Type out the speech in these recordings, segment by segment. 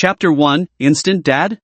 Chapter 1, Instant Dad?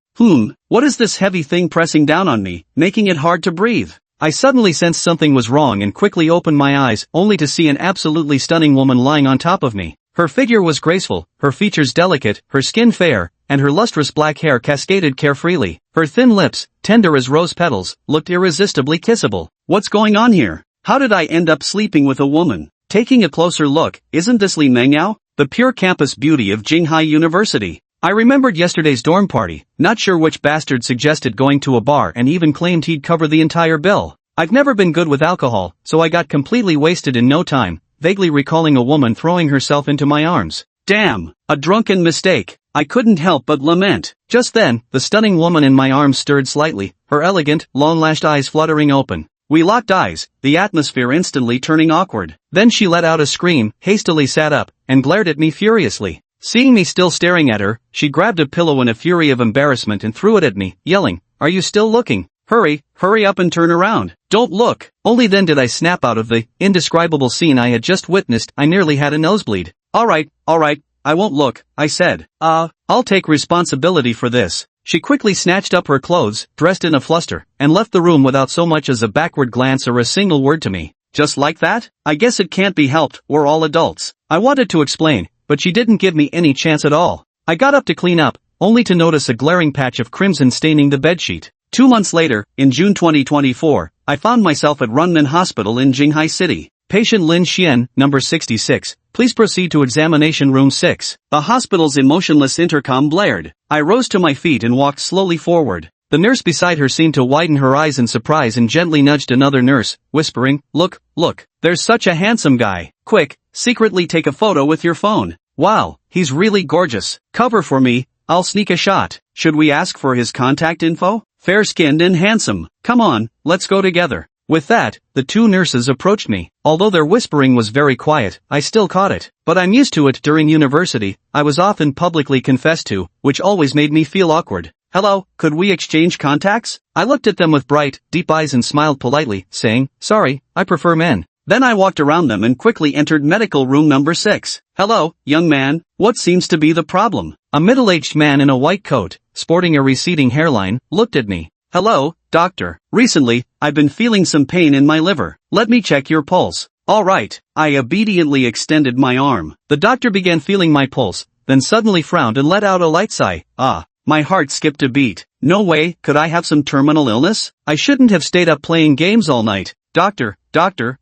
What is this heavy thing pressing down on me, making it hard to breathe? I suddenly sensed something was wrong and quickly opened my eyes, only to see an absolutely stunning woman lying on top of me. Her figure was graceful, her features delicate, her skin fair, and her lustrous black hair cascaded carefreely. Her thin lips, tender as rose petals, looked irresistibly kissable. What's going on here? How did I end up sleeping with a woman? Taking a closer look, isn't this Li Mengyao, the pure campus beauty of Jinghai University? I remembered yesterday's dorm party, not sure which bastard suggested going to a bar and even claimed he'd cover the entire bill. I've never been good with alcohol, so I got completely wasted in no time, vaguely recalling a woman throwing herself into my arms. Damn, a drunken mistake. I couldn't help but lament. Just then, the stunning woman in my arms stirred slightly, her elegant, long-lashed eyes fluttering open. We locked eyes, the atmosphere instantly turning awkward. Then she let out a scream, hastily sat up, and glared at me furiously. Seeing me still staring at her, she grabbed a pillow in a fury of embarrassment and threw it at me, yelling, "Are you still looking? Hurry up and turn around. Don't look." Only then did I snap out of the indescribable scene I had just witnessed. I nearly had a nosebleed. Alright, I won't look, I said. I'll take responsibility for this. She quickly snatched up her clothes, dressed in a fluster, and left the room without so much as a backward glance or a single word to me. Just like that? I guess it can't be helped, we're all adults. I wanted to explain, but she didn't give me any chance at all. I got up to clean up, only to notice a glaring patch of crimson staining the bedsheet. 2 months later, in June 2024, I found myself at Runman Hospital in Jinghai City. Patient Lin Xian, number 66, please proceed to examination room 6. The hospital's emotionless intercom blared. I rose to my feet and walked slowly forward. The nurse beside her seemed to widen her eyes in surprise and gently nudged another nurse, whispering, Look, there's such a handsome guy. Quick, secretly take a photo with your phone. Wow, he's really gorgeous. Cover for me, I'll sneak a shot. Should we ask for his contact info? Fair-skinned and handsome. Come on, let's go together. With that, the two nurses approached me. Although their whispering was very quiet, I still caught it. But I'm used to it. During university, I was often publicly confessed to, which always made me feel awkward. Hello, could we exchange contacts? I looked at them with bright, deep eyes and smiled politely, saying, sorry, I prefer men. Then I walked around them and quickly entered medical room number 6. Hello, young man, what seems to be the problem? A middle-aged man in a white coat, sporting a receding hairline, looked at me. Hello, doctor. Recently, I've been feeling some pain in my liver. Let me check your pulse. Alright. I obediently extended my arm. The doctor began feeling my pulse, then suddenly frowned and let out a light sigh. My heart skipped a beat. No way, could I have some terminal illness? I shouldn't have stayed up playing games all night. Doctor,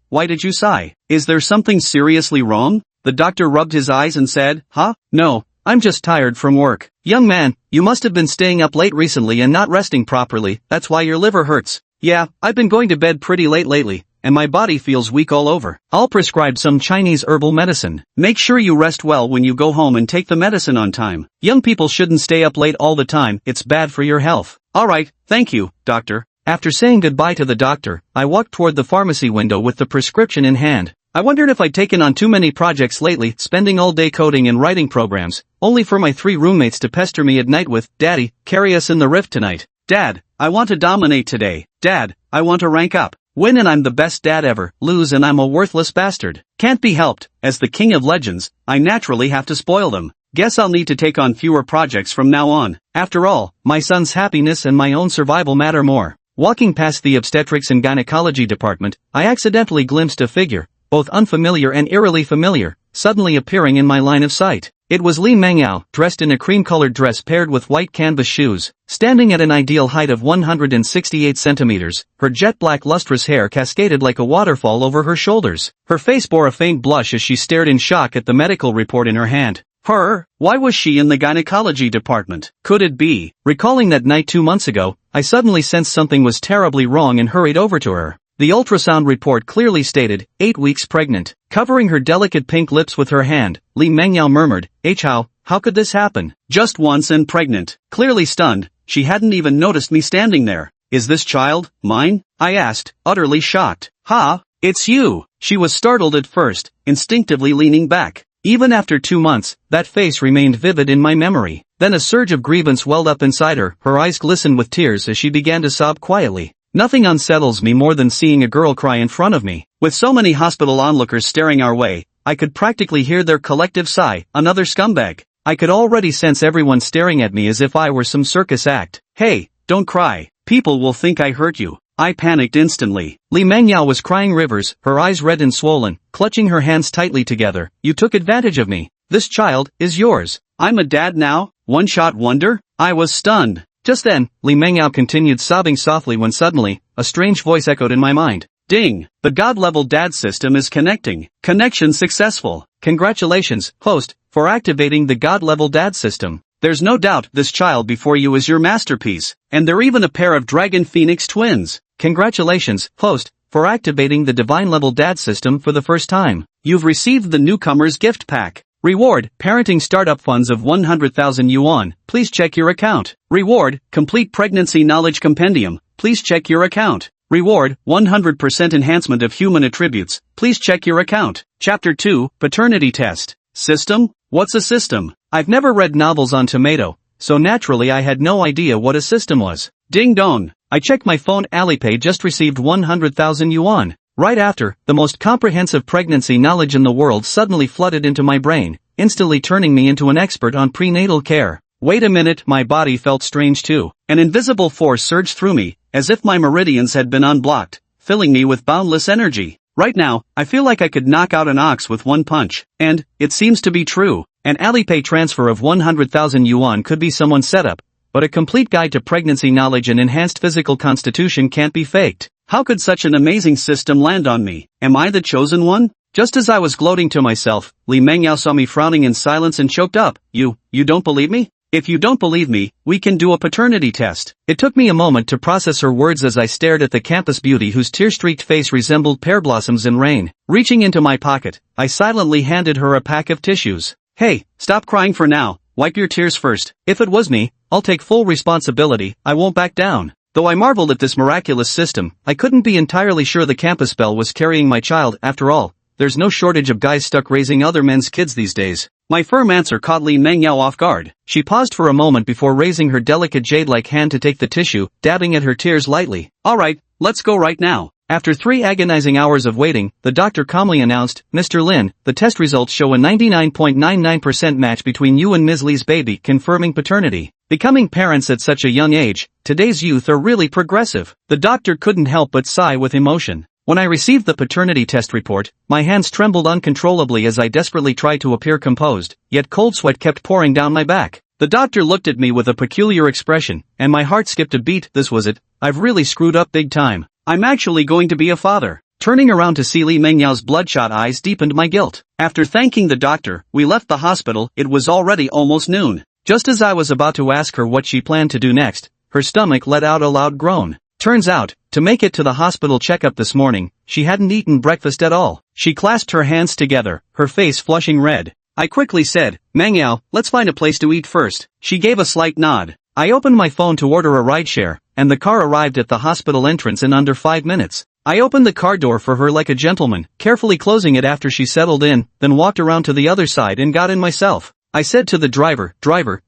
why did you sigh? Is there something seriously wrong? The doctor rubbed his eyes and said, No, I'm just tired from work. Young man, you must have been staying up late recently and not resting properly, that's why your liver hurts. Yeah, I've been going to bed pretty late lately, and my body feels weak all over. I'll prescribe some Chinese herbal medicine. Make sure you rest well when you go home and take the medicine on time. Young people shouldn't stay up late all the time, it's bad for your health. Alright, thank you, doctor. After saying goodbye to the doctor, I walked toward the pharmacy window with the prescription in hand. I wondered if I'd taken on too many projects lately, spending all day coding and writing programs, only for my 3 roommates to pester me at night with, Daddy, carry us in the rift tonight. Dad, I want to dominate today. Dad, I want to rank up. Win and I'm the best dad ever, lose and I'm a worthless bastard. Can't be helped, as the king of legends, I naturally have to spoil them. Guess I'll need to take on fewer projects from now on. After all, my son's happiness and my own survival matter more. Walking past the obstetrics and gynecology department, I accidentally glimpsed a figure, both unfamiliar and eerily familiar, suddenly appearing in my line of sight. It was Li Mengyao, dressed in a cream-colored dress paired with white canvas shoes, standing at an ideal height of 168 centimeters, her jet-black lustrous hair cascaded like a waterfall over her shoulders. Her face bore a faint blush as she stared in shock at the medical report in her hand. Why was she in the gynecology department? Could it be? Recalling that night 2 months ago, I suddenly sensed something was terribly wrong and hurried over to her. The ultrasound report clearly stated, 8 weeks pregnant. Covering her delicate pink lips with her hand, Li Mengyao murmured, how could this happen? Just once and pregnant. Clearly stunned, she hadn't even noticed me standing there. Is this child mine? I asked, utterly shocked. It's you. She was startled at first, instinctively leaning back. Even after 2 months, that face remained vivid in my memory. Then a surge of grievance welled up inside her, her eyes glistened with tears as she began to sob quietly. Nothing unsettles me more than seeing a girl cry in front of me. With so many hospital onlookers staring our way, I could practically hear their collective sigh, another scumbag. I could already sense everyone staring at me as if I were some circus act. Hey, don't cry. People will think I hurt you. I panicked instantly. Li Mengyao was crying rivers, her eyes red and swollen, clutching her hands tightly together. You took advantage of me. This child is yours. I'm a dad now? One-shot wonder? I was stunned. Just then, Li Mengyao continued sobbing softly when suddenly, a strange voice echoed in my mind. Ding! The God-level dad system is connecting. Connection successful. Congratulations, host, for activating the God-level dad system. There's no doubt this child before you is your masterpiece, and they're even a pair of Dragon Phoenix twins. Congratulations, host, for activating the divine-level dad system for the first time. You've received the newcomer's gift pack. Reward, parenting startup funds of 100,000 yuan. Please check your account. Reward, complete pregnancy knowledge compendium. Please check your account. Reward, 100% enhancement of human attributes. Please check your account. Chapter 2, Paternity Test. System? What's a system? I've never read novels on tomato, so naturally I had no idea what a system was. Ding dong. I checked my phone. Alipay just received 100,000 yuan. Right after, the most comprehensive pregnancy knowledge in the world suddenly flooded into my brain, instantly turning me into an expert on prenatal care. Wait a minute, my body felt strange too. An invisible force surged through me, as if my meridians had been unblocked, filling me with boundless energy. Right now, I feel like I could knock out an ox with one punch. And, it seems to be true. An Alipay transfer of 100,000 yuan could be someone's setup, but a complete guide to pregnancy knowledge and enhanced physical constitution can't be faked. How could such an amazing system land on me? Am I the chosen one? Just as I was gloating to myself, Li Mengyao saw me frowning in silence and choked up. You don't believe me? If you don't believe me, we can do a paternity test. It took me a moment to process her words as I stared at the campus beauty whose tear-streaked face resembled pear blossoms in rain. Reaching into my pocket, I silently handed her a pack of tissues. Hey, stop crying for now. Wipe your tears first. If it was me, I'll take full responsibility. I won't back down. Though I marveled at this miraculous system, I couldn't be entirely sure the campus belle was carrying my child. After all, there's no shortage of guys stuck raising other men's kids these days. My firm answer caught Li Mengyao off guard. She paused for a moment before raising her delicate jade-like hand to take the tissue, dabbing at her tears lightly. Alright, let's go right now. After 3 agonizing hours of waiting, the doctor calmly announced, Mr. Lin, the test results show a 99.99% match between you and Ms. Li's baby, confirming paternity. Becoming parents at such a young age, today's youth are really progressive. The doctor couldn't help but sigh with emotion. When I received the paternity test report, my hands trembled uncontrollably as I desperately tried to appear composed, yet cold sweat kept pouring down my back. The doctor looked at me with a peculiar expression, and my heart skipped a beat. This was it. I've really screwed up big time. I'm actually going to be a father. Turning around to see Li Mengyao's bloodshot eyes deepened my guilt. After thanking the doctor, we left the hospital. It was already almost noon. Just as I was about to ask her what she planned to do next, her stomach let out a loud groan. Turns out, to make it to the hospital checkup this morning, she hadn't eaten breakfast at all. She clasped her hands together, her face flushing red. I quickly said, Mengyao, let's find a place to eat first. She gave a slight nod. I opened my phone to order a rideshare, and the car arrived at the hospital entrance in under 5 minutes. I opened the car door for her like a gentleman, carefully closing it after she settled in, then walked around to the other side and got in myself. I said to the driver,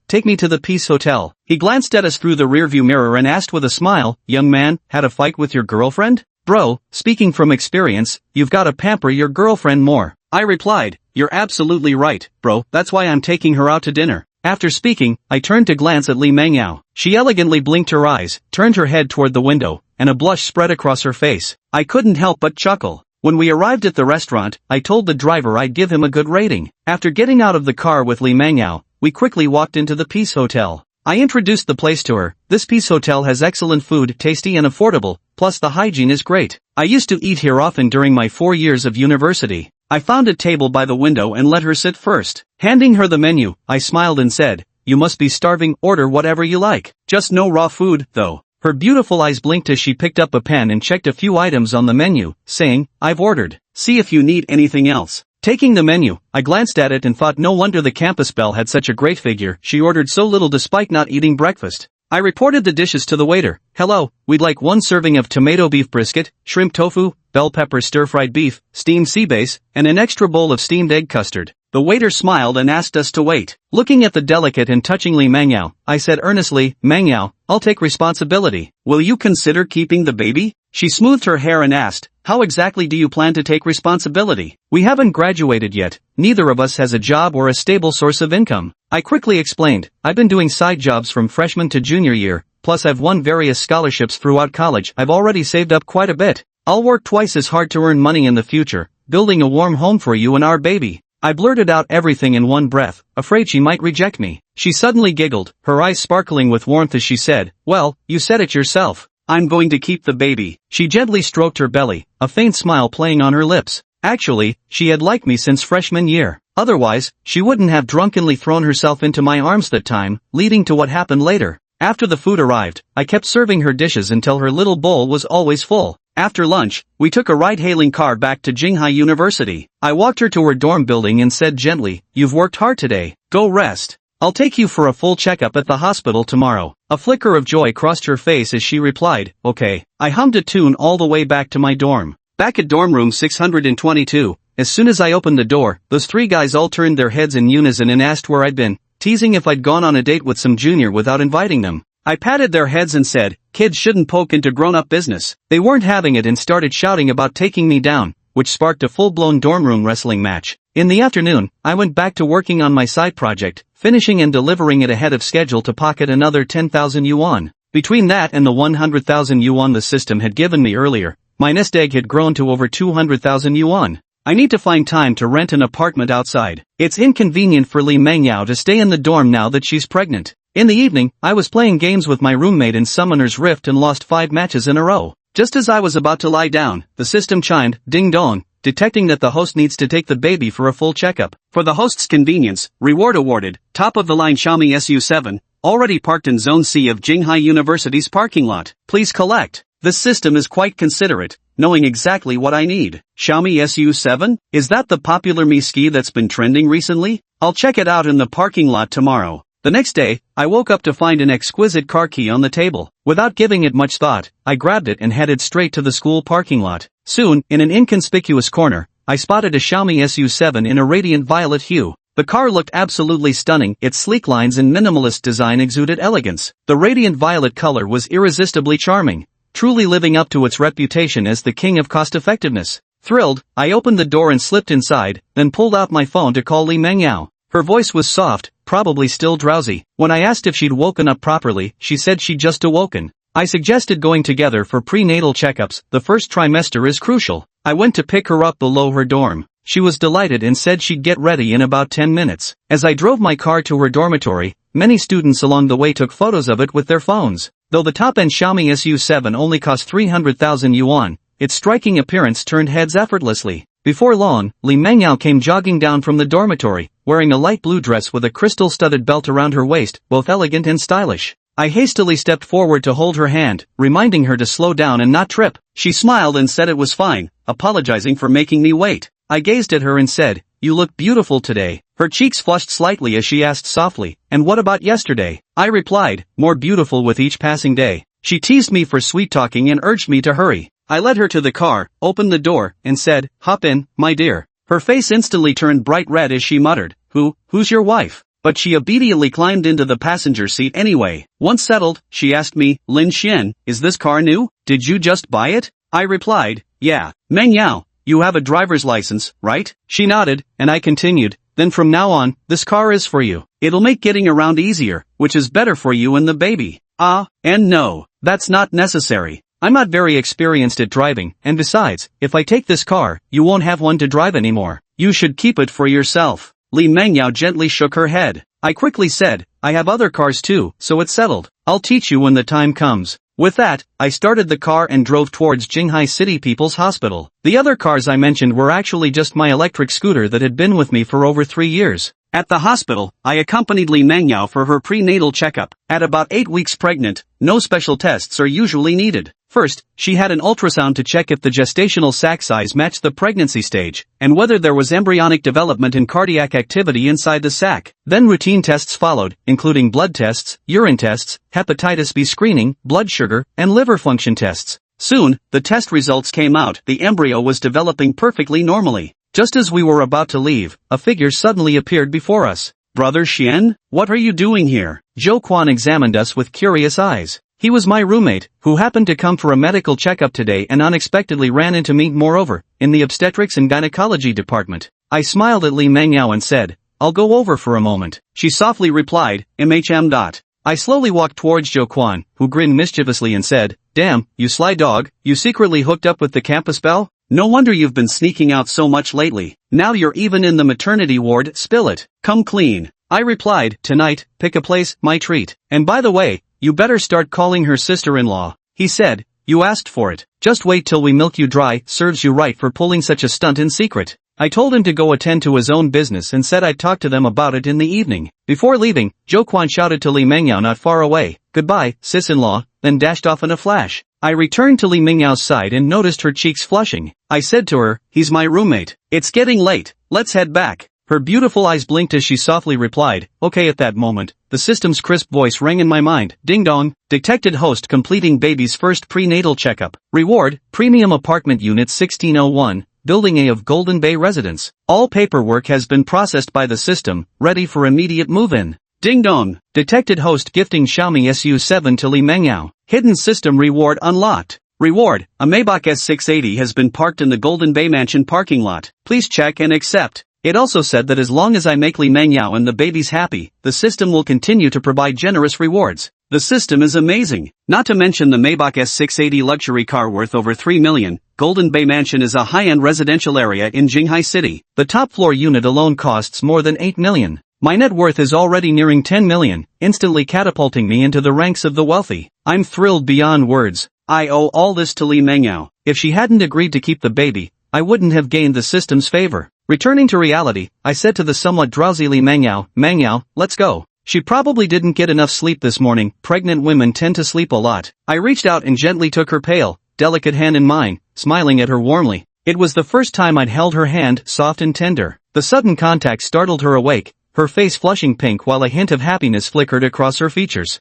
take me to the Peace Hotel. He glanced at us through the rearview mirror and asked with a smile, young man, had a fight with your girlfriend? Bro, speaking from experience, you've got to pamper your girlfriend more. I replied, you're absolutely right, bro, that's why I'm taking her out to dinner. After speaking, I turned to glance at Li Mengyao. She elegantly blinked her eyes, turned her head toward the window, and a blush spread across her face. I couldn't help but chuckle. When we arrived at the restaurant, I told the driver I'd give him a good rating. After getting out of the car with Li Mengyao, we quickly walked into the Peace Hotel. I introduced the place to her. This Peace Hotel has excellent food, tasty and affordable, plus the hygiene is great. I used to eat here often during my 4 years of university. I found a table by the window and let her sit first. Handing her the menu, I smiled and said, you must be starving, order whatever you like. Just no raw food, though. Her beautiful eyes blinked as she picked up a pen and checked a few items on the menu, saying, I've ordered. See if you need anything else. Taking the menu, I glanced at it and thought no wonder the campus belle had such a great figure. She ordered so little despite not eating breakfast. I reported the dishes to the waiter. Hello, we'd like 1 serving of tomato beef brisket, shrimp tofu, bell pepper stir-fried beef, steamed sea bass, and an extra bowl of steamed egg custard. The waiter smiled and asked us to wait. Looking at the delicate and touching Li Mengyao, I said earnestly, Mengyao, I'll take responsibility. Will you consider keeping the baby? She smoothed her hair and asked, how exactly do you plan to take responsibility? We haven't graduated yet, neither of us has a job or a stable source of income. I quickly explained, I've been doing side jobs from freshman to junior year, plus I've won various scholarships throughout college. I've already saved up quite a bit. I'll work twice as hard to earn money in the future, building a warm home for you and our baby. I blurted out everything in one breath, afraid she might reject me. She suddenly giggled, her eyes sparkling with warmth as she said, well, you said it yourself. I'm going to keep the baby. She gently stroked her belly, a faint smile playing on her lips. Actually, she had liked me since freshman year. Otherwise, she wouldn't have drunkenly thrown herself into my arms that time, leading to what happened later. After the food arrived, I kept serving her dishes until her little bowl was always full. After lunch, we took a ride-hailing car back to Jinghai University. I walked her to her dorm building and said gently, you've worked hard today, go rest. I'll take you for a full checkup at the hospital tomorrow. A flicker of joy crossed her face as she replied, okay. I hummed a tune all the way back to my dorm. Back at dorm room 622, as soon as I opened the door, those three guys all turned their heads in unison and asked where I'd been, teasing if I'd gone on a date with some junior without inviting them. I patted their heads and said, kids shouldn't poke into grown-up business. They weren't having it and started shouting about taking me down, which sparked a full-blown dorm room wrestling match. In the afternoon, I went back to working on my side project, finishing and delivering it ahead of schedule to pocket another 10,000 yuan. Between that and the 100,000 yuan the system had given me earlier, my nest egg had grown to over 200,000 yuan. I need to find time to rent an apartment outside. It's inconvenient for Li Mengyao to stay in the dorm now that she's pregnant. In the evening, I was playing games with my roommate in Summoner's Rift and lost 5 matches in a row. Just as I was about to lie down, the system chimed, ding dong, detecting that the host needs to take the baby for a full checkup. For the host's convenience, reward awarded, top-of-the-line Xiaomi SU7, already parked in Zone C of Jinghai University's parking lot. Please collect. This system is quite considerate, knowing exactly what I need. Xiaomi SU7? Is that the popular Mi ski that's been trending recently? I'll check it out in the parking lot tomorrow. The next day, I woke up to find an exquisite car key on the table. Without giving it much thought, I grabbed it and headed straight to the school parking lot. Soon, in an inconspicuous corner, I spotted a Xiaomi SU7 in a radiant violet hue. The car looked absolutely stunning, its sleek lines and minimalist design exuded elegance. The radiant violet color was irresistibly charming, truly living up to its reputation as the king of cost-effectiveness. Thrilled, I opened the door and slipped inside, then pulled out my phone to call Li Mengyao. Her voice was soft, probably still drowsy. When I asked if she'd woken up properly, she said she'd just awoken. I suggested going together for prenatal checkups. The first trimester is crucial. I went to pick her up below her dorm. She was delighted and said she'd get ready in about 10 minutes. As I drove my car to her dormitory, many students along the way took photos of it with their phones. Though the top-end Xiaomi SU7 only cost 300,000 yuan, its striking appearance turned heads effortlessly. Before long, Li Mengyao came jogging down from the dormitory, wearing a light blue dress with a crystal-studded belt around her waist, both elegant and stylish. I hastily stepped forward to hold her hand, reminding her to slow down and not trip. She smiled and said it was fine, apologizing for making me wait. I gazed at her and said, you look beautiful today. Her cheeks flushed slightly as she asked softly, and what about yesterday? I replied, more beautiful with each passing day. She teased me for sweet-talking and urged me to hurry. I led her to the car, opened the door, and said, hop in, my dear. Her face instantly turned bright red as she muttered, who's your wife? But she obediently climbed into the passenger seat anyway. Once settled, she asked me, Lin Xian, is this car new? Did you just buy it? I replied, yeah. Mengyao, you have a driver's license, right? She nodded, and I continued, then from now on, this car is for you. It'll make getting around easier, which is better for you and the baby. And no, that's not necessary. I'm not very experienced at driving, and besides, if I take this car, you won't have one to drive anymore. You should keep it for yourself. Li Mengyao gently shook her head. I quickly said, I have other cars too, so it's settled. I'll teach you when the time comes. With that, I started the car and drove towards Jinghai City People's Hospital. The other cars I mentioned were actually just my electric scooter that had been with me for over 3 years. At the hospital, I accompanied Li Mengyao for her prenatal checkup. At about 8 weeks pregnant, no special tests are usually needed. First, she had an ultrasound to check if the gestational sac size matched the pregnancy stage, and whether there was embryonic development and cardiac activity inside the sac. Then routine tests followed, including blood tests, urine tests, hepatitis B screening, blood sugar, and liver function tests. Soon, the test results came out. The embryo was developing perfectly normally. Just as we were about to leave, a figure suddenly appeared before us. Brother Xian, what are you doing here? Zhou Quan examined us with curious eyes. He was my roommate, who happened to come for a medical checkup today and unexpectedly ran into me. Moreover, in the obstetrics and gynecology department. I smiled at Li Mengyao and said, I'll go over for a moment, she softly replied, "MHM. I slowly walked towards Jo Kwon, who grinned mischievously and said, "Damn, you sly dog, you secretly hooked up with the campus belle? No wonder you've been sneaking out so much lately. Now you're even in the maternity ward, spill it. Come clean." I replied, "Tonight, pick a place, my treat. And by the way, you better start calling her sister-in-law." He said, "You asked for it. Just wait till we milk you dry, serves you right for pulling such a stunt in secret." I told him to go attend to his own business and said I'd talk to them about it in the evening. Before leaving, Jo Kwon shouted to Lee Mengyao not far away, "Goodbye, sis-in-law," then dashed off in a flash. I returned to Lee Mingyao's side and noticed her cheeks flushing. I said to her, "He's my roommate. It's getting late, let's head back." Her beautiful eyes blinked as she softly replied, "Okay." At that moment, the system's crisp voice rang in my mind. Ding dong, detected host completing baby's first prenatal checkup. Reward, premium apartment unit 1601. Building A of Golden Bay residence. All paperwork has been processed by the system, ready for immediate move-in. Ding dong. Detected host gifting Xiaomi SU7 to Lee Mengyao. Hidden system reward unlocked. Reward, a Maybach S680 has been parked in the Golden Bay Mansion parking lot. Please check and accept. It also said that as long as I make Lee Mengyao and the babies happy, the system will continue to provide generous rewards. The system is amazing. Not to mention the Maybach S680 luxury car worth over 3 million. Golden Bay Mansion is a high-end residential area in Jinghai City. The top floor unit alone costs more than 8 million. My net worth is already nearing 10 million, instantly catapulting me into the ranks of the wealthy. I'm thrilled beyond words. I owe all this to Lee Mengyao. If she hadn't agreed to keep the baby, I wouldn't have gained the system's favor. Returning to reality, I said to the somewhat drowsy Lee Mengyao, "Mengyao, let's go." She probably didn't get enough sleep this morning. Pregnant women tend to sleep a lot. I reached out and gently took her pale, delicate hand in mine, smiling at her warmly. It was the first time I'd held her hand, soft and tender. The sudden contact startled her awake, her face flushing pink while a hint of happiness flickered across her features.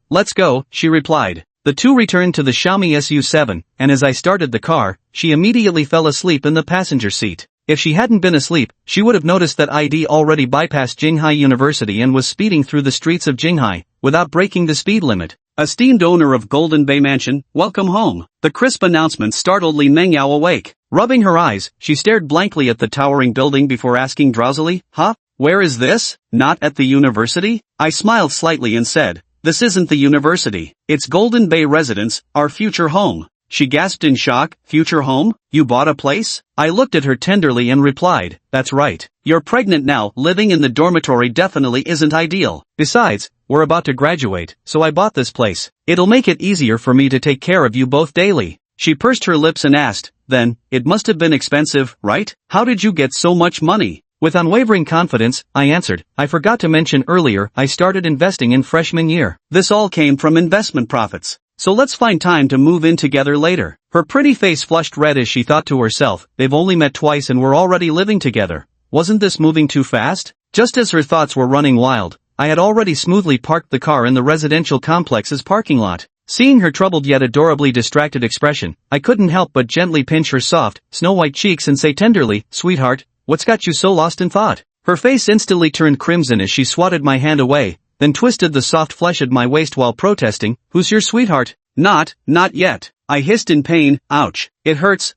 Let's go," she replied. The two returned to the Xiaomi SU7, and as I started the car, she immediately fell asleep in the passenger seat. If she hadn't been asleep, she would have noticed that ID already bypassed Jinghai University and was speeding through the streets of Jinghai, without breaking the speed limit. "Esteemed owner of Golden Bay Mansion, welcome home." The crisp announcement startled Lee Mengyao awake. Rubbing her eyes, she stared blankly at the towering building before asking drowsily, "Huh? Where is this? Not at the university?" I smiled slightly and said, "This isn't the university. It's Golden Bay Residence, our future home." She gasped in shock, "Future home? You bought a place?" I looked at her tenderly and replied, "That's right. You're pregnant now. Living in the dormitory definitely isn't ideal. Besides, we're about to graduate, so I bought this place. It'll make it easier for me to take care of you both daily." She pursed her lips and asked, "Then, it must have been expensive, right? How did you get so much money?" With unwavering confidence, I answered, "I forgot to mention earlier I started investing in freshman year. This all came from investment profits. So let's find time to move in together later." Her pretty face flushed red as she thought to herself, "They've only met twice and we're already living together. Wasn't this moving too fast?" Just as her thoughts were running wild, I had already smoothly parked the car in the residential complex's parking lot. Seeing her troubled yet adorably distracted expression, I couldn't help but gently pinch her soft, snow-white cheeks and say tenderly, "Sweetheart, what's got you so lost in thought?" Her face instantly turned crimson as she swatted my hand away, then twisted the soft flesh at my waist while protesting, "Who's your sweetheart?" Not yet." I hissed in pain, "Ouch. It hurts,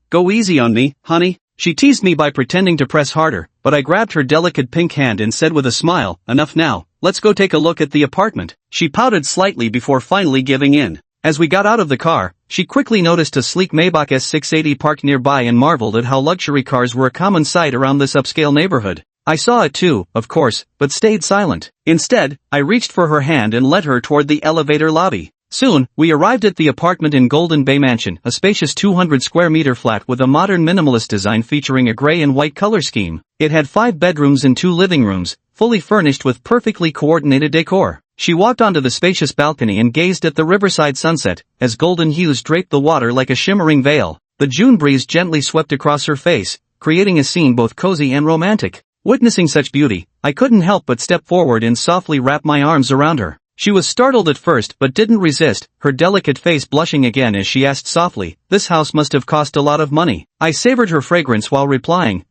go easy on me, honey." She teased me by pretending to press harder, but I grabbed her delicate pink hand and said with a smile, "Enough now, let's go take a look at the apartment." She pouted slightly before finally giving in. As we got out of the car, she quickly noticed a sleek Maybach S680 parked nearby and marveled at how luxury cars were a common sight around this upscale neighborhood. I saw it too, of course, but stayed silent. Instead, I reached for her hand and led her toward the elevator lobby. Soon, we arrived at the apartment in Golden Bay Mansion, a spacious 200 square meter flat with a modern minimalist design featuring a gray and white color scheme. It had 5 bedrooms and 2 living rooms, fully furnished with perfectly coordinated decor. She walked onto the spacious balcony and gazed at the riverside sunset, as golden hues draped the water like a shimmering veil. The June breeze gently swept across her face, creating a scene both cozy and romantic. Witnessing such beauty, I couldn't help but step forward and softly wrap my arms around her. She was startled at first but didn't resist, her delicate face blushing again as she asked softly, "This house must have cost a lot of money." I savored her fragrance while replying,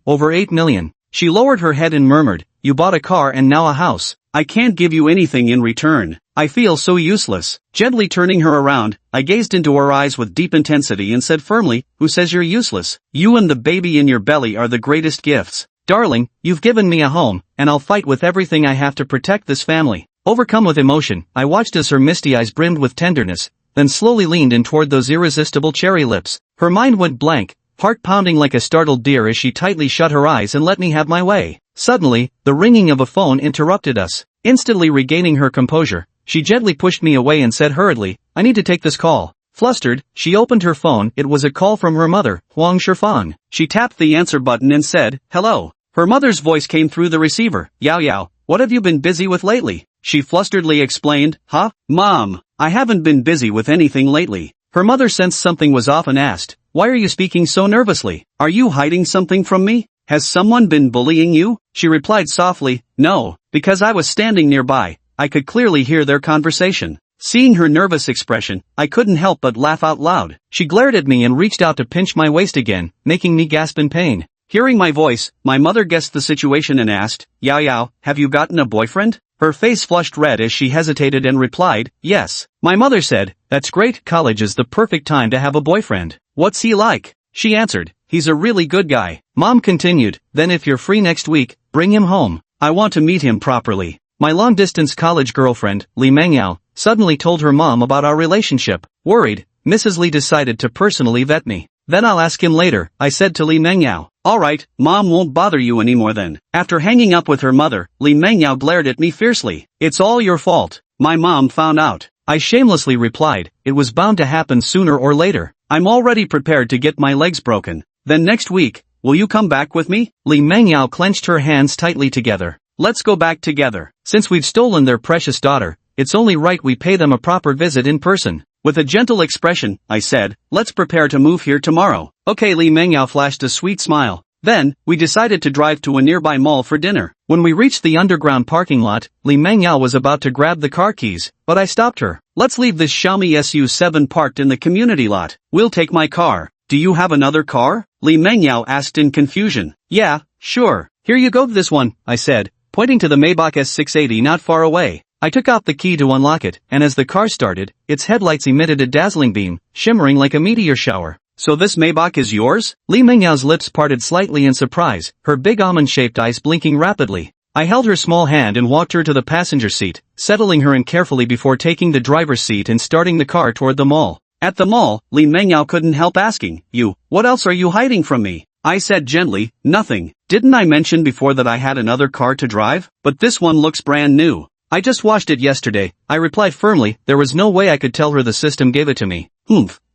over 8 million. She lowered her head and murmured, "You bought a car and now a house. I can't give you anything in return. I feel so useless." Gently turning her around, I gazed into her eyes with deep intensity and said firmly, "Who says you're useless? You and the baby in your belly are the greatest gifts. Darling, you've given me a home, and I'll fight with everything I have to protect this family. Overcome with emotion, I watched as her misty eyes brimmed with tenderness, then slowly leaned in toward those irresistible cherry lips. Her mind went blank, heart pounding like a startled deer as she tightly shut her eyes and let me have my way. Suddenly, the ringing of a phone interrupted us. Instantly regaining her composure, she gently pushed me away and said hurriedly, I need to take this call. Flustered, she opened her phone. It was a call from her mother, Huang Shifang. She tapped the answer button and said, hello. Her mother's voice came through the receiver. Yao Yao, what have you been busy with lately? She flusteredly explained. Huh? Mom, I haven't been busy with anything lately. Her mother sensed something was off and asked, why are you speaking so nervously? Are you hiding something from me? Has someone been bullying you? She replied softly, no, because I was standing nearby. I could clearly hear their conversation. Seeing her nervous expression, I couldn't help but laugh out loud. She glared at me and reached out to pinch my waist again, making me gasp in pain. Hearing my voice, my mother guessed the situation and asked, Yao Yao, have you gotten a boyfriend? Her face flushed red as she hesitated and replied, yes. My mother said, that's great, college is the perfect time to have a boyfriend. What's he like? She answered, he's a really good guy. Mom continued, then if you're free next week, bring him home. I want to meet him properly. My long-distance college girlfriend, Li Mengyao, suddenly told her mom about our relationship. Worried, Mrs. Li decided to personally vet me. Then I'll ask him later, I said to Li Mengyao. Alright, Mom won't bother you anymore then. After hanging up with her mother, Li Mengyao glared at me fiercely. It's all your fault. My mom found out. I shamelessly replied, it was bound to happen sooner or later. I'm already prepared to get my legs broken. Then next week, will you come back with me? Li Mengyao clenched her hands tightly together. Let's go back together. Since we've stolen their precious daughter, it's only right we pay them a proper visit in person. With a gentle expression, I said, let's prepare to move here tomorrow. Okay, Li Mengyao flashed a sweet smile. Then, we decided to drive to a nearby mall for dinner. When we reached the underground parking lot, Li Mengyao was about to grab the car keys, but I stopped her. Let's leave this Xiaomi SU7 parked in the community lot. We'll take my car. Do you have another car? Li Mengyao asked in confusion. Yeah, sure. Here you go, this one, I said, pointing to the Maybach S680 not far away. I took out the key to unlock it, and as the car started, its headlights emitted a dazzling beam, shimmering like a meteor shower. So this Maybach is yours? Li Mengyao's lips parted slightly in surprise, her big almond-shaped eyes blinking rapidly. I held her small hand and walked her to the passenger seat, settling her in carefully before taking the driver's seat and starting the car toward the mall. At the mall, Li Mengyao couldn't help asking, what else are you hiding from me? I said gently, nothing. Didn't I mention before that I had another car to drive? But this one looks brand new. I just washed it yesterday, I replied firmly. There was no way I could tell her the system gave it to me.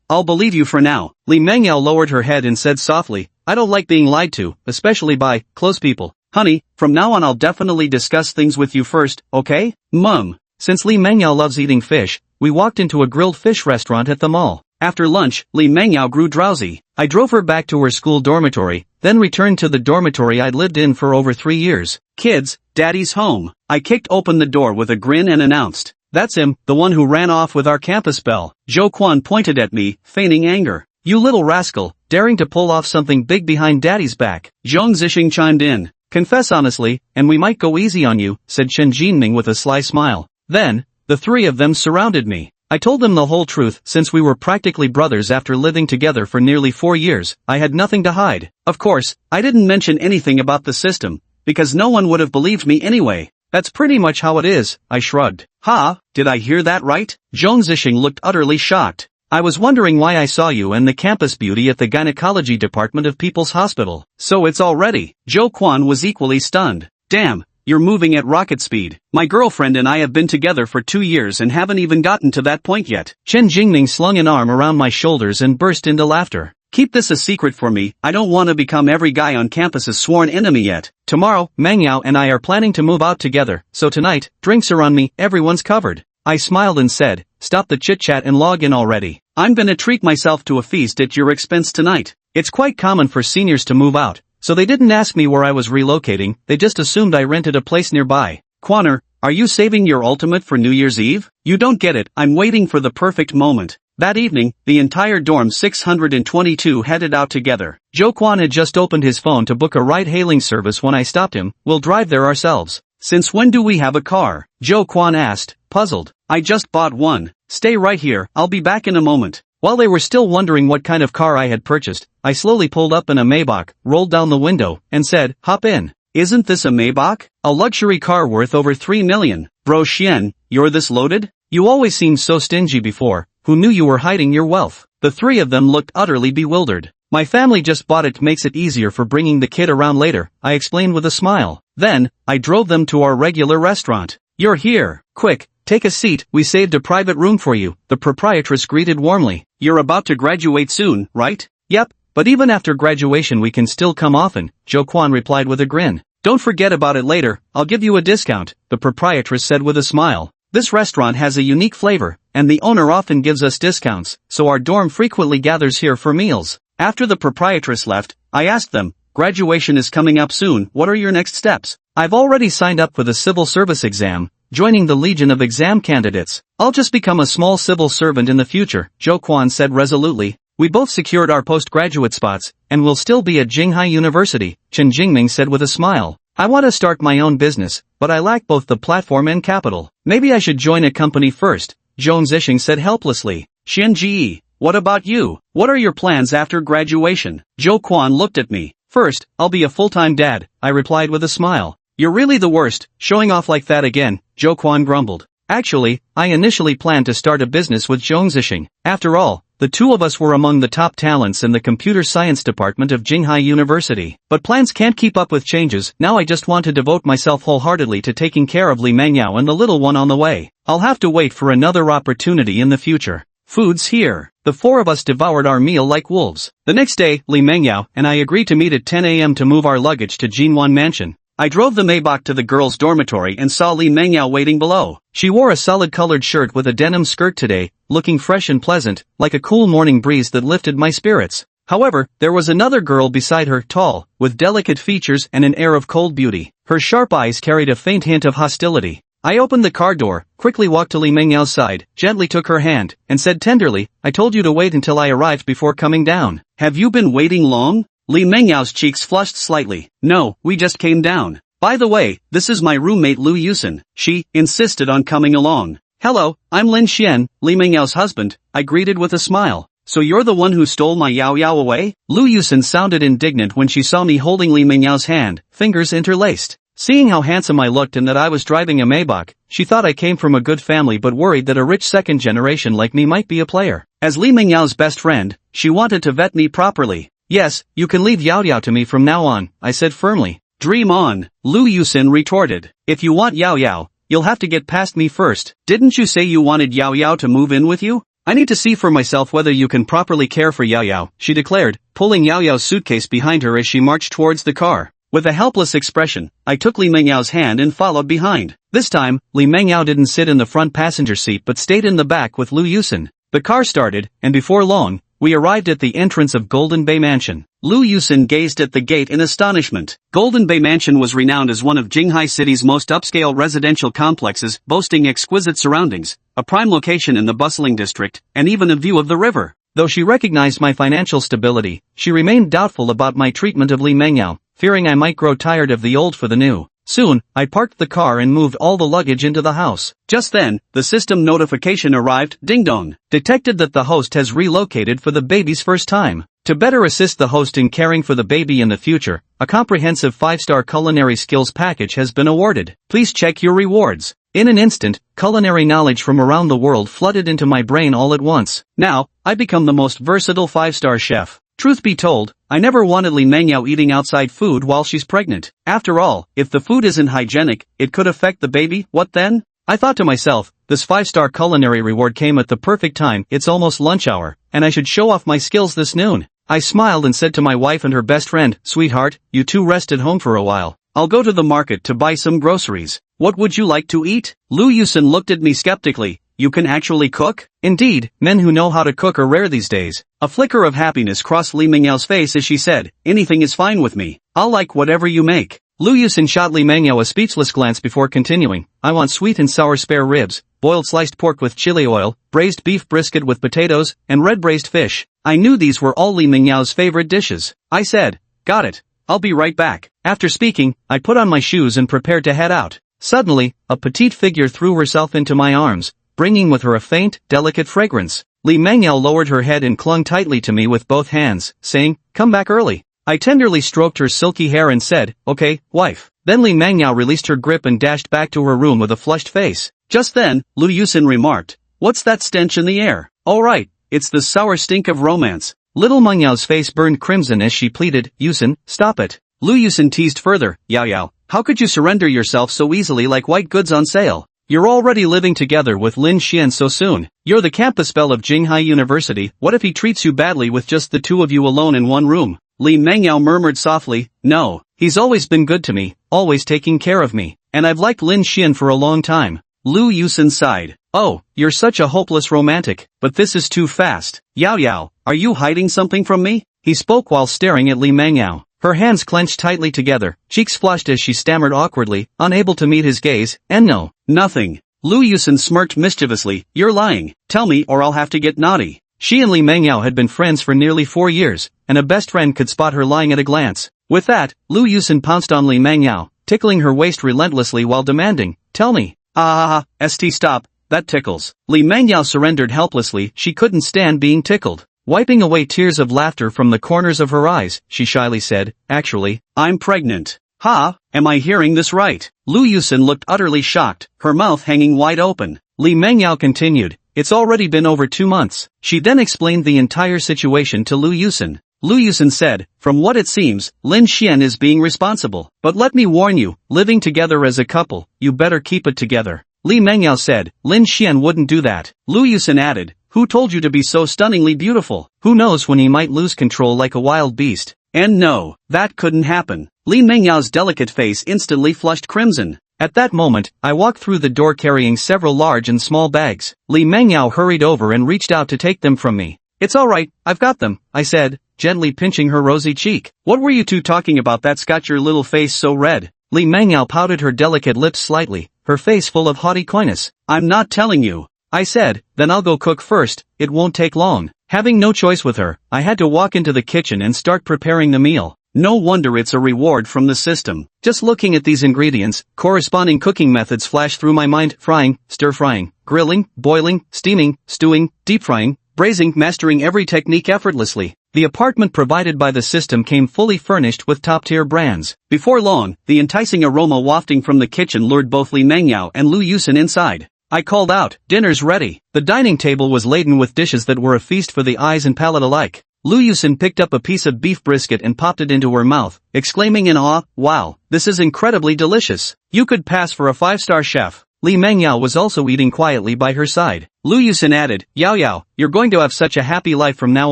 I'll believe you for now. Li Mengyao lowered her head and said softly, I don't like being lied to, especially by close people. Honey, from now on I'll definitely discuss things with you first, okay? Mum. Since Li Mengyao loves eating fish, we walked into a grilled fish restaurant at the mall. After lunch, Li Mengyao grew drowsy. I drove her back to her school dormitory, then returned to the dormitory I'd lived in for over 3 years. Kids, Daddy's home. I kicked open the door with a grin and announced, that's him, the one who ran off with our campus belle. Zhou Quan pointed at me, feigning anger. You little rascal, daring to pull off something big behind Daddy's back. Zhong Zixing chimed in. Confess honestly, and we might go easy on you, said Chen Jinming with a sly smile. Then, the three of them surrounded me. I told them the whole truth. Since we were practically brothers after living together for nearly 4 years, I had nothing to hide. Of course, I didn't mention anything about the system, because no one would have believed me anyway. That's pretty much how it is, I shrugged. Ha, did I hear that right? Zhong Zixing looked utterly shocked. I was wondering why I saw you and the campus beauty at the gynecology department of People's Hospital. So it's already. Zhou Quan was equally stunned. Damn. You're moving at rocket speed. My girlfriend and I have been together for 2 years and haven't even gotten to that point yet. Chen Jingming slung an arm around my shoulders and burst into laughter. Keep this a secret for me. I don't want to become every guy on campus's sworn enemy yet. Tomorrow, Mengyao and I are planning to move out together, so tonight, drinks are on me, everyone's covered. I smiled and said, stop the chit-chat and log in already. I'm gonna treat myself to a feast at your expense tonight. It's quite common for seniors to move out. So they didn't ask me where I was relocating, they just assumed I rented a place nearby. Quaner, are you saving your ultimate for New Year's Eve? You don't get it, I'm waiting for the perfect moment. That evening, the entire dorm 622 headed out together. Zhou Quan had just opened his phone to book a ride-hailing service when I stopped him. We'll drive there ourselves. Since when do we have a car? Zhou Quan asked, puzzled. I just bought one. Stay right here, I'll be back in a moment. While they were still wondering what kind of car I had purchased, I slowly pulled up in a Maybach, rolled down the window, and said, "Hop in." "Isn't this a Maybach? A luxury car worth over 3 million. Bro Xian, you're this loaded? You always seemed so stingy before. Who knew you were hiding your wealth?" The three of them looked utterly bewildered. "My family just bought it, makes it easier for bringing the kid around later," I explained with a smile. Then, I drove them to our regular restaurant. "You're here. Quick, take a seat, we saved a private room for you," the proprietress greeted warmly. "You're about to graduate soon, right?" "Yep, but even after graduation we can still come often," Joe Kwan replied with a grin. "Don't forget about it later, I'll give you a discount," the proprietress said with a smile. "This restaurant has a unique flavor, and the owner often gives us discounts, so our dorm frequently gathers here for meals." After the proprietress left, I asked them, "Graduation is coming up soon, what are your next steps?" "I've already signed up for the civil service exam, joining the legion of exam candidates. I'll just become a small civil servant in the future," Joe Kwan said resolutely. "We both secured our postgraduate spots, and will still be at Jinghai University," Chen Jingming said with a smile. "I want to start my own business, but I lack both the platform and capital. Maybe I should join a company first," Joan Zixing said helplessly. "Xian Ji, what about you? What are your plans after graduation?" Joe Kwan looked at me. "First, I'll be a full-time dad," I replied with a smile. "You're really the worst, showing off like that again," Joe Kwan grumbled. "Actually, I initially planned to start a business with Joan Zixing. After all, the two of us were among the top talents in the computer science department of Jinghai University. But plans can't keep up with changes, now I just want to devote myself wholeheartedly to taking care of Li Mengyao and the little one on the way. I'll have to wait for another opportunity in the future." Food's here. The four of us devoured our meal like wolves. The next day, Li Mengyao and I agreed to meet at 10 a.m. to move our luggage to Jinwan Mansion. I drove the Maybach to the girls' dormitory and saw Li Mengyao waiting below. She wore a solid-colored shirt with a denim skirt today, looking fresh and pleasant, like a cool morning breeze that lifted my spirits. However, there was another girl beside her, tall, with delicate features and an air of cold beauty. Her sharp eyes carried a faint hint of hostility. I opened the car door, quickly walked to Li Mengyao's side, gently took her hand, and said tenderly, "I told you to wait until I arrived before coming down." "Have you been waiting long?" Li Mengyao's cheeks flushed slightly. "No, we just came down. By the way, this is my roommate Lu Yusen." She insisted on coming along. "Hello, I'm Lin Xian, Li Mengyao's husband," I greeted with a smile. "So you're the one who stole my Yao Yao away?" Lu Yusen sounded indignant when she saw me holding Li Mengyao's hand, fingers interlaced. Seeing how handsome I looked and that I was driving a Maybach, she thought I came from a good family but worried that a rich second generation like me might be a player. As Li Mengyao's best friend, she wanted to vet me properly. "Yes, you can leave Yao Yao to me from now on," I said firmly. "Dream on," Lu Yusen retorted. "If you want Yao Yao, you'll have to get past me first. Didn't you say you wanted Yao Yao to move in with you? I need to see for myself whether you can properly care for Yao Yao," she declared, pulling Yao Yao's suitcase behind her as she marched towards the car. With a helpless expression, I took Li Mengyao's hand and followed behind. This time, Li Mengyao didn't sit in the front passenger seat but stayed in the back with Lu Yusen. The car started, and before long, we arrived at the entrance of Golden Bay Mansion. Lu Yusen gazed at the gate in astonishment. Golden Bay Mansion was renowned as one of Jinghai City's most upscale residential complexes, boasting exquisite surroundings, a prime location in the bustling district, and even a view of the river. Though she recognized my financial stability, she remained doubtful about my treatment of Li Mengyao, fearing I might grow tired of the old for the new. Soon, I parked the car and moved all the luggage into the house. Just then, the system notification arrived, ding-dong. Detected that the host has relocated for the baby's first time. To better assist the host in caring for the baby in the future, a comprehensive 5-star culinary skills package has been awarded. Please check your rewards. In an instant, culinary knowledge from around the world flooded into my brain all at once. Now, I become the most versatile 5-star chef. Truth be told, I never wanted Li Mengyao eating outside food while she's pregnant. After all, if the food isn't hygienic, it could affect the baby, what then? I thought to myself, this 5-star culinary reward came at the perfect time, it's almost lunch hour, and I should show off my skills this noon. I smiled and said to my wife and her best friend, "Sweetheart, you two rest at home for a while. I'll go to the market to buy some groceries. What would you like to eat?" Lu Yusen looked at me skeptically. "You can actually cook?" Indeed, men who know how to cook are rare these days. A flicker of happiness crossed Li Mengyao's face as she said, "Anything is fine with me. I'll like whatever you make." Lu Yusen shot Li Mengyao a speechless glance before continuing. "I want sweet and sour spare ribs, boiled sliced pork with chili oil, braised beef brisket with potatoes, and red braised fish." I knew these were all Li Mengyao's favorite dishes. I said, "Got it. I'll be right back." After speaking, I put on my shoes and prepared to head out. Suddenly, a petite figure threw herself into my arms, bringing with her a faint, delicate fragrance. Li Mengyao lowered her head and clung tightly to me with both hands, saying, "Come back early." I tenderly stroked her silky hair and said, "Okay, wife." Then Li Mengyao released her grip and dashed back to her room with a flushed face. Just then, Lu Yusin remarked, "What's that stench in the air?" "All right, it's the sour stink of romance." Little Mengyao's face burned crimson as she pleaded, "Yusin, stop it." Lu Yusin teased further, "Yao Yao, how could you surrender yourself so easily like white goods on sale? You're already living together with Lin Xian so soon. You're the campus belle of Jinghai University, what if he treats you badly with just the two of you alone in one room?" Li Mengyao murmured softly, "No, he's always been good to me, always taking care of me, and I've liked Lin Xian for a long time." Lu Yusin sighed. "Oh, you're such a hopeless romantic, but this is too fast. Yao Yao, are you hiding something from me?" He spoke while staring at Li Mengyao. Her hands clenched tightly together, cheeks flushed as she stammered awkwardly, unable to meet his gaze, and "No, nothing." Lu Yusin smirked mischievously, "You're lying. Tell me or I'll have to get naughty." She and Li Mengyao had been friends for nearly 4 years, and a best friend could spot her lying at a glance. With that, Lu Yusin pounced on Li Mengyao, tickling her waist relentlessly while demanding, "Tell me." Stop, that tickles." Li Mengyao surrendered helplessly, she couldn't stand being tickled. Wiping away tears of laughter from the corners of her eyes, she shyly said, "Actually, I'm pregnant." "Ha, am I hearing this right?" Lu Yusin looked utterly shocked, her mouth hanging wide open. Li Mengyao continued, "It's already been over 2 months." She then explained the entire situation to Lu Yusin. Lu Yusin said, "From what it seems, Lin Xian is being responsible. But let me warn you, living together as a couple, you better keep it together." Li Mengyao said, "Lin Xian wouldn't do that." Lu Yusin added, "Who told you to be so stunningly beautiful? Who knows when he might lose control like a wild beast?" And no, that couldn't happen. Li Mengyao's delicate face instantly flushed crimson. At that moment, I walked through the door carrying several large and small bags. Li Mengyao hurried over and reached out to take them from me. "It's all right, I've got them," I said, gently pinching her rosy cheek. "What were you two talking about that's got your little face so red?" Li Mengyao pouted her delicate lips slightly, her face full of haughty coyness. "I'm not telling you," I said. "Then I'll go cook first, it won't take long." Having no choice with her, I had to walk into the kitchen and start preparing the meal. No wonder it's a reward from the system. Just looking at these ingredients, corresponding cooking methods flash through my mind: frying, stir-frying, grilling, boiling, steaming, stewing, deep-frying, braising, mastering every technique effortlessly. The apartment provided by the system came fully furnished with top-tier brands. Before long, the enticing aroma wafting from the kitchen lured both Li Mengyao and Lu Yusin inside. I called out, "Dinner's ready." The dining table was laden with dishes that were a feast for the eyes and palate alike. Lu Yusin picked up a piece of beef brisket and popped it into her mouth, exclaiming in awe, "Wow, this is incredibly delicious. You could pass for a 5-star chef." Li Mengyao was also eating quietly by her side. Lu Yusin added, "Yao Yao, you're going to have such a happy life from now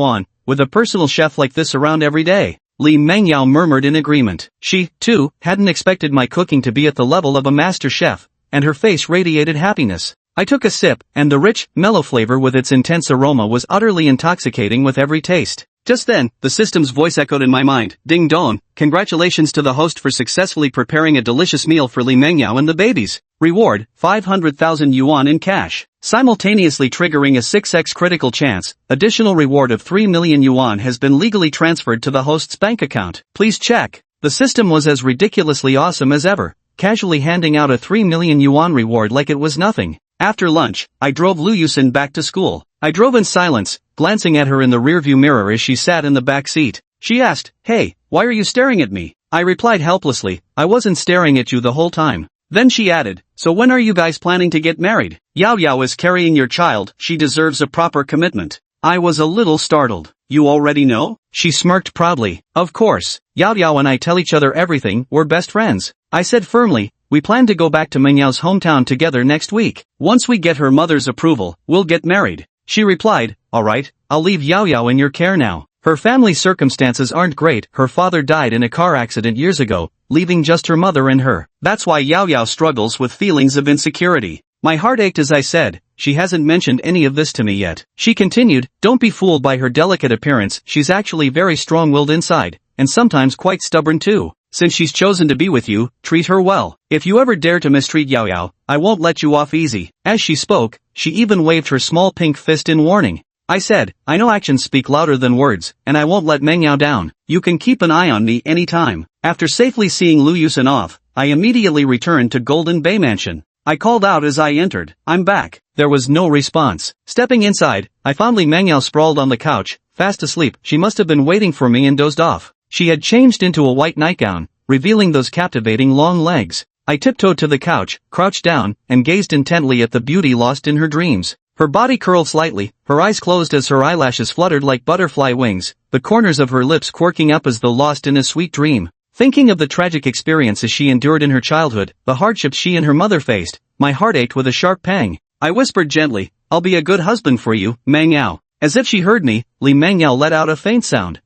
on, with a personal chef like this around every day." Li Mengyao murmured in agreement. She, too, hadn't expected my cooking to be at the level of a master chef, and her face radiated happiness. I took a sip, and the rich, mellow flavor with its intense aroma was utterly intoxicating with every taste. Just then, the system's voice echoed in my mind, "Ding dong, congratulations to the host for successfully preparing a delicious meal for Li Mengyao and the babies. Reward, 500,000 yuan in cash." Simultaneously triggering a 6x critical chance, additional reward of 3 million yuan has been legally transferred to the host's bank account. Please check. The system was as ridiculously awesome as ever, casually handing out a 3 million yuan reward like it was nothing. After lunch, I drove Lu Yusin back to school. I drove in silence, glancing at her in the rearview mirror as she sat in the back seat. She asked, "Hey, why are you staring at me?" I replied helplessly, "I wasn't staring at you the whole time." Then she added, "So when are you guys planning to get married? Yao Yao is carrying your child, she deserves a proper commitment." I was a little startled. "You already know?" She smirked proudly. "Of course, Yao Yao and I tell each other everything, we're best friends." I said firmly, "We plan to go back to Mengyao's hometown together next week. Once we get her mother's approval, we'll get married." She replied, "All right, I'll leave Yao Yao in your care now. Her family circumstances aren't great, her father died in a car accident years ago, leaving just her mother and her. That's why Yao Yao struggles with feelings of insecurity." My heart ached as I said, "She hasn't mentioned any of this to me yet." She continued, "Don't be fooled by her delicate appearance, she's actually very strong-willed inside, and sometimes quite stubborn too. Since she's chosen to be with you, treat her well. If you ever dare to mistreat Yao Yao, I won't let you off easy." As she spoke, she even waved her small pink fist in warning. I said, "I know actions speak louder than words, and I won't let Mengyao down. You can keep an eye on me anytime." After safely seeing Lu Yusin off, I immediately returned to Golden Bay Mansion. I called out as I entered, "I'm back." There was no response. Stepping inside, I found Li Mengyao sprawled on the couch, fast asleep. She must have been waiting for me and dozed off. She had changed into a white nightgown, revealing those captivating long legs. I tiptoed to the couch, crouched down, and gazed intently at the beauty lost in her dreams. Her body curled slightly, her eyes closed as her eyelashes fluttered like butterfly wings, the corners of her lips quirking up as though lost in a sweet dream. Thinking of the tragic experiences she endured in her childhood, the hardships she and her mother faced, my heart ached with a sharp pang. I whispered gently, "I'll be a good husband for you, Mengyao." As if she heard me, Li Mengyao let out a faint sound.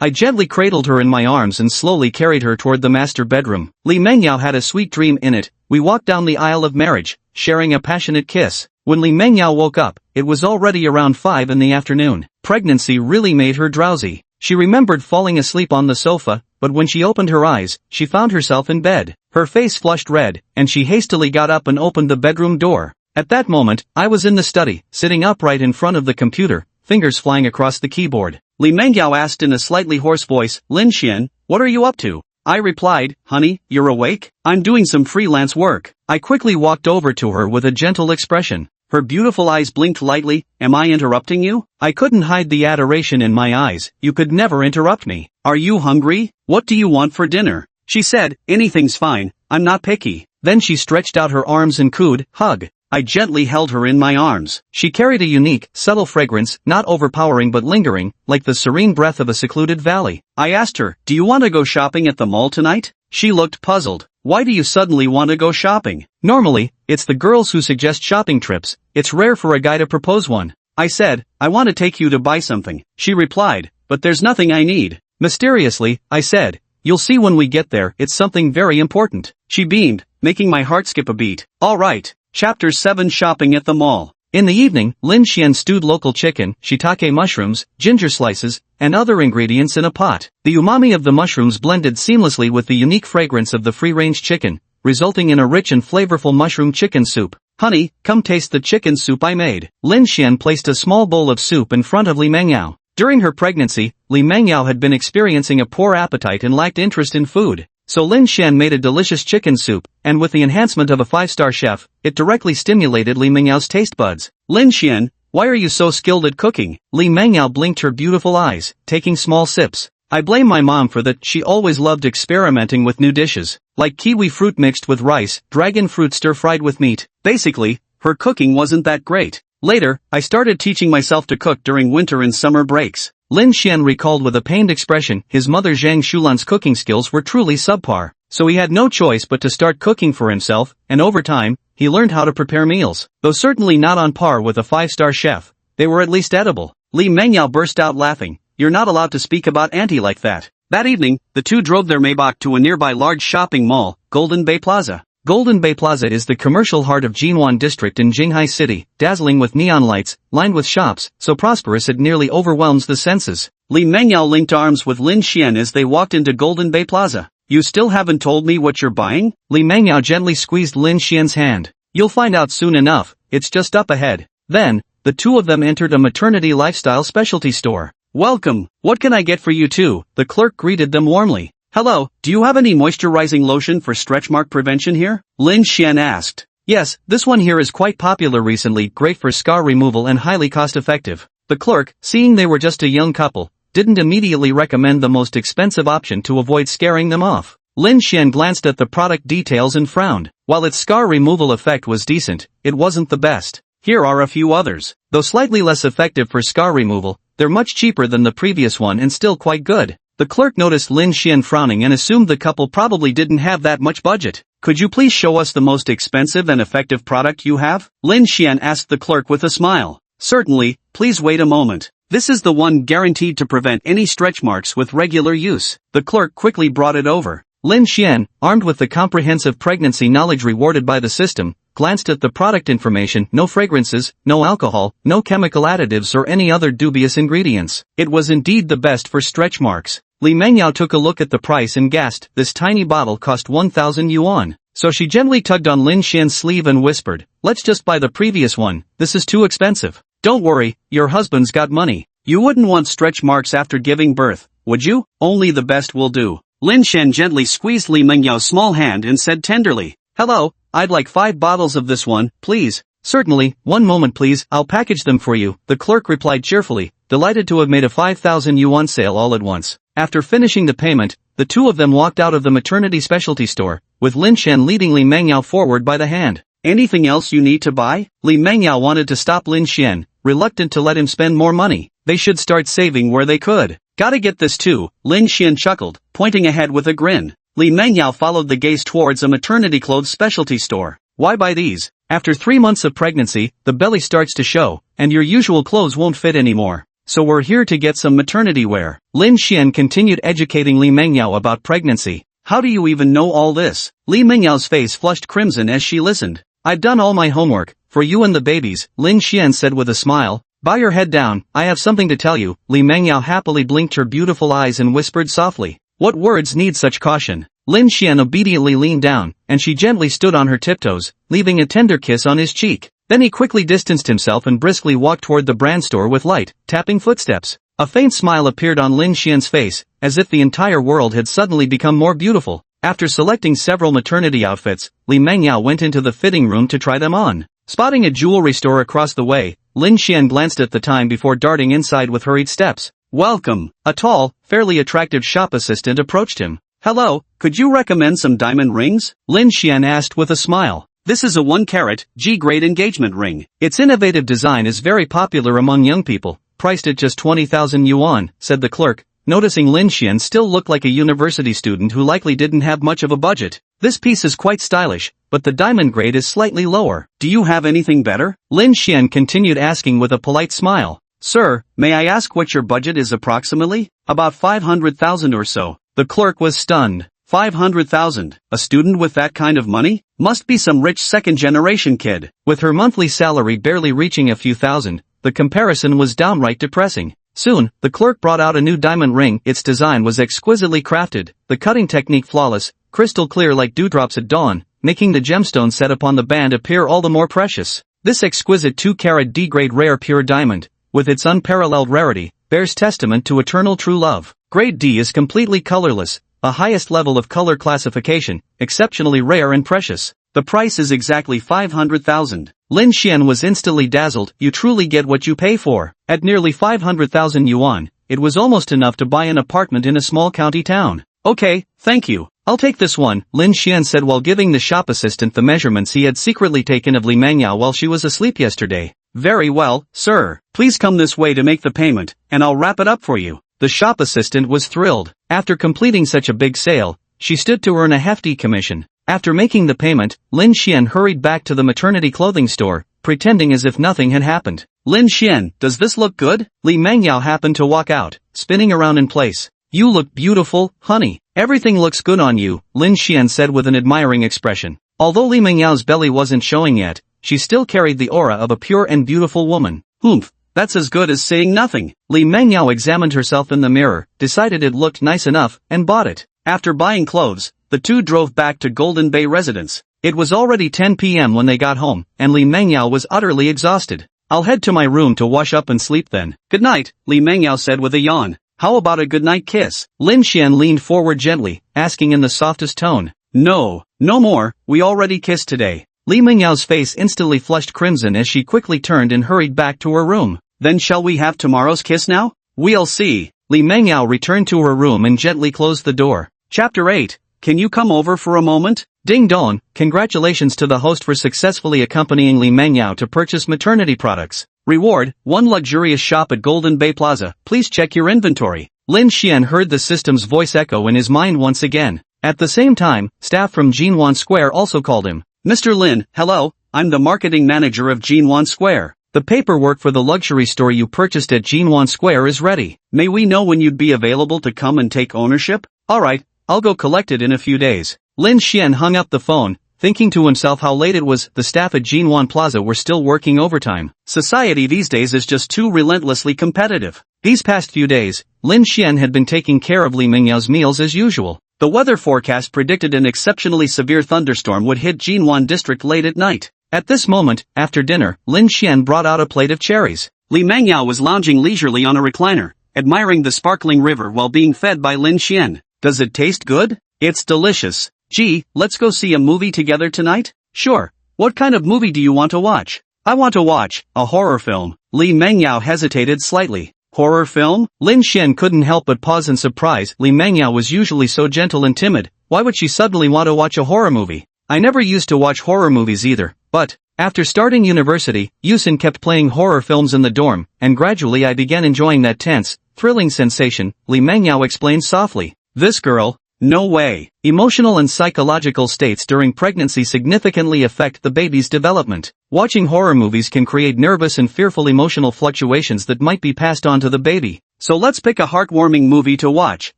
I gently cradled her in my arms and slowly carried her toward the master bedroom. Li Mengyao had a sweet dream in it. We walked down the aisle of marriage, sharing a passionate kiss. When Li Mengyao woke up, it was already around 5 in the afternoon. Pregnancy really made her drowsy. She remembered falling asleep on the sofa, but when she opened her eyes, she found herself in bed. Her face flushed red, and she hastily got up and opened the bedroom door. At that moment, I was in the study, sitting upright in front of the computer, fingers flying across the keyboard. Li Mengyao asked in a slightly hoarse voice, "Lin Xian, what are you up to?" I replied, "Honey, you're awake? I'm doing some freelance work." I quickly walked over to her with a gentle expression. Her beautiful eyes blinked lightly. "Am I interrupting you?" I couldn't hide the adoration in my eyes. "You could never interrupt me. Are you hungry? What do you want for dinner?" She said, "Anything's fine, I'm not picky." Then she stretched out her arms and cooed, "Hug." I gently held her in my arms. She carried a unique, subtle fragrance, not overpowering but lingering, like the serene breath of a secluded valley. I asked her, "Do you want to go shopping at the mall tonight?" She looked puzzled. "Why do you suddenly want to go shopping?" Normally, it's the girls who suggest shopping trips. It's rare for a guy to propose one. I said, "I want to take you to buy something." She replied, "But there's nothing I need." Mysteriously, I said, "You'll see when we get there, it's something very important." She beamed, making my heart skip a beat. All right. Chapter 7 Shopping at the Mall. In the evening, Lin Xian stewed local chicken, shiitake mushrooms, ginger slices, and other ingredients in a pot. The umami of the mushrooms blended seamlessly with the unique fragrance of the free-range chicken, resulting in a rich and flavorful mushroom chicken soup. "Honey, come taste the chicken soup I made." Lin Xian placed a small bowl of soup in front of Li Mengyao. During her pregnancy, Li Mengyao had been experiencing a poor appetite and lacked interest in food. So Lin Xian made a delicious chicken soup, and with the enhancement of a 5-star chef, it directly stimulated Li Mengyao's taste buds. "Lin Xian, why are you so skilled at cooking?" Li Mengyao blinked her beautiful eyes, taking small sips. "I blame my mom for that. She always loved experimenting with new dishes, like kiwi fruit mixed with rice, dragon fruit stir-fried with meat. Basically, her cooking wasn't that great. Later, I started teaching myself to cook during winter and summer breaks." Lin Xian recalled with a pained expression. His mother Zhang Shulan's cooking skills were truly subpar, so he had no choice but to start cooking for himself, and over time, he learned how to prepare meals. Though certainly not on par with a 5-star chef, they were at least edible. Li Mengyao burst out laughing. "You're not allowed to speak about Auntie like that." That evening, the two drove their Maybach to a nearby large shopping mall, Golden Bay Plaza. Golden Bay Plaza is the commercial heart of Jinwan District in Jinghai City, dazzling with neon lights, lined with shops, so prosperous it nearly overwhelms the senses. Li Mengyao linked arms with Lin Xian as they walked into Golden Bay Plaza. "You still haven't told me what you're buying?" Li Mengyao gently squeezed Lin Xian's hand. "You'll find out soon enough, it's just up ahead." Then, the two of them entered a maternity lifestyle specialty store. "Welcome, what can I get for you too?" The clerk greeted them warmly. "Hello, do you have any moisturizing lotion for stretch mark prevention here?" Lin Xian asked. "Yes, this one here is quite popular recently, great for scar removal and highly cost-effective." The clerk, seeing they were just a young couple, didn't immediately recommend the most expensive option to avoid scaring them off. Lin Xian glanced at the product details and frowned. While its scar removal effect was decent, it wasn't the best. "Here are a few others. Though slightly less effective for scar removal, they're much cheaper than the previous one and still quite good." The clerk noticed Lin Xian frowning and assumed the couple probably didn't have that much budget. "Could you please show us the most expensive and effective product you have?" Lin Xian asked the clerk with a smile. "Certainly, please wait a moment. This is the one guaranteed to prevent any stretch marks with regular use." The clerk quickly brought it over. Lin Xian, armed with the comprehensive pregnancy knowledge rewarded by the system, glanced at the product information. No fragrances, no alcohol, no chemical additives or any other dubious ingredients. It was indeed the best for stretch marks. Li Mengyao took a look at the price and gasped. This tiny bottle cost 1,000 yuan. So she gently tugged on Lin Xian's sleeve and whispered, "Let's just buy the previous one, this is too expensive." "Don't worry, your husband's got money. You wouldn't want stretch marks after giving birth, would you? Only the best will do." Lin Xian gently squeezed Li Mengyao's small hand and said tenderly, Hello, I'd like 5 bottles of this one, please. Certainly, one moment please, I'll package them for you, the clerk replied cheerfully, delighted to have made a 5,000 yuan sale all at once. After finishing the payment, the two of them walked out of the maternity specialty store, with Lin Xian leading Li Mengyao forward by the hand. Anything else you need to buy? Li Mengyao wanted to stop Lin Xian, reluctant to let him spend more money. They should start saving where they could. Gotta get this too, Lin Xian chuckled, pointing ahead with a grin. Li Mengyao followed the gaze towards a maternity clothes specialty store. Why buy these? After 3 months of pregnancy, the belly starts to show, and your usual clothes won't fit anymore. So we're here to get some maternity wear. Lin Xian continued educating Li Mengyao about pregnancy. How do you even know all this? Li Mengyao's face flushed crimson as she listened. I've done all my homework, for you and the babies, Lin Xian said with a smile. Bow your head down, I have something to tell you. Li Mengyao happily blinked her beautiful eyes and whispered softly. What words need such caution? Lin Xian obediently leaned down, and she gently stood on her tiptoes, leaving a tender kiss on his cheek. Then he quickly distanced himself and briskly walked toward the brand store with light, tapping footsteps. A faint smile appeared on Lin Xian's face, as if the entire world had suddenly become more beautiful. After selecting several maternity outfits, Li Mengyao went into the fitting room to try them on. Spotting a jewelry store across the way, Lin Xian glanced at the time before darting inside with hurried steps. Welcome! A tall, fairly attractive shop assistant approached him. Hello, could you recommend some diamond rings? Lin Xian asked with a smile. This is a 1-carat, G-grade engagement ring. Its innovative design is very popular among young people, priced at just 20,000 yuan, said the clerk, noticing Lin Xian still looked like a university student who likely didn't have much of a budget. This piece is quite stylish, but the diamond grade is slightly lower. Do you have anything better? Lin Xian continued asking with a polite smile. Sir, may I ask what your budget is approximately? About 500,000 or so. The clerk was stunned. 500,000. A student with that kind of money? Must be some rich second-generation kid. With her monthly salary barely reaching a few thousand, the comparison was downright depressing. Soon, the clerk brought out a new diamond ring. Its design was exquisitely crafted, the cutting technique flawless, crystal clear like dewdrops at dawn, making the gemstone set upon the band appear all the more precious. This exquisite 2-carat D-grade rare pure diamond, with its unparalleled rarity, bears testament to eternal true love. Grade D is completely colorless, a highest level of color classification, exceptionally rare and precious. The price is exactly 500,000. Lin Xian was instantly dazzled. You truly get what you pay for. At nearly 500,000 yuan, it was almost enough to buy an apartment in a small county town. Okay, thank you. I'll take this one, Lin Xian said while giving the shop assistant the measurements he had secretly taken of Li Mengyao while she was asleep yesterday. Very well, sir. Please come this way to make the payment, and I'll wrap it up for you. The shop assistant was thrilled. After completing such a big sale, she stood to earn a hefty commission. After making the payment, Lin Xian hurried back to the maternity clothing store, pretending as if nothing had happened. Lin Xian, does this look good? Li Mengyao happened to walk out, spinning around in place. You look beautiful, honey. Everything looks good on you, Lin Xian said with an admiring expression. Although Li Mengyao's belly wasn't showing yet, she still carried the aura of a pure and beautiful woman. Oomph. That's as good as saying nothing. Li Mengyao examined herself in the mirror, decided it looked nice enough, and bought it. After buying clothes, the two drove back to Golden Bay residence. It was already 10 p.m. when they got home, and Li Mengyao was utterly exhausted. I'll head to my room to wash up and sleep then. Good night, Li Mengyao said with a yawn. How about a goodnight kiss? Lin Xian leaned forward gently, asking in the softest tone. No more, we already kissed today. Li Mengyao's face instantly flushed crimson as she quickly turned and hurried back to her room. Then shall we have tomorrow's kiss now? We'll see. Li Mengyao returned to her room and gently closed the door. Chapter 8. Can you come over for a moment? Ding dong, congratulations to the host for successfully accompanying Li Mengyao to purchase maternity products. Reward, 1 luxurious shop at Golden Bay Plaza. Please check your inventory. Lin Xian heard the system's voice echo in his mind once again. At the same time, staff from Jinwan Square also called him. Mr. Lin, hello, I'm the marketing manager of Jinwan Square. The paperwork for the luxury store you purchased at Jinwan Square is ready. May we know when you'd be available to come and take ownership? Alright, I'll go collect it in a few days. Lin Xian hung up the phone, thinking to himself how late it was. The staff at Jinwan Plaza were still working overtime. Society these days is just too relentlessly competitive. These past few days, Lin Xian had been taking care of Li Mengyao's meals as usual. The weather forecast predicted an exceptionally severe thunderstorm would hit Jinwan district late at night. At this moment, after dinner, Lin Xian brought out a plate of cherries. Li Mengyao was lounging leisurely on a recliner, admiring the sparkling river while being fed by Lin Xian. Does it taste good? It's delicious. Gee, let's go see a movie together tonight? Sure. What kind of movie do you want to watch? I want to watch a horror film. Li Mengyao hesitated slightly. Horror film? Lin Xian couldn't help but pause in surprise. Li Mengyao was usually so gentle and timid. Why would she suddenly want to watch a horror movie? I never used to watch horror movies either, but after starting university, Yusin kept playing horror films in the dorm, and gradually I began enjoying that tense, thrilling sensation, Li Mengyao explained softly. This girl? No way. Emotional and psychological states during pregnancy significantly affect the baby's development. Watching horror movies can create nervous and fearful emotional fluctuations that might be passed on to the baby. So let's pick a heartwarming movie to watch,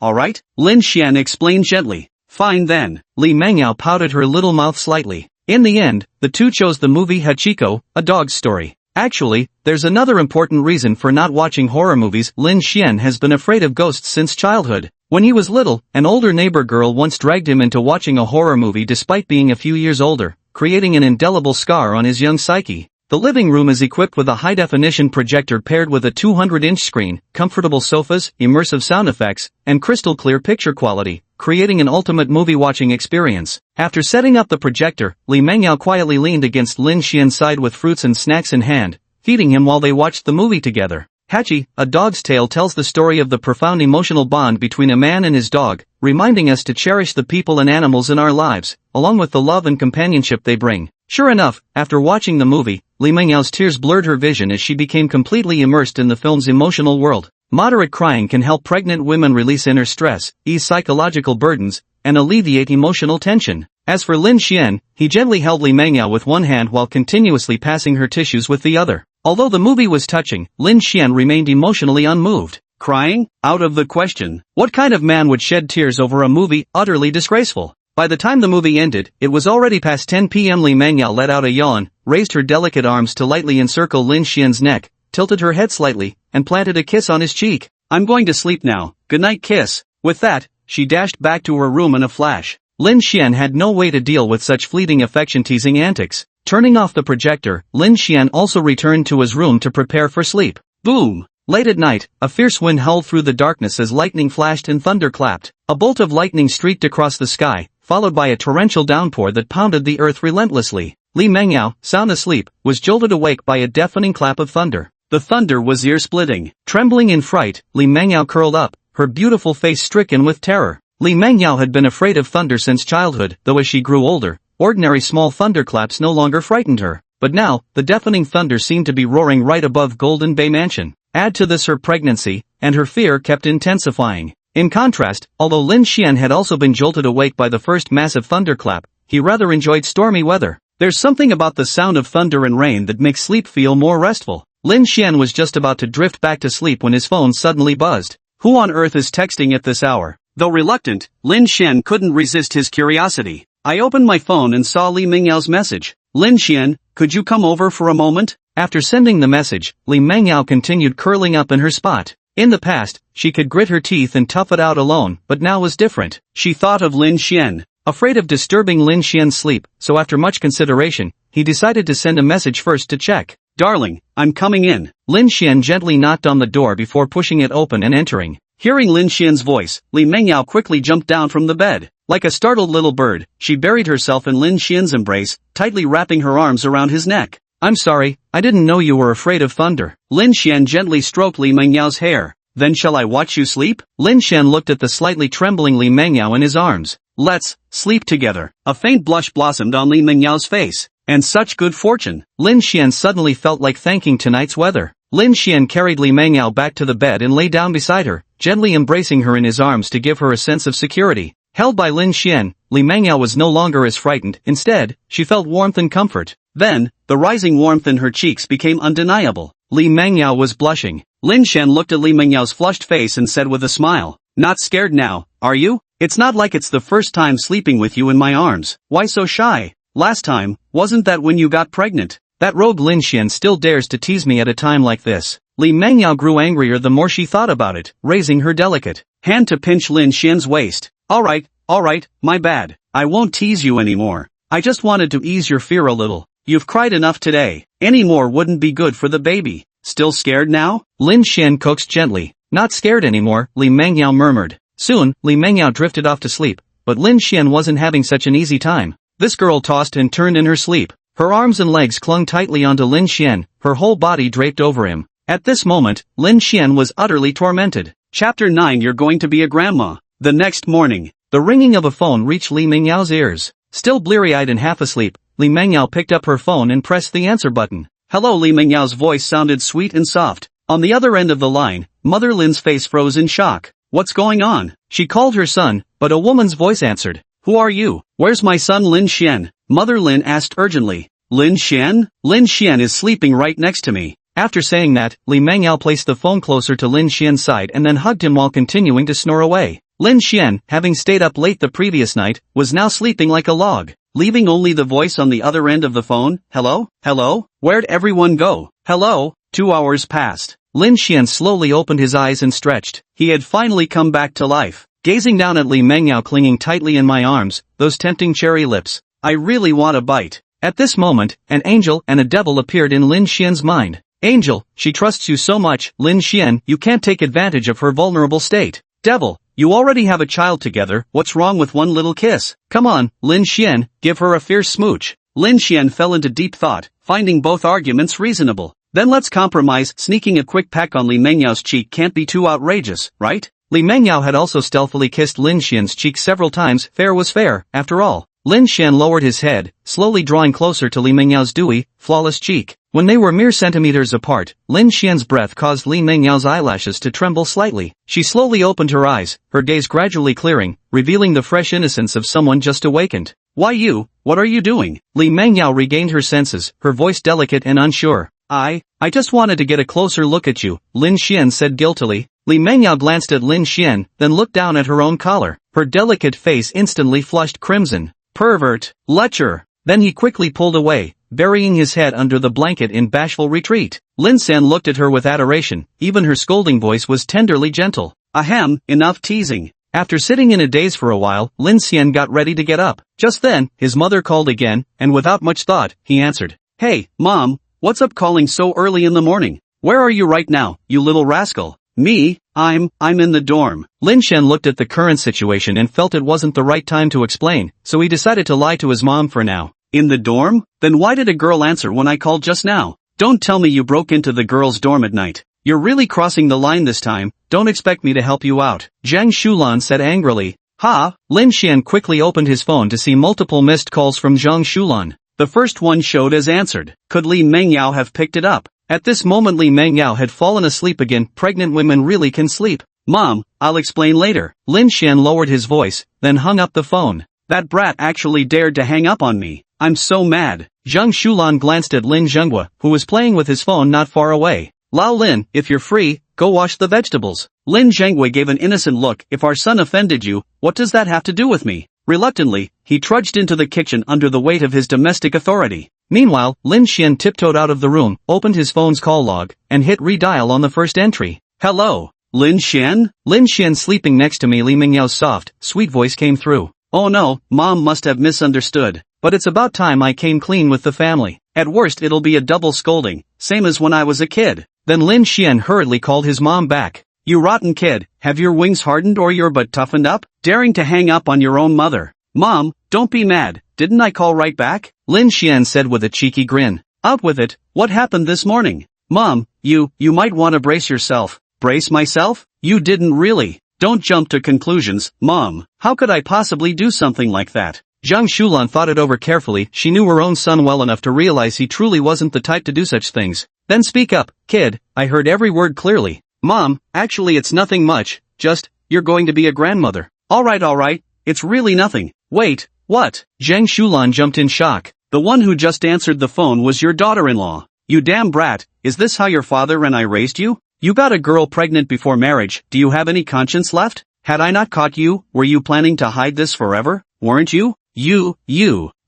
alright? Lin Xian explained gently. Fine then. Li Mengyao pouted her little mouth slightly. In the end, the two chose the movie Hachiko, a dog's story. Actually, there's another important reason for not watching horror movies. Lin Xian has been afraid of ghosts since childhood. When he was little, an older neighbor girl once dragged him into watching a horror movie despite being a few years older, creating an indelible scar on his young psyche. The living room is equipped with a high-definition projector paired with a 200-inch screen, comfortable sofas, immersive sound effects, and crystal-clear picture quality, creating an ultimate movie-watching experience. After setting up the projector, Li Mengyao quietly leaned against Lin Xian's side with fruits and snacks in hand, feeding him while they watched the movie together. Hachi, A Dog's Tale tells the story of the profound emotional bond between a man and his dog, reminding us to cherish the people and animals in our lives, along with the love and companionship they bring. Sure enough, after watching the movie, Li Mengyao's tears blurred her vision as she became completely immersed in the film's emotional world. Moderate crying can help pregnant women release inner stress, ease psychological burdens, and alleviate emotional tension. As for Lin Xian, he gently held Li Mengyao with one hand while continuously passing her tissues with the other. Although the movie was touching, Lin Xian remained emotionally unmoved. Crying? Out of the question. What kind of man would shed tears over a movie utterly disgraceful? By the time the movie ended, it was already past 10 p.m. Li Mengyao let out a yawn, raised her delicate arms to lightly encircle Lin Xian's neck, tilted her head slightly, and planted a kiss on his cheek. I'm going to sleep now. Good night kiss. With that, she dashed back to her room in a flash. Lin Xian had no way to deal with such fleeting affection-teasing antics. Turning off the projector, Lin Xian also returned to his room to prepare for sleep. Boom! Late at night, a fierce wind howled through the darkness as lightning flashed and thunder clapped. A bolt of lightning streaked across the sky, followed by a torrential downpour that pounded the earth relentlessly. Li Mengyao, sound asleep, was jolted awake by a deafening clap of thunder. The thunder was ear-splitting. Trembling in fright, Li Mengyao curled up, her beautiful face stricken with terror. Li Mengyao had been afraid of thunder since childhood, though as she grew older, ordinary small thunderclaps no longer frightened her. But now, the deafening thunder seemed to be roaring right above Golden Bay Mansion. Add to this her pregnancy, and her fear kept intensifying. In contrast, although Lin Xian had also been jolted awake by the first massive thunderclap, he rather enjoyed stormy weather. There's something about the sound of thunder and rain that makes sleep feel more restful. Lin Xian was just about to drift back to sleep when his phone suddenly buzzed. Who on earth is texting at this hour? Though reluctant, Lin Xian couldn't resist his curiosity. I opened my phone and saw Li Mengyao's message. Lin Xian, could you come over for a moment? After sending the message, Li Mengyao continued curling up in her spot. In the past, she could grit her teeth and tough it out alone, but now was different. She thought of Lin Xian. Afraid of disturbing Lin Xian's sleep, so after much consideration, he decided to send a message first to check. Darling, I'm coming in. Lin Xian gently knocked on the door before pushing it open and entering. Hearing Lin Xian's voice, Li Mengyao quickly jumped down from the bed. Like a startled little bird, she buried herself in Lin Xian's embrace, tightly wrapping her arms around his neck. I'm sorry, I didn't know you were afraid of thunder. Lin Xian gently stroked Li Mengyao's hair. Then shall I watch you sleep? Lin Xian looked at the slightly trembling Li Mengyao in his arms. Let's sleep together. A faint blush blossomed on Li Mengyao's face. And such good fortune. Lin Xian suddenly felt like thanking tonight's weather. Lin Xian carried Li Mengyao back to the bed and lay down beside her, gently embracing her in his arms to give her a sense of security. Held by Lin Xian, Li Mengyao was no longer as frightened. Instead, she felt warmth and comfort. Then, the rising warmth in her cheeks became undeniable. Li Mengyao was blushing. Lin Xian looked at Li Mengyao's flushed face and said with a smile, "Not scared now, are you? It's not like it's the first time sleeping with you in my arms. Why so shy? Last time, wasn't that when you got pregnant? That rogue Lin Xian still dares to tease me at a time like this." Li Mengyao grew angrier the more she thought about it, raising her delicate hand to pinch Lin Xian's waist. Alright, my bad. I won't tease you anymore. I just wanted to ease your fear a little. You've cried enough today. Any more wouldn't be good for the baby. Still scared now? Lin Xian coaxed gently. Not scared anymore, Li Mengyao murmured. Soon, Li Mengyao drifted off to sleep, but Lin Xian wasn't having such an easy time. This girl tossed and turned in her sleep. Her arms and legs clung tightly onto Lin Xian, her whole body draped over him. At this moment, Lin Xian was utterly tormented. Chapter 9 You're going to be a grandma. The next morning, the ringing of a phone reached Li Mengyao's ears. Still bleary-eyed and half asleep, Li Mengyao picked up her phone and pressed the answer button. Hello. Li Mengyao's voice sounded sweet and soft. On the other end of the line, Mother Lin's face froze in shock. What's going on? She called her son, but a woman's voice answered. Who are you? Where's my son Lin Xian? Mother Lin asked urgently. Lin Xian? Lin Xian is sleeping right next to me. After saying that, Li Mengyao placed the phone closer to Lin Xian's side and then hugged him while continuing to snore away. Lin Xian, having stayed up late the previous night, was now sleeping like a log, leaving only the voice on the other end of the phone. Hello? Hello? Where'd everyone go? Hello? 2 hours passed. Lin Xian slowly opened his eyes and stretched. He had finally come back to life. Gazing down at Li Mengyao clinging tightly in my arms, those tempting cherry lips. I really want a bite. At this moment, an angel and a devil appeared in Lin Xian's mind. Angel, she trusts you so much. Lin Xian, you can't take advantage of her vulnerable state. Devil, you already have a child together, what's wrong with one little kiss? Come on, Lin Xian, give her a fierce smooch. Lin Xian fell into deep thought, finding both arguments reasonable. Then let's compromise. Sneaking a quick peck on Li Mengyao's cheek can't be too outrageous, right? Li Mengyao had also stealthily kissed Lin Xian's cheek several times. Fair was fair, after all. Lin Xian lowered his head, slowly drawing closer to Li Mengyao's dewy, flawless cheek. When they were mere centimeters apart, Lin Xian's breath caused Li Mengyao's eyelashes to tremble slightly. She slowly opened her eyes, her gaze gradually clearing, revealing the fresh innocence of someone just awakened. Why you? What are you doing? Li Mengyao regained her senses, her voice delicate and unsure. I just wanted to get a closer look at you, Lin Xian said guiltily. Li Mengyao glanced at Lin Xian, then looked down at her own collar. Her delicate face instantly flushed crimson. Pervert, lecher. Then he quickly pulled away, burying his head under the blanket in bashful retreat. Lin Xian looked at her with adoration, even her scolding voice was tenderly gentle. Ahem, enough teasing. After sitting in a daze for a while, Lin Xian got ready to get up. Just then, his mother called again, and without much thought, he answered. Hey, Mom, what's up calling so early in the morning? Where are you right now, you little rascal? Me? I'm in the dorm. Lin Xian looked at the current situation and felt it wasn't the right time to explain, so he decided to lie to his mom for now. In the dorm? Then why did a girl answer when I called just now? Don't tell me you broke into the girls' dorm at night. You're really crossing the line this time, don't expect me to help you out. Zhang Shulan said angrily. Ha! Lin Xian quickly opened his phone to see multiple missed calls from Zhang Shulan. The first one showed as answered. Could Li Mengyao have picked it up? At this moment Li Mengyao had fallen asleep again. Pregnant women really can sleep. Mom, I'll explain later. Lin Xian lowered his voice, then hung up the phone. That brat actually dared to hang up on me. I'm so mad. Zhang Shulan glanced at Lin Zhenghua, who was playing with his phone not far away. Lao Lin, if you're free, go wash the vegetables. Lin Zhenghua gave an innocent look. If our son offended you, what does that have to do with me? Reluctantly, he trudged into the kitchen under the weight of his domestic authority. Meanwhile, Lin Xian tiptoed out of the room, opened his phone's call log, and hit redial on the first entry. Hello, Lin Xian? Lin Xian sleeping next to me. Li Mengyao's soft, sweet voice came through. Oh no, Mom must have misunderstood. But it's about time I came clean with the family. At worst it'll be a double scolding, same as when I was a kid. Then Lin Xian hurriedly called his mom back. You rotten kid, have your wings hardened or your butt toughened up? Daring to hang up on your own mother. Mom, don't be mad, didn't I call right back? Lin Xian said with a cheeky grin. Out with it, what happened this morning? Mom, you might want to brace yourself. Brace myself? You didn't really. Don't jump to conclusions, Mom. How could I possibly do something like that? Zhang Shulan thought it over carefully. She knew her own son well enough to realize he truly wasn't the type to do such things. Then speak up, kid, I heard every word clearly. Mom, actually it's nothing much, just, you're going to be a grandmother. Alright, it's really nothing. Wait, what? Zhang Shulan jumped in shock. The one who just answered the phone was your daughter-in-law. You damn brat, is this how your father and I raised you? You got a girl pregnant before marriage, do you have any conscience left? Had I not caught you, were you planning to hide this forever? Weren't you?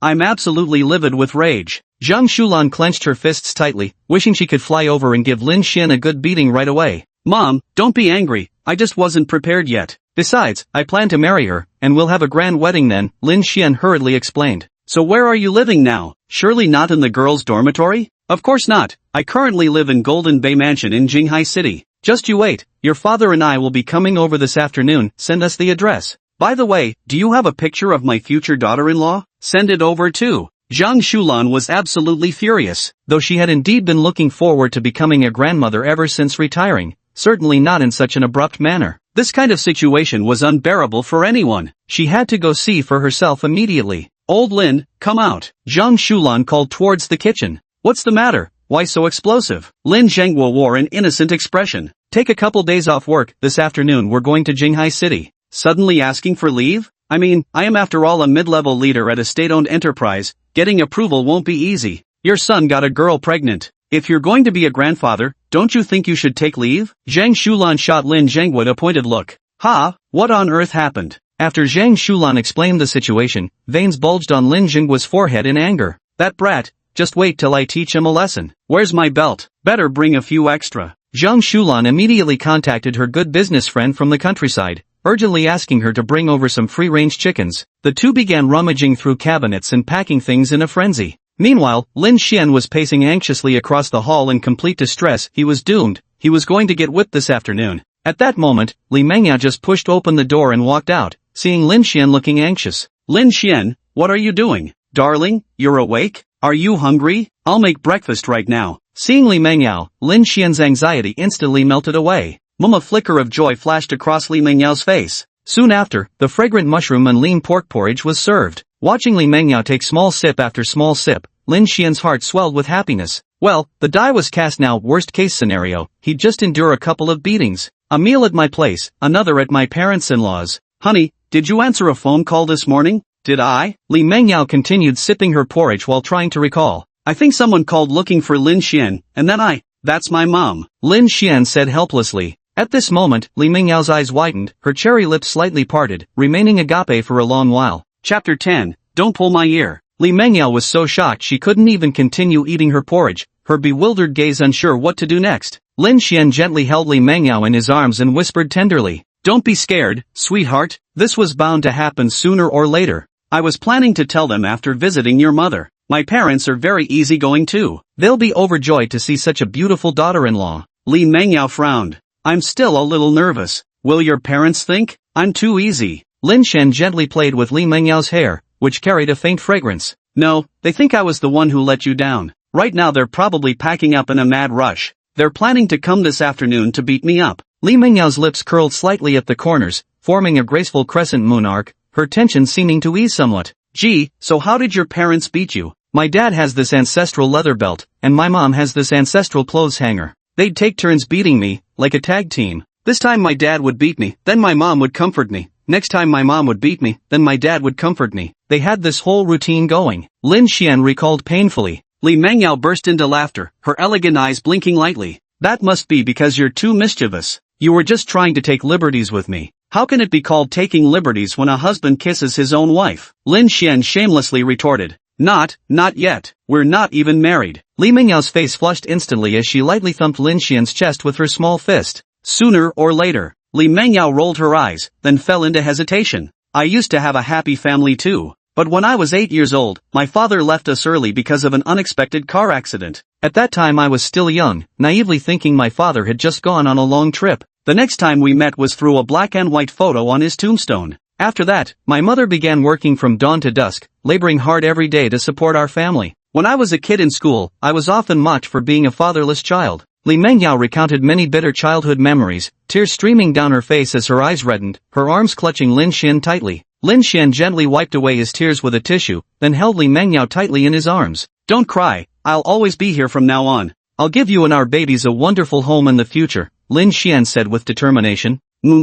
I'm absolutely livid with rage. Zhang Shulan clenched her fists tightly, wishing she could fly over and give Lin Xian a good beating right away. Mom, don't be angry, I just wasn't prepared yet. Besides, I plan to marry her, and we'll have a grand wedding then, Lin Xian hurriedly explained. So where are you living now? Surely not in the girls' dormitory? Of course not, I currently live in Golden Bay Mansion in Jinghai City. Just you wait, your father and I will be coming over this afternoon, send us the address. By the way, do you have a picture of my future daughter-in-law? Send it over too. Zhang Shulan was absolutely furious, though she had indeed been looking forward to becoming a grandmother ever since retiring, certainly not in such an abrupt manner. This kind of situation was unbearable for anyone. She had to go see for herself immediately. Old Lin, come out. Zhang Shulan called towards the kitchen. What's the matter? Why so explosive? Lin Zhenghua wore an innocent expression. Take a couple days off work, this afternoon we're going to Jinghai City. Suddenly asking for leave? I mean, I am after all a mid-level leader at a state-owned enterprise. Getting approval won't be easy. Your son got a girl pregnant. If you're going to be a grandfather, don't you think you should take leave? Zhang Shulan shot Lin Zhenghua a pointed look. Ha, what on earth happened? After Zhang Shulan explained the situation, veins bulged on Lin Zhenghua's forehead in anger. That brat, just wait till I teach him a lesson. Where's my belt? Better bring a few extra. Zhang Shulan immediately contacted her good business friend from the countryside, urgently asking her to bring over some free-range chickens. The two began rummaging through cabinets and packing things in a frenzy. Meanwhile, Lin Xian was pacing anxiously across the hall in complete distress. He was doomed. He was going to get whipped this afternoon. At that moment, Li Mengyao just pushed open the door and walked out, seeing Lin Xian looking anxious. Lin Xian, what are you doing? Darling, you're awake? Are you hungry? I'll make breakfast right now. Seeing Li Mengyao, Lin Xian's anxiety instantly melted away. A flicker of joy flashed across Li Mengyao face. Soon after, the fragrant mushroom and lean pork porridge was served. Watching Li Mengyao take small sip after small sip, Lin Xian's heart swelled with happiness. Well, the die was cast now. Worst case scenario, he'd just endure a couple of beatings. A meal at my place, another at my parents-in-law's. Honey, did you answer a phone call this morning? Did I? Li Mengyao continued sipping her porridge while trying to recall. I think someone called looking for Lin Xian, and then that's my mom. Lin Xian said helplessly. At this moment, Li Mengyao's eyes widened, her cherry lips slightly parted, remaining agape for a long while. Chapter 10, Don't Pull My Ear. Li Mengyao was so shocked she couldn't even continue eating her porridge, her bewildered gaze unsure what to do next. Lin Xian gently held Li Mengyao in his arms and whispered tenderly, Don't be scared, sweetheart, this was bound to happen sooner or later. I was planning to tell them after visiting your mother. My parents are very easygoing too. They'll be overjoyed to see such a beautiful daughter-in-law. Li Mengyao frowned. I'm still a little nervous. Will your parents think I'm too easy? Lin Xian gently played with Li Mengyao's hair, which carried a faint fragrance. No, they think I was the one who let you down. Right now they're probably packing up in a mad rush. They're planning to come this afternoon to beat me up. Li Mengyao's lips curled slightly at the corners, forming a graceful crescent moon arc, her tension seeming to ease somewhat. Gee, so how did your parents beat you? My dad has this ancestral leather belt, and my mom has this ancestral clothes hanger. They'd take turns beating me, like a tag team. This time my dad would beat me, then my mom would comfort me. Next time my mom would beat me, then my dad would comfort me. They had this whole routine going. Lin Xian recalled painfully. Li Mengyao burst into laughter, her elegant eyes blinking lightly. That must be because you're too mischievous. You were just trying to take liberties with me. How can it be called taking liberties when a husband kisses his own wife? Lin Xian shamelessly retorted. Not yet. We're not even married. Li Mengyao's face flushed instantly as she lightly thumped Lin Xian's chest with her small fist. Sooner or later. Li Mengyao rolled her eyes, then fell into hesitation. I used to have a happy family too. But when I was 8 years old, my father left us early because of an unexpected car accident. At that time I was still young, naively thinking my father had just gone on a long trip. The next time we met was through a black and white photo on his tombstone. After that, my mother began working from dawn to dusk, laboring hard every day to support our family. When I was a kid in school, I was often mocked for being a fatherless child. Li Mengyao recounted many bitter childhood memories, tears streaming down her face as her eyes reddened, her arms clutching Lin Xian tightly. Lin Xian gently wiped away his tears with a tissue, then held Li Mengyao tightly in his arms. Don't cry, I'll always be here from now on. I'll give you and our babies a wonderful home in the future, Lin Xian said with determination.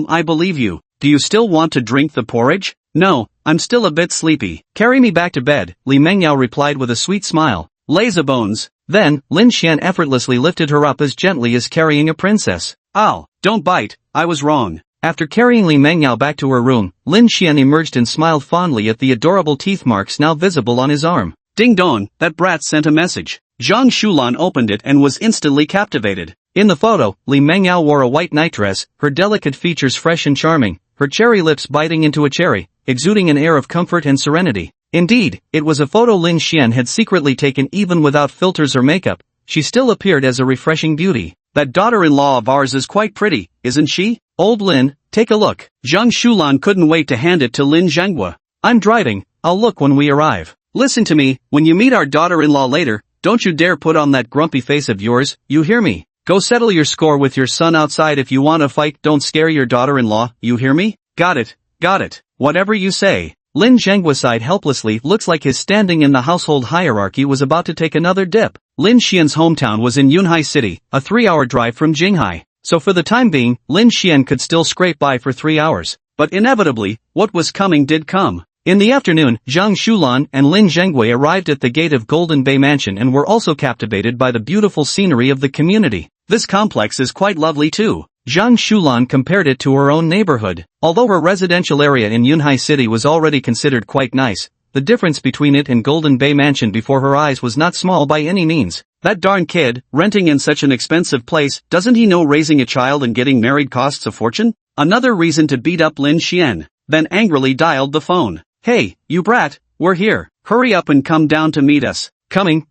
I believe you. Do you still want to drink the porridge? No, I'm still a bit sleepy. Carry me back to bed, Li Mengyao replied with a sweet smile. Lazybones. Then, Lin Xian effortlessly lifted her up as gently as carrying a princess. Ow, don't bite, I was wrong. After carrying Li Mengyao back to her room, Lin Xian emerged and smiled fondly at the adorable teeth marks now visible on his arm. Ding dong, that brat sent a message. Zhang Shulan opened it and was instantly captivated. In the photo, Li Mengyao wore a white nightdress, her delicate features fresh and charming, her cherry lips biting into a cherry, exuding an air of comfort and serenity. Indeed, it was a photo Lin Xian had secretly taken even without filters or makeup. She still appeared as a refreshing beauty. That daughter-in-law of ours is quite pretty, isn't she? Old Lin, take a look. Zhang Shulan couldn't wait to hand it to Lin Zhenghua. I'm driving, I'll look when we arrive. Listen to me, when you meet our daughter-in-law later, don't you dare put on that grumpy face of yours, you hear me? Go settle your score with your son outside if you want to fight, don't scare your daughter-in-law, you hear me? Got it, whatever you say. Lin Zhenghua sighed helplessly. Looks like his standing in the household hierarchy was about to take another dip. Lin Xian's hometown was in Yunhai City, a 3-hour drive from Jinghai. So for the time being, Lin Xian could still scrape by for 3 hours. But inevitably, what was coming did come. In the afternoon, Zhang Shulan and Lin Zhenghua arrived at the gate of Golden Bay Mansion and were also captivated by the beautiful scenery of the community. This complex is quite lovely too. Zhang Shulan compared it to her own neighborhood. Although her residential area in Yunhai City was already considered quite nice, the difference between it and Golden Bay Mansion before her eyes was not small by any means. That darn kid, renting in such an expensive place, doesn't he know raising a child and getting married costs a fortune? Another reason to beat up Lin Xian. Then angrily dialed the phone. Hey, you brat, we're here. Hurry up and come down to meet us. Coming,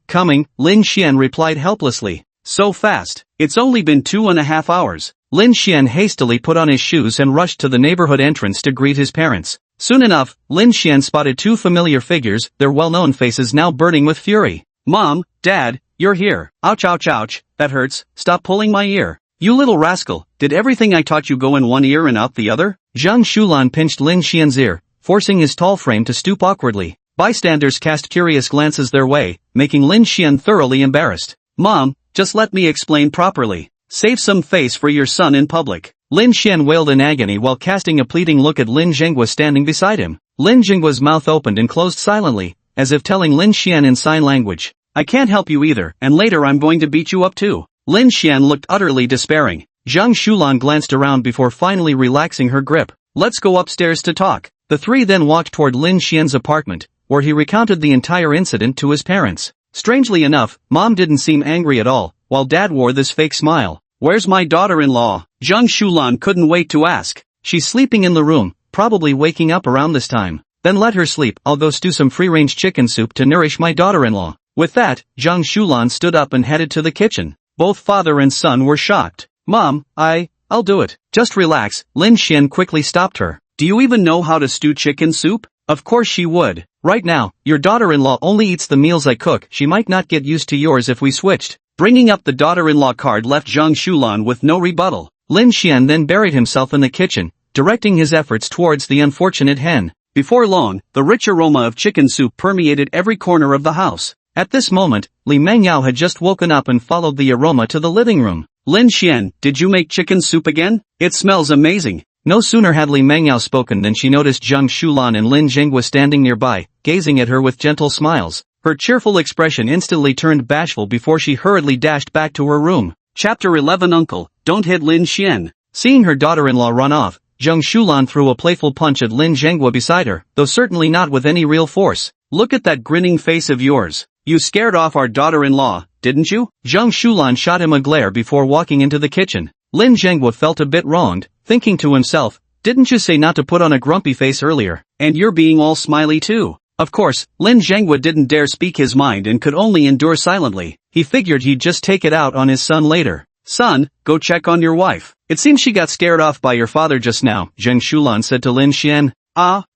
Lin Xian replied helplessly. So fast. It's only been 2.5 hours. Lin Xian hastily put on his shoes and rushed to the neighborhood entrance to greet his parents. Soon enough, Lin Xian spotted 2 familiar figures, their well-known faces now burning with fury. Mom, Dad, you're here. Ouch, that hurts, stop pulling my ear. You little rascal, did everything I taught you go in one ear and out the other? Zhang Shulan pinched Lin Xian's ear, forcing his tall frame to stoop awkwardly. Bystanders cast curious glances their way, making Lin Xian thoroughly embarrassed. Mom, just let me explain properly. Save some face for your son in public. Lin Xian wailed in agony while casting a pleading look at Lin Zhenghua standing beside him. Lin Zhenghua's mouth opened and closed silently, as if telling Lin Xian in sign language, I can't help you either, and later I'm going to beat you up too. Lin Xian looked utterly despairing. Zhang Shulan glanced around before finally relaxing her grip. Let's go upstairs to talk. The three then walked toward Lin Xian's apartment, where he recounted the entire incident to his parents. Strangely enough, Mom didn't seem angry at all, while Dad wore this fake smile. Where's my daughter-in-law? Zhang Shulan couldn't wait to ask. She's sleeping in the room, probably waking up around this time. Then let her sleep, I'll go stew some free-range chicken soup to nourish my daughter-in-law. With that, Zhang Shulan stood up and headed to the kitchen. Both father and son were shocked. Mom, I'll do it. Just relax, Lin Xian quickly stopped her. Do you even know how to stew chicken soup? Of course she would. Right now, your daughter-in-law only eats the meals I cook. She might not get used to yours if we switched. Bringing up the daughter-in-law card left Zhang Shulan with no rebuttal. Lin Xian then buried himself in the kitchen, directing his efforts towards the unfortunate hen. Before long, the rich aroma of chicken soup permeated every corner of the house. At this moment, Li Mengyao had just woken up and followed the aroma to the living room. Lin Xian, did you make chicken soup again? It smells amazing. No sooner had Li Mengyao spoken than she noticed Zhang Shulan and Lin Zhenghua standing nearby, gazing at her with gentle smiles. Her cheerful expression instantly turned bashful before she hurriedly dashed back to her room. Chapter 11 Uncle, don't hit Lin Xian. Seeing her daughter-in-law run off, Zhang Shulan threw a playful punch at Lin Zhenghua beside her, though certainly not with any real force. Look at that grinning face of yours. You scared off our daughter-in-law, didn't you? Zhang Shulan shot him a glare before walking into the kitchen. Lin Zhenghua felt a bit wronged, thinking to himself, didn't you say not to put on a grumpy face earlier? And you're being all smiley too. Of course, Lin Zhenghua didn't dare speak his mind and could only endure silently. He figured he'd just take it out on his son later. Son, go check on your wife. It seems she got scared off by your father just now, Zhang Shulan said to Lin Xian.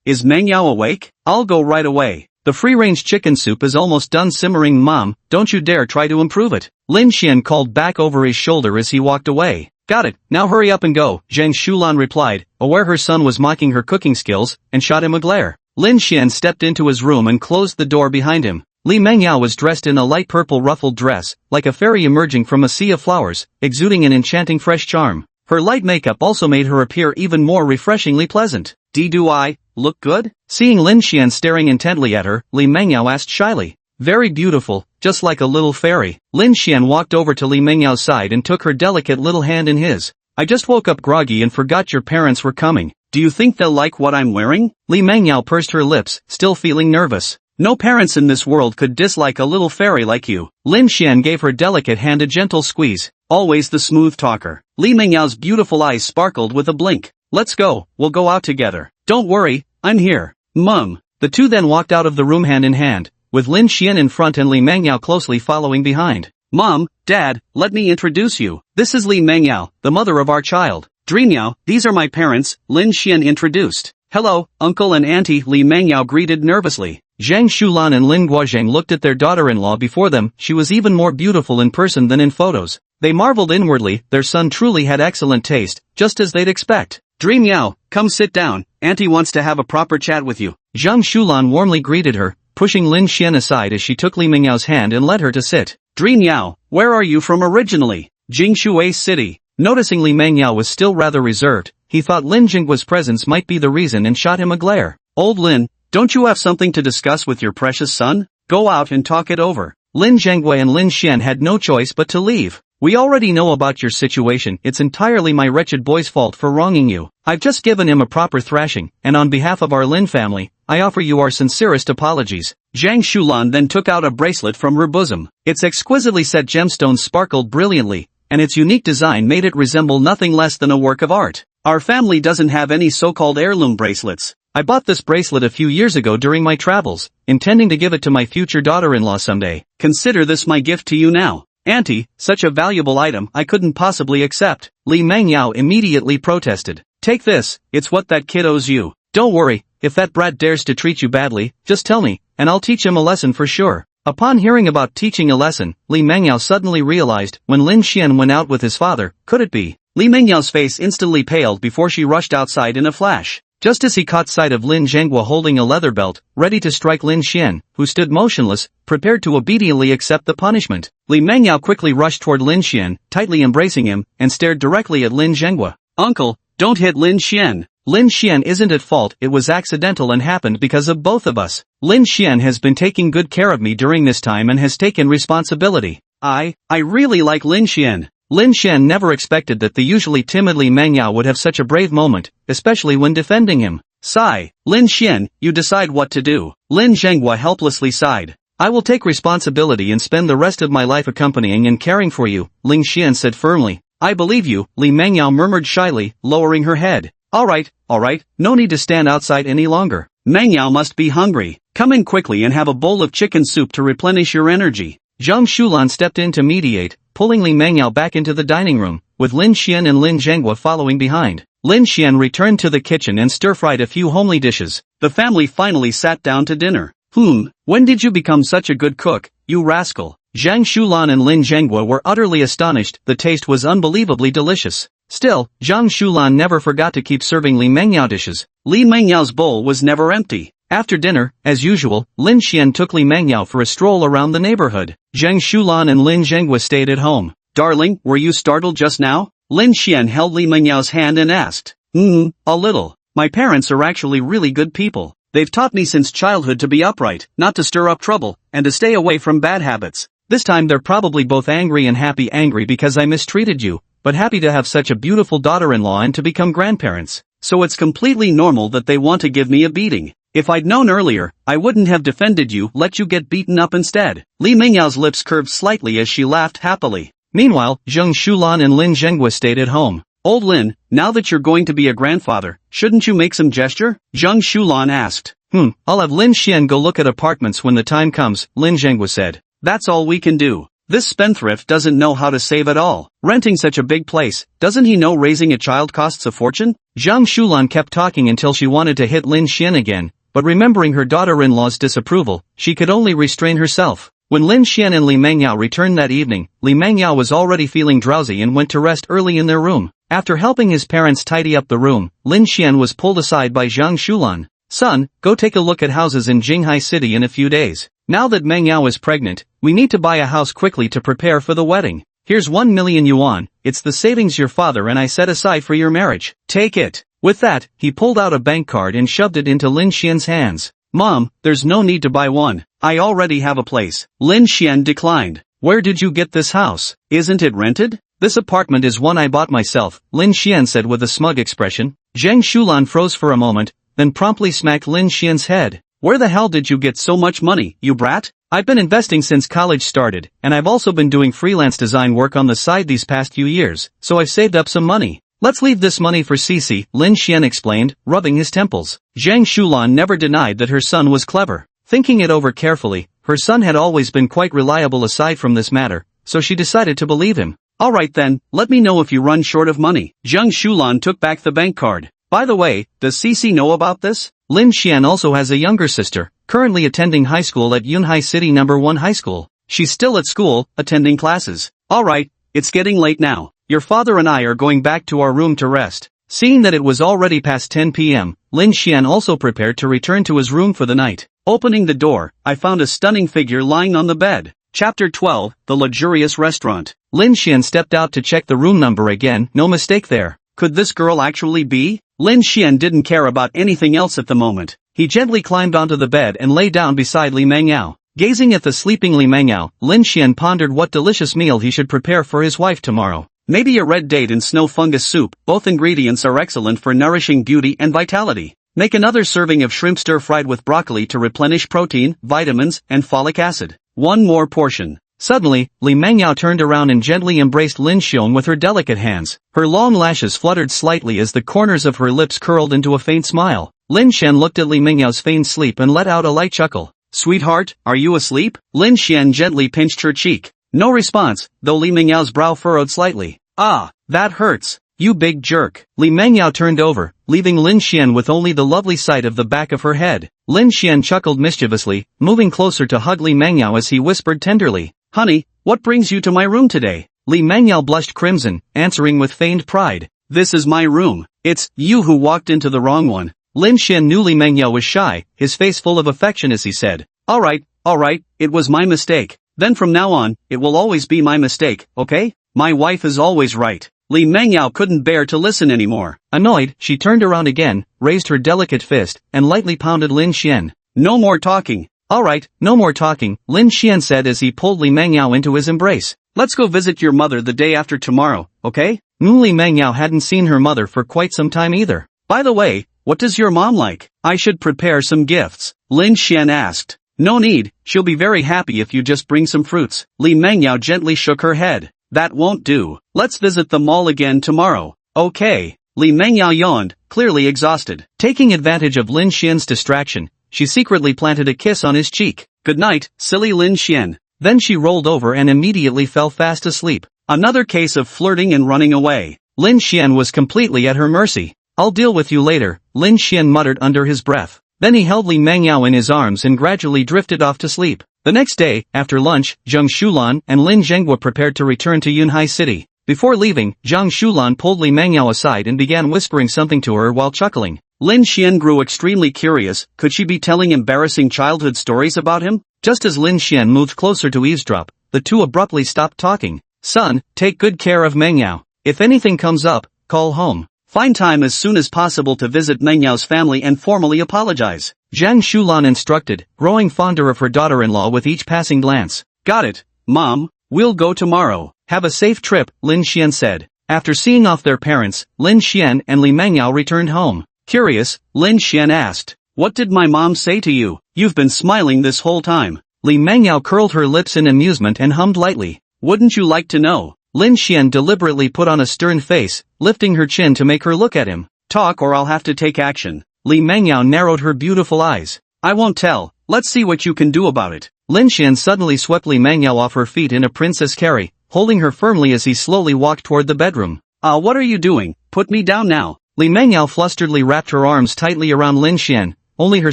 Is Mengyao awake? I'll go right away. The free-range chicken soup is almost done simmering. Mom, don't you dare try to improve it. Lin Xian called back over his shoulder as he walked away. Got it, now hurry up and go, Zhang Shulan replied, aware her son was mocking her cooking skills, and shot him a glare. Lin Xian stepped into his room and closed the door behind him. Li Mengyao was dressed in a light purple ruffled dress, like a fairy emerging from a sea of flowers, exuding an enchanting fresh charm. Her light makeup also made her appear even more refreshingly pleasant. Do I look good? Seeing Lin Xian staring intently at her, Li Mengyao asked shyly. Very beautiful, just like a little fairy. Lin Xian walked over to Li Mengyao's side and took her delicate little hand in his. I just woke up groggy and forgot your parents were coming. Do you think they'll like what I'm wearing? Li Mengyao pursed her lips, still feeling nervous. No parents in this world could dislike a little fairy like you. Lin Xian gave her delicate hand a gentle squeeze. Always the smooth talker. Li Mengyao's beautiful eyes sparkled with a blink. Let's go, we'll go out together. Don't worry, I'm here. Mum. The two then walked out of the room hand in hand, with Lin Xian in front and Li Mengyao closely following behind. Mom, Dad, let me introduce you. This is Li Mengyao, the mother of our child. Dreamyao, these are my parents, Lin Xian introduced. Hello, uncle and auntie, Li Mengyao greeted nervously. Zhang Shulan and Lin Guozhang looked at their daughter-in-law before them. She was even more beautiful in person than in photos. They marveled inwardly. Their son truly had excellent taste, just as they'd expect. Dreamyao, come sit down, auntie wants to have a proper chat with you. Zhang Shulan warmly greeted her, pushing Lin Xian aside as she took Li Mengyao's hand and led her to sit. Dreamyao, where are you from originally? Jingshui City. Noticing Li Mengyao was still rather reserved, he thought Lin Jinggua's presence might be the reason and shot him a glare. Old Lin, don't you have something to discuss with your precious son? Go out and talk it over. Lin Zhenggui and Lin Xian had no choice but to leave. We already know about your situation. It's entirely my wretched boy's fault for wronging you. I've just given him a proper thrashing, and on behalf of our Lin family, I offer you our sincerest apologies. Zhang Shulan then took out a bracelet from her bosom. Its exquisitely set gemstones sparkled brilliantly, and its unique design made it resemble nothing less than a work of art. Our family doesn't have any so-called heirloom bracelets. I bought this bracelet a few years ago during my travels, intending to give it to my future daughter-in-law someday. Consider this my gift to you now. Auntie, such a valuable item I couldn't possibly accept. Li Mengyao immediately protested. Take this, it's what that kid owes you. Don't worry, if that brat dares to treat you badly, just tell me, and I'll teach him a lesson for sure. Upon hearing about teaching a lesson, Li Mengyao suddenly realized, when Lin Xian went out with his father, could it be? Li Mengyao's face instantly paled before she rushed outside in a flash. Just as he caught sight of Lin Zhenggua holding a leather belt, ready to strike Lin Xian, who stood motionless, prepared to obediently accept the punishment, Li Mengyao quickly rushed toward Lin Xian, tightly embracing him, and stared directly at Lin Zhenggua. Uncle, don't hit Lin Xian. Lin Xian isn't at fault, it was accidental and happened because of both of us. Lin Xian has been taking good care of me during this time and has taken responsibility. I really like Lin Xian. Lin Xian never expected that the usually timid Li Mengyao would have such a brave moment, especially when defending him. Sigh. Lin Xian, you decide what to do. Lin Zhenggua helplessly sighed. I will take responsibility and spend the rest of my life accompanying and caring for you, Lin Xian said firmly. I believe you, Li Mengyao murmured shyly, lowering her head. Alright, no need to stand outside any longer. Mengyao must be hungry. Come in quickly and have a bowl of chicken soup to replenish your energy. Zhang Shulan stepped in to mediate, pulling Li Mengyao back into the dining room, with Lin Xian and Lin Zhenggua following behind. Lin Xian returned to the kitchen and stir-fried a few homely dishes. The family finally sat down to dinner. When did you become such a good cook, you rascal? Zhang Shulan and Lin Zhenggua were utterly astonished. The taste was unbelievably delicious. Still, Zhang Shulan never forgot to keep serving Li Mengyao dishes. Li Mengyao's bowl was never empty. After dinner, as usual, Lin Xian took Li Mengyao for a stroll around the neighborhood. Zhang Shulan and Lin Zhenggua stayed at home. Darling, were you startled just now? Lin Xian held Li Mengyao's hand and asked. A little. My parents are actually really good people. They've taught me since childhood to be upright, not to stir up trouble, and to stay away from bad habits. This time they're probably both angry and happy. Angry because I mistreated you, but happy to have such a beautiful daughter-in-law and to become grandparents. So it's completely normal that they want to give me a beating. If I'd known earlier, I wouldn't have defended you, let you get beaten up instead. Li Mengyao's lips curved slightly as she laughed happily. Meanwhile, Zhang Shulan and Lin Zhenggua stayed at home. Old Lin, now that you're going to be a grandfather, shouldn't you make some gesture? Zhang Shulan asked. I'll have Lin Xian go look at apartments when the time comes, Lin Zhenggua said. That's all we can do. This spendthrift doesn't know how to save at all. Renting such a big place, doesn't he know raising a child costs a fortune? Zhang Shulan kept talking until she wanted to hit Lin Xian again, but remembering her daughter-in-law's disapproval, she could only restrain herself. When Lin Xian and Li Mengyao returned that evening, Li Mengyao was already feeling drowsy and went to rest early in their room. After helping his parents tidy up the room, Lin Xian was pulled aside by Zhang Shulan. Son, go take a look at houses in Jinghai City in a few days. Now that Mengyao is pregnant, we need to buy a house quickly to prepare for the wedding. Here's 1 million yuan, it's the savings your father and I set aside for your marriage. Take it. With that, he pulled out a bank card and shoved it into Lin Xian's hands. Mom, there's no need to buy one. I already have a place. Lin Xian declined. Where did you get this house? Isn't it rented? This apartment is one I bought myself, Lin Xian said with a smug expression. Zhang Shulan froze for a moment, then promptly smacked Lin Xian's head. Where the hell did you get so much money, you brat? I've been investing since college started, and I've also been doing freelance design work on the side these past few years, so I've saved up some money. Let's leave this money for Cici, Lin Xian explained, rubbing his temples. Zhang Shulan never denied that her son was clever. Thinking it over carefully, her son had always been quite reliable aside from this matter, so she decided to believe him. Alright then, let me know if you run short of money. Zhang Shulan took back the bank card. By the way, does Cece know about this? Lin Xian also has a younger sister, currently attending high school at Yunhai City No. 1 High School. She's still at school, attending classes. Alright, it's getting late now. Your father and I are going back to our room to rest. Seeing that it was already past 10 p.m., Lin Xian also prepared to return to his room for the night. Opening the door, I found a stunning figure lying on the bed. Chapter 12, The Luxurious Restaurant. Lin Xian stepped out to check the room number again, no mistake there. Could this girl actually be? Lin Xian didn't care about anything else at the moment. He gently climbed onto the bed and lay down beside Li Mengyao. Gazing at the sleeping Li Mengyao, Lin Xian pondered what delicious meal he should prepare for his wife tomorrow. Maybe a red date and snow fungus soup, both ingredients are excellent for nourishing beauty and vitality. Make another serving of shrimp stir-fried with broccoli to replenish protein, vitamins, and folic acid. One more portion. Suddenly, Li Mengyao turned around and gently embraced Lin Xian with her delicate hands. Her long lashes fluttered slightly as the corners of her lips curled into a faint smile. Lin Xian looked at Li Mengyao's feigned sleep and let out a light chuckle. Sweetheart, are you asleep? Lin Xian gently pinched her cheek. No response, though Li Mengyao brow furrowed slightly. Ah, that hurts. You big jerk. Li Mengyao turned over, leaving Lin Xian with only the lovely sight of the back of her head. Lin Xian chuckled mischievously, moving closer to hug Li Mengyao as he whispered tenderly, Honey, what brings you to my room today? Li Mengyao blushed crimson, answering with feigned pride. This is my room. It's you who walked into the wrong one. Lin Xian knew Li Mengyao was shy, his face full of affection as he said, Alright, it was my mistake. Then from now on, it will always be my mistake, okay? My wife is always right. Li Mengyao couldn't bear to listen anymore. Annoyed, she turned around again, raised her delicate fist, and lightly pounded Lin Xian. No more talking. Alright, no more talking, Lin Xian said as he pulled Li Mengyao into his embrace. Let's go visit your mother the day after tomorrow, okay? Li Mengyao hadn't seen her mother for quite some time either. By the way, what does your mom like? I should prepare some gifts, Lin Xian asked. No need, she'll be very happy if you just bring some fruits. Li Mengyao gently shook her head. That won't do. Let's visit the mall again tomorrow. Okay. Li Mengyao yawned, clearly exhausted. Taking advantage of Lin Xian's distraction, she secretly planted a kiss on his cheek. Good night, silly Lin Xian. Then she rolled over and immediately fell fast asleep. Another case of flirting and running away. Lin Xian was completely at her mercy. I'll deal with you later, Lin Xian muttered under his breath. Then he held Li Mengyao in his arms and gradually drifted off to sleep. The next day, after lunch, Zhang Shulan and Lin Zhenghua prepared to return to Yunhai City. Before leaving, Zhang Shulan pulled Li Mengyao aside and began whispering something to her while chuckling. Lin Xian grew extremely curious. Could she be telling embarrassing childhood stories about him? Just as Lin Xian moved closer to eavesdrop, the two abruptly stopped talking. Son, take good care of Mengyao. If anything comes up, call home. Find time as soon as possible to visit Mengyao's family and formally apologize. Zhang Shulan instructed, growing fonder of her daughter-in-law with each passing glance. Got it, Mom. We'll go tomorrow. Have a safe trip, Lin Xian said. After seeing off their parents, Lin Xian and Li Mengyao returned home. Curious, Lin Xian asked, What did my mom say to you? You've been smiling this whole time. Li Mengyao curled her lips in amusement and hummed lightly. Wouldn't you like to know? Lin Xian deliberately put on a stern face, lifting her chin to make her look at him. Talk or I'll have to take action. Li Mengyao narrowed her beautiful eyes. I won't tell. Let's see what you can do about it. Lin Xian suddenly swept Li Mengyao off her feet in a princess carry, holding her firmly as he slowly walked toward the bedroom. What are you doing? Put me down now. Li Mengyao flusteredly wrapped her arms tightly around Lin Xian, only her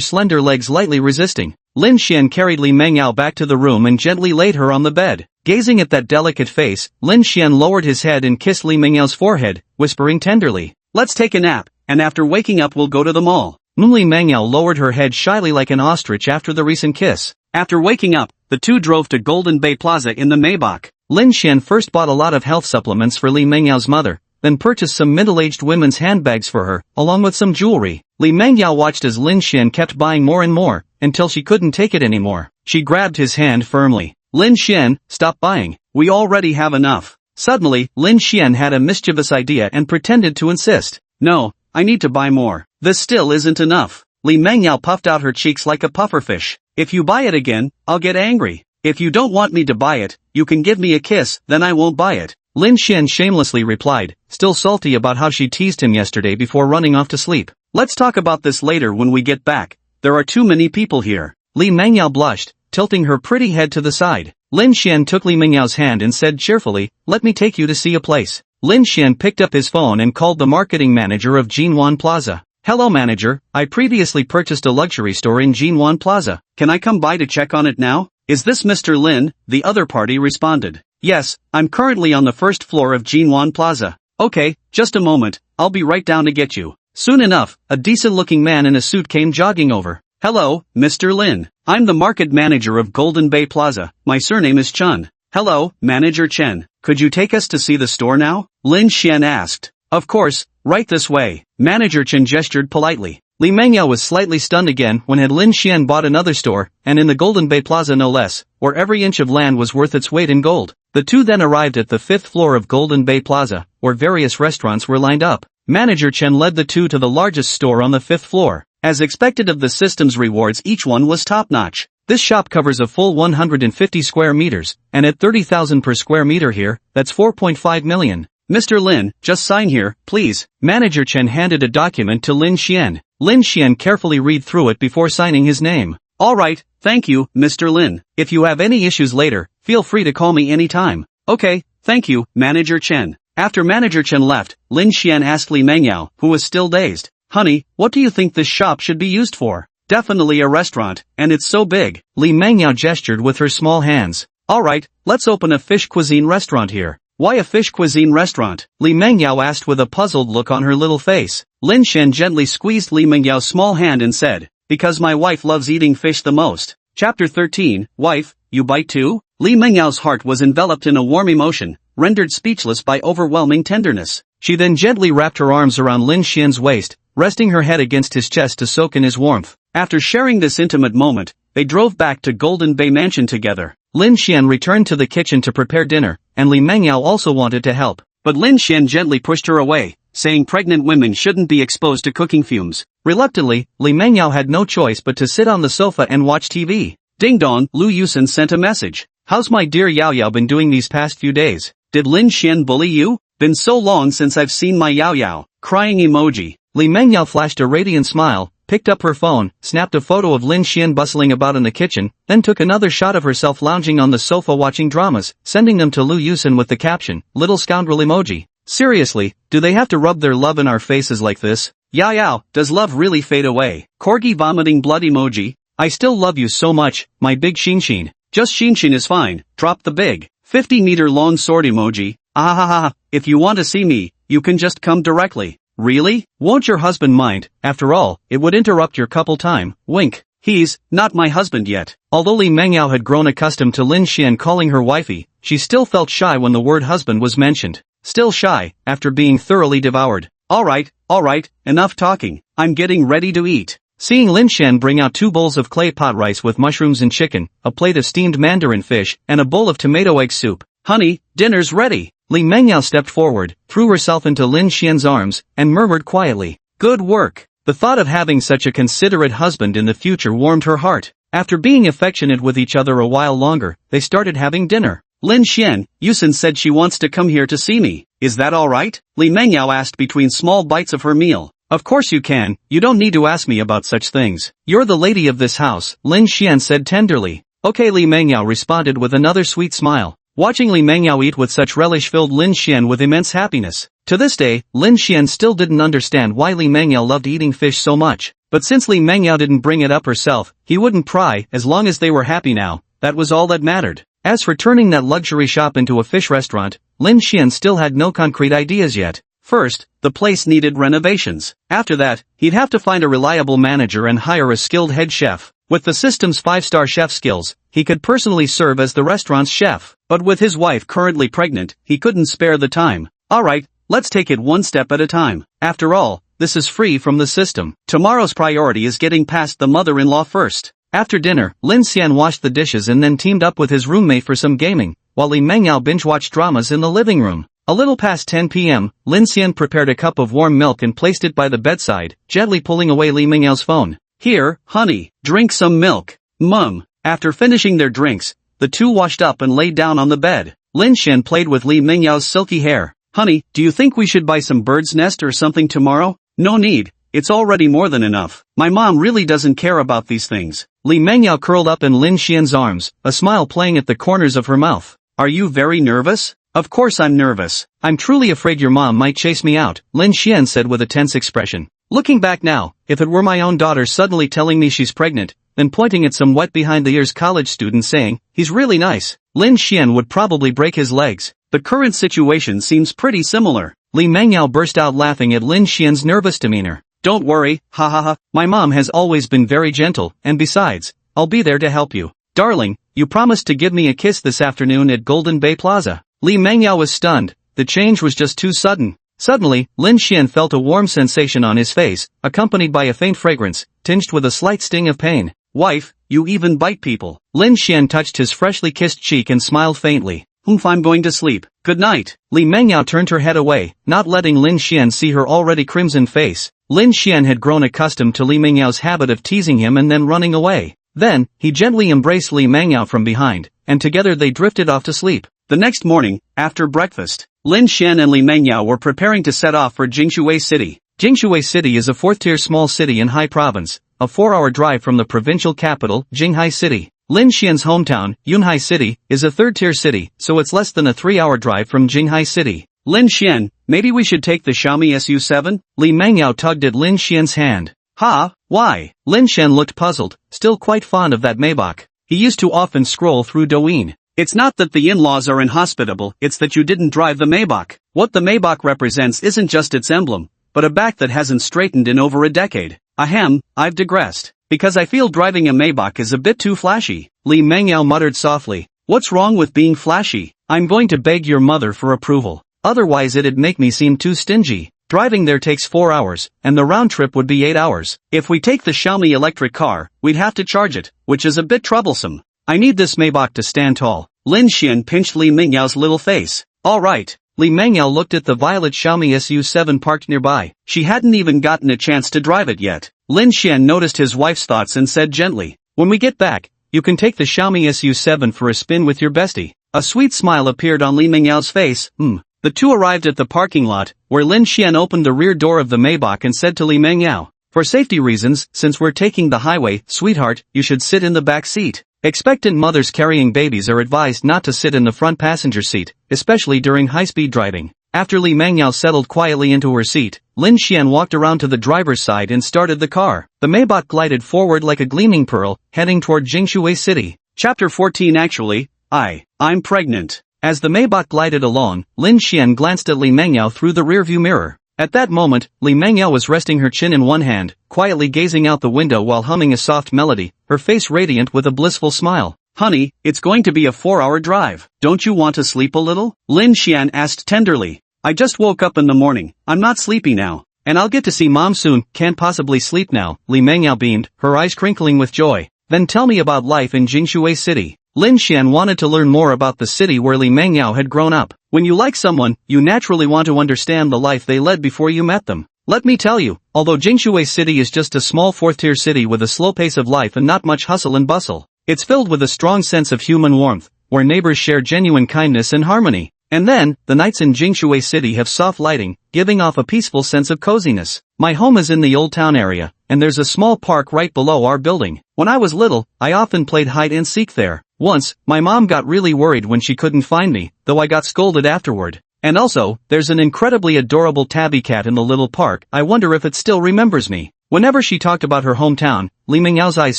slender legs lightly resisting. Lin Xian carried Li Mengyao back to the room and gently laid her on the bed. Gazing at that delicate face, Lin Xian lowered his head and kissed Li Mengyao's forehead, whispering tenderly, Let's take a nap, and after waking up we'll go to the mall. Li Mengyao lowered her head shyly like an ostrich after the recent kiss. After waking up, the two drove to Golden Bay Plaza in the Maybach. Lin Xian first bought a lot of health supplements for Li Mengyao's mother, then purchased some middle-aged women's handbags for her, along with some jewelry. Li Mengyao watched as Lin Xian kept buying more and more, until she couldn't take it anymore. She grabbed his hand firmly. Lin Xian, stop buying. We already have enough. Suddenly, Lin Xian had a mischievous idea and pretended to insist. No, I need to buy more. This still isn't enough. Li Mengyao puffed out her cheeks like a pufferfish. If you buy it again, I'll get angry. If you don't want me to buy it, you can give me a kiss, then I won't buy it. Lin Xian shamelessly replied, still salty about how she teased him yesterday before running off to sleep. Let's talk about this later when we get back. There are too many people here. Li Mengyao blushed, tilting her pretty head to the side. Lin Xian took Li Mingyao's hand and said cheerfully, "Let me take you to see a place." Lin Xian picked up his phone and called the marketing manager of Jinwan Plaza. "Hello manager, I previously purchased a luxury store in Jinwan Plaza. Can I come by to check on it now? Is this Mr. Lin?" The other party responded. "Yes, I'm currently on the first floor of Jinwan Plaza." "Okay, just a moment, I'll be right down to get you." Soon enough, a decent-looking man in a suit came jogging over. "Hello, Mr. Lin. I'm the market manager of Golden Bay Plaza. My surname is Chun." "Hello, Manager Chen. Could you take us to see the store now?" Lin Xian asked. "Of course, right this way." Manager Chen gestured politely. Li Mengyao was slightly stunned again when had Lin Xian bought another store, and in the Golden Bay Plaza no less, where every inch of land was worth its weight in gold. The two then arrived at the 5th floor of Golden Bay Plaza, where various restaurants were lined up. Manager Chen led the two to the largest store on the 5th floor. As expected of the system's rewards, each one was top-notch. This shop covers a full 150 square meters, and at 30,000 per square meter here, that's 4.5 million. "Mr. Lin, just sign here, please." Manager Chen handed a document to Lin Xian. Lin Xian carefully read through it before signing his name. "Alright, thank you, Mr. Lin. If you have any issues later, feel free to call me anytime." "Okay, thank you, Manager Chen." After Manager Chen left, Lin Xian asked Li Mengyao, who was still dazed, "Honey, what do you think this shop should be used for?" "Definitely a restaurant, and it's so big." Li Mengyao gestured with her small hands. "Alright, let's open a fish cuisine restaurant here." "Why a fish cuisine restaurant?" Li Mengyao asked with a puzzled look on her little face. Lin Xian gently squeezed Li Mengyao's small hand and said, "Because my wife loves eating fish the most." Chapter 13, Wife, You Bite Too? Li Mengyao's heart was enveloped in a warm emotion, rendered speechless by overwhelming tenderness. She then gently wrapped her arms around Lin Xian's waist, resting her head against his chest to soak in his warmth. After sharing this intimate moment, they drove back to Golden Bay Mansion together. Lin Xian returned to the kitchen to prepare dinner, and Li Mengyao also wanted to help. But Lin Xian gently pushed her away, saying pregnant women shouldn't be exposed to cooking fumes. Reluctantly, Li Mengyao had no choice but to sit on the sofa and watch TV. Ding dong, Lu Yusen sent a message. "How's my dear Yao Yao been doing these past few days? Did Lin Xian bully you? Been so long since I've seen my Yao Yao." Crying emoji. Li Mengyao flashed a radiant smile, picked up her phone, snapped a photo of Lin Xian bustling about in the kitchen, then took another shot of herself lounging on the sofa watching dramas, sending them to Lu Yusen with the caption, "Little scoundrel emoji." "Seriously, do they have to rub their love in our faces like this? Yao Yao, does love really fade away?" Corgi vomiting blood emoji. "I still love you so much, my big Shinshin." "Just Shinshin is fine, drop the big 50-meter long sword emoji." "Ahahaha, if you want to see me, you can just come directly." "Really? Won't your husband mind? After all, it would interrupt your couple time." Wink. "He's not my husband yet." Although Li Mengyao had grown accustomed to Lin Xian calling her wifey, she still felt shy when the word husband was mentioned. Still shy, after being thoroughly devoured. Alright, enough talking. I'm getting ready to eat." Seeing Lin Xian bring out 2 bowls of clay pot rice with mushrooms and chicken, a plate of steamed mandarin fish, and a bowl of tomato egg soup. "Honey, dinner's ready." Li Mengyao stepped forward, threw herself into Lin Xian's arms, and murmured quietly, "Good work." The thought of having such a considerate husband in the future warmed her heart. After being affectionate with each other a while longer, they started having dinner. "Lin Xian, Yusen said she wants to come here to see me. Is that alright?" Li Mengyao asked between small bites of her meal. "Of course you can, you don't need to ask me about such things. You're the lady of this house," Lin Xian said tenderly. "Okay," Li Mengyao responded with another sweet smile. Watching Li Mengyao eat with such relish filled Lin Xian with immense happiness. To this day, Lin Xian still didn't understand why Li Mengyao loved eating fish so much. But since Li Mengyao didn't bring it up herself, he wouldn't pry. As long as they were happy now, that was all that mattered. As for turning that luxury shop into a fish restaurant, Lin Xian still had no concrete ideas yet. First, the place needed renovations. After that, he'd have to find a reliable manager and hire a skilled head chef. With the system's 5-star chef skills, he could personally serve as the restaurant's chef. But with his wife currently pregnant, he couldn't spare the time. Alright, let's take it one step at a time. After all, this is free from the system. Tomorrow's priority is getting past the mother-in-law first. After dinner, Lin Xian washed the dishes and then teamed up with his roommate for some gaming, while Li Mengyao binge-watched dramas in the living room. A little past 10 p.m., Lin Xian prepared a cup of warm milk and placed it by the bedside, gently pulling away Li Mengyao's phone. "Here, honey, drink some milk." "Mum." After finishing their drinks, the two washed up and laid down on the bed. Lin Xian played with Li Mengyao's silky hair. "Honey, do you think we should buy some bird's nest or something tomorrow?" "No need, it's already more than enough. My mom really doesn't care about these things. Li Mengyao curled up in Lin Xian's arms, a smile playing at the corners of her mouth. Are you very nervous? Of course I'm nervous. I'm truly afraid your mom might chase me out, Lin Xian said with a tense expression. Looking back now, if it were my own daughter suddenly telling me she's pregnant, then pointing at some wet behind-the-ears college student saying, he's really nice, Lin Xian would probably break his legs. The current situation seems pretty similar. Li Mengyao burst out laughing at Lin Xian's nervous demeanor. Don't worry, ha ha ha, my mom has always been very gentle, and besides, I'll be there to help you. Darling, you promised to give me a kiss this afternoon at Golden Bay Plaza. Li Mengyao was stunned, the change was just too sudden. Suddenly, Lin Xian felt a warm sensation on his face, accompanied by a faint fragrance, tinged with a slight sting of pain. Wife, you even bite people. Lin Xian touched his freshly kissed cheek and smiled faintly. Oomph, I'm going to sleep. Good night. Li Mengyao turned her head away, not letting Lin Xian see her already crimson face. Lin Xian had grown accustomed to Li Mengyao's habit of teasing him and then running away. Then, he gently embraced Li Mengyao from behind, and together they drifted off to sleep. The next morning, after breakfast, Lin Xian and Li Mengyao were preparing to set off for Jingshui City. Jingshui City is a fourth-tier small city in Hai Province, a 4-hour drive from the provincial capital, Jinghai City. Lin Xian's hometown, Yunhai City, is a third-tier city, so it's less than a 3-hour drive from Jinghai City. Lin Xian, maybe we should take the Xiaomi SU7? Li Mengyao tugged at Lin Xian's hand. Ha, why? Lin Xian looked puzzled, still quite fond of that Maybach. He used to often scroll through Douyin. It's not that the in-laws are inhospitable, it's that you didn't drive the Maybach. What the Maybach represents isn't just its emblem, but a back that hasn't straightened in over a decade. Ahem, I've digressed. Because I feel driving a Maybach is a bit too flashy. Li Mengyao muttered softly. What's wrong with being flashy? I'm going to beg your mother for approval. Otherwise it'd make me seem too stingy. Driving there takes 4 hours, and the round trip would be 8 hours. If we take the Xiaomi electric car, we'd have to charge it, which is a bit troublesome. I need this Maybach to stand tall. Lin Xian pinched Li Mengyao's little face. Alright. Li Mengyao looked at the violet Xiaomi SU7 parked nearby. She hadn't even gotten a chance to drive it yet. Lin Xian noticed his wife's thoughts and said gently, when we get back, you can take the Xiaomi SU7 for a spin with your bestie. A sweet smile appeared on Li Mengyao's face. The two arrived at the parking lot, where Lin Xian opened the rear door of the Maybach and said to Li Mengyao, for safety reasons, since we're taking the highway, sweetheart, you should sit in the back seat. Expectant mothers carrying babies are advised not to sit in the front passenger seat, especially during high-speed driving. After Li Mengyao settled quietly into her seat, Lin Xian walked around to the driver's side and started the car. The Maybach glided forward like a gleaming pearl, heading toward Jingshui City. Chapter 14 Actually, I'm pregnant. As the Maybach glided along, Lin Xian glanced at Li Mengyao through the rearview mirror. At that moment, Li Mengyao was resting her chin in one hand, quietly gazing out the window while humming a soft melody, her face radiant with a blissful smile. Honey, it's going to be a 4-hour drive. Don't you want to sleep a little? Lin Xian asked tenderly. I just woke up in the morning, I'm not sleepy now. And I'll get to see Mom soon, can't possibly sleep now, Li Mengyao beamed, her eyes crinkling with joy. Then tell me about life in Jingshui City. Lin Xian wanted to learn more about the city where Li Mengyao had grown up. When you like someone, you naturally want to understand the life they led before you met them. Let me tell you, although Jingshui City is just a small fourth-tier city with a slow pace of life and not much hustle and bustle, it's filled with a strong sense of human warmth, where neighbors share genuine kindness and harmony. And then, the nights in Jingshui City have soft lighting, giving off a peaceful sense of coziness. My home is in the Old Town area, and there's a small park right below our building. When I was little, I often played hide and seek there. Once, my mom got really worried when she couldn't find me, though I got scolded afterward. And also, there's an incredibly adorable tabby cat in the little park. I wonder if it still remembers me. Whenever she talked about her hometown, Li Mengyao's eyes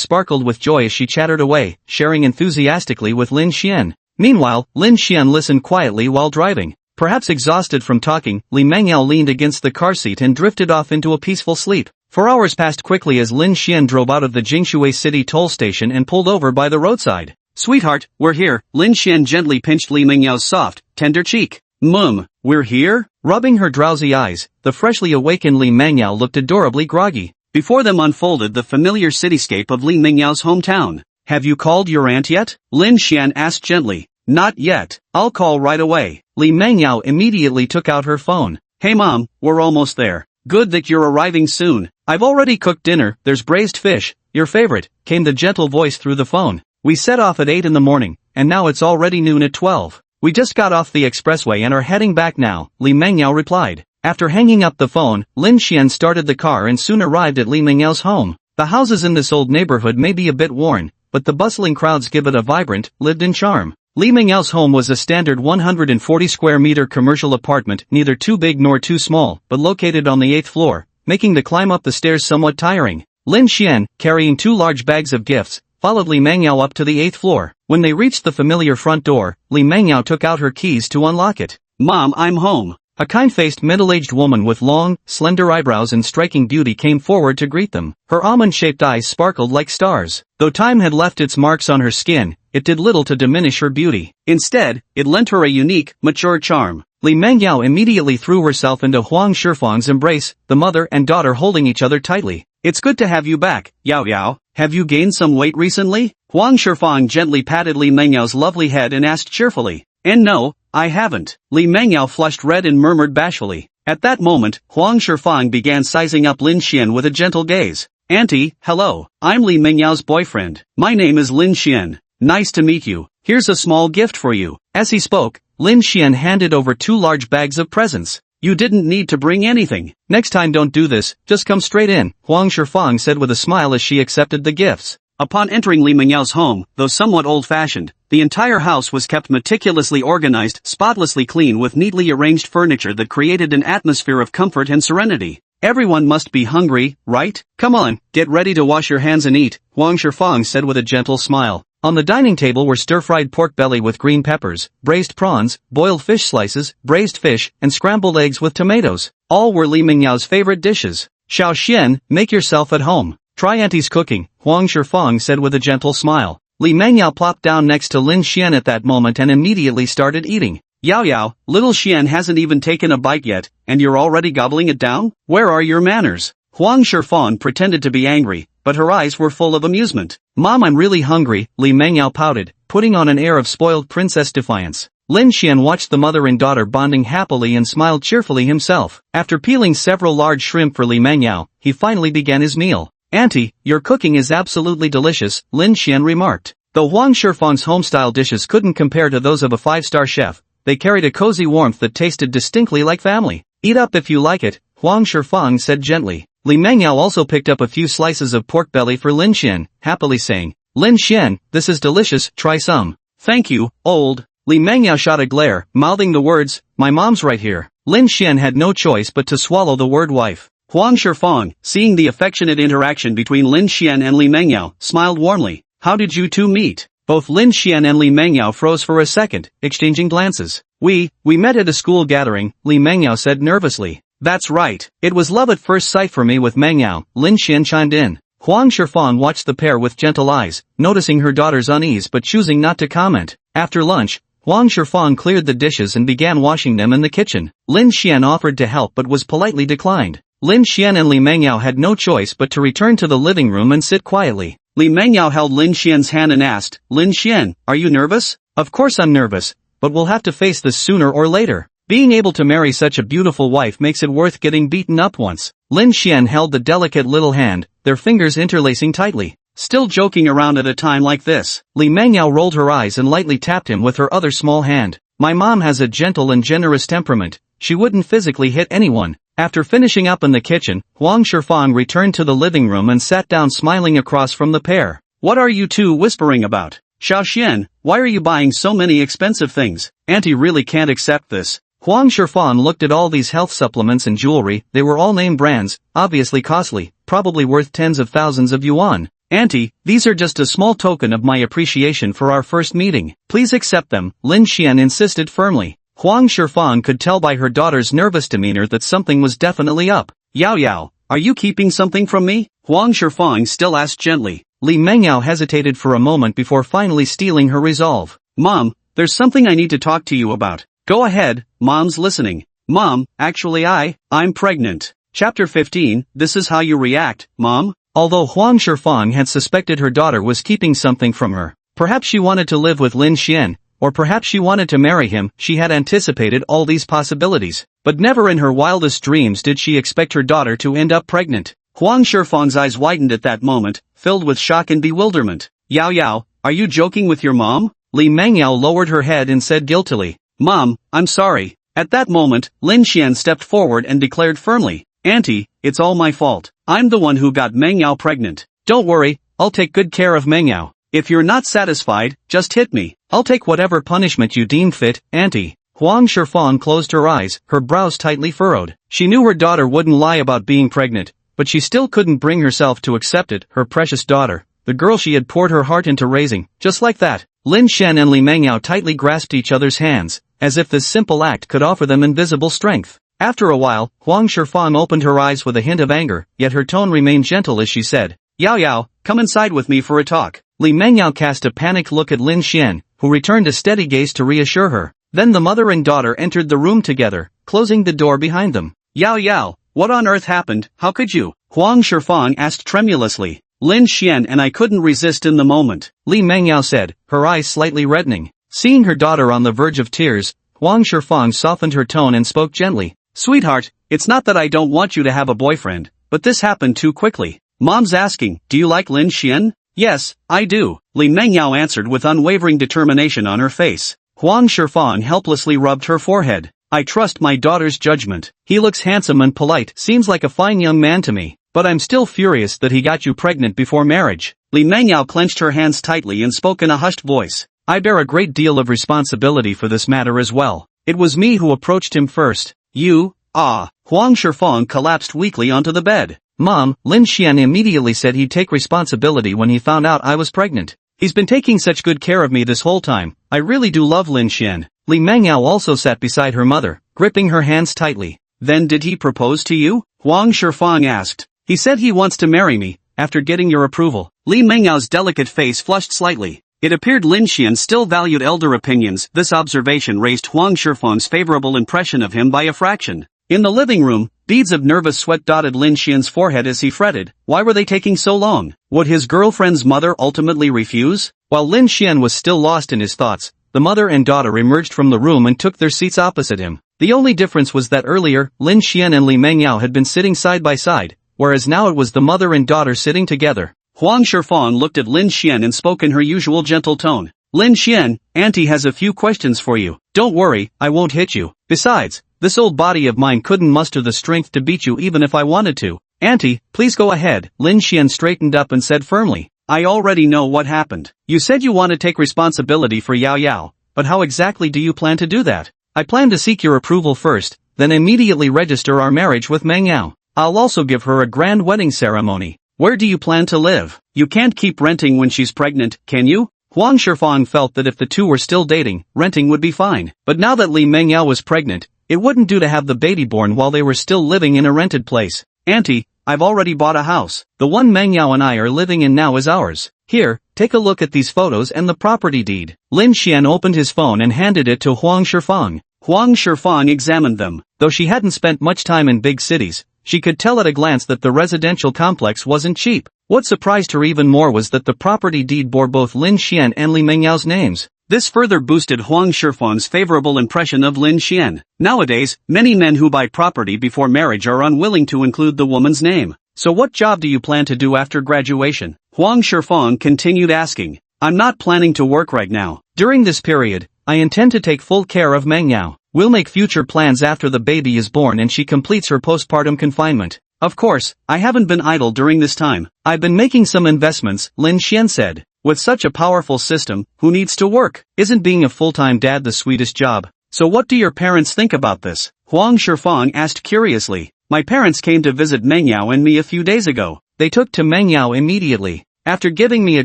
sparkled with joy as she chattered away, sharing enthusiastically with Lin Xian. Meanwhile, Lin Xian listened quietly while driving. Perhaps exhausted from talking, Li Mengyao leaned against the car seat and drifted off into a peaceful sleep. 4 hours passed quickly as Lin Xian drove out of the Jingshui City toll station and pulled over by the roadside. Sweetheart, we're here. Lin Xian gently pinched Li Mengyao's soft, tender cheek. We're here? Rubbing her drowsy eyes, the freshly awakened Li Mengyao looked adorably groggy. Before them unfolded the familiar cityscape of Li Mengyao's hometown. Have you called your aunt yet? Lin Xian asked gently. Not yet. I'll call right away. Li Mengyao immediately took out her phone. Hey Mom, we're almost there. Good that you're arriving soon. I've already cooked dinner, there's braised fish, your favorite, came the gentle voice through the phone. We set off at 8 in the morning, and now it's already noon at 12. We just got off the expressway and are heading back now, Li Mengyao replied. After hanging up the phone, Lin Xian started the car and soon arrived at Li Mingyao's home. The houses in this old neighborhood may be a bit worn, but the bustling crowds give it a vibrant, lived-in charm. Li Mingyao's home was a standard 140 square meter commercial apartment, neither too big nor too small, but located on the 8th floor, making the climb up the stairs somewhat tiring. Lin Xian, carrying 2 large bags of gifts, followed Li Mengyao up to the 8th floor. When they reached the familiar front door, Li Mengyao took out her keys to unlock it. "Mom, I'm home." A kind-faced middle-aged woman with long, slender eyebrows and striking beauty came forward to greet them. Her almond-shaped eyes sparkled like stars. Though time had left its marks on her skin, it did little to diminish her beauty. Instead, it lent her a unique, mature charm. Li Mengyao immediately threw herself into Huang Shifang's embrace, the mother and daughter holding each other tightly. "It's good to have you back, Yao Yao. Have you gained some weight recently?" Huang Shifang gently patted Li Mengyao's lovely head and asked cheerfully. "And no, I haven't." Li Mengyao flushed red and murmured bashfully. At that moment, Huang Shifang began sizing up Lin Xian with a gentle gaze. "Auntie, hello. I'm Li Mengyao's boyfriend. My name is Lin Xian. Nice to meet you. Here's a small gift for you." As he spoke, Lin Xian handed over 2 large bags of presents. "You didn't need to bring anything. Next time don't do this, just come straight in," Huang Shifang said with a smile as she accepted the gifts. Upon entering Li Mengyao's home, though somewhat old-fashioned, the entire house was kept meticulously organized, spotlessly clean with neatly arranged furniture that created an atmosphere of comfort and serenity. "Everyone must be hungry, right? Come on, get ready to wash your hands and eat," Huang Shifang said with a gentle smile. On the dining table were stir-fried pork belly with green peppers, braised prawns, boiled fish slices, braised fish, and scrambled eggs with tomatoes. All were Li Mengyao's favorite dishes. "Xiao Xian, make yourself at home. Try auntie's cooking," Huang Shifang said with a gentle smile. Li Mengyao plopped down next to Lin Xian at that moment and immediately started eating. "Yao Yao, little Xian hasn't even taken a bite yet, and you're already gobbling it down? Where are your manners?" Huang Shifang pretended to be angry, but her eyes were full of amusement. "Mom, I'm really hungry," Li Mengyao pouted, putting on an air of spoiled princess defiance. Lin Xian watched the mother and daughter bonding happily and smiled cheerfully himself. After peeling several large shrimp for Li Mengyao, he finally began his meal. "Auntie, your cooking is absolutely delicious," Lin Xian remarked. Though Huang Shifang's home-style dishes couldn't compare to those of a 5-star chef, they carried a cozy warmth that tasted distinctly like family. "Eat up if you like it," Huang Shifang said gently. Li Mengyao also picked up a few slices of pork belly for Lin Xian, happily saying, "Lin Xian, this is delicious, try some." "Thank you, old." Li Mengyao shot a glare, mouthing the words, "My mom's right here." Lin Xian had no choice but to swallow the word wife. Huang Shifang, seeing the affectionate interaction between Lin Xian and Li Mengyao, smiled warmly. "How did you two meet?" Both Lin Xian and Li Mengyao froze for a second, exchanging glances. We met at a school gathering," Li Mengyao said nervously. "That's right. It was love at first sight for me with Mengyao," Lin Xian chimed in. Huang Shifang watched the pair with gentle eyes, noticing her daughter's unease but choosing not to comment. After lunch, Huang Shifang cleared the dishes and began washing them in the kitchen. Lin Xian offered to help but was politely declined. Lin Xian and Li Mengyao had no choice but to return to the living room and sit quietly. Li Mengyao held Lin Xian's hand and asked, "Lin Xian, are you nervous?" "Of course I'm nervous, but we'll have to face this sooner or later. Being able to marry such a beautiful wife makes it worth getting beaten up once." Lin Xian held the delicate little hand, their fingers interlacing tightly. "Still joking around at a time like this?" Li Mengyao rolled her eyes and lightly tapped him with her other small hand. "My mom has a gentle and generous temperament. She wouldn't physically hit anyone." After finishing up in the kitchen, Huang Shifang returned to the living room and sat down smiling across from the pair. "What are you two whispering about? Xiao Xian, why are you buying so many expensive things? Auntie really can't accept this." Huang Shifang looked at all these health supplements and jewelry. They were all name brands, obviously costly, probably worth tens of thousands of yuan. "Auntie, these are just a small token of my appreciation for our first meeting. Please accept them," Lin Xian insisted firmly. Huang Shifang could tell by her daughter's nervous demeanor that something was definitely up. "Yao Yao, are you keeping something from me?" Huang Shifang still asked gently. Li Mengyao hesitated for a moment before finally steeling her resolve. "Mom, there's something I need to talk to you about." "Go ahead, Mom's listening." "Mom, actually I'm pregnant." Chapter 15, This is how you react, Mom. Although Huang Shifang had suspected her daughter was keeping something from her, perhaps she wanted to live with Lin Xian, or perhaps she wanted to marry him, she had anticipated all these possibilities, but never in her wildest dreams did she expect her daughter to end up pregnant. Huang Shifang's eyes widened at that moment, filled with shock and bewilderment. "Yao Yao, are you joking with your mom?" Li Mengyao lowered her head and said guiltily. "Mom, I'm sorry, At that moment, Lin Xian stepped forward and declared firmly, "Auntie, it's all my fault. I'm the one who got Meng Yao pregnant. Don't worry, I'll take good care of Meng Yao. If you're not satisfied, just hit me. I'll take whatever punishment you deem fit, Auntie." Huang Shifang closed her eyes, her brows tightly furrowed. She knew her daughter wouldn't lie about being pregnant, but she still couldn't bring herself to accept it, her precious daughter, the girl she had poured her heart into raising. Just like that, Lin Xian and Li Mengyao tightly grasped each other's hands, as if this simple act could offer them invisible strength. After a while, Huang Shifang opened her eyes with a hint of anger, yet her tone remained gentle as she said, "Yao Yao, come inside with me for a talk." Li Mengyao cast a panicked look at Lin Xian, who returned a steady gaze to reassure her. Then the mother and daughter entered the room together, closing the door behind them. "Yao Yao, what on earth happened? How could you?" Huang Shifang asked tremulously. "Lin Xian and I couldn't resist in the moment," Li Mengyao said, her eyes slightly reddening. Seeing her daughter on the verge of tears, Huang Shifang softened her tone and spoke gently. "Sweetheart, it's not that I don't want you to have a boyfriend, but this happened too quickly. Mom's asking, do you like Lin Xian?" "Yes, I do," Li Mengyao answered with unwavering determination on her face. Huang Shifang helplessly rubbed her forehead. "I trust my daughter's judgment. He looks handsome and polite, seems like a fine young man to me, but I'm still furious that he got you pregnant before marriage." Li Mengyao clenched her hands tightly and spoke in a hushed voice. "I bear a great deal of responsibility for this matter as well. It was me who approached him first." "You, ah." Huang Shifang collapsed weakly onto the bed. "Mom," Lin Xian immediately said he'd take responsibility when he found out I was pregnant. "He's been taking such good care of me this whole time. I really do love Lin Xian." Li Mengyao also sat beside her mother, gripping her hands tightly. "Then did he propose to you?" Huang Shifang asked. "He said he wants to marry me, after getting your approval." Li Mengyao's delicate face flushed slightly. It appeared Lin Xian still valued elder opinions. This observation raised Huang Shifang's favorable impression of him by a fraction. In the living room, beads of nervous sweat dotted Lin Xian's forehead as he fretted. Why were they taking so long? Would his girlfriend's mother ultimately refuse? While Lin Xian was still lost in his thoughts, the mother and daughter emerged from the room and took their seats opposite him. The only difference was that earlier, Lin Xian and Li Mengyao had been sitting side by side, whereas now it was the mother and daughter sitting together. Huang Shifang looked at Lin Xian and spoke in her usual gentle tone. "Lin Xian, Auntie has a few questions for you. Don't worry, I won't hit you. Besides, this old body of mine couldn't muster the strength to beat you even if I wanted to. Auntie, please go ahead." Lin Xian straightened up and said firmly. "I already know what happened. You said you want to take responsibility for Yao Yao, but how exactly do you plan to do that?" "I plan to seek your approval first, then immediately register our marriage with Meng Yao. I'll also give her a grand wedding ceremony." "Where do you plan to live? You can't keep renting when she's pregnant, can you?" Huang Shifang felt that if the two were still dating, renting would be fine. But now that Li Mengyao was pregnant, it wouldn't do to have the baby born while they were still living in a rented place. "Auntie, I've already bought a house. The one Mengyao and I are living in now is ours. Here, take a look at these photos and the property deed." Lin Xian opened his phone and handed it to Huang Shifang. Huang Shifang examined them. Though she hadn't spent much time in big cities, she could tell at a glance that the residential complex wasn't cheap. What surprised her even more was that the property deed bore both Lin Xian and Li Mengyao's names. This further boosted Huang Shifang's favorable impression of Lin Xian. Nowadays, many men who buy property before marriage are unwilling to include the woman's name. "So what job do you plan to do after graduation?" Huang Shifang continued asking. "I'm not planning to work right now. During this period, I intend to take full care of Meng Yao. We'll make future plans after the baby is born and she completes her postpartum confinement. Of course, I haven't been idle during this time. I've been making some investments," Lin Xian said. "With such a powerful system, who needs to work? Isn't being a full-time dad the sweetest job?" "So what do your parents think about this?" Huang Shifang asked curiously. "My parents came to visit Meng Yao and me a few days ago. They took to Meng Yao immediately. After giving me a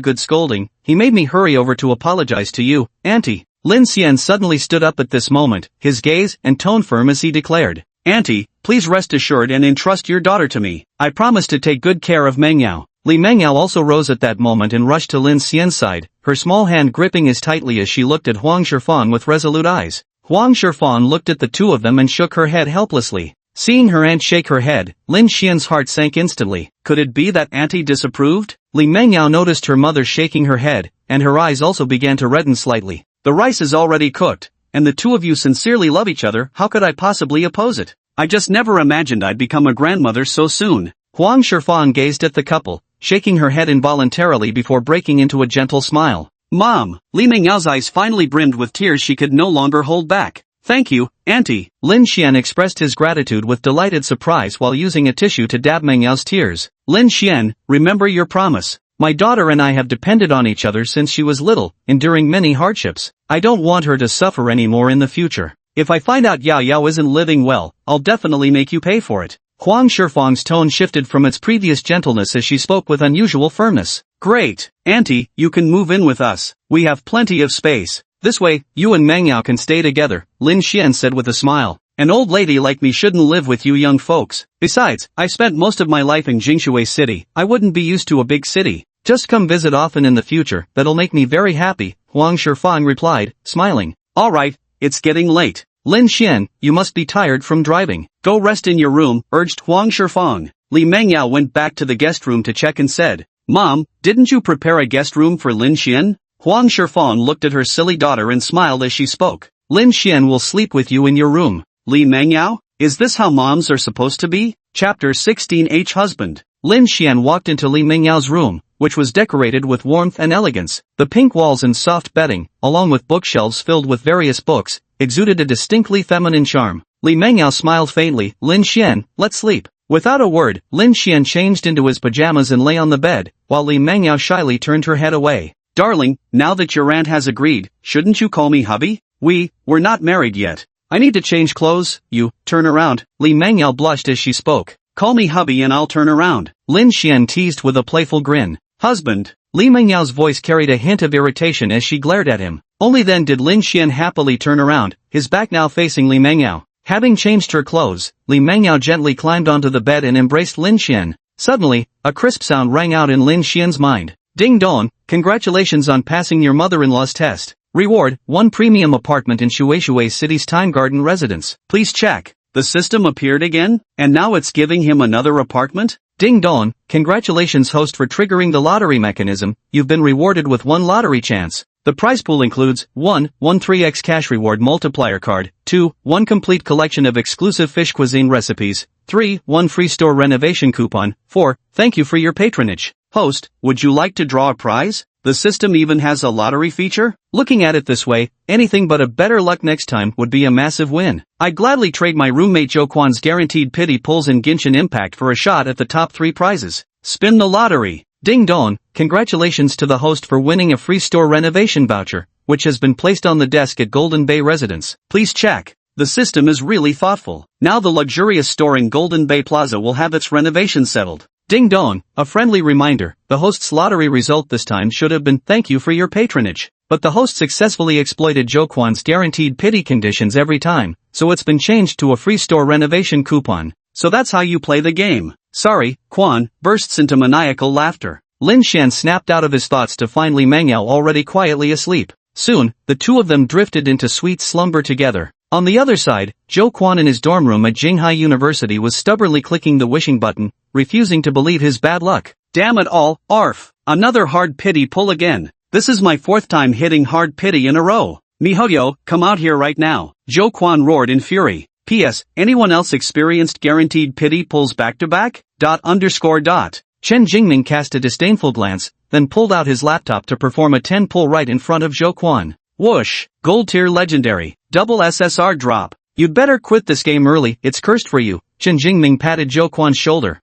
good scolding, he made me hurry over to apologize to you, Auntie." Lin Xian suddenly stood up at this moment, his gaze and tone firm as he declared. "Auntie, please rest assured and entrust your daughter to me. I promise to take good care of Meng Yao." Li Mengyao also rose at that moment and rushed to Lin Xian's side, her small hand gripping as tightly as she looked at Huang Shifang with resolute eyes. Huang Shifang looked at the two of them and shook her head helplessly. Seeing her aunt shake her head, Lin Xian's heart sank instantly. Could it be that Auntie disapproved? Li Mengyao noticed her mother shaking her head, and her eyes also began to redden slightly. "The rice is already cooked, and the two of you sincerely love each other. How could I possibly oppose it? I just never imagined I'd become a grandmother so soon." Huang Shifang gazed at the couple, shaking her head involuntarily before breaking into a gentle smile. "Mom!" Li Mengyao's eyes finally brimmed with tears she could no longer hold back. Thank you, Auntie. Lin Xian expressed his gratitude with delighted surprise while using a tissue to dab Meng Yao's tears. Lin Xian, remember your promise. My daughter and I have depended on each other since she was little, enduring many hardships. I don't want her to suffer anymore in the future. If I find out Yao Yao isn't living well, I'll definitely make you pay for it. Huang Shifang's tone shifted from its previous gentleness as she spoke with unusual firmness. Great, Auntie, you can move in with us. We have plenty of space. This way, you and Meng Yao can stay together, Lin Xian said with a smile. An old lady like me shouldn't live with you young folks. Besides, I spent most of my life in Jingshui City. I wouldn't be used to a big city. Just come visit often in the future, that'll make me very happy, Huang Shifang replied, smiling. Alright, it's getting late. Lin Xian, you must be tired from driving. Go rest in your room, urged Huang Shifang. Li Mengyao went back to the guest room to check and said, Mom, didn't you prepare a guest room for Lin Xian? Huang Shifang looked at her silly daughter and smiled as she spoke. Lin Xian will sleep with you in your room. Li Mengyao, is this how moms are supposed to be? Chapter 16 Husband. Lin Xian walked into Li Mengyao's room, which was decorated with warmth and elegance. The pink walls and soft bedding, along with bookshelves filled with various books, exuded a distinctly feminine charm. Li Mengyao smiled faintly. Lin Xian, let's sleep. Without a word, Lin Xian changed into his pajamas and lay on the bed, while Li Mengyao shyly turned her head away. Darling, now that your aunt has agreed, shouldn't you call me hubby? We're not married yet. I need to change clothes. You, turn around. Li Mengyao blushed as she spoke. Call me hubby and I'll turn around. Lin Xian teased with a playful grin. Husband. Li Mengyao's voice carried a hint of irritation as she glared at him. Only then did Lin Xian happily turn around, his back now facing Li Mengyao. Having changed her clothes, Li Mengyao gently climbed onto the bed and embraced Lin Xian. Suddenly, a crisp sound rang out in Lin Xian's mind. Ding dong, congratulations on passing your mother-in-law's test. Reward, 1 premium apartment in Shui City's Time Garden residence. Please check. The system appeared again, and now it's giving him another apartment? Ding dong, congratulations host for triggering the lottery mechanism, you've been rewarded with 1 lottery chance. The prize pool includes 1. 3x cash reward multiplier card, 2. 1 complete collection of exclusive fish cuisine recipes, 3. 1 free store renovation coupon, 4. Thank you for your patronage. Host, would you like to draw a prize? The system even has a lottery feature? Looking at it this way, anything but a better luck next time would be a massive win. I'd gladly trade my roommate Zhou Quan's guaranteed pity pulls and Genshin Impact for a shot at the top 3 prizes. Spin the lottery. Ding dong, congratulations to the host for winning a free store renovation voucher, which has been placed on the desk at Golden Bay Residence. Please check. The system is really thoughtful. Now the luxurious store in Golden Bay Plaza will have its renovation settled. Ding dong, a friendly reminder, the host's lottery result this time should have been thank you for your patronage. But the host successfully exploited Zhou Quan's guaranteed pity conditions every time, so it's been changed to a free store renovation coupon. So that's how you play the game. Sorry, Quan, bursts into maniacal laughter. Lin Xian snapped out of his thoughts to find Li Mengyao already quietly asleep. Soon, the two of them drifted into sweet slumber together. On the other side, Zhou Quan in his dorm room at Jinghai University was stubbornly clicking the wishing button, refusing to believe his bad luck. Damn it all, arf! Another hard pity pull again. This is my 4th time hitting hard pity in a row. Mihoyo, come out here right now. Zhou Quan roared in fury. P.S. Anyone else experienced guaranteed pity pulls back-to-back? Chen Jingming cast a disdainful glance, then pulled out his laptop to perform a 10 pull right in front of Zhou Quan. Whoosh! Gold tier legendary. Double SSR drop. You'd better quit this game early, it's cursed for you. Chen Jingming patted Zhou Quan's shoulder.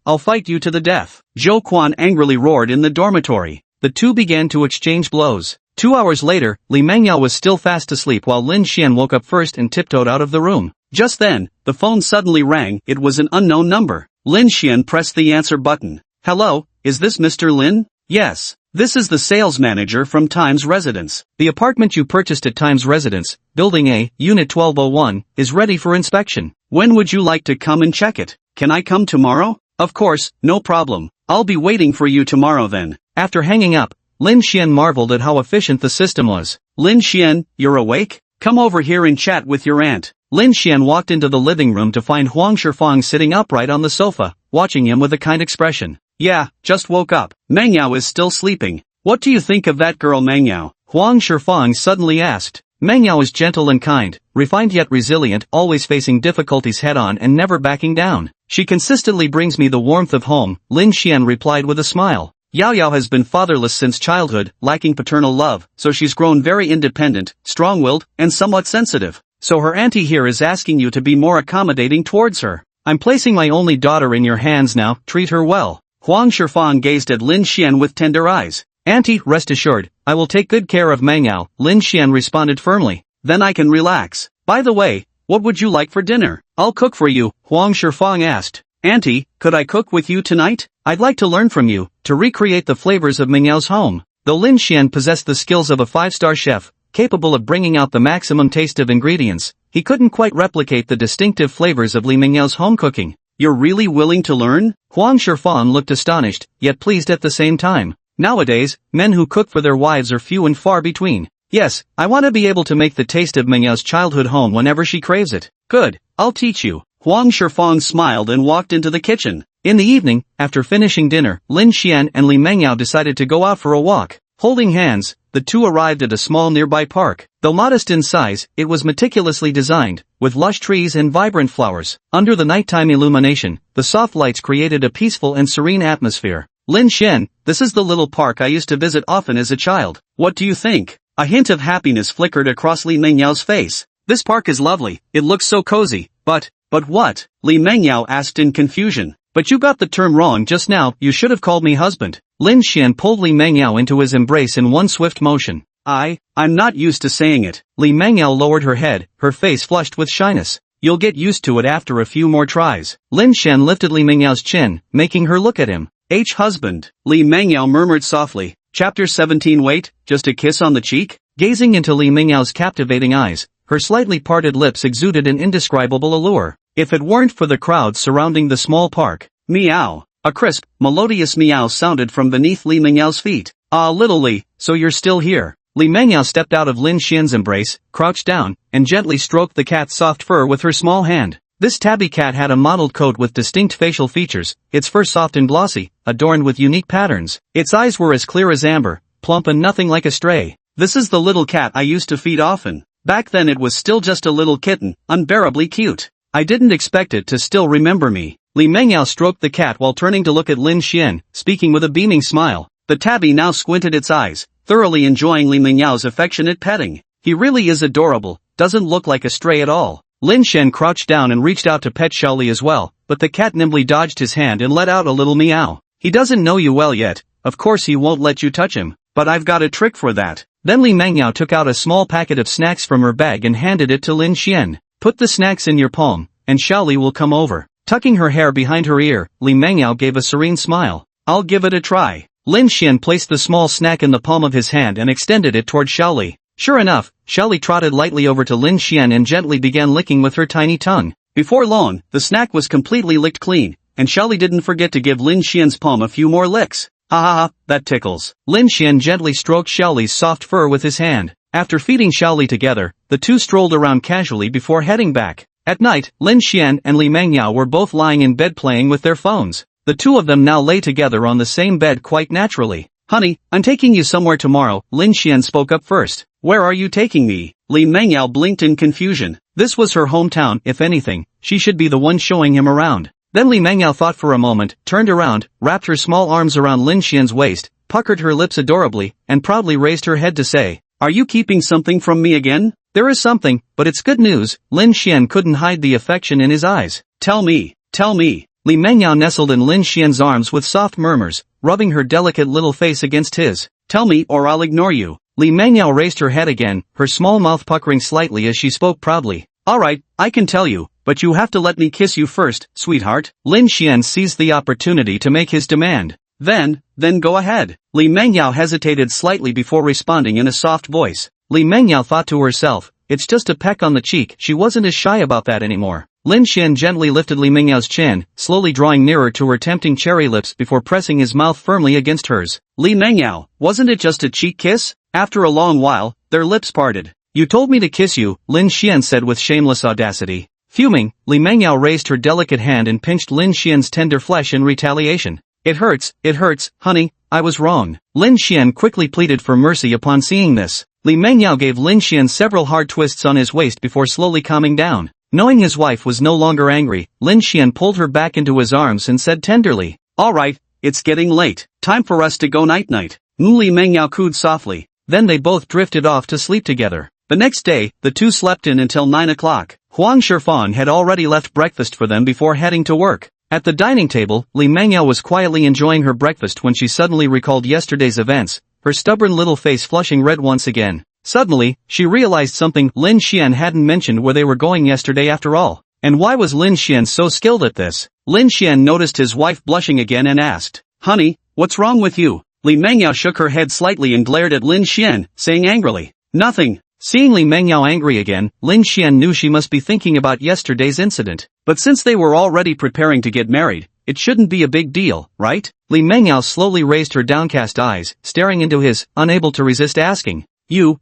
I'll fight you to the death. Zhou Quan angrily roared in the dormitory. The two began to exchange blows. 2 hours later, Li Mengyao was still fast asleep while Lin Xian woke up first and tiptoed out of the room. Just then, the phone suddenly rang. It was an unknown number. Lin Xian pressed the answer button. Hello, is this Mr. Lin? Yes. This is the sales manager from Times Residence. The apartment you purchased at Times Residence, Building A, Unit 1201, is ready for inspection. When would you like to come and check it? Can I come tomorrow? Of course, no problem. I'll be waiting for you tomorrow then. After hanging up, Lin Xian marveled at how efficient the system was. Lin Xian, you're awake? Come over here and chat with your aunt. Lin Xian walked into the living room to find Huang Shifang sitting upright on the sofa, watching him with a kind expression. Yeah, just woke up. Mengyao is still sleeping. What do you think of that girl Mengyao? Huang Shifang suddenly asked. Mengyao is gentle and kind, refined yet resilient, always facing difficulties head-on and never backing down. She consistently brings me the warmth of home, Lin Xian replied with a smile. Yao Yao has been fatherless since childhood, lacking paternal love, so she's grown very independent, strong-willed, and somewhat sensitive. so her auntie here is asking you to be more accommodating towards her. I'm placing my only daughter in your hands now, treat her well. Huang Shifang gazed at Lin Xian with tender eyes. Auntie, rest assured, I will take good care of Mangyao, Lin Xian responded firmly. Then I can relax. By the way, what would you like for dinner? I'll cook for you, Huang Shifang asked. Auntie, could I cook with you tonight? I'd like to learn from you, to recreate the flavors of Mingyao's home. Though Lin Xian possessed the skills of a 5-star chef, capable of bringing out the maximum taste of ingredients, he couldn't quite replicate the distinctive flavors of Li Mingyao's home cooking. You're really willing to learn? Huang Shifang looked astonished, yet pleased at the same time. Nowadays, men who cook for their wives are few and far between. Yes, I want to be able to make the taste of Mingyao's childhood home whenever she craves it. Good, I'll teach you. Huang Shifang smiled and walked into the kitchen. In the evening, after finishing dinner, Lin Xian and Li Mengyao decided to go out for a walk. Holding hands, the two arrived at a small nearby park. Though modest in size, it was meticulously designed, with lush trees and vibrant flowers. Under the nighttime illumination, the soft lights created a peaceful and serene atmosphere. Lin Xian, this is the little park I used to visit often as a child. What do you think? A hint of happiness flickered across Li Mengyao's face. This park is lovely, it looks so cozy. But what? Li Mengyao asked in confusion. But you got the term wrong just now, you should have called me husband. Lin Xian pulled Li Mengyao into his embrace in one swift motion. I'm not used to saying it. Li Mengyao lowered her head, her face flushed with shyness. You'll get used to it after a few more tries. Lin Xian lifted Li Mengyao's chin, making her look at him. Husband. Li Mengyao murmured softly. Chapter 17. Wait, just a kiss on the cheek? Gazing into Li Mengyao's captivating eyes, her slightly parted lips exuded an indescribable allure. If it weren't for the crowd surrounding the small park. Meow. A crisp, melodious meow sounded from beneath Li Mengyao's feet. Ah, little Li, so you're still here. Li Mengyao stepped out of Lin Xian's embrace, crouched down, and gently stroked the cat's soft fur with her small hand. This tabby cat had a mottled coat with distinct facial features, its fur soft and glossy, adorned with unique patterns. Its eyes were as clear as amber, plump and nothing like a stray. This is the little cat I used to feed often. Back then it was still just a little kitten, unbearably cute. I didn't expect it to still remember me. Li Mengyao stroked the cat while turning to look at Lin Xian, speaking with a beaming smile. The tabby now squinted its eyes, thoroughly enjoying Li Mengyao's affectionate petting. He really is adorable, doesn't look like a stray at all. Lin Xian crouched down and reached out to pet Shaoli as well, but the cat nimbly dodged his hand and let out a little meow. He doesn't know you well yet, of course he won't let you touch him, but I've got a trick for that. Then Li Mengyao took out a small packet of snacks from her bag and handed it to Lin Xian. Put the snacks in your palm, and Shaoli will come over. Tucking her hair behind her ear, Li Mengyao gave a serene smile. I'll give it a try. Lin Xian placed the small snack in the palm of his hand and extended it toward Shaoli. Sure enough, Shaoli trotted lightly over to Lin Xian and gently began licking with her tiny tongue. Before long, the snack was completely licked clean, and Shaoli didn't forget to give Lin Xian's palm a few more licks. Ha ha ha, that tickles. Lin Xian gently stroked Shaoli's soft fur with his hand. After feeding Shaoli together, the two strolled around casually before heading back. At night, Lin Xian and Li Mengyao were both lying in bed playing with their phones. The two of them now lay together on the same bed quite naturally. Honey, I'm taking you somewhere tomorrow, Lin Xian spoke up first. Where are you taking me? Li Mengyao blinked in confusion. This was her hometown, if anything, she should be the one showing him around. Then Li Mengyao thought for a moment, turned around, wrapped her small arms around Lin Xian's waist, puckered her lips adorably, and proudly raised her head to say, Are you keeping something from me again? There is something, but it's good news. Lin Xian couldn't hide the affection in his eyes. Tell me. Li Mengyao nestled in Lin Xian's arms with soft murmurs, rubbing her delicate little face against his. Tell me or I'll ignore you. Li Mengyao raised her head again, her small mouth puckering slightly as she spoke proudly. Alright, I can tell you, but you have to let me kiss you first, sweetheart. Lin Xian seized the opportunity to make his demand. Then go ahead. Li Mengyao hesitated slightly before responding in a soft voice. Li Mengyao thought to herself, it's just a peck on the cheek, she wasn't as shy about that anymore. Lin Xian gently lifted Li Mengyao's chin, slowly drawing nearer to her tempting cherry lips before pressing his mouth firmly against hers. Li Mengyao, wasn't it just a cheek kiss? After a long while, their lips parted. You told me to kiss you, Lin Xian said with shameless audacity. Fuming, Li Mengyao raised her delicate hand and pinched Lin Xian's tender flesh in retaliation. It hurts, honey, I was wrong. Lin Xian quickly pleaded for mercy upon seeing this. Li Mengyao gave Lin Xian several hard twists on his waist before slowly calming down. Knowing his wife was no longer angry, Lin Xian pulled her back into his arms and said tenderly, Alright, it's getting late, time for us to go night-night. Li Mengyao cooed softly. Then they both drifted off to sleep together. The next day, the two slept in until 9 o'clock. Huang Shifang had already left breakfast for them before heading to work. At the dining table, Li Mengyao was quietly enjoying her breakfast when she suddenly recalled yesterday's events, her stubborn little face flushing red once again. Suddenly, she realized something. Lin Xian hadn't mentioned where they were going yesterday after all. And why was Lin Xian so skilled at this? Lin Xian noticed his wife blushing again and asked, "Honey, what's wrong with you?" Li Mengyao shook her head slightly and glared at Lin Xian, saying angrily, "Nothing." Seeing Li Mengyao angry again, Lin Xian knew she must be thinking about yesterday's incident. But since they were already preparing to get married, it shouldn't be a big deal, right? Li Mengyao slowly raised her downcast eyes, staring into his, unable to resist asking,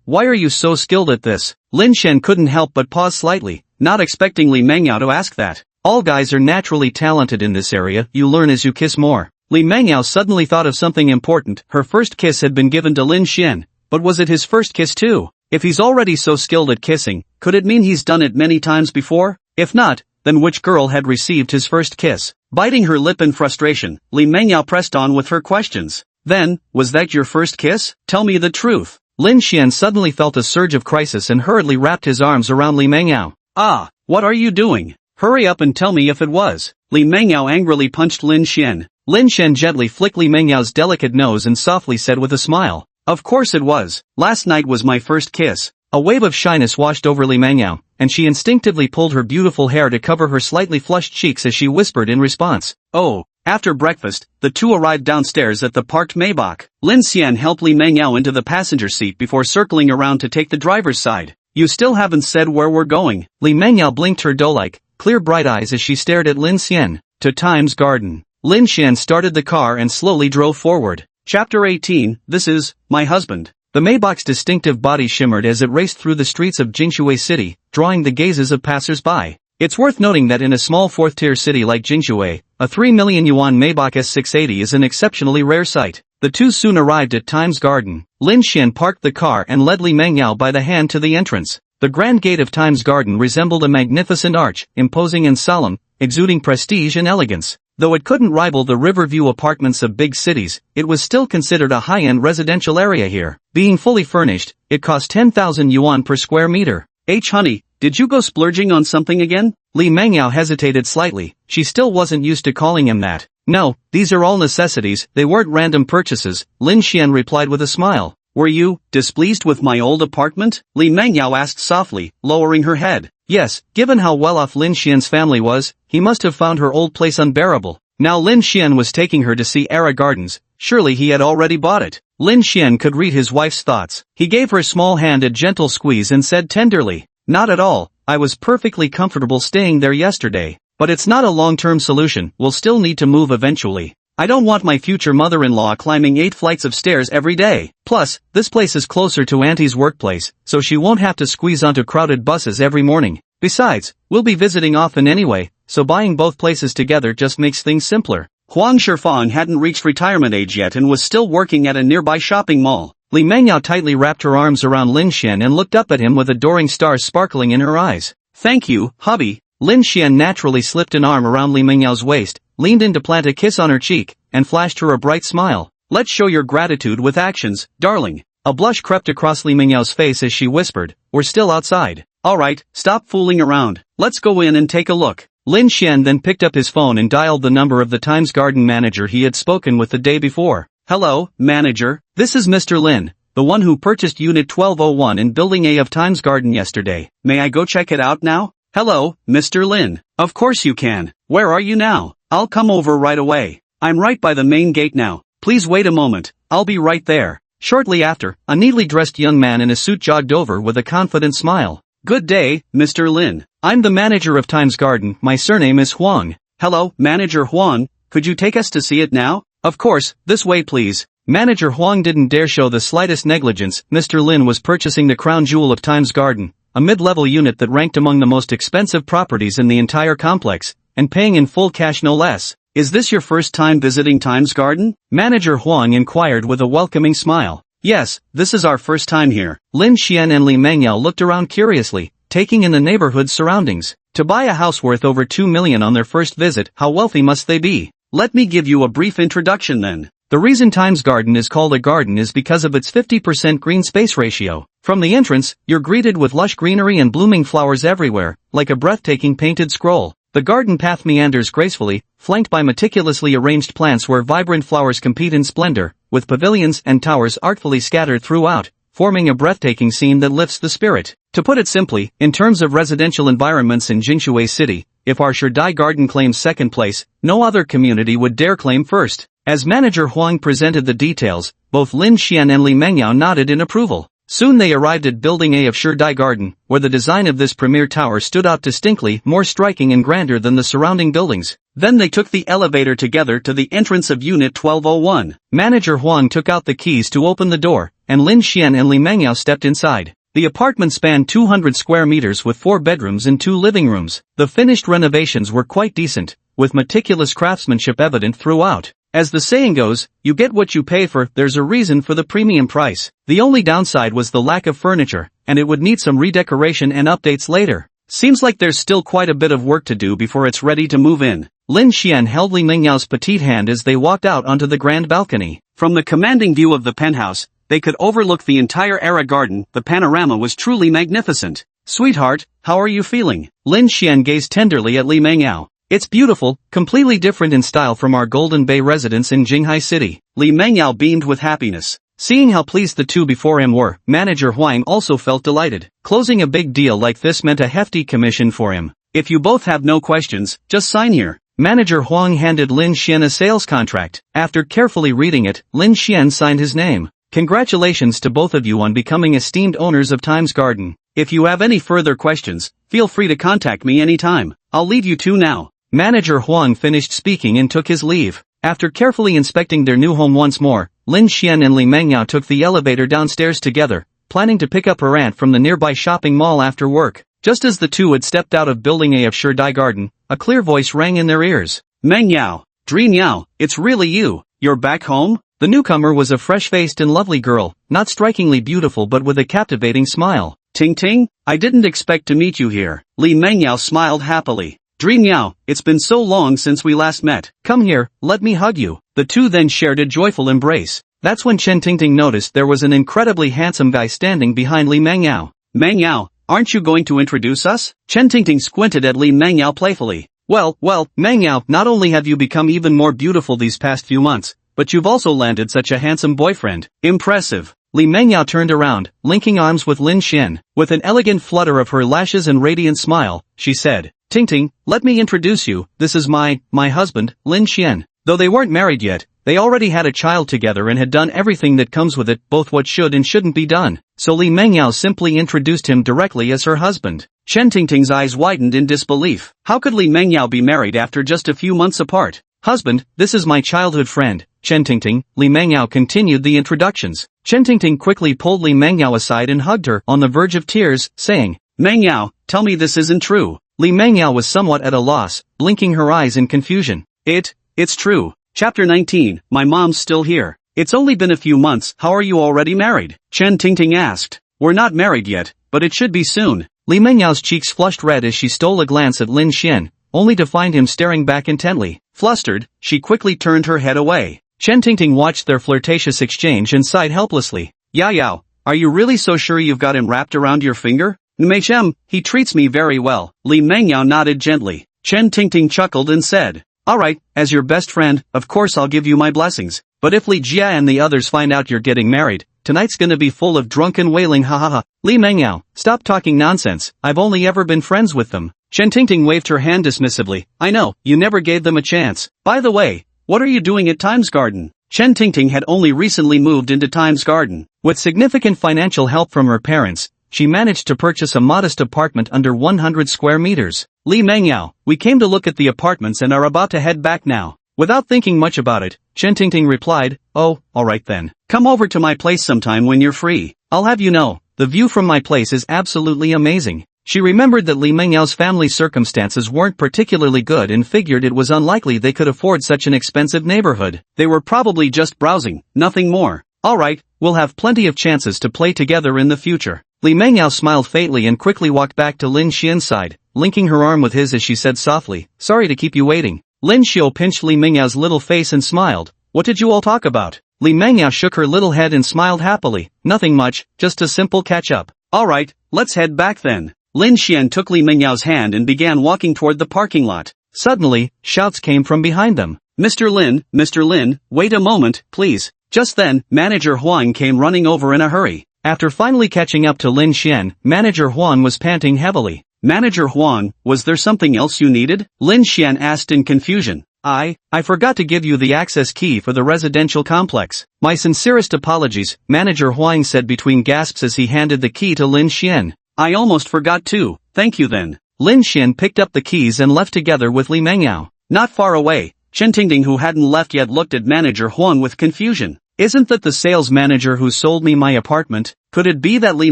why are you so skilled at this?" Lin Xian couldn't help but pause slightly, not expecting Li Mengyao to ask that. All guys are naturally talented in this area, you learn as you kiss more. Li Mengyao suddenly thought of something important. Her first kiss had been given to Lin Xian, but was it his first kiss too? If he's already so skilled at kissing, could it mean he's done it many times before? If not, then which girl had received his first kiss? Biting her lip in frustration, Li Mengyao pressed on with her questions. Then, was that your first kiss? Tell me the truth. Lin Xian suddenly felt a surge of crisis and hurriedly wrapped his arms around Li Mengyao. "Ah, what are you doing? Hurry up and tell me if it was." Li Mengyao angrily punched Lin Xian. Lin Xian gently flicked Li Mengyao's delicate nose and softly said with a smile, "Of course it was. Last night was my first kiss." A wave of shyness washed over Li Mengyao, and she instinctively pulled her beautiful hair to cover her slightly flushed cheeks as she whispered in response, "Oh." After breakfast, the two arrived downstairs at the parked Maybach. Lin Xian helped Li Mengyao into the passenger seat before circling around to take the driver's side. "You still haven't said where we're going." Li Mengyao blinked her doe-like, clear bright eyes as she stared at Lin Xian. "To Times Garden." Lin Xian started the car and slowly drove forward. Chapter 18, This is, my husband. The Maybach's distinctive body shimmered as it raced through the streets of Jinxue City, drawing the gazes of passers-by. It's worth noting that in a small fourth-tier city like Jinxue, a 3 million yuan Maybach S680 is an exceptionally rare sight. The two soon arrived at Times Garden. Lin Xian parked the car and led Li Mengyao by the hand to the entrance. The grand gate of Times Garden resembled a magnificent arch, imposing and solemn, exuding prestige and elegance. Though it couldn't rival the Riverview apartments of big cities, it was still considered a high-end residential area here. Being fully furnished, it cost 10,000 yuan per square meter. Honey, did you go splurging on something again? Li Mengyao hesitated slightly. She still wasn't used to calling him that. No, these are all necessities, they weren't random purchases, Lin Xian replied with a smile. Were you displeased with my old apartment? Li Mengyao asked softly, lowering her head. Yes, given how well-off Lin Xian's family was, he must have found her old place unbearable. Now Lin Xian was taking her to see Era Gardens, surely he had already bought it. Lin Xian could read his wife's thoughts. He gave her small hand a gentle squeeze and said tenderly, "Not at all, I was perfectly comfortable staying there yesterday. But it's not a long-term solution, we'll still need to move eventually. I don't want my future mother-in-law climbing 8 flights of stairs every day. Plus, this place is closer to Auntie's workplace, so she won't have to squeeze onto crowded buses every morning. Besides, we'll be visiting often anyway, so buying both places together just makes things simpler." Huang Shifang hadn't reached retirement age yet and was still working at a nearby shopping mall. Li Mengyao tightly wrapped her arms around Lin Xian and looked up at him with adoring stars sparkling in her eyes. "Thank you, hubby." Lin Xian naturally slipped an arm around Li Mengyao's waist, leaned in to plant a kiss on her cheek, and flashed her a bright smile. "Let's show your gratitude with actions, darling." A blush crept across Li Mengyao's face as she whispered, "We're still outside." "Alright, stop fooling around. Let's go in and take a look." Lin Xian then picked up his phone and dialed the number of the Times Garden manager he had spoken with the day before. "Hello, manager. This is Mr. Lin, the one who purchased Unit 1201 in Building A of Times Garden yesterday. May I go check it out now?" "Hello, Mr. Lin. Of course you can. Where are you now?" "I'll come over right away. I'm right by the main gate now. Please wait a moment. I'll be right there." Shortly after, a neatly dressed young man in a suit jogged over with a confident smile. "Good day, Mr. Lin. I'm the manager of Times Garden. My surname is Huang." "Hello, Manager Huang. Could you take us to see it now?" "Of course, this way please." Manager Huang didn't dare show the slightest negligence. Mr. Lin was purchasing the crown jewel of Times Garden, a mid-level unit that ranked among the most expensive properties in the entire complex, and paying in full cash no less. "Is this your first time visiting Times Garden?" Manager Huang inquired with a welcoming smile. "Yes, this is our first time here." Lin Xian and Li Mengyao looked around curiously, taking in the neighborhood's surroundings. To buy a house worth over 2 million on their first visit, how wealthy must they be? "Let me give you a brief introduction then. The reason Times Garden is called a garden is because of its 50% green space ratio. From the entrance, you're greeted with lush greenery and blooming flowers everywhere, like a breathtaking painted scroll. The garden path meanders gracefully, flanked by meticulously arranged plants where vibrant flowers compete in splendor, with pavilions and towers artfully scattered throughout, forming a breathtaking scene that lifts the spirit. To put it simply, in terms of residential environments in Jinshui City, if our Sherdai Garden claims second place, no other community would dare claim first. As manager Huang presented the details, both Lin Xian and Li Mengyao nodded in approval. Soon they arrived at Building A of Sherdai Garden, where the design of this premier tower stood out distinctly, more striking and grander than the surrounding buildings. Then they took the elevator together to the entrance of Unit 1201. Manager Huang took out the keys to open the door, and Lin Xian and Li Mengyao stepped inside. The apartment spanned 200 square meters with 4 bedrooms and 2 living rooms. The finished renovations were quite decent, with meticulous craftsmanship evident throughout. As the saying goes, you get what you pay for. There's a reason for the premium price. The only downside was the lack of furniture, and it would need some redecoration and updates later. Seems like there's still quite a bit of work to do before it's ready to move in. Lin Xian held Li Mengyao's petite hand as they walked out onto the grand balcony. From the commanding view of the penthouse, they could overlook the entire Era garden. The panorama was truly magnificent. Sweetheart, how are you feeling? Lin Xian gazed tenderly at Li Mengyao. It's beautiful, completely different in style from our Golden Bay residence in Jinghai City. Li Mengyao beamed with happiness. Seeing how pleased the two before him were, manager Huang also felt delighted. Closing a big deal like this meant a hefty commission for him. If you both have no questions, just sign here. Manager Huang handed Lin Xian a sales contract. After carefully reading it, Lin Xian signed his name. Congratulations to both of you on becoming esteemed owners of Times Garden. If you have any further questions, feel free to contact me anytime. I'll leave you two now. Manager Huang finished speaking and took his leave. After carefully inspecting their new home once more, Lin Xian and Li Mengyao took the elevator downstairs together, planning to pick up her aunt from the nearby shopping mall after work. Just as the two had stepped out of Building A of Sherdai Garden, a clear voice rang in their ears. Mengyao, Dreamyao, it's really you. You're back home? The newcomer was a fresh-faced and lovely girl, not strikingly beautiful but with a captivating smile. Ting Ting, I didn't expect to meet you here. Li Mengyao smiled happily. Dreamyao, it's been so long since we last met. Come here, let me hug you. The two then shared a joyful embrace. That's when Chen Tingting noticed there was an incredibly handsome guy standing behind Li Mengyao. Mengyao, aren't you going to introduce us? Chen Tingting squinted at Li Mengyao playfully. Well, Mengyao, not only have you become even more beautiful these past few months, but you've also landed such a handsome boyfriend. Impressive. Li Mengyao turned around, linking arms with Lin Xian. With an elegant flutter of her lashes and radiant smile, she said, Tingting, let me introduce you, this is my husband, Lin Xian. Though they weren't married yet, they already had a child together and had done everything that comes with it, both what should and shouldn't be done. So Li Mengyao simply introduced him directly as her husband. Chen Tingting's eyes widened in disbelief. How could Li Mengyao be married after just a few months apart? Husband, this is my childhood friend, Chen Tingting. Li Mengyao continued the introductions. Chen Tingting quickly pulled Li Mengyao aside and hugged her, on the verge of tears, saying, Mengyao, tell me this isn't true. Li Mengyao was somewhat at a loss, blinking her eyes in confusion. It's true. Chapter 19, my mom's still here. It's only been a few months, how are you already married? Chen Tingting asked. We're not married yet, but it should be soon. Li Mengyao's cheeks flushed red as she stole a glance at Lin Xian, only to find him staring back intently. Flustered, she quickly turned her head away. Chen Tingting watched their flirtatious exchange and sighed helplessly. Yao, are you really so sure you've got him wrapped around your finger? Meichem, he treats me very well. Li Mengyao nodded gently. Chen Tingting chuckled and said, Alright, as your best friend, of course I'll give you my blessings. But if Li Jia and the others find out you're getting married, tonight's gonna be full of drunken wailing, ha ha ha. Li Mengyao, stop talking nonsense, I've only ever been friends with them. Chen Tingting waved her hand dismissively. I know, you never gave them a chance. By the way, what are you doing at Times Garden? Chen Tingting had only recently moved into Times Garden. With significant financial help from her parents, she managed to purchase a modest apartment under 100 square meters. Li Mengyao, we came to look at the apartments and are about to head back now. Without thinking much about it, Chen Tingting replied, Oh, alright then. Come over to my place sometime when you're free. I'll have you know, the view from my place is absolutely amazing. She remembered that Li Mengyao's family circumstances weren't particularly good and figured it was unlikely they could afford such an expensive neighborhood. They were probably just browsing, nothing more. Alright, we'll have plenty of chances to play together in the future. Li Mengyao smiled faintly and quickly walked back to Lin Xian's side, linking her arm with his as she said softly, Sorry to keep you waiting. Lin Xiao pinched Li Mengyao's little face and smiled, What did you all talk about? Li Mengyao shook her little head and smiled happily. Nothing much, just a simple catch-up. Alright, let's head back then. Lin Xian took Li Mengyao's hand and began walking toward the parking lot. Suddenly, shouts came from behind them. Mr. Lin, wait a moment, please. Just then, Manager Huang came running over in a hurry. After finally catching up to Lin Xian, Manager Huang was panting heavily. Manager Huang, was there something else you needed? Lin Xian asked in confusion. I forgot to give you the access key for the residential complex. My sincerest apologies, Manager Huang said between gasps as he handed the key to Lin Xian. I almost forgot too, thank you then. Lin Xian picked up the keys and left together with Li Mengyao. Not far away, Chen Tingting, who hadn't left yet, looked at Manager Huang with confusion. Isn't that the sales manager who sold me my apartment? Could it be that Li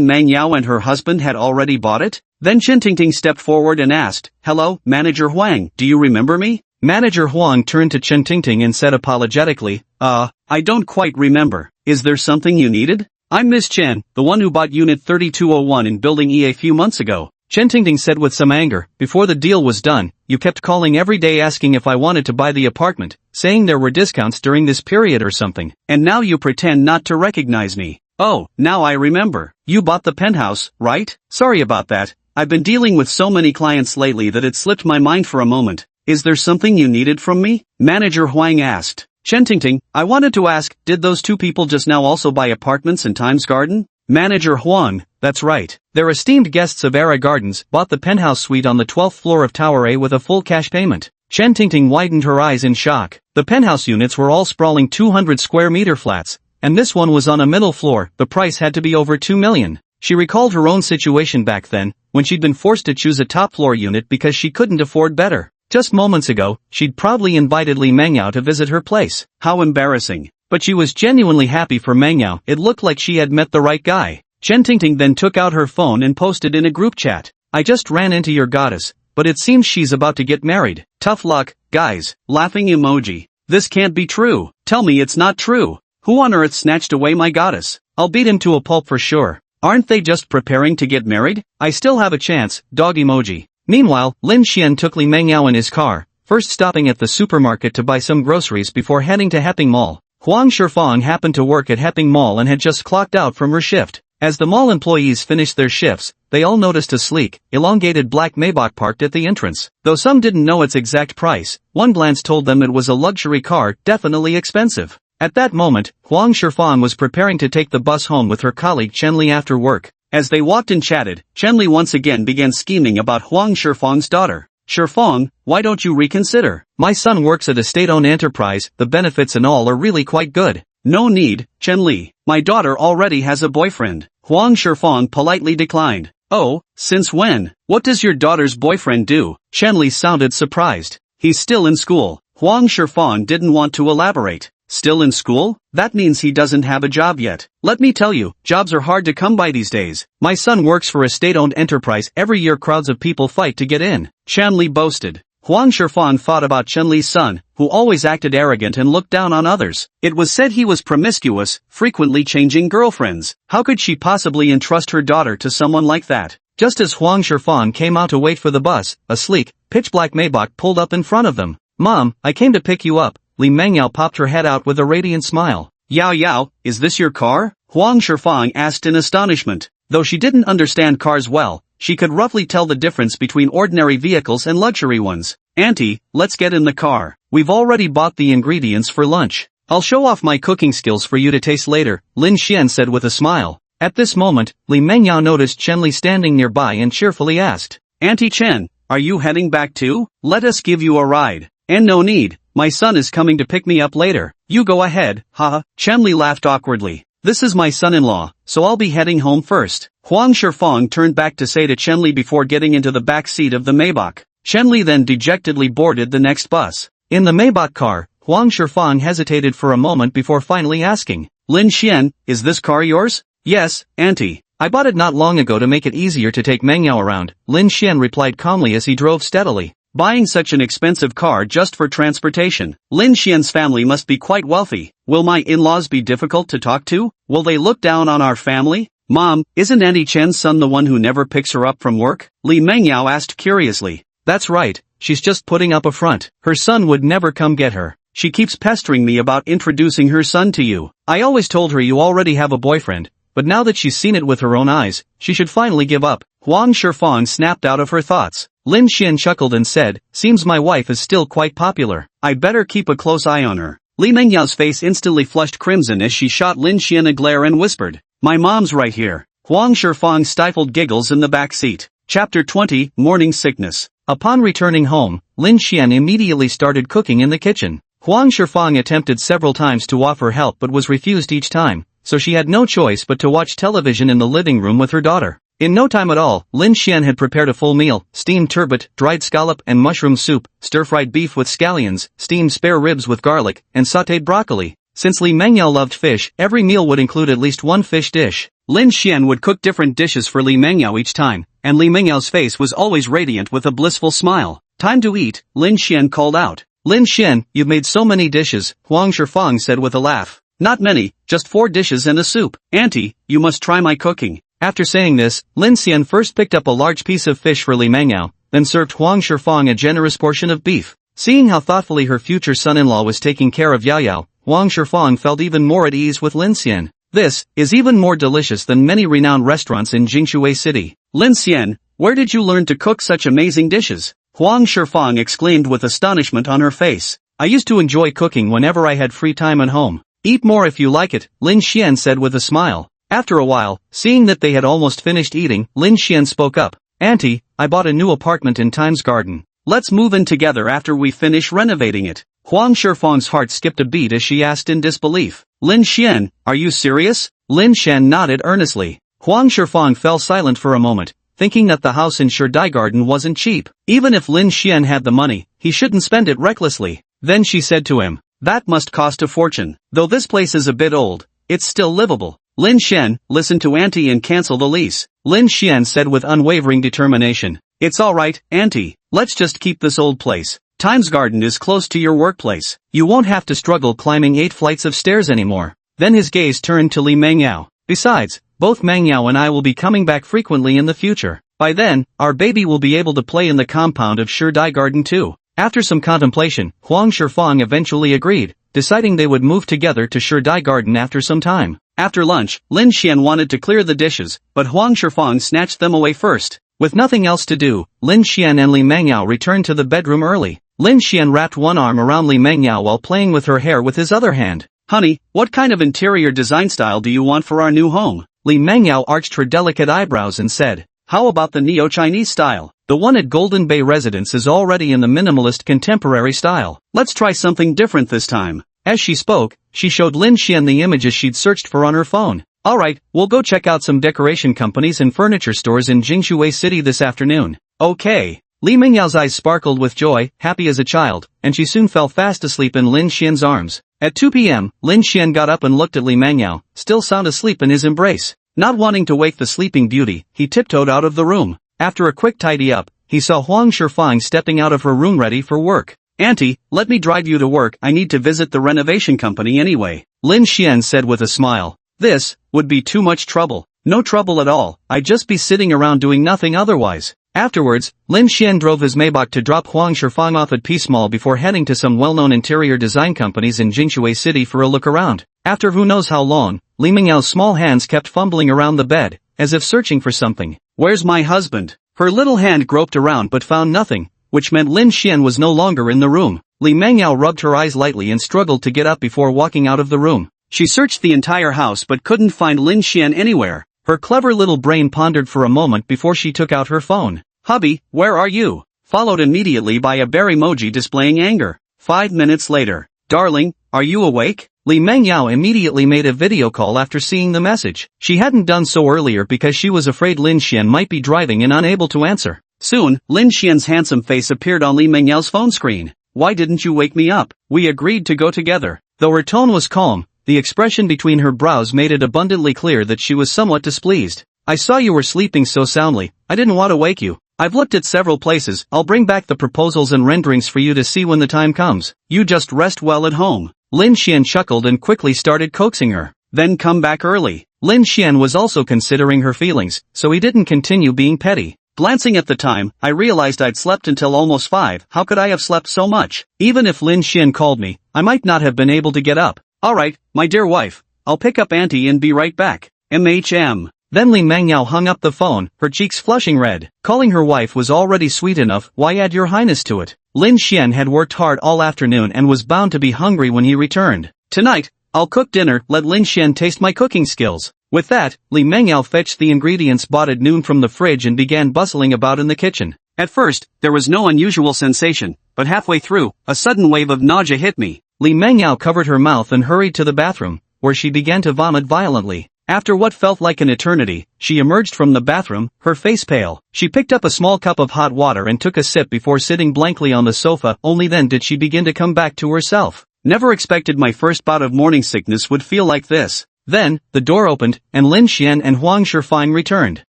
Mengyao and her husband had already bought it? Then Chen Tingting stepped forward and asked, Hello, Manager Huang, do you remember me? Manager Huang turned to Chen Tingting and said apologetically, I don't quite remember. Is there something you needed? I'm Miss Chen, the one who bought Unit 3201 in Building E a few months ago. Chen Tingting said with some anger. Before the deal was done, you kept calling every day asking if I wanted to buy the apartment, saying there were discounts during this period or something. And now you pretend not to recognize me. Oh, now I remember. You bought the penthouse, right? Sorry about that. I've been dealing with so many clients lately that it slipped my mind for a moment. Is there something you needed from me? Manager Huang asked. Chen Tingting, I wanted to ask, did those two people just now also buy apartments in Times Garden? Manager Huang, that's right. They're esteemed guests of Era Gardens, bought the penthouse suite on the 12th floor of Tower A with a full cash payment. Chen Tingting widened her eyes in shock. The penthouse units were all sprawling 200 square meter flats, and this one was on a middle floor. The price had to be over 2 million. She recalled her own situation back then, when she'd been forced to choose a top floor unit because she couldn't afford better. Just moments ago, she'd proudly invited Li Mengyao to visit her place. How embarrassing. But she was genuinely happy for Mengyao. It looked like she had met the right guy. Chen Tingting then took out her phone and posted in a group chat. I just ran into your goddess, but it seems she's about to get married. Tough luck, guys. Laughing emoji. This can't be true. Tell me it's not true. Who on earth snatched away my goddess? I'll beat him to a pulp for sure. Aren't they just preparing to get married? I still have a chance. Dog emoji. Meanwhile, Lin Xian took Li Mengyao in his car, first stopping at the supermarket to buy some groceries before heading to Heping Mall. Huang Shifang happened to work at Heping Mall and had just clocked out from her shift. As the mall employees finished their shifts, they all noticed a sleek, elongated black Maybach parked at the entrance. Though some didn't know its exact price, one glance told them it was a luxury car, definitely expensive. At that moment, Huang Shifang was preparing to take the bus home with her colleague Chen Li after work. As they walked and chatted, Chen Li once again began scheming about Huang Shifang's daughter. Shifang, why don't you reconsider? My son works at a state-owned enterprise, the benefits and all are really quite good. No need, Chen Li. My daughter already has a boyfriend. Huang Shifang politely declined. Oh, since when? What does your daughter's boyfriend do? Chen Li sounded surprised. He's still in school. Huang Shifang didn't want to elaborate. Still in school? That means he doesn't have a job yet. Let me tell you, jobs are hard to come by these days. My son works for a state-owned enterprise. Every year crowds of people fight to get in. Chen Li boasted. Huang Shifang thought about Chen Li's son, who always acted arrogant and looked down on others. It was said he was promiscuous, frequently changing girlfriends. How could she possibly entrust her daughter to someone like that? Just as Huang Shifang came out to wait for the bus, a sleek, pitch-black Maybach pulled up in front of them. Mom, I came to pick you up. Li Mengyao popped her head out with a radiant smile. Yao, is this your car? Huang Shifang asked in astonishment. Though she didn't understand cars well, she could roughly tell the difference between ordinary vehicles and luxury ones. Auntie, let's get in the car. We've already bought the ingredients for lunch. I'll show off my cooking skills for you to taste later, Lin Xian said with a smile. At this moment, Li Mengyao noticed Chen Li standing nearby and cheerfully asked, Auntie Chen, are you heading back too? Let us give you a ride. And no need. My son is coming to pick me up later. You go ahead, haha. Chen Li laughed awkwardly. This is my son-in-law, so I'll be heading home first. Huang Shifang turned back to say to Chen Li before getting into the back seat of the Maybach. Chen Li then dejectedly boarded the next bus. In the Maybach car, Huang Shifang hesitated for a moment before finally asking, Lin Xian, is this car yours? Yes, Auntie. I bought it not long ago to make it easier to take Mengyao around, Lin Xian replied calmly as he drove steadily. Buying such an expensive car just for transportation. Lin Xian's family must be quite wealthy. Will my in-laws be difficult to talk to? Will they look down on our family? Mom, isn't Auntie Chen's son the one who never picks her up from work? Li Mengyao asked curiously. That's right, she's just putting up a front. Her son would never come get her. She keeps pestering me about introducing her son to you. I always told her you already have a boyfriend, but now that she's seen it with her own eyes, she should finally give up. Huang Shifang snapped out of her thoughts. Lin Xian chuckled and said, seems my wife is still quite popular. I'd better keep a close eye on her. Li Mengyao's face instantly flushed crimson as she shot Lin Xian a glare and whispered, my mom's right here. Huang Shifang stifled giggles in the back seat. Chapter 20, Morning Sickness. Upon returning home, Lin Xian immediately started cooking in the kitchen. Huang Shifang attempted several times to offer help but was refused each time, so she had no choice but to watch television in the living room with her daughter. In no time at all, Lin Xian had prepared a full meal: steamed turbot, dried scallop and mushroom soup, stir-fried beef with scallions, steamed spare ribs with garlic, and sautéed broccoli. Since Li Mengyao loved fish, every meal would include at least one fish dish. Lin Xian would cook different dishes for Li Mengyao each time, and Li Mengyao's face was always radiant with a blissful smile. Time to eat, Lin Xian called out. Lin Xian, you've made so many dishes, Huang Shifang said with a laugh. Not many, just 4 dishes and a soup. Auntie, you must try my cooking. After saying this, Lin Xian first picked up a large piece of fish for Li Mengyao, then served Huang Shifang a generous portion of beef. Seeing how thoughtfully her future son-in-law was taking care of Yao Yao, Huang Shifang felt even more at ease with Lin Xian. This is even more delicious than many renowned restaurants in Jingshui City. Lin Xian, where did you learn to cook such amazing dishes? Huang Shifang exclaimed with astonishment on her face. I used to enjoy cooking whenever I had free time at home. Eat more if you like it, Lin Xian said with a smile. After a while, seeing that they had almost finished eating, Lin Xian spoke up. Auntie, I bought a new apartment in Times Garden. Let's move in together after we finish renovating it. Huang Shifang's heart skipped a beat as she asked in disbelief. Lin Xian, are you serious? Lin Xian nodded earnestly. Huang Shifang fell silent for a moment, thinking that the house in Sherdai Garden wasn't cheap. Even if Lin Xian had the money, he shouldn't spend it recklessly. Then she said to him, that must cost a fortune. Though this place is a bit old, it's still livable. Lin Xian, listen to Auntie and cancel the lease. Lin Xian said with unwavering determination. It's alright, Auntie, let's just keep this old place. Times Garden is close to your workplace. You won't have to struggle climbing 8 flights of stairs anymore. Then his gaze turned to Li Mengyao. Besides, both Mengyao and I will be coming back frequently in the future. By then, our baby will be able to play in the compound of Sherdai Garden too. After some contemplation, Huang Shifang eventually agreed, deciding they would move together to Sherdai Garden after some time. After lunch, Lin Xian wanted to clear the dishes, but Huang Shifang snatched them away first. With nothing else to do, Lin Xian and Li Mengyao returned to the bedroom early. Lin Xian wrapped one arm around Li Mengyao while playing with her hair with his other hand. Honey, what kind of interior design style do you want for our new home? Li Mengyao arched her delicate eyebrows and said, how about the neo-Chinese style? The one at Golden Bay Residence is already in the minimalist contemporary style. Let's try something different this time. As she spoke, she showed Lin Xian the images she'd searched for on her phone. Alright, we'll go check out some decoration companies and furniture stores in Jingshui City this afternoon. Okay. Li Mengyao's eyes sparkled with joy, happy as a child, and she soon fell fast asleep in Lin Xian's arms. At 2 p.m., Lin Xian got up and looked at Li Mengyao, still sound asleep in his embrace. Not wanting to wake the sleeping beauty, he tiptoed out of the room. After a quick tidy up, he saw Huang Shifang stepping out of her room ready for work. Auntie, let me drive you to work. I need to visit the renovation company anyway. Lin Xian said with a smile. This would be too much trouble. No trouble at all, I'd just be sitting around doing nothing otherwise. Afterwards, Lin Xian drove his Maybach to drop Huang Shifang off at Peace Mall before heading to some well-known interior design companies in Jingshui City for a look around. After who knows how long, Li Mengyao's small hands kept fumbling around the bed, as if searching for something. Where's my husband? Her little hand groped around but found nothing, which meant Lin Xian was no longer in the room. Li Mengyao rubbed her eyes lightly and struggled to get up before walking out of the room. She searched the entire house but couldn't find Lin Xian anywhere. Her clever little brain pondered for a moment before she took out her phone. Hubby, where are you? Followed immediately by a bear emoji displaying anger. 5 minutes later. Darling, are you awake? Li Mengyao immediately made a video call after seeing the message. She hadn't done so earlier because she was afraid Lin Xian might be driving and unable to answer. Soon, Lin Xian's handsome face appeared on Li Mengyao's phone screen. Why didn't you wake me up? We agreed to go together. Though her tone was calm, the expression between her brows made it abundantly clear that she was somewhat displeased. I saw you were sleeping so soundly, I didn't want to wake you. I've looked at several places. I'll bring back the proposals and renderings for you to see when the time comes. You just rest well at home. Lin Xian chuckled and quickly started coaxing her. Then come back early. Lin Xian was also considering her feelings, so he didn't continue being petty. Glancing at the time, I realized I'd slept until almost 5. How could I have slept so much? Even if Lin Xian called me, I might not have been able to get up. Alright, my dear wife, I'll pick up auntie and be right back. MHM. Then Li Mengyao hung up the phone, her cheeks flushing red. Calling her wife was already sweet enough, why add your highness to it? Lin Xian had worked hard all afternoon and was bound to be hungry when he returned. Tonight, I'll cook dinner, let Lin Xian taste my cooking skills. With that, Li Mengyao fetched the ingredients bought at noon from the fridge and began bustling about in the kitchen. At first, there was no unusual sensation, but halfway through, a sudden wave of nausea hit me. Li Mengyao covered her mouth and hurried to the bathroom, where she began to vomit violently. After what felt like an eternity, she emerged from the bathroom, her face pale. She picked up a small cup of hot water and took a sip before sitting blankly on the sofa. Only then did she begin to come back to herself. Never expected my first bout of morning sickness would feel like this. Then, the door opened, and Lin Xian and Huang Shifang returned.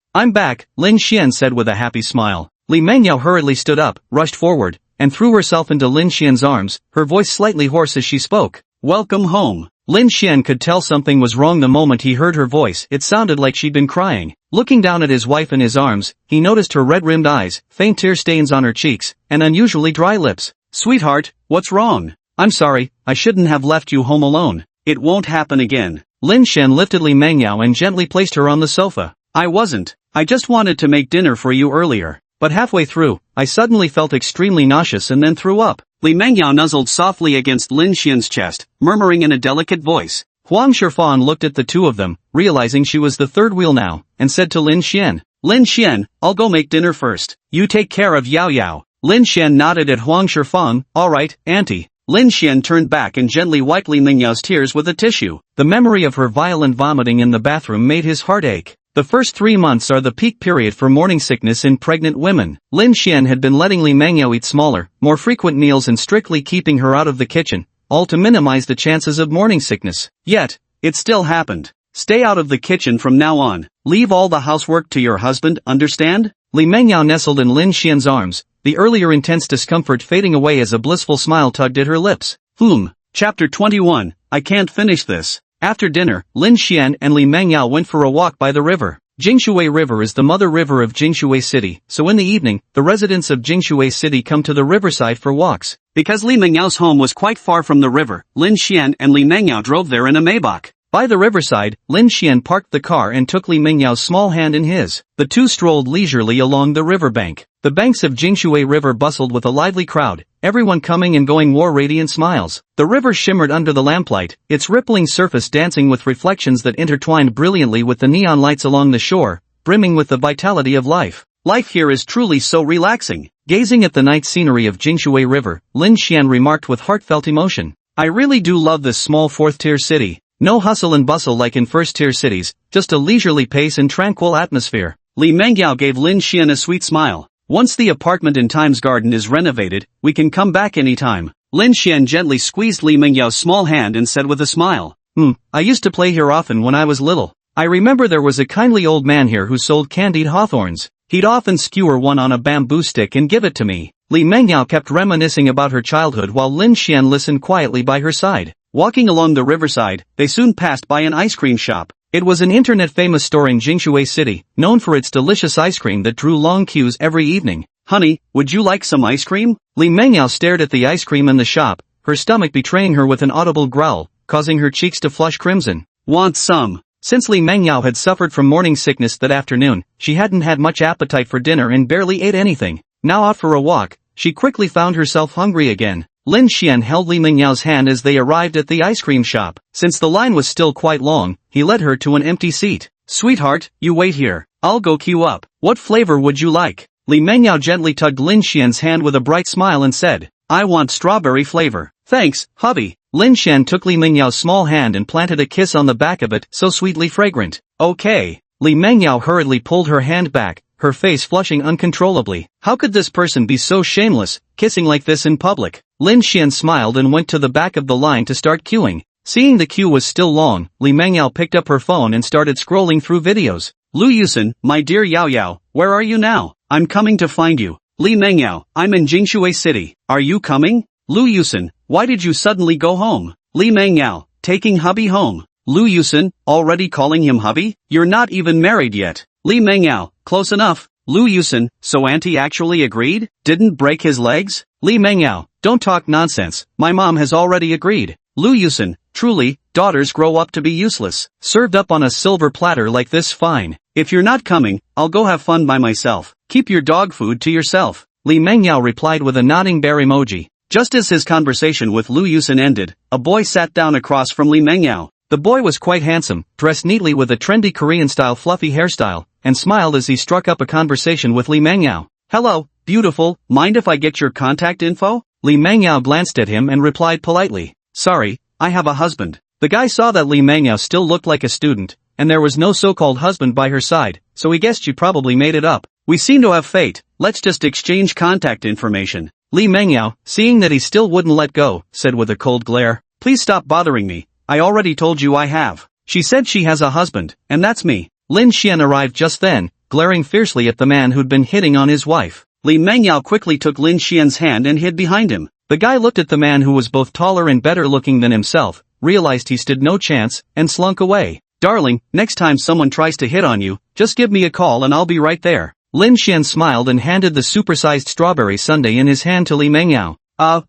I'm back, Lin Xian said with a happy smile. Li Mengyao hurriedly stood up, rushed forward, and threw herself into Lin Xian's arms, her voice slightly hoarse as she spoke. Welcome home. Lin Xian could tell something was wrong the moment he heard her voice. It sounded like she'd been crying. Looking down at his wife in his arms, he noticed her red-rimmed eyes, faint tear stains on her cheeks, and unusually dry lips. Sweetheart, what's wrong? I'm sorry, I shouldn't have left you home alone. It won't happen again. Lin Xian lifted Li Mengyao and gently placed her on the sofa. I wasn't. I just wanted to make dinner for you earlier. But halfway through, I suddenly felt extremely nauseous and then threw up. Li Mengyao nuzzled softly against Lin Xian's chest, murmuring in a delicate voice. Huang Shifang looked at the two of them, realizing she was the third wheel now, and said to Lin Xian, Lin Xian, I'll go make dinner first. You take care of Yao Yao. Lin Xian nodded at Huang Shifang. Alright, auntie. Lin Xian turned back and gently wiped Li Mengyao's tears with a tissue. The memory of her violent vomiting in the bathroom made his heart ache. The first 3 months are the peak period for morning sickness in pregnant women. Lin Xian had been letting Li Mengyao eat smaller, more frequent meals and strictly keeping her out of the kitchen, all to minimize the chances of morning sickness. Yet, it still happened. Stay out of the kitchen from now on. Leave all the housework to your husband, understand? Li Mengyao nestled in Lin Xian's arms, the earlier intense discomfort fading away as a blissful smile tugged at her lips. Chapter 21, I can't finish this. After dinner, Lin Xian and Li Mengyao went for a walk by the river. Jingshui River is the mother river of Jingshui City, so in the evening, the residents of Jingshui City come to the riverside for walks. Because Li Mengyao's home was quite far from the river, Lin Xian and Li Mengyao drove there in a Maybach. By the riverside, Lin Xian parked the car and took Li Mengyao's small hand in his. The two strolled leisurely along the riverbank. The banks of Jingshui River bustled with a lively crowd, everyone coming and going wore radiant smiles. The river shimmered under the lamplight, its rippling surface dancing with reflections that intertwined brilliantly with the neon lights along the shore, brimming with the vitality of life. Life here is truly so relaxing. Gazing at the night scenery of Jingshui River, Lin Xian remarked with heartfelt emotion. I really do love this small fourth-tier city. No hustle and bustle like in first-tier cities, just a leisurely pace and tranquil atmosphere. Li Mengyao gave Lin Xian a sweet smile. Once the apartment in Times Garden is renovated, we can come back anytime. Lin Xian gently squeezed Li Mengyao's small hand and said with a smile. I used to play here often when I was little. I remember there was a kindly old man here who sold candied hawthorns. He'd often skewer one on a bamboo stick and give it to me. Li Mengyao kept reminiscing about her childhood while Lin Xian listened quietly by her side. Walking along the riverside, they soon passed by an ice cream shop. It was an internet-famous store in Jingshui City, known for its delicious ice cream that drew long queues every evening. Honey, would you like some ice cream? Li Mengyao stared at the ice cream in the shop, her stomach betraying her with an audible growl, causing her cheeks to flush crimson. Want some? Since Li Mengyao had suffered from morning sickness that afternoon, she hadn't had much appetite for dinner and barely ate anything. Now out for a walk, she quickly found herself hungry again. Lin Xian held Li Mengyao's hand as they arrived at the ice cream shop. Since the line was still quite long, he led her to an empty seat. Sweetheart, you wait here. I'll go queue up. What flavor would you like? Li Mengyao gently tugged Lin Xian's hand with a bright smile and said, I want strawberry flavor. Thanks, hubby. Lin Xian took Li Mengyao's small hand and planted a kiss on the back of it, so sweetly fragrant. Okay. Li Mengyao hurriedly pulled her hand back, her face flushing uncontrollably. How could this person be so shameless, kissing like this in public? Lin Xian smiled and went to the back of the line to start queuing. Seeing the queue was still long, Li Mengyao picked up her phone and started scrolling through videos. Lu Yusen, my dear Yao Yao, where are you now? I'm coming to find you. Li Mengyao, I'm in Jingshui City. Are you coming? Lu Yusen, why did you suddenly go home? Li Mengyao, taking hubby home. Lu Yusen, already calling him hubby? You're not even married yet. Li Mengyao, close enough. Lu Yusen, so auntie actually agreed? Didn't break his legs? Li Mengyao, don't Don't talk nonsense, my mom has already agreed. Lu Yusin, truly, daughters grow up to be useless. Served up on a silver platter like this, fine. If you're not coming, I'll go have fun by myself. Keep your dog food to yourself. Li Mengyao replied with a nodding bear emoji. Just as his conversation with Lu Yusin ended, a boy sat down across from Li Mengyao. The boy was quite handsome, dressed neatly with a trendy Korean-style fluffy hairstyle, and smiled as he struck up a conversation with Li Mengyao. Hello, beautiful, mind if I get your contact info? Li Mengyao glanced at him and replied politely. Sorry, I have a husband. The guy saw that Li Mengyao still looked like a student, and there was no so-called husband by her side, so he guessed she probably made it up. We seem to have fate, let's just exchange contact information. Li Mengyao, seeing that he still wouldn't let go, said with a cold glare. Please stop bothering me, I already told you I have. She said she has a husband, and that's me. Lin Xian arrived just then, glaring fiercely at the man who'd been hitting on his wife. Li Mengyao quickly took Lin Xian's hand and hid behind him. The guy looked at the man who was both taller and better looking than himself, realized he stood no chance, and slunk away. Darling, next time someone tries to hit on you, just give me a call and I'll be right there. Lin Xian smiled and handed the supersized strawberry sundae in his hand to Li Mengyao.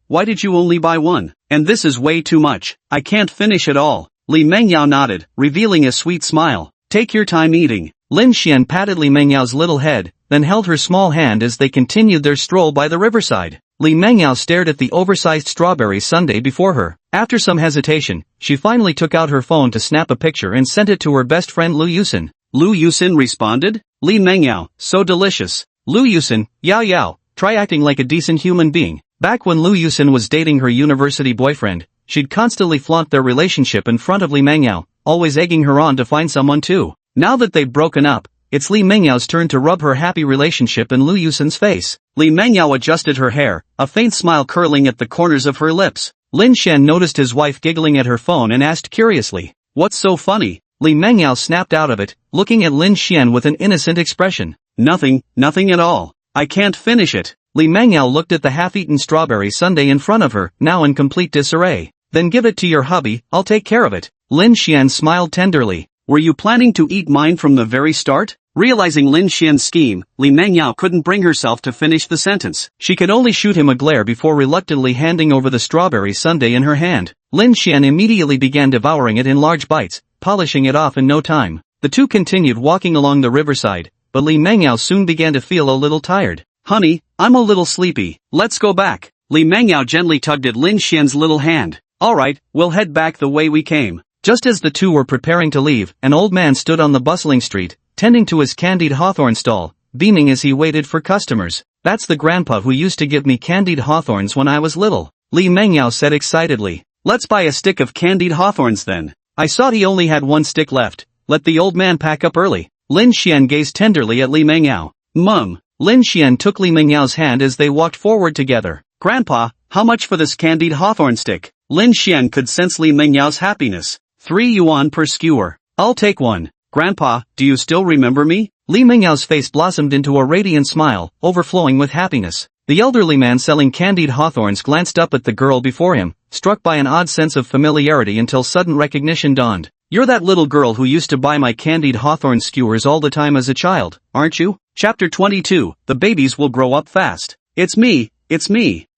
Why did you only buy one? And this is way too much. I can't finish it all. Li Mengyao nodded, revealing a sweet smile. Take your time eating. Lin Xian patted Li Mengyao's little head, then held her small hand as they continued their stroll by the riverside. Li Mengyao stared at the oversized strawberry sundae before her. After some hesitation, she finally took out her phone to snap a picture and sent it to her best friend Lu Yusin. Lu Yusin responded? Li Mengyao, so delicious. Lu Yusin, Yao Yao, try acting like a decent human being. Back when Lu Yusin was dating her university boyfriend, she'd constantly flaunt their relationship in front of Li Mengyao, always egging her on to find someone too. Now that they've broken up, it's Li Mengyao's turn to rub her happy relationship in Lu Yusin's face. Li Mengyao adjusted her hair, a faint smile curling at the corners of her lips. Lin Xian noticed his wife giggling at her phone and asked curiously, "What's so funny?" Li Mengyao snapped out of it, looking at Lin Xian with an innocent expression. Nothing at all. I can't finish it. Li Mengyao looked at the half-eaten strawberry sundae in front of her, now in complete disarray. Then give it to your hubby, I'll take care of it. Lin Xian smiled tenderly. Were you planning to eat mine from the very start? Realizing Lin Xian's scheme, Li Mengyao couldn't bring herself to finish the sentence. She could only shoot him a glare before reluctantly handing over the strawberry sundae in her hand. Lin Xian immediately began devouring it in large bites, polishing it off in no time. The two continued walking along the riverside, but Li Mengyao soon began to feel a little tired. Honey, I'm a little sleepy, let's go back. Li Mengyao gently tugged at Lin Xian's little hand. Alright, we'll head back the way we came. Just as the two were preparing to leave, an old man stood on the bustling street, tending to his candied hawthorn stall, beaming as he waited for customers. That's the grandpa who used to give me candied hawthorns when I was little, Li Mengyao said excitedly. Let's buy a stick of candied hawthorns then. I saw he only had one stick left. Let the old man pack up early. Lin Xian gazed tenderly at Li Mengyao. Mum. Lin Xian took Li Mengyao's hand as they walked forward together. Grandpa, how much for this candied hawthorn stick? Lin Xian could sense Li Mengyao's happiness. 3 yuan per skewer. I'll take one. Grandpa, do you still remember me? Li Mengyao's face blossomed into a radiant smile, overflowing with happiness. The elderly man selling candied hawthorns glanced up at the girl before him, struck by an odd sense of familiarity until sudden recognition dawned. You're that little girl who used to buy my candied hawthorn skewers all the time as a child, aren't you? Chapter 22, The babies will grow up fast. It's me.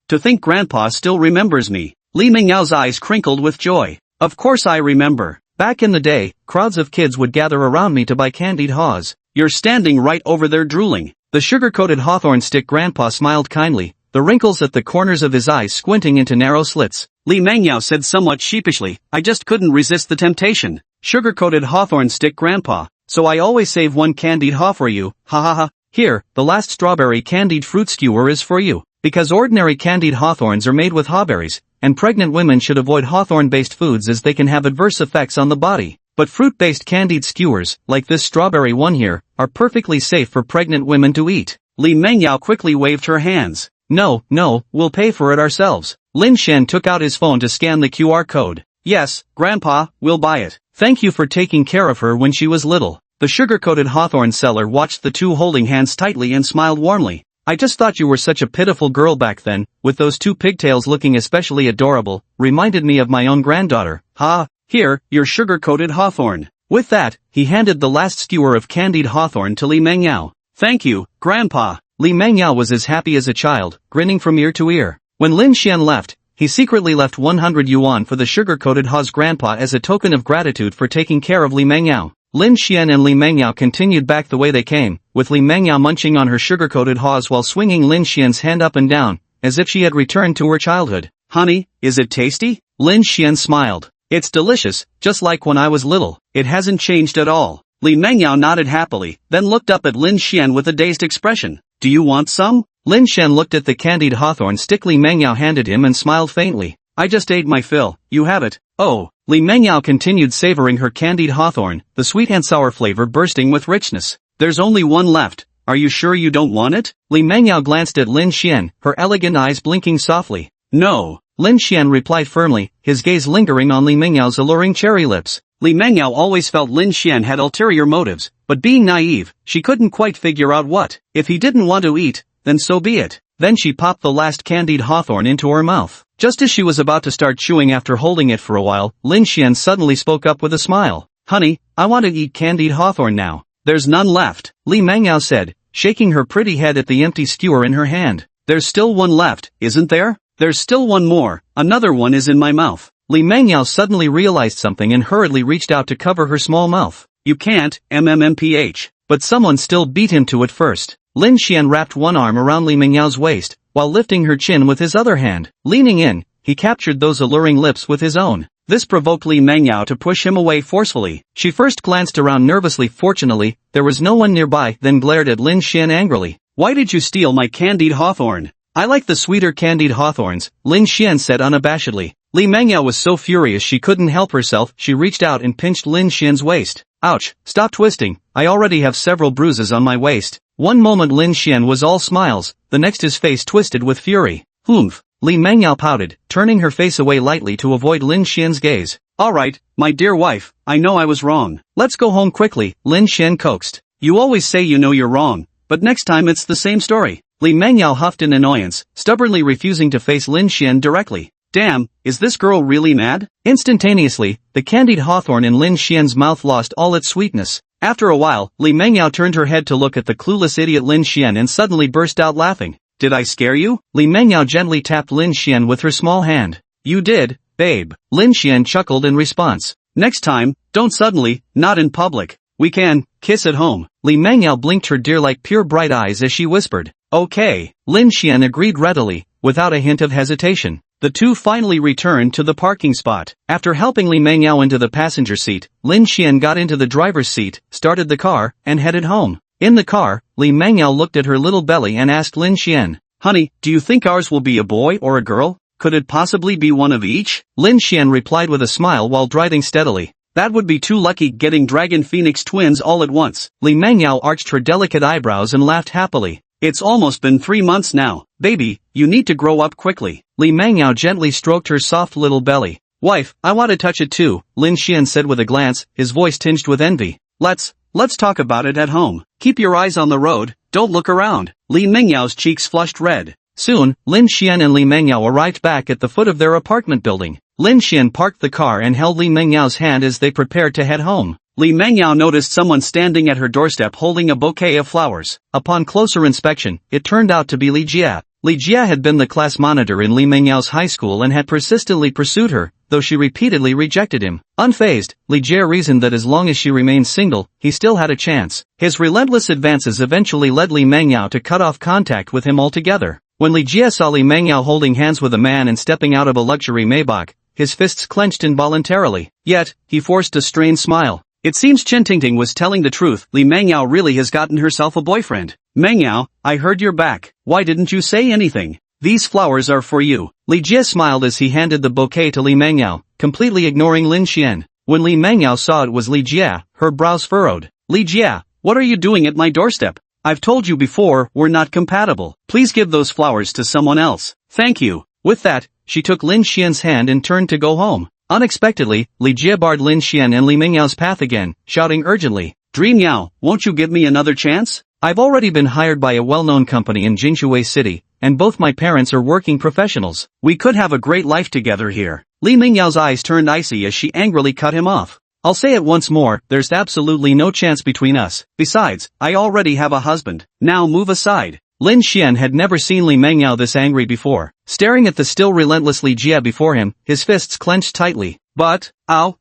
To think Grandpa still remembers me. Li Mengyao's eyes crinkled with joy. Of course I remember. Back in the day, crowds of kids would gather around me to buy candied haws. You're standing right over there drooling. The sugar-coated hawthorn stick. Grandpa smiled kindly, the wrinkles at the corners of his eyes squinting into narrow slits. Li Mengyao said somewhat sheepishly, I just couldn't resist the temptation. Sugar-coated hawthorn stick. Grandpa, so I always save one candied haw for you, ha ha ha. Here, the last strawberry candied fruit skewer is for you. Because ordinary candied hawthorns are made with hawberries, and pregnant women should avoid hawthorn-based foods as they can have adverse effects on the body. But fruit-based candied skewers, like this strawberry one here, are perfectly safe for pregnant women to eat. Li Mengyao quickly waved her hands. No, we'll pay for it ourselves. Lin Xian took out his phone to scan the QR code. Yes, Grandpa, we'll buy it. Thank you for taking care of her when she was little. The sugar-coated hawthorn seller watched the two holding hands tightly and smiled warmly. I just thought you were such a pitiful girl back then, with those two pigtails looking especially adorable, reminded me of my own granddaughter. Ha, here, your sugar-coated hawthorn. With that, he handed the last skewer of candied hawthorn to Li Mengyao. Thank you, Grandpa. Li Mengyao was as happy as a child, grinning from ear to ear. When Lin Xian left, he secretly left 100 yuan for the sugar-coated Ha's grandpa as a token of gratitude for taking care of Li Mengyao. Lin Xian and Li Mengyao continued back the way they came, with Li Mengyao munching on her sugar-coated Ha's while swinging Lin Xian's hand up and down, as if she had returned to her childhood. "Honey, is it tasty?" Lin Xian smiled. "It's delicious, just like when I was little. It hasn't changed at all." Li Mengyao nodded happily, then looked up at Lin Xian with a dazed expression. "Do you want some?" Lin Xian looked at the candied hawthorn stick Li Mengyao handed him and smiled faintly. "I just ate my fill, you have it." "Oh." Li Mengyao continued savoring her candied hawthorn, the sweet and sour flavor bursting with richness. "There's only one left. Are you sure you don't want it?" Li Mengyao glanced at Lin Xian, her elegant eyes blinking softly. "No." Lin Xian replied firmly, his gaze lingering on Li Mengyao's alluring cherry lips. Li Mengyao always felt Lin Xian had ulterior motives, but being naive, she couldn't quite figure out what. If he didn't want to eat, then so be it. Then she popped the last candied hawthorn into her mouth. Just as she was about to start chewing after holding it for a while, Lin Xian suddenly spoke up with a smile. "Honey, I want to eat candied hawthorn now." "There's none left," Li Mengyao said, shaking her pretty head at the empty skewer in her hand. "There's still one left, isn't there?" "There's still one more, another one is in my mouth." Li Mengyao suddenly realized something and hurriedly reached out to cover her small mouth. "You can't, MMMPH. But someone still beat him to it first." Lin Xian wrapped one arm around Li Mengyao's waist, while lifting her chin with his other hand. Leaning in, he captured those alluring lips with his own. This provoked Li Mengyao to push him away forcefully. She first glanced around nervously. Fortunately, there was no one nearby, then glared at Lin Xian angrily. "Why did you steal my candied hawthorn?" "I like the sweeter candied hawthorns," Lin Xian said unabashedly. Li Mengyao was so furious she couldn't help herself. She reached out and pinched Lin Xian's waist. "Ouch, stop twisting, I already have several bruises on my waist." One moment Lin Xian was all smiles, the next his face twisted with fury. "Humph." Li Mengyao pouted, turning her face away lightly to avoid Lin Xian's gaze. "Alright, my dear wife, I know I was wrong. Let's go home quickly," Lin Xian coaxed. "You always say you know you're wrong, but next time it's the same story." Li Mengyao huffed in annoyance, stubbornly refusing to face Lin Xian directly. "Damn, is this girl really mad?" Instantaneously, the candied hawthorn in Lin Xian's mouth lost all its sweetness. After a while, Li Mengyao turned her head to look at the clueless idiot Lin Xian and suddenly burst out laughing. "Did I scare you?" Li Mengyao gently tapped Lin Xian with her small hand. "You did, babe." Lin Xian chuckled in response. "Next time, don't suddenly, not in public. We can kiss at home." Li Mengyao blinked her deer-like pure bright eyes as she whispered. "Okay." Lin Xian agreed readily, without a hint of hesitation. The two finally returned to the parking spot. After helping Li Mengyao into the passenger seat, Lin Xian got into the driver's seat, started the car, and headed home. In the car, Li Mengyao looked at her little belly and asked Lin Xian, "Honey, do you think ours will be a boy or a girl? Could it possibly be one of each?" Lin Xian replied with a smile while driving steadily. "That would be too lucky, getting Dragon Phoenix twins all at once." Li Mengyao arched her delicate eyebrows and laughed happily. "It's almost been 3 months now. Baby, you need to grow up quickly." Li Mengyao gently stroked her soft little belly. "Wife, I want to touch it too," Lin Xian said with a glance, his voice tinged with envy. Let's talk about it at home. Keep your eyes on the road, don't look around." Li Mengyao's cheeks flushed red. Soon, Lin Xian and Li Mengyao arrived back at the foot of their apartment building. Lin Xian parked the car and held Li Mengyao's hand as they prepared to head home. Li Mengyao noticed someone standing at her doorstep holding a bouquet of flowers. Upon closer inspection, it turned out to be Li Jia. Li Jia had been the class monitor in Li Mengyao's high school and had persistently pursued her, though she repeatedly rejected him. Unfazed, Li Jia reasoned that as long as she remained single, he still had a chance. His relentless advances eventually led Li Mengyao to cut off contact with him altogether. When Li Jia saw Li Mengyao holding hands with a man and stepping out of a luxury Maybach, his fists clenched involuntarily. Yet, he forced a strained smile. It seems Chen Tingting was telling the truth. Li Mengyao really has gotten herself a boyfriend. "Mengyao, I heard you're back. Why didn't you say anything? These flowers are for you." Li Jia smiled as he handed the bouquet to Li Mengyao, completely ignoring Lin Xian. When Li Mengyao saw it was Li Jia, her brows furrowed. "Li Jia, what are you doing at my doorstep? I've told you before, we're not compatible. Please give those flowers to someone else." "Thank you." With that, she took Lin Xian's hand and turned to go home. Unexpectedly, Li Jia barred Lin Xian and Li Mengyao's path again, shouting urgently, "Dream Yao, won't you give me another chance? I've already been hired by a well-known company in Jinshui City, and both my parents are working professionals. We could have a great life together here." Li Mengyao's eyes turned icy as she angrily cut him off. "I'll say it once more, there's absolutely no chance between us. Besides, I already have a husband. Now move aside." Lin Xian had never seen Li Mengyao this angry before. Staring at the still relentless Li Jie before him, his fists clenched tightly. But, ow,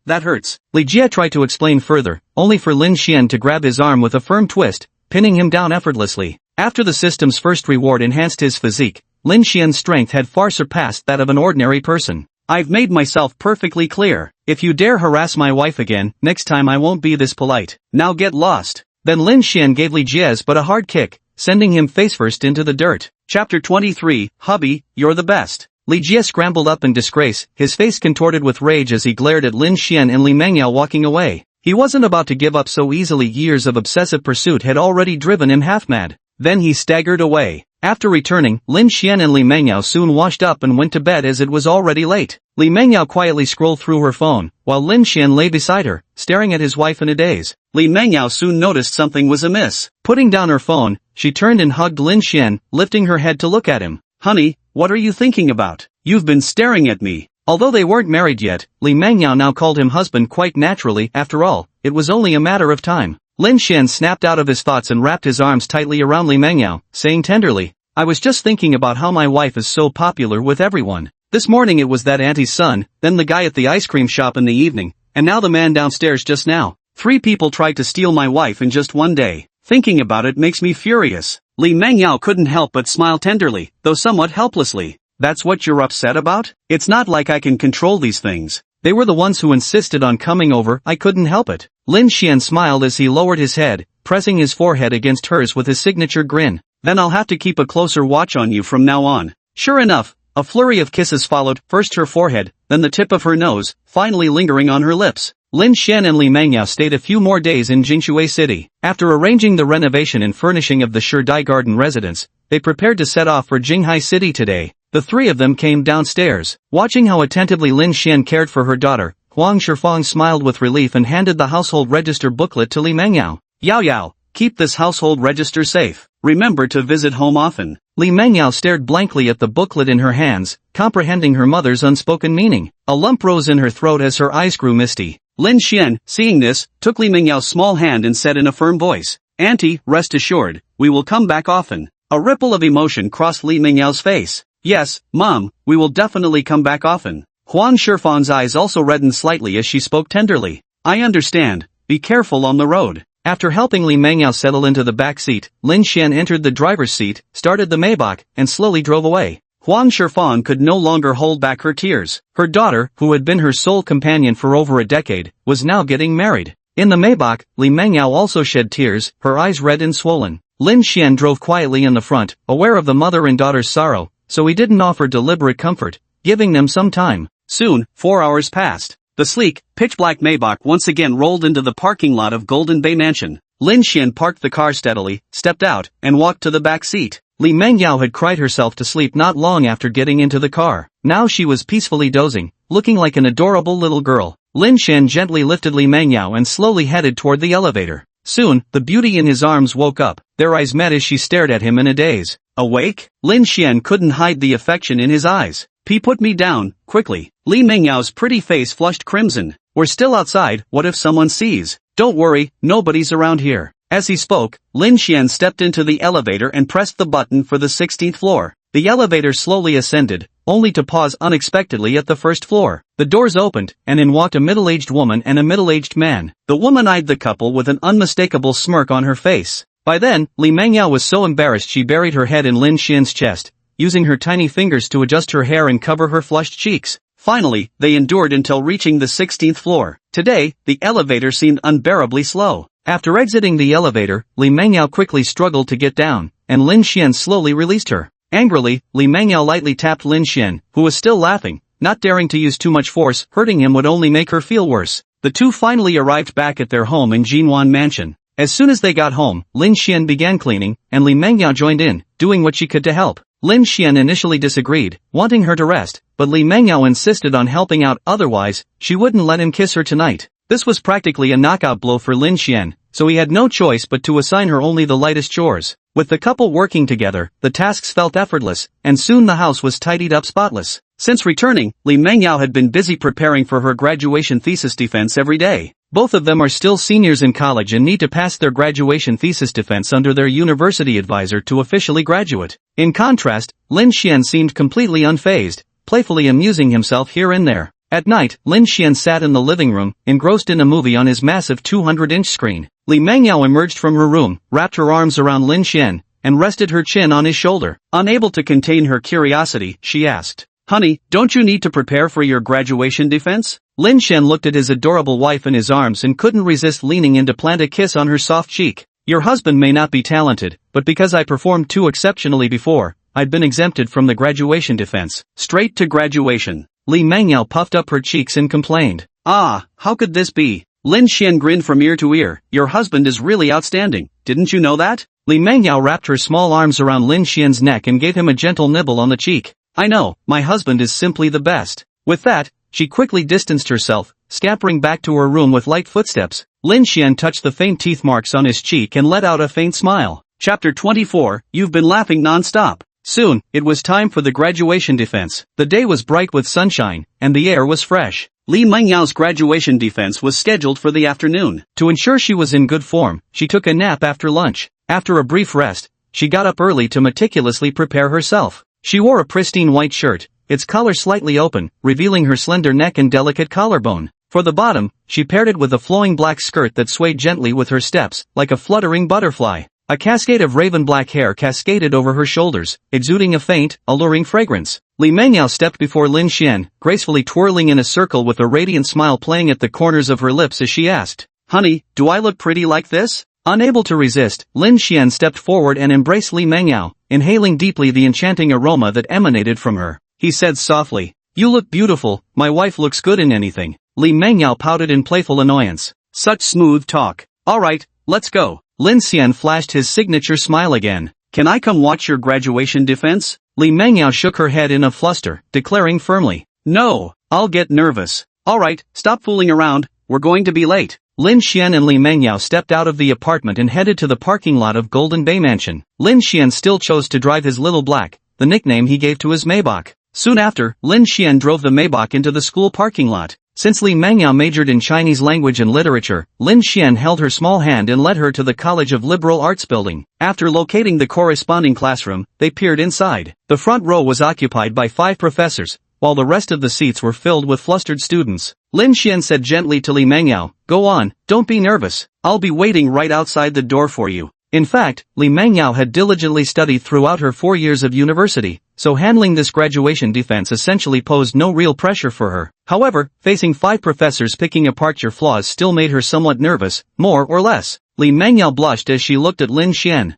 that hurts. Li Jie tried to explain further, only for Lin Xian to grab his arm with a firm twist, pinning him down effortlessly. After the system's first reward enhanced his physique, Lin Xian's strength had far surpassed that of an ordinary person. I've made myself perfectly clear. If you dare harass my wife again, next time I won't be this polite. Now get lost. Then Lin Xian gave Li Jie's but a hard kick, sending him face-first into the dirt. Chapter 23, Hubby, you're the best. Li Jie scrambled up in disgrace, his face contorted with rage as he glared at Lin Xian and Li Mengyao walking away. He wasn't about to give up so easily. Years of obsessive pursuit had already driven him half-mad. Then he staggered away. After returning, Lin Xian and Li Mengyao soon washed up and went to bed as it was already late. Li Mengyao quietly scrolled through her phone, while Lin Xian lay beside her, staring at his wife in a daze. Li Mengyao soon noticed something was amiss. Putting down her phone, she turned and hugged Lin Xian, lifting her head to look at him. Honey, what are you thinking about? You've been staring at me. Although they weren't married yet, Li Mengyao now called him husband quite naturally. After all, it was only a matter of time. Lin Xian snapped out of his thoughts and wrapped his arms tightly around Li Mengyao, saying tenderly, I was just thinking about how my wife is so popular with everyone. This morning it was that auntie's son, then the guy at the ice cream shop in the evening, and now the man downstairs just now. 3 people tried to steal my wife in just one day. Thinking about it makes me furious. Li Mengyao couldn't help but smile tenderly, though somewhat helplessly. That's what you're upset about? It's not like I can control these things. They were the ones who insisted on coming over. I couldn't help it. Lin Xian smiled as he lowered his head, pressing his forehead against hers with his signature grin. Then I'll have to keep a closer watch on you from now on. Sure enough, a flurry of kisses followed, first her forehead, then the tip of her nose, finally lingering on her lips. Lin Xian and Li Mengyao stayed a few more days in Jingshui City. After arranging the renovation and furnishing of the Sherdai Garden residence, they prepared to set off for Jinghai City today. The 3 of them came downstairs. Watching how attentively Lin Xian cared for her daughter, Huang Shifang smiled with relief and handed the household register booklet to Li Mengyao. Yao, keep this household register safe. Remember to visit home often. Li Mengyao stared blankly at the booklet in her hands, comprehending her mother's unspoken meaning. A lump rose in her throat as her eyes grew misty. Lin Xian, seeing this, took Li Mengyao's small hand and said in a firm voice, Auntie, rest assured, we will come back often. A ripple of emotion crossed Li Mengyao's face. Yes, Mom, we will definitely come back often. Huang Shifang's eyes also reddened slightly as she spoke tenderly. I understand, be careful on the road. After helping Li Mengyao settle into the back seat, Lin Xian entered the driver's seat, started the Maybach, and slowly drove away. Huang Shifang could no longer hold back her tears. Her daughter, who had been her sole companion for over a decade, was now getting married. In the Maybach, Li Mengyao also shed tears, her eyes red and swollen. Lin Xian drove quietly in the front, aware of the mother and daughter's sorrow, so he didn't offer deliberate comfort, giving them some time. Soon, 4 hours passed. The sleek, pitch-black Maybach once again rolled into the parking lot of Golden Bay Mansion. Lin Xian parked the car steadily, stepped out, and walked to the back seat. Li Mengyao had cried herself to sleep not long after getting into the car. Now she was peacefully dozing, looking like an adorable little girl. Lin Xian gently lifted Li Mengyao and slowly headed toward the elevator. Soon, the beauty in his arms woke up. Their eyes met as she stared at him in a daze. Awake? Lin Xian couldn't hide the affection in his eyes. Put me down, quickly. Li Mengyao's pretty face flushed crimson. We're still outside, what if someone sees? Don't worry, nobody's around here. As he spoke, Lin Xian stepped into the elevator and pressed the button for the 16th floor. The elevator slowly ascended, only to pause unexpectedly at the first floor. The doors opened, and in walked a middle-aged woman and a middle-aged man. The woman eyed the couple with an unmistakable smirk on her face. By then, Li Mengyao was so embarrassed she buried her head in Lin Xian's chest, using her tiny fingers to adjust her hair and cover her flushed cheeks. Finally, they endured until reaching the 16th floor. Today, the elevator seemed unbearably slow. After exiting the elevator, Li Mengyao quickly struggled to get down, and Lin Xian slowly released her. Angrily, Li Mengyao lightly tapped Lin Xian, who was still laughing, not daring to use too much force. Hurting him would only make her feel worse. The two finally arrived back at their home in Jinwan Mansion. As soon as they got home, Lin Xian began cleaning, and Li Mengyao joined in, doing what she could to help. Lin Xian initially disagreed, wanting her to rest, but Li Mengyao insisted on helping out, otherwise, she wouldn't let him kiss her tonight. This was practically a knockout blow for Lin Xian, so he had no choice but to assign her only the lightest chores. With the couple working together, the tasks felt effortless, and soon the house was tidied up spotless. Since returning, Li Mengyao had been busy preparing for her graduation thesis defense every day. Both of them are still seniors in college and need to pass their graduation thesis defense under their university advisor to officially graduate. In contrast, Lin Xian seemed completely unfazed, playfully amusing himself here and there. At night, Lin Xian sat in the living room, engrossed in a movie on his massive 200-inch screen. Li Mengyao emerged from her room, wrapped her arms around Lin Xian, and rested her chin on his shoulder. Unable to contain her curiosity, she asked, "Honey, don't you need to prepare for your graduation defense?" Lin Xian looked at his adorable wife in his arms and couldn't resist leaning in to plant a kiss on her soft cheek. "Your husband may not be talented, but because I performed too exceptionally before, I'd been exempted from the graduation defense." Straight to graduation. Li Mengyao puffed up her cheeks and complained. "Ah, how could this be?" Lin Xian grinned from ear to ear. "Your husband is really outstanding, didn't you know that?" Li Mengyao wrapped her small arms around Lin Xian's neck and gave him a gentle nibble on the cheek. "I know, my husband is simply the best." With that, she quickly distanced herself, scampering back to her room with light footsteps. Lin Xian touched the faint teeth marks on his cheek and let out a faint smile. Chapter 24, You've been laughing non-stop. Soon, it was time for the graduation defense. The day was bright with sunshine, and the air was fresh. Li Mengyao's graduation defense was scheduled for the afternoon. To ensure she was in good form, she took a nap after lunch. After a brief rest, she got up early to meticulously prepare herself. She wore a pristine white shirt, its collar slightly open, revealing her slender neck and delicate collarbone. For the bottom, she paired it with a flowing black skirt that swayed gently with her steps, like a fluttering butterfly. A cascade of raven black hair cascaded over her shoulders, exuding a faint, alluring fragrance. Li Mengyao stepped before Lin Xian, gracefully twirling in a circle with a radiant smile playing at the corners of her lips as she asked, "Honey, do I look pretty like this?" Unable to resist, Lin Xian stepped forward and embraced Li Mengyao, inhaling deeply the enchanting aroma that emanated from her. He said softly, "You look beautiful, my wife looks good in anything." Li Mengyao pouted in playful annoyance. Such smooth talk. "Alright, let's go." Lin Xian flashed his signature smile again. "Can I come watch your graduation defense?" Li Mengyao shook her head in a fluster, declaring firmly, "No, I'll get nervous." "Alright, stop fooling around, we're going to be late." Lin Xian and Li Mengyao stepped out of the apartment and headed to the parking lot of Golden Bay Mansion. Lin Xian still chose to drive his Little Black, the nickname he gave to his Maybach. Soon after, Lin Xian drove the Maybach into the school parking lot. Since Li Mengyao majored in Chinese language and literature, Lin Xian held her small hand and led her to the College of Liberal Arts building. After locating the corresponding classroom, they peered inside. The front row was occupied by 5 professors, while the rest of the seats were filled with flustered students. Lin Xian said gently to Li Mengyao, "Go on, don't be nervous. I'll be waiting right outside the door for you." In fact, Li Mengyao had diligently studied throughout her 4 years of university, so handling this graduation defense essentially posed no real pressure for her. However, facing 5 professors picking apart your flaws still made her somewhat nervous, more or less. Li Mengyao blushed as she looked at Lin Xian.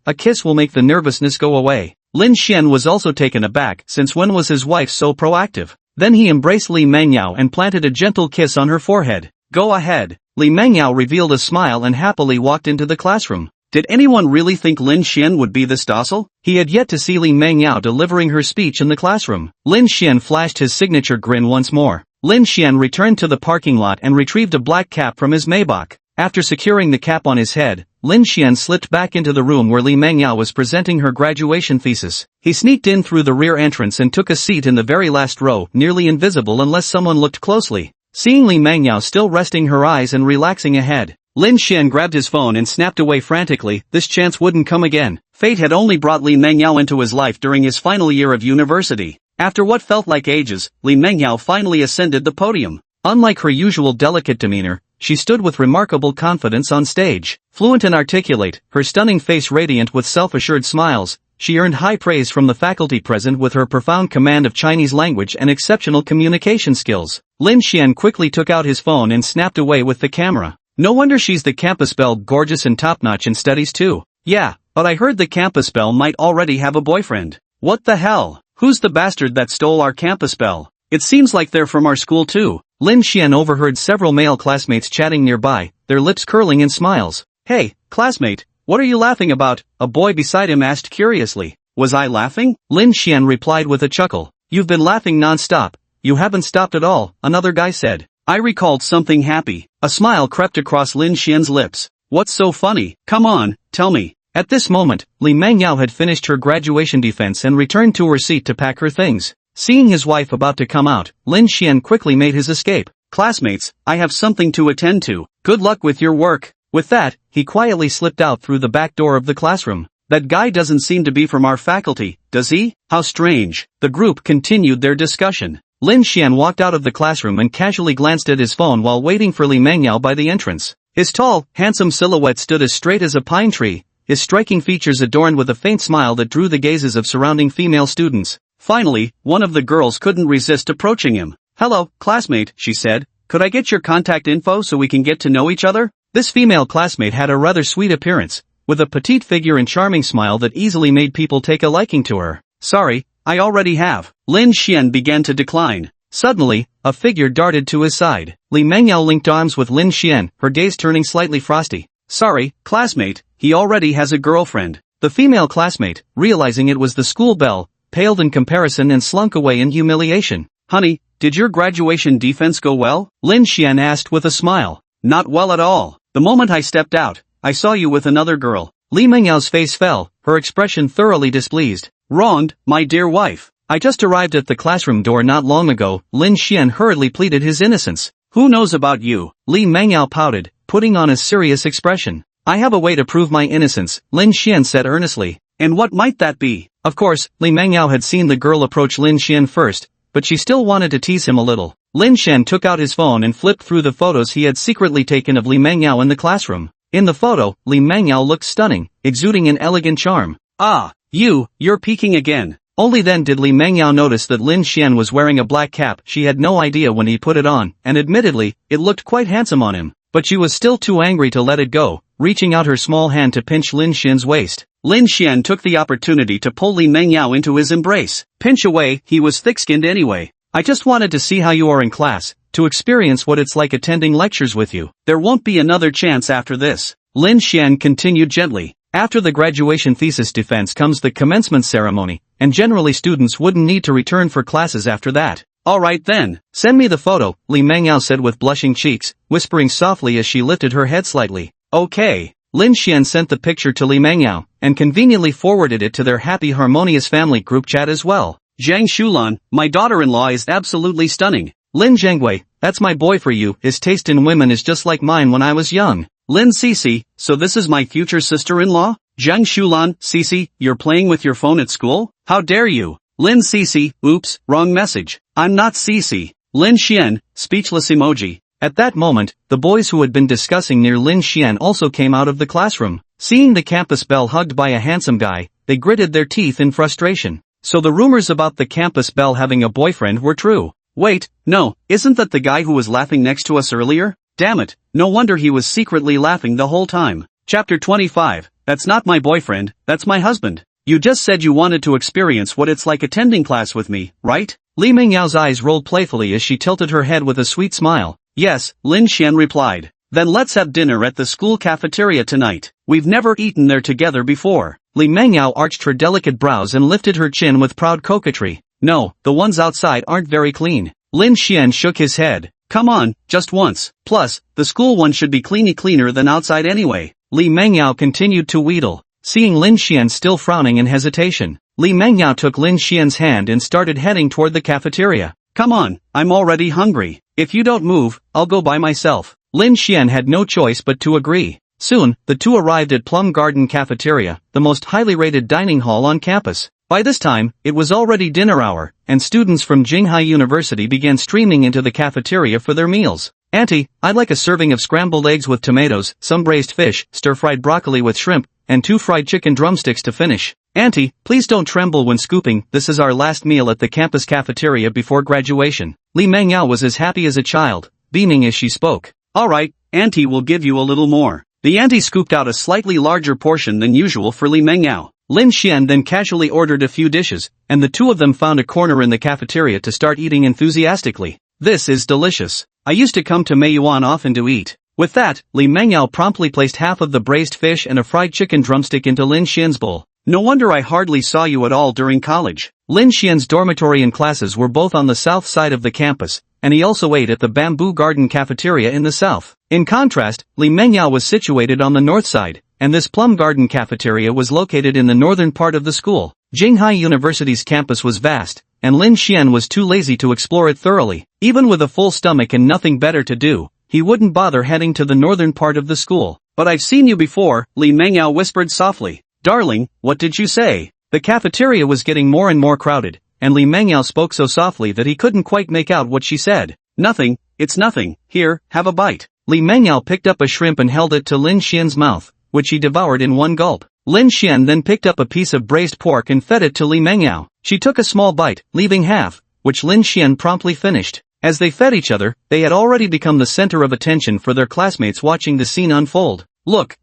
A kiss will make the nervousness go away." Lin Xian was also taken aback, since when was his wife so proactive? Then he embraced Li Mengyao and planted a gentle kiss on her forehead. "Go ahead." Li Mengyao revealed a smile and happily walked into the classroom. Did anyone really think Lin Xian would be this docile? He had yet to see Li Mengyao delivering her speech in the classroom. Lin Xian flashed his signature grin once more. Lin Xian returned to the parking lot and retrieved a black cap from his Maybach. After securing the cap on his head, Lin Xian slipped back into the room where Li Mengyao was presenting her graduation thesis. He sneaked in through the rear entrance and took a seat in the very last row, nearly invisible unless someone looked closely. Seeing Li Mengyao still resting her eyes and relaxing ahead, Lin Xian grabbed his phone and snapped away frantically. This chance wouldn't come again. Fate had only brought Li Mengyao into his life during his final year of university. After what felt like ages, Li Mengyao finally ascended the podium. Unlike her usual delicate demeanor, she stood with remarkable confidence on stage. Fluent and articulate, her stunning face radiant with self-assured smiles, she earned high praise from the faculty present with her profound command of Chinese language and exceptional communication skills. Lin Xian quickly took out his phone and snapped away with the camera. No wonder she's the campus belle, gorgeous and top-notch in studies too. Yeah, but I heard the campus belle might already have a boyfriend. What the hell? Who's the bastard that stole our campus belle? It seems like they're from our school too. Lin Xian overheard several male classmates chatting nearby, their lips curling in smiles. "Hey, classmate, what are you laughing about?" a boy beside him asked curiously. "Was I laughing?" Lin Xian replied with a chuckle. "You've been laughing non-stop. You haven't stopped at all," another guy said. I recalled something happy. A smile crept across Lin Xian's lips. "What's so funny? Come on, tell me." At this moment, Li Mangyao had finished her graduation defense and returned to her seat to pack her things. Seeing his wife about to come out, Lin Xian quickly made his escape. "Classmates, I have something to attend to. Good luck with your work." With that, he quietly slipped out through the back door of the classroom. "That guy doesn't seem to be from our faculty, does he? How strange." The group continued their discussion. Lin Xian walked out of the classroom and casually glanced at his phone while waiting for Li Mangyao by the entrance. His tall, handsome silhouette stood as straight as a pine tree, his striking features adorned with a faint smile that drew the gazes of surrounding female students. Finally, one of the girls couldn't resist approaching him. "Hello, classmate," she said. "Could I get your contact info so we can get to know each other?" This female classmate had a rather sweet appearance, with a petite figure and charming smile that easily made people take a liking to her. "Sorry, I already have." Lin Xian began to decline. Suddenly, a figure darted to his side. Li Mangyao linked arms with Lin Xian, her gaze turning slightly frosty. "Sorry, classmate, he already has a girlfriend." The female classmate, realizing it was the school belle, paled in comparison and slunk away in humiliation. "Honey, did your graduation defense go well?" Lin Xian asked with a smile. "Not well at all. The moment I stepped out, I saw you with another girl." Li Mengyao's face fell, her expression thoroughly displeased. "Wronged, my dear wife. I just arrived at the classroom door not long ago." Lin Xian hurriedly pleaded his innocence. "Who knows about you?" Li Mengyao pouted, putting on a serious expression. "I have a way to prove my innocence," Lin Xian said earnestly. "And what might that be?" Of course, Li Mengyao had seen the girl approach Lin Xian first, but she still wanted to tease him a little. Lin Xian took out his phone and flipped through the photos he had secretly taken of Li Mengyao in the classroom. In the photo, Li Mengyao looked stunning, exuding an elegant charm. "Ah, you're peeking again." Only then did Li Mengyao notice that Lin Xian was wearing a black cap. She had no idea when he put it on, and admittedly, it looked quite handsome on him. But she was still too angry to let it go, reaching out her small hand to pinch Lin Xian's waist. Lin Xian took the opportunity to pull Li Mengyao into his embrace. "Pinch away, he was thick-skinned anyway. I just wanted to see how you are in class, to experience what it's like attending lectures with you. There won't be another chance after this." Lin Xian continued gently. After the graduation thesis defense comes the commencement ceremony, and generally students wouldn't need to return for classes after that. "Alright then, send me the photo," Li Mengyao said with blushing cheeks, whispering softly as she lifted her head slightly. "Okay." Lin Xian sent the picture to Li Mengyao, and conveniently forwarded it to their happy harmonious family group chat as well. "Zhang Shulan, my daughter-in-law is absolutely stunning." "Lin Zhengwei, that's my boy for you. His taste in women is just like mine when I was young." "Lin Cece, so this is my future sister-in-law?" "Zhang Shulan, Cece, you're playing with your phone at school? How dare you?" "Lin Cece, oops, wrong message. I'm not Cece." Lin Xian, speechless emoji. At that moment, the boys who had been discussing near Lin Xian also came out of the classroom. Seeing the campus belle hugged by a handsome guy, they gritted their teeth in frustration. So the rumors about the campus belle having a boyfriend were true. Wait, no, isn't that the guy who was laughing next to us earlier? Damn it, no wonder he was secretly laughing the whole time. Chapter 25, that's not my boyfriend, that's my husband. You just said you wanted to experience what it's like attending class with me, right? Li Mengyao's eyes rolled playfully as she tilted her head with a sweet smile. Yes, Lin Xian replied. Then let's have dinner at the school cafeteria tonight. We've never eaten there together before. Li Mengyao arched her delicate brows and lifted her chin with proud coquetry. No, the ones outside aren't very clean. Lin Xian shook his head. Come on, just once. Plus, the school one should be cleaner than outside anyway. Li Mengyao continued to wheedle. Seeing Lin Xian still frowning in hesitation, Li Mengyao took Lin Xian's hand and started heading toward the cafeteria. Come on, I'm already hungry. If you don't move, I'll go by myself. Lin Xian had no choice but to agree. Soon, the two arrived at Plum Garden Cafeteria, the most highly rated dining hall on campus. By this time, it was already dinner hour, and students from Jinghai University began streaming into the cafeteria for their meals. Auntie, I'd like a serving of scrambled eggs with tomatoes, some braised fish, stir-fried broccoli with shrimp, and 2 fried chicken drumsticks to finish. Auntie, please don't tremble when scooping, this is our last meal at the campus cafeteria before graduation. Li Mengyao was as happy as a child, beaming as she spoke. Alright, Auntie will give you a little more. The auntie scooped out a slightly larger portion than usual for Li Mengyao. Lin Xian then casually ordered a few dishes, and the two of them found a corner in the cafeteria to start eating enthusiastically. This is delicious. I used to come to Meiyuan often to eat. With that, Li Mengyao promptly placed half of the braised fish and a fried chicken drumstick into Lin Xian's bowl. No wonder I hardly saw you at all during college. Lin Xian's dormitory and classes were both on the south side of the campus, and he also ate at the Bamboo Garden Cafeteria in the south. In contrast, Li Mengyao was situated on the north side, and this plum garden cafeteria was located in the northern part of the school. Jinghai University's campus was vast, and Lin Xian was too lazy to explore it thoroughly. Even with a full stomach and nothing better to do, he wouldn't bother heading to the northern part of the school. "But I've seen you before," Li Mengyao whispered softly. "Darling, what did you say?" The cafeteria was getting more and more crowded, and Li Mengyao spoke so softly that he couldn't quite make out what she said. "Nothing, it's nothing, here, have a bite." Li Mengyao picked up a shrimp and held it to Lin Xian's mouth, which he devoured in one gulp. Lin Xian then picked up a piece of braised pork and fed it to Li Mengyao. She took a small bite, leaving half, which Lin Xian promptly finished. As they fed each other, they had already become the center of attention for their classmates watching the scene unfold. Look,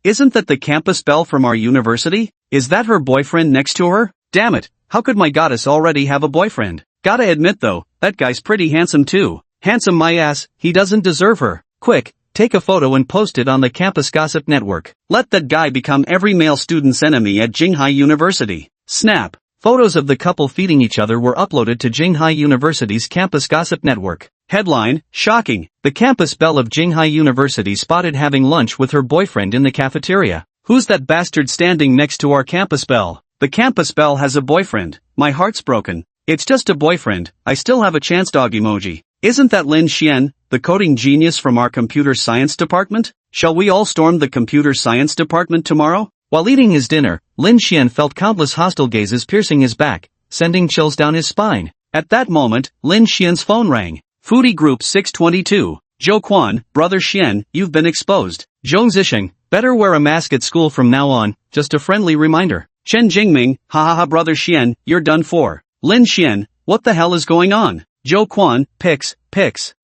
isn't that the campus belle from our university? Is that her boyfriend next to her? Damn it, how could my goddess already have a boyfriend? Gotta admit though, that guy's pretty handsome too. Handsome my ass, he doesn't deserve her. Quick, take a photo and post it on the campus gossip network. Let that guy become every male student's enemy at Jinghai University. Snap. Photos of the couple feeding each other were uploaded to Jinghai University's campus gossip network. Headline, shocking. The campus belle of Jinghai University spotted having lunch with her boyfriend in the cafeteria. Who's that bastard standing next to our campus belle? The campus belle has a boyfriend. My heart's broken. It's just a boyfriend. I still have a chance dog emoji. Isn't that Lin Xian, the coding genius from our computer science department? Shall we all storm the computer science department tomorrow? While eating his dinner, Lin Xian felt countless hostile gazes piercing his back, sending chills down his spine. At that moment, Lin Xian's phone rang. Foodie Group 622. Zhou Quan, brother Xian, you've been exposed. Zhong Zisheng, better wear a mask at school from now on, just a friendly reminder. Chen Jingming, hahaha brother Xian, you're done for. Lin Xian, what the hell is going on? Zhou Quan, pics.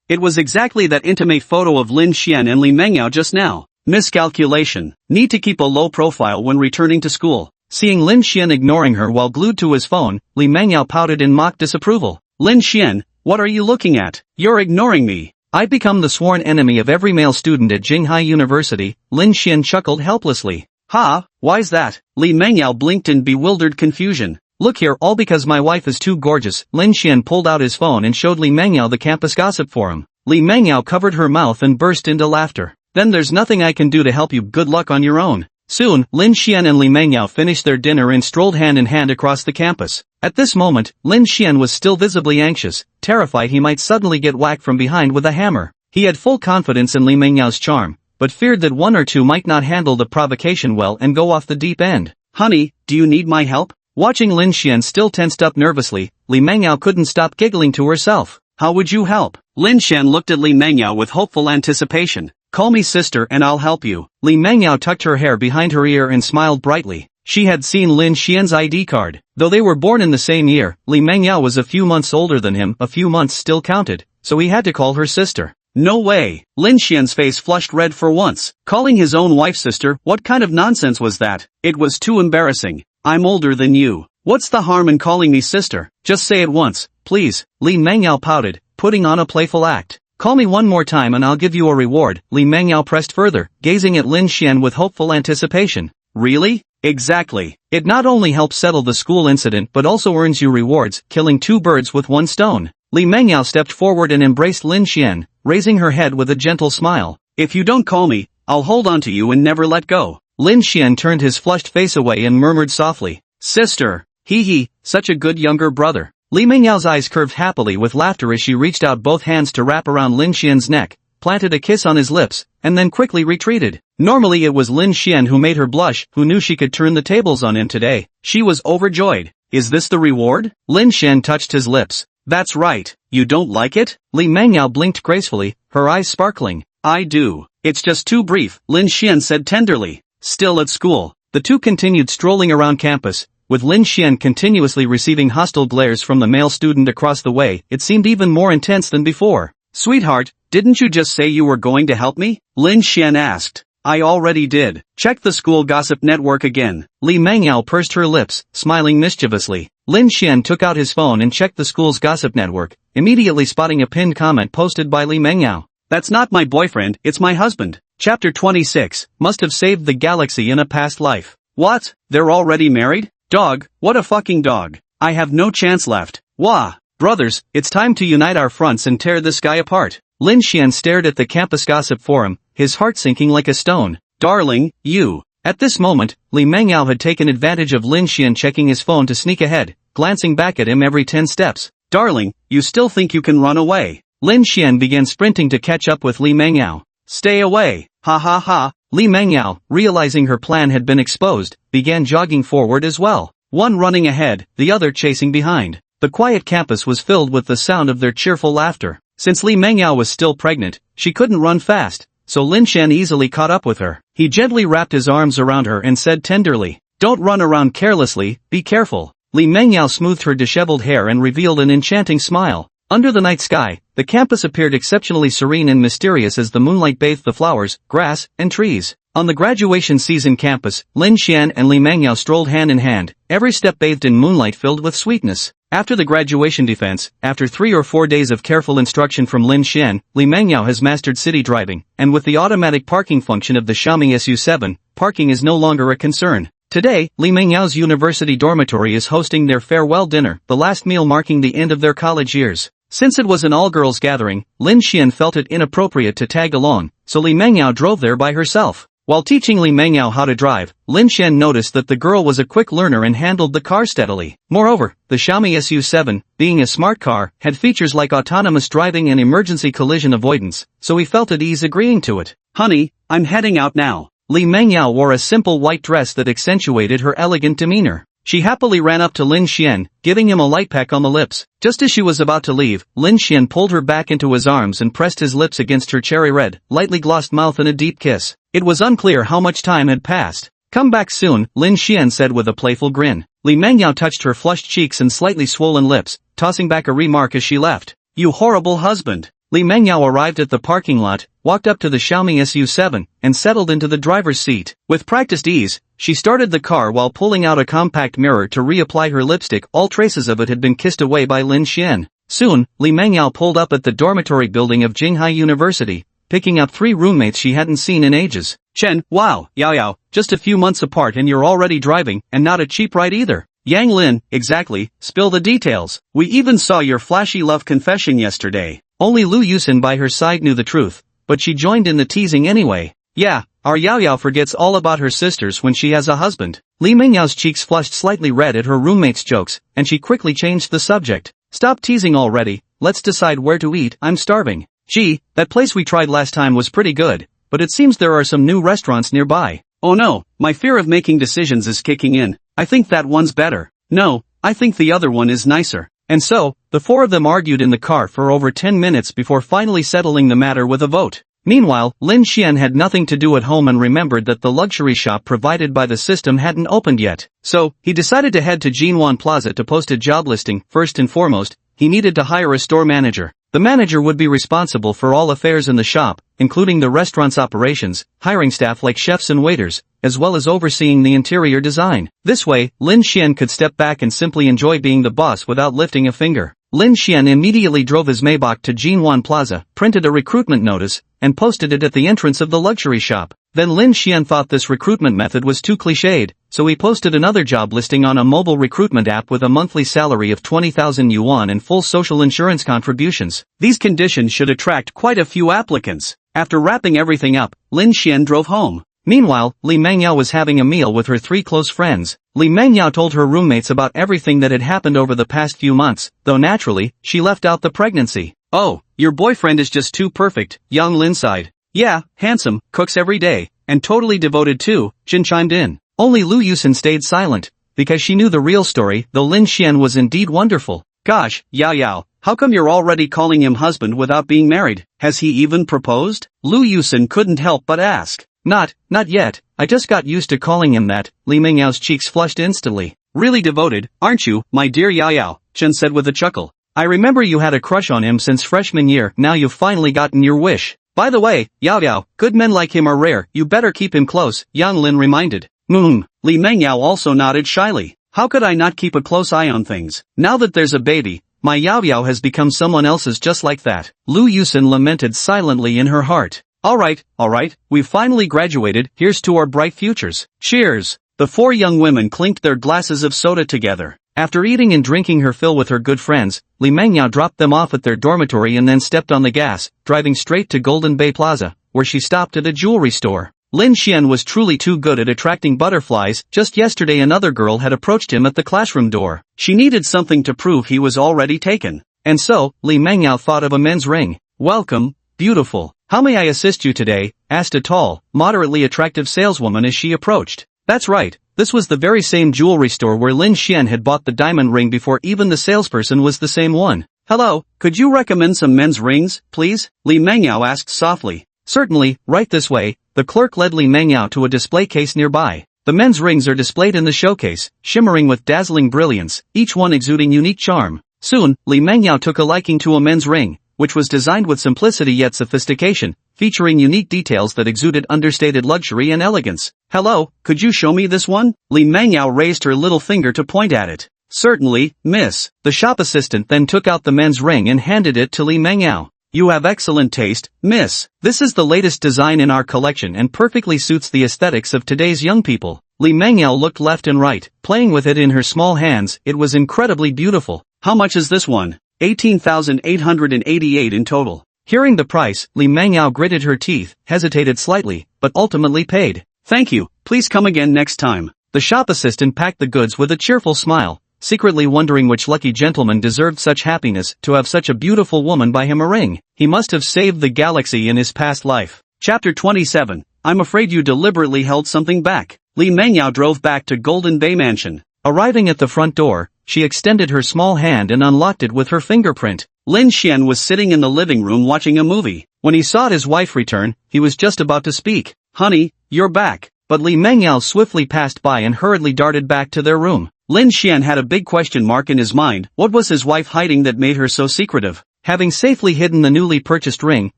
It was exactly that intimate photo of Lin Xian and Li Mengyao just now. Miscalculation. Need to keep a low profile when returning to school. Seeing Lin Xian ignoring her while glued to his phone, Li Mengyao pouted in mock disapproval. Lin Xian, what are you looking at? You're ignoring me. I've become the sworn enemy of every male student at Jinghai University. Lin Xian chuckled helplessly. Ha, why's that? Li Mengyao blinked in bewildered confusion. Look here, all because my wife is too gorgeous. Lin Xian pulled out his phone and showed Li Mengyao the campus gossip forum. Li Mengyao covered her mouth and burst into laughter. Then there's nothing I can do to help you, good luck on your own. Soon, Lin Xian and Li Mengyao finished their dinner and strolled hand in hand across the campus. At this moment, Lin Xian was still visibly anxious, terrified he might suddenly get whacked from behind with a hammer. He had full confidence in Li Mengyao's charm, but feared that one or two might not handle the provocation well and go off the deep end. Honey, do you need my help? Watching Lin Xian still tensed up nervously, Li Mengyao couldn't stop giggling to herself. How would you help? Lin Xian looked at Li Mengyao with hopeful anticipation. Call me sister and I'll help you. Li Mengyao tucked her hair behind her ear and smiled brightly. She had seen Lin Xian's ID card. Though they were born in the same year, Li Mengyao was a few months older than him. A few months still counted, so he had to call her sister. No way. Lin Xian's face flushed red for once. Calling his own wife sister, what kind of nonsense was that? It was too embarrassing. I'm older than you. What's the harm in calling me sister? Just say it once, please. Li Mengyao pouted, putting on a playful act. Call me one more time and I'll give you a reward. Li Mengyao pressed further, gazing at Lin Xian with hopeful anticipation. Really? Exactly. It not only helps settle the school incident but also earns you rewards, killing two birds with one stone. Li Mengyao stepped forward and embraced Lin Xian, raising her head with a gentle smile. If you don't call me, I'll hold on to you and never let go. Lin Xian turned his flushed face away and murmured softly. Sister. Hee, such a good younger brother. Li Mengyao's eyes curved happily with laughter as she reached out both hands to wrap around Lin Xian's neck, planted a kiss on his lips, and then quickly retreated. Normally it was Lin Xian who made her blush, who knew she could turn the tables on him today. She was overjoyed. Is this the reward? Lin Xian touched his lips. That's right. You don't like it? Li Mengyao blinked gracefully, her eyes sparkling. I do. It's just too brief, Lin Xian said tenderly. Still at school, the two continued strolling around campus, with Lin Xian continuously receiving hostile glares from the male student across the way. It seemed even more intense than before. Sweetheart, didn't you just say you were going to help me? Lin Xian asked. I already did. Check the school gossip network again. Li Mengyao pursed her lips, smiling mischievously. Lin Xian took out his phone and checked the school's gossip network, immediately spotting a pinned comment posted by Li Mengyao. That's not my boyfriend, it's my husband. Chapter 26, must have saved the galaxy in a past life. What? They're already married? Dog, what a fucking dog. I have no chance left. Wah. Brothers, it's time to unite our fronts and tear this guy apart. Lin Xian stared at the campus gossip forum, his heart sinking like a stone. Darling, you. At this moment, Li Mengyao had taken advantage of Lin Xian checking his phone to sneak ahead, glancing back at him every 10 steps. Darling, you still think you can run away? Lin Xian began sprinting to catch up with Li Mengyao. Stay away, ha ha ha. Li Mengyao, realizing her plan had been exposed, began jogging forward as well. One running ahead, the other chasing behind. The quiet campus was filled with the sound of their cheerful laughter. Since Li Mengyao was still pregnant, she couldn't run fast, so Lin Xian easily caught up with her. He gently wrapped his arms around her and said tenderly, "Don't run around carelessly, be careful." Li Mengyao smoothed her disheveled hair and revealed an enchanting smile. Under the night sky, the campus appeared exceptionally serene and mysterious as the moonlight bathed the flowers, grass, and trees. On the graduation season campus, Lin Xian and Li Mengyao strolled hand in hand, every step bathed in moonlight filled with sweetness. After the graduation defense, after 3 or 4 days of careful instruction from Lin Xian, Li Mengyao has mastered city driving, and with the automatic parking function of the Xiaomi SU7, parking is no longer a concern. Today, Li Mengyao's university dormitory is hosting their farewell dinner, the last meal marking the end of their college years. Since it was an all-girls gathering, Lin Xian felt it inappropriate to tag along, so Li Mengyao drove there by herself. While teaching Li Mengyao how to drive, Lin Xian noticed that the girl was a quick learner and handled the car steadily. Moreover, the Xiaomi SU7, being a smart car, had features like autonomous driving and emergency collision avoidance, so he felt at ease agreeing to it. Honey, I'm heading out now. Li Mengyao wore a simple white dress that accentuated her elegant demeanor. She happily ran up to Lin Xian, giving him a light peck on the lips. Just as she was about to leave, Lin Xian pulled her back into his arms and pressed his lips against her cherry red, lightly glossed mouth in a deep kiss. It was unclear how much time had passed. Come back soon, Lin Xian said with a playful grin. Li Mengyao touched her flushed cheeks and slightly swollen lips, tossing back a remark as she left. You horrible husband. Li Mengyao arrived at the parking lot, walked up to the Xiaomi SU7, and settled into the driver's seat. With practiced ease, she started the car while pulling out a compact mirror to reapply her lipstick. All traces of it had been kissed away by Lin Xian. Soon, Li Mengyao pulled up at the dormitory building of Jinghai University, picking up 3 roommates she hadn't seen in ages. Chen, wow, Yao Yao, just a few months apart and you're already driving, and not a cheap ride either. Yang Lin, exactly, spill the details. We even saw your flashy love confession yesterday. Only Lu Yusin by her side knew the truth, but she joined in the teasing anyway. Yeah, our Yao Yao forgets all about her sisters when she has a husband. Li Mengyao's cheeks flushed slightly red at her roommate's jokes, and she quickly changed the subject. Stop teasing already, let's decide where to eat, I'm starving. Gee, that place we tried last time was pretty good, but it seems there are some new restaurants nearby. Oh no, my fear of making decisions is kicking in. I think that one's better. No, I think the other one is nicer. And so, the 4 of them argued in the car for over 10 minutes before finally settling the matter with a vote. Meanwhile, Lin Xian had nothing to do at home and remembered that the luxury shop provided by the system hadn't opened yet. So, he decided to head to Jinwan Plaza to post a job listing. First and foremost, he needed to hire a store manager. The manager would be responsible for all affairs in the shop, including the restaurant's operations, hiring staff like chefs and waiters, as well as overseeing the interior design. This way, Lin Xian could step back and simply enjoy being the boss without lifting a finger. Lin Xian immediately drove his Maybach to Jinwan Plaza, printed a recruitment notice, and posted it at the entrance of the luxury shop. Then Lin Xian thought this recruitment method was too cliched, so he posted another job listing on a mobile recruitment app with a monthly salary of 20,000 yuan and full social insurance contributions. These conditions should attract quite a few applicants. After wrapping everything up, Lin Xian drove home. Meanwhile, Li Mengyao was having a meal with her 3 close friends. Li Mengyao told her roommates about everything that had happened over the past few months, though naturally, she left out the pregnancy. Oh, your boyfriend is just too perfect, Yang Lin sighed. Yeah, handsome, cooks every day, and totally devoted too, Jin chimed in. Only Lu Yusin stayed silent, because she knew the real story, though Lin Xian was indeed wonderful. Gosh, Yao Yao, how come you're already calling him husband without being married? Has he even proposed? Lu Yusin couldn't help but ask. Not yet, I just got used to calling him that. Li Mengyao's cheeks flushed instantly. Really devoted, aren't you, my dear Yao Yao, Chen said with a chuckle. I remember you had a crush on him since freshman year, now you've finally gotten your wish. By the way, Yao Yao, good men like him are rare, you better keep him close, Yang Lin reminded. Li Mengyao also nodded shyly. How could I not keep a close eye on things? Now that there's a baby, my Yao Yao has become someone else's just like that. Lu Yusin lamented silently in her heart. Alright, we've finally graduated, here's to our bright futures. Cheers! The 4 young women clinked their glasses of soda together. After eating and drinking her fill with her good friends, Li Mengyao dropped them off at their dormitory and then stepped on the gas, driving straight to Golden Bay Plaza, where she stopped at a jewelry store. Lin Xian was truly too good at attracting butterflies. Just yesterday another girl had approached him at the classroom door. She needed something to prove he was already taken. And so, Li Mengyao thought of a men's ring. "Welcome, beautiful. How may I assist you today?" asked a tall, moderately attractive saleswoman as she approached. That's right, this was the very same jewelry store where Lin Xian had bought the diamond ring before even the salesperson was the same one. "Hello, could you recommend some men's rings, please?" Li Mengyao asked softly. "Certainly, right this way." The clerk led Li Mengyao to a display case nearby. The men's rings are displayed in the showcase, shimmering with dazzling brilliance, each one exuding unique charm. Soon, Li Mengyao took a liking to a men's ring, which was designed with simplicity yet sophistication, featuring unique details that exuded understated luxury and elegance. "Hello, could you show me this one?" Li Mengyao raised her little finger to point at it. "Certainly, miss." The shop assistant then took out the men's ring and handed it to Li Mengyao. "You have excellent taste, miss. This is the latest design in our collection and perfectly suits the aesthetics of today's young people." Li Mengyao looked left and right, playing with it in her small hands. It was incredibly beautiful. "How much is this one?" 18,888 in total. Hearing the price, Li Mengyao gritted her teeth, hesitated slightly, but ultimately paid. "Thank you, please come again next time." The shop assistant packed the goods with a cheerful smile, secretly wondering which lucky gentleman deserved such happiness to have such a beautiful woman buy him a ring. He must have saved the galaxy in his past life. Chapter 27. I'm afraid you deliberately held something back. Li Mengyao drove back to Golden Bay Mansion. Arriving at the front door, she extended her small hand and unlocked it with her fingerprint. Lin Xian was sitting in the living room watching a movie. When he saw his wife return, he was just about to speak. "Honey, you're back." But Li Mengyao swiftly passed by and hurriedly darted back to their room. Lin Xian had a big question mark in his mind. What was his wife hiding that made her so secretive? Having safely hidden the newly purchased ring,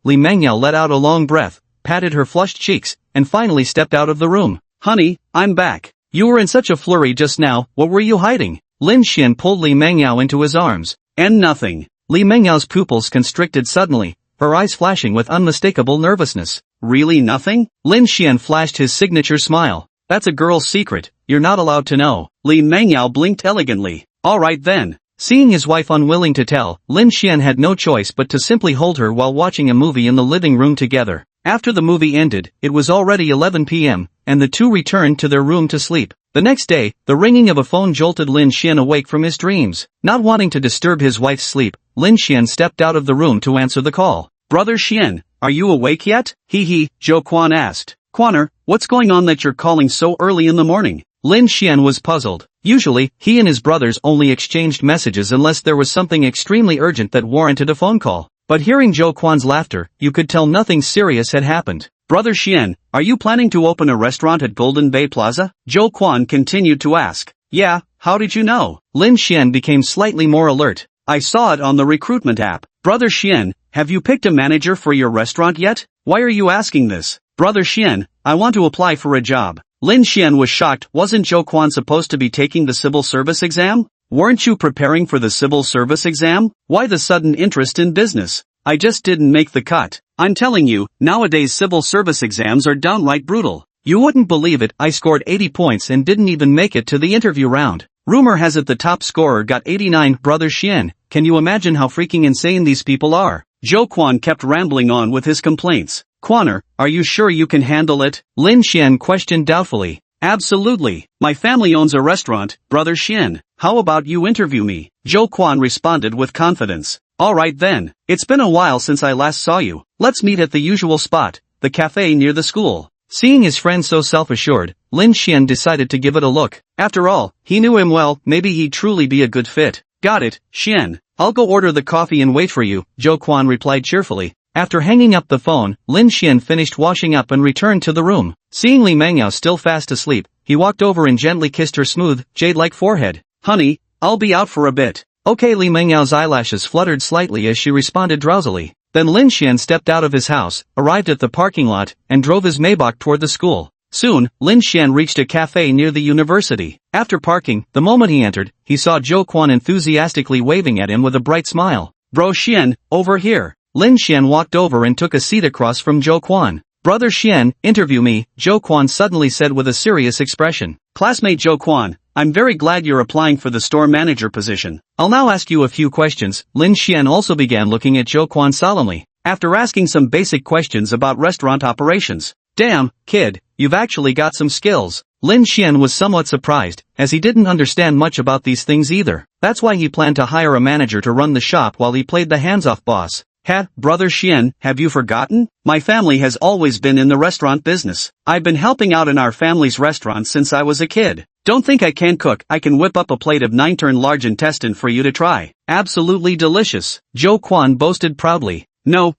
Li Mengyao let out a long breath, patted her flushed cheeks, and finally stepped out of the room. "Honey, I'm back. You were in such a flurry just now, what were you hiding?" Lin Xian pulled Li Mengyao into his arms. "And nothing." Li Mengyao's pupils constricted suddenly, her eyes flashing with unmistakable nervousness. "Really nothing?" Lin Xian flashed his signature smile. "That's a girl's secret, you're not allowed to know." Li Mengyao blinked elegantly. "All right then." Seeing his wife unwilling to tell, Lin Xian had no choice but to simply hold her while watching a movie in the living room together. After the movie ended, it was already 11 p.m., and the two returned to their room to sleep. The next day, the ringing of a phone jolted Lin Xian awake from his dreams. Not wanting to disturb his wife's sleep, Lin Xian stepped out of the room to answer the call. "Brother Xian, are you awake yet?" Zhou Quan asked. "Quaner, what's going on that you're calling so early in the morning?" Lin Xian was puzzled. Usually, he and his brothers only exchanged messages unless there was something extremely urgent that warranted a phone call. But hearing Zhou Quan's laughter, you could tell nothing serious had happened. "Brother Xian, are you planning to open a restaurant at Golden Bay Plaza?" Zhou Quan continued to ask. "Yeah, how did you know?" Lin Xian became slightly more alert. "I saw it on the recruitment app." "Brother Xian, have you picked a manager for your restaurant yet? Why are you asking this?" "Brother Xian, I want to apply for a job." Lin Xian was shocked. Wasn't Zhou Quan supposed to be taking the civil service exam? Weren't you preparing for the civil service exam? Why the sudden interest in business? "I just didn't make the cut. I'm telling you, nowadays civil service exams are downright brutal. You wouldn't believe it, I scored 80 points and didn't even make it to the interview round. Rumor has it the top scorer got 89. Brother Xian, can you imagine how freaking insane these people are?" Zhou Quan kept rambling on with his complaints. "Quaner, are you sure you can handle it?" Lin Xian questioned doubtfully. "Absolutely. My family owns a restaurant, Brother Xian. How about you interview me?" Zhou Quan responded with confidence. "All right then. It's been a while since I last saw you. Let's meet at the usual spot, the cafe near the school." Seeing his friend so self-assured, Lin Xian decided to give it a look. After all, he knew him well, maybe he'd truly be a good fit. "Got it, Xian. I'll go order the coffee and wait for you," Zhou Quan replied cheerfully. After hanging up the phone, Lin Xian finished washing up and returned to the room. Seeing Li Mengyao still fast asleep, he walked over and gently kissed her smooth, jade-like forehead. "Honey, I'll be out for a bit." "Okay." Li Mengyao's eyelashes fluttered slightly as she responded drowsily. Then Lin Xian stepped out of his house, arrived at the parking lot, and drove his Maybach toward the school. Soon, Lin Xian reached a cafe near the university. After parking, the moment he entered, he saw Zhou Quan enthusiastically waving at him with a bright smile. "Bro Xian, over here." Lin Xian walked over and took a seat across from Zhou Quan. "Brother Xian, interview me," Zhou Quan suddenly said with a serious expression. "Classmate Zhou Quan, I'm very glad you're applying for the store manager position. I'll now ask you a few questions." Lin Xian also began looking at Zhou Quan solemnly. After asking some basic questions about restaurant operations, Damn, kid, you've actually got some skills. Lin Xian was somewhat surprised, as he didn't understand much about these things either. That's why he planned to hire a manager to run the shop while he played the hands-off boss. Brother Xian, have you forgotten? My family has always been in the restaurant business. I've been helping out in our family's restaurant since I was a kid. Don't think I can't cook. I can whip up a plate of 9-turn large intestine for you to try. Absolutely delicious. Zhou Quan boasted proudly. No,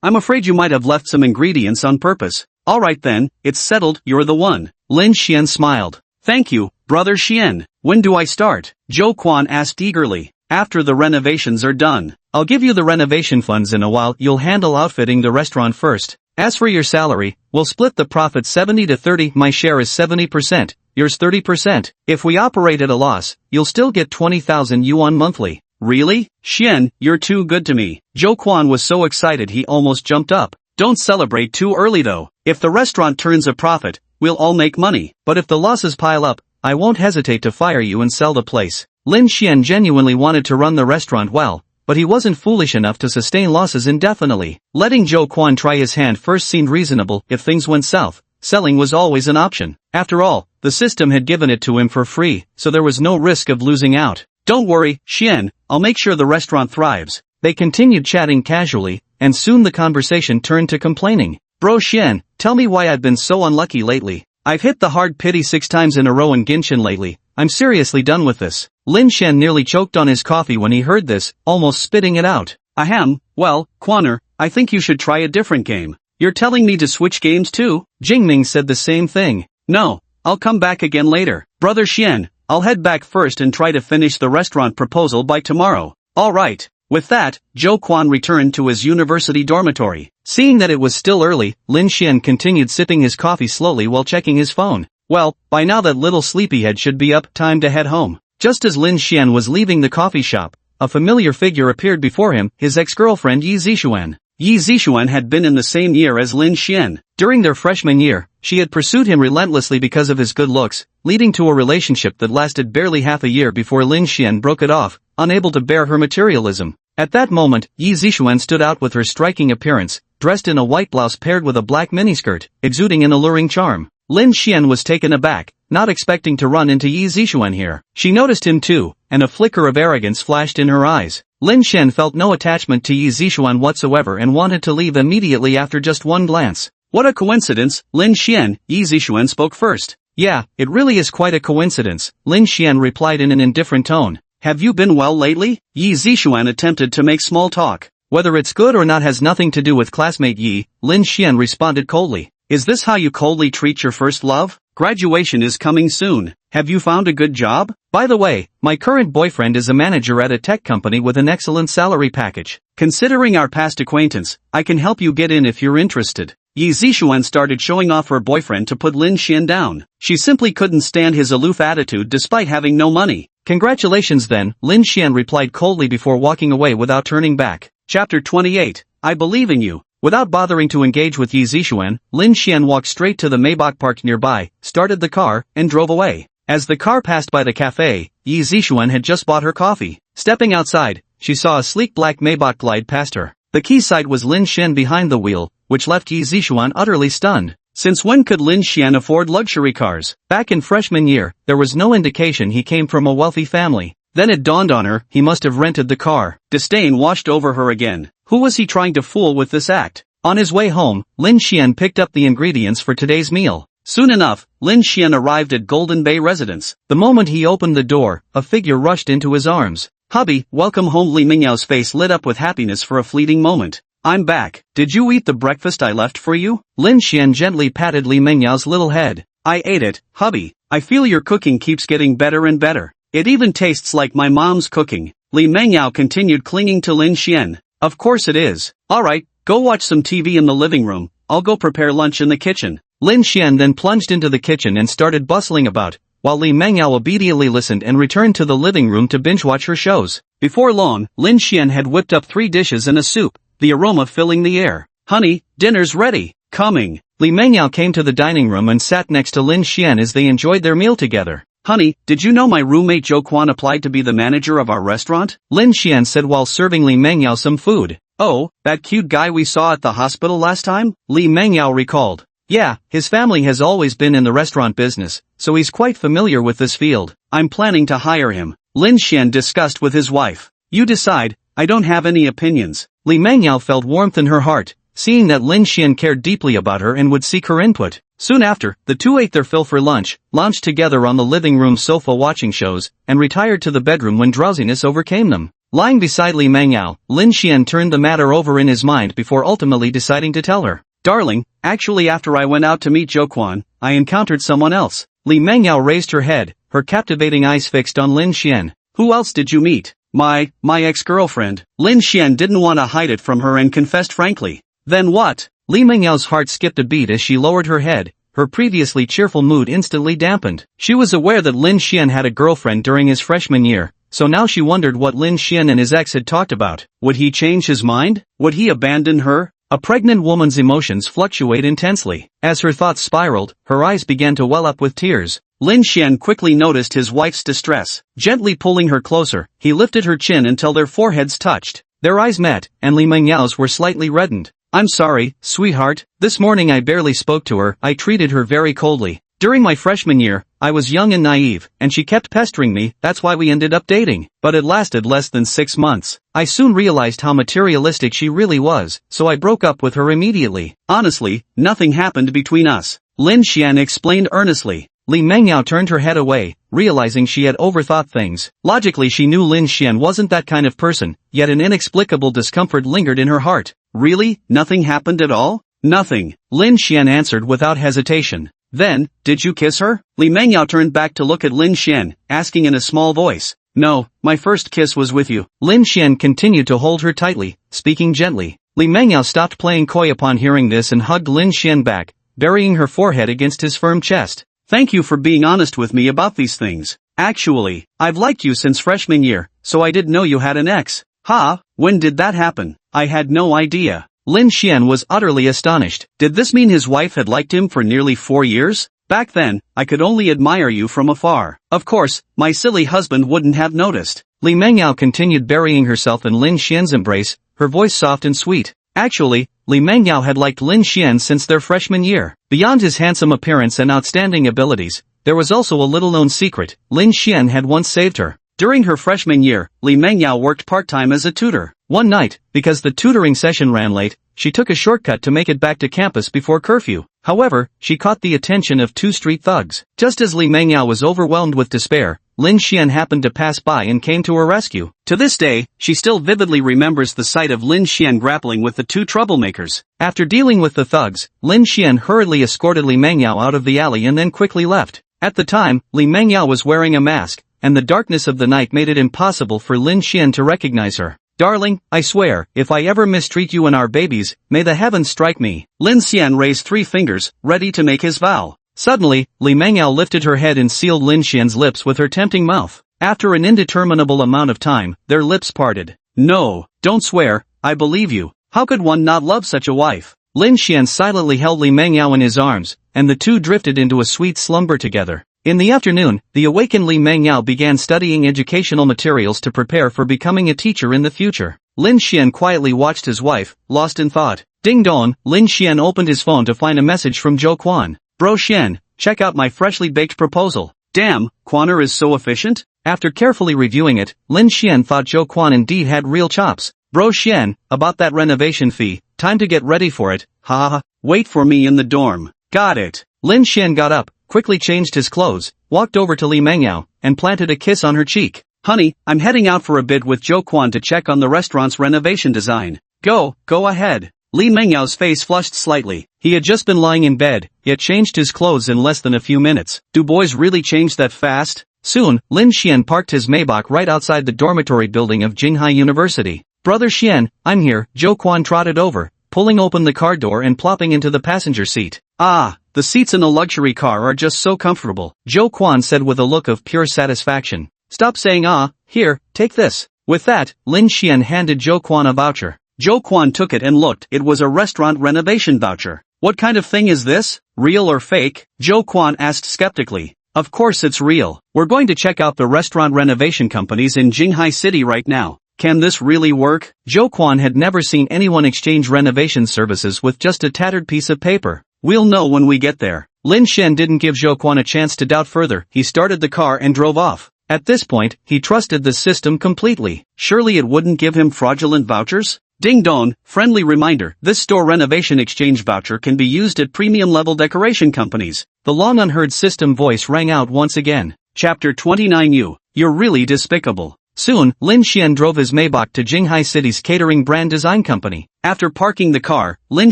I'm afraid you might have left some ingredients on purpose. Alright then, it's settled, you're the one. Lin Xian smiled. Thank you, Brother Xian. When do I start? Zhou Quan asked eagerly. After the renovations are done. I'll give you the renovation funds in a while. You'll handle outfitting the restaurant first. As for your salary, we'll split the profit 70 to 30. My share is 70%, yours 30%. If we operate at a loss, you'll still get 20,000 yuan monthly. Really? Xian, you're too good to me. Zhou Quan was so excited he almost jumped up. Don't celebrate too early though. If the restaurant turns a profit, we'll all make money. But if the losses pile up, I won't hesitate to fire you and sell the place. Lin Xian genuinely wanted to run the restaurant well, but he wasn't foolish enough to sustain losses indefinitely. Letting Zhou Quan try his hand first seemed reasonable. If things went south, selling was always an option. After all, the system had given it to him for free, so there was no risk of losing out. Don't worry, Xian, I'll make sure the restaurant thrives. They continued chatting casually, and soon the conversation turned to complaining. Bro Xian, tell me why I've been so unlucky lately. I've hit the hard pity 6 times in a row in Genshin lately. I'm seriously done with this. Lin Xian nearly choked on his coffee when he heard this, almost spitting it out. Ahem, well, Quaner, I think you should try a different game. You're telling me to switch games too? Jingming said the same thing. No, I'll come back again later. Brother Xian, I'll head back first and try to finish the restaurant proposal by tomorrow. Alright. With that, Zhou Quan returned to his university dormitory. Seeing that it was still early, Lin Xian continued sipping his coffee slowly while checking his phone. Well, by now that little sleepyhead should be up, time to head home. Just as Lin Xian was leaving the coffee shop, a familiar figure appeared before him, his ex-girlfriend Yi Zixuan. Yi Zixuan had been in the same year as Lin Xian. During their freshman year, she had pursued him relentlessly because of his good looks, leading to a relationship that lasted barely half a year before Lin Xian broke it off, unable to bear her materialism. At that moment, Yi Zixuan stood out with her striking appearance, dressed in a white blouse paired with a black miniskirt, exuding an alluring charm. Lin Xian was taken aback, not expecting to run into Yi Zixuan here. She noticed him too, and a flicker of arrogance flashed in her eyes. Lin Xian felt no attachment to Yi Zixuan whatsoever and wanted to leave immediately after just one glance. What a coincidence, Lin Xian, Yi Zixuan spoke first. Yeah, it really is quite a coincidence, Lin Xian replied in an indifferent tone. Have you been well lately? Yi Zixuan attempted to make small talk. Whether it's good or not has nothing to do with classmate Yi, Lin Xian responded coldly. Is this how you coldly treat your first love? Graduation is coming soon. Have you found a good job? By the way, my current boyfriend is a manager at a tech company with an excellent salary package. Considering our past acquaintance, I can help you get in if you're interested. Yi Zixuan started showing off her boyfriend to put Lin Xian down. She simply couldn't stand his aloof attitude despite having no money. Congratulations then, Lin Xian replied coldly before walking away without turning back. Chapter 28, I believe in you. Without bothering to engage with Yi Zixuan, Lin Xian walked straight to the Maybach parked nearby, started the car, and drove away. As the car passed by the cafe, Yi Zixuan had just bought her coffee. Stepping outside, she saw a sleek black Maybach glide past her. The quayside was Lin Xian behind the wheel, which left Yi Zixuan utterly stunned. Since when could Lin Xian afford luxury cars? Back in freshman year, there was no indication he came from a wealthy family. Then it dawned on her, he must have rented the car. Disdain washed over her again. Who was he trying to fool with this act? On his way home, Lin Xian picked up the ingredients for today's meal. Soon enough, Lin Xian arrived at Golden Bay residence. The moment he opened the door, a figure rushed into his arms. Hubby, welcome home. Li Mingyao's face lit up with happiness for a fleeting moment. I'm back. Did you eat the breakfast I left for you? Lin Xian gently patted Li Mingyao's little head. I ate it, hubby. I feel your cooking keeps getting better and better. It even tastes like my mom's cooking. Li Mingyao continued clinging to Lin Xian. Of course it is. Alright, go watch some TV in the living room. I'll go prepare lunch in the kitchen. Lin Xian then plunged into the kitchen and started bustling about, while Li Mingyao obediently listened and returned to the living room to binge-watch her shows. Before long, Lin Xian had whipped up 3 dishes and a soup, the aroma filling the air. Honey, dinner's ready. Coming. Li Mingyao came to the dining room and sat next to Lin Xian as they enjoyed their meal together. Honey, did you know my roommate Zhou Quan applied to be the manager of our restaurant? Lin Xian said while serving Li Mingyao some food. Oh, that cute guy we saw at the hospital last time? Li Mingyao recalled. Yeah, his family has always been in the restaurant business, so he's quite familiar with this field. I'm planning to hire him. Lin Xian discussed with his wife. You decide, I don't have any opinions. Li Mengyao felt warmth in her heart, seeing that Lin Xian cared deeply about her and would seek her input. Soon after, the two ate their fill for lunch, lounged together on the living room sofa watching shows, and retired to the bedroom when drowsiness overcame them. Lying beside Li Mengyao, Lin Xian turned the matter over in his mind before ultimately deciding to tell her. Darling, actually after I went out to meet Zhou Quan, I encountered someone else. Li Mengyao raised her head, her captivating eyes fixed on Lin Xian. Who else did you meet? My ex-girlfriend. Lin Xian didn't want to hide it from her and confessed frankly. Then what? Li Mengyao's heart skipped a beat as she lowered her head, her previously cheerful mood instantly dampened. She was aware that Lin Xian had a girlfriend during his freshman year, so now she wondered what Lin Xian and his ex had talked about. Would he change his mind? Would he abandon her? A pregnant woman's emotions fluctuate intensely. As her thoughts spiraled, her eyes began to well up with tears. Lin Xian quickly noticed his wife's distress. Gently pulling her closer, he lifted her chin until their foreheads touched. Their eyes met, and Li Mengyao's were slightly reddened. I'm sorry, sweetheart. This morning I barely spoke to her. I treated her very coldly. During my freshman year, I was young and naive, and she kept pestering me. That's why we ended up dating. But it lasted less than 6 months. I soon realized how materialistic she really was, so I broke up with her immediately. Honestly, nothing happened between us. Lin Xian explained earnestly. Li Mengyao turned her head away, realizing she had overthought things. Logically she knew Lin Xian wasn't that kind of person, yet an inexplicable discomfort lingered in her heart. Really? Nothing happened at all? Nothing. Lin Xian answered without hesitation. Then, did you kiss her? Li Mengyao turned back to look at Lin Xian, asking in a small voice. No, my first kiss was with you. Lin Xian continued to hold her tightly, speaking gently. Li Mengyao stopped playing coy upon hearing this and hugged Lin Xian back, burying her forehead against his firm chest. Thank you for being honest with me about these things. Actually, I've liked you since freshman year, so I didn't know you had an ex. Ha, when did that happen? I had no idea. Lin Xian was utterly astonished. Did this mean his wife had liked him for nearly 4 years? Back then, I could only admire you from afar. Of course, my silly husband wouldn't have noticed. Li Mengyao continued burying herself in Lin Xian's embrace, her voice soft and sweet. Actually, Li Mengyao had liked Lin Xian since their freshman year. Beyond his handsome appearance and outstanding abilities, there was also a little-known secret. Lin Xian had once saved her. During her freshman year, Li Mengyao worked part-time as a tutor. One night, because the tutoring session ran late, she took a shortcut to make it back to campus before curfew. However, she caught the attention of 2 street thugs. Just as Li Mengyao was overwhelmed with despair, Lin Xian happened to pass by and came to her rescue. To this day, she still vividly remembers the sight of Lin Xian grappling with the 2 troublemakers. After dealing with the thugs, Lin Xian hurriedly escorted Li Mengyao out of the alley and then quickly left. At the time, Li Mengyao was wearing a mask, and the darkness of the night made it impossible for Lin Xian to recognize her. Darling, I swear, if I ever mistreat you and our babies, may the heavens strike me. Lin Xian raised 3 fingers, ready to make his vow. Suddenly, Li Mengyao lifted her head and sealed Lin Xian's lips with her tempting mouth. After an indeterminable amount of time, their lips parted. No, don't swear, I believe you. How could one not love such a wife? Lin Xian silently held Li Mengyao in his arms, and the two drifted into a sweet slumber together. In the afternoon, the awakened Li Mengyao began studying educational materials to prepare for becoming a teacher in the future. Lin Xian quietly watched his wife, lost in thought. Ding dong, Lin Xian opened his phone to find a message from Zhou Quan. Bro Xian, check out my freshly baked proposal. Damn, Quaner is so efficient. After carefully reviewing it, Lin Xian thought Zhou Quan indeed had real chops. Bro Xian, about that renovation fee, time to get ready for it. Ha ha, wait for me in the dorm. Got it. Lin Xian got up, quickly changed his clothes, walked over to Li Mengyao, and planted a kiss on her cheek. Honey, I'm heading out for a bit with Zhou Quan to check on the restaurant's renovation design. Go ahead. Li Mengyao's face flushed slightly. He had just been lying in bed, yet changed his clothes in less than a few minutes. Do boys really change that fast? Soon, Lin Xian parked his Maybach right outside the dormitory building of Jinghai University. Brother Xian, I'm here. Zhou Quan trotted over, pulling open the car door and plopping into the passenger seat. Ah, the seats in a luxury car are just so comfortable, Zhou Quan said with a look of pure satisfaction. Stop saying ah, here, take this. With that, Lin Xian handed Zhou Quan a voucher. Zhou Quan took it and looked. It was a restaurant renovation voucher. What kind of thing is this? Real or fake? Zhou Quan asked skeptically. Of course it's real. We're going to check out the restaurant renovation companies in Jinghai City right now. Can this really work? Zhou Quan had never seen anyone exchange renovation services with just a tattered piece of paper. We'll know when we get there. Lin Xian didn't give Zhou Quan a chance to doubt further. He started the car and drove off. At this point, he trusted the system completely. Surely it wouldn't give him fraudulent vouchers? Ding dong, friendly reminder, this store renovation exchange voucher can be used at premium level decoration companies. The long unheard system voice rang out once again. Chapter 29. You're really despicable. Soon, Lin Xian drove his Maybach to Jinghai City's catering brand design company. After parking the car, Lin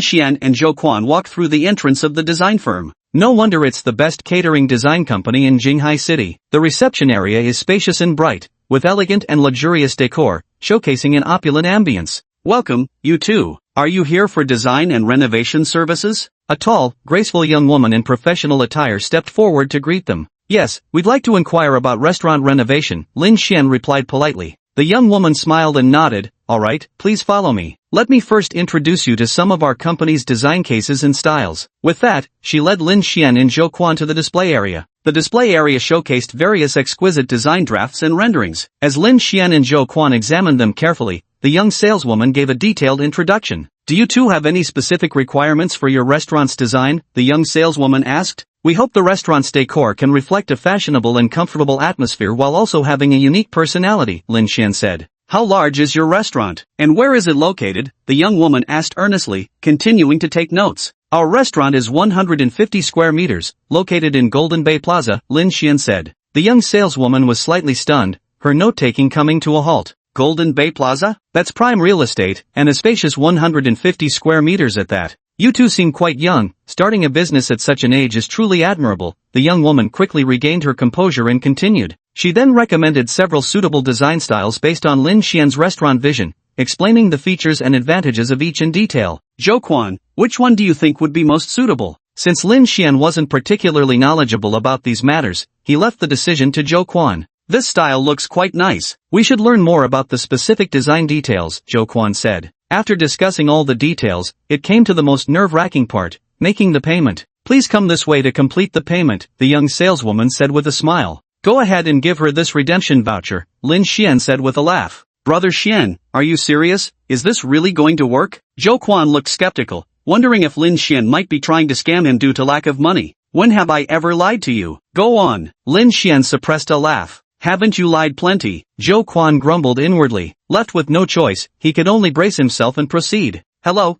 Xian and Zhou Quan walked through the entrance of the design firm. No wonder it's the best catering design company in Jinghai City. The reception area is spacious and bright, with elegant and luxurious decor, showcasing an opulent ambience. Welcome, you two. Are you here for design and renovation services? A tall, graceful young woman in professional attire stepped forward to greet them. Yes, we'd like to inquire about restaurant renovation, Lin Xian replied politely. The young woman smiled and nodded. Alright, please follow me. Let me first introduce you to some of our company's design cases and styles. With that, she led Lin Xian and Zhou Quan to the display area. The display area showcased various exquisite design drafts and renderings. As Lin Xian and Zhou Quan examined them carefully, the young saleswoman gave a detailed introduction. Do you two have any specific requirements for your restaurant's design? The young saleswoman asked. We hope the restaurant's decor can reflect a fashionable and comfortable atmosphere while also having a unique personality, Lin Xian said. How large is your restaurant, and where is it located? The young woman asked earnestly, continuing to take notes. Our restaurant is 150 square meters, located in Golden Bay Plaza, Lin Xian said. The young saleswoman was slightly stunned, her note-taking coming to a halt. Golden Bay Plaza? That's prime real estate, and a spacious 150 square meters at that. You two seem quite young. Starting a business at such an age is truly admirable. The young woman quickly regained her composure and continued. She then recommended several suitable design styles based on Lin Xian's restaurant vision, explaining the features and advantages of each in detail. Zhou Quan, which one do you think would be most suitable? Since Lin Xian wasn't particularly knowledgeable about these matters, he left the decision to Zhou Quan. This style looks quite nice. We should learn more about the specific design details, Zhou Quan said. After discussing all the details, it came to the most nerve-wracking part, making the payment. Please come this way to complete the payment, the young saleswoman said with a smile. Go ahead and give her this redemption voucher, Lin Xian said with a laugh. Brother Xian, are you serious? Is this really going to work? Zhou Quan looked skeptical, wondering if Lin Xian might be trying to scam him due to lack of money. When have I ever lied to you? Go on. Lin Xian suppressed a laugh. Haven't you lied plenty? Zhou Quan grumbled inwardly. Left with no choice, he could only brace himself and proceed. Hello,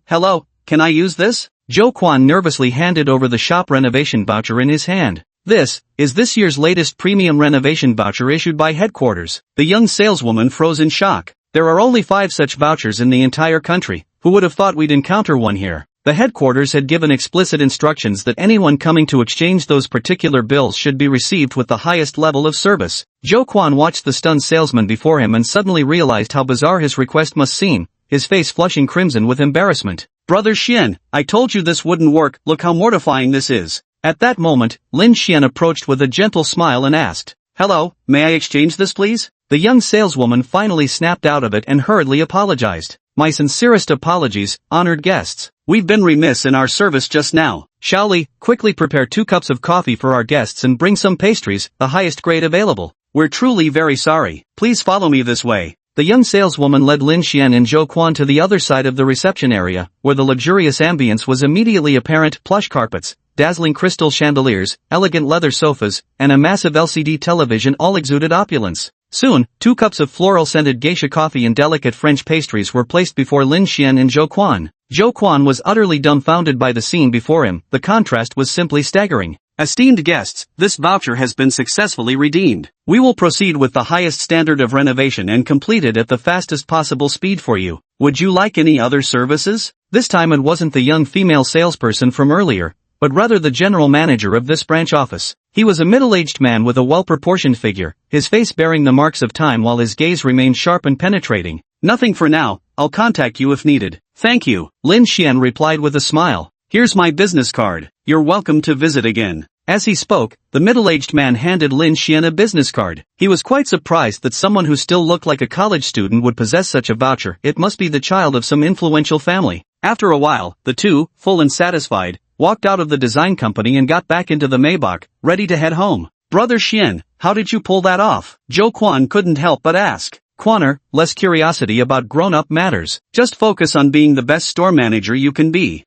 can I use this? Zhou Quan nervously handed over the shop renovation voucher in his hand. This is this year's latest premium renovation voucher issued by headquarters. The young saleswoman froze in shock. There are only 5 such vouchers in the entire country. Who would have thought we'd encounter one here? The headquarters had given explicit instructions that anyone coming to exchange those particular bills should be received with the highest level of service. Zhou Quan watched the stunned salesman before him and suddenly realized how bizarre his request must seem, his face flushing crimson with embarrassment. Brother Xian, I told you this wouldn't work, look how mortifying this is. At that moment, Lin Xian approached with a gentle smile and asked, Hello, may I exchange this please? The young saleswoman finally snapped out of it and hurriedly apologized. My sincerest apologies, honored guests. We've been remiss in our service just now. Shall we quickly prepare 2 cups of coffee for our guests and bring some pastries, the highest grade available? We're truly very sorry. Please follow me this way. The young saleswoman led Lin Xian and Zhou Quan to the other side of the reception area, where the luxurious ambience was immediately apparent. Plush carpets, dazzling crystal chandeliers, elegant leather sofas, and a massive LCD television all exuded opulence. Soon, 2 cups of floral-scented geisha coffee and delicate French pastries were placed before Lin Xian and Zhou Quan. Zhou Quan was utterly dumbfounded by the scene before him. The contrast was simply staggering. Esteemed guests, this voucher has been successfully redeemed. We will proceed with the highest standard of renovation and complete it at the fastest possible speed for you. Would you like any other services? This time it wasn't the young female salesperson from earlier, but rather the general manager of this branch office. He was a middle-aged man with a well-proportioned figure, his face bearing the marks of time while his gaze remained sharp and penetrating. Nothing for now, I'll contact you if needed. Thank you, Lin Xian replied with a smile. Here's my business card. You're welcome to visit again. As he spoke, the middle-aged man handed Lin Xian a business card. He was quite surprised that someone who still looked like a college student would possess such a voucher. It must be the child of some influential family. After a while, the two, full and satisfied, walked out of the design company and got back into the Maybach, ready to head home. Brother Xian, how did you pull that off? Zhou Quan couldn't help but ask. Quaner, less curiosity about grown-up matters. Just focus on being the best store manager you can be.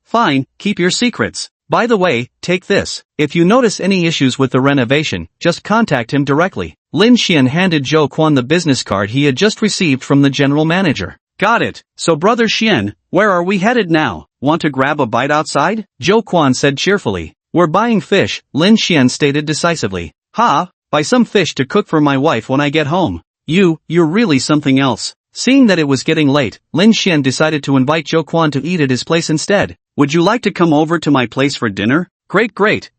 Fine, keep your secrets. By the way, take this. If you notice any issues with the renovation, just contact him directly. Lin Xian handed Zhou Quan the business card he had just received from the general manager. Got it. So brother Xian, where are we headed now? Want to grab a bite outside? Zhou Quan said cheerfully. We're buying fish, Lin Xian stated decisively. Ha, buy some fish to cook for my wife when I get home. You're really something else. Seeing that it was getting late, Lin Xian decided to invite Zhou Quan to eat at his place instead. Would you like to come over to my place for dinner? Great,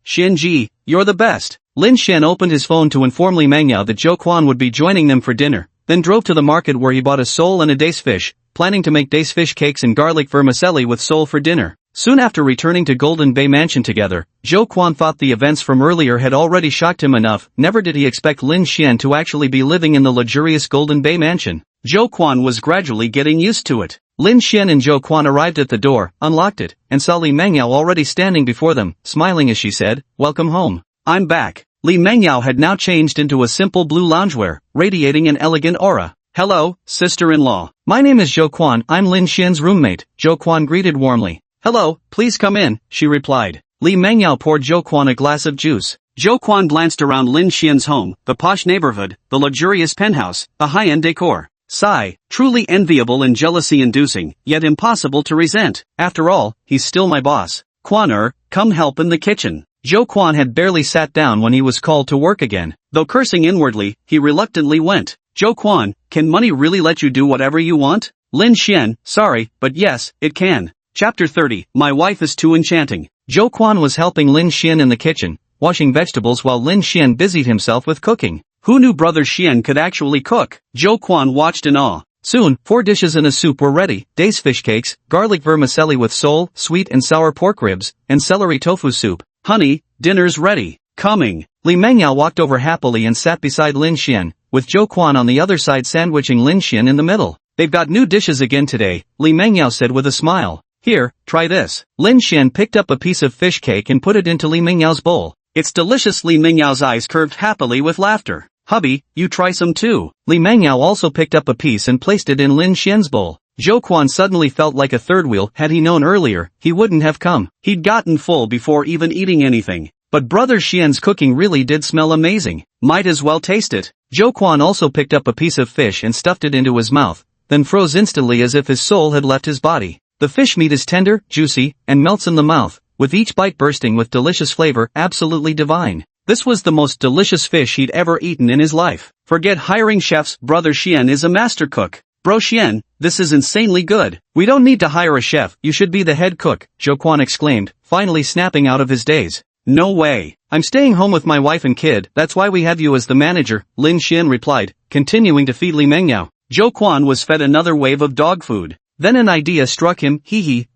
Xian-ji, you're the best. Lin Xian opened his phone to inform Li Mengyao that Zhou Quan would be joining them for dinner, then drove to the market where he bought a sole and a dace fish, planning to make dace fish cakes and garlic vermicelli with sole for dinner. Soon after returning to Golden Bay Mansion together, Zhou Quan thought the events from earlier had already shocked him enough. Never did he expect Lin Xian to actually be living in the luxurious Golden Bay Mansion. Zhou Quan was gradually getting used to it. Lin Xian and Zhou Quan arrived at the door, unlocked it, and saw Li Mengyao already standing before them, smiling as she said, "Welcome home. I'm back." Li Mengyao had now changed into a simple blue loungewear, radiating an elegant aura. "Hello, sister-in-law. My name is Zhou Quan, I'm Lin Xian's roommate," Zhou Quan greeted warmly. "Hello, please come in," she replied. Li Mengyao poured Zhou Quan a glass of juice. Zhou Quan glanced around Lin Xian's home, the posh neighborhood, the luxurious penthouse, the high-end decor. Sigh, truly enviable and jealousy-inducing, yet impossible to resent. After all, he's still my boss. Quan come help in the kitchen. Zhou Quan had barely sat down when he was called to work again. Though cursing inwardly, he reluctantly went. Zhou Quan, can money really let you do whatever you want? Lin Xian, sorry, but yes, it can. Chapter 30, My wife is too enchanting. Zhou Quan was helping Lin Xian in the kitchen, washing vegetables while Lin Xian busied himself with cooking. Who knew brother Xian could actually cook? Zhou Quan watched in awe. Soon, 4 dishes and a soup were ready: dace fish cakes, garlic vermicelli with sole, sweet and sour pork ribs, and celery tofu soup. Honey, dinner's ready. Coming. Li Mengyao walked over happily and sat beside Lin Xian, with Zhou Quan on the other side sandwiching Lin Xian in the middle. They've got new dishes again today, Li Mengyao said with a smile. Here, try this. Lin Xian picked up a piece of fish cake and put it into Li Mengyao's bowl. It's delicious. Li Mengyao's eyes curved happily with laughter. Hubby, you try some too. Li Mengyao also picked up a piece and placed it in Lin Xian's bowl. Zhou Quan suddenly felt like a third wheel. Had he known earlier, he wouldn't have come. He'd gotten full before even eating anything. But brother Xian's cooking really did smell amazing. Might as well taste it. Zhou Quan also picked up a piece of fish and stuffed it into his mouth, then froze instantly as if his soul had left his body. The fish meat is tender, juicy, and melts in the mouth, with each bite bursting with delicious flavor, absolutely divine. This was the most delicious fish he'd ever eaten in his life. Forget hiring chefs, brother Xian is a master cook. Bro Xian, this is insanely good. We don't need to hire a chef, you should be the head cook, Zhou Quan exclaimed, finally snapping out of his daze. No way. I'm staying home with my wife and kid, that's why we have you as the manager, Lin Xian replied, continuing to feed Li Mengyao. Zhou Quan was fed another wave of dog food. Then an idea struck him.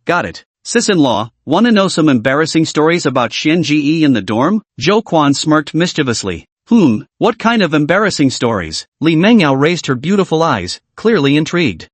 Got it. Sis-in-law, wanna know some embarrassing stories about Xian-ji in the dorm? Zhou Quan smirked mischievously. What kind of embarrassing stories? Li Mengyao raised her beautiful eyes, clearly intrigued.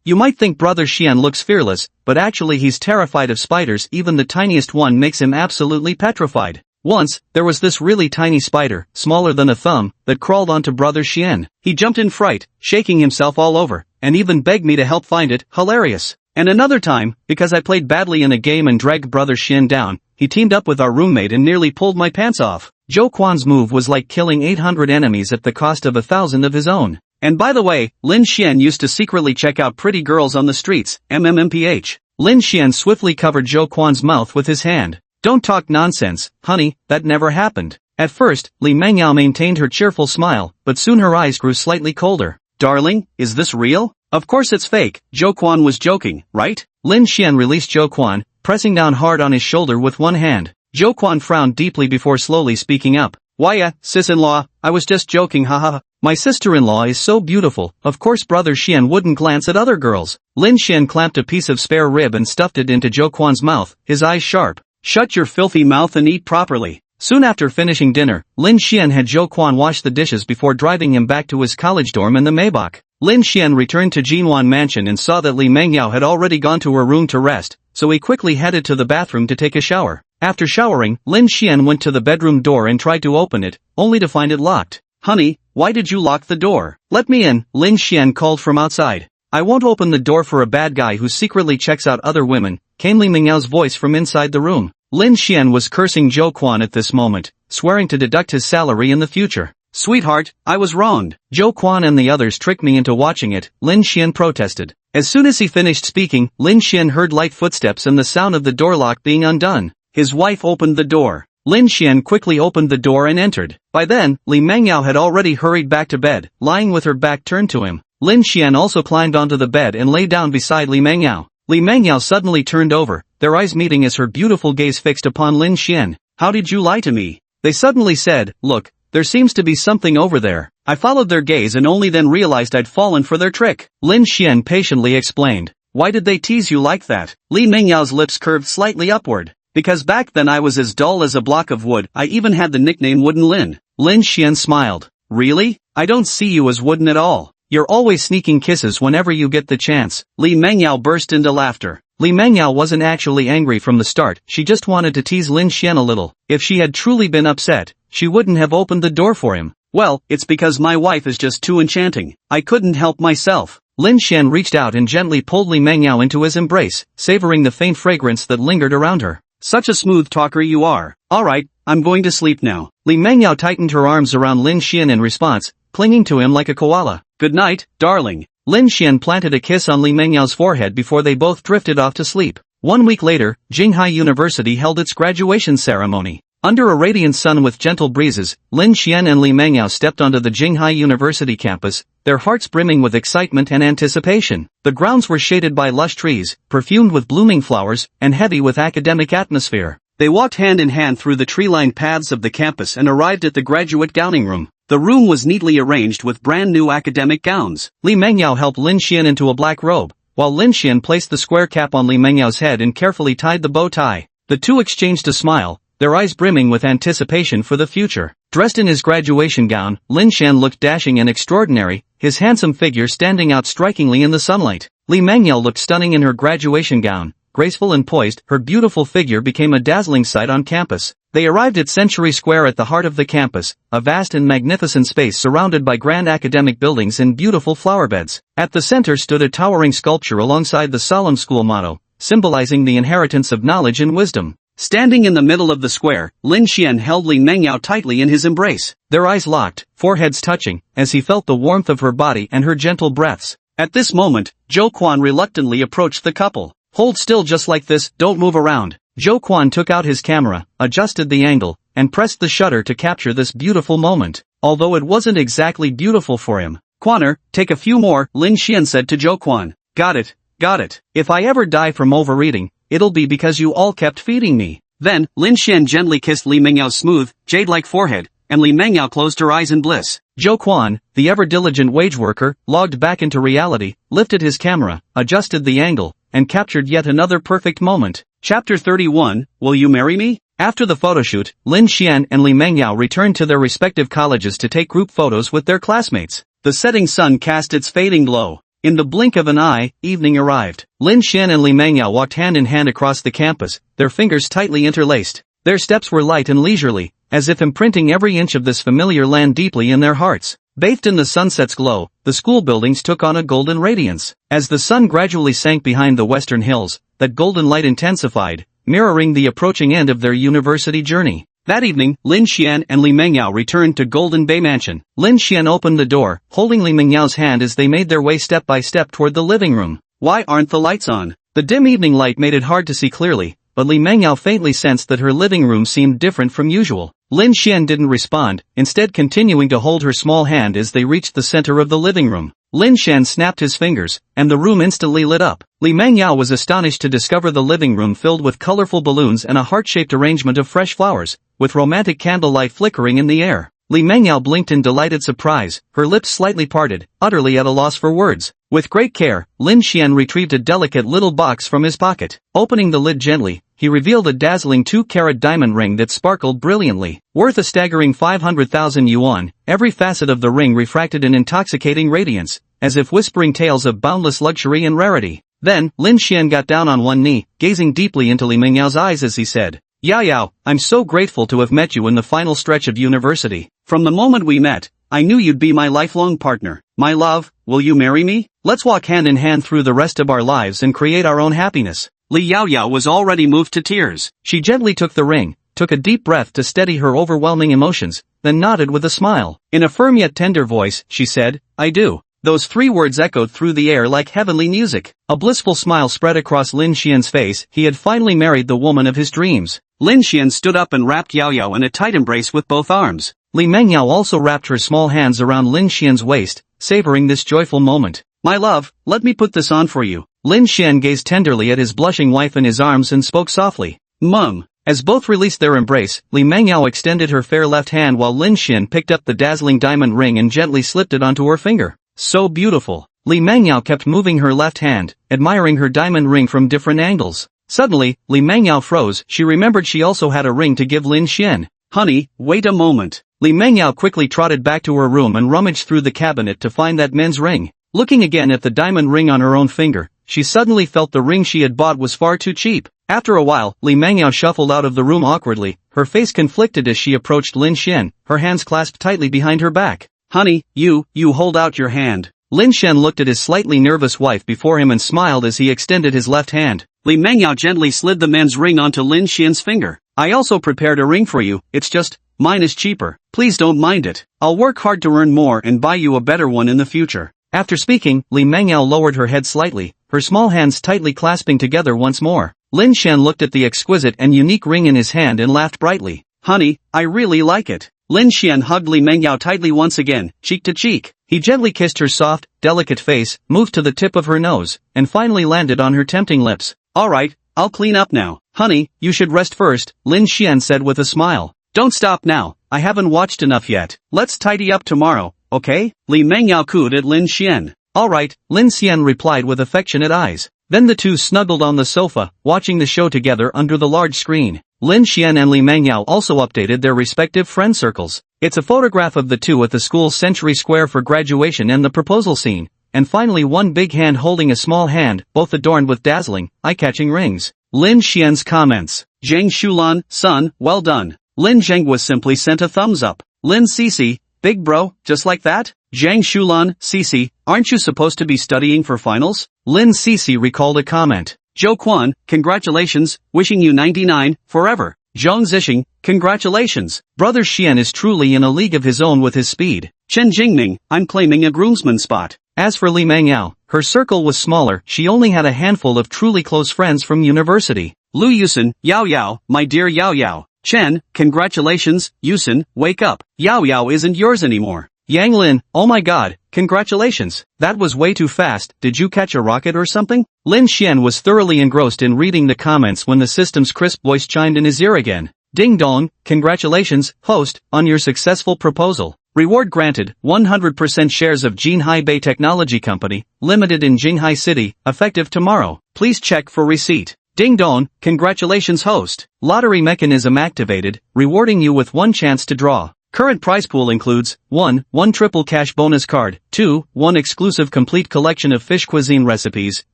You might think brother Xian looks fearless, but actually he's terrified of spiders. Even the tiniest one makes him absolutely petrified. Once, there was this really tiny spider, smaller than a thumb, that crawled onto brother Xian. He jumped in fright, shaking himself all over, and even begged me to help find it. Hilarious. And another time, because I played badly in a game and dragged brother Xian down, he teamed up with our roommate and nearly pulled my pants off. Zhou Quan's move was like killing 800 enemies at the cost of 1,000 of his own. And by the way, Lin Xian used to secretly check out pretty girls on the streets, MMMPH. Lin Xian swiftly covered Zhou Quan's mouth with his hand. Don't talk nonsense, honey, that never happened. At first, Li Mengyao maintained her cheerful smile, but soon her eyes grew slightly colder. Darling, is this real? Of course it's fake, Zhou Quan was joking, right? Lin Xian released Zhou Quan, pressing down hard on his shoulder with one hand. Zhou Quan frowned deeply before slowly speaking up. Why sis-in-law, I was just joking, haha. My sister-in-law is so beautiful, of course brother Xian wouldn't glance at other girls. Lin Xian clamped a piece of spare rib and stuffed it into Zhou Quan's mouth, his eyes sharp. Shut your filthy mouth and eat properly. Soon after finishing dinner, Lin Xian had Zhou Quan wash the dishes before driving him back to his college dorm in the Maybach. Lin Xian returned to Jinwan Mansion and saw that Li Mengyao had already gone to her room to rest, so he quickly headed to the bathroom to take a shower. After showering, Lin Xian went to the bedroom door and tried to open it, only to find it locked. Honey, why did you lock the door? Let me in, Lin Xian called from outside. I won't open the door for a bad guy who secretly checks out other women, came Li Mingyao's voice from inside the room. Lin Xian was cursing Zhou Quan at this moment, swearing to deduct his salary in the future. Sweetheart, I was wronged. Zhou Quan and the others tricked me into watching it, Lin Xian protested. As soon as he finished speaking, Lin Xian heard light footsteps and the sound of the door lock being undone. His wife opened the door. Lin Xian quickly opened the door and entered. By then, Li Mengyao had already hurried back to bed, lying with her back turned to him. Lin Xian also climbed onto the bed and lay down beside Li Mengyao. Li Mengyao suddenly turned over, their eyes meeting as her beautiful gaze fixed upon Lin Xian. How did you lie to me? They suddenly said, look, there seems to be something over there. I followed their gaze and only then realized I'd fallen for their trick. Lin Xian patiently explained. Why did they tease you like that? Li Mengyao's lips curved slightly upward. Because back then I was as dull as a block of wood, I even had the nickname Wooden Lin. Lin Xian smiled. Really? I don't see you as wooden at all. You're always sneaking kisses whenever you get the chance. Li Mengyao burst into laughter. Li Mengyao wasn't actually angry from the start, she just wanted to tease Lin Xian a little. If she had truly been upset, she wouldn't have opened the door for him. Well, it's because my wife is just too enchanting. I couldn't help myself. Lin Xian reached out and gently pulled Li Mengyao into his embrace, savoring the faint fragrance that lingered around her. Such a smooth talker you are. Alright, I'm going to sleep now. Li Mengyao tightened her arms around Lin Xian in response, clinging to him like a koala. Good night, darling. Lin Xian planted a kiss on Li Mengyao's forehead before they both drifted off to sleep. 1 week later, Jinghai University held its graduation ceremony. Under a radiant sun with gentle breezes, Lin Xian and Li Mengyao stepped onto the Jinghai University campus, their hearts brimming with excitement and anticipation. The grounds were shaded by lush trees, perfumed with blooming flowers, and heavy with academic atmosphere. They walked hand in hand through the tree-lined paths of the campus and arrived at the graduate gowning room. The room was neatly arranged with brand new academic gowns. Li Mengyao helped Lin Xian into a black robe, while Lin Xian placed the square cap on Li Mengyao's head and carefully tied the bow tie. The two exchanged a smile, their eyes brimming with anticipation for the future. Dressed in his graduation gown, Lin Xian looked dashing and extraordinary, his handsome figure standing out strikingly in the sunlight. Li Mengyao looked stunning in her graduation gown, graceful and poised, her beautiful figure became a dazzling sight on campus. They arrived at Century Square at the heart of the campus, a vast and magnificent space surrounded by grand academic buildings and beautiful flowerbeds. At the center stood a towering sculpture alongside the solemn school motto, symbolizing the inheritance of knowledge and wisdom. Standing in the middle of the square, Lin Xian held Li Mengyao tightly in his embrace. Their eyes locked, foreheads touching, as he felt the warmth of her body and her gentle breaths. At this moment, Zhou Quan reluctantly approached the couple. Hold still just like this, don't move around. Zhou Quan took out his camera, adjusted the angle, and pressed the shutter to capture this beautiful moment. Although it wasn't exactly beautiful for him. Quaner, take a few more, Lin Xian said to Zhou Quan. Got it. If I ever die from overeating, it'll be because you all kept feeding me. Then, Lin Xian gently kissed Li Mengyao's smooth, jade-like forehead, and Li Mengyao closed her eyes in bliss. Zhou Quan, the ever-diligent wage worker, logged back into reality, lifted his camera, adjusted the angle, and captured yet another perfect moment. Chapter 31, Will You Marry Me? After the photoshoot, Lin Xian and Li Mengyao returned to their respective colleges to take group photos with their classmates. The setting sun cast its fading glow. In the blink of an eye, evening arrived. Lin Xian and Li Mengyao walked hand in hand across the campus, their fingers tightly interlaced. Their steps were light and leisurely, as if imprinting every inch of this familiar land deeply in their hearts. Bathed in the sunset's glow, the school buildings took on a golden radiance. As the sun gradually sank behind the western hills, that golden light intensified, mirroring the approaching end of their university journey. That evening, Lin Xian and Li Mengyao returned to Golden Bay Mansion. Lin Xian opened the door, holding Li Mengyao's hand as they made their way step by step toward the living room. Why aren't the lights on? The dim evening light made it hard to see clearly, but Li Mengyao faintly sensed that her living room seemed different from usual. Lin Xian didn't respond, instead continuing to hold her small hand as they reached the center of the living room. Lin Xian snapped his fingers, and the room instantly lit up. Li Mengyao was astonished to discover the living room filled with colorful balloons and a heart-shaped arrangement of fresh flowers, with romantic candlelight flickering in the air. Li Mengyao blinked in delighted surprise, her lips slightly parted, utterly at a loss for words. With great care, Lin Xian retrieved a delicate little box from his pocket. Opening the lid gently, he revealed a dazzling 2-carat diamond ring that sparkled brilliantly. Worth a staggering 500,000 yuan, every facet of the ring refracted an intoxicating radiance, as if whispering tales of boundless luxury and rarity. Then, Lin Xian got down on one knee, gazing deeply into Li Mengyao's eyes as he said, Yao, I'm so grateful to have met you in the final stretch of university. From the moment we met, I knew you'd be my lifelong partner. My love, will you marry me? Let's walk hand in hand through the rest of our lives and create our own happiness. Li Yaoyao was already moved to tears. She gently took the ring, took a deep breath to steady her overwhelming emotions, then nodded with a smile. In a firm yet tender voice, she said, I do. Those 3 words echoed through the air like heavenly music. A blissful smile spread across Lin Xian's face. He had finally married the woman of his dreams. Lin Xian stood up and wrapped Yaoyao in a tight embrace with both arms. Li Mengyao also wrapped her small hands around Lin Xian's waist, savoring this joyful moment. My love, let me put this on for you. Lin Xian gazed tenderly at his blushing wife in his arms and spoke softly. Mum. As both released their embrace, Li Mengyao extended her fair left hand while Lin Xian picked up the dazzling diamond ring and gently slipped it onto her finger. So beautiful. Li Mengyao kept moving her left hand, admiring her diamond ring from different angles. Suddenly, Li Mengyao froze. She remembered she also had a ring to give Lin Xian. Honey, wait a moment. Li Mengyao quickly trotted back to her room and rummaged through the cabinet to find that men's ring. Looking again at the diamond ring on her own finger, she suddenly felt the ring she had bought was far too cheap. After a while, Li Mengyao shuffled out of the room awkwardly, her face conflicted as she approached Lin Xian, her hands clasped tightly behind her back. Honey, you hold out your hand. Lin Xian looked at his slightly nervous wife before him and smiled as he extended his left hand. Li Mengyao gently slid the men's ring onto Lin Xian's finger. I also prepared a ring for you, it's just, mine is cheaper. Please don't mind it. I'll work hard to earn more and buy you a better one in the future. After speaking, Li Mengyao lowered her head slightly, her small hands tightly clasping together once more. Lin Xian looked at the exquisite and unique ring in his hand and laughed brightly. Honey, I really like it. Lin Xian hugged Li Mengyao tightly once again, cheek to cheek. He gently kissed her soft, delicate face, moved to the tip of her nose, and finally landed on her tempting lips. Alright, I'll clean up now. Honey, you should rest first, Lin Xian said with a smile. Don't stop now, I haven't watched enough yet. Let's tidy up tomorrow, okay? Li Mengyao cooed at Lin Xian. Alright, Lin Xian replied with affectionate eyes. Then the two snuggled on the sofa, watching the show together under the large screen. Lin Xian and Li Mengyao also updated their respective friend circles. It's a photograph of the two at the school's Century Square for graduation and the proposal scene, and finally one big hand holding a small hand, both adorned with dazzling, eye-catching rings. Lin Xian's comments. Zhang Shulan, son, well done. Lin Zheng was simply sent a thumbs up. Lin Cece, big bro, just like that? Zhang Shulan, Cece, aren't you supposed to be studying for finals? Lin Cece recalled a comment. Zhou Quan, congratulations, wishing you 99, forever. Zhang Zixing, congratulations. Brother Xian is truly in a league of his own with his speed. Chen Jingming, I'm claiming a groomsman spot. As for Li Mengyao, her circle was smaller, she only had a handful of truly close friends from university. Lu Yusen, Yao Yao, my dear Yao Yao. Chen, congratulations, Yusen, wake up. Yao Yao isn't yours anymore. Yang Lin, oh my god, congratulations, that was way too fast, did you catch a rocket or something? Lin Xian was thoroughly engrossed in reading the comments when the system's crisp voice chimed in his ear again. Ding dong, congratulations, host, on your successful proposal. Reward granted, 100% shares of Jinhai Bay Technology Company, Limited in Jinghai City, effective tomorrow. Please check for receipt. Ding dong, congratulations host. Lottery mechanism activated, rewarding you with one chance to draw. Current prize pool includes 1. Triple cash bonus card, 2. 1 exclusive complete collection of fish cuisine recipes,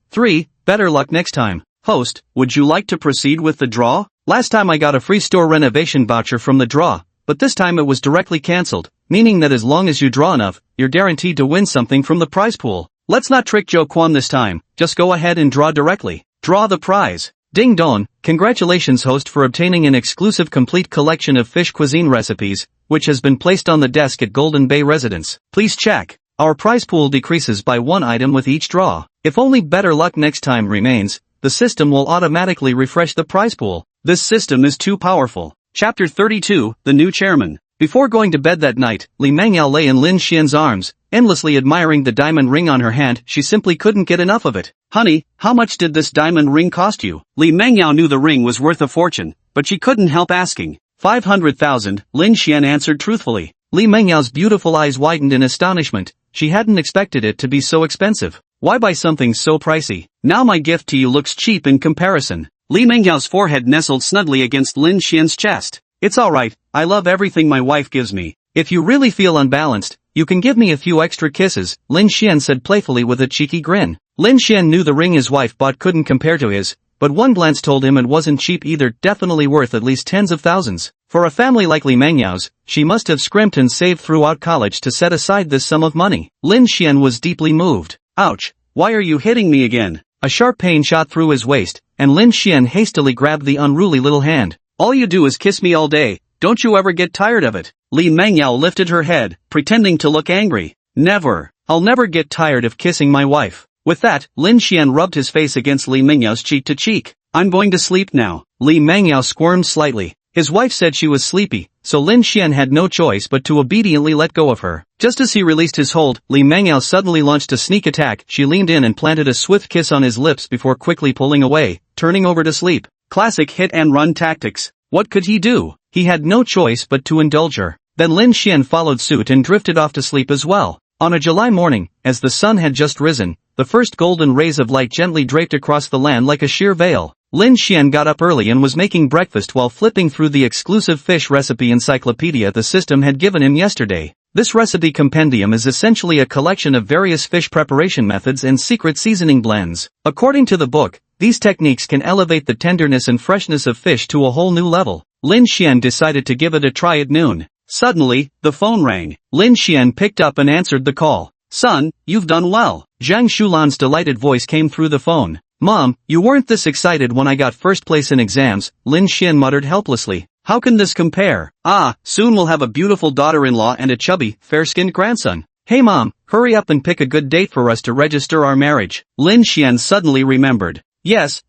3. Better luck next time. Host, would you like to proceed with the draw? Last time I got a free store renovation voucher from the draw, but this time it was directly cancelled, meaning that as long as you draw enough, you're guaranteed to win something from the prize pool. Let's not trick Zhou Quan this time, just go ahead and draw directly. Draw the prize. Ding dong, congratulations host for obtaining an exclusive complete collection of fish cuisine recipes, which has been placed on the desk at Golden Bay Residence. Please check. Our prize pool decreases by one item with each draw. If only better luck next time remains, the system will automatically refresh the prize pool. This system is too powerful. Chapter 32, The New Chairman. Before going to bed that night, Li Mengyao lay in Lin Xian's arms, endlessly admiring the diamond ring on her hand. She simply couldn't get enough of it. Honey, how much did this diamond ring cost you? Li Mengyao knew the ring was worth a fortune, but she couldn't help asking. 500,000, Lin Xian answered truthfully. Li Mengyao's beautiful eyes widened in astonishment. She hadn't expected it to be so expensive. Why buy something so pricey? Now my gift to you looks cheap in comparison. Li Mengyao's forehead nestled snugly against Lin Xian's chest. It's alright, I love everything my wife gives me. If you really feel unbalanced, you can give me a few extra kisses, Lin Xian said playfully with a cheeky grin. Lin Xian knew the ring his wife bought couldn't compare to his, but one glance told him it wasn't cheap either, definitely worth at least tens of thousands. For a family like Li Mengyao's, she must have scrimped and saved throughout college to set aside this sum of money. Lin Xian was deeply moved. Ouch! Why are you hitting me again? A sharp pain shot through his waist, and Lin Xian hastily grabbed the unruly little hand. All you do is kiss me all day, don't you ever get tired of it? Li Mengyao lifted her head, pretending to look angry. Never. I'll never get tired of kissing my wife. With that, Lin Xian rubbed his face against Li Mengyao's cheek to cheek. I'm going to sleep now. Li Mengyao squirmed slightly. His wife said she was sleepy, so Lin Xian had no choice but to obediently let go of her. Just as he released his hold, Li Mengyao suddenly launched a sneak attack. She leaned in and planted a swift kiss on his lips before quickly pulling away, turning over to sleep. Classic hit-and-run tactics. What could he do? He had no choice but to indulge her. Then Lin Xian followed suit and drifted off to sleep as well. On a July morning, as the sun had just risen, the first golden rays of light gently draped across the land like a sheer veil. Lin Xian got up early and was making breakfast while flipping through the exclusive fish recipe encyclopedia the system had given him yesterday. This recipe compendium is essentially a collection of various fish preparation methods and secret seasoning blends. According to the book, these techniques can elevate the tenderness and freshness of fish to a whole new level. Lin Xian decided to give it a try at noon. Suddenly, the phone rang. Lin Xian picked up and answered the call. Son, you've done well. Zhang Shulan's delighted voice came through the phone. Mom, you weren't this excited when I got first place in exams, Lin Xian muttered helplessly. How can this compare? Soon we'll have a beautiful daughter-in-law and a chubby, fair-skinned grandson. Hey mom, hurry up and pick a good date for us to register our marriage. Lin Xian suddenly remembered. Yes,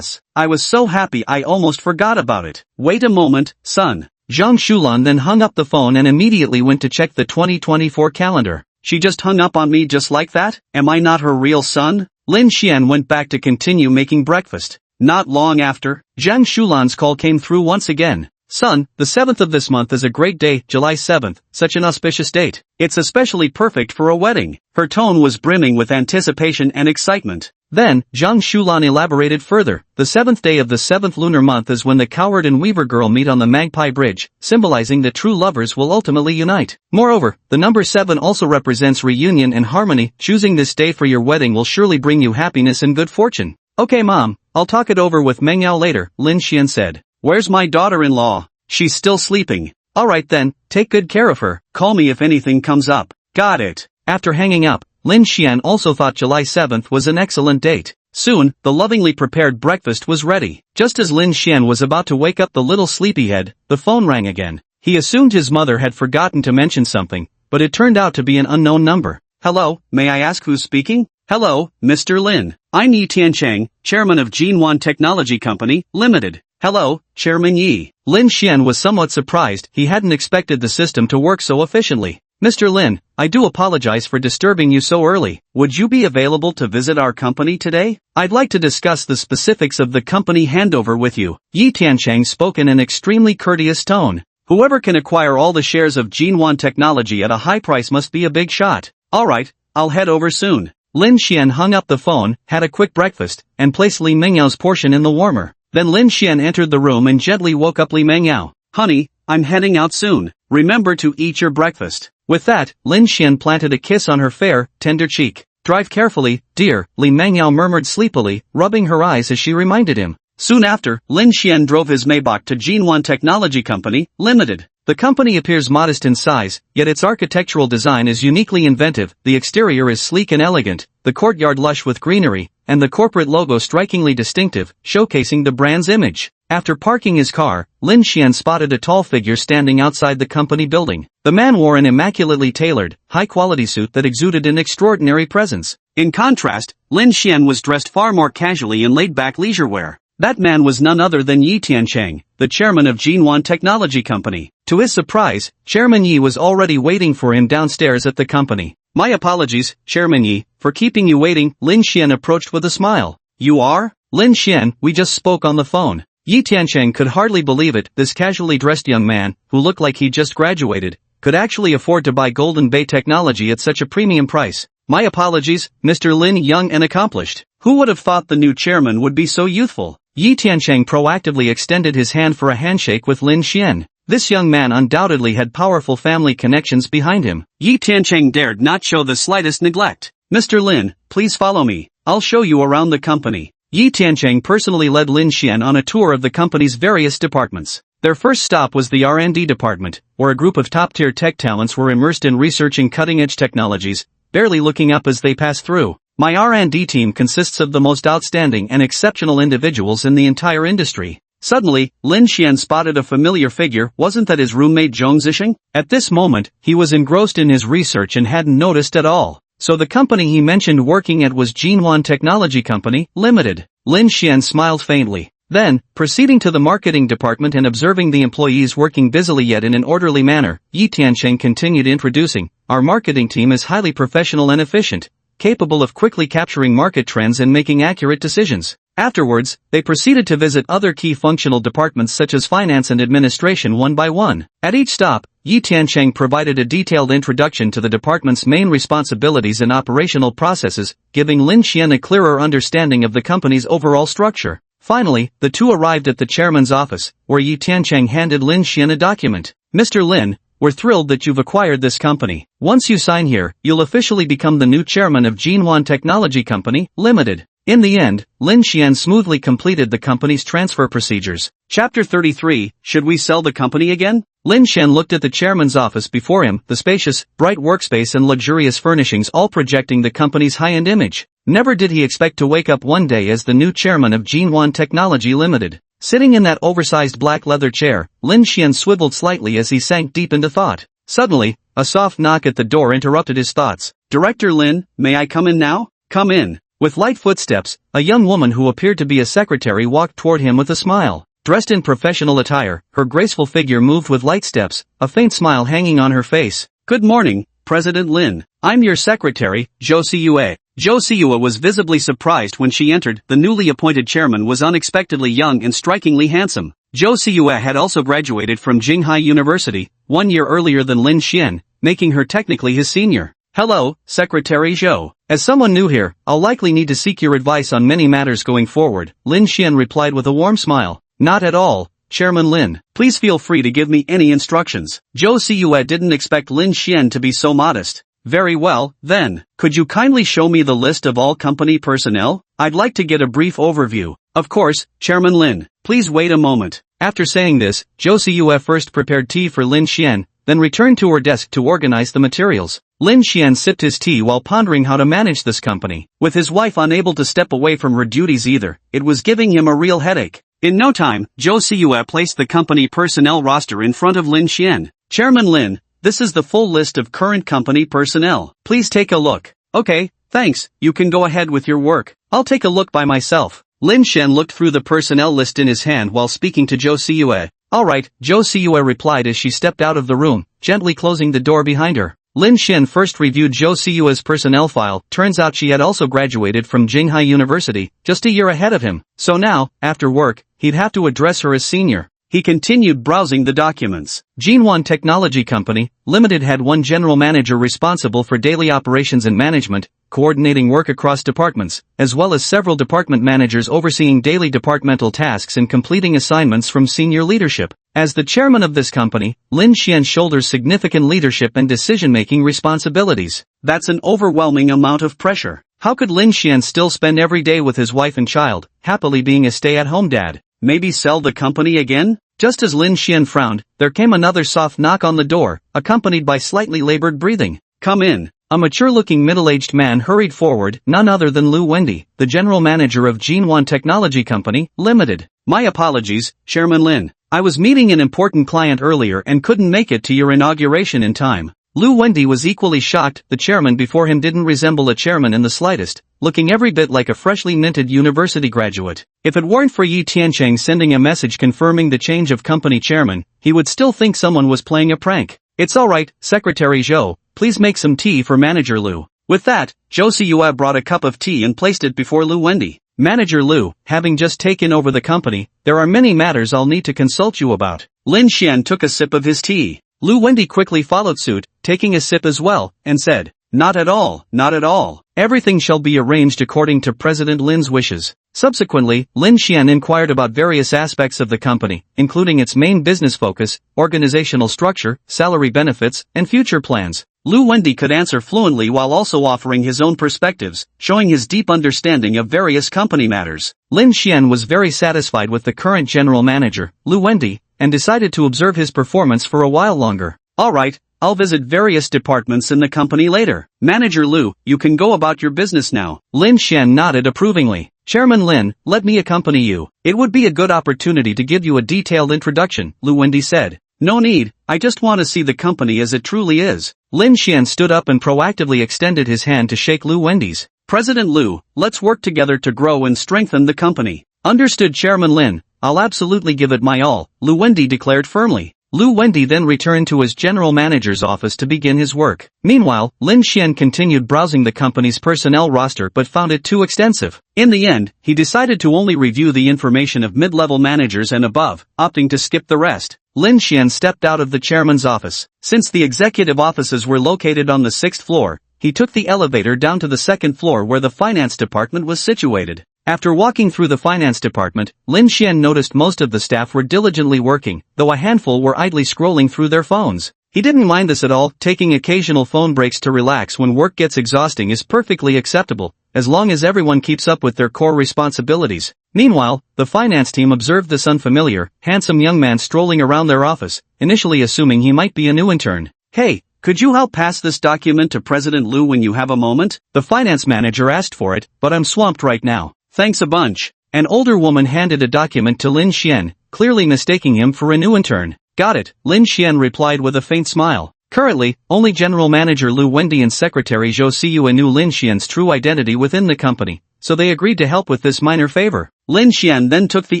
I was so happy I almost forgot about it. Wait a moment, son. Zhang Shulan then hung up the phone and immediately went to check the 2024 calendar. She just hung up on me just like that? Am I not her real son? Lin Xian went back to continue making breakfast. Not long after, Zhang Shulan's call came through once again. Son, the 7th of this month is a great day, July 7th, such an auspicious date. It's especially perfect for a wedding. Her tone was brimming with anticipation and excitement. Then, Zhang Shulan elaborated further. The 7th day of the 7th lunar month is when the coward and weaver girl meet on the Magpie Bridge, symbolizing that true lovers will ultimately unite. Moreover, the number 7 also represents reunion and harmony. Choosing this day for your wedding will surely bring you happiness and good fortune. Okay mom, I'll talk it over with Mengyao later, Lin Xian said. Where's my daughter-in-law? She's still sleeping. Alright then, take good care of her. Call me if anything comes up. Got it. After hanging up, Lin Xian also thought July 7th was an excellent date. Soon, the lovingly prepared breakfast was ready. Just as Lin Xian was about to wake up the little sleepyhead, the phone rang again. He assumed his mother had forgotten to mention something, but it turned out to be an unknown number. Hello, may I ask who's speaking? Hello, Mr. Lin. I'm Yi Tiancheng, chairman of Jinwan Technology Company, Limited. Hello, Chairman Yi. Lin Xian was somewhat surprised. He hadn't expected the system to work so efficiently. Mr. Lin, I do apologize for disturbing you so early. Would you be available to visit our company today? I'd like to discuss the specifics of the company handover with you. Yi Tiancheng spoke in an extremely courteous tone. Whoever can acquire all the shares of Jinwan Technology at a high price must be a big shot. Alright, I'll head over soon. Lin Xian hung up the phone, had a quick breakfast, and placed Li Mengyao's portion in the warmer. Then Lin Xian entered the room and gently woke up Li Mengyao. Honey, I'm heading out soon. Remember to eat your breakfast. With that, Lin Xian planted a kiss on her fair, tender cheek. Drive carefully, dear, Li Mengyao murmured sleepily, rubbing her eyes as she reminded him. Soon after, Lin Xian drove his Maybach to Jinwan Technology Company, Limited. The company appears modest in size, yet its architectural design is uniquely inventive. The exterior is sleek and elegant, the courtyard lush with greenery, and the corporate logo strikingly distinctive, showcasing the brand's image. After parking his car, Lin Xian spotted a tall figure standing outside the company building. The man wore an immaculately tailored, high-quality suit that exuded an extraordinary presence. In contrast, Lin Xian was dressed far more casually in laid-back leisure wear. That man was none other than Yi Tiancheng, the chairman of Jinwan Technology Company. To his surprise, Chairman Yi was already waiting for him downstairs at the company. My apologies, Chairman Yi, for keeping you waiting, Lin Xian approached with a smile. You are? Lin Xian, we just spoke on the phone. Yi Tiancheng could hardly believe it. This casually dressed young man, who looked like he just graduated, could actually afford to buy Golden Bay technology at such a premium price. My apologies, Mr. Lin, young and accomplished. Who would have thought the new chairman would be so youthful? Yi Tiancheng proactively extended his hand for a handshake with Lin Xian. This young man undoubtedly had powerful family connections behind him. Yi Tiancheng dared not show the slightest neglect. Mr. Lin, please follow me. I'll show you around the company. Yi Tiancheng personally led Lin Xian on a tour of the company's various departments. Their first stop was the R&D department, where a group of top-tier tech talents were immersed in researching cutting-edge technologies, barely looking up as they passed through. My R&D team consists of the most outstanding and exceptional individuals in the entire industry. Suddenly, Lin Xian spotted a familiar figure. Wasn't that his roommate Zhong Zixing? At this moment, he was engrossed in his research and hadn't noticed at all. So the company he mentioned working at was Jinhuan Technology Company, Limited. Lin Xian smiled faintly. Then, proceeding to the marketing department and observing the employees working busily yet in an orderly manner, Yi Tiancheng continued introducing, our marketing team is highly professional and efficient, capable of quickly capturing market trends and making accurate decisions. Afterwards, they proceeded to visit other key functional departments such as finance and administration one by one. At each stop, Yi Tiancheng provided a detailed introduction to the department's main responsibilities and operational processes, giving Lin Xian a clearer understanding of the company's overall structure. Finally, the two arrived at the chairman's office, where Yi Tiancheng handed Lin Xian a document. Mr. Lin, we're thrilled that you've acquired this company. Once you sign here, you'll officially become the new chairman of Jinhuan Technology Company, Limited. In the end, Lin Xian smoothly completed the company's transfer procedures. Chapter 33, Should we sell the company again? Lin Xian looked at the chairman's office before him, the spacious, bright workspace and luxurious furnishings all projecting the company's high-end image. Never did he expect to wake up one day as the new chairman of Jinhuan Technology Limited. Sitting in that oversized black leather chair, Lin Xian swiveled slightly as he sank deep into thought. Suddenly, a soft knock at the door interrupted his thoughts. Director Lin, may I come in now? Come in. With light footsteps, a young woman who appeared to be a secretary walked toward him with a smile. Dressed in professional attire, her graceful figure moved with light steps, a faint smile hanging on her face. Good morning, President Lin. I'm your secretary, Zhou Siyue. Zhou Siyue was visibly surprised when she entered. The newly appointed chairman was unexpectedly young and strikingly handsome. Zhou Siyue had also graduated from Jinghai University, 1 year earlier than Lin Xian, making her technically his senior. Hello, Secretary Zhou. As someone new here, I'll likely need to seek your advice on many matters going forward, Lin Xian replied with a warm smile. Not at all, Chairman Lin. Please feel free to give me any instructions. Zhou Siyue didn't expect Lin Xian to be so modest. Very well, then. Could you kindly show me the list of all company personnel? I'd like to get a brief overview. Of course, Chairman Lin. Please wait a moment. After saying this, Zhou Siyue first prepared tea for Lin Xian, then returned to her desk to organize the materials. Lin Xian sipped his tea while pondering how to manage this company. With his wife unable to step away from her duties either, it was giving him a real headache. In no time, Zhou Siyue placed the company personnel roster in front of Lin Xian. Chairman Lin, this is the full list of current company personnel. Please take a look. Okay, thanks, you can go ahead with your work. I'll take a look by myself. Lin Xian looked through the personnel list in his hand while speaking to Zhou Siyue. Alright, Zhou Siyue replied as she stepped out of the room, gently closing the door behind her. Lin Xian first reviewed Zhou Siyue's personnel file. Turns out she had also graduated from Jinghai University, just a year ahead of him. So now, after work, he'd have to address her as senior. He continued browsing the documents. Jinhuan Technology Company, Limited had one general manager responsible for daily operations and management, coordinating work across departments, as well as several department managers overseeing daily departmental tasks and completing assignments from senior leadership. As the chairman of this company, Lin Xian shoulders significant leadership and decision-making responsibilities. That's an overwhelming amount of pressure. How could Lin Xian still spend every day with his wife and child, happily being a stay-at-home dad? Maybe sell the company again? Just as Lin Xian frowned, there came another soft knock on the door, accompanied by slightly labored breathing. Come in. A mature-looking middle-aged man hurried forward, none other than Lu Wendy, the general manager of Jinhuan Technology Company, Limited. My apologies, Chairman Lin. I was meeting an important client earlier and couldn't make it to your inauguration in time. Lu Wendy was equally shocked. The chairman before him didn't resemble a chairman in the slightest, looking every bit like a freshly minted university graduate. If it weren't for Yi Tiancheng sending a message confirming the change of company chairman, he would still think someone was playing a prank. It's alright, Secretary Zhou, please make some tea for Manager Lu. With that, Zhou Siyue brought a cup of tea and placed it before Lu Wendy. Manager Lu, having just taken over the company, there are many matters I'll need to consult you about. Lin Xian took a sip of his tea. Lu Wendy quickly followed suit, taking a sip as well, and said, Not at all, not at all. Everything shall be arranged according to President Lin's wishes. Subsequently, Lin Xian inquired about various aspects of the company, including its main business focus, organizational structure, salary benefits, and future plans. Lu Wendy could answer fluently while also offering his own perspectives, showing his deep understanding of various company matters. Lin Xian was very satisfied with the current general manager, Lu Wendy, and decided to observe his performance for a while longer. Alright, I'll visit various departments in the company later. Manager Lu, you can go about your business now. Lin Xian nodded approvingly. Chairman Lin, let me accompany you. It would be a good opportunity to give you a detailed introduction, Lu Wendy said. No need, I just want to see the company as it truly is. Lin Xian stood up and proactively extended his hand to shake Lu Wendy's. President Lu, let's work together to grow and strengthen the company. Understood, Chairman Lin, I'll absolutely give it my all, Lu Wendy declared firmly. Lu Wendy then returned to his general manager's office to begin his work. Meanwhile, Lin Xian continued browsing the company's personnel roster but found it too extensive. In the end, he decided to only review the information of mid-level managers and above, opting to skip the rest. Lin Xian stepped out of the chairman's office. Since the executive offices were located on the 6th floor, he took the elevator down to the 2nd floor where the finance department was situated. After walking through the finance department, Lin Xian noticed most of the staff were diligently working, though a handful were idly scrolling through their phones. He didn't mind this at all. Taking occasional phone breaks to relax when work gets exhausting is perfectly acceptable, as long as everyone keeps up with their core responsibilities. Meanwhile, the finance team observed this unfamiliar, handsome young man strolling around their office, initially assuming he might be a new intern. Hey, could you help pass this document to President Lu when you have a moment? The finance manager asked for it, but I'm swamped right now. Thanks a bunch. An older woman handed a document to Lin Xian, clearly mistaking him for a new intern. Got it, Lin Xian replied with a faint smile. Currently, only General Manager Lu Wendy and Secretary Zhou Siyu knew Lin Xian's true identity within the company, so they agreed to help with this minor favor. Lin Xian then took the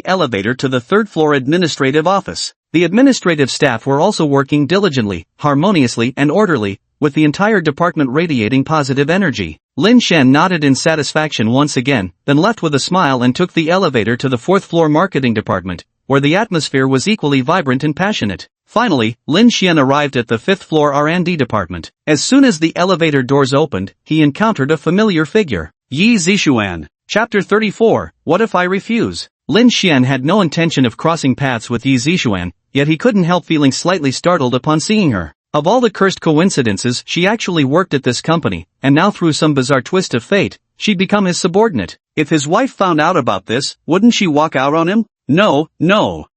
elevator to the 3rd floor administrative office. The administrative staff were also working diligently, harmoniously and orderly, with the entire department radiating positive energy. Lin Xian nodded in satisfaction once again, then left with a smile and took the elevator to the 4th floor marketing department, where the atmosphere was equally vibrant and passionate. Finally, Lin Xian arrived at the 5th floor R&D department. As soon as the elevator doors opened, he encountered a familiar figure. Yi Zixuan. Chapter 34, What If I Refuse? Lin Xian had no intention of crossing paths with Yi Zixuan, yet he couldn't help feeling slightly startled upon seeing her. Of all the cursed coincidences, she actually worked at this company, and now through some bizarre twist of fate, she'd become his subordinate. If his wife found out about this, wouldn't she walk out on him? No.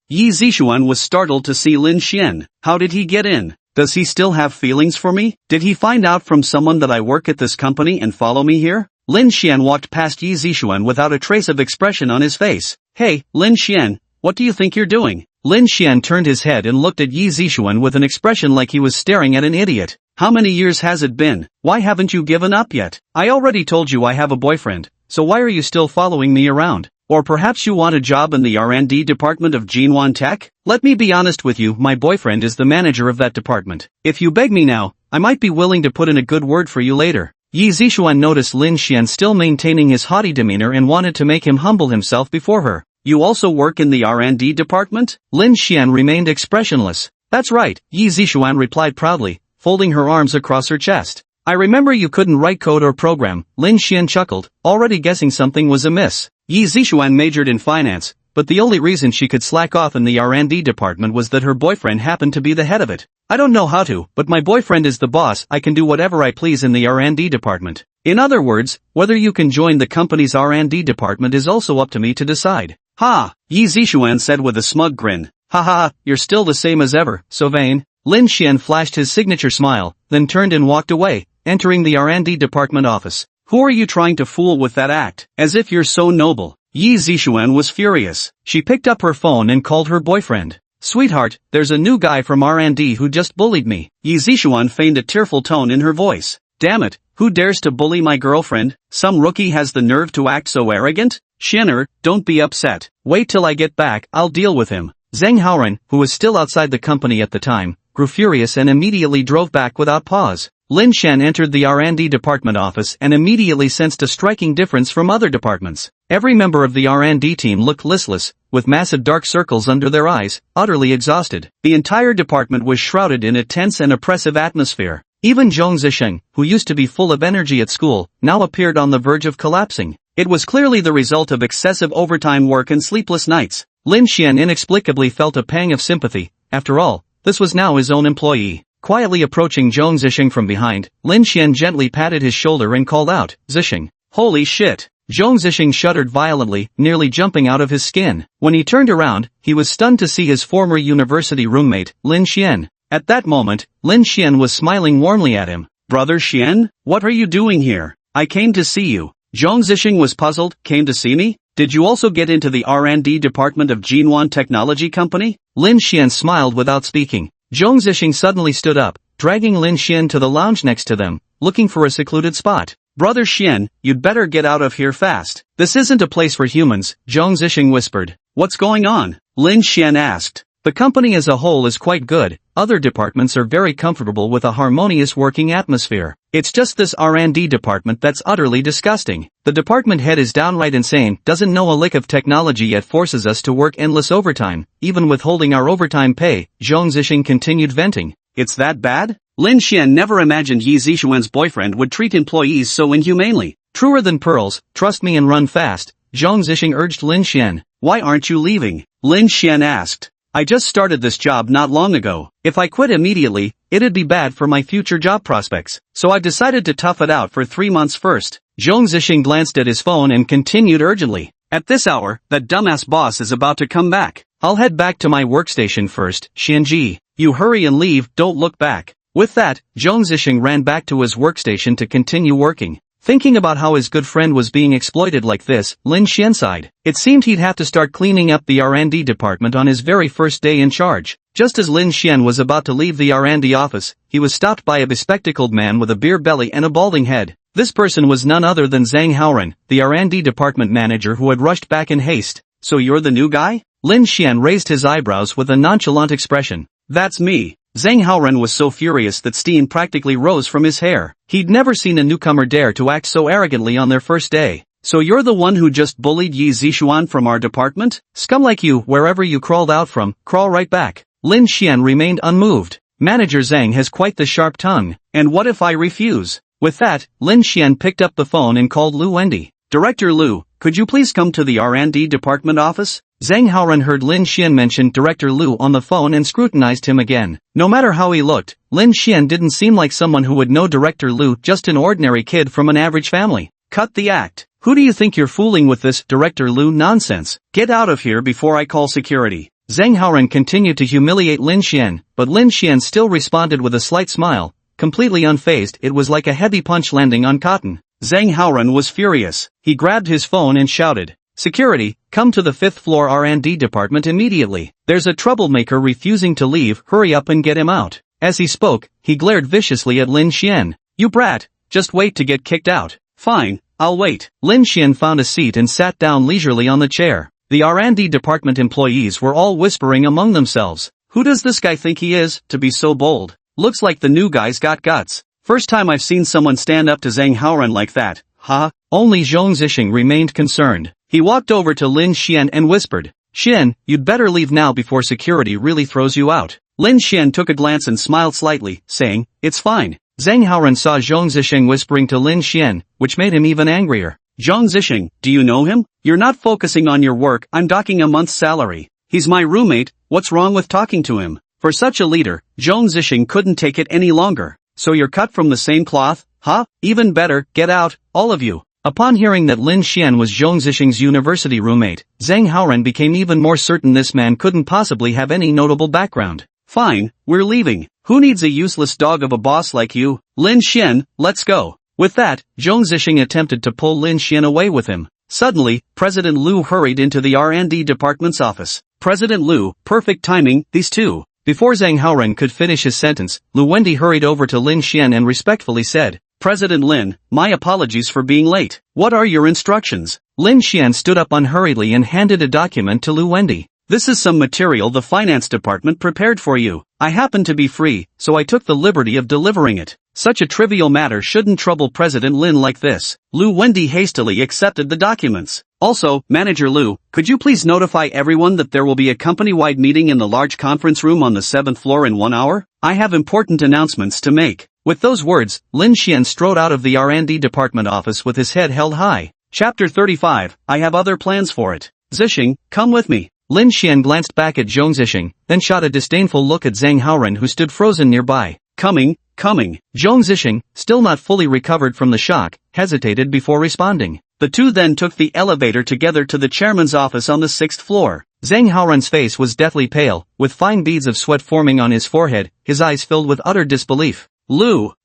Yi Zixuan was startled to see Lin Xian. How did he get in? Does he still have feelings for me? Did he find out from someone that I work at this company and follow me here? Lin Xian walked past Yi Zixuan without a trace of expression on his face. Hey, Lin Xian, what do you think you're doing? Lin Xian turned his head and looked at Yi Zixuan with an expression like he was staring at an idiot. How many years has it been? Why haven't you given up yet? I already told you I have a boyfriend, so why are you still following me around? Or perhaps you want a job in the R&D department of Jinwan Tech? Let me be honest with you, my boyfriend is the manager of that department. If you beg me now, I might be willing to put in a good word for you later. Yi Zixuan noticed Lin Xian still maintaining his haughty demeanor and wanted to make him humble himself before her. You also work in the R&D department? Lin Xian remained expressionless. That's right, Yi Zixuan replied proudly, folding her arms across her chest. I remember you couldn't write code or program. Lin Xian chuckled, already guessing something was amiss. Yi Zixuan majored in finance, but the only reason she could slack off in the R&D department was that her boyfriend happened to be the head of it. I don't know how to, but my boyfriend is the boss. I can do whatever I please in the R&D department. In other words, whether you can join the company's R&D department is also up to me to decide. Ha! Yi Zixuan said with a smug grin. Ha ha, you're still the same as ever, so vain. Lin Xian flashed his signature smile, then turned and walked away, entering the R&D department office. Who are you trying to fool with that act? As if you're so noble. Yi Zixuan was furious. She picked up her phone and called her boyfriend. Sweetheart, there's a new guy from R&D who just bullied me. Yi Zixuan feigned a tearful tone in her voice. Damn it, who dares to bully my girlfriend? Some rookie has the nerve to act so arrogant? Xianer, don't be upset. Wait till I get back, I'll deal with him. Zheng Haoren, who was still outside the company at the time, grew furious and immediately drove back without pause. Lin Xian entered the R&D department office and immediately sensed a striking difference from other departments. Every member of the R&D team looked listless, with massive dark circles under their eyes, utterly exhausted. The entire department was shrouded in a tense and oppressive atmosphere. Even Zhong Zisheng, who used to be full of energy at school, now appeared on the verge of collapsing. It was clearly the result of excessive overtime work and sleepless nights. Lin Xian inexplicably felt a pang of sympathy. After all, this was now his own employee. Quietly approaching Zhong Zisheng from behind, Lin Xian gently patted his shoulder and called out, "Zisheng." Holy shit! Zhong Zisheng shuddered violently, nearly jumping out of his skin. When he turned around, he was stunned to see his former university roommate, Lin Xian. At that moment, Lin Xian was smiling warmly at him. "Brother Xian, what are you doing here? I came to see you." Zhong Zisheng was puzzled. "Came to see me? Did you also get into the R&D department of Jinwan Technology Company?" Lin Xian smiled without speaking. Zhong Zisheng suddenly stood up, dragging Lin Xian to the lounge next to them, looking for a secluded spot. "Brother Xian, you'd better get out of here fast. This isn't a place for humans," Zhong Zisheng whispered. "What's going on?" Lin Xian asked. "The company as a whole is quite good. Other departments are very comfortable with a harmonious working atmosphere. It's just this R&D department that's utterly disgusting. The department head is downright insane, doesn't know a lick of technology yet forces us to work endless overtime, even withholding our overtime pay." Zhong Zisheng continued venting. "It's that bad?" Lin Xian never imagined Yi Zishuan's boyfriend would treat employees so inhumanely. "Truer than pearls, trust me and run fast," Zhong Zisheng urged Lin Xian. "Why aren't you leaving?" Lin Xian asked. "I just started this job not long ago. If I quit immediately, it'd be bad for my future job prospects. So I decided to tough it out for 3 months first." Zhong Zisheng glanced at his phone and continued urgently. "At this hour, that dumbass boss is about to come back. I'll head back to my workstation first, Xianji. You hurry and leave, don't look back." With that, Zhong Zisheng ran back to his workstation to continue working. Thinking about how his good friend was being exploited like this, Lin Xian sighed. It seemed he'd have to start cleaning up the R&D department on his very first day in charge. Just as Lin Xian was about to leave the R&D office, he was stopped by a bespectacled man with a beer belly and a balding head. This person was none other than Zhang Haoren, the R&D department manager who had rushed back in haste. "So you're the new guy?" Lin Xian raised his eyebrows with a nonchalant expression. "That's me." Zhang Haoren was so furious that steam practically rose from his hair. He'd never seen a newcomer dare to act so arrogantly on their first day. "So you're the one who just bullied Yi Zishuan from our department? Scum like you, wherever you crawled out from, crawl right back." Lin Xian remained unmoved. Manager Zhang has quite the sharp tongue. "And what if I refuse?" With that, Lin Xian picked up the phone and called Lu Wendy. "Director Lu, could you please come to the R&D department office?" Zhang Haoren heard Lin Xian mention Director Lu on the phone and scrutinized him again. No matter how he looked, Lin Xian didn't seem like someone who would know Director Lu, just an ordinary kid from an average family. "Cut the act. Who do you think you're fooling with this Director Lu nonsense? Get out of here before I call security." Zhang Haoren continued to humiliate Lin Xian, but Lin Xian still responded with a slight smile. Completely unfazed, it was like a heavy punch landing on cotton. Zhang Haoren was furious. He grabbed his phone and shouted, "Security, come to the 5th floor R&D department immediately. There's a troublemaker refusing to leave, hurry up and get him out." As he spoke, he glared viciously at Lin Xian. "You brat, just wait to get kicked out." "Fine, I'll wait." Lin Xian found a seat and sat down leisurely on the chair. The R&D department employees were all whispering among themselves. "Who does this guy think he is, to be so bold? Looks like the new guy's got guts. First time I've seen someone stand up to Zhang Haoren like that, huh?" Only Zhong Zisheng remained concerned. He walked over to Lin Xian and whispered, "Xian, you'd better leave now before security really throws you out." Lin Xian took a glance and smiled slightly, saying, "It's fine." Zhang Haoren saw Zhong Zisheng whispering to Lin Xian, which made him even angrier. "Zhong Zisheng, do you know him? You're not focusing on your work, I'm docking a month's salary. He's my roommate, what's wrong with talking to him?" For such a leader, Zhong Zisheng couldn't take it any longer. "So you're cut from the same cloth, huh? Even better, get out, all of you." Upon hearing that Lin Xian was Zhong Zisheng's university roommate, Zhang Haoren became even more certain this man couldn't possibly have any notable background. "Fine, we're leaving. Who needs a useless dog of a boss like you? Lin Xian, let's go." With that, Zhong Zisheng attempted to pull Lin Xian away with him. Suddenly, President Lu hurried into the R&D department's office. "President Lu, perfect timing, these two." Before Zhang Haoren could finish his sentence, Lu Wendy hurried over to Lin Xian and respectfully said, "President Lin, my apologies for being late. What are your instructions?" Lin Xian stood up unhurriedly and handed a document to Lu Wendy. "This is some material the finance department prepared for you. I happen to be free, so I took the liberty of delivering it. Such a trivial matter shouldn't trouble President Lin like this." Lu Wendy hastily accepted the documents. "Also, Manager Lu, could you please notify everyone that there will be a company-wide meeting in the large conference room on the 7th floor in 1 hour? I have important announcements to make." With those words, Lin Xian strode out of the R&D department office with his head held high. Chapter 35, I have other plans for it. Zixing, come with me. Lin Xian glanced back at Zhong Zixing, then shot a disdainful look at Zhang Haoren who stood frozen nearby. Coming. Zhong Zixing, still not fully recovered from the shock, hesitated before responding. The two then took the elevator together to the chairman's office on the 6th floor. Zhang Haoren's face was deathly pale, with fine beads of sweat forming on his forehead, his eyes filled with utter disbelief.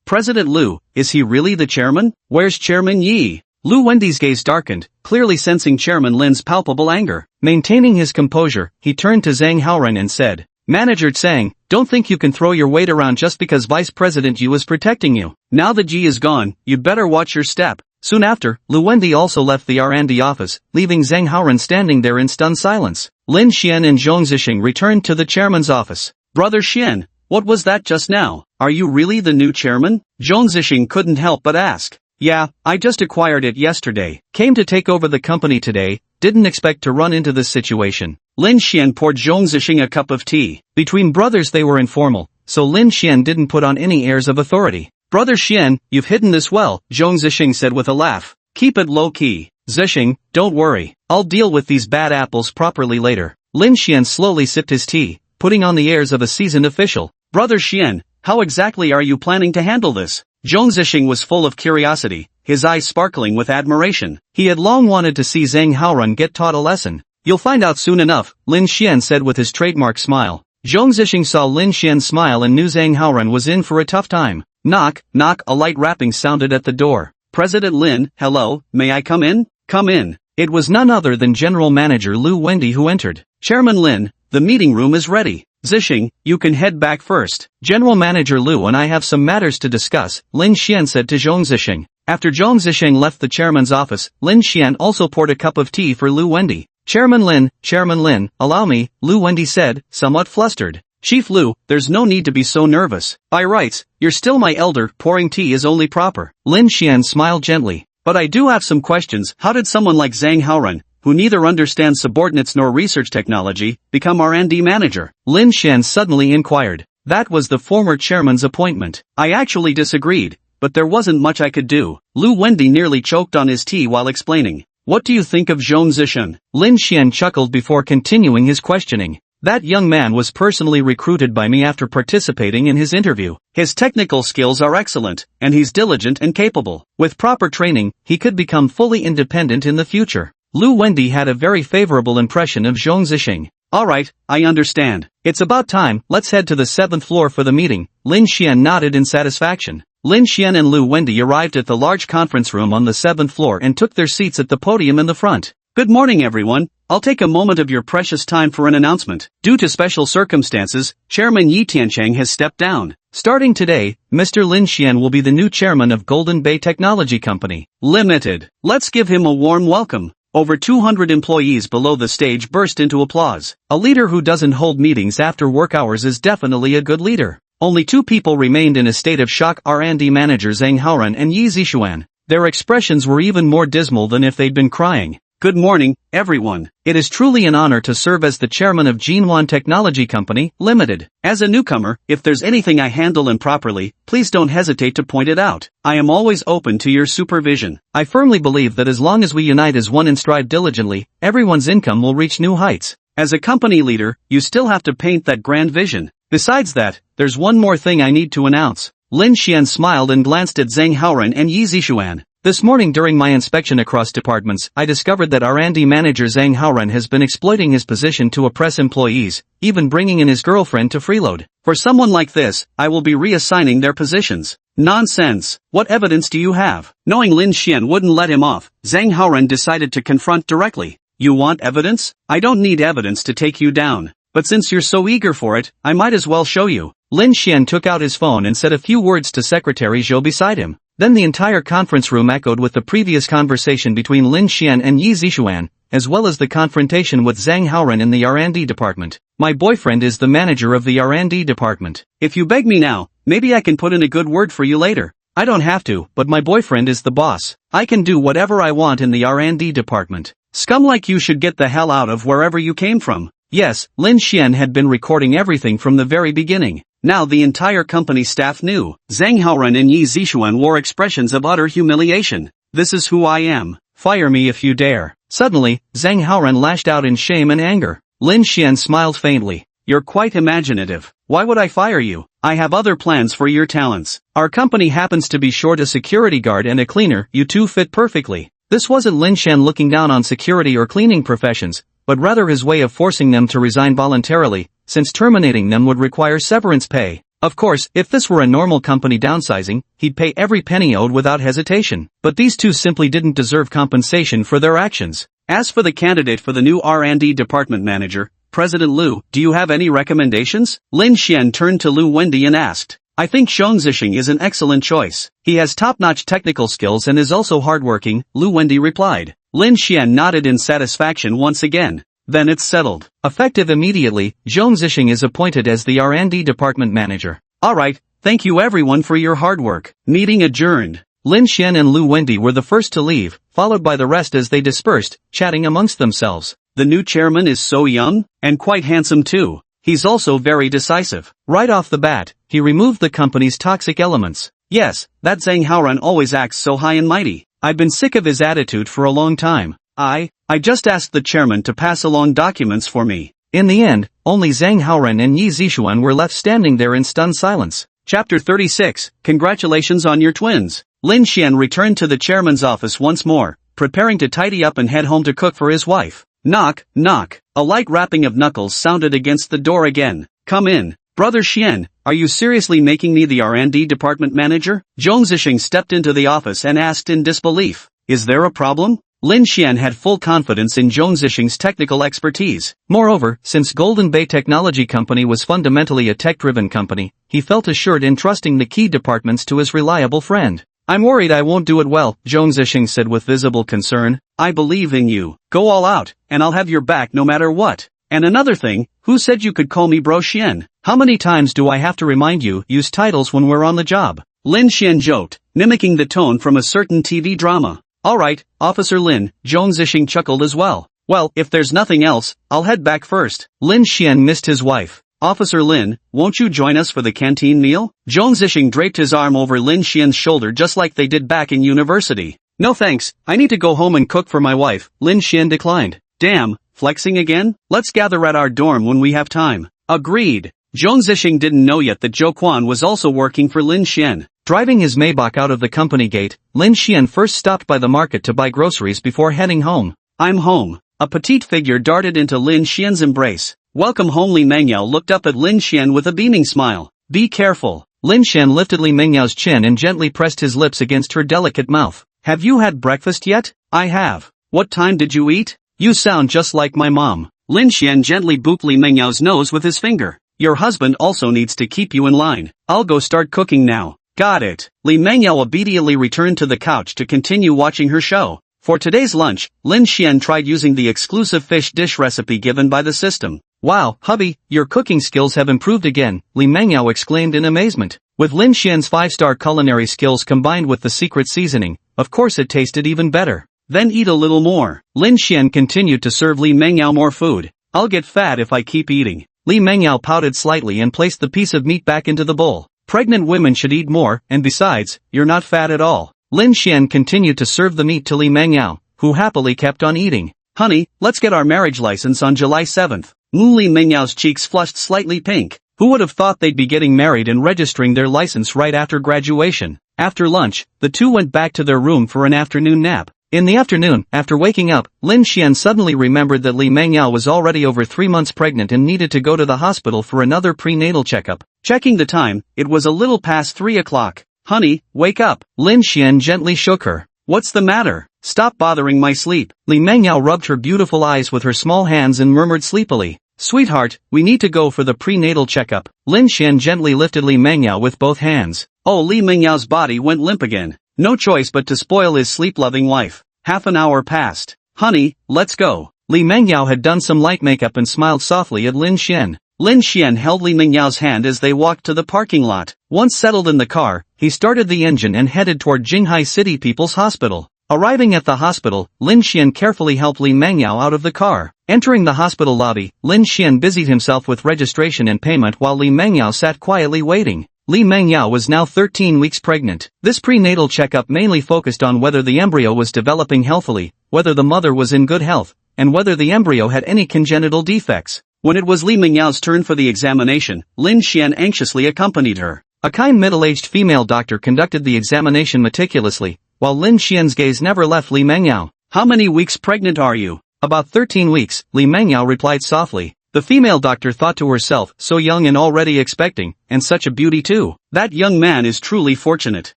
President Liu, is he really the chairman? Where's Chairman Yi? Lu Wendy's gaze darkened, clearly sensing Chairman Lin's palpable anger. Maintaining his composure, he turned to Zhang Haoren and said, Manager Zhang, don't think you can throw your weight around just because Vice President Yu is protecting you. Now that Yi is gone, you'd better watch your step. Soon after, Lu Wendy also left the R&D office, leaving Zhang Haoren standing there in stunned silence. Lin Xian and Zhong Zixing returned to the chairman's office. Brother Xian, what was that just now? Are you really the new chairman? Zhong Zixing couldn't help but ask. Yeah, I just acquired it yesterday. Came to take over the company today, didn't expect to run into this situation. Lin Xian poured Zhong Zixing a cup of tea. Between brothers they were informal, so Lin Xian didn't put on any airs of authority. Brother Xian, you've hidden this well, Zhong Zixing said with a laugh. Keep it low-key. Zixing, don't worry. I'll deal with these bad apples properly later. Lin Xian slowly sipped his tea, putting on the airs of a seasoned official. Brother Xian, how exactly are you planning to handle this? Zhong Zixing was full of curiosity, his eyes sparkling with admiration. He had long wanted to see Zhang Haoren get taught a lesson. You'll find out soon enough, Lin Xian said with his trademark smile. Zhong Zixing saw Lin Xian smile and knew Zhang Haoren was in for a tough time. Knock, a light rapping sounded at the door. President Lin, hello, may I come in? Come in. It was none other than General Manager Lu Wendy who entered. Chairman Lin, the meeting room is ready. Zixing, you can head back first. General Manager Lu and I have some matters to discuss, Lin Xian said to Zhong Zixing. After Zhong Zixing left the chairman's office, Lin Xian also poured a cup of tea for Lu Wendy. Chairman Lin, allow me, Lu Wendy said, somewhat flustered. Chief Lu, there's no need to be so nervous. By rights, you're still my elder, pouring tea is only proper. Lin Xian smiled gently. But I do have some questions. How did someone like Zhang Haoren, who neither understands subordinates nor research technology, become R&D manager? Lin Xian suddenly inquired. That was the former chairman's appointment. I actually disagreed, but there wasn't much I could do. Lu Wendy nearly choked on his tea while explaining. What do you think of Zhong Zixing? Lin Xian chuckled before continuing his questioning. That young man was personally recruited by me after participating in his interview. His technical skills are excellent, and he's diligent and capable. With proper training, he could become fully independent in the future. Lu Wendy had a very favorable impression of Zhong Zixing. Alright, I understand. It's about time, let's head to the 7th floor for the meeting. Lin Xian nodded in satisfaction. Lin Xian and Lu Wendy arrived at the large conference room on the 7th floor and took their seats at the podium in the front. Good morning everyone. I'll take a moment of your precious time for an announcement. Due to special circumstances, Chairman Yi Tiancheng has stepped down. Starting today, Mr. Lin Xian will be the new chairman of Golden Bay Technology Company Limited. Let's give him a warm welcome. Over 200 employees below the stage burst into applause. A leader who doesn't hold meetings after work hours is definitely a good leader. Only two people remained in a state of shock: R&D manager Zhang Haoren and Yi Zixuan. Their expressions were even more dismal than if they'd been crying. Good morning, everyone. It is truly an honor to serve as the chairman of Jinwan Technology Company Limited. As a newcomer, if there's anything I handle improperly, please don't hesitate to point it out. I am always open to your supervision. I firmly believe that as long as we unite as one and strive diligently, everyone's income will reach new heights. As a company leader, you still have to paint that grand vision. Besides that, there's one more thing I need to announce. Lin Xian smiled and glanced at Zhang Haoren and Yi Zixuan. This morning during my inspection across departments, I discovered that R&D manager Zhang Haoren has been exploiting his position to oppress employees, even bringing in his girlfriend to freeload. For someone like this, I will be reassigning their positions. Nonsense. What evidence do you have? Knowing Lin Xian wouldn't let him off, Zhang Haoren decided to confront directly. You want evidence? I don't need evidence to take you down. But since you're so eager for it, I might as well show you. Lin Xian took out his phone and said a few words to Secretary Zhou beside him. Then the entire conference room echoed with the previous conversation between Lin Xian and Yi Zixuan, as well as the confrontation with Zhang Haoren in the R&D department. My boyfriend is the manager of the R&D department. If you beg me now, maybe I can put in a good word for you later. I don't have to, but my boyfriend is the boss. I can do whatever I want in the R&D department. Scum like you should get the hell out of wherever you came from. Yes, Lin Xian had been recording everything from the very beginning. Now the entire company staff knew. Zhang Haoran and Yi Zixuan wore expressions of utter humiliation. This is who I am. Fire me if you dare. Suddenly, Zhang Haoran lashed out in shame and anger. Lin Xian smiled faintly. You're quite imaginative. Why would I fire you? I have other plans for your talents. Our company happens to be short a security guard and a cleaner. You two fit perfectly. This wasn't Lin Xian looking down on security or cleaning professions, but rather his way of forcing them to resign voluntarily, since terminating them would require severance pay. Of course, if this were a normal company downsizing, he'd pay every penny owed without hesitation. But these two simply didn't deserve compensation for their actions. As for the candidate for the new R&D department manager, President Liu, do you have any recommendations? Lin Xian turned to Liu Wendy and asked. I think Zhong Zixing is an excellent choice. He has top-notch technical skills and is also hardworking, Liu Wendy replied. Lin Xian nodded in satisfaction once again. Then it's settled. Effective immediately, Zhong Zixing is appointed as the R&D department manager. Alright, thank you everyone for your hard work. Meeting adjourned. Lin Xian and Liu Wendy were the first to leave, followed by the rest as they dispersed, chatting amongst themselves. The new chairman is so young, and quite handsome too. He's also very decisive. Right off the bat, he removed the company's toxic elements. Yes, that Zhang Haoran always acts so high and mighty. I've been sick of his attitude for a long time. I just asked the chairman to pass along documents for me. In the end, only Zhang Haoran and Yi Zixuan were left standing there in stunned silence. Chapter 36, Congratulations on your twins. Lin Xian returned to the chairman's office once more, preparing to tidy up and head home to cook for his wife. Knock, knock. A light rapping of knuckles sounded against the door again. Come in. Brother Xian, are you seriously making me the R&D department manager? Zhong Zixing stepped into the office and asked in disbelief. Is there a problem? Lin Xian had full confidence in Zhong Zixing's technical expertise. Moreover, since Golden Bay Technology Company was fundamentally a tech-driven company, he felt assured in trusting the key departments to his reliable friend. I'm worried I won't do it well, Zhong Zixing said with visible concern. I believe in you. Go all out, and I'll have your back no matter what. And another thing, who said you could call me Bro Xian? How many times do I have to remind you, use titles when we're on the job? Lin Xian joked, mimicking the tone from a certain TV drama. Alright, Officer Lin, Zhong Zixing chuckled as well. Well, if there's nothing else, I'll head back first. Lin Xian missed his wife. Officer Lin, won't you join us for the canteen meal? Zhong Zixing draped his arm over Lin Xian's shoulder just like they did back in university. No thanks, I need to go home and cook for my wife, Lin Xian declined. Damn, flexing again? Let's gather at our dorm when we have time. Agreed. Zhong Zixing didn't know yet that Zhou Quan was also working for Lin Xian. Driving his Maybach out of the company gate, Lin Xian first stopped by the market to buy groceries before heading home. I'm home. A petite figure darted into Lin Xian's embrace. Welcome home. Li Mengyao looked up at Lin Xian with a beaming smile. Be careful. Lin Xian lifted Li Mengyao's chin and gently pressed his lips against her delicate mouth. Have you had breakfast yet? I have. What time did you eat? You sound just like my mom. Lin Xian gently booped Li Mengyao's nose with his finger. Your husband also needs to keep you in line. I'll go start cooking now. Got it. Li Mengyao obediently returned to the couch to continue watching her show. For today's lunch, Lin Xian tried using the exclusive fish dish recipe given by the system. Wow, hubby, your cooking skills have improved again, Li Mengyao exclaimed in amazement. With Lin Xian's 5-star culinary skills combined with the secret seasoning, of course it tasted even better. Then eat a little more. Lin Xian continued to serve Li Mengyao more food. I'll get fat if I keep eating. Li Mengyao pouted slightly and placed the piece of meat back into the bowl. Pregnant women should eat more, and besides, you're not fat at all. Lin Xian continued to serve the meat to Li Mengyao, who happily kept on eating. Honey, let's get our marriage license on July 7th. Li Mengyao's cheeks flushed slightly pink. Who would have thought they'd be getting married and registering their license right after graduation? After lunch, the two went back to their room for an afternoon nap. In the afternoon, after waking up, Lin Xian suddenly remembered that Li Mengyao was already over 3 months pregnant and needed to go to the hospital for another prenatal checkup. Checking the time, it was a little past 3 o'clock. Honey, wake up. Lin Xian gently shook her. What's the matter? Stop bothering my sleep. Li Mengyao rubbed her beautiful eyes with her small hands and murmured sleepily. Sweetheart, we need to go for the prenatal checkup. Lin Xian gently lifted Li Mengyao with both hands. Oh, Li Mengyao's body went limp again. No choice but to spoil his sleep-loving wife. Half an hour passed. Honey, let's go. Li Mengyao had done some light makeup and smiled softly at Lin Xian. Lin Xian held Li Mengyao's hand as they walked to the parking lot. Once settled in the car, he started the engine and headed toward Jinghai City People's Hospital. Arriving at the hospital, Lin Xian carefully helped Li Mengyao out of the car. Entering the hospital lobby, Lin Xian busied himself with registration and payment while Li Mengyao sat quietly waiting. Li Mengyao was now 13 weeks pregnant. This prenatal checkup mainly focused on whether the embryo was developing healthily, whether the mother was in good health, and whether the embryo had any congenital defects. When it was Li Mengyao's turn for the examination, Lin Xian anxiously accompanied her. A kind middle-aged female doctor conducted the examination meticulously, while Lin Xian's gaze never left Li Mengyao. "How many weeks pregnant are you?" "About 13 weeks, Li Mengyao replied softly. The female doctor thought to herself, so young and already expecting, and such a beauty too. That young man is truly fortunate.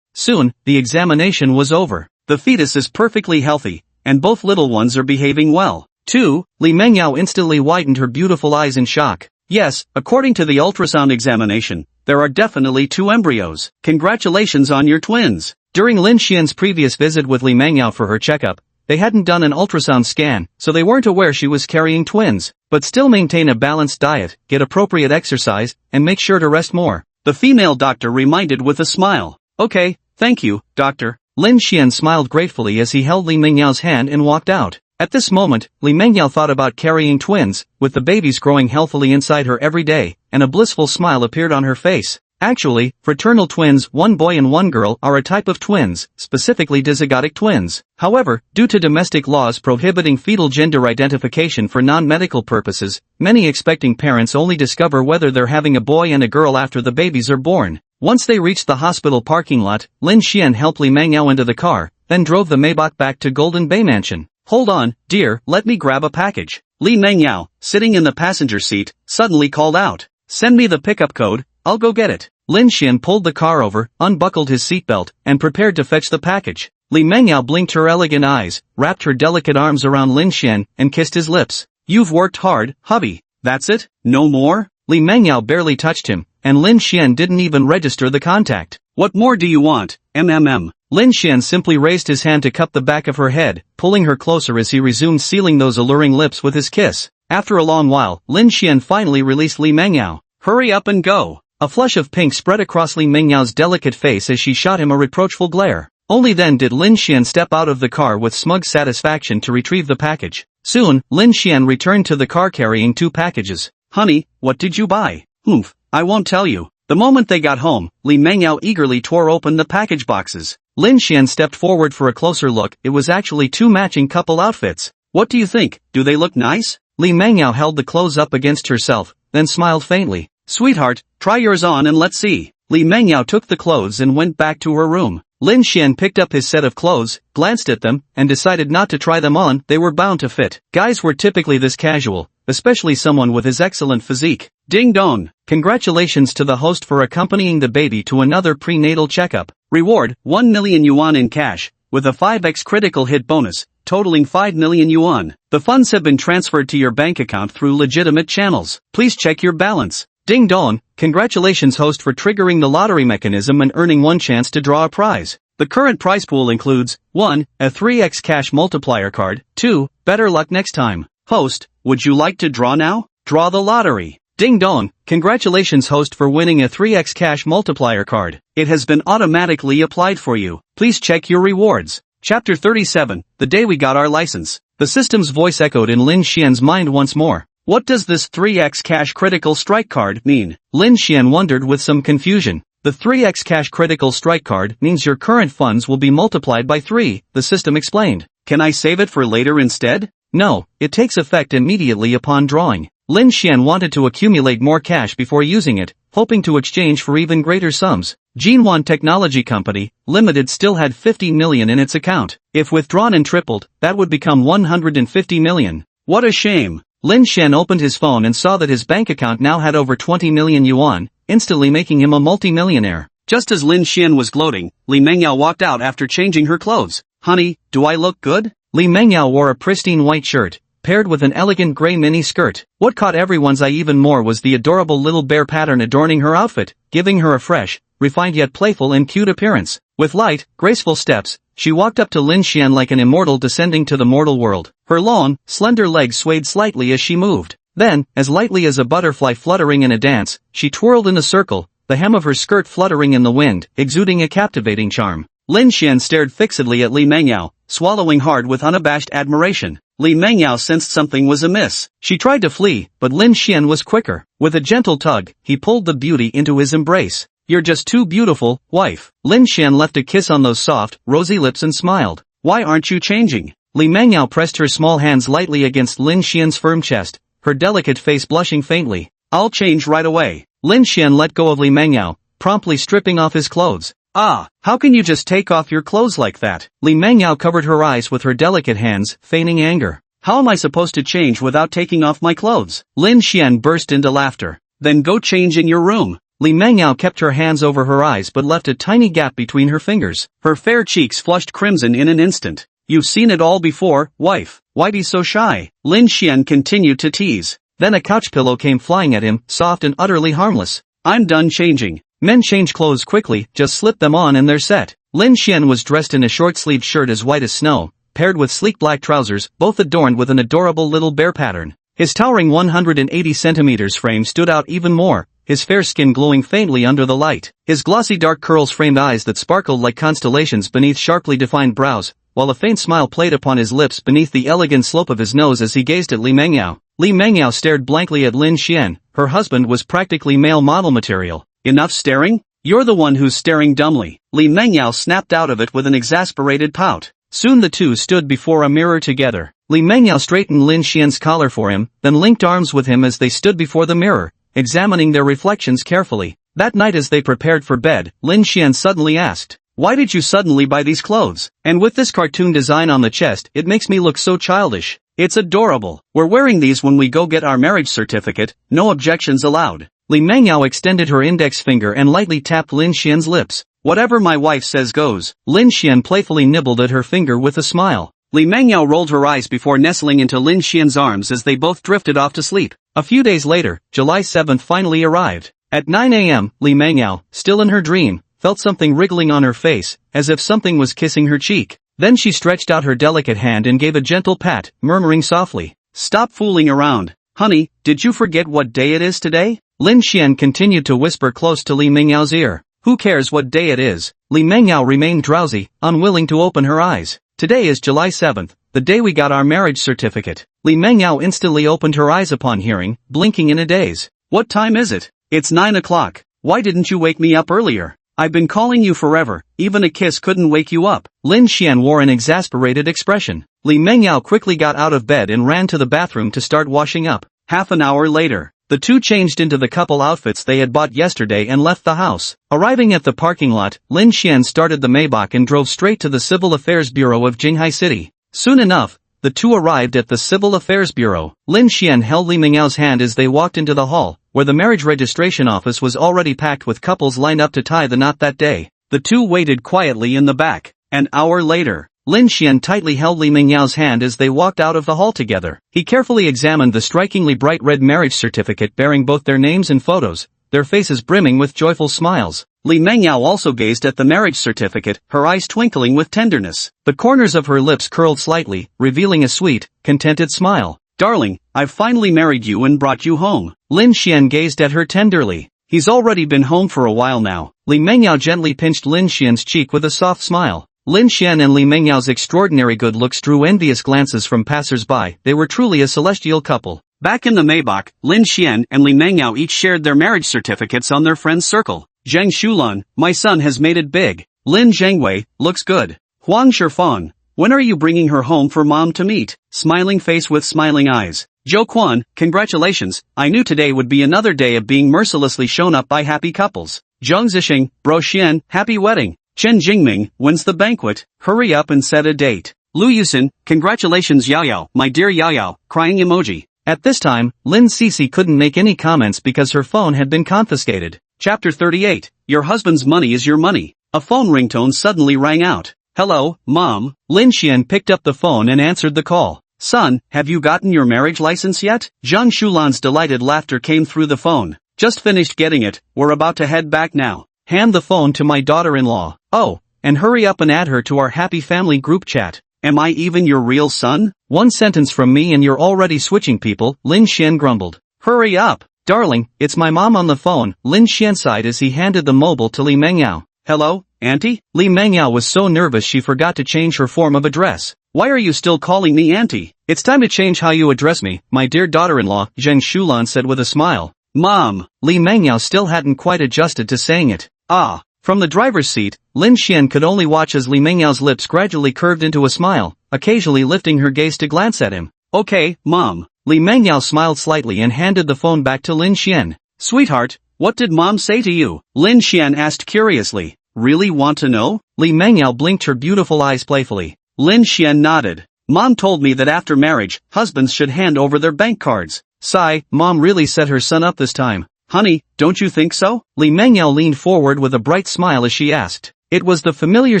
Soon, the examination was over. The fetus is perfectly healthy, and both little ones are behaving well. Too, Li Mengyao instantly widened her beautiful eyes in shock. Yes, according to the ultrasound examination, there are definitely 2 embryos. Congratulations on your twins. During Lin Xian's previous visit with Li Mengyao for her checkup, they hadn't done an ultrasound scan, so they weren't aware she was carrying twins. But still maintain a balanced diet, get appropriate exercise, and make sure to rest more. The female doctor reminded with a smile. Okay, thank you, doctor. Lin Xian smiled gratefully as he held Li Mengyao's hand and walked out. At this moment, Li Mengyao thought about carrying twins, with the babies growing healthily inside her every day, and a blissful smile appeared on her face. Actually, fraternal twins, 1 boy and 1 girl, are a type of twins, specifically dizygotic twins. However, due to domestic laws prohibiting fetal gender identification for non-medical purposes, many expecting parents only discover whether they're having a boy and a girl after the babies are born. Once they reached the hospital parking lot, Lin Xian helped Li Mengyao into the car, then drove the Maybach back to Golden Bay Mansion. Hold on, dear, let me grab a package. Li Mengyao, sitting in the passenger seat, suddenly called out. Send me the pickup code, I'll go get it. Lin Xian pulled the car over, unbuckled his seatbelt, and prepared to fetch the package. Li Mengyao blinked her elegant eyes, wrapped her delicate arms around Lin Xian, and kissed his lips. You've worked hard, hubby. That's it? No more? Li Mengyao barely touched him, and Lin Xian didn't even register the contact. What more do you want, Lin Xian simply raised his hand to cup the back of her head, pulling her closer as he resumed sealing those alluring lips with his kiss. After a long while, Lin Xian finally released Li Mengyao. Hurry up and go. A flush of pink spread across Li Mengyao's delicate face as she shot him a reproachful glare. Only then did Lin Xian step out of the car with smug satisfaction to retrieve the package. Soon, Lin Xian returned to the car carrying 2 packages. Honey, what did you buy? Oomph, I won't tell you. The moment they got home, Li Mengyao eagerly tore open the package boxes. Lin Xian stepped forward for a closer look. It was actually 2 matching couple outfits. What do you think? Do they look nice? Li Mengyao held the clothes up against herself, then smiled faintly. Sweetheart, try yours on and let's see. Li Mengyao took the clothes and went back to her room. Lin Xian picked up his set of clothes, glanced at them, and decided not to try them on. They were bound to fit. Guys were typically this casual, especially someone with his excellent physique. Ding dong! Congratulations to the host for accompanying the baby to another prenatal checkup. Reward, 1 million yuan in cash, with a 5x critical hit bonus, totaling 5 million yuan. The funds have been transferred to your bank account through legitimate channels. Please check your balance. Ding dong! Congratulations host for triggering the lottery mechanism and earning 1 chance to draw a prize. The current prize pool includes 1. A 3x cash multiplier card. 2. Better luck next time. Host, would you like to draw now? Draw the lottery. Ding dong! Congratulations host for winning a 3x cash multiplier card. It has been automatically applied for you. Please check your rewards. Chapter 37, The Day We Got Our License. The system's voice echoed in Lin Xian's mind once more. What does this 3x cash critical strike card mean? Lin Xian wondered with some confusion. The 3x cash critical strike card means your current funds will be multiplied by 3, the system explained. Can I save it for later instead? No, it takes effect immediately upon drawing. Lin Xian wanted to accumulate more cash before using it, hoping to exchange for even greater sums. Jinwan Technology Company, Limited still had 50 million in its account. If withdrawn and tripled, that would become 150 million. What a shame. Lin Xian opened his phone and saw that his bank account now had over 20 million yuan, instantly making him a multi-millionaire. Just as Lin Xian was gloating, Li Mengyao walked out after changing her clothes. Honey, do I look good? Li Mengyao wore a pristine white shirt, paired with an elegant gray mini skirt. What caught everyone's eye even more was the adorable little bear pattern adorning her outfit, giving her a fresh, refined yet playful and cute appearance. With light, graceful steps, she walked up to Lin Xian like an immortal descending to the mortal world. Her long, slender legs swayed slightly as she moved. Then, as lightly as a butterfly fluttering in a dance, she twirled in a circle, the hem of her skirt fluttering in the wind, exuding a captivating charm. Lin Xian stared fixedly at Li Mengyao, swallowing hard with unabashed admiration. Li Mengyao sensed something was amiss. She tried to flee, but Lin Xian was quicker. With a gentle tug, he pulled the beauty into his embrace. "You're just too beautiful, wife." Lin Xian left a kiss on those soft, rosy lips and smiled. "Why aren't you changing?" Li Mengyao pressed her small hands lightly against Lin Xian's firm chest, her delicate face blushing faintly. "I'll change right away." Lin Xian let go of Li Mengyao, promptly stripping off his clothes. "Ah, how can you just take off your clothes like that?" Li Mengyao covered her eyes with her delicate hands, feigning anger. "How am I supposed to change without taking off my clothes?" Lin Xian burst into laughter. "Then go change in your room." Li Mengyao kept her hands over her eyes but left a tiny gap between her fingers. Her fair cheeks flushed crimson in an instant. "You've seen it all before, wife. Why be so shy?" Lin Xian continued to tease. Then a couch pillow came flying at him, soft and utterly harmless. "I'm done changing." Men change clothes quickly, just slip them on and they're set. Lin Xian was dressed in a short-sleeved shirt as white as snow, paired with sleek black trousers, both adorned with an adorable little bear pattern. His towering 180 centimeters frame stood out even more, his fair skin glowing faintly under the light. His glossy dark curls framed eyes that sparkled like constellations beneath sharply defined brows, while a faint smile played upon his lips beneath the elegant slope of his nose as he gazed at Li Mengyao. Li Mengyao stared blankly at Lin Xian. Her husband was practically male model material. "Enough staring? You're the one who's staring dumbly." Li Mengyao snapped out of it with an exasperated pout. Soon the two stood before a mirror together. Li Mengyao straightened Lin Xian's collar for him, then linked arms with him as they stood before the mirror, examining their reflections carefully. That night as they prepared for bed, Lin Xian suddenly asked, "Why did you suddenly buy these clothes? And with this cartoon design on the chest, it makes me look so childish." "It's adorable. We're wearing these when we go get our marriage certificate, no objections allowed." Li Mengyao extended her index finger and lightly tapped Lin Xian's lips. "Whatever my wife says goes." Lin Xian playfully nibbled at her finger with a smile. Li Mengyao rolled her eyes before nestling into Lin Xian's arms as they both drifted off to sleep. A few days later, July 7th finally arrived. At 9 a.m., Li Mengyao, still in her dream, felt something wriggling on her face, as if something was kissing her cheek. Then she stretched out her delicate hand and gave a gentle pat, murmuring softly, "Stop fooling around. Honey, did you forget what day it is today?" Lin Xian continued to whisper close to Li Mengyao's ear. "Who cares what day it is?" Li Mengyao remained drowsy, unwilling to open her eyes. "Today is July 7th, the day we got our marriage certificate." Li Mengyao instantly opened her eyes upon hearing, blinking in a daze. "What time is it?" "It's 9 o'clock. Why didn't you wake me up earlier? I've been calling you forever, even a kiss couldn't wake you up." Lin Xian wore an exasperated expression. Li Mengyao quickly got out of bed and ran to the bathroom to start washing up. Half an hour later, the two changed into the couple outfits they had bought yesterday and left the house. Arriving at the parking lot, Lin Xian started the Maybach and drove straight to the Civil Affairs Bureau of Jinghai City. Soon enough, the two arrived at the Civil Affairs Bureau. Lin Xian held Li Mengyao's hand as they walked into the hall, where the marriage registration office was already packed with couples lined up to tie the knot that day. The two waited quietly in the back. An hour later, Lin Xian tightly held Li Mengyao's hand as they walked out of the hall together. He carefully examined the strikingly bright red marriage certificate bearing both their names and photos, their faces brimming with joyful smiles. Li Mengyao also gazed at the marriage certificate, her eyes twinkling with tenderness. The corners of her lips curled slightly, revealing a sweet, contented smile. "Darling, I've finally married you and brought you home." Lin Xian gazed at her tenderly. "He's already been home for a while now." Li Mengyao gently pinched Lin Xian's cheek with a soft smile. Lin Xian and Li Mengyao's extraordinary good looks drew envious glances from passers-by. They were truly a celestial couple. Back in the Maybach, Lin Xian and Li Mengyao each shared their marriage certificates on their friends' circle. "Zhang Shulan, my son has made it big." "Lin Zhangwei, looks good." "Huang Shifang, when are you bringing her home for mom to meet?" Smiling face with smiling eyes. "Zhou Quan, congratulations, I knew today would be another day of being mercilessly shown up by happy couples." "Zhang Zixing, Bro Xian, happy wedding." "Chen Jingming, when's the banquet? Hurry up and set a date." "Lu Yusin, congratulations Yao Yao, my dear Yao Yao, crying emoji." At this time, Lin Cece couldn't make any comments because her phone had been confiscated. Chapter 38, Your husband's money is your money. A phone ringtone suddenly rang out. "Hello, Mom." Lin Xian picked up the phone and answered the call. "Son, have you gotten your marriage license yet?" Zhang Shulan's delighted laughter came through the phone. "Just finished getting it, we're about to head back now." "Hand the phone to my daughter-in-law. Oh, and hurry up and add her to our happy family group chat." "Am I even your real son?" "One sentence from me and you're already switching people," Lin Xian grumbled. "Hurry up." "Darling, it's my mom on the phone," Lin Xian sighed as he handed the mobile to Li Mengyao. "Hello, Auntie?" Li Mengyao was so nervous she forgot to change her form of address. Why are you still calling me auntie? It's time to change how you address me, my dear daughter-in-law, Zheng Shulan said with a smile. Mom! Li Mengyao still hadn't quite adjusted to saying it. Ah! From the driver's seat, Lin Xian could only watch as Li Mengyao's lips gradually curved into a smile, occasionally lifting her gaze to glance at him. Okay, Mom. Li Mengyao smiled slightly and handed the phone back to Lin Xian. Sweetheart, what did Mom say to you? Lin Xian asked curiously. Really want to know? Li Mengyao blinked her beautiful eyes playfully. Lin Xian nodded. Mom told me that after marriage, husbands should hand over their bank cards. Sigh, Mom really set her son up this time. Honey, don't you think so? Li Mengyao leaned forward with a bright smile as she asked. It was the familiar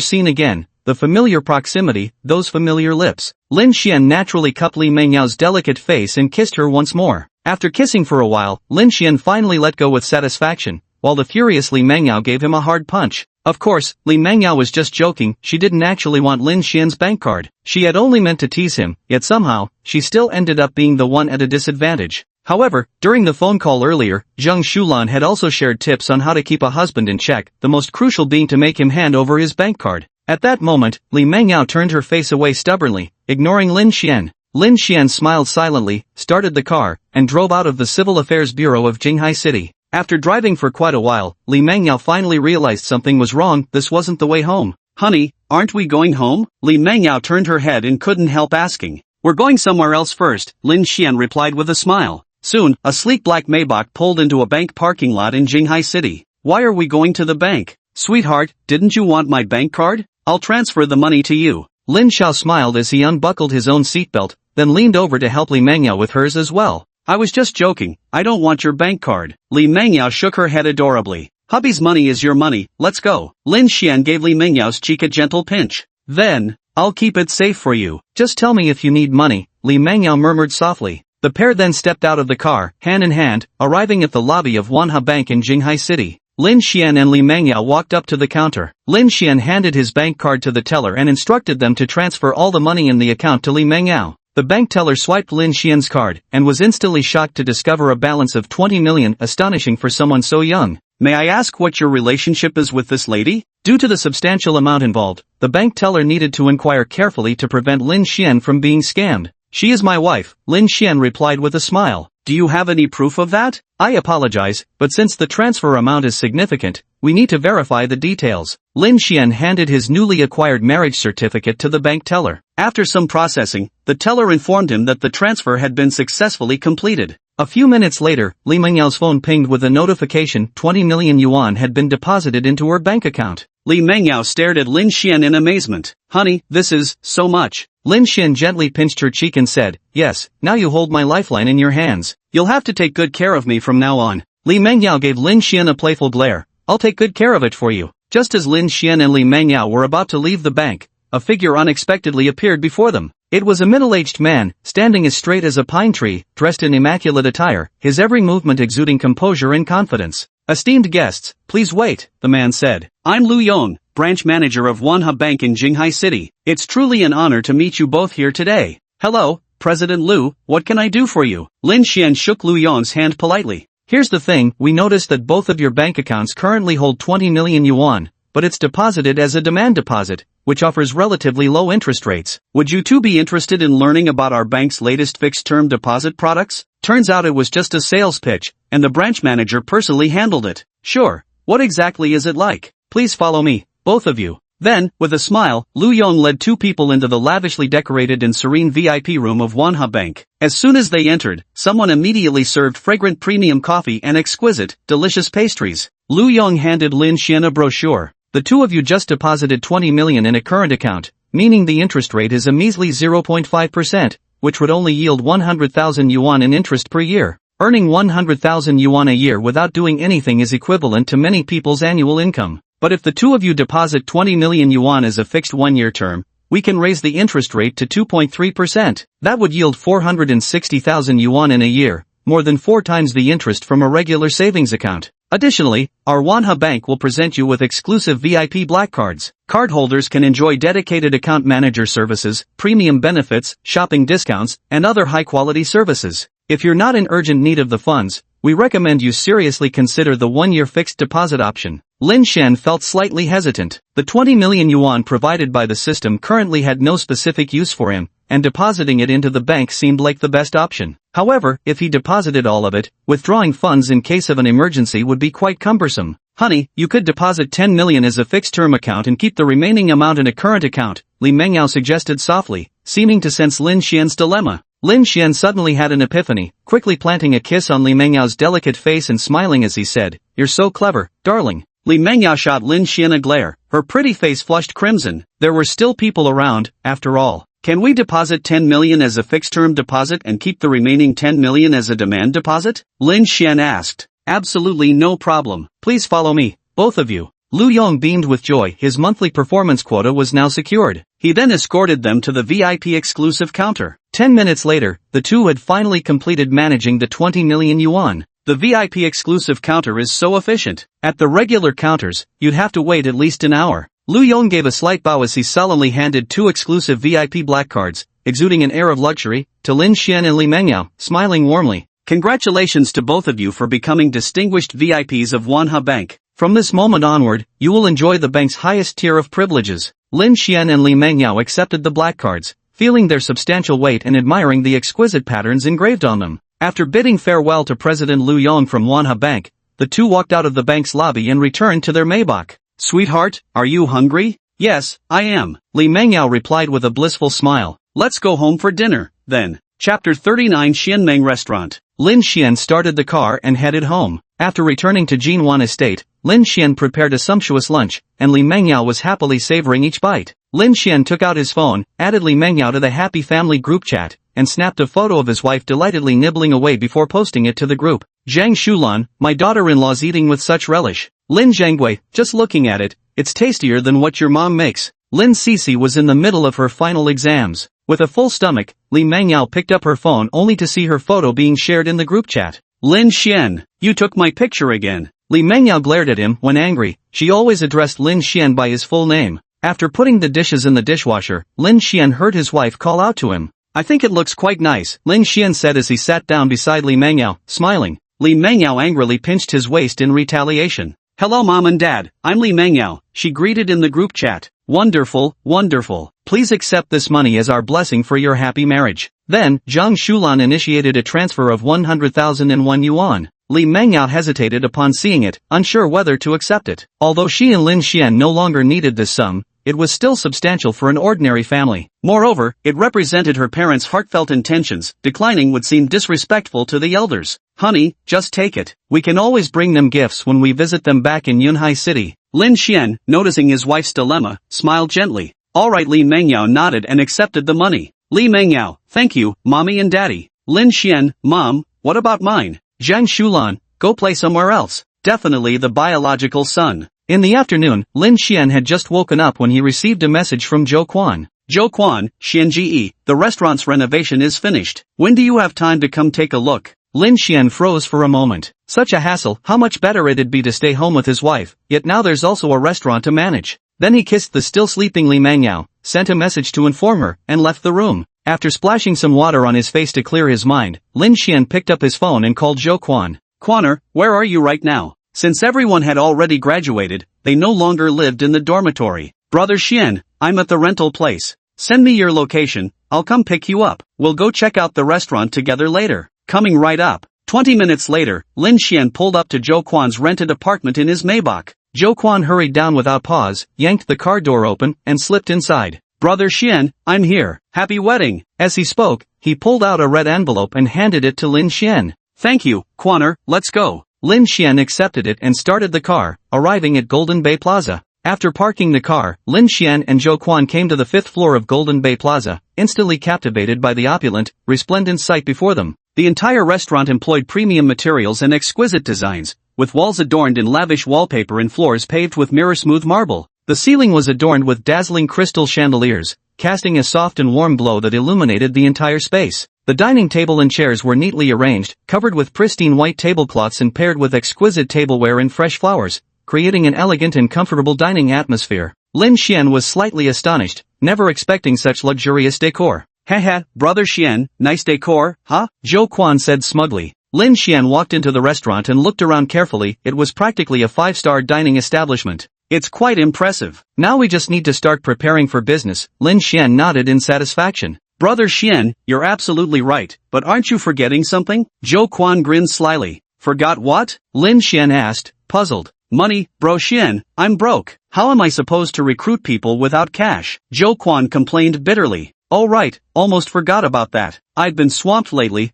scene again, the familiar proximity, those familiar lips. Lin Xian naturally cupped Li Mengyao's delicate face and kissed her once more. After kissing for a while, Lin Xian finally let go with satisfaction, while the furious Li Mengyao gave him a hard punch. Of course, Li Mengyao was just joking, she didn't actually want Lin Xian's bank card. She had only meant to tease him, yet somehow, she still ended up being the one at a disadvantage. However, during the phone call earlier, Zheng Shulan had also shared tips on how to keep a husband in check, the most crucial being to make him hand over his bank card. At that moment, Li Mengyao turned her face away stubbornly, ignoring Lin Xian. Lin Xian smiled silently, started the car, and drove out of the Civil Affairs Bureau of Jinghai City. After driving for quite a while, Li Mengyao finally realized something was wrong, this wasn't the way home. Honey, aren't we going home? Li Mengyao turned her head and couldn't help asking. We're going somewhere else first, Lin Xian replied with a smile. Soon, a sleek black Maybach pulled into a bank parking lot in Jinghai City. Why are we going to the bank? Sweetheart, didn't you want my bank card? I'll transfer the money to you. Lin Xiao smiled as he unbuckled his own seatbelt, then leaned over to help Li Mengyao with hers as well. I was just joking, I don't want your bank card. Li Mengyao shook her head adorably. Hubby's money is your money, let's go. Lin Xian gave Li Mengyao's cheek a gentle pinch. Then, I'll keep it safe for you. Just tell me if you need money, Li Mengyao murmured softly. The pair then stepped out of the car, hand in hand, arriving at the lobby of Manhwa Bank in Jinghai City. Lin Xian and Li Mengyao walked up to the counter. Lin Xian handed his bank card to the teller and instructed them to transfer all the money in the account to Li Mengyao. The bank teller swiped Lin Xian's card, and was instantly shocked to discover a balance of 20 million, astonishing for someone so young. May I ask what your relationship is with this lady? Due to the substantial amount involved, the bank teller needed to inquire carefully to prevent Lin Xian from being scammed. She is my wife, Lin Xian replied with a smile. Do you have any proof of that? I apologize, but since the transfer amount is significant, we need to verify the details. Lin Xian handed his newly acquired marriage certificate to the bank teller. After some processing, the teller informed him that the transfer had been successfully completed. A few minutes later, Li Mengyao's phone pinged with a notification 20 million yuan had been deposited into her bank account. Li Mengyao stared at Lin Xian in amazement. Honey, this is so much. Lin Xian gently pinched her cheek and said, yes, now you hold my lifeline in your hands. You'll have to take good care of me from now on. Li Mengyao gave Lin Xian a playful glare. I'll take good care of it for you. Just as Lin Xian and Li Mengyao were about to leave the bank, a figure unexpectedly appeared before them. It was a middle-aged man, standing as straight as a pine tree, dressed in immaculate attire, his every movement exuding composure and confidence. Esteemed guests, please wait, the man said. I'm Lu Yong, branch manager of Manhwa Bank in Jinghai City. It's truly an honor to meet you both here today. Hello, President Lu, what can I do for you? Lin Xian shook Lu Yong's hand politely. Here's the thing, we noticed that both of your bank accounts currently hold 20 million yuan, but it's deposited as a demand deposit, which offers relatively low interest rates. Would you two be interested in learning about our bank's latest fixed-term deposit products? Turns out it was just a sales pitch, and the branch manager personally handled it. Sure, what exactly is it like? Please follow me, both of you. Then, with a smile, Lu Yong led two people into the lavishly decorated and serene VIP room of Manhwa Bank. As soon as they entered, someone immediately served fragrant premium coffee and exquisite, delicious pastries. Lu Yong handed Lin Xian a brochure. The two of you just deposited 20 million in a current account, meaning the interest rate is a measly 0.5%, which would only yield 100,000 yuan in interest per year. Earning 100,000 yuan a year without doing anything is equivalent to many people's annual income. But if the two of you deposit 20 million yuan as a fixed one-year term, we can raise the interest rate to 2.3%. That would yield 460,000 yuan in a year, more than 4 times the interest from a regular savings account. Additionally, our Manhwa Bank will present you with exclusive VIP black cards. Cardholders can enjoy dedicated account manager services, premium benefits, shopping discounts, and other high-quality services. If you're not in urgent need of the funds, we recommend you seriously consider the 1-year fixed deposit option. Lin Xian felt slightly hesitant. The 20 million yuan provided by the system currently had no specific use for him, and depositing it into the bank seemed like the best option. However, if he deposited all of it, withdrawing funds in case of an emergency would be quite cumbersome. Honey, you could deposit 10 million as a fixed-term account and keep the remaining amount in a current account, Li Mengyao suggested softly, seeming to sense Lin Xian's dilemma. Lin Xian suddenly had an epiphany, quickly planting a kiss on Li Mengyao's delicate face and smiling as he said, "You're so clever, darling." Li Mengyao shot Lin Xian a glare, her pretty face flushed crimson. There were still people around, after all. Can we deposit 10 million as a fixed-term deposit and keep the remaining 10 million as a demand deposit? Lin Xian asked. Absolutely no problem. Please follow me, both of you. Lu Yong beamed with joy. His monthly performance quota was now secured. He then escorted them to the VIP exclusive counter. 10 minutes later, the two had finally completed managing the 20 million yuan. The VIP exclusive counter is so efficient. At the regular counters, you'd have to wait at least an hour. Lu Yong gave a slight bow as he solemnly handed 2 exclusive VIP black cards, exuding an air of luxury, to Lin Xian and Li Mengyao, smiling warmly. Congratulations to both of you for becoming distinguished VIPs of Manhwa Bank. From this moment onward, you will enjoy the bank's highest tier of privileges. Lin Xian and Li Mengyao accepted the black cards, feeling their substantial weight and admiring the exquisite patterns engraved on them. After bidding farewell to President Lu Yong from Manhwa Bank, the two walked out of the bank's lobby and returned to their Maybach. Sweetheart, are you hungry? Yes, I am, Li Mengyao replied with a blissful smile. Let's go home for dinner, then. Chapter 39 Xianmeng Restaurant. Lin Xian started the car and headed home. After returning to Jinwan Estate, Lin Xian prepared a sumptuous lunch, and Li Mengyao was happily savoring each bite. Lin Xian took out his phone, added Li Mengyao to the happy family group chat, and snapped a photo of his wife delightedly nibbling away before posting it to the group. Zhang Shulan, my daughter-in-law's eating with such relish. Lin Zhanggui, just looking at it, it's tastier than what your mom makes. Lin Cece was in the middle of her final exams. With a full stomach, Li Mengyao picked up her phone only to see her photo being shared in the group chat. Lin Xian, you took my picture again. Li Mengyao glared at him. When angry, she always addressed Lin Xian by his full name. After putting the dishes in the dishwasher, Lin Xian heard his wife call out to him. I think it looks quite nice, Lin Xian said as he sat down beside Li Mengyao, smiling. Li Mengyao angrily pinched his waist in retaliation. Hello Mom and Dad, I'm Li Mengyao, she greeted in the group chat. Wonderful, wonderful. Please accept this money as our blessing for your happy marriage. Then, Zhang Shulan initiated a transfer of 100,001 yuan. Li Mengyao hesitated upon seeing it, unsure whether to accept it. Although she and Lin Xian no longer needed this sum, it was still substantial for an ordinary family. Moreover, it represented her parents' heartfelt intentions. Declining would seem disrespectful to the elders. Honey, just take it. We can always bring them gifts when we visit them back in Yunhai City. Lin Xian, noticing his wife's dilemma, smiled gently. Alright, Li Mengyao nodded and accepted the money. Li Mengyao, thank you, Mommy and Daddy. Lin Xian, Mom, what about mine? Zhang Shulan, go play somewhere else. Definitely the biological son. In the afternoon, Lin Xian had just woken up when he received a message from Zhou Quan. Zhou Quan, Xianji, the restaurant's renovation is finished. When do you have time to come take a look? Lin Xian froze for a moment. Such a hassle, how much better it'd be to stay home with his wife, yet now there's also a restaurant to manage. Then he kissed the still sleeping Li Mengyao, sent a message to inform her, and left the room. After splashing some water on his face to clear his mind, Lin Xian picked up his phone and called Zhou Quan. Quaner, where are you right now? Since everyone had already graduated, they no longer lived in the dormitory. Brother Xian, I'm at the rental place. Send me your location, I'll come pick you up. We'll go check out the restaurant together later. Coming right up. 20 minutes later, Lin Xian pulled up to Zhou Quan's rented apartment in his Maybach. Zhou Quan hurried down without pause, yanked the car door open, and slipped inside. Brother Xian, I'm here. Happy wedding. As he spoke, he pulled out a red envelope and handed it to Lin Xian. Thank you, Quaner, let's go. Lin Xian accepted it and started the car, arriving at Golden Bay Plaza. After parking the car, Lin Xian and Zhou Quan came to the 5th floor of Golden Bay Plaza, instantly captivated by the opulent, resplendent sight before them. The entire restaurant employed premium materials and exquisite designs, with walls adorned in lavish wallpaper and floors paved with mirror-smooth marble. The ceiling was adorned with dazzling crystal chandeliers, casting a soft and warm glow that illuminated the entire space. The dining table and chairs were neatly arranged, covered with pristine white tablecloths and paired with exquisite tableware and fresh flowers, creating an elegant and comfortable dining atmosphere. Lin Xian was slightly astonished, never expecting such luxurious decor. Haha, Brother Xian, nice decor, huh? Zhou Quan said smugly. Lin Xian walked into the restaurant and looked around carefully. It was practically a 5-star dining establishment. It's quite impressive. Now we just need to start preparing for business. Lin Xian nodded in satisfaction. Brother Xian, you're absolutely right, but aren't you forgetting something? Zhou Quan grinned slyly. Forgot what? Lin Xian asked, puzzled. Money, bro Xian, I'm broke. How am I supposed to recruit people without cash? Zhou Quan complained bitterly. Oh right, almost forgot about that. I've been swamped lately,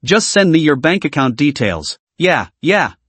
just send me your bank account details. Yeah,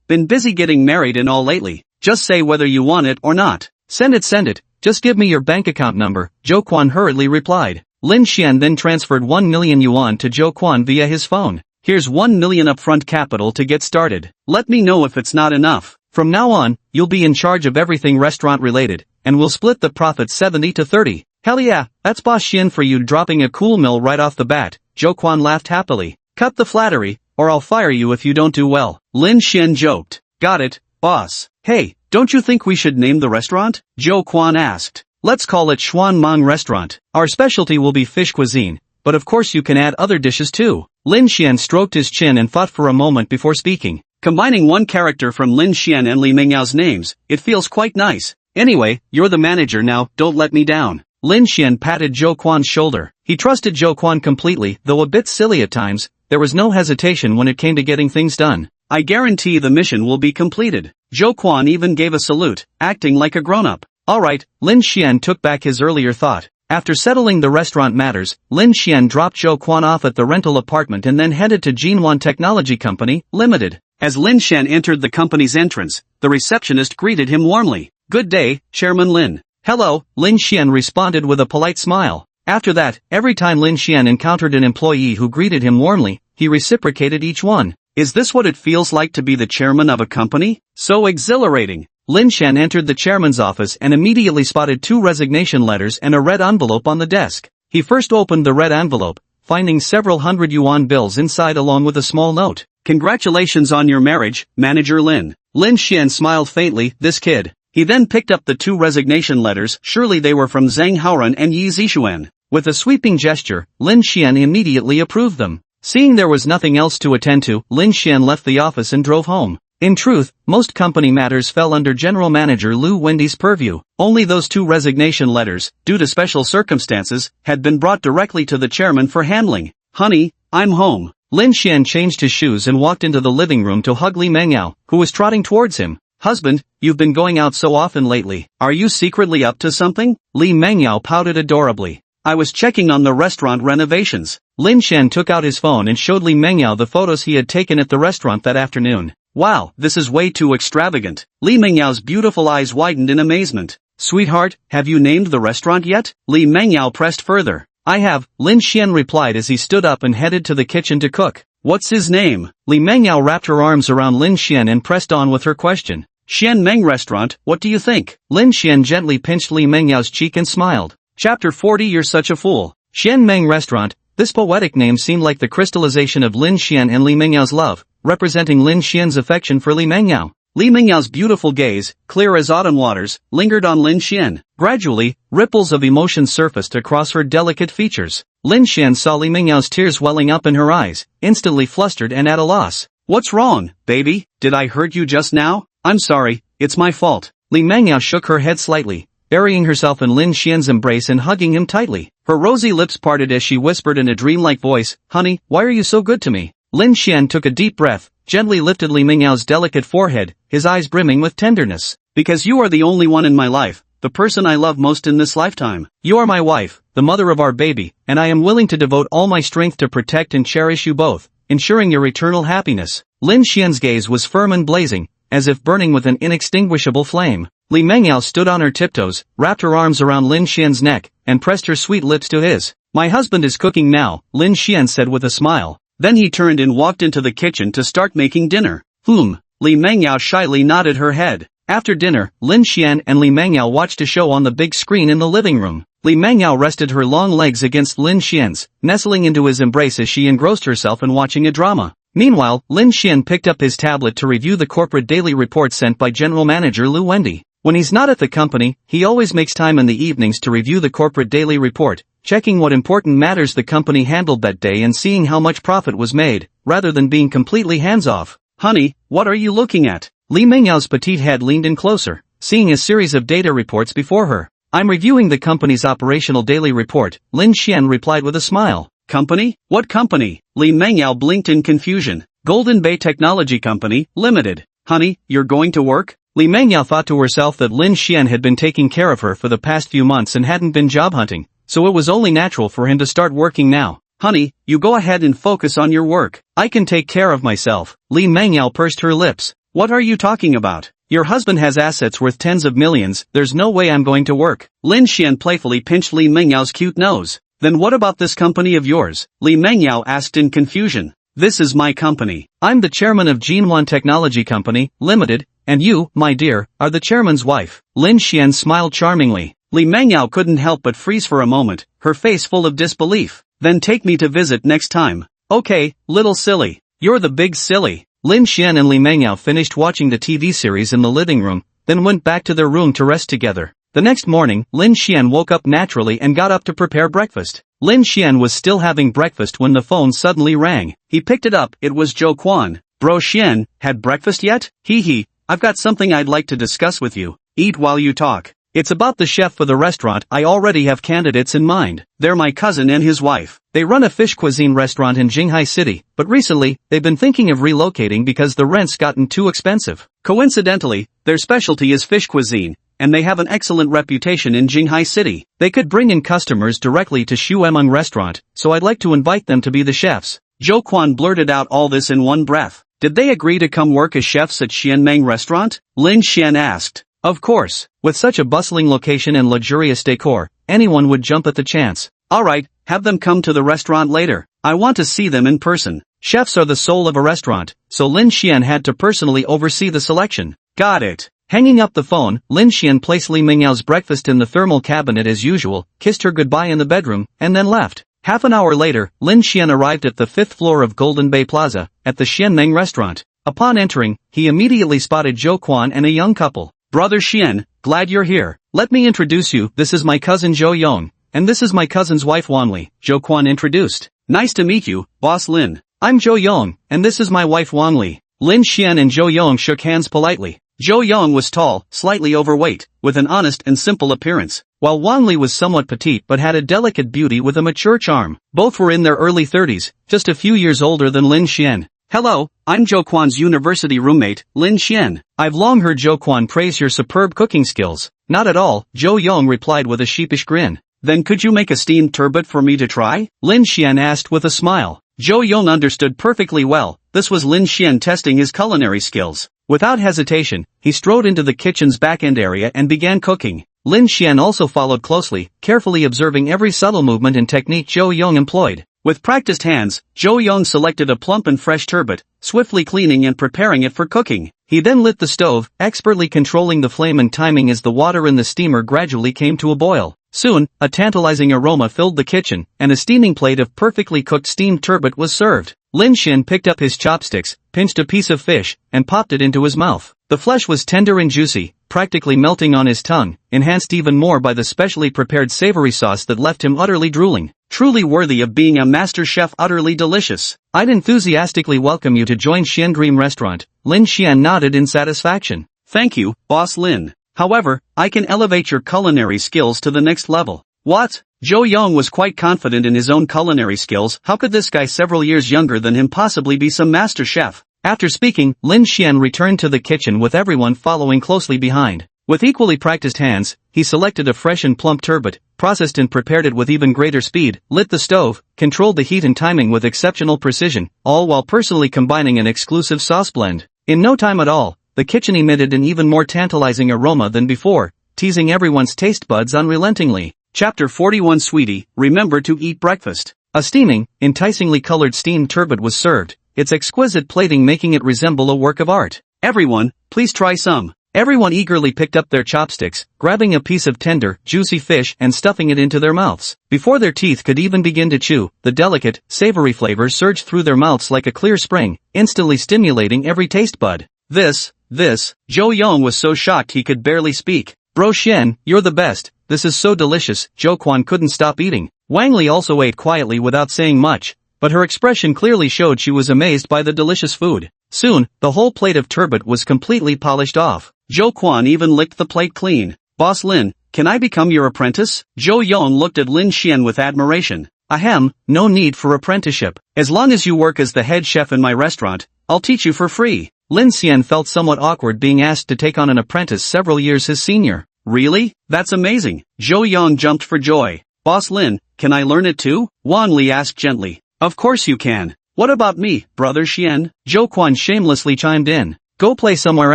been busy getting married and all lately. Just say whether you want it or not. Send it, just give me your bank account number, Zhou Quan hurriedly replied. Lin Xian then transferred 1 million yuan to Zhou Quan via his phone. Here's 1 million upfront capital to get started. Let me know if it's not enough. From now on, you'll be in charge of everything restaurant related, and we'll split the profit 70-30. Hell yeah, that's Boss Xian for you, dropping a cool mill right off the bat. Zhou Quan laughed happily. Cut the flattery, or I'll fire you if you don't do well. Lin Xian joked. Got it, boss. Hey, don't you think we should name the restaurant? Zhou Quan asked. Let's call it Xuan Mang Restaurant. Our specialty will be fish cuisine, but of course you can add other dishes too. Lin Xian stroked his chin and thought for a moment before speaking. Combining one character from Lin Xian and Li Mengyao's names, it feels quite nice. Anyway, you're the manager now, don't let me down. Lin Xian patted Zhou Quan's shoulder. He trusted Zhou Quan completely, though a bit silly at times. There was no hesitation when it came to getting things done. I guarantee the mission will be completed. Zhou Quan even gave a salute, acting like a grown-up. Alright, Lin Xian took back his earlier thought. After settling the restaurant matters, Lin Xian dropped Zhou Quan off at the rental apartment and then headed to Jinwan Technology Company, Limited. As Lin Xian entered the company's entrance, the receptionist greeted him warmly. Good day, Chairman Lin. Hello, Lin Xian responded with a polite smile. After that, every time Lin Xian encountered an employee who greeted him warmly, he reciprocated each one. Is this what it feels like to be the chairman of a company? So exhilarating. Lin Xian entered the chairman's office and immediately spotted 2 resignation letters and a red envelope on the desk. He first opened the red envelope, finding several hundred yuan bills inside along with a small note. Congratulations on your marriage, Manager Lin. Lin Xian smiled faintly, this kid. He then picked up the 2 resignation letters, surely they were from Zhang Haoran and Yi Zixuan. With a sweeping gesture, Lin Xian immediately approved them. Seeing there was nothing else to attend to, Lin Xian left the office and drove home. In truth, most company matters fell under General Manager Lu Wendy's purview. Only those 2 resignation letters, due to special circumstances, had been brought directly to the chairman for handling. Honey, I'm home. Lin Xian changed his shoes and walked into the living room to hug Li Mengyao, who was trotting towards him. Husband, you've been going out so often lately. Are you secretly up to something? Li Mengyao pouted adorably. I was checking on the restaurant renovations. Lin Xian took out his phone and showed Li Mengyao the photos he had taken at the restaurant that afternoon. Wow, this is way too extravagant. Li Mengyao's beautiful eyes widened in amazement. Sweetheart, have you named the restaurant yet? Li Mengyao pressed further. I have, Lin Xian replied as he stood up and headed to the kitchen to cook. What's his name? Li Mengyao wrapped her arms around Lin Xian and pressed on with her question. Xian Meng Restaurant, what do you think? Lin Xian gently pinched Li Mengyao's cheek and smiled. Chapter 40 You're such a fool. Xian Meng Restaurant. This poetic name seemed like the crystallization of Lin Xian and Li Mengyao's love, representing Lin Xian's affection for Li Mengyao. Li Mengyao's beautiful gaze, clear as autumn waters, lingered on Lin Xian. Gradually, ripples of emotion surfaced across her delicate features. Lin Xian saw Li Mengyao's tears welling up in her eyes, instantly flustered and at a loss. What's wrong, baby? Did I hurt you just now? I'm sorry, it's my fault. Li Mengyao shook her head slightly, burying herself in Lin Xian's embrace and hugging him tightly. Her rosy lips parted as she whispered in a dreamlike voice, Honey, why are you so good to me? Lin Xian took a deep breath, gently lifted Li Mengyao's delicate forehead, his eyes brimming with tenderness. Because you are the only one in my life, the person I love most in this lifetime. You are my wife, the mother of our baby, and I am willing to devote all my strength to protect and cherish you both, ensuring your eternal happiness. Lin Xian's gaze was firm and blazing, as if burning with an inextinguishable flame. Li Mengyao stood on her tiptoes, wrapped her arms around Lin Xian's neck, and pressed her sweet lips to his. My husband is cooking now, Lin Xian said with a smile. Then he turned and walked into the kitchen to start making dinner. Li Mengyao shyly nodded her head. After dinner, Lin Xian and Li Mengyao watched a show on the big screen in the living room. Li Mengyao rested her long legs against Lin Xian's, nestling into his embrace as she engrossed herself in watching a drama. Meanwhile, Lin Xian picked up his tablet to review the corporate daily report sent by General Manager Lu Wendy. When he's not at the company, he always makes time in the evenings to review the corporate daily report, checking what important matters the company handled that day and seeing how much profit was made. rather than being completely hands-off. Honey, what are you looking at? Li Mengyao's petite head leaned in closer, seeing a series of data reports before her. I'm reviewing the company's operational daily report, Lin Xian replied with a smile. Company? What company? Li Mengyao blinked in confusion. Golden Bay Technology Company, Limited. Honey, you're going to work? Li Mengyao thought to herself that Lin Xian had been taking care of her for the past few months and hadn't been job hunting, so it was only natural for him to start working now. Honey, you go ahead and focus on your work. I can take care of myself. Li Mengyao pursed her lips. What are you talking about? Your husband has assets worth tens of millions, there's no way I'm going to work. Lin Xian playfully pinched Li Mengyao's cute nose. Then what about this company of yours? Li Mengyao asked in confusion. This is my company. I'm the chairman of Jinwan Technology Company, Limited, and you, my dear, are the chairman's wife. Lin Xian smiled charmingly. Li Mengyao couldn't help but freeze for a moment, her face full of disbelief. Then take me to visit next time. Okay, little silly. You're the big silly. Lin Xian and Li Mengyao finished watching the TV series in the living room, then went back to their room to rest together. The next morning, Lin Xian woke up naturally and got up to prepare breakfast. Lin Xian was still having breakfast when the phone suddenly rang. He picked it up, it was Zhou Quan. Bro Xian, had breakfast yet? Hee, I've got something I'd like to discuss with you. Eat while you talk. It's about the chef for the restaurant. I already have candidates in mind. They're my cousin and his wife. They run a fish cuisine restaurant in Jinghai City, but recently, they've been thinking of relocating because the rent's gotten too expensive. Coincidentally, their specialty is fish cuisine, and they have an excellent reputation in Jinghai City. They could bring in customers directly to Shuemeng restaurant, so I'd like to invite them to be the chefs. Zhou Quan blurted out all this in one breath. Did they agree to come work as chefs at Xianmeng restaurant? Lin Xian asked. Of course, with such a bustling location and luxurious decor, anyone would jump at the chance. Alright, have them come to the restaurant later. I want to see them in person. Chefs are the soul of a restaurant, so Lin Xian had to personally oversee the selection. Got it. Hanging up the phone, Lin Xian placed Li Mengyao's breakfast in the thermal cabinet as usual, kissed her goodbye in the bedroom, and then left. Half an hour later, Lin Xian arrived at the 5th floor of Golden Bay Plaza, at the Xianmeng restaurant. Upon entering, he immediately spotted Zhou Quan and a young couple. Brother Xian, glad you're here. Let me introduce you, this is my cousin Zhou Yong, and this is my cousin's wife Wanli, Zhou Quan introduced. Nice to meet you, Boss Lin. I'm Zhou Yong, and this is my wife Wanli. Lin Xian and Zhou Yong shook hands politely. Zhou Yong was tall, slightly overweight, with an honest and simple appearance, while Wanli was somewhat petite but had a delicate beauty with a mature charm. Both were in their early 30s, just a few years older than Lin Xian. Hello, I'm Zhou Quan's university roommate, Lin Xian. I've long heard Zhou Quan praise your superb cooking skills. Not at all, Zhou Yong replied with a sheepish grin. Then could you make a steamed turbot for me to try? Lin Xian asked with a smile. Zhou Yong understood perfectly well, this was Lin Xian testing his culinary skills. Without hesitation, he strode into the kitchen's back-end area and began cooking. Lin Xian also followed closely, carefully observing every subtle movement and technique Zhou Yong employed. With practiced hands, Zhou Yong selected a plump and fresh turbot, swiftly cleaning and preparing it for cooking. He then lit the stove, expertly controlling the flame and timing as the water in the steamer gradually came to a boil. Soon, a tantalizing aroma filled the kitchen, and a steaming plate of perfectly cooked steamed turbot was served. Lin Xian picked up his chopsticks, pinched a piece of fish, and popped it into his mouth. The flesh was tender and juicy, practically melting on his tongue, enhanced even more by the specially prepared savory sauce that left him utterly drooling. Truly worthy of being a master chef, utterly delicious. I'd enthusiastically welcome you to join Xian Dream Restaurant. Lin Xian nodded in satisfaction. Thank you, Boss Lin. However, I can elevate your culinary skills to the next level. What? Zhou Yong was quite confident in his own culinary skills. How could this guy several years younger than him possibly be some master chef? After speaking, Lin Xian returned to the kitchen with everyone following closely behind. With equally practiced hands, he selected a fresh and plump turbot, processed and prepared it with even greater speed, lit the stove, controlled the heat and timing with exceptional precision, all while personally combining an exclusive sauce blend. In no time at all, the kitchen emitted an even more tantalizing aroma than before, teasing everyone's taste buds unrelentingly. Chapter 41 Sweetie, remember to eat breakfast. A steaming, enticingly colored steamed turbot was served, its exquisite plating making it resemble a work of art. Everyone, please try some. Everyone eagerly picked up their chopsticks, grabbing a piece of tender, juicy fish and stuffing it into their mouths. Before their teeth could even begin to chew, the delicate, savory flavor surged through their mouths like a clear spring, instantly stimulating every taste bud. This, Zhou Yong was so shocked he could barely speak. Bro Xian, you're the best, this is so delicious. Zhou Quan couldn't stop eating. Wang Li also ate quietly without saying much, but her expression clearly showed she was amazed by the delicious food. Soon, the whole plate of turbot was completely polished off. Zhou Quan even licked the plate clean. Boss Lin, can I become your apprentice? Zhou Yong looked at Lin Xian with admiration. Ahem, no need for apprenticeship. As long as you work as the head chef in my restaurant, I'll teach you for free. Lin Xian felt somewhat awkward being asked to take on an apprentice several years his senior. Really? That's amazing. Zhou Yong jumped for joy. Boss Lin, can I learn it too? Wang Li asked gently. Of course you can. What about me, brother Xian? Zhou Quan shamelessly chimed in. Go play somewhere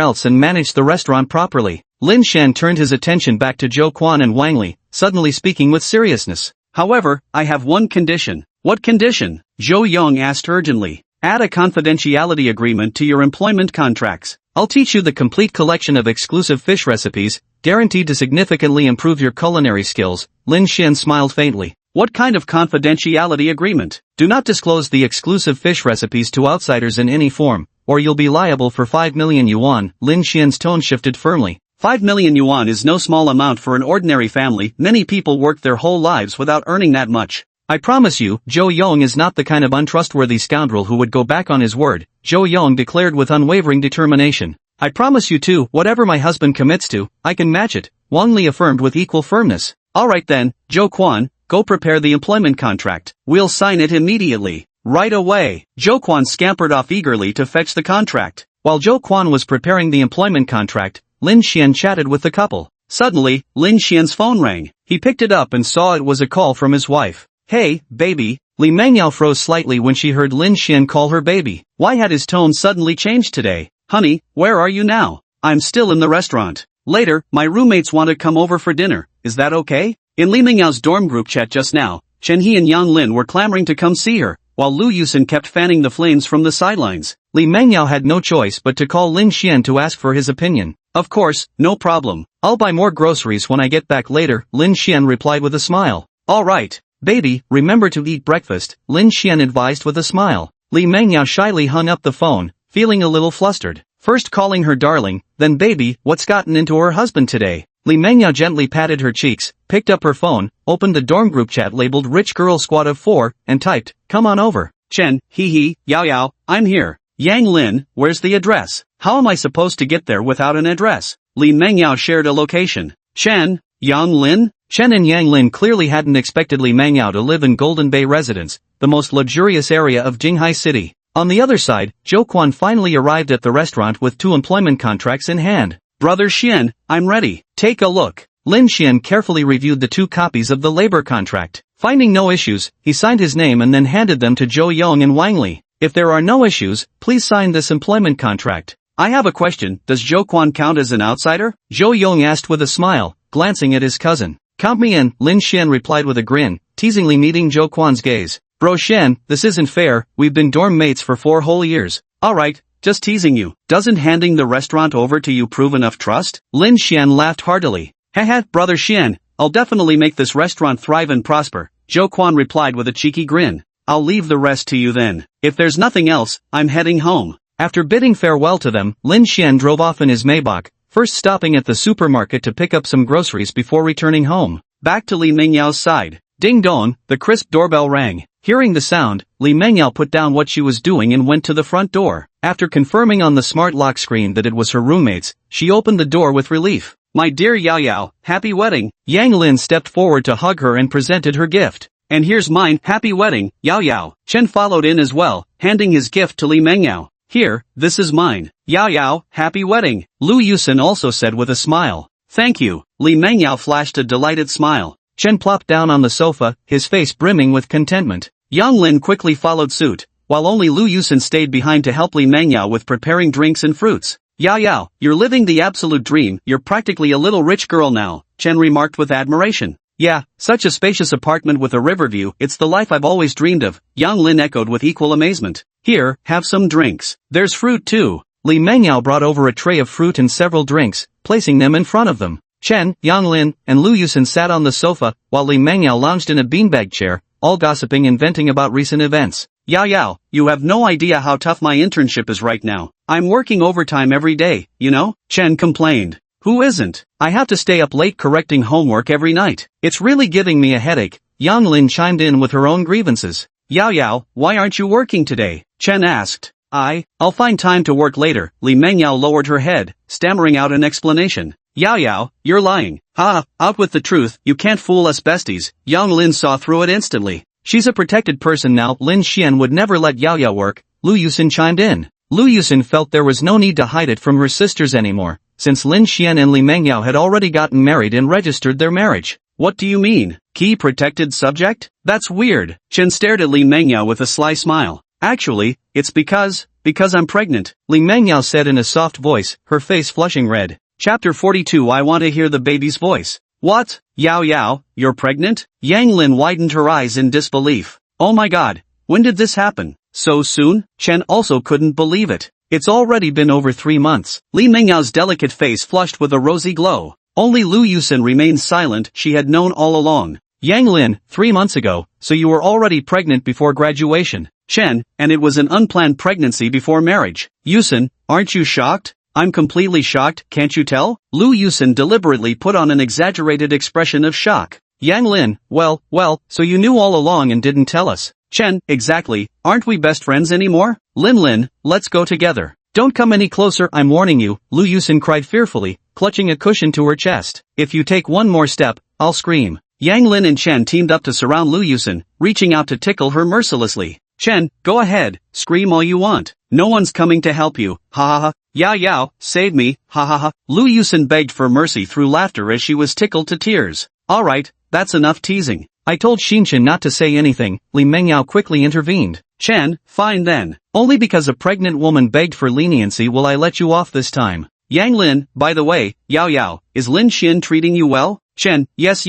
else and manage the restaurant properly. Lin Xian turned his attention back to Zhou Quan and Wang Li, suddenly speaking with seriousness. However, I have one condition. What condition? Zhou Yong asked urgently. Add a confidentiality agreement to your employment contracts. I'll teach you the complete collection of exclusive fish recipes, guaranteed to significantly improve your culinary skills. Lin Xian smiled faintly. What kind of confidentiality agreement? Do not disclose the exclusive fish recipes to outsiders in any form, or you'll be liable for 5 million yuan. Lin Xian's tone shifted firmly. 5 million yuan is no small amount for an ordinary family. Many people work their whole lives without earning that much. I promise you, Zhou Yong is not the kind of untrustworthy scoundrel who would go back on his word, Zhou Yong declared with unwavering determination. I promise you too, whatever my husband commits to, I can match it, Wang Li affirmed with equal firmness. Alright then, Zhou Quan, go prepare the employment contract. We'll sign it immediately. Right away. Zhou Quan scampered off eagerly to fetch the contract. While Zhou Quan was preparing the employment contract, Lin Xian chatted with the couple. Suddenly, Lin Xian's phone rang. He picked it up and saw it was a call from his wife. Hey, baby. Li Mengyao froze slightly when she heard Lin Xian call her baby. Why had his tone suddenly changed today? Honey, where are you now? I'm still in the restaurant. Later, my roommates want to come over for dinner. Is that okay? In Li Mengyao's dorm group chat just now, Chen He and Yang Lin were clamoring to come see her, while Lu Yusin kept fanning the flames from the sidelines. Li Mengyao had no choice but to call Lin Xian to ask for his opinion. Of course, no problem. I'll buy more groceries when I get back later, Lin Xian replied with a smile. Alright. Baby, remember to eat breakfast, Lin Xian advised with a smile. Li Mengyao shyly hung up the phone, feeling a little flustered. First calling her darling, then baby, what's gotten into her husband today? Li Mengyao gently patted her cheeks, picked up her phone, opened the dorm group chat labeled Rich Girl Squad of 4, and typed, come on over. Chen, He, Yao Yao, I'm here. Yang Lin, where's the address? How am I supposed to get there without an address? Li Mengyao shared a location. Chen, Yang Lin? Chen and Yang Lin clearly hadn't expected Li Mengyao to live in Golden Bay Residence, the most luxurious area of Jinghai City. On the other side, Zhou Quan finally arrived at the restaurant with 2 employment contracts in hand. Brother Xian, I'm ready. Take a look. Lin Xian carefully reviewed the 2 copies of the labor contract. Finding no issues, he signed his name and then handed them to Zhou Yong and Wang Li. If there are no issues, please sign this employment contract. I have a question, does Zhou Quan count as an outsider? Zhou Yong asked with a smile, glancing at his cousin. Count me in, Lin Xian replied with a grin, teasingly meeting Zhou Quan's gaze. Bro Xian, this isn't fair, we've been dorm mates for 4 whole years. Alright, just teasing you. Doesn't handing the restaurant over to you prove enough trust? Lin Xian laughed heartily. Haha, brother Xian, I'll definitely make this restaurant thrive and prosper, Zhou Quan replied with a cheeky grin. I'll leave the rest to you then. If there's nothing else, I'm heading home. After bidding farewell to them, Lin Xian drove off in his Maybach, first stopping at the supermarket to pick up some groceries before returning home. Back to Li Mengyao's side. Ding dong, the crisp doorbell rang. Hearing the sound, Li Mengyao put down what she was doing and went to the front door. After confirming on the smart lock screen that it was her roommates, she opened the door with relief. My dear Yao Yao, happy wedding. Yang Lin stepped forward to hug her and presented her gift. And here's mine, happy wedding, Yao Yao. Chen followed in as well, handing his gift to Li Mengyao. Here, this is mine. Yao Yao, happy wedding. Lu Yusin also said with a smile. Thank you. Li Mengyao flashed a delighted smile. Chen plopped down on the sofa, his face brimming with contentment. Yang Lin quickly followed suit, while only Lu Yusin stayed behind to help Li Mengyao with preparing drinks and fruits. Yao Yao, you're living the absolute dream, you're practically a little rich girl now, Chen remarked with admiration. Yeah, such a spacious apartment with a river view, it's the life I've always dreamed of, Yang Lin echoed with equal amazement. Here, have some drinks. There's fruit too. Li Mengyao brought over a tray of fruit and several drinks, placing them in front of them. Chen, Yang Lin, and Lu Yusin sat on the sofa, while Li Mengyao lounged in a beanbag chair, all gossiping and venting about recent events. Yao Yao, you have no idea how tough my internship is right now. I'm working overtime every day, you know? Chen complained. Who isn't? I have to stay up late correcting homework every night. It's really giving me a headache. Yang Lin chimed in with her own grievances. Yao Yao, why aren't you working today? Chen asked. I'll find time to work later. Li Mengyao lowered her head, stammering out an explanation. Yao Yao, you're lying. Ha, out with the truth, you can't fool us besties. Yang Lin saw through it instantly. She's a protected person now. Lin Xian would never let Yao Yao work. Lu Yusin chimed in. Lu Yusin felt there was no need to hide it from her sisters anymore, since Lin Xian and Li Mengyao had already gotten married and registered their marriage. What do you mean? Key protected subject? That's weird. Chen stared at Li Mengyao with a sly smile. Actually, it's because I'm pregnant, Li Mengyao said in a soft voice, her face flushing red. Chapter 42. I want to hear the baby's voice. What? Yao Yao, you're pregnant? Yang Lin widened her eyes in disbelief. Oh my god, when did this happen? So soon? Chen also couldn't believe it. It's already been over 3 months. Li Mengyao's delicate face flushed with a rosy glow. Only Lu Yusin remained silent. She had known all along. Yang Lin, 3 months ago, so you were already pregnant before graduation. Chen, and it was an unplanned pregnancy before marriage. Yusin, aren't you shocked? I'm completely shocked, can't you tell? Lu Yusin deliberately put on an exaggerated expression of shock. Yang Lin, well, so you knew all along and didn't tell us. Chen, exactly, aren't we best friends anymore? Lin, let's go together. Don't come any closer, I'm warning you, Lu Yusin cried fearfully, clutching a cushion to her chest. If you take one more step, I'll scream. Yang Lin and Chen teamed up to surround Lu Yusin, reaching out to tickle her mercilessly. Chen, go ahead, scream all you want. No one's coming to help you, ha ha ha. Yao Yao, save me, ha ha ha. Lu Yusin begged for mercy through laughter as she was tickled to tears. Alright, that's enough teasing. I told Xinchen not to say anything, Li Mengyao quickly intervened. Chen, fine then. Only because a pregnant woman begged for leniency will I let you off this time. Yang Lin, by the way, Yao Yao, is Lin Xian treating you well? Chen, yes,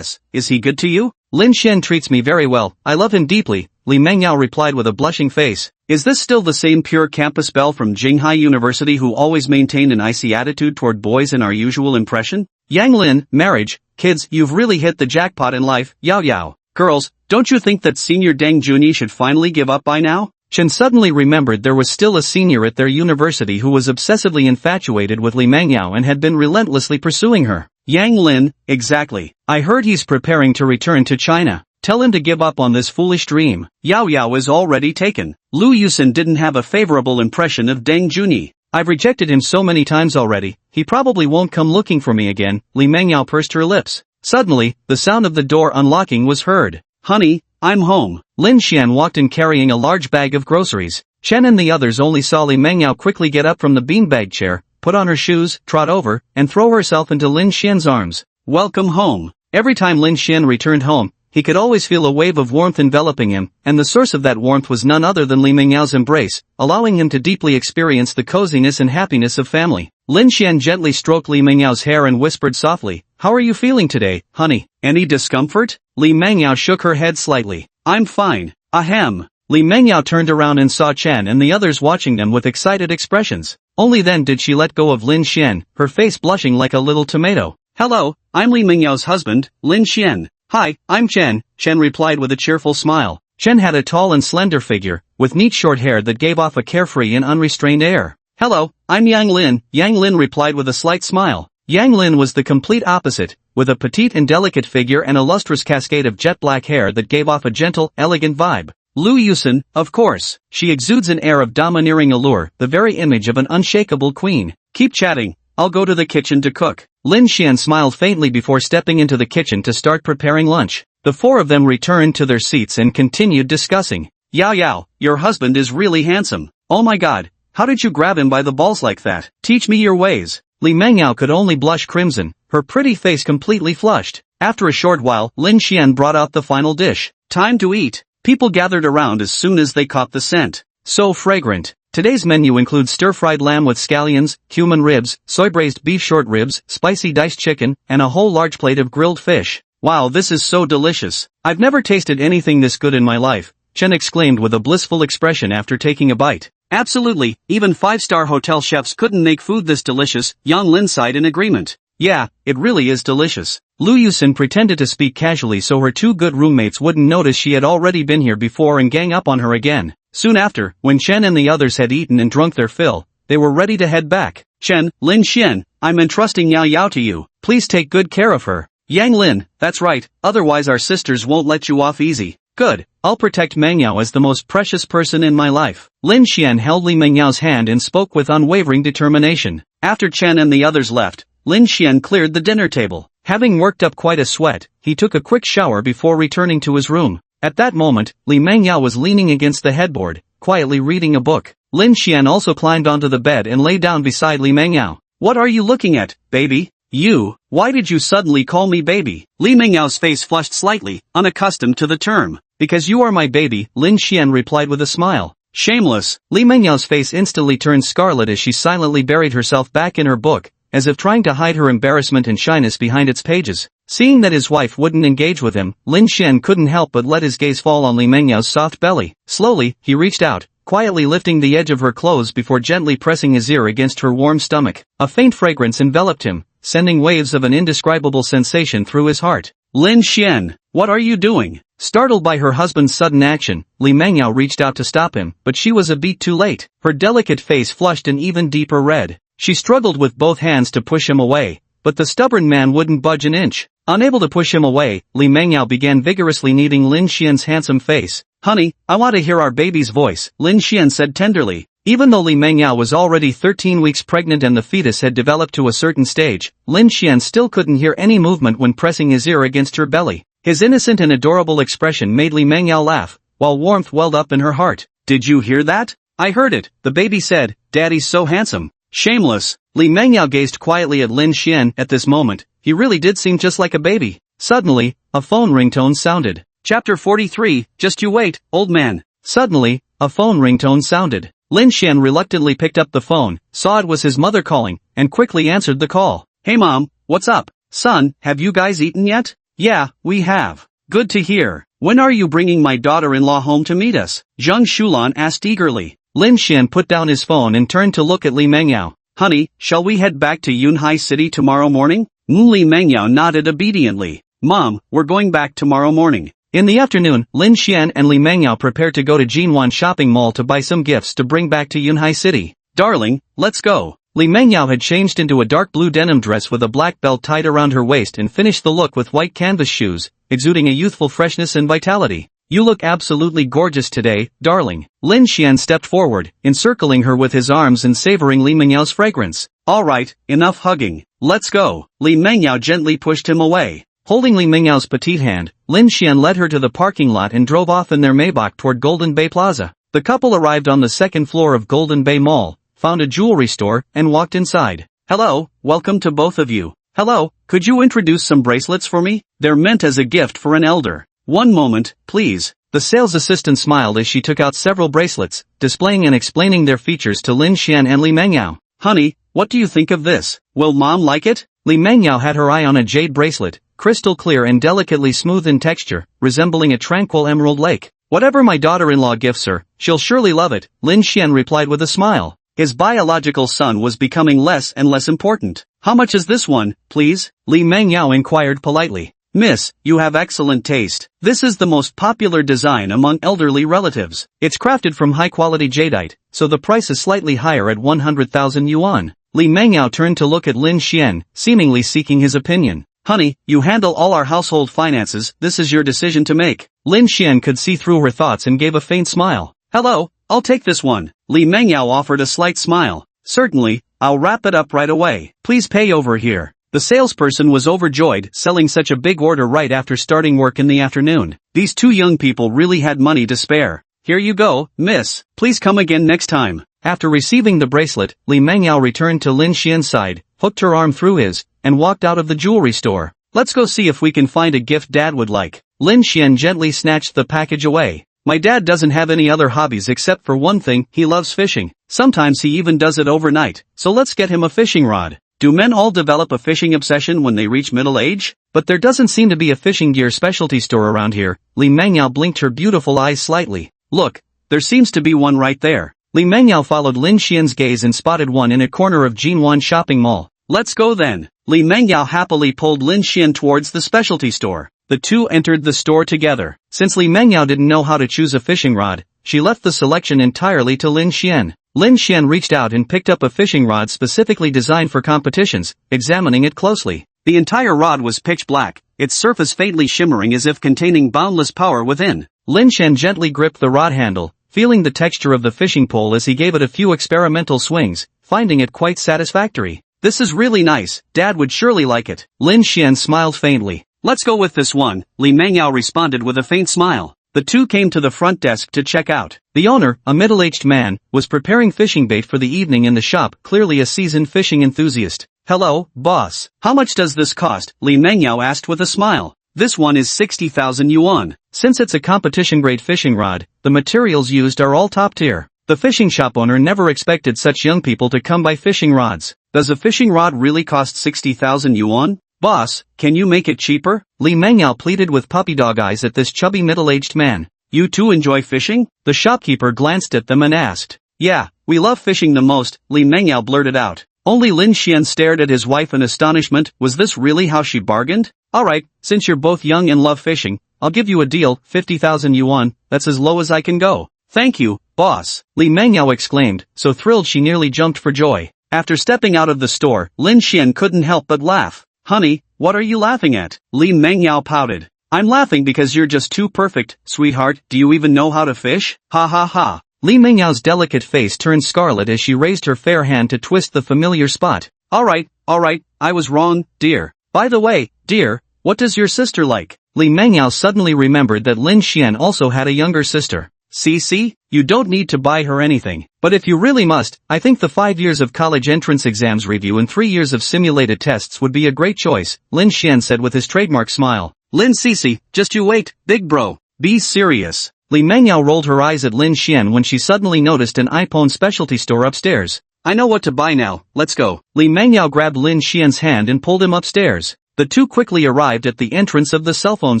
is he good to you? Lin Xian treats me very well, I love him deeply, Li Mengyao replied with a blushing face. Is this still the same pure campus belle from Jinghai University who always maintained an icy attitude toward boys in our usual impression? Yang Lin, marriage, kids, you've really hit the jackpot in life, Yao Yao. Girls, don't you think that senior Deng Junyi should finally give up by now? Chen suddenly remembered there was still a senior at their university who was obsessively infatuated with Li Mengyao and had been relentlessly pursuing her. Yang Lin, exactly. I heard he's preparing to return to China. Tell him to give up on this foolish dream. Yao Yao is already taken. Lu Yusin didn't have a favorable impression of Deng Junyi. I've rejected him so many times already, he probably won't come looking for me again, Li Mengyao pursed her lips. Suddenly, the sound of the door unlocking was heard. Honey, I'm home. Lin Xian walked in carrying a large bag of groceries. Chen and the others only saw Li Mengyao quickly get up from the beanbag chair, put on her shoes, trot over, and throw herself into Lin Xian's arms. Welcome home. Every time Lin Xian returned home, he could always feel a wave of warmth enveloping him, and the source of that warmth was none other than Li Mengyao's embrace, allowing him to deeply experience the coziness and happiness of family. Lin Xian gently stroked Li Mengyao's hair and whispered softly, "How are you feeling today, honey? Any discomfort?" Li Mengyao shook her head slightly. "I'm fine. Ahem." Li Mengyao turned around and saw Chen and the others watching them with excited expressions. Only then did she let go of Lin Xian, her face blushing like a little tomato. "Hello, I'm Li Mengyao's husband, Lin Xian." "Hi, I'm Chen," Chen replied with a cheerful smile. Chen had a tall and slender figure, with neat short hair that gave off a carefree and unrestrained air. "Hello, I'm Yang Lin," Yang Lin replied with a slight smile. Yang Lin was the complete opposite, with a petite and delicate figure and a lustrous cascade of jet black hair that gave off a gentle, elegant vibe. Lu Yusin, of course. She exudes an air of domineering allure, the very image of an unshakable queen. "Keep chatting, I'll go to the kitchen to cook." Lin Xian smiled faintly before stepping into the kitchen to start preparing lunch. The four of them returned to their seats and continued discussing. "Yao Yao, your husband is really handsome. Oh my god, how did you grab him by the balls like that? Teach me your ways." Li Mengyao could only blush crimson, her pretty face completely flushed. After a short while, Lin Xian brought out the final dish. Time to eat. People gathered around as soon as they caught the scent. So fragrant. Today's menu includes stir-fried lamb with scallions, cumin ribs, soy-braised beef short ribs, spicy diced chicken, and a whole large plate of grilled fish. "Wow, this is so delicious. I've never tasted anything this good in my life," Chen exclaimed with a blissful expression after taking a bite. "Absolutely, even five-star hotel chefs couldn't make food this delicious," Yang Lin sighed in agreement. "Yeah, it really is delicious." Lu Yusin pretended to speak casually so her two good roommates wouldn't notice she had already been here before and gang up on her again. Soon after, when Chen and the others had eaten and drunk their fill, they were ready to head back. "Chen, Lin Xian, I'm entrusting Yao Yao to you. Please take good care of her." "Yang Lin, that's right, otherwise our sisters won't let you off easy." Good, I'll protect Mangyao as the most precious person in my life. Lin Xian held Li Mengyao's hand and spoke with unwavering determination. After Chen and the others left, Lin Xian cleared the dinner table. Having worked up quite a sweat, he took a quick shower before returning to his room. At that moment, Li Mengyao was leaning against the headboard, quietly reading a book. Lin Xian also climbed onto the bed and lay down beside Li Mengyao. What are you looking at, baby? You, why did you suddenly call me baby? Li Mengyao's face flushed slightly, unaccustomed to the term. Because you are my baby, Lin Xian replied with a smile. Shameless. Li Mengyao's face instantly turned scarlet as she silently buried herself back in her book, as if trying to hide her embarrassment and shyness behind its pages. Seeing that his wife wouldn't engage with him, Lin Xian couldn't help but let his gaze fall on Li Mengyao's soft belly. Slowly, he reached out, quietly lifting the edge of her clothes before gently pressing his ear against her warm stomach. A faint fragrance enveloped him, sending waves of an indescribable sensation through his heart. Lin Xian, what are you doing? Startled by her husband's sudden action, Li Mengyao reached out to stop him, but she was a beat too late. Her delicate face flushed an even deeper red. She struggled with both hands to push him away, but the stubborn man wouldn't budge an inch. Unable to push him away, Li Mengyao began vigorously kneading Lin Xian's handsome face. Honey, I want to hear our baby's voice, Lin Xian said tenderly. Even though Li Mengyao was already 13 weeks pregnant and the fetus had developed to a certain stage, Lin Xian still couldn't hear any movement when pressing his ear against her belly. His innocent and adorable expression made Li Mengyao laugh, while warmth welled up in her heart. Did you hear that? I heard it, the baby said. Daddy's so handsome. Shameless. Li Mengyao gazed quietly at Lin Xian. At this moment, he really did seem just like a baby. Suddenly, a phone ringtone sounded. Chapter 43, Just you wait, old man. Suddenly, a phone ringtone sounded. Lin Xian reluctantly picked up the phone, saw it was his mother calling, and quickly answered the call. Hey mom, what's up? Son, have you guys eaten yet? Yeah, we have. Good to hear. When are you bringing my daughter-in-law home to meet us? Zheng Shulan asked eagerly. Lin Xian put down his phone and turned to look at Li Mengyao. Honey, shall we head back to Yunhai City tomorrow morning? Li Mengyao nodded obediently. Mom, we're going back tomorrow morning. In the afternoon, Lin Xian and Li Mengyao prepared to go to Jinwan shopping mall to buy some gifts to bring back to Yunhai City. Darling, let's go. Li Mengyao had changed into a dark blue denim dress with a black belt tied around her waist and finished the look with white canvas shoes, exuding a youthful freshness and vitality. You look absolutely gorgeous today, darling. Lin Xian stepped forward, encircling her with his arms and savoring Li Mengyao's fragrance. Alright, enough hugging. Let's go. Li Mengyao gently pushed him away. Holding Li Mengyao's petite hand, Lin Xian led her to the parking lot and drove off in their Maybach toward Golden Bay Plaza. The couple arrived on the second floor of Golden Bay Mall, found a jewelry store, and walked inside. Hello, welcome to both of you. Hello, could you introduce some bracelets for me? They're meant as a gift for an elder. One moment, please. The sales assistant smiled as she took out several bracelets, displaying and explaining their features to Lin Xian and Li Mengyao. Honey, what do you think of this? Will mom like it? Li Mengyao had her eye on a jade bracelet, crystal clear and delicately smooth in texture, resembling a tranquil emerald lake. Whatever my daughter-in-law gifts her, she'll surely love it, Lin Xian replied with a smile. His biological son was becoming less and less important. How much is this one, please? Li Mengyao inquired politely. Miss, you have excellent taste. This is the most popular design among elderly relatives. It's crafted from high-quality jadeite, so the price is slightly higher at 100,000 yuan. Li Mengyao turned to look at Lin Xian, seemingly seeking his opinion. Honey, you handle all our household finances, this is your decision to make. Lin Xian could see through her thoughts and gave a faint smile. Hello, I'll take this one. Li Mengyao offered a slight smile. Certainly, I'll wrap it up right away. Please pay over here. The salesperson was overjoyed, selling such a big order right after starting work in the afternoon. These two young people really had money to spare. Here you go, miss. Please come again next time. After receiving the bracelet, Li Mengyao returned to Lin Xian's side, hooked her arm through his, and walked out of the jewelry store. Let's go see if we can find a gift Dad would like. Lin Xian gently snatched the package away. My dad doesn't have any other hobbies except for one thing, he loves fishing. Sometimes he even does it overnight, so let's get him a fishing rod. Do men all develop a fishing obsession when they reach middle age? But there doesn't seem to be a fishing gear specialty store around here. Li Mengyao blinked her beautiful eyes slightly. Look, there seems to be one right there. Li Mengyao followed Lin Xian's gaze and spotted one in a corner of Jinwan shopping mall. Let's go then. Li Mengyao happily pulled Lin Xian towards the specialty store. The two entered the store together. Since Li Mengyao didn't know how to choose a fishing rod, she left the selection entirely to Lin Xian. Lin Xian reached out and picked up a fishing rod specifically designed for competitions, examining it closely. The entire rod was pitch black, its surface faintly shimmering as if containing boundless power within. Lin Xian gently gripped the rod handle, feeling the texture of the fishing pole as he gave it a few experimental swings, finding it quite satisfactory. This is really nice, Dad would surely like it. Lin Xian smiled faintly. Let's go with this one, Li Mengyao responded with a faint smile. The two came to the front desk to check out. The owner, a middle-aged man, was preparing fishing bait for the evening in the shop, clearly a seasoned fishing enthusiast. Hello, boss. How much does this cost? Li Mengyao asked with a smile. This one is 60,000 yuan. Since it's a competition-grade fishing rod, the materials used are all top-tier. The fishing shop owner never expected such young people to come by fishing rods. Does a fishing rod really cost 60,000 yuan? Boss, can you make it cheaper? Li Mengyao pleaded with puppy dog eyes at this chubby middle-aged man. You too enjoy fishing? The shopkeeper glanced at them and asked. Yeah, we love fishing the most, Li Mengyao blurted out. Only Lin Xian stared at his wife in astonishment. Was this really how she bargained? Alright, since you're both young and love fishing, I'll give you a deal, 50,000 yuan, that's as low as I can go. Thank you, boss, Li Mengyao exclaimed, so thrilled she nearly jumped for joy. After stepping out of the store, Lin Xian couldn't help but laugh. Honey, what are you laughing at? Li Mengyao pouted. I'm laughing because you're just too perfect, sweetheart. Do you even know how to fish? Ha ha ha. Li Mengyao's delicate face turned scarlet as she raised her fair hand to twist the familiar spot. Alright, I was wrong, dear. By the way, dear, what does your sister like? Li Mengyao suddenly remembered that Lin Xian also had a younger sister. See, you don't need to buy her anything. But if you really must, I think the 5 years of college entrance exams review and 3 years of simulated tests would be a great choice, Lin Xian said with his trademark smile. Lin Cici, just you wait, big bro. Be serious. Li Mengyao rolled her eyes at Lin Xian when she suddenly noticed an iPhone specialty store upstairs. I know what to buy now, let's go. Li Mengyao grabbed Lin Xian's hand and pulled him upstairs. The two quickly arrived at the entrance of the cell phone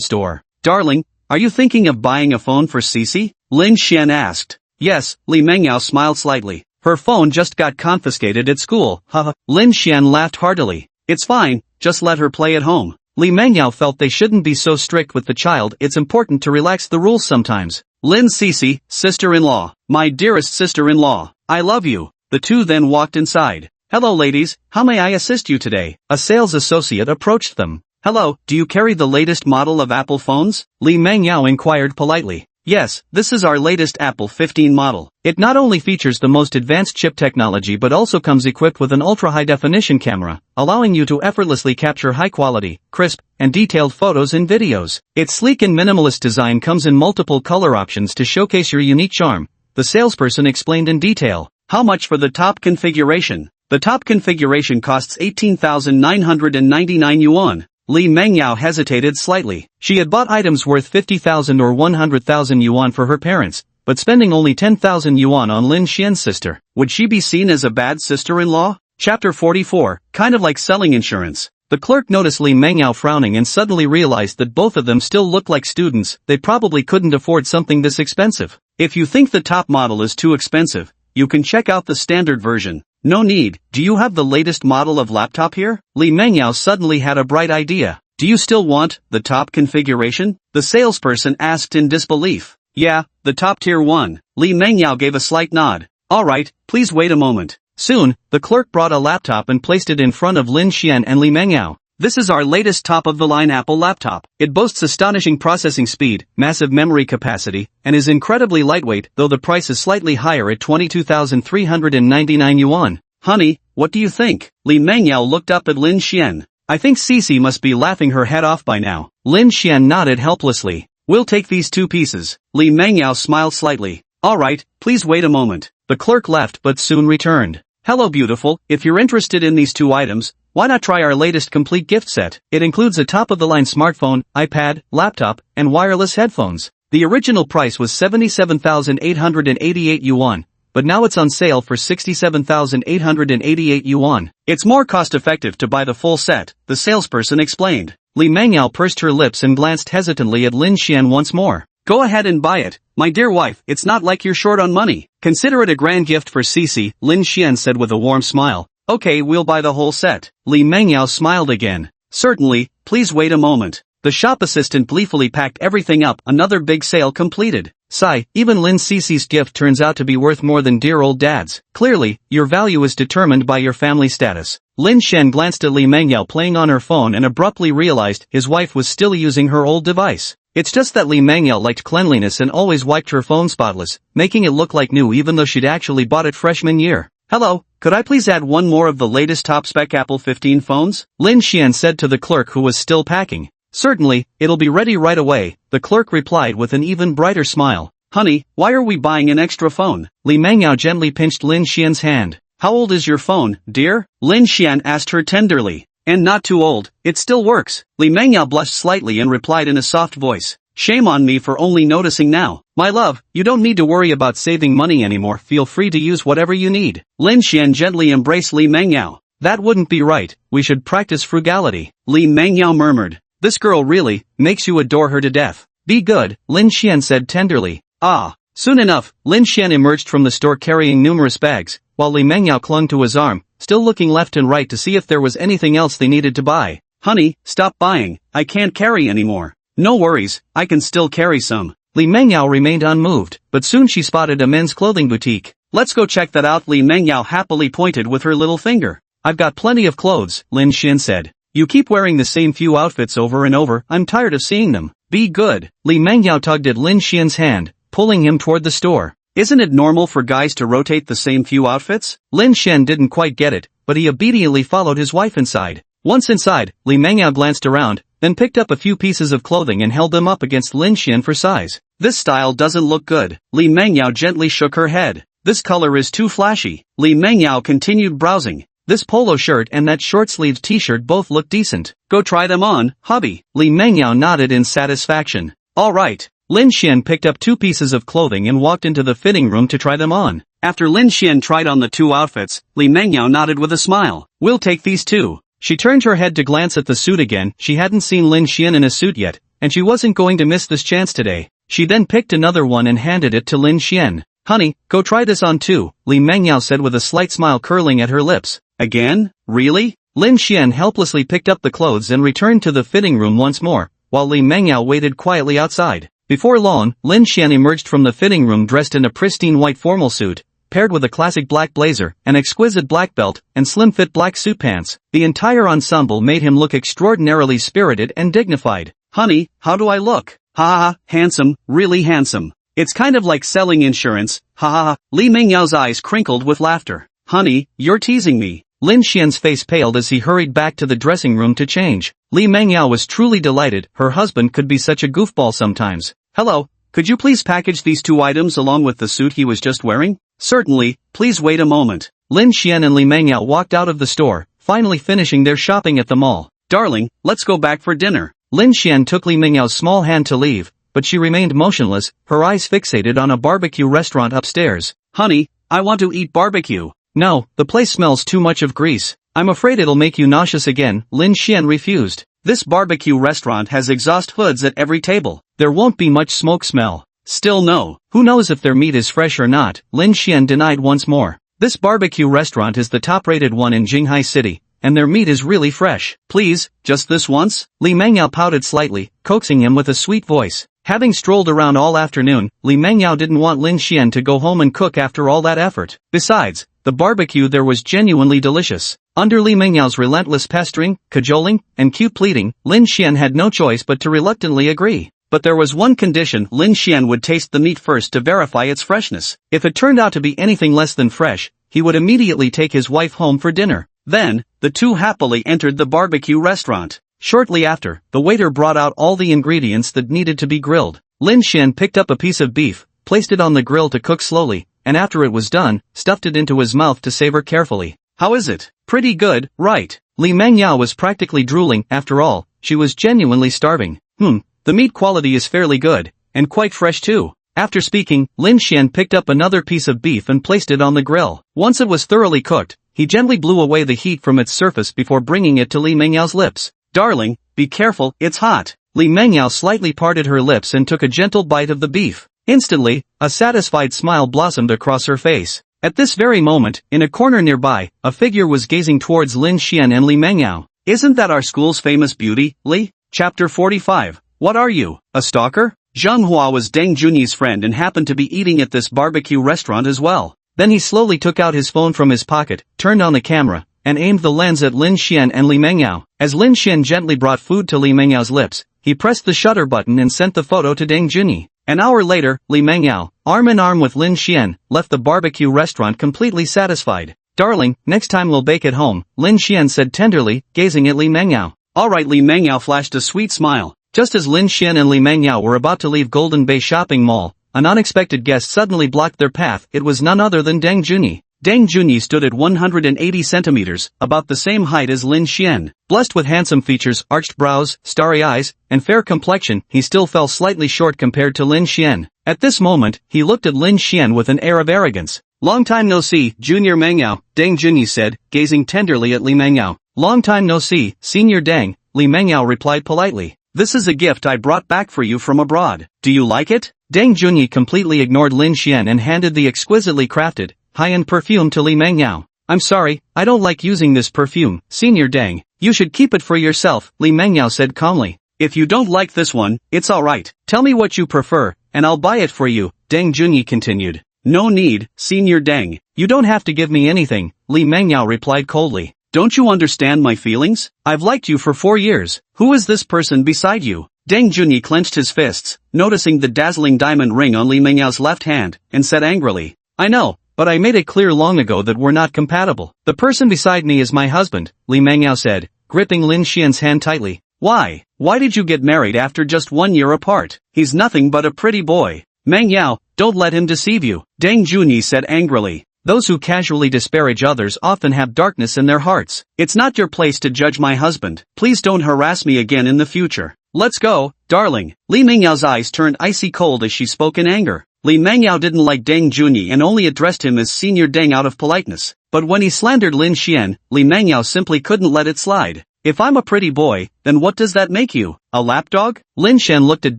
store. Darling, are you thinking of buying a phone for Cici? Lin Xian asked. Yes, Li Mengyao smiled slightly. Her phone just got confiscated at school, haha. Lin Xian laughed heartily. It's fine, just let her play at home. Li Mengyao felt they shouldn't be so strict with the child. It's important to relax the rules sometimes. Lin Cici, sister-in-law, my dearest sister-in-law, I love you. The two then walked inside. Hello ladies, how may I assist you today? A sales associate approached them. Hello, do you carry the latest model of Apple phones? Li Mengyao inquired politely. Yes, this is our latest Apple 15 model. It not only features the most advanced chip technology but also comes equipped with an ultra-high-definition camera, allowing you to effortlessly capture high-quality, crisp, and detailed photos and videos. Its sleek and minimalist design comes in multiple color options to showcase your unique charm, the salesperson explained in detail. How much for the top configuration? The top configuration costs 18,999 yuan. Li Mengyao hesitated slightly. She had bought items worth 50,000 or 100,000 yuan for her parents, but spending only 10,000 yuan on Lin Xian's sister. Would she be seen as a bad sister-in-law? Chapter 44, kind of like selling insurance. The clerk noticed Li Mengyao frowning and suddenly realized that both of them still looked like students. They probably couldn't afford something this expensive. If you think the top model is too expensive, you can check out the standard version. No need. Do you have the latest model of laptop here? Li Mengyao suddenly had a bright idea. Do you still want the top configuration? The salesperson asked in disbelief. Yeah, the top tier one. Li Mengyao gave a slight nod. Alright, please wait a moment. Soon, the clerk brought a laptop and placed it in front of Lin Xian and Li Mengyao. This is our latest top-of-the-line Apple laptop. It boasts astonishing processing speed, massive memory capacity, and is incredibly lightweight, though the price is slightly higher at 22,399 yuan. Honey, what do you think? Li Mengyao looked up at Lin Xian. I think Cici must be laughing her head off by now. Lin Xian nodded helplessly. We'll take these two pieces. Li Mengyao smiled slightly. Alright, please wait a moment. The clerk left but soon returned. Hello beautiful, if you're interested in these two items, why not try our latest complete gift set? It includes a top-of-the-line smartphone, iPad, laptop, and wireless headphones. The original price was 77,888 yuan, but now it's on sale for 67,888 yuan. It's more cost-effective to buy the full set, the salesperson explained. Li Mengyao pursed her lips and glanced hesitantly at Lin Xian once more. Go ahead and buy it, my dear wife, it's not like you're short on money. Consider it a grand gift for Cici, Lin Xian said with a warm smile. Okay, we'll buy the whole set. Li Mengyao smiled again. Certainly, please wait a moment. The shop assistant gleefully packed everything up. Another big sale completed. Sigh, even Lin Cici's gift turns out to be worth more than dear old dad's. Clearly, your value is determined by your family status. Lin Xian glanced at Li Mengyao playing on her phone and abruptly realized his wife was still using her old device. It's just that Li Mangyao liked cleanliness and always wiped her phone spotless, making it look like new even though she'd actually bought it freshman year. Hello, could I please add one more of the latest top-spec Apple 15 phones? Lin Xian said to the clerk who was still packing. Certainly, it'll be ready right away, the clerk replied with an even brighter smile. Honey, why are we buying an extra phone? Li Mangyao gently pinched Lin Xian's hand. How old is your phone, dear? Lin Xian asked her tenderly. And not too old, it still works. Li Mangyao blushed slightly and replied in a soft voice. Shame on me for only noticing now. My love, you don't need to worry about saving money anymore, feel free to use whatever you need. Lin Xian gently embraced Li Mangyao. That wouldn't be right, we should practice frugality. Li Mangyao murmured. This girl really makes you adore her to death. Be good, Lin Xian said tenderly. Ah. Soon enough, Lin Xian emerged from the store carrying numerous bags, while Li Mangyao clung to his arm, still looking left and right to see if there was anything else they needed to buy. Honey, stop buying, I can't carry anymore. No worries, I can still carry some. Li Mangyao remained unmoved, but soon she spotted a men's clothing boutique. Let's go check that out, Li Mangyao happily pointed with her little finger. I've got plenty of clothes, Lin Xian said. You keep wearing the same few outfits over and over, I'm tired of seeing them. Be good. Li Mangyao tugged at Lin Xian's hand, pulling him toward the store. Isn't it normal for guys to rotate the same few outfits? Lin Xian didn't quite get it, but he obediently followed his wife inside. Once inside, Li Mangyao glanced around, then picked up a few pieces of clothing and held them up against Lin Xian for size. This style doesn't look good. Li Mangyao gently shook her head. This color is too flashy. Li Mangyao continued browsing. This polo shirt and that short-sleeved t-shirt both look decent. Go try them on, hubby. Li Mangyao nodded in satisfaction. Alright. Lin Xian picked up 2 pieces of clothing and walked into the fitting room to try them on. After Lin Xian tried on the 2 outfits, Li Mangyao nodded with a smile. We'll take these too. She turned her head to glance at the suit again. She hadn't seen Lin Xian in a suit yet, and she wasn't going to miss this chance today. She then picked another one and handed it to Lin Xian. Honey, go try this on too, Li Mangyao said with a slight smile curling at her lips. Again? Really? Lin Xian helplessly picked up the clothes and returned to the fitting room once more, while Li Mangyao waited quietly outside. Before long, Lin Xian emerged from the fitting room dressed in a pristine white formal suit, paired with a classic black blazer, an exquisite black belt, and slim-fit black suit pants. The entire ensemble made him look extraordinarily spirited and dignified. Honey, how do I look? Ha ha ha, handsome, really handsome. It's kind of like selling insurance, ha ha ha. Li Mingyao's eyes crinkled with laughter. Honey, you're teasing me. Lin Xian's face paled as he hurried back to the dressing room to change. Li Mangyao was truly delighted, her husband could be such a goofball sometimes. Hello, could you please package these 2 items along with the suit he was just wearing? Certainly, please wait a moment. Lin Xian and Li Mangyao walked out of the store, finally finishing their shopping at the mall. Darling, let's go back for dinner. Lin Xian took Li Mingyao's small hand to leave, but she remained motionless, her eyes fixated on a barbecue restaurant upstairs. Honey, I want to eat barbecue. No, the place smells too much of grease. I'm afraid it'll make you nauseous again, Lin Xian refused. This barbecue restaurant has exhaust hoods at every table. There won't be much smoke smell. Still no. Who knows if their meat is fresh or not, Lin Xian denied once more. This barbecue restaurant is the top-rated one in Jinghai City, and their meat is really fresh. Please, just this once? Li Mangyao pouted slightly, coaxing him with a sweet voice. Having strolled around all afternoon, Li Mangyao didn't want Lin Xian to go home and cook after all that effort. Besides, the barbecue there was genuinely delicious. Under Li Mingyao's relentless pestering, cajoling, and cute pleading, Lin Xian had no choice but to reluctantly agree. But there was one condition: Lin Xian would taste the meat first to verify its freshness. If it turned out to be anything less than fresh, he would immediately take his wife home for dinner. Then, the two happily entered the barbecue restaurant. Shortly after, the waiter brought out all the ingredients that needed to be grilled. Lin Xian picked up a piece of beef, placed it on the grill to cook slowly, and after it was done, stuffed it into his mouth to savor carefully. How is it? Pretty good, right? Li Mangyao was practically drooling. After all, she was genuinely starving. The meat quality is fairly good, and quite fresh too. After speaking, Lin Xian picked up another piece of beef and placed it on the grill. Once it was thoroughly cooked, he gently blew away the heat from its surface before bringing it to Li Mengyao's lips. Darling, be careful, it's hot. Li Mengyao slightly parted her lips and took a gentle bite of the beef. Instantly, a satisfied smile blossomed across her face. At this very moment, in a corner nearby, a figure was gazing towards Lin Xian and Li Mengyao. Isn't that our school's famous beauty, Li? Chapter 45. What are you, a stalker? Zhang Hua was Deng Junyi's friend and happened to be eating at this barbecue restaurant as well. Then he slowly took out his phone from his pocket, turned on the camera, and aimed the lens at Lin Xian and Li Mengyao. As Lin Xian gently brought food to Li Mengyao's lips, he pressed the shutter button and sent the photo to Deng Junyi. An hour later, Li Mengyao, arm in arm with Lin Xian, left the barbecue restaurant completely satisfied. "Darling, next time we'll bake at home," Lin Xian said tenderly, gazing at Li Mengyao. "Alright." Li Mengyao flashed a sweet smile. Just as Lin Xian and Li Mengyao were about to leave Golden Bay Shopping Mall, an unexpected guest suddenly blocked their path. It was none other than Deng Junyi. Deng Junyi stood at 180 centimeters, about the same height as Lin Xian. Blessed with handsome features, arched brows, starry eyes, and fair complexion, he still fell slightly short compared to Lin Xian. At this moment, he looked at Lin Xian with an air of arrogance. "Long time no see, Junior Mengyao," Deng Junyi said, gazing tenderly at Li Mengyao. "Long time no see, Senior Deng," Li Mengyao replied politely. "This is a gift I brought back for you from abroad. Do you like it?" Deng Junyi completely ignored Lin Xian and handed the exquisitely crafted, high-end perfume to Li Mengyao. "I'm sorry, I don't like using this perfume, Senior Deng. You should keep it for yourself," Li Mengyao said calmly. "If you don't like this one, it's alright. Tell me what you prefer, and I'll buy it for you," Deng Junyi continued. "No need, Senior Deng. You don't have to give me anything," Li Mengyao replied coldly. "Don't you understand my feelings? I've liked you for 4 years. Who is this person beside you?" Deng Junyi clenched his fists, noticing the dazzling diamond ring on Li Mengyao's left hand, and said angrily, "I know, but I made it clear long ago that we're not compatible. The person beside me is my husband," Li Mengyao said, gripping Lin Xian's hand tightly. "Why? Why did you get married after just 1 year apart? He's nothing but a pretty boy." "Mengyao, don't let him deceive you," Deng Junyi said angrily. "Those who casually disparage others often have darkness in their hearts. It's not your place to judge my husband. Please don't harass me again in the future. Let's go, darling." Li Mengyao's eyes turned icy cold as she spoke in anger. Li Mengyao didn't like Deng Junyi and only addressed him as Senior Deng out of politeness. But when he slandered Lin Xian, Li Mengyao simply couldn't let it slide. "If I'm a pretty boy, then what does that make you? A lapdog?" Lin Xian looked at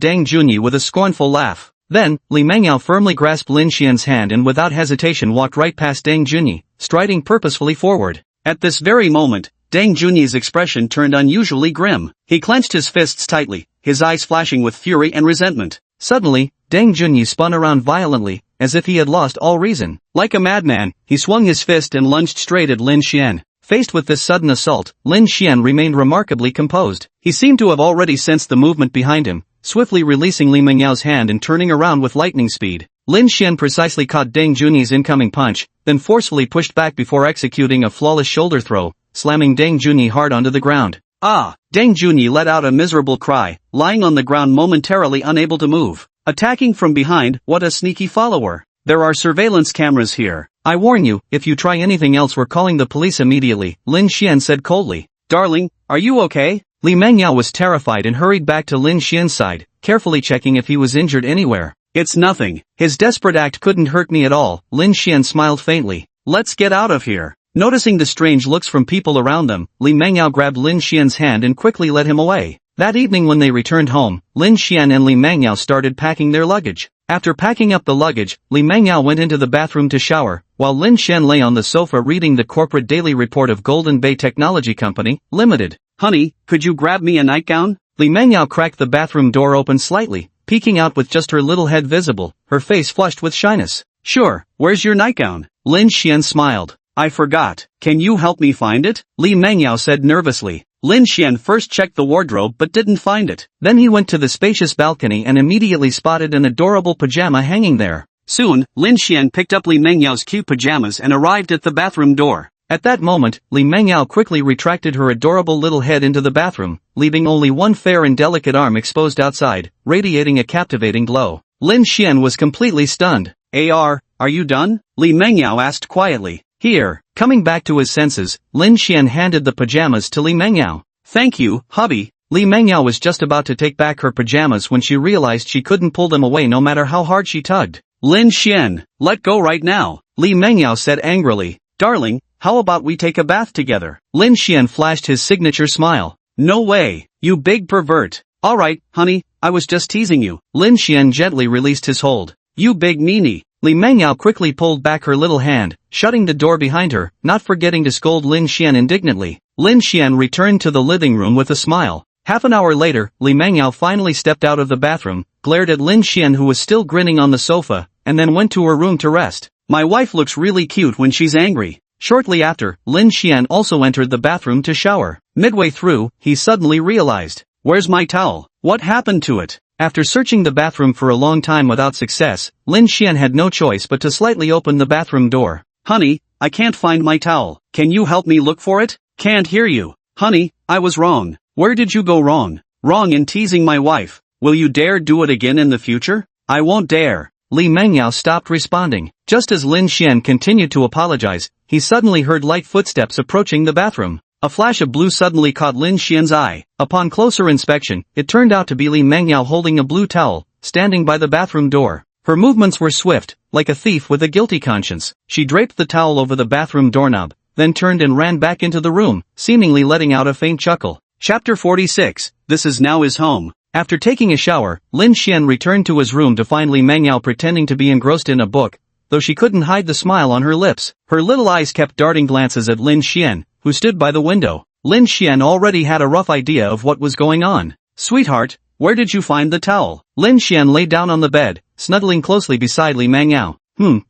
Deng Junyi with a scornful laugh. Then, Li Mengyao firmly grasped Lin Xian's hand and without hesitation walked right past Deng Junyi, striding purposefully forward. At this very moment, Deng Junyi's expression turned unusually grim. He clenched his fists tightly, his eyes flashing with fury and resentment. Suddenly, Deng Junyi spun around violently, as if he had lost all reason. Like a madman, he swung his fist and lunged straight at Lin Xian. Faced with this sudden assault, Lin Xian remained remarkably composed. He seemed to have already sensed the movement behind him, swiftly releasing Li Mengyao's hand and turning around with lightning speed. Lin Xian precisely caught Deng Junyi's incoming punch, then forcefully pushed back before executing a flawless shoulder throw, slamming Deng Junyi hard onto the ground. "Ah!" Deng Junyi let out a miserable cry, lying on the ground momentarily unable to move. Attacking from behind, what a sneaky follower. "There are surveillance cameras here. I warn you, if you try anything else we're calling the police immediately," Lin Xian said coldly. "Darling, are you okay?" Li Mengyao was terrified and hurried back to Lin Xian's side, carefully checking if he was injured anywhere. "It's nothing. His desperate act couldn't hurt me at all," Lin Xian smiled faintly. "Let's get out of here." Noticing the strange looks from people around them, Li Mengyao grabbed Lin Xian's hand and quickly led him away. That evening when they returned home, Lin Xian and Li Mengyao started packing their luggage. After packing up the luggage, Li Mengyao went into the bathroom to shower, while Lin Xian lay on the sofa reading the corporate daily report of Golden Bay Technology Company, Limited. "Honey, could you grab me a nightgown?" Li Mengyao cracked the bathroom door open slightly, peeking out with just her little head visible, her face flushed with shyness. "Sure, where's your nightgown?" Lin Xian smiled. "I forgot. Can you help me find it?" Li Mengyao said nervously. Lin Xian first checked the wardrobe but didn't find it. Then he went to the spacious balcony and immediately spotted an adorable pajama hanging there. Soon, Lin Xian picked up Li Mengyao's cute pajamas and arrived at the bathroom door. At that moment, Li Mengyao quickly retracted her adorable little head into the bathroom, leaving only one fair and delicate arm exposed outside, radiating a captivating glow. Lin Xian was completely stunned. Are you done?" Li Mengyao asked quietly. "Here." Coming back to his senses, Lin Xian handed the pajamas to Li Mengyao. "Thank you, hubby." Li Mengyao was just about to take back her pajamas when she realized she couldn't pull them away no matter how hard she tugged. "Lin Xian, let go right now," Li Mengyao said angrily. "Darling, how about we take a bath together?" Lin Xian flashed his signature smile. "No way, you big pervert." "Alright, honey, I was just teasing you." Lin Xian gently released his hold. "You big meanie." Li Mengyao quickly pulled back her little hand, shutting the door behind her, not forgetting to scold Lin Xian indignantly. Lin Xian returned to the living room with a smile. Half an hour later, Li Mengyao finally stepped out of the bathroom, glared at Lin Xian who was still grinning on the sofa, and then went to her room to rest. "My wife looks really cute when she's angry." Shortly after, Lin Xian also entered the bathroom to shower. Midway through, he suddenly realized, "Where's my towel? What happened to it? After searching the bathroom for a long time without success, Lin Xian had no choice but to slightly open the bathroom door. Honey, I can't find my towel. Can you help me look for it? Can't hear you. Honey, I was wrong. Where did you go wrong? Wrong in teasing my wife. Will you dare do it again in the future? I won't dare. Li Mengyao stopped responding. Just as Lin Xian continued to apologize, he suddenly heard light footsteps approaching the bathroom. A flash of blue suddenly caught Lin Xian's eye. Upon closer inspection, it turned out to be Li Mengyao holding a blue towel, standing by the bathroom door. Her movements were swift, like a thief with a guilty conscience. She draped the towel over the bathroom doorknob, then turned and ran back into the room, seemingly letting out a faint chuckle. Chapter 46. This is now his home. After taking a shower, Lin Xian returned to his room to find Li Mengyao pretending to be engrossed in a book, though she couldn't hide the smile on her lips. Her little eyes kept darting glances at Lin Xian, who stood by the window. Lin Xian already had a rough idea of what was going on. Sweetheart, where did you find the towel? Lin Xian lay down on the bed, snuggling closely beside Li Mengyao.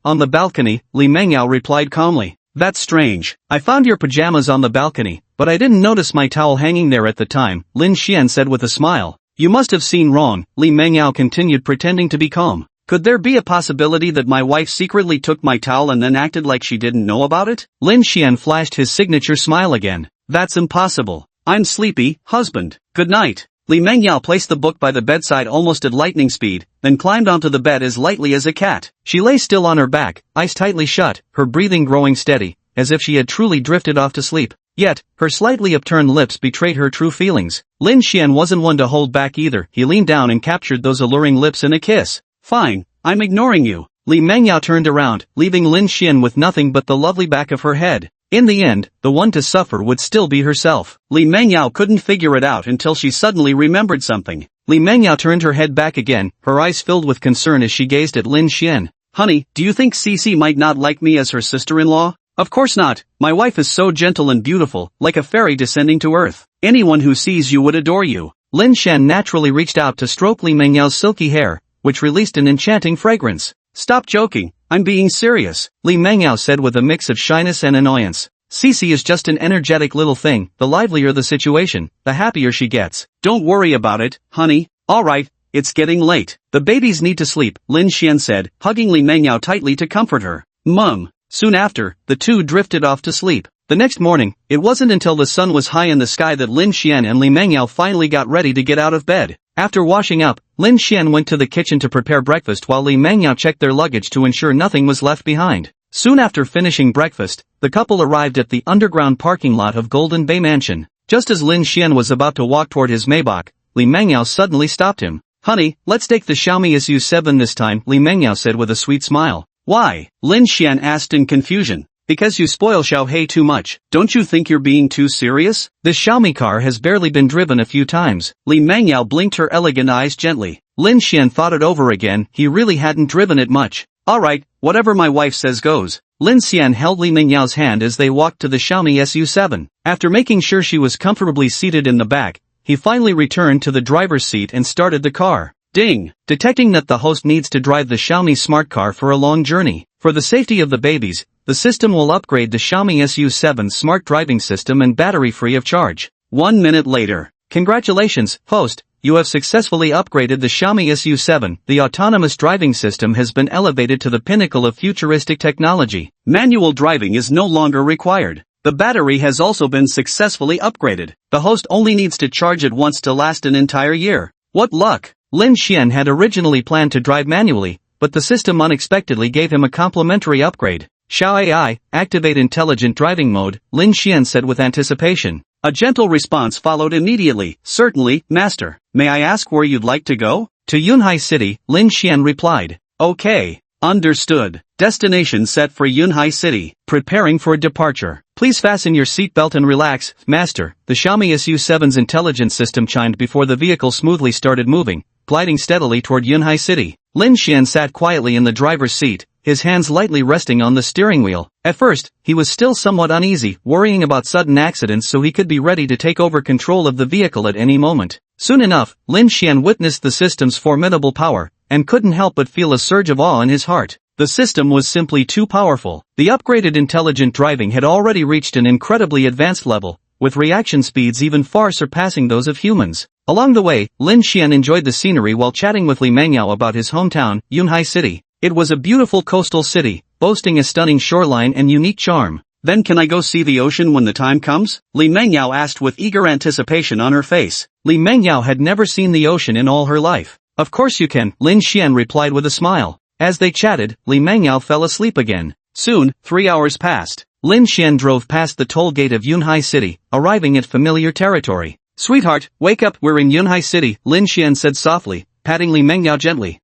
On the balcony, Li Mengyao replied calmly. That's strange. I found your pajamas on the balcony, but I didn't notice my towel hanging there at the time, Lin Xian said with a smile. You must have seen wrong, Li Mengyao continued pretending to be calm. Could there be a possibility that my wife secretly took my towel and then acted like she didn't know about it? Lin Xian flashed his signature smile again. That's impossible. I'm sleepy, husband. Good night. Li Mengyao placed the book by the bedside almost at lightning speed, then climbed onto the bed as lightly as a cat. She lay still on her back, eyes tightly shut, her breathing growing steady, as if she had truly drifted off to sleep. Yet, her slightly upturned lips betrayed her true feelings. Lin Xian wasn't one to hold back either. He leaned down and captured those alluring lips in a kiss. Fine, I'm ignoring you. Li Mengyao turned around, leaving Lin Xian with nothing but the lovely back of her head. In the end, the one to suffer would still be herself. Li Mengyao couldn't figure it out until she suddenly remembered something. Li Mengyao turned her head back again, her eyes filled with concern as she gazed at Lin Xian. Honey, do you think Cici might not like me as her sister-in-law? Of course not. My wife is so gentle and beautiful, like a fairy descending to earth. Anyone who sees you would adore you. Lin Xian naturally reached out to stroke Li Mengyao's silky hair, which released an enchanting fragrance. Stop joking, I'm being serious, Li Mengyao said with a mix of shyness and annoyance. Cici is just an energetic little thing. The livelier the situation, the happier she gets. Don't worry about it, honey. Alright, it's getting late. The babies need to sleep, Lin Xian said, hugging Li Mengyao tightly to comfort her. Mum. Soon after, the two drifted off to sleep. The next morning, it wasn't until the sun was high in the sky that Lin Xian and Li Mengyao finally got ready to get out of bed. After washing up, Lin Xian went to the kitchen to prepare breakfast while Li Mengyao checked their luggage to ensure nothing was left behind. Soon after finishing breakfast, the couple arrived at the underground parking lot of Golden Bay Mansion. Just as Lin Xian was about to walk toward his Maybach, Li Mengyao suddenly stopped him. Honey, let's take the Xiaomi SU7 this time, Li Mengyao said with a sweet smile. Why? Lin Xian asked in confusion. Because you spoil Xiaohei too much. Don't you think you're being too serious? This Xiaomi car has barely been driven a few times. Li Mengyao blinked her elegant eyes gently. Lin Xian thought it over again. He really hadn't driven it much. Alright, whatever my wife says goes. Lin Xian held Li Mengyao's hand as they walked to the Xiaomi SU7. After making sure she was comfortably seated in the back, he finally returned to the driver's seat and started the car. Ding! Detecting that the host needs to drive the Xiaomi smart car for a long journey. For the safety of the babies, the system will upgrade the Xiaomi SU7 smart driving system and battery free of charge. 1 minute later. Congratulations, host, you have successfully upgraded the Xiaomi SU7. The autonomous driving system has been elevated to the pinnacle of futuristic technology. Manual driving is no longer required. The battery has also been successfully upgraded. The host only needs to charge it once to last an entire year. What luck! Lin Xian had originally planned to drive manually, but the system unexpectedly gave him a complimentary upgrade. Xiao AI, activate intelligent driving mode, Lin Xian said with anticipation. A gentle response followed immediately. Certainly, master. May I ask where you'd like to go? To Yunhai City, Lin Xian replied. Okay. Understood. Destination set for Yunhai City. Preparing for departure. Please fasten your seatbelt and relax, master. The Xiaomi SU7's intelligence system chimed before the vehicle smoothly started moving, gliding steadily toward Yunhai City. Lin Xian sat quietly in the driver's seat, his hands lightly resting on the steering wheel. At first, he was still somewhat uneasy, worrying about sudden accidents so he could be ready to take over control of the vehicle at any moment. Soon enough, Lin Xian witnessed the system's formidable power, and couldn't help but feel a surge of awe in his heart. The system was simply too powerful. The upgraded intelligent driving had already reached an incredibly advanced level, with reaction speeds even far surpassing those of humans. Along the way, Lin Xian enjoyed the scenery while chatting with Li Mengyao about his hometown, Yunhai City. It was a beautiful coastal city, boasting a stunning shoreline and unique charm. Then can I go see the ocean when the time comes? Li Mengyao asked with eager anticipation on her face. Li Mengyao had never seen the ocean in all her life. Of course you can, Lin Xian replied with a smile. As they chatted, Li Mengyao fell asleep again. Soon, 3 hours passed. Lin Xian drove past the toll gate of Yunhai City, arriving at familiar territory. Sweetheart, wake up, we're in Yunhai City, Lin Xian said softly, patting Li Mengyao gently.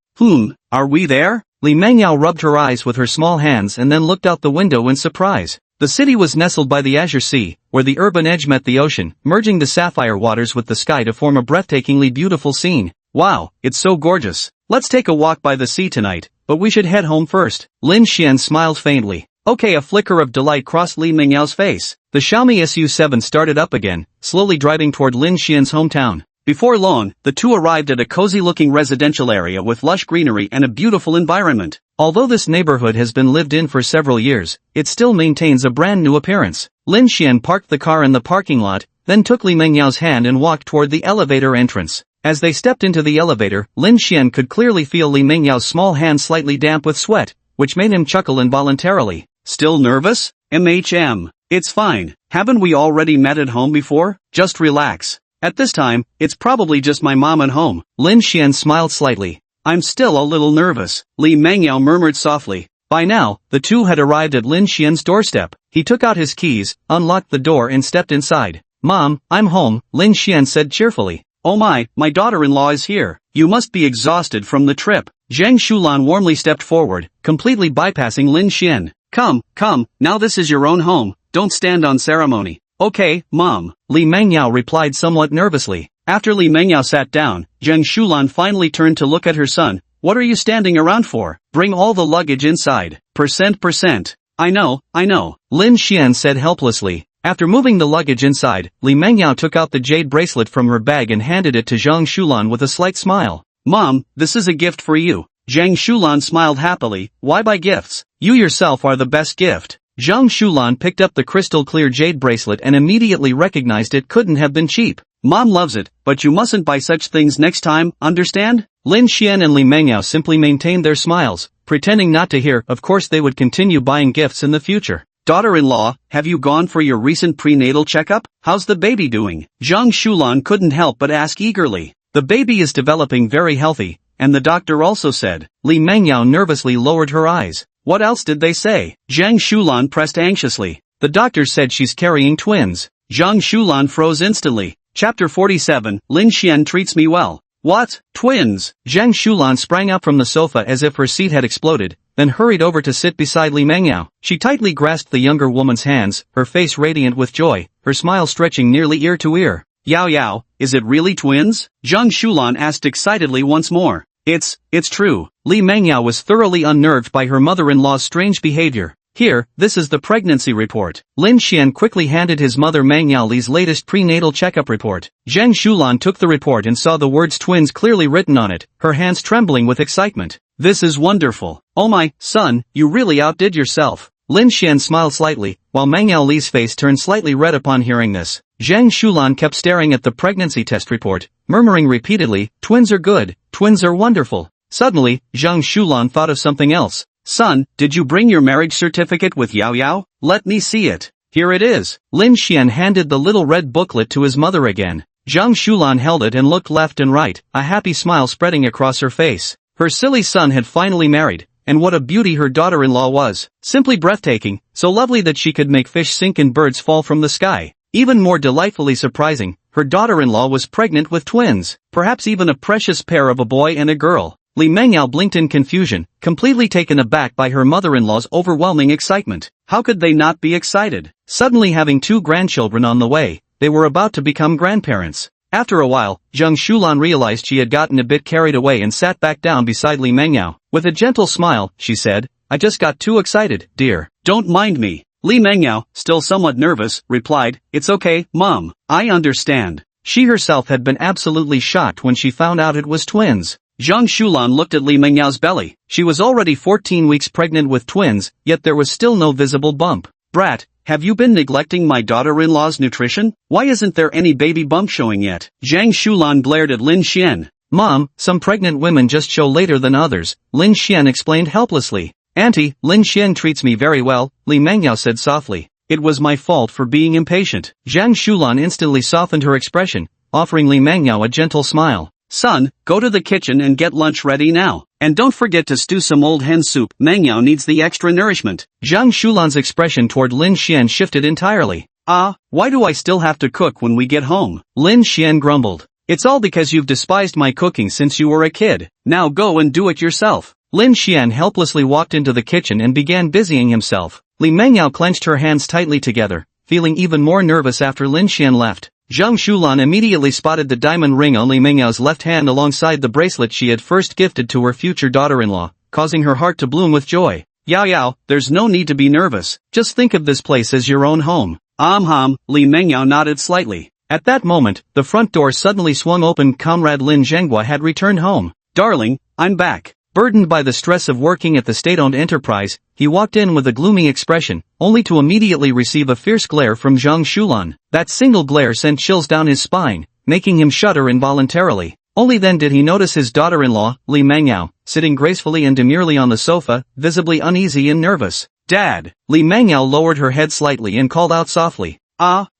Are we there? Li Mengyao rubbed her eyes with her small hands and then looked out the window in surprise. The city was nestled by the Azure Sea, where the urban edge met the ocean, merging the sapphire waters with the sky to form a breathtakingly beautiful scene. Wow, it's so gorgeous. Let's take a walk by the sea tonight, but we should head home first. Lin Xian smiled faintly. Okay, a flicker of delight crossed Li Mengyao's face. The Xiaomi SU7 started up again, slowly driving toward Lin Xian's hometown. Before long, the two arrived at a cozy-looking residential area with lush greenery and a beautiful environment. Although this neighborhood has been lived in for several years, it still maintains a brand new appearance. Lin Xian parked the car in the parking lot, then took Li Mengyao's hand and walked toward the elevator entrance. As they stepped into the elevator, Lin Xian could clearly feel Li Mengyao's small hand slightly damp with sweat, which made him chuckle involuntarily. Still nervous? It's fine. Haven't we already met at home before? Just relax. At this time, it's probably just my mom at home. Lin Xian smiled slightly. I'm still a little nervous, Li Mengyao murmured softly. By now, the two had arrived at Lin Xian's doorstep. He took out his keys, unlocked the door and stepped inside. Mom, I'm home, Lin Xian said cheerfully. Oh my daughter-in-law is here. You must be exhausted from the trip. Zhang Shulan warmly stepped forward, completely bypassing Lin Xian. Come, now this is your own home, don't stand on ceremony. Okay, Mom, Li Mengyao replied somewhat nervously. After Li Mengyao sat down, Zhang Shulan finally turned to look at her son. What are you standing around for? Bring all the luggage inside. Percent. I know, Lin Xian said helplessly. After moving the luggage inside, Li Mengyao took out the jade bracelet from her bag and handed it to Zhang Shulan with a slight smile. Mom, this is a gift for you. Zhang Shulan smiled happily. Why buy gifts? You yourself are the best gift. Zhang Shulan picked up the crystal-clear jade bracelet and immediately recognized it couldn't have been cheap. Mom loves it, but you mustn't buy such things next time, understand? Lin Xian and Li Mengyao simply maintained their smiles, pretending not to hear. Of course they would continue buying gifts in the future. Daughter-in-law, have you gone for your recent prenatal checkup? How's the baby doing? Zhang Shulan couldn't help but ask eagerly. The baby is developing very healthy, and the doctor also said. Li Mengyao nervously lowered her eyes. What else did they say? Zhang Shulan pressed anxiously. The doctor said she's carrying twins. Zhang Shulan froze instantly. Chapter 47, Lin Xian treats me well. What? Twins? Zhang Shulan sprang up from the sofa as if her seat had exploded, then hurried over to sit beside Li Mengyao. She tightly grasped the younger woman's hands, her face radiant with joy, her smile stretching nearly ear to ear. Yao, is it really twins? Zhang Shulan asked excitedly once more. It's true. Li Mengyao was thoroughly unnerved by her mother-in-law's strange behavior. Here, this is the pregnancy report. Lin Xian quickly handed his mother Mengyao Li's latest prenatal checkup report. Zhang Shulan took the report and saw the words twins clearly written on it, her hands trembling with excitement. This is wonderful. Oh my, son, you really outdid yourself. Lin Xian smiled slightly, while Mengyao Li's face turned slightly red upon hearing this. Zhang Shulan kept staring at the pregnancy test report, murmuring repeatedly, twins are good, twins are wonderful. Suddenly, Zhang Shulan thought of something else. Son, did you bring your marriage certificate with Yao? Let me see it. Here it is. Lin Xian handed the little red booklet to his mother again. Zhang Shulan held it and looked left and right, a happy smile spreading across her face. Her silly son had finally married, and what a beauty her daughter-in-law was. Simply breathtaking, so lovely that she could make fish sink and birds fall from the sky. Even more delightfully surprising, her daughter-in-law was pregnant with twins, perhaps even a precious pair of a boy and a girl. Li Mengyao blinked in confusion, completely taken aback by her mother-in-law's overwhelming excitement. How could they not be excited? Suddenly having two grandchildren on the way, they were about to become grandparents. After a while, Zhang Shulan realized she had gotten a bit carried away and sat back down beside Li Mengyao. With a gentle smile, she said, I just got too excited, dear. Don't mind me. Li Mengyao, still somewhat nervous, replied, It's okay, Mom. I understand. She herself had been absolutely shocked when she found out it was twins. Zhang Shulan looked at Li Mengyao's belly. She was already 14 weeks pregnant with twins, yet there was still no visible bump. Brat, have you been neglecting my daughter-in-law's nutrition? Why isn't there any baby bump showing yet? Zhang Shulan glared at Lin Xian. Mom, some pregnant women just show later than others, Lin Xian explained helplessly. Auntie, Lin Xian treats me very well, Li Mengyao said softly. It was my fault for being impatient. Zhang Shulan instantly softened her expression, offering Li Mengyao a gentle smile. Son, go to the kitchen and get lunch ready now. And don't forget to stew some old hen soup, Mengyao needs the extra nourishment. Zhang Shulan's expression toward Lin Xian shifted entirely. Why do I still have to cook when we get home? Lin Xian grumbled. It's all because you've despised my cooking since you were a kid. Now go and do it yourself. Lin Xian helplessly walked into the kitchen and began busying himself. Li Mengyao clenched her hands tightly together, feeling even more nervous after Lin Xian left. Zhang Shulan immediately spotted the diamond ring on Li Mengyao's left hand alongside the bracelet she had first gifted to her future daughter-in-law, causing her heart to bloom with joy. Yao, there's no need to be nervous, just think of this place as your own home. Li Mengyao nodded slightly. At that moment, the front door suddenly swung open. Comrade Lin Zhenghua had returned home. Darling, I'm back. Burdened by the stress of working at the state-owned enterprise, he walked in with a gloomy expression, only to immediately receive a fierce glare from Zhang Shulan. That single glare sent chills down his spine, making him shudder involuntarily. Only then did he notice his daughter-in-law, Li Mengyao, sitting gracefully and demurely on the sofa, visibly uneasy and nervous. Dad! Li Mengyao lowered her head slightly and called out softly.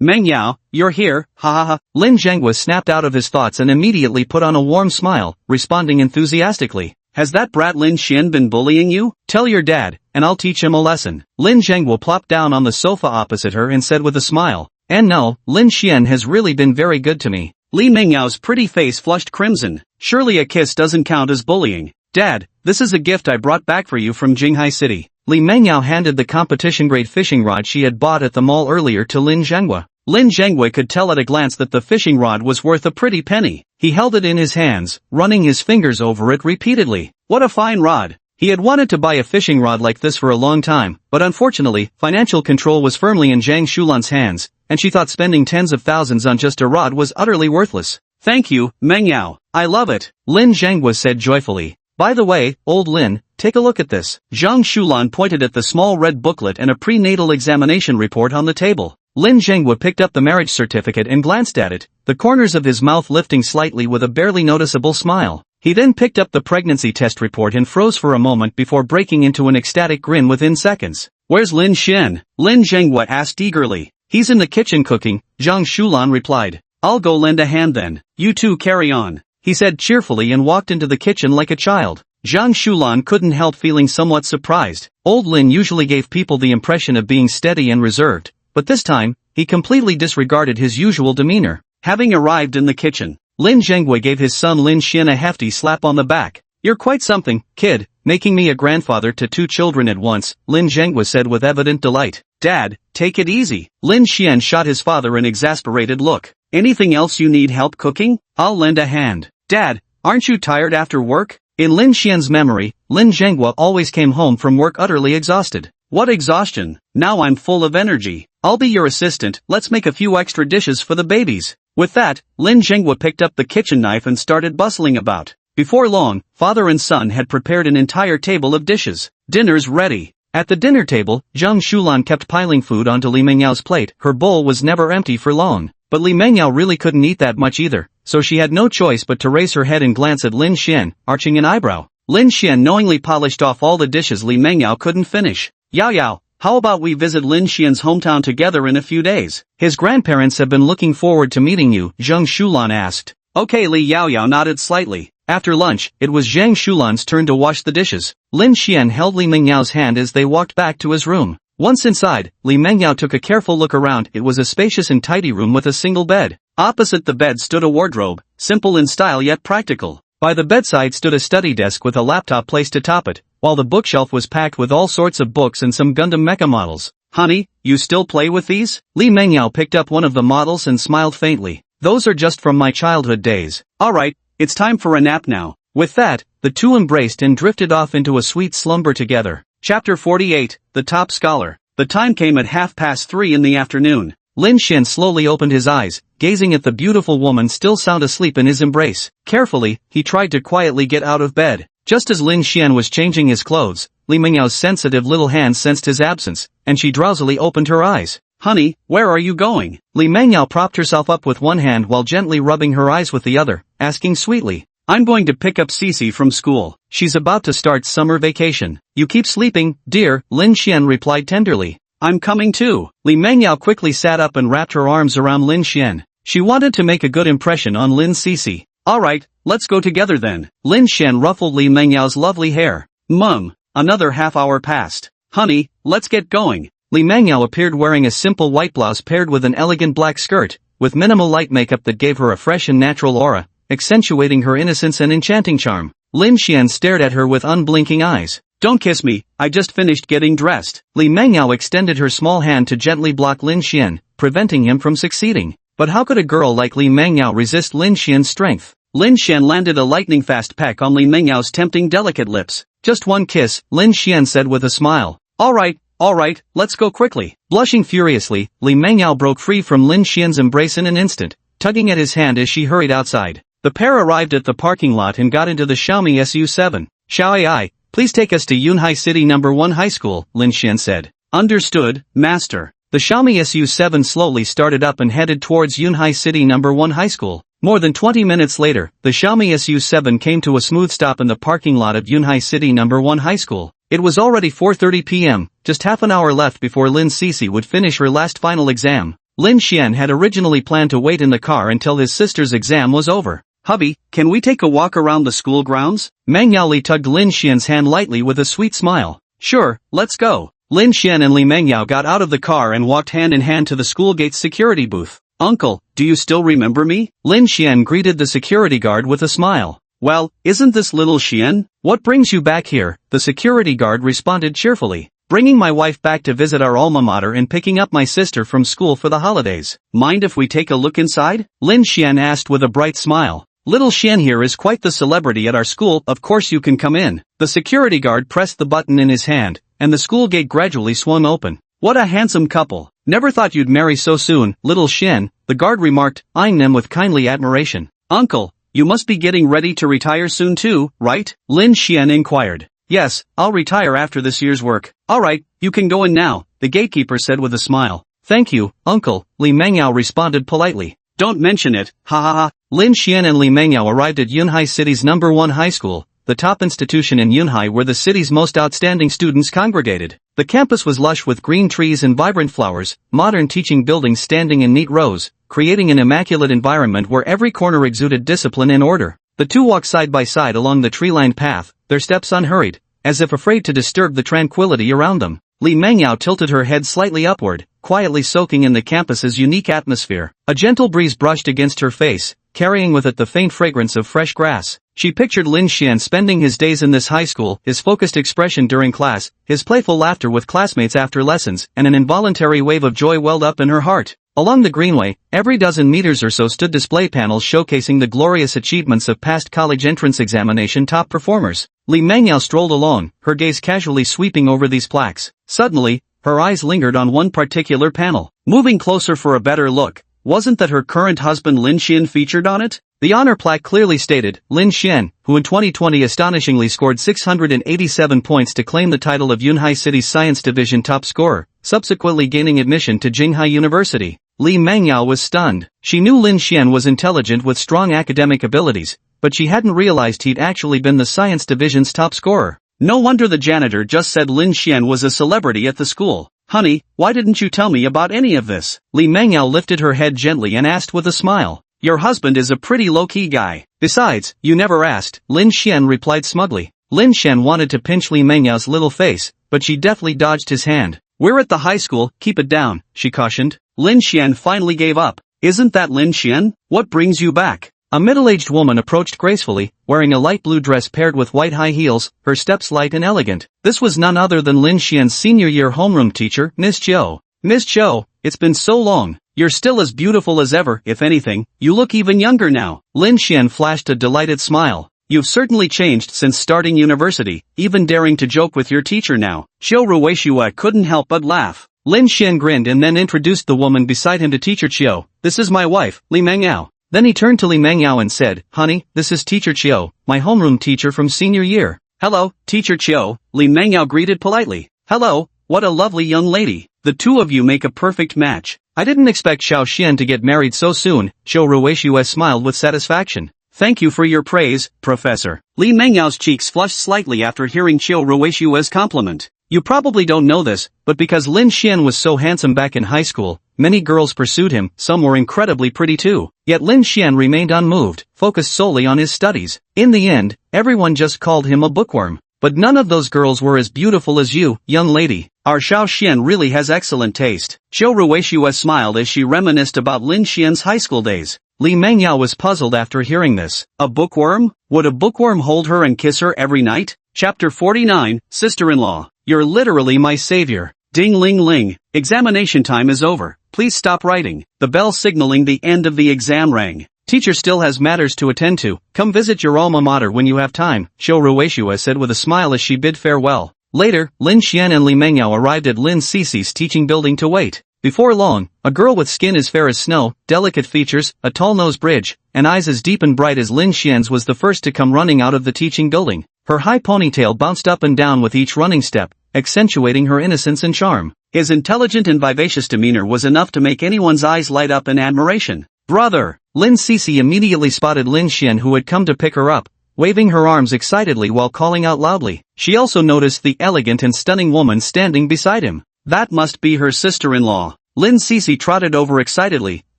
Mengyao, you're here, ha ha ha. Lin Zhenghua snapped out of his thoughts and immediately put on a warm smile, responding enthusiastically. Has that brat Lin Xian been bullying you? Tell your dad, and I'll teach him a lesson. Lin Zhenghua plopped down on the sofa opposite her and said with a smile. And no, Lin Xian has really been very good to me. Li Mengyao's pretty face flushed crimson. Surely a kiss doesn't count as bullying. Dad, this is a gift I brought back for you from Jinghai City. Li Mengyao handed the competition-grade fishing rod she had bought at the mall earlier to Lin Zhenghua. Lin Zhenghua could tell at a glance that the fishing rod was worth a pretty penny. He held it in his hands, running his fingers over it repeatedly. What a fine rod! He had wanted to buy a fishing rod like this for a long time, but unfortunately, financial control was firmly in Zhang Shulan's hands, and she thought spending tens of thousands on just a rod was utterly worthless. Thank you, Mengyao. I love it, Lin Zhenghua said joyfully. By the way, old Lin, take a look at this. Zhang Shulan pointed at the small red booklet and a prenatal examination report on the table. Lin Zhenghua picked up the marriage certificate and glanced at it, the corners of his mouth lifting slightly with a barely noticeable smile. He then picked up the pregnancy test report and froze for a moment before breaking into an ecstatic grin within seconds. Where's Lin Xian? Lin Zhenghua asked eagerly. He's in the kitchen cooking, Zhang Shulan replied. I'll go lend a hand then. You two carry on, he said cheerfully and walked into the kitchen like a child. Zhang Shulan couldn't help feeling somewhat surprised. Old Lin usually gave people the impression of being steady and reserved, but this time, he completely disregarded his usual demeanor. Having arrived in the kitchen, Lin Zhenghua gave his son Lin Xian a hefty slap on the back. You're quite something, kid, making me a grandfather to 2 children at once, Lin Zhenghua said with evident delight. Dad, take it easy. Lin Xian shot his father an exasperated look. Anything else you need help cooking? I'll lend a hand. Dad, aren't you tired after work? In Lin Xian's memory, Lin Zhenghua always came home from work utterly exhausted. What exhaustion? Now I'm full of energy. I'll be your assistant, let's make a few extra dishes for the babies. With that, Lin Zhenghua picked up the kitchen knife and started bustling about. Before long, father and son had prepared an entire table of dishes. Dinner's ready. At the dinner table, Zhang Shulan kept piling food onto Li Mengyao's plate. Her bowl was never empty for long. But Li Mengyao really couldn't eat that much either, so she had no choice but to raise her head and glance at Lin Xian, arching an eyebrow. Lin Xian knowingly polished off all the dishes Li Mengyao couldn't finish. Yao, how about we visit Lin Xian's hometown together in a few days? His grandparents have been looking forward to meeting you, Zhang Shulan asked. Okay, Li Yao nodded slightly. After lunch, it was Zhang Shulan's turn to wash the dishes. Lin Xian held Li Mengyao's hand as they walked back to his room. Once inside, Li Mengyao took a careful look around. It was a spacious and tidy room with a single bed. Opposite the bed stood a wardrobe, simple in style yet practical. By the bedside stood a study desk with a laptop placed atop it, while the bookshelf was packed with all sorts of books and some Gundam mecha models. Honey, you still play with these? Li Mengyao picked up one of the models and smiled faintly. Those are just from my childhood days. Alright, it's time for a nap now. With that, the two embraced and drifted off into a sweet slumber together. Chapter 48, The Top Scholar. The time came at 3:30 in the afternoon. Lin Xian slowly opened his eyes, gazing at the beautiful woman still sound asleep in his embrace. Carefully, he tried to quietly get out of bed. Just as Lin Xian was changing his clothes, Li Mengyao's sensitive little hand sensed his absence, and she drowsily opened her eyes. "Honey, where are you going?" Li Mengyao propped herself up with one hand while gently rubbing her eyes with the other, asking sweetly. "I'm going to pick up Cece from school. She's about to start summer vacation. You keep sleeping, dear," Lin Xian replied tenderly. "I'm coming too." Li Mengyao quickly sat up and wrapped her arms around Lin Xian. She wanted to make a good impression on Lin Cece. "Alright, let's go together then." Lin Xian ruffled Li Mengyao's lovely hair. "Mum." Another half hour passed. "Honey, let's get going." Li Mengyao appeared wearing a simple white blouse paired with an elegant black skirt, with minimal light makeup that gave her a fresh and natural aura, accentuating her innocence and enchanting charm. Lin Xian stared at her with unblinking eyes. "Don't kiss me, I just finished getting dressed." Li Mengyao extended her small hand to gently block Lin Xian, preventing him from succeeding. But how could a girl like Li Mengyao resist Lin Xian's strength? Lin Xian landed a lightning-fast peck on Li Mengyao's tempting delicate lips. "Just one kiss," Lin Xian said with a smile. Alright, let's go quickly." Blushing furiously, Li Mengyao broke free from Lin Xian's embrace in an instant, tugging at his hand as she hurried outside. The pair arrived at the parking lot and got into the Xiaomi SU7. "Xiao, please take us to Yunhai City No. 1 High School," Lin Xian said. "Understood, master." The Xiaomi SU7 slowly started up and headed towards Yunhai City No. 1 High School. More than 20 minutes later, the Xiaomi SU7 came to a smooth stop in the parking lot of Yunhai City No. 1 High School. It was already 4:30 p.m., just half an hour left before Lin Cece would finish her last final exam. Lin Xian had originally planned to wait in the car until his sister's exam was over. "Hubby, can we take a walk around the school grounds?" Meng Yaoli tugged Lin Xian's hand lightly with a sweet smile. "Sure, let's go." Lin Xian and Li Mengyao got out of the car and walked hand in hand to the school gate's security booth. "Uncle, do you still remember me?" Lin Xian greeted the security guard with a smile. "Well, isn't this little Xian? What brings you back here?" The security guard responded cheerfully. "Bringing my wife back to visit our alma mater and picking up my sister from school for the holidays." "Mind if we take a look inside?" Lin Xian asked with a bright smile. "Little Xian here is quite the celebrity at our school, of course you can come in." The security guard pressed the button in his hand, and the school gate gradually swung open. "What a handsome couple. Never thought you'd marry so soon, little Xian," the guard remarked, eyeing them with kindly admiration. "Uncle, you must be getting ready to retire soon too, right?" Lin Xian inquired. "Yes, I'll retire after this year's work." "Alright, you can go in now," the gatekeeper said with a smile. "Thank you, uncle," Li Mengyao responded politely. "Don't mention it, ha ha ha." Lin Xian and Li Mengyao arrived at Yunhai City's No. 1 high school, the top institution in Yunhai where the city's most outstanding students congregated. The campus was lush with green trees and vibrant flowers, modern teaching buildings standing in neat rows, creating an immaculate environment where every corner exuded discipline and order. The two walked side by side along the tree-lined path, their steps unhurried, as if afraid to disturb the tranquility around them. Li Mengyao tilted her head slightly upward, quietly soaking in the campus's unique atmosphere. A gentle breeze brushed against her face, carrying with it the faint fragrance of fresh grass. She pictured Lin Xian spending his days in this high school, his focused expression during class, his playful laughter with classmates after lessons, and an involuntary wave of joy welled up in her heart. Along the greenway, every dozen meters or so stood display panels showcasing the glorious achievements of past college entrance examination top performers. Li Mengyao strolled along, her gaze casually sweeping over these plaques. Suddenly, her eyes lingered on one particular panel. Moving closer for a better look, wasn't that her current husband Lin Xian featured on it? The honor plaque clearly stated, Lin Xian, who in 2020 astonishingly scored 687 points to claim the title of Yunhai City's Science Division top scorer, subsequently gaining admission to Jinghai University. Li Mengyao was stunned. She knew Lin Xian was intelligent with strong academic abilities, but she hadn't realized he'd actually been the Science Division's top scorer. No wonder the janitor just said Lin Xian was a celebrity at the school. "Honey, why didn't you tell me about any of this?" Li Mengyao lifted her head gently and asked with a smile. "Your husband is a pretty low-key guy. Besides, you never asked," Lin Xian replied smugly. Lin Xian wanted to pinch Li Mengyao's little face, but she deftly dodged his hand. "We're at the high school, keep it down," she cautioned. Lin Xian finally gave up. "Isn't that Lin Xian? What brings you back?" A middle-aged woman approached gracefully, wearing a light blue dress paired with white high heels, her steps light and elegant. This was none other than Lin Xian's senior-year homeroom teacher, Miss Chiu. "Miss Chiu, it's been so long. You're still as beautiful as ever, if anything, you look even younger now." Lin Xian flashed a delighted smile. "You've certainly changed since starting university, even daring to joke with your teacher now." Chiu Ruishua couldn't help but laugh. Lin Xian grinned and then introduced the woman beside him to teacher Chiu. "This is my wife, Li Mengyao." Then he turned to Li Mengyao and said, "Honey, this is Teacher Chiu, my homeroom teacher from senior year." "Hello, Teacher Chiu," Li Mengyao greeted politely. "Hello, what a lovely young lady. The two of you make a perfect match. I didn't expect Xiao Xian to get married so soon." Xiu Ruishu smiled with satisfaction. "Thank you for your praise, Professor." Li Mengyao's cheeks flushed slightly after hearing Xiu Ruishu's compliment. You probably don't know this, but because Lin Xian was so handsome back in high school, many girls pursued him, some were incredibly pretty too. Yet Lin Xian remained unmoved, focused solely on his studies. In the end, everyone just called him a bookworm. But none of those girls were as beautiful as you, young lady. Our Xiao Xian really has excellent taste. Xiu Ruishu smiled as she reminisced about Lin Xian's high school days. Li Mengyao was puzzled after hearing this. A bookworm? Would a bookworm hold her and kiss her every night? Chapter 49, Sister-in-Law. You're literally my savior. Ding ling ling. Examination time is over. Please stop writing. The bell signaling the end of the exam rang. Teacher still has matters to attend to. Come visit your alma mater when you have time, Xiu Ruishu said with a smile as she bid farewell. Later, Lin Xian and Li Mengyao arrived at Lin Cici's teaching building to wait. Before long, a girl with skin as fair as snow, delicate features, a tall nose bridge, and eyes as deep and bright as Lin Xian's was the first to come running out of the teaching building. Her high ponytail bounced up and down with each running step, accentuating her innocence and charm. His intelligent and vivacious demeanor was enough to make anyone's eyes light up in admiration. "Brother!" Lin Cici immediately spotted Lin Xian who had come to pick her up, waving her arms excitedly while calling out loudly. She also noticed the elegant and stunning woman standing beside him. That must be her sister-in-law. Lin Cici trotted over excitedly,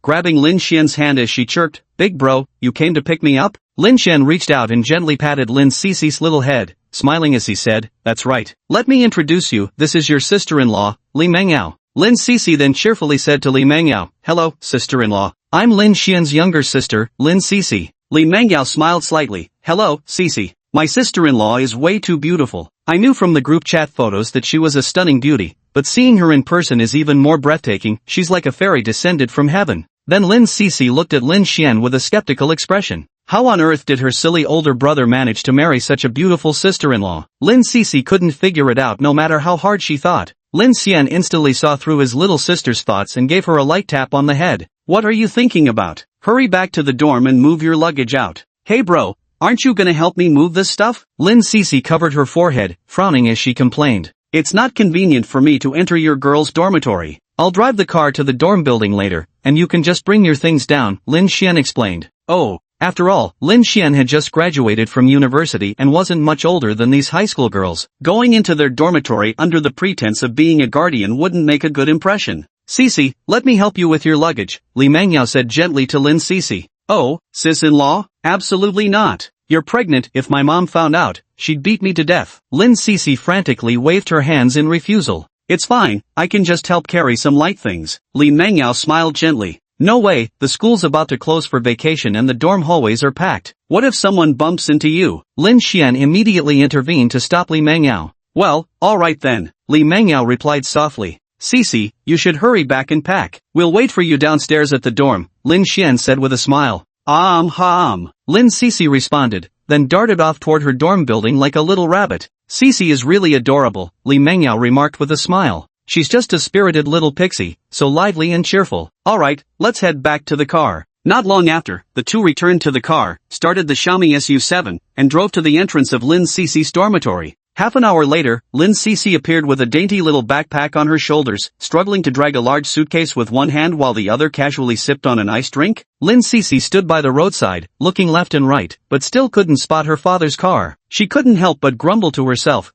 grabbing Lin Xian's hand as she chirped, "Big bro, you came to pick me up?" Lin Xian reached out and gently patted Lin Cici's little head, smiling as he said, "That's right. Let me introduce you, this is your sister-in-law, Li Mengyao." Lin Cici then cheerfully said to Li Mengyao, "Hello, sister-in-law. I'm Lin Xian's younger sister, Lin Cici." Li Mengyao smiled slightly. "Hello, Cici. My sister-in-law is way too beautiful. I knew from the group chat photos that she was a stunning beauty, but seeing her in person is even more breathtaking. She's like a fairy descended from heaven." Then Lin Cici looked at Lin Xian with a skeptical expression. How on earth did her silly older brother manage to marry such a beautiful sister-in-law? Lin Cici couldn't figure it out no matter how hard she thought. Lin Xian instantly saw through his little sister's thoughts and gave her a light tap on the head. "What are you thinking about? Hurry back to the dorm and move your luggage out." "Hey bro, aren't you gonna help me move this stuff?" Lin Cici covered her forehead, frowning as she complained. "It's not convenient for me to enter your girls' dormitory. I'll drive the car to the dorm building later, and you can just bring your things down," Lin Xian explained. Oh. After all, Lin Xian had just graduated from university and wasn't much older than these high school girls. Going into their dormitory under the pretense of being a guardian wouldn't make a good impression. "Cici, let me help you with your luggage," Li Mengyao said gently to Lin Cici. "Oh, sis-in-law? Absolutely not. You're pregnant. If my mom found out, she'd beat me to death." Lin Cici frantically waved her hands in refusal. "It's fine, I can just help carry some light things." Li Mengyao smiled gently. "No way, the school's about to close for vacation and the dorm hallways are packed. What if someone bumps into you?" Lin Xian immediately intervened to stop Li Mengyao. "Well, alright then," Li Mengyao replied softly. "Cici, you should hurry back and pack. We'll wait for you downstairs at the dorm," Lin Xian said with a smile. Lin Cici responded, then darted off toward her dorm building like a little rabbit. "Cici is really adorable," Li Mengyao remarked with a smile. "She's just a spirited little pixie, so lively and cheerful. Alright, let's head back to the car." Not long after, the two returned to the car, started the Xiaomi SU7, and drove to the entrance of Lin Cici's dormitory. Half an hour later, Lin Cici appeared with a dainty little backpack on her shoulders, struggling to drag a large suitcase with one hand while the other casually sipped on an iced drink. Lin Cici stood by the roadside, looking left and right, but still couldn't spot her father's car. She couldn't help but grumble to herself,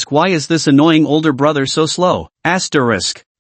"Why is this annoying older brother so slow?"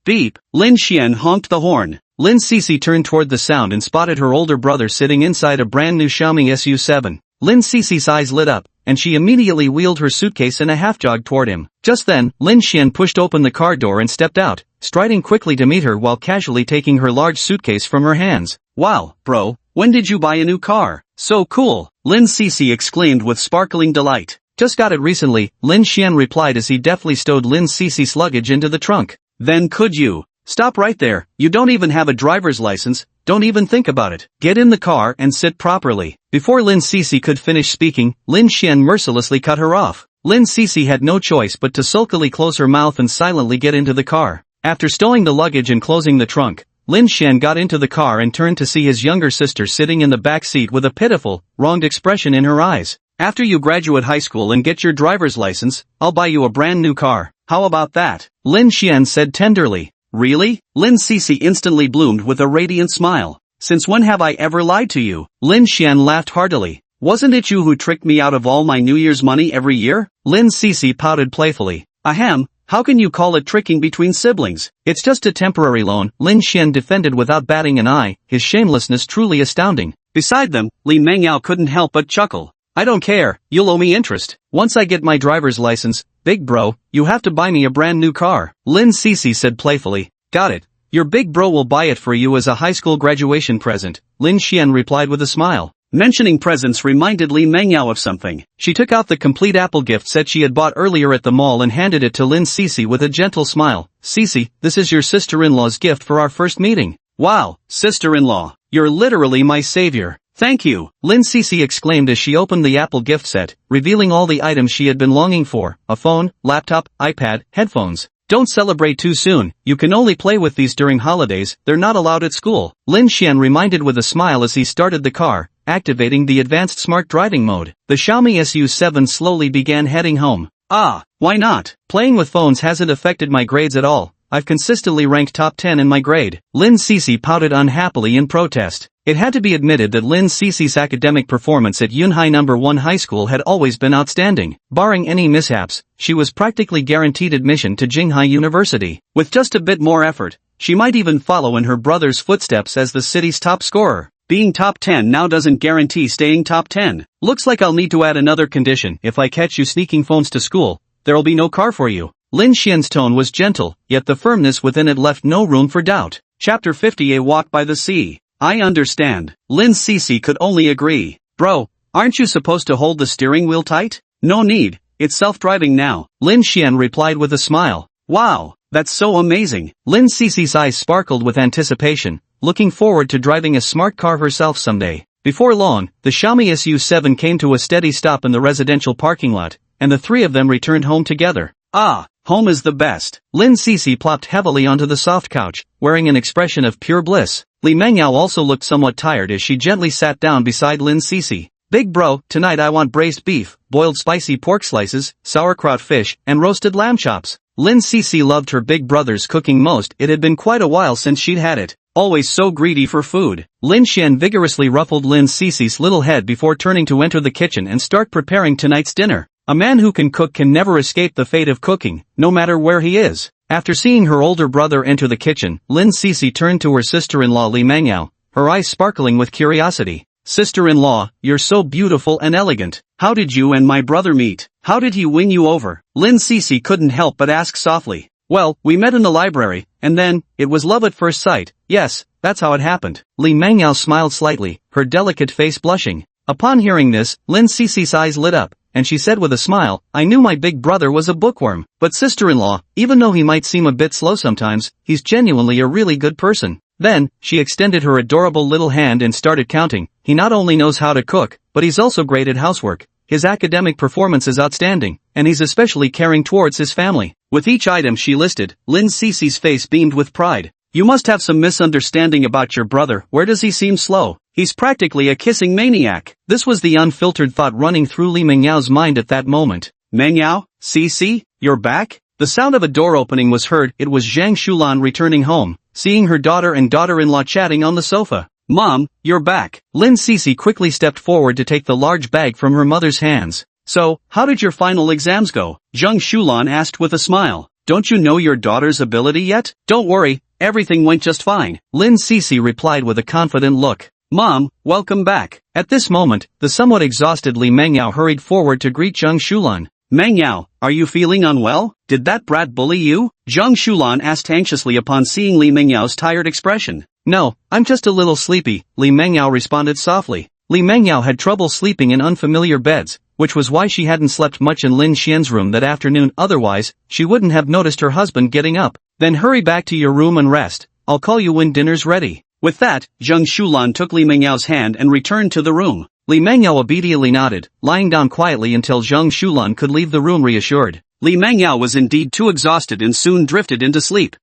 Beep. Lin Xian honked the horn. Lin Cici turned toward the sound and spotted her older brother sitting inside a brand new Xiaomi SU7. Lin Cici's eyes lit up, and she immediately wheeled her suitcase in a half-jog toward him. Just then, Lin Xian pushed open the car door and stepped out, striding quickly to meet her while casually taking her large suitcase from her hands. "Wow, bro, when did you buy a new car? So cool," Lin Cici exclaimed with sparkling delight. "Just got it recently," Lin Xian replied as he deftly stowed Lin Cici's luggage into the trunk. "Then could you stop right there? You don't even have a driver's license. Don't even think about it. Get in the car and sit properly." Before Lin Cici could finish speaking, Lin Xian mercilessly cut her off. Lin Cici had no choice but to sulkily close her mouth and silently get into the car. After stowing the luggage and closing the trunk, Lin Xian got into the car and turned to see his younger sister sitting in the back seat with a pitiful, wronged expression in her eyes. After you graduate high school and get your driver's license, I'll buy you a brand new car. How about that? Lin Xian said tenderly. Really? Lin Cece instantly bloomed with a radiant smile. Since when have I ever lied to you? Lin Xian laughed heartily. Wasn't it you who tricked me out of all my New Year's money every year? Lin Cece pouted playfully. Ahem, how can you call it tricking between siblings? It's just a temporary loan, Lin Xian defended without batting an eye, his shamelessness truly astounding. Beside them, Li Mengyao couldn't help but chuckle. I don't care, you'll owe me interest. Once I get my driver's license, big bro, you have to buy me a brand new car. Lin Cece said playfully. Got it. Your big bro will buy it for you as a high school graduation present, Lin Xian replied with a smile. Mentioning presents reminded Li Mengyao of something. She took out the complete apple gift set she had bought earlier at the mall and handed it to Lin Cece with a gentle smile. Cece, this is your sister-in-law's gift for our first meeting. Wow, sister-in-law, you're literally my savior. Thank you, Lin Cece exclaimed as she opened the Apple gift set, revealing all the items she had been longing for, a phone, laptop, iPad, headphones. Don't celebrate too soon, you can only play with these during holidays, they're not allowed at school. Lin Xian reminded with a smile as he started the car, activating the advanced smart driving mode. The Xiaomi SU7 slowly began heading home. Ah, why not? Playing with phones hasn't affected my grades at all. I've consistently ranked top 10 in my grade. Lin Cece pouted unhappily in protest. It had to be admitted that Lin Cece's academic performance at Yunhai No. 1 High School had always been outstanding. Barring any mishaps, she was practically guaranteed admission to Jinghai University. With just a bit more effort, she might even follow in her brother's footsteps as the city's top scorer. Being top 10 now doesn't guarantee staying top 10. Looks like I'll need to add another condition. If I catch you sneaking phones to school, there'll be no car for you. Lin Xian's tone was gentle, yet the firmness within it left no room for doubt. Chapter 50 A Walk by the Sea. I understand. Lin Cece could only agree. Bro, aren't you supposed to hold the steering wheel tight? No need, it's self-driving now. Lin Xian replied with a smile. Wow, that's so amazing. Lin Cece's eyes sparkled with anticipation, looking forward to driving a smart car herself someday. Before long, the Xiaomi SU7 came to a steady stop in the residential parking lot, and the three of them returned home together. Ah, home is the best. Lin Cece plopped heavily onto the soft couch, wearing an expression of pure bliss. Li Mengyao also looked somewhat tired as she gently sat down beside Lin Cece. Big bro, tonight I want braised beef, boiled spicy pork slices, sauerkraut fish, and roasted lamb chops. Lin Cece loved her big brother's cooking most. It had been quite a while since she'd had it. Always so greedy for food. Lin Xian vigorously ruffled Lin Cece's little head before turning to enter the kitchen and start preparing tonight's dinner. A man who can cook can never escape the fate of cooking, no matter where he is. After seeing her older brother enter the kitchen, Lin Cece turned to her sister-in-law Li Mengyao, her eyes sparkling with curiosity. Sister-in-law, you're so beautiful and elegant. How did you and my brother meet? How did he win you over? Lin Cece couldn't help but ask softly. Well, we met in the library, and then, it was love at first sight. Yes, that's how it happened. Li Mengyao smiled slightly, her delicate face blushing. Upon hearing this, Lin Cece's eyes lit up, and she said with a smile, I knew my big brother was a bookworm, but sister-in-law, even though he might seem a bit slow sometimes, he's genuinely a really good person. Then, she extended her adorable little hand and started counting. He not only knows how to cook, but he's also great at housework. His academic performance is outstanding, and he's especially caring towards his family. With each item she listed, Lin Cece's face beamed with pride. You must have some misunderstanding about your brother. Where does he seem slow? He's practically a kissing maniac. This was the unfiltered thought running through Li Mengyao's mind at that moment. Mengyao, Cece, you're back? The sound of a door opening was heard. It was Zhang Shulan returning home, seeing her daughter and daughter-in-law chatting on the sofa. Mom, you're back. Lin Cece quickly stepped forward to take the large bag from her mother's hands. So, how did your final exams go? Zhang Shulan asked with a smile. Don't you know your daughter's ability yet? Don't worry, everything went just fine. Lin Cece replied with a confident look. Mom, welcome back. At this moment, the somewhat exhausted Li Mengyao hurried forward to greet Zhang Shulan. Mengyao, are you feeling unwell? Did that brat bully you? Zhang Shulan asked anxiously upon seeing Li Mengyao's tired expression. No, I'm just a little sleepy, Li Mengyao responded softly. Li Mengyao had trouble sleeping in unfamiliar beds, which was why she hadn't slept much in Lin Xian's room that afternoon. Otherwise, she wouldn't have noticed her husband getting up. Then hurry back to your room and rest. I'll call you when dinner's ready. With that, Zhang Shulan took Li Mengyao's hand and returned to the room. Li Mengyao obediently nodded, lying down quietly until Zhang Shulan could leave the room reassured. Li Mengyao was indeed too exhausted and soon drifted into sleep.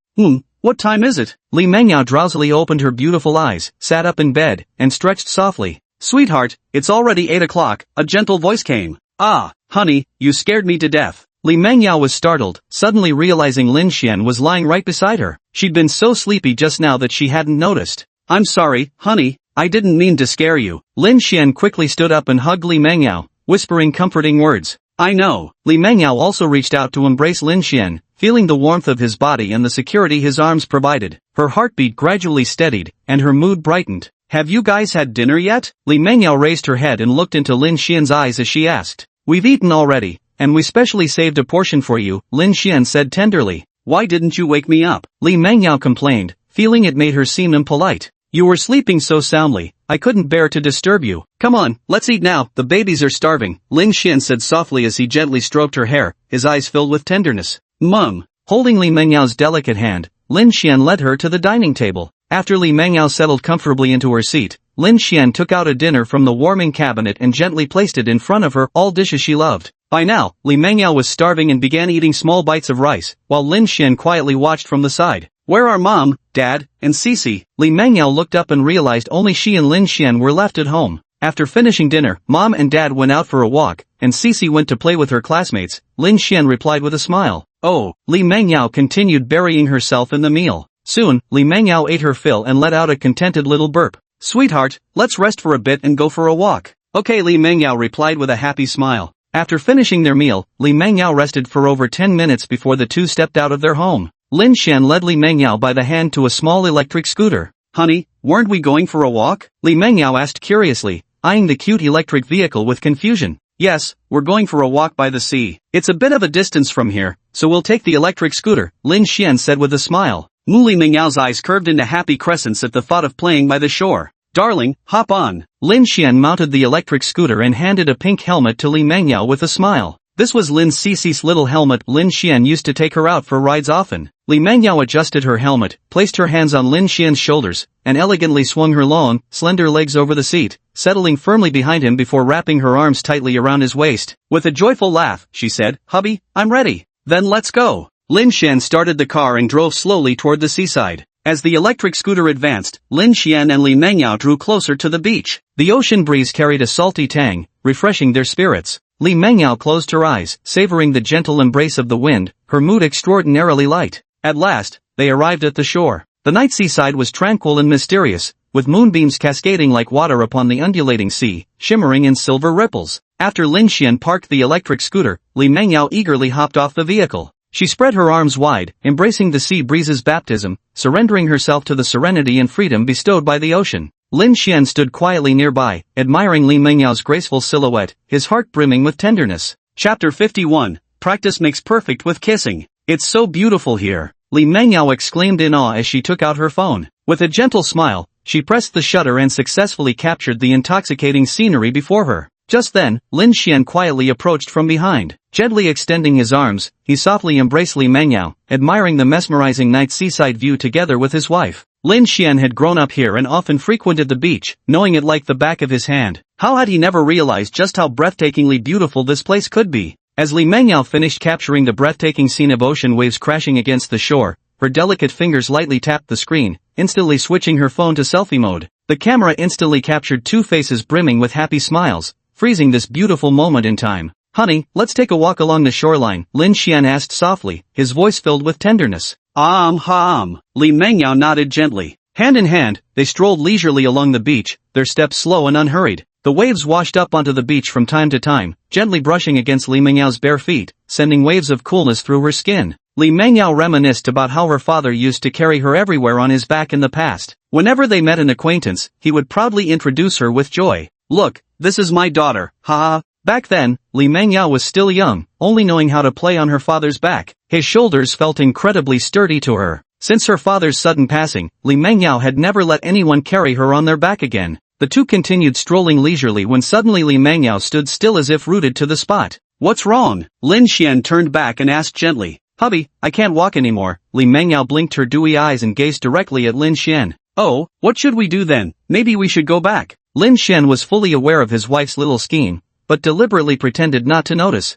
What time is it? Li Mengyao drowsily opened her beautiful eyes, sat up in bed, and stretched softly. Sweetheart, it's already 8 o'clock, a gentle voice came. Ah, honey, you scared me to death. Li Mengyao was startled, suddenly realizing Lin Xian was lying right beside her. She'd been so sleepy just now that she hadn't noticed. I'm sorry, honey, I didn't mean to scare you. Lin Xian quickly stood up and hugged Li Mengyao, whispering comforting words. I know. Li Mengyao also reached out to embrace Lin Xian, feeling the warmth of his body and the security his arms provided. Her heartbeat gradually steadied, and her mood brightened. Have you guys had dinner yet? Li Mengyao raised her head and looked into Lin Xian's eyes as she asked. We've eaten already, and we specially saved a portion for you, Lin Xian said tenderly. Why didn't you wake me up? Li Mengyao complained, feeling it made her seem impolite. You were sleeping so soundly, I couldn't bear to disturb you. Come on, let's eat now, the babies are starving, Lin Xian said softly as he gently stroked her hair, his eyes filled with tenderness. Mum. Holding Li Mengyao's delicate hand, Lin Xian led her to the dining table. After Li Mengyao settled comfortably into her seat, Lin Xian took out a dinner from the warming cabinet and gently placed it in front of her, all dishes she loved. By now, Li Mengyao was starving and began eating small bites of rice, while Lin Xian quietly watched from the side. Where are Mom, Dad, and Cici? Li Mengyao looked up and realized only she and Lin Xian were left at home. After finishing dinner, Mom and Dad went out for a walk, and Cici went to play with her classmates. Lin Xian replied with a smile. Oh, Li Mengyao continued burying herself in the meal. Soon, Li Mengyao ate her fill and let out a contented little burp. Sweetheart, let's rest for a bit and go for a walk. Okay, Li Mengyao replied with a happy smile. After finishing their meal, Li Mengyao rested for over 10 minutes before the two stepped out of their home. Lin Xian led Li Mengyao by the hand to a small electric scooter. Honey, weren't we going for a walk? Li Mengyao asked curiously, eyeing the cute electric vehicle with confusion. Yes, we're going for a walk by the sea. It's a bit of a distance from here, so we'll take the electric scooter, Lin Xian said with a smile. Li Mengyao's eyes curved into happy crescents at the thought of playing by the shore. Darling, hop on. Lin Xian mounted the electric scooter and handed a pink helmet to Li Mengyao with a smile. This was Lin Cici's little helmet. Lin Xian used to take her out for rides often. Li Mengyao adjusted her helmet, placed her hands on Lin Xian's shoulders, and elegantly swung her long, slender legs over the seat, settling firmly behind him before wrapping her arms tightly around his waist. With a joyful laugh, she said, Hubby, I'm ready. Then let's go. Lin Xian started the car and drove slowly toward the seaside. As the electric scooter advanced, Lin Xian and Li Mengyao drew closer to the beach. The ocean breeze carried a salty tang, refreshing their spirits. Li Mengyao closed her eyes, savoring the gentle embrace of the wind, her mood extraordinarily light. At last, they arrived at the shore. The night seaside was tranquil and mysterious, with moonbeams cascading like water upon the undulating sea, shimmering in silver ripples. After Lin Xian parked the electric scooter, Li Mengyao eagerly hopped off the vehicle. She spread her arms wide, embracing the sea breeze's baptism, surrendering herself to the serenity and freedom bestowed by the ocean. Lin Xian stood quietly nearby, admiring Li Mengyao's graceful silhouette, his heart brimming with tenderness. Chapter 51. Practice makes perfect with kissing. It's so beautiful here. Li Mengyao exclaimed in awe as she took out her phone. With a gentle smile, she pressed the shutter and successfully captured the intoxicating scenery before her. Just then, Lin Xian quietly approached from behind. Gently extending his arms, he softly embraced Li Mengyao, admiring the mesmerizing night seaside view together with his wife. Lin Xian had grown up here and often frequented the beach, knowing it like the back of his hand. How had he never realized just how breathtakingly beautiful this place could be? As Li Mengyao finished capturing the breathtaking scene of ocean waves crashing against the shore, her delicate fingers lightly tapped the screen, instantly switching her phone to selfie mode. The camera instantly captured two faces brimming with happy smiles, freezing this beautiful moment in time. Honey, let's take a walk along the shoreline, Lin Xian asked softly, his voice filled with tenderness. Li Mengyao nodded gently. Hand in hand, they strolled leisurely along the beach, their steps slow and unhurried. The waves washed up onto the beach from time to time, gently brushing against Li Mengyao's bare feet, sending waves of coolness through her skin. Li Mengyao reminisced about how her father used to carry her everywhere on his back in the past. Whenever they met an acquaintance, he would proudly introduce her with joy. Look, this is my daughter, haha. Back then, Li Mengyao was still young, only knowing how to play on her father's back. His shoulders felt incredibly sturdy to her. Since her father's sudden passing, Li Mengyao had never let anyone carry her on their back again. The two continued strolling leisurely when suddenly Li Mengyao stood still as if rooted to the spot. What's wrong? Lin Xian turned back and asked gently. Hubby, I can't walk anymore. Li Mengyao blinked her dewy eyes and gazed directly at Lin Xian. Oh, what should we do then? Maybe we should go back. Lin Xian was fully aware of his wife's little scheme, but deliberately pretended not to notice.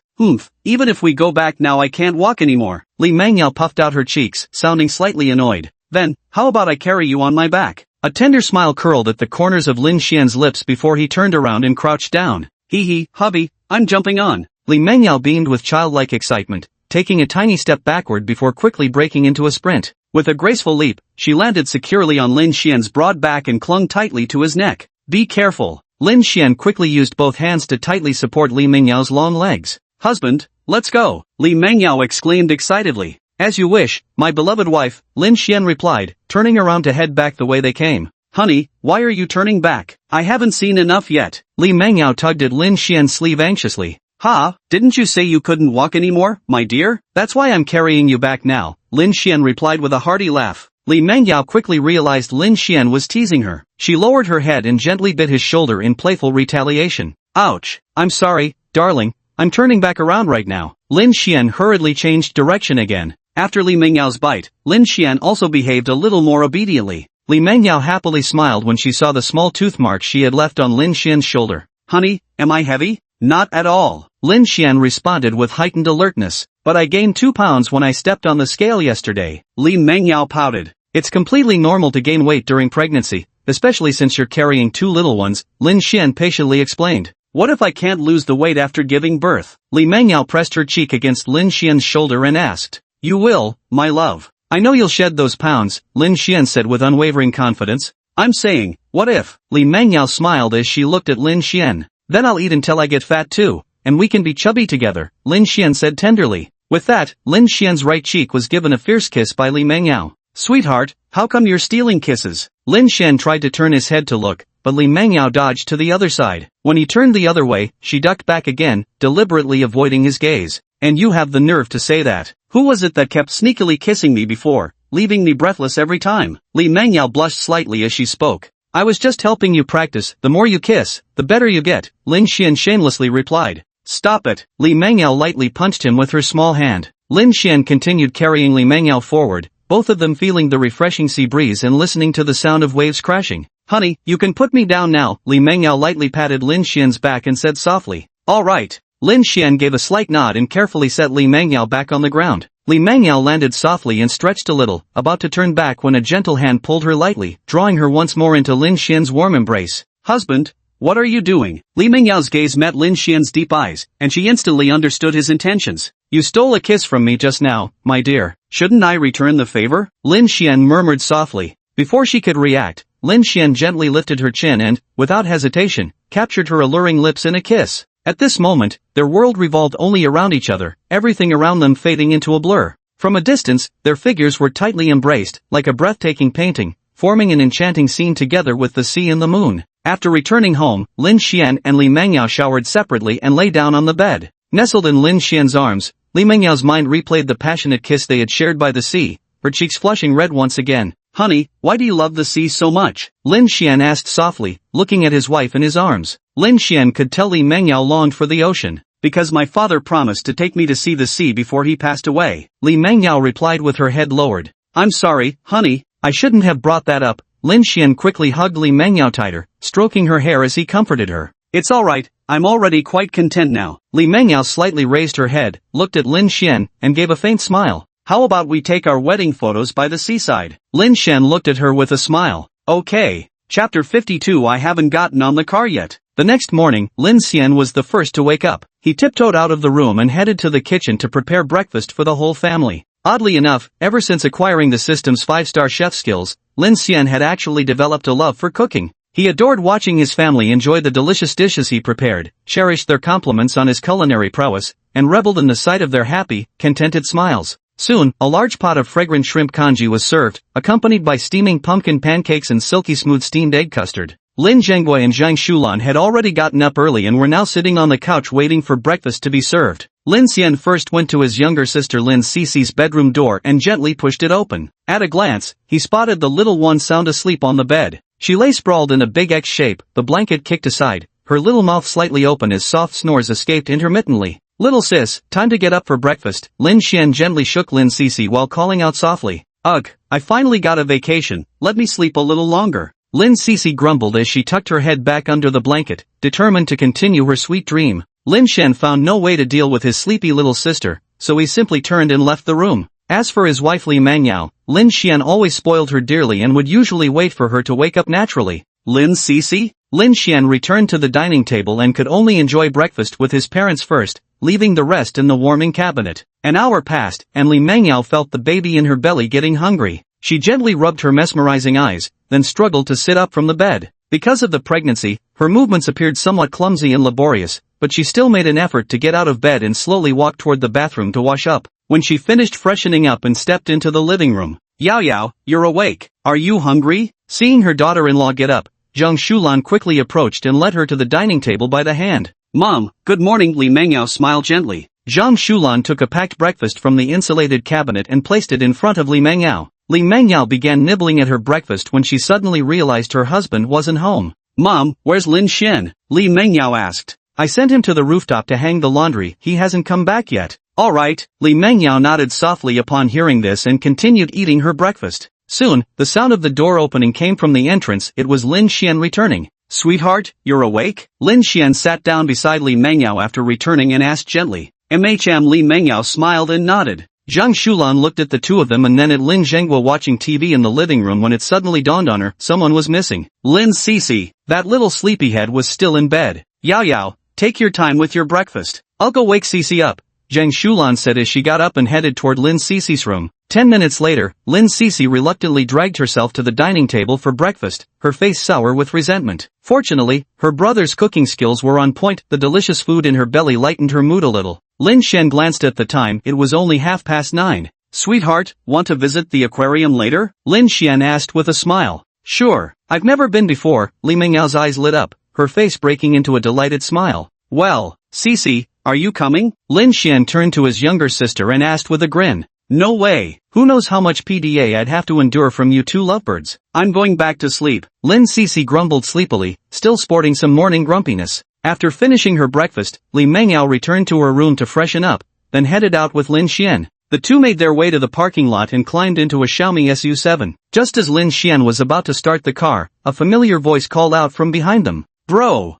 Even if we go back now I can't walk anymore. Li Mangyao puffed out her cheeks, sounding slightly annoyed. Then, how about I carry you on my back? A tender smile curled at the corners of Lin Xian's lips before he turned around and crouched down. Hee, hubby, I'm jumping on. Li Mangyao beamed with childlike excitement, taking a tiny step backward before quickly breaking into a sprint. With a graceful leap, she landed securely on Lin Xian's broad back and clung tightly to his neck. Be careful. Lin Xian quickly used both hands to tightly support Li Mengyao's long legs. Husband, let's go, Li Mengyao exclaimed excitedly. As you wish, my beloved wife, Lin Xian replied, turning around to head back the way they came. Honey, why are you turning back? I haven't seen enough yet. Li Mengyao tugged at Lin Xian's sleeve anxiously. Ha, didn't you say you couldn't walk anymore, my dear? That's why I'm carrying you back now, Lin Xian replied with a hearty laugh. Li Mengyao quickly realized Lin Xian was teasing her. She lowered her head and gently bit his shoulder in playful retaliation. Ouch, I'm sorry, darling, I'm turning back around right now. Lin Xian hurriedly changed direction again. After Li Mengyao's bite, Lin Xian also behaved a little more obediently. Li Mengyao happily smiled when she saw the small tooth mark she had left on Lin Xian's shoulder. Honey, am I heavy? Not at all. Lin Xian responded with heightened alertness. But I gained 2 pounds when I stepped on the scale yesterday. Li Mengyao pouted. It's completely normal to gain weight during pregnancy, especially since you're carrying 2 little ones, Lin Xian patiently explained. What if I can't lose the weight after giving birth? Li Mengyao pressed her cheek against Lin Xian's shoulder and asked. You will, my love. I know you'll shed those pounds, Lin Xian said with unwavering confidence. I'm saying, what if? Li Mengyao smiled as she looked at Lin Xian. Then I'll eat until I get fat too, and we can be chubby together, Lin Xian said tenderly. With that, Lin Xian's right cheek was given a fierce kiss by Li Mengyao. Sweetheart, how come you're stealing kisses? Lin Xian tried to turn his head to look, but Li Mengyao dodged to the other side. When he turned the other way, she ducked back again, deliberately avoiding his gaze. And you have the nerve to say that. Who was it that kept sneakily kissing me before, leaving me breathless every time? Li Mengyao blushed slightly as she spoke. I was just helping you practice. The more you kiss, the better you get, Lin Xian shamelessly replied. Stop it. Li Mengyao lightly punched him with her small hand. Lin Xian continued carrying Li Mengyao forward, both of them feeling the refreshing sea breeze and listening to the sound of waves crashing. Honey, you can put me down now. Li Mengyao lightly patted Lin Xian's back and said softly. All right. Lin Xian gave a slight nod and carefully set Li Mengyao back on the ground. Li Mengyao landed softly and stretched a little, about to turn back when a gentle hand pulled her lightly, drawing her once more into Lin Xian's warm embrace. Husband, what are you doing? Li Mengyao's gaze met Lin Xian's deep eyes, and she instantly understood his intentions. You stole a kiss from me just now, my dear. Shouldn't I return the favor? Lin Xian murmured softly. Before she could react, Lin Xian gently lifted her chin and, without hesitation, captured her alluring lips in a kiss. At this moment, their world revolved only around each other, everything around them fading into a blur. From a distance, their figures were tightly embraced, like a breathtaking painting, forming an enchanting scene together with the sea and the moon. After returning home, Lin Xian and Li Mengyao showered separately and lay down on the bed. Nestled in Lin Xian's arms, Li Mengyao's mind replayed the passionate kiss they had shared by the sea, her cheeks flushing red once again. Honey, why do you love the sea so much? Lin Xian asked softly, looking at his wife in his arms. Lin Xian could tell Li Mengyao longed for the ocean. Because my father promised to take me to see the sea before he passed away, Li Mengyao replied with her head lowered. I'm sorry, honey, I shouldn't have brought that up. Lin Xian quickly hugged Li Mengyao tighter, stroking her hair as he comforted her. It's alright, I'm already quite content now. Li Mengyao slightly raised her head, looked at Lin Xian, and gave a faint smile. How about we take our wedding photos by the seaside? Lin Xian looked at her with a smile. Okay. Chapter 52. I haven't gotten on the car yet. The next morning, Lin Xian was the first to wake up. He tiptoed out of the room and headed to the kitchen to prepare breakfast for the whole family. Oddly enough, ever since acquiring the system's 5-star chef skills, Lin Xian had actually developed a love for cooking. He adored watching his family enjoy the delicious dishes he prepared, cherished their compliments on his culinary prowess, and reveled in the sight of their happy, contented smiles. Soon, a large pot of fragrant shrimp congee was served, accompanied by steaming pumpkin pancakes and silky smooth steamed egg custard. Lin Zhenggui and Zhang Shulan had already gotten up early and were now sitting on the couch waiting for breakfast to be served. Lin Xian first went to his younger sister Lin Cici's bedroom door and gently pushed it open. At a glance, he spotted the little one sound asleep on the bed. She lay sprawled in a big X shape, the blanket kicked aside, her little mouth slightly open as soft snores escaped intermittently. Little sis, time to get up for breakfast. Lin Xian gently shook Lin Cici while calling out softly. Ugh, I finally got a vacation, let me sleep a little longer. Lin Cece grumbled as she tucked her head back under the blanket, determined to continue her sweet dream. Lin Shen found no way to deal with his sleepy little sister, so he simply turned and left the room. As for his wife Li Mangyao, Lin Xian always spoiled her dearly and would usually wait for her to wake up naturally. Lin Cece? Lin Xian returned to the dining table and could only enjoy breakfast with his parents first, leaving the rest in the warming cabinet. An hour passed, and Li Mangyao felt the baby in her belly getting hungry. She gently rubbed her mesmerizing eyes, then struggled to sit up from the bed. Because of the pregnancy, her movements appeared somewhat clumsy and laborious, but she still made an effort to get out of bed and slowly walked toward the bathroom to wash up. When she finished freshening up and stepped into the living room, "Yao Yao, you're awake. Are you hungry?" Seeing her daughter-in-law get up, Zhang Shulan quickly approached and led her to the dining table by the hand. "Mom, good morning." Li Mangyao smiled gently. Zhang Shulan took a packed breakfast from the insulated cabinet and placed it in front of Li Mangyao. Li Mangyao began nibbling at her breakfast when she suddenly realized her husband wasn't home. "Mom, where's Lin Shen?" Li Mangyao asked. "I sent him to the rooftop to hang the laundry. He hasn't come back yet." "All right." Li Mangyao nodded softly upon hearing this and continued eating her breakfast. Soon, the sound of the door opening came from the entrance. It was Lin Xian returning. "Sweetheart, you're awake?" Lin Xian sat down beside Li Mangyao after returning and asked gently. Li Mangyao smiled and nodded. Zhang Shulan looked at the two of them and then at Lin Zhenghua watching TV in the living room when it suddenly dawned on her, someone was missing. Lin Cece, that little sleepyhead, was still in bed. "Yao Yao, take your time with your breakfast. I'll go wake Cece up," Zhang Shulan said as she got up and headed toward Lin Cece's room. 10 minutes later, Lin Cece reluctantly dragged herself to the dining table for breakfast, her face sour with resentment. Fortunately, her brother's cooking skills were on point. The delicious food in her belly lightened her mood a little. Lin Shen glanced at the time. It was only 9:30. "Sweetheart, want to visit the aquarium later?" Lin Xian asked with a smile. "Sure. I've never been before." Li Mengyao's eyes lit up, her face breaking into a delighted smile. "Well, Cece, are you coming?" Lin Xian turned to his younger sister and asked with a grin. "No way. Who knows how much PDA I'd have to endure from you two lovebirds. I'm going back to sleep." Lin Cece grumbled sleepily, still sporting some morning grumpiness. After finishing her breakfast, Li Mengyao returned to her room to freshen up, then headed out with Lin Xian. The two made their way to the parking lot and climbed into a Xiaomi SU7. Just as Lin Xian was about to start the car, a familiar voice called out from behind them. Bro,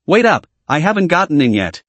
wait up, I haven't gotten in yet.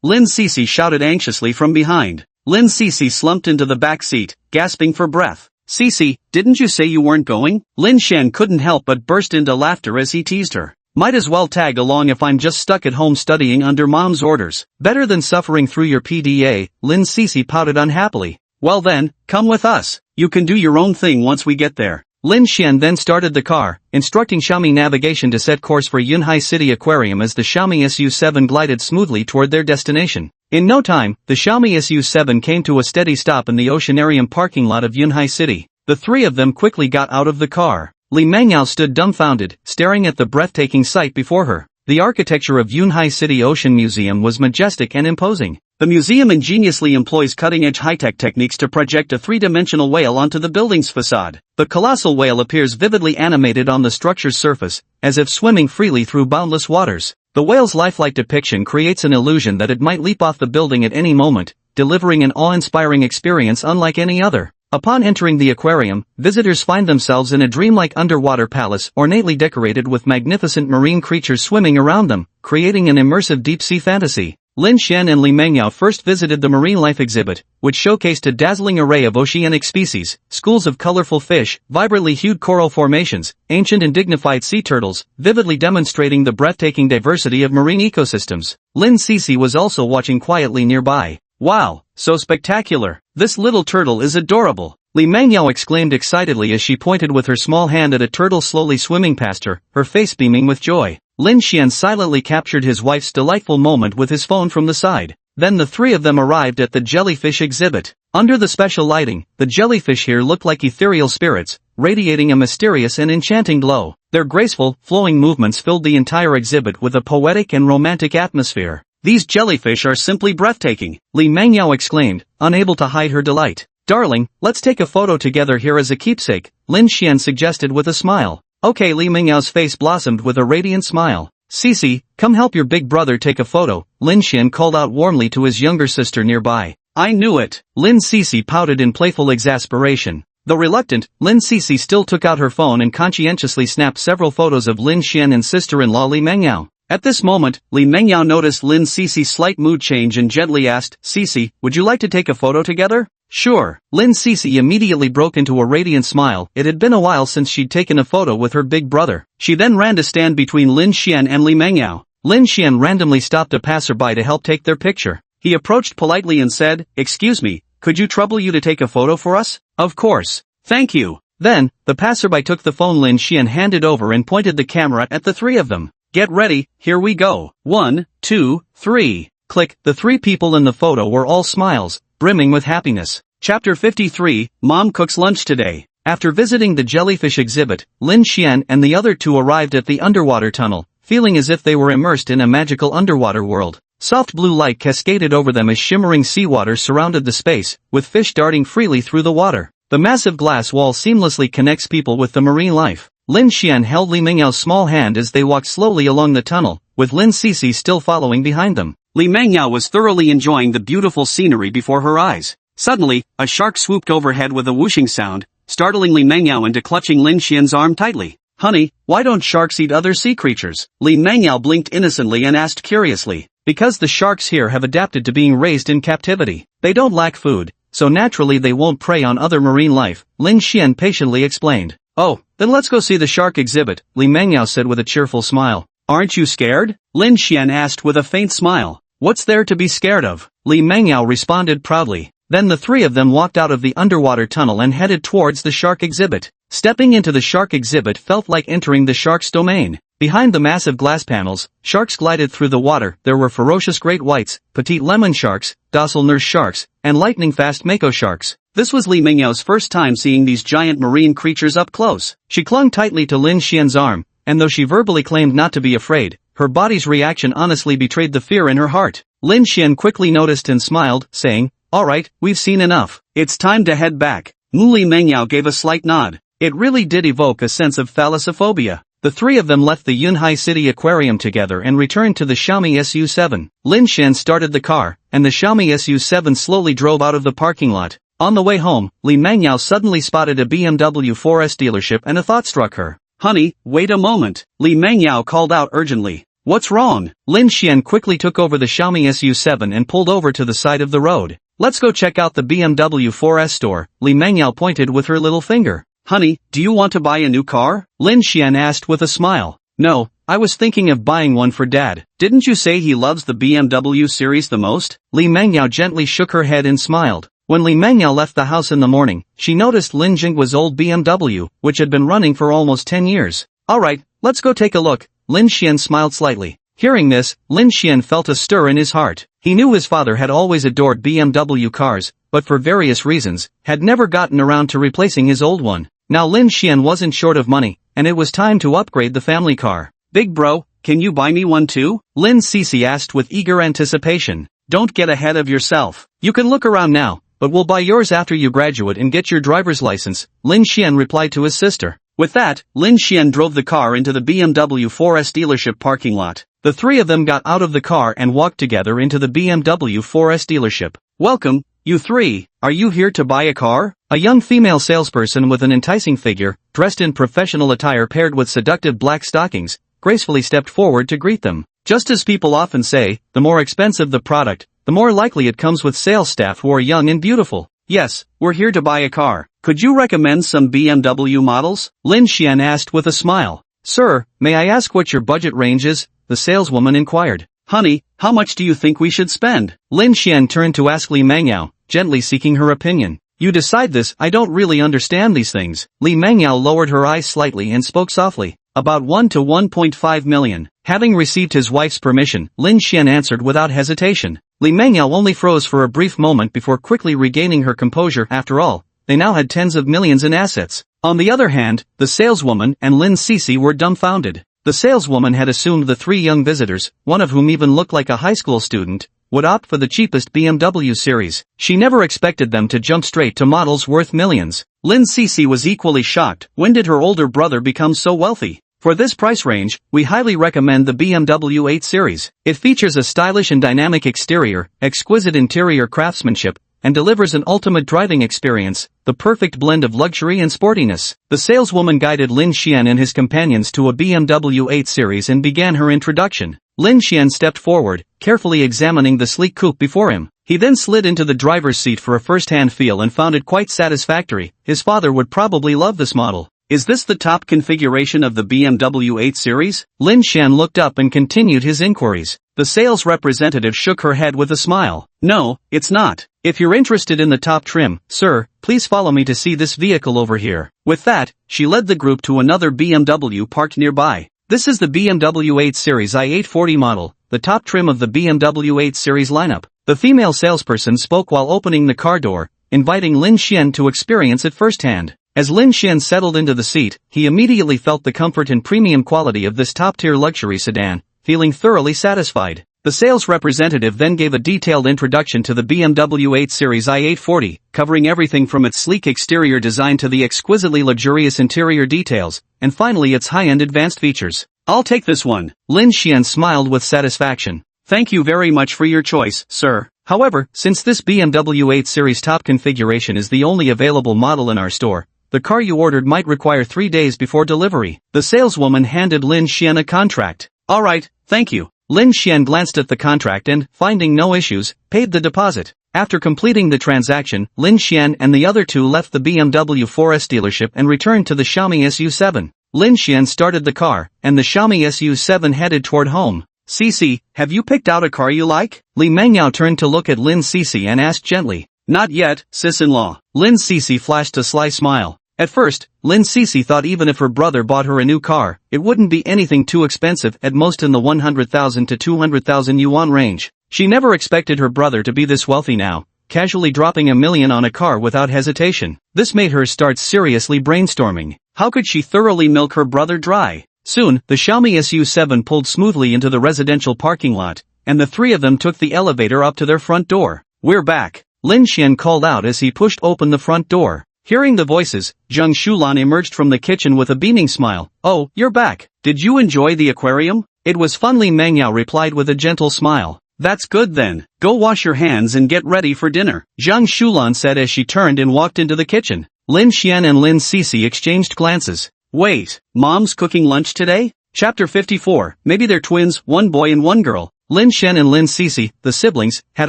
Lin Cece shouted anxiously from behind. Lin Cece slumped into the back seat, gasping for breath. "Cece, didn't you say you weren't going?" Lin Xian couldn't help but burst into laughter as he teased her. "Might as well tag along if I'm just stuck at home studying under mom's orders. Better than suffering through your PDA, Lin Cece pouted unhappily. "Well then, come with us. You can do your own thing once we get there." Lin Xian then started the car, instructing Xiaomi Navigation to set course for Yunhai City Aquarium as the Xiaomi SU7 glided smoothly toward their destination. In no time, the Xiaomi SU7 came to a steady stop in the Oceanarium parking lot of Yunhai City. The three of them quickly got out of the car. Li Mengyao stood dumbfounded, staring at the breathtaking sight before her. The architecture of Yunhai City Ocean Museum was majestic and imposing. The museum ingeniously employs cutting-edge high-tech techniques to project a three-dimensional whale onto the building's facade. The colossal whale appears vividly animated on the structure's surface, as if swimming freely through boundless waters. The whale's lifelike depiction creates an illusion that it might leap off the building at any moment, delivering an awe-inspiring experience unlike any other. Upon entering the aquarium, visitors find themselves in a dreamlike underwater palace ornately decorated with magnificent marine creatures swimming around them, creating an immersive deep-sea fantasy. Lin Xian and Li Mengyao first visited the marine life exhibit, which showcased a dazzling array of oceanic species, schools of colorful fish, vibrantly hued coral formations, ancient and dignified sea turtles, vividly demonstrating the breathtaking diversity of marine ecosystems. Lin Cece was also watching quietly nearby. "Wow, so spectacular. This little turtle is adorable," Li Mengyao exclaimed excitedly as she pointed with her small hand at a turtle slowly swimming past her face beaming with joy. Lin Xian silently captured his wife's delightful moment with his phone from the side. Then the three of them arrived at the jellyfish exhibit. Under the special lighting, the jellyfish here looked like ethereal spirits, radiating a mysterious and enchanting glow. Their graceful, flowing movements filled the entire exhibit with a poetic and romantic atmosphere. "These jellyfish are simply breathtaking," Li Mengyao exclaimed, unable to hide her delight. "Darling, let's take a photo together here as a keepsake," Lin Xian suggested with a smile. "Okay." Li Mengyao's face blossomed with a radiant smile. "Cece, come help your big brother take a photo," Lin Xian called out warmly to his younger sister nearby. "I knew it." Lin Cece pouted in playful exasperation. Though reluctant, Lin Cece still took out her phone and conscientiously snapped several photos of Lin Xian and sister-in-law Li Mengyao. At this moment, Li Mengyao noticed Lin Cece's slight mood change and gently asked, "Cece, would you like to take a photo together?" "Sure." Lin Cece immediately broke into a radiant smile. It had been a while since she'd taken a photo with her big brother. She then ran to stand between Lin Xian and Li Mengyao. Lin Xian randomly stopped a passerby to help take their picture. He approached politely and said, "Excuse me, could you trouble you to take a photo for us?" "Of course. Thank you." Then, the passerby took the phone Lin Xian handed over and pointed the camera at the three of them. "Get ready, here we go. 1, 2, 3. Click. The three people in the photo were all smiles, brimming with happiness. Chapter 53, Mom cooks lunch today. After visiting the jellyfish exhibit, Lin Xian and the other two arrived at the underwater tunnel, feeling as if they were immersed in a magical underwater world. Soft blue light cascaded over them as shimmering seawater surrounded the space, with fish darting freely through the water. The massive glass wall seamlessly connects people with the marine life. Lin Xian held Li Mengyao's small hand as they walked slowly along the tunnel, with Lin Cece still following behind them. Li Mengyao was thoroughly enjoying the beautiful scenery before her eyes. Suddenly, a shark swooped overhead with a whooshing sound, startling Li Mengyao into clutching Lin Xian's arm tightly. "Honey, why don't sharks eat other sea creatures?" Li Mengyao blinked innocently and asked curiously. "Because the sharks here have adapted to being raised in captivity. They don't lack food, so naturally they won't prey on other marine life," Lin Xian patiently explained. "Oh, then let's go see the shark exhibit," Li Mengyao said with a cheerful smile. "Aren't you scared?" Lin Xian asked with a faint smile. "What's there to be scared of?" Li Mengyao responded proudly. Then the three of them walked out of the underwater tunnel and headed towards the shark exhibit. Stepping into the shark exhibit felt like entering the shark's domain. Behind the massive glass panels, sharks glided through the water. There were ferocious great whites, petite lemon sharks, docile nurse sharks, and lightning-fast mako sharks. This was Li Mengyao's first time seeing these giant marine creatures up close. She clung tightly to Lin Xian's arm, and though she verbally claimed not to be afraid, her body's reaction honestly betrayed the fear in her heart. Lin Xian quickly noticed and smiled, saying, "All right, we've seen enough. It's time to head back." Li Mengyao gave a slight nod. It really did evoke a sense of thalassophobia. The three of them left the Yunhai City Aquarium together and returned to the Xiaomi SU7. Lin Xian started the car, and the Xiaomi SU7 slowly drove out of the parking lot. On the way home, Li Mengyao suddenly spotted a BMW 4S dealership and a thought struck her. "Honey, wait a moment," Li Mengyao called out urgently. "What's wrong?" Lin Xian quickly took over the Xiaomi SU7 and pulled over to the side of the road. "Let's go check out the BMW 4S store," Li Mengyao pointed with her little finger. "Honey, do you want to buy a new car?" Lin Xian asked with a smile. "No, I was thinking of buying one for Dad. Didn't you say he loves the BMW series the most?" Li Mengyao gently shook her head and smiled. When Li Mengyao left the house in the morning, she noticed Lin Jinghua's old BMW, which had been running for almost 10 years. "Alright, let's go take a look." Lin Xian smiled slightly. Hearing this, Lin Xian felt a stir in his heart. He knew his father had always adored BMW cars, but for various reasons, had never gotten around to replacing his old one. Now Lin Xian wasn't short of money, and it was time to upgrade the family car. "Big bro, can you buy me one too?" Lin Cece asked with eager anticipation. "Don't get ahead of yourself. You can look around now, but we'll buy yours after you graduate and get your driver's license," Lin Xian replied to his sister. With that, Lin Xian drove the car into the BMW 4S dealership parking lot. The three of them got out of the car and walked together into the BMW 4S dealership. "Welcome, you three. Are you here to buy a car?" A young female salesperson with an enticing figure, dressed in professional attire paired with seductive black stockings, gracefully stepped forward to greet them. Just as people often say, the more expensive the product, the more likely it comes with sales staff who are young and beautiful. "Yes, we're here to buy a car. Could you recommend some BMW models?" Lin Xian asked with a smile. "Sir, may I ask what your budget range is?" the saleswoman inquired. "Honey, how much do you think we should spend?" Lin Xian turned to ask Li Mengyao, gently seeking her opinion. "You decide this. I don't really understand these things." Li Mengyao lowered her eyes slightly and spoke softly. "About 1 to 1.5 million. Having received his wife's permission, Lin Xian answered without hesitation. Li Mengyao only froze for a brief moment before quickly regaining her composure. After all, they now had tens of millions in assets. On the other hand, the saleswoman and Lin Cece were dumbfounded. The saleswoman had assumed the three young visitors, one of whom even looked like a high school student, would opt for the cheapest BMW series. She never expected them to jump straight to models worth millions. Lin Cece was equally shocked. When did her older brother become so wealthy? For this price range, we highly recommend the BMW 8 series. It features a stylish and dynamic exterior, exquisite interior craftsmanship, and delivers an ultimate driving experience, the perfect blend of luxury and sportiness. The saleswoman guided Lin Xian and his companions to a BMW 8 Series and began her introduction. Lin Xian stepped forward, carefully examining the sleek coupe before him. He then slid into the driver's seat for a first-hand feel and found it quite satisfactory. His father would probably love this model. Is this the top configuration of the BMW 8 Series? Lin Xian looked up and continued his inquiries. The sales representative shook her head with a smile. No, it's not. If you're interested in the top trim, sir, please follow me to see this vehicle over here. With that, she led the group to another BMW parked nearby. This is the BMW 8 Series i840 model, the top trim of the BMW 8 Series lineup. The female salesperson spoke while opening the car door, inviting Lin Xian to experience it firsthand. As Lin Xian settled into the seat, he immediately felt the comfort and premium quality of this top-tier luxury sedan, feeling thoroughly satisfied. The sales representative then gave a detailed introduction to the BMW 8 Series i840, covering everything from its sleek exterior design to the exquisitely luxurious interior details, and finally its high-end advanced features. I'll take this one. Lin Xian smiled with satisfaction. Thank you very much for your choice, sir. However, since this BMW 8 Series top configuration is the only available model in our store, the car you ordered might require 3 days before delivery. The saleswoman handed Lin Xian a contract. Alright, thank you. Lin Xian glanced at the contract and, finding no issues, paid the deposit. After completing the transaction, Lin Xian and the other two left the BMW 4S dealership and returned to the Xiaomi SU7. Lin Xian started the car, and the Xiaomi SU7 headed toward home. Cici, have you picked out a car you like? Li Mengyao turned to look at Lin Cici and asked gently. Not yet, sis-in-law. Lin Cici flashed a sly smile. At first, Lin Cici thought even if her brother bought her a new car, it wouldn't be anything too expensive, at most in the 100,000 to 200,000 yuan range. She never expected her brother to be this wealthy now, casually dropping $1 million on a car without hesitation. This made her start seriously brainstorming. How could she thoroughly milk her brother dry? Soon, the Xiaomi SU7 pulled smoothly into the residential parking lot, and the three of them took the elevator up to their front door. We're back, Lin Xian called out as he pushed open the front door. Hearing the voices, Zheng Shulan emerged from the kitchen with a beaming smile. Oh, you're back. Did you enjoy the aquarium? It was fun, Li Mengyao replied with a gentle smile. That's good then. Go wash your hands and get ready for dinner, Zheng Shulan said as she turned and walked into the kitchen. Lin Xian and Lin Cici exchanged glances. Wait, Mom's cooking lunch today? Chapter 54, maybe they're twins, one boy and one girl. Lin Xian and Lin Cici, the siblings, had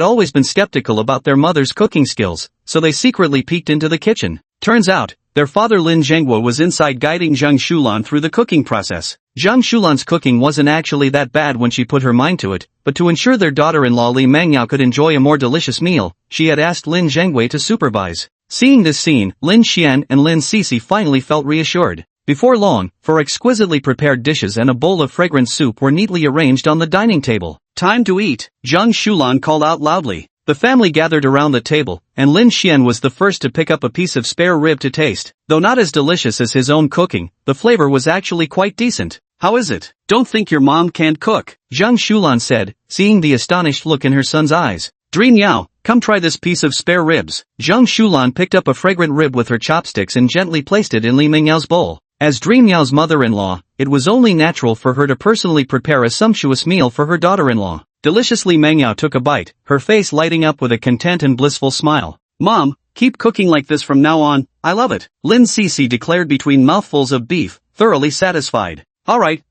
always been skeptical about their mother's cooking skills, so they secretly peeked into the kitchen. Turns out, their father Lin Zhenghua was inside guiding Zheng Shulan through the cooking process. Zheng Shulan's cooking wasn't actually that bad when she put her mind to it, but to ensure their daughter-in-law Li Mengyao could enjoy a more delicious meal, she had asked Lin Zhenghua to supervise. Seeing this scene, Lin Xian and Lin Cici finally felt reassured. Before long, 4 exquisitely prepared dishes and a bowl of fragrant soup were neatly arranged on the dining table. Time to eat, Zheng Shulan called out loudly. The family gathered around the table, and Lin Xian was the first to pick up a piece of spare rib to taste. Though not as delicious as his own cooking, the flavor was actually quite decent. How is it? Don't think your mom can't cook, Zheng Shulan said, seeing the astonished look in her son's eyes. Dream Yao, come try this piece of spare ribs. Zheng Shulan picked up a fragrant rib with her chopsticks and gently placed it in Li Mengyao's bowl. As Dream Yao's mother-in-law, it was only natural for her to personally prepare a sumptuous meal for her daughter-in-law. Deliciously, Mengyao took a bite, her face lighting up with a content and blissful smile. Mom, keep cooking like this from now on, I love it, Lin Cici declared between mouthfuls of beef, thoroughly satisfied. Alright,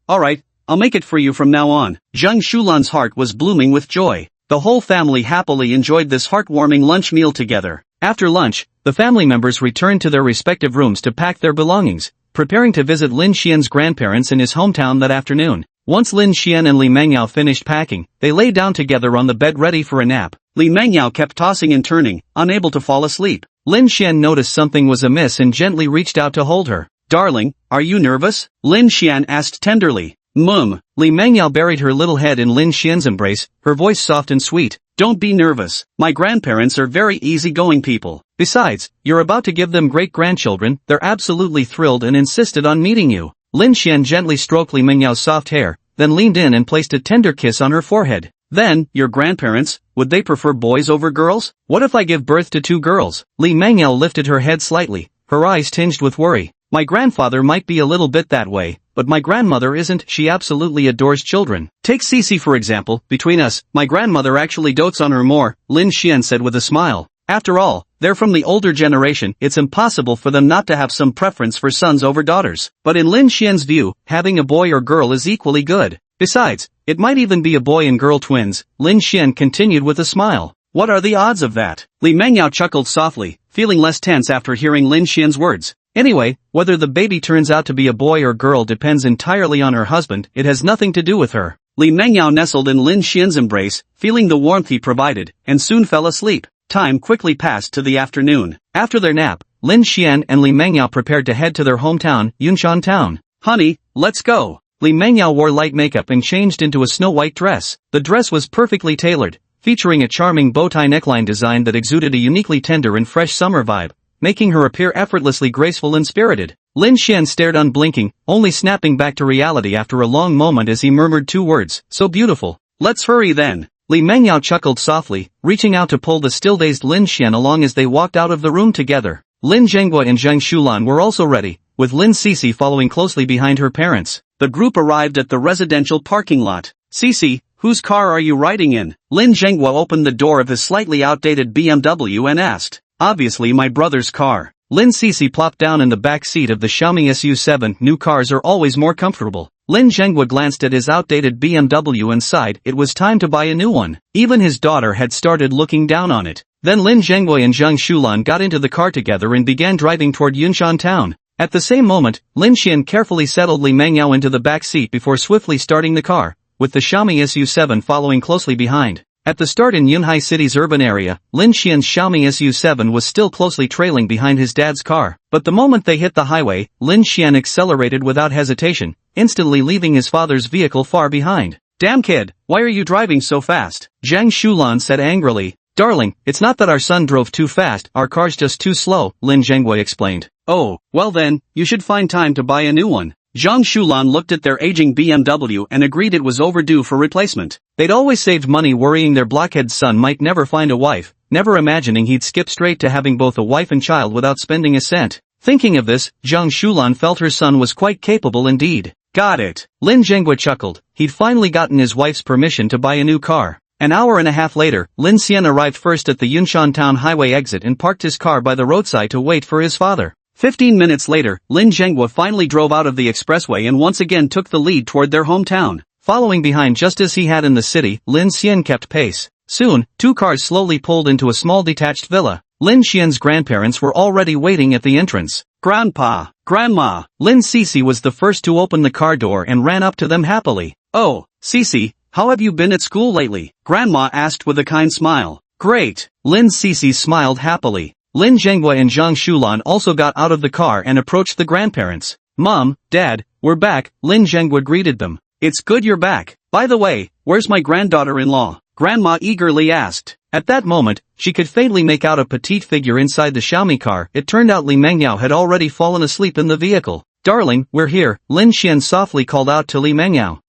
I'll make it for you from now on. Zheng Shulan's heart was blooming with joy. The whole family happily enjoyed this heartwarming lunch meal together. After lunch, the family members returned to their respective rooms to pack their belongings, preparing to visit Lin Xian's grandparents in his hometown that afternoon. Once Lin Xian and Li Mengyao finished packing, they lay down together on the bed ready for a nap. Li Mengyao kept tossing and turning, unable to fall asleep. Lin Xian noticed something was amiss and gently reached out to hold her. Darling, are you nervous? Lin Xian asked tenderly. Li Mengyao buried her little head in Lin Xian's embrace, her voice soft and sweet. Don't be nervous, my grandparents are very easygoing people. Besides, you're about to give them great-grandchildren, they're absolutely thrilled and insisted on meeting you. Lin Xian gently stroked Li Mengyao's soft hair, then leaned in and placed a tender kiss on her forehead. Then, your grandparents, would they prefer boys over girls? What if I give birth to 2 girls? Li Mengyao lifted her head slightly, her eyes tinged with worry. My grandfather might be a little bit that way, but my grandmother isn't, she absolutely adores children. Take Cici for example, between us, my grandmother actually dotes on her more, Lin Xian said with a smile. After all, they're from the older generation, it's impossible for them not to have some preference for sons over daughters. But in Lin Xian's view, having a boy or girl is equally good. Besides, it might even be a boy and girl twins. Lin Xian continued with a smile. What are the odds of that? Li Mengyao chuckled softly, feeling less tense after hearing Lin Xian's words. Anyway, whether the baby turns out to be a boy or girl depends entirely on her husband, it has nothing to do with her. Li Mengyao nestled in Lin Xian's embrace, feeling the warmth he provided, and soon fell asleep. Time quickly passed to the afternoon. After their nap, Lin Xian and Li Mengyao prepared to head to their hometown, Yunshan Town. Honey, let's go. Li Mengyao wore light makeup and changed into a snow-white dress. The dress was perfectly tailored, featuring a charming bow-tie neckline design that exuded a uniquely tender and fresh summer vibe, making her appear effortlessly graceful and spirited. Lin Xian stared unblinking, only snapping back to reality after a long moment as he murmured two words, so beautiful. Let's hurry then. Li Mengyao chuckled softly, reaching out to pull the still-dazed Lin Xian along as they walked out of the room together. Lin Zhenghua and Zhang Shulan were also ready, with Lin Cece following closely behind her parents. The group arrived at the residential parking lot. Cece, whose car are you riding in? Lin Zhenghua opened the door of his slightly outdated BMW and asked. Obviously my brother's car. Lin Cece plopped down in the back seat of the Xiaomi SU7. New cars are always more comfortable. Lin Zhenghua glanced at his outdated BMW and sighed. It was time to buy a new one. Even his daughter had started looking down on it. Then Lin Zhenghua and Zhang Shulan got into the car together and began driving toward Yunshan Town. At the same moment, Lin Xian carefully settled Li Mengyao into the back seat before swiftly starting the car, with the Xiaomi SU7 following closely behind. At the start in Yunhai City's urban area, Lin Xian's Xiaomi SU7 was still closely trailing behind his dad's car. But the moment they hit the highway, Lin Xian accelerated without hesitation, instantly leaving his father's vehicle far behind. Damn kid, why are you driving so fast? Zhang Shulan said angrily. Darling, it's not that our son drove too fast, our car's just too slow, Lin Zhenghua explained. Oh, well then, you should find time to buy a new one. Zhang Shulan looked at their aging BMW and agreed it was overdue for replacement. They'd always saved money worrying their blockhead son might never find a wife, never imagining he'd skip straight to having both a wife and child without spending a cent. Thinking of this, Zhang Shulan felt her son was quite capable indeed. Got it. Lin Zhenghua chuckled. He'd finally gotten his wife's permission to buy a new car. An hour and a half later, Lin Xian arrived first at the Yunshan Town highway exit and parked his car by the roadside to wait for his father. 15 minutes later, Lin Zhenghua finally drove out of the expressway and once again took the lead toward their hometown. Following behind just as he had in the city, Lin Xian kept pace. Soon, two cars slowly pulled into a small detached villa. Lin Xian's grandparents were already waiting at the entrance. Grandpa, Grandma. Lin Cece was the first to open the car door and ran up to them happily. Oh, Cece, how have you been at school lately? Grandma asked with a kind smile. Great. Lin Cece smiled happily. Lin Zhenghua and Zhang Shulan also got out of the car and approached the grandparents. Mom, Dad, we're back, Lin Zhenghua greeted them. It's good you're back. By the way, where's my granddaughter-in-law? Grandma eagerly asked. At that moment, she could faintly make out a petite figure inside the Xiaomi car. It turned out Li Mengyao had already fallen asleep in the vehicle. Darling, we're here, Lin Xian softly called out to Li Mengyao.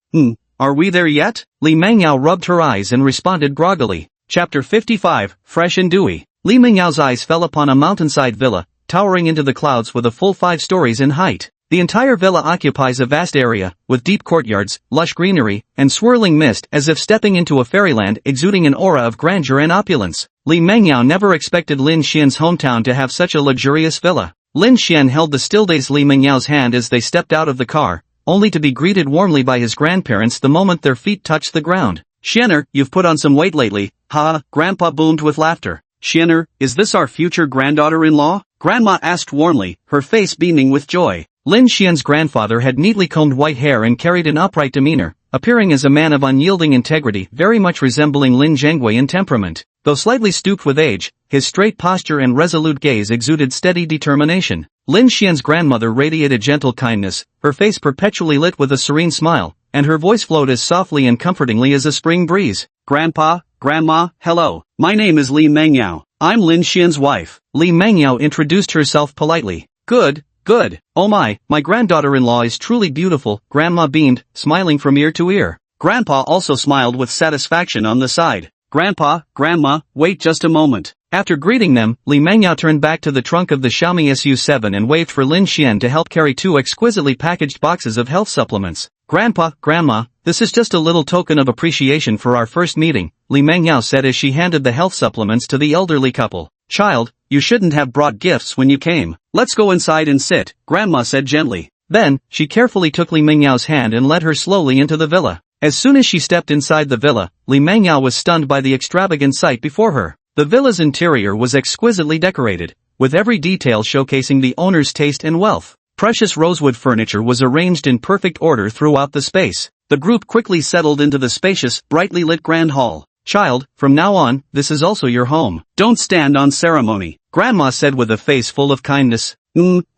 Are we there yet? Li Mengyao rubbed her eyes and responded groggily. Chapter 55, Fresh and Dewy. Li Mengyao's eyes fell upon a mountainside villa, towering into the clouds with a full 5 stories in height. The entire villa occupies a vast area, with deep courtyards, lush greenery, and swirling mist as if stepping into a fairyland exuding an aura of grandeur and opulence. Li Mengyao never expected Lin Xian's hometown to have such a luxurious villa. Lin Xian held the still-dazed Li Mengyao's hand as they stepped out of the car, only to be greeted warmly by his grandparents the moment their feet touched the ground. Xianer, you've put on some weight lately, ha, Grandpa boomed with laughter. Xianer, is this our future granddaughter-in-law? Grandma asked warmly, her face beaming with joy. Lin Xian's grandfather had neatly combed white hair and carried an upright demeanor, appearing as a man of unyielding integrity very much resembling Lin Zhenghua in temperament. Though slightly stooped with age, his straight posture and resolute gaze exuded steady determination. Lin Xian's grandmother radiated gentle kindness, her face perpetually lit with a serene smile, and her voice flowed as softly and comfortingly as a spring breeze. Grandpa, Grandma, hello, my name is Li Mengyao. I'm Lin Xian's wife. Li Mengyao introduced herself politely. Good. Oh my granddaughter-in-law is truly beautiful, Grandma beamed, smiling from ear to ear. Grandpa also smiled with satisfaction on the side. Grandpa, Grandma, wait just a moment. After greeting them, Li Mengyao turned back to the trunk of the Xiaomi SU7 and waved for Lin Xian to help carry 2 exquisitely packaged boxes of health supplements. Grandpa, Grandma, this is just a little token of appreciation for our first meeting, Li Mengyao said as she handed the health supplements to the elderly couple. Child, you shouldn't have brought gifts when you came. Let's go inside and sit, Grandma said gently. Then, she carefully took Li Mengyao hand and led her slowly into the villa. As soon as she stepped inside the villa, Li Mengyao was stunned by the extravagant sight before her. The villa's interior was exquisitely decorated, with every detail showcasing the owner's taste and wealth. Precious rosewood furniture was arranged in perfect order throughout the space. The group quickly settled into the spacious, brightly lit grand hall. Child, from now on, this is also your home. Don't stand on ceremony, Grandma said with a face full of kindness.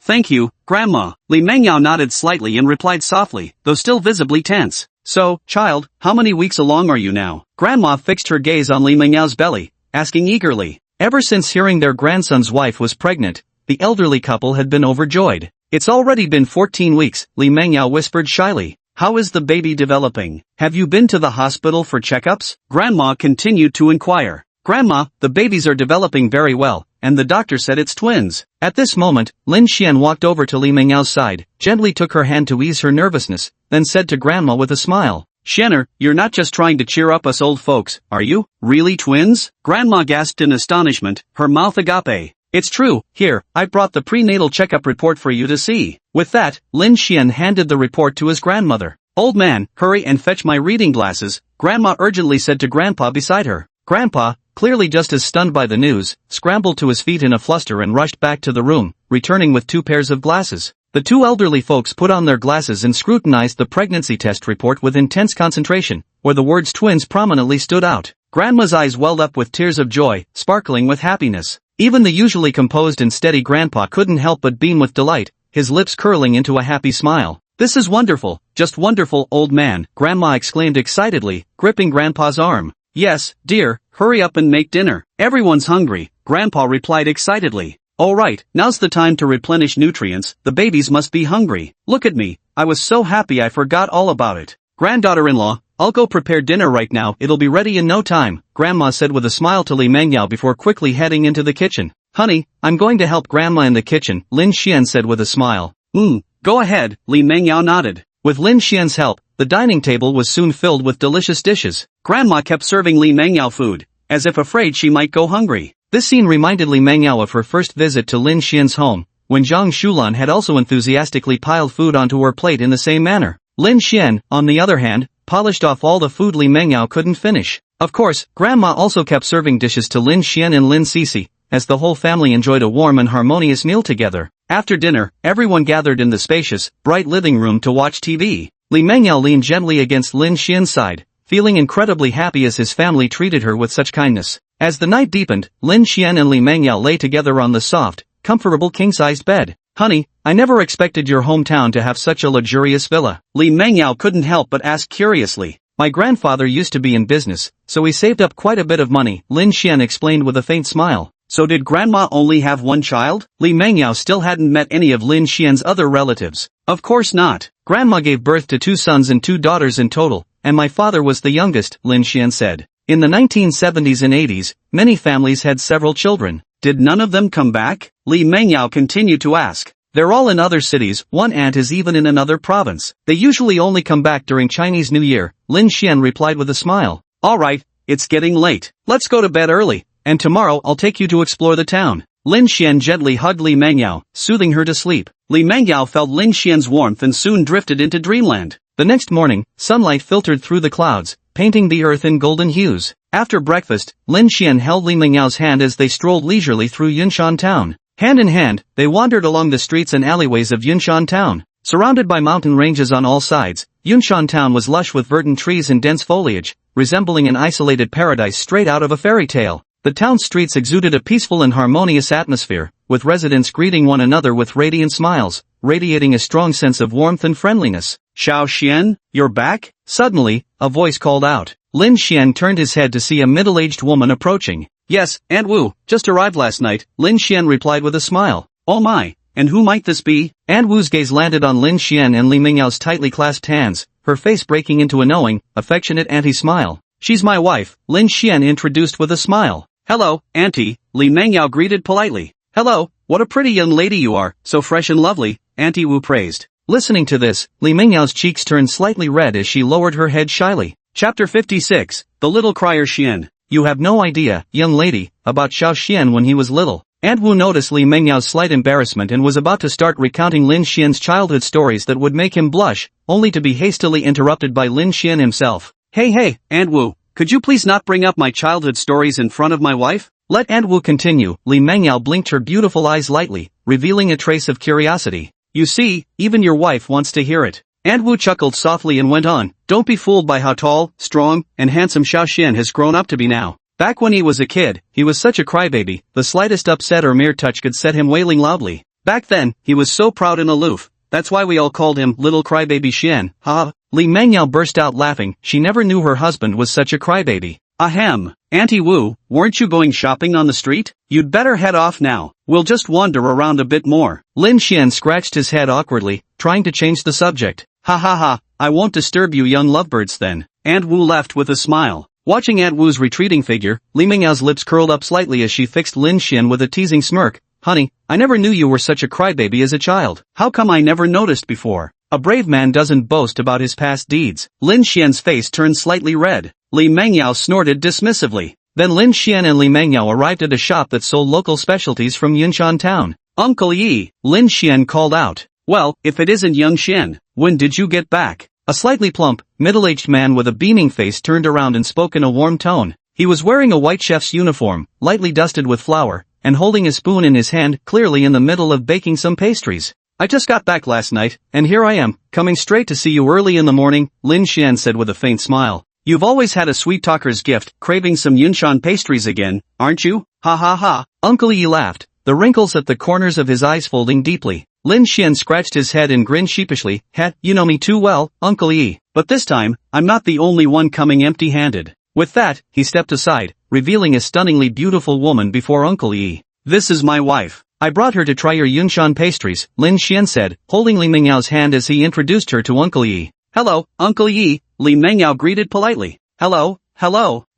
Thank you, Grandma. Li Mengyao nodded slightly and replied softly, though still visibly tense. So, child, how many weeks along are you now? Grandma fixed her gaze on Li Mengyao's belly, asking eagerly. Ever since hearing their grandson's wife was pregnant, the elderly couple had been overjoyed. It's already been 14 weeks, Li Mengyao whispered shyly. How is the baby developing? Have you been to the hospital for checkups? Grandma continued to inquire. Grandma, the babies are developing very well, and the doctor said it's twins. At this moment, Lin Xian walked over to Li Mengyao's side, gently took her hand to ease her nervousness, then said to Grandma with a smile. Xianer, you're not just trying to cheer up us old folks, are you? Really twins? Grandma gasped in astonishment, her mouth agape. It's true, here, I brought the prenatal checkup report for you to see. With that, Lin Xian handed the report to his grandmother. Old man, hurry and fetch my reading glasses, Grandma urgently said to Grandpa beside her. Grandpa, clearly just as stunned by the news, scrambled to his feet in a fluster and rushed back to the room, returning with 2 pairs of glasses. The 2 elderly folks put on their glasses and scrutinized the pregnancy test report with intense concentration, where the words twins prominently stood out. Grandma's eyes welled up with tears of joy, sparkling with happiness. Even the usually composed and steady Grandpa couldn't help but beam with delight, his lips curling into a happy smile. This is wonderful, just wonderful, old man, Grandma exclaimed excitedly, gripping Grandpa's arm. Yes, dear, hurry up and make dinner. Everyone's hungry, Grandpa replied excitedly. Alright, now's the time to replenish nutrients, the babies must be hungry. Look at me, I was so happy I forgot all about it. Granddaughter-in-law, I'll go prepare dinner right now, it'll be ready in no time, Grandma said with a smile to Li Mengyao before quickly heading into the kitchen. Honey, I'm going to help Grandma in the kitchen, Lin Xian said with a smile. Go ahead, Li Mengyao nodded. With Lin Xian's help, the dining table was soon filled with delicious dishes. Grandma kept serving Li Mengyao food, as if afraid she might go hungry. This scene reminded Li Mengyao of her first visit to Lin Xian's home, when Zhang Shulan had also enthusiastically piled food onto her plate in the same manner. Lin Xian, on the other hand, polished off all the food Li Mengyao couldn't finish. Of course, Grandma also kept serving dishes to Lin Xian and Lin Sisi, as the whole family enjoyed a warm and harmonious meal together. After dinner, everyone gathered in the spacious, bright living room to watch TV. Li Mengyao leaned gently against Lin Xian's side, feeling incredibly happy as his family treated her with such kindness. As the night deepened, Lin Xian and Li Mengyao lay together on the soft, comfortable king-sized bed. Honey, I never expected your hometown to have such a luxurious villa. Li Mengyao couldn't help but ask curiously. My grandfather used to be in business, so he saved up quite a bit of money, Lin Xian explained with a faint smile. So did Grandma only have one child? Li Mengyao still hadn't met any of Lin Xian's other relatives. Of course not. Grandma gave birth to 2 sons and 2 daughters in total, and my father was the youngest, Lin Xian said. In the 1970s and 80s, many families had several children. Did none of them come back? Li Mengyao continued to ask. They're all in other cities, one aunt is even in another province. They usually only come back during Chinese New Year, Lin Xian replied with a smile. Alright, it's getting late. Let's go to bed early, and tomorrow I'll take you to explore the town. Lin Xian gently hugged Li Mengyao, soothing her to sleep. Li Mengyao felt Lin Xian's warmth and soon drifted into dreamland. The next morning, sunlight filtered through the clouds, painting the earth in golden hues. After breakfast, Lin Xian held Li Mengyao's hand as they strolled leisurely through Yunshan town. Hand in hand, they wandered along the streets and alleyways of Yunshan town. Surrounded by mountain ranges on all sides, Yunshan town was lush with verdant trees and dense foliage, resembling an isolated paradise straight out of a fairy tale. The town streets exuded a peaceful and harmonious atmosphere, with residents greeting one another with radiant smiles, radiating a strong sense of warmth and friendliness. Xiao Xian, you're back? Suddenly, a voice called out. Lin Xian turned his head to see a middle-aged woman approaching. Yes, Aunt Wu, just arrived last night, Lin Xian replied with a smile. Oh my, and who might this be? Aunt Wu's gaze landed on Lin Xian and Li Mengyao's tightly clasped hands, her face breaking into a knowing, affectionate auntie smile. She's my wife, Lin Xian introduced with a smile. Hello, Auntie, Li Mengyao greeted politely. Hello, what a pretty young lady you are, so fresh and lovely, Auntie Wu praised. Listening to this, Li Mengyao's cheeks turned slightly red as she lowered her head shyly. Chapter 56, The Little Crier Xian. You have no idea, young lady, about Xiao Xian when he was little. Aunt Wu noticed Li Mengyao's slight embarrassment and was about to start recounting Lin Xian's childhood stories that would make him blush, only to be hastily interrupted by Lin Xian himself. Hey, Aunt Wu, could you please not bring up my childhood stories in front of my wife? Let Aunt Wu continue. Li Mengyao blinked her beautiful eyes lightly, revealing a trace of curiosity. You see, even your wife wants to hear it. Aunt Wu chuckled softly and went on, don't be fooled by how tall, strong, and handsome Xiao Xian has grown up to be now. Back when he was a kid, he was such a crybaby, the slightest upset or mere touch could set him wailing loudly. Back then, he was so proud and aloof, that's why we all called him Little Crybaby Xian, ha. Li Mengyao burst out laughing, she never knew her husband was such a crybaby. Ahem, Auntie Wu, weren't you going shopping on the street? You'd better head off now, we'll just wander around a bit more. Lin Xian scratched his head awkwardly, trying to change the subject. Ha, I won't disturb you young lovebirds then. Aunt Wu left with a smile. Watching Aunt Wu's retreating figure, Li Mengyao's lips curled up slightly as she fixed Lin Xian with a teasing smirk. Honey, I never knew you were such a crybaby as a child. How come I never noticed before? A brave man doesn't boast about his past deeds. Lin Xian's face turned slightly red. Li Mengyao snorted dismissively. Then Lin Xian and Li Mengyao arrived at a shop that sold local specialties from Yunshan town. Uncle Yi, Lin Xian called out. Well, if it isn't young Xian, when did you get back? A slightly plump, middle-aged man with a beaming face turned around and spoke in a warm tone. He was wearing a white chef's uniform, lightly dusted with flour, and holding a spoon in his hand, clearly in the middle of baking some pastries. I just got back last night, and here I am, coming straight to see you early in the morning, Lin Xian said with a faint smile. You've always had a sweet talker's gift, craving some Yunshan pastries again, aren't you? Ha. Uncle Yi laughed, the wrinkles at the corners of his eyes folding deeply. Lin Xian scratched his head and grinned sheepishly. You know me too well, Uncle Yi. But this time, I'm not the only one coming empty-handed. With that, he stepped aside, revealing a stunningly beautiful woman before Uncle Yi. This is my wife. I brought her to try your Yunshan pastries, Lin Xian said, holding Li Mengyao's hand as he introduced her to Uncle Yi. Hello, Uncle Yi, Li Mengyao greeted politely. Hello.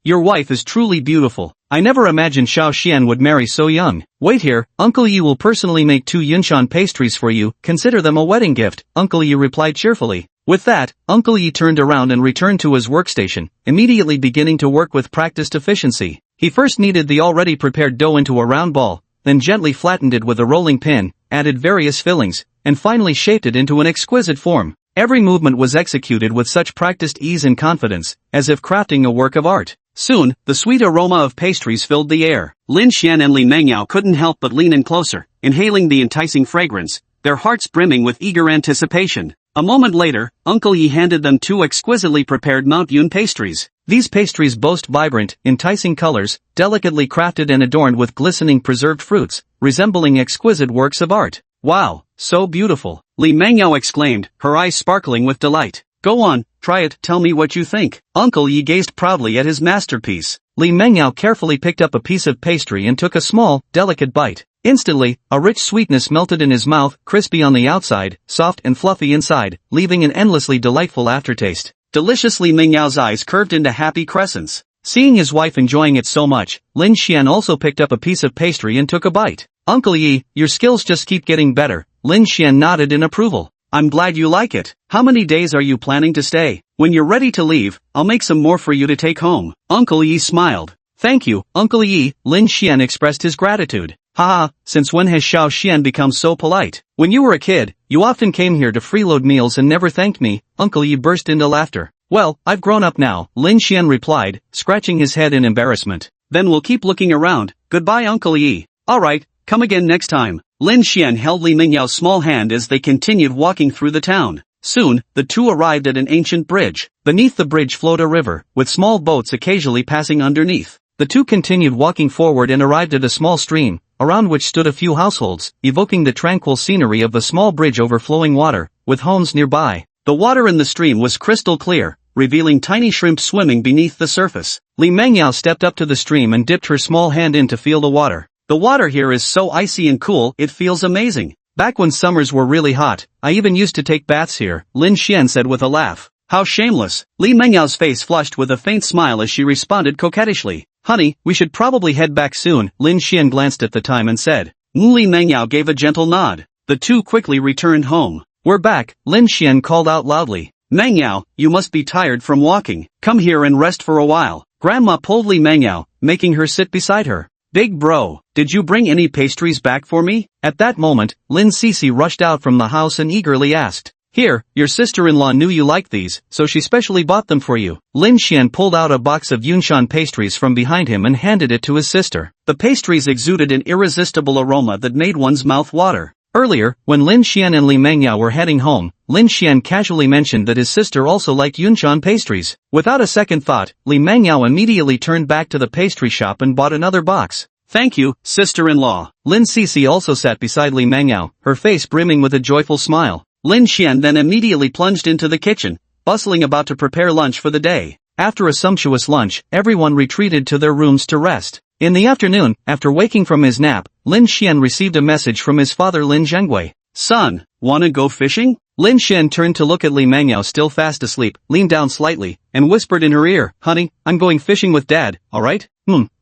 Your wife is truly beautiful. I never imagined Xiao Xian would marry so young. Wait here, Uncle Yi will personally make 2 Yunshan pastries for you, consider them a wedding gift, Uncle Yi replied cheerfully. With that, Uncle Yi turned around and returned to his workstation, immediately beginning to work with practiced efficiency. He first kneaded the already prepared dough into a round ball, then gently flattened it with a rolling pin, added various fillings, and finally shaped it into an exquisite form. Every movement was executed with such practiced ease and confidence, as if crafting a work of art. Soon, the sweet aroma of pastries filled the air. Lin Xian and Li Mengyao couldn't help but lean in closer, inhaling the enticing fragrance, their hearts brimming with eager anticipation. A moment later, Uncle Yi handed them 2 exquisitely prepared Mount Yun pastries. These pastries boast vibrant, enticing colors, delicately crafted and adorned with glistening preserved fruits, resembling exquisite works of art. Wow, so beautiful! Li Mengyao exclaimed, her eyes sparkling with delight. Go on, try it, tell me what you think. Uncle Yi gazed proudly at his masterpiece. Li Mengyao carefully picked up a piece of pastry and took a small, delicate bite. Instantly, a rich sweetness melted in his mouth, crispy on the outside, soft and fluffy inside, leaving an endlessly delightful aftertaste. Delicious. Li Mengyao's eyes curved into happy crescents. Seeing his wife enjoying it so much, Lin Xian also picked up a piece of pastry and took a bite. Uncle Yi, your skills just keep getting better. Lin Xian nodded in approval. I'm glad you like it. How many days are you planning to stay? When you're ready to leave, I'll make some more for you to take home. Uncle Yi smiled. Thank you, Uncle Yi, Lin Xian expressed his gratitude. Haha, since when has Xiao Xian become so polite? When you were a kid, you often came here to freeload meals and never thanked me. Uncle Yi burst into laughter. Well, I've grown up now, Lin Xian replied, scratching his head in embarrassment. Then we'll keep looking around. Goodbye, Uncle Yi. Alright, come again next time. Lin Xian held Li Mengyao's small hand as they continued walking through the town. Soon, the two arrived at an ancient bridge. Beneath the bridge flowed a river, with small boats occasionally passing underneath. The two continued walking forward and arrived at a small stream, around which stood a few households, evoking the tranquil scenery of the small bridge over flowing water, with homes nearby. The water in the stream was crystal clear, revealing tiny shrimp swimming beneath the surface. Li Mengyao stepped up to the stream and dipped her small hand in to feel the water. The water here is so icy and cool, it feels amazing. Back when summers were really hot, I even used to take baths here, Lin Xian said with a laugh. How shameless. Li Mengyao's face flushed with a faint smile as she responded coquettishly. Honey, we should probably head back soon. Lin Xian glanced at the time and said. Li Mengyao gave a gentle nod. The two quickly returned home. We're back, Lin Xian called out loudly. Mengyao, you must be tired from walking. Come here and rest for a while. Grandma pulled Li Mengyao, making her sit beside her. Big bro, did you bring any pastries back for me? At that moment, Lin Cece rushed out from the house and eagerly asked. Here, your sister-in-law knew you liked these, so she specially bought them for you. Lin Xian pulled out a box of Yunshan pastries from behind him and handed it to his sister. The pastries exuded an irresistible aroma that made one's mouth water. Earlier, when Lin Xian and Li Mengyao were heading home, Lin Xian casually mentioned that his sister also liked Yunshan pastries. Without a second thought, Li Mengyao immediately turned back to the pastry shop and bought another box. Thank you, sister-in-law. Lin Cece also sat beside Li Mengyao, her face brimming with a joyful smile. Lin Xian then immediately plunged into the kitchen, bustling about to prepare lunch for the day. After a sumptuous lunch, everyone retreated to their rooms to rest. In the afternoon, after waking from his nap, Lin Xian received a message from his father Lin Zhenggui. Son, wanna go fishing? Lin Xian turned to look at Li Mengyao still fast asleep, leaned down slightly, and whispered in her ear, Honey, I'm going fishing with Dad, alright?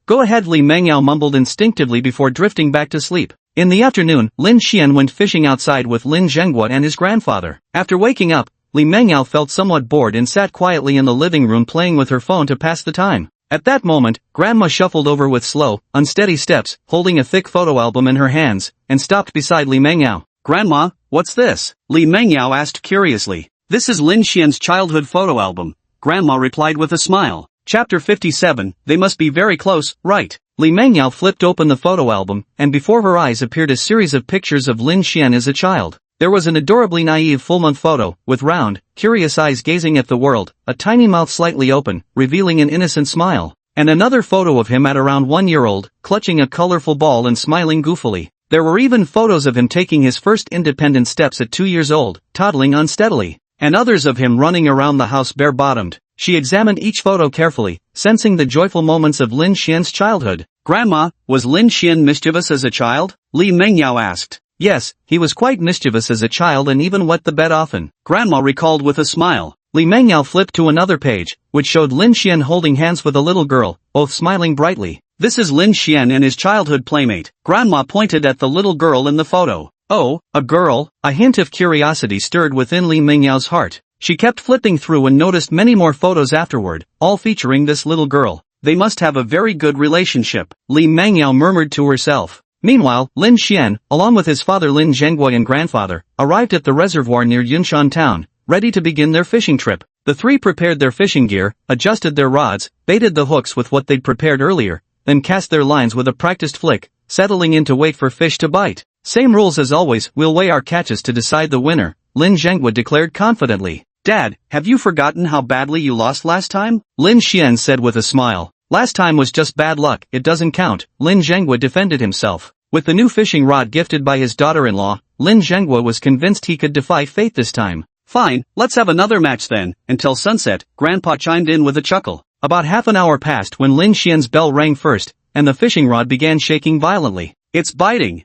Go ahead, Li Mengyao mumbled instinctively before drifting back to sleep. In the afternoon, Lin Xian went fishing outside with Lin Zhenggui and his grandfather. After waking up, Li Mengyao felt somewhat bored and sat quietly in the living room playing with her phone to pass the time. At that moment, Grandma shuffled over with slow, unsteady steps, holding a thick photo album in her hands, and stopped beside Li Mengyao. Grandma, what's this? Li Mengyao asked curiously. This is Lin Xian's childhood photo album, Grandma replied with a smile. Chapter 57, They must be very close, right? Li Mengyao flipped open the photo album, and before her eyes appeared a series of pictures of Lin Xian as a child. There was an adorably naive full-month photo, with round, curious eyes gazing at the world, a tiny mouth slightly open, revealing an innocent smile, and another photo of him at around 1 year old, clutching a colorful ball and smiling goofily. There were even photos of him taking his first independent steps at 2 years old, toddling unsteadily, and others of him running around the house bare-bottomed. She examined each photo carefully, sensing the joyful moments of Lin Xian's childhood. Grandma, was Lin Xian mischievous as a child? Li Mengyao asked. Yes, he was quite mischievous as a child and even wet the bed often, Grandma recalled with a smile. Li Mengyao flipped to another page, which showed Lin Xian holding hands with a little girl, both smiling brightly. This is Lin Xian and his childhood playmate. Grandma pointed at the little girl in the photo. Oh, a girl? A hint of curiosity stirred within Li Mengyao's heart. She kept flipping through and noticed many more photos afterward, all featuring this little girl. They must have a very good relationship, Li Mengyao murmured to herself. Meanwhile, Lin Xian, along with his father Lin Zhenggui and grandfather, arrived at the reservoir near Yunshan town, ready to begin their fishing trip. The three prepared their fishing gear, adjusted their rods, baited the hooks with what they'd prepared earlier, then cast their lines with a practiced flick, settling in to wait for fish to bite. Same rules as always, we'll weigh our catches to decide the winner, Lin Zhenggui declared confidently. Dad, have you forgotten how badly you lost last time? Lin Xian said with a smile. Last time was just bad luck, it doesn't count, Lin Zhenggui defended himself. With the new fishing rod gifted by his daughter-in-law, Lin Zhenggui was convinced he could defy fate this time. Fine, let's have another match then, until sunset, Grandpa chimed in with a chuckle. About half an hour passed when Lin Xian's bell rang first, and the fishing rod began shaking violently. It's biting,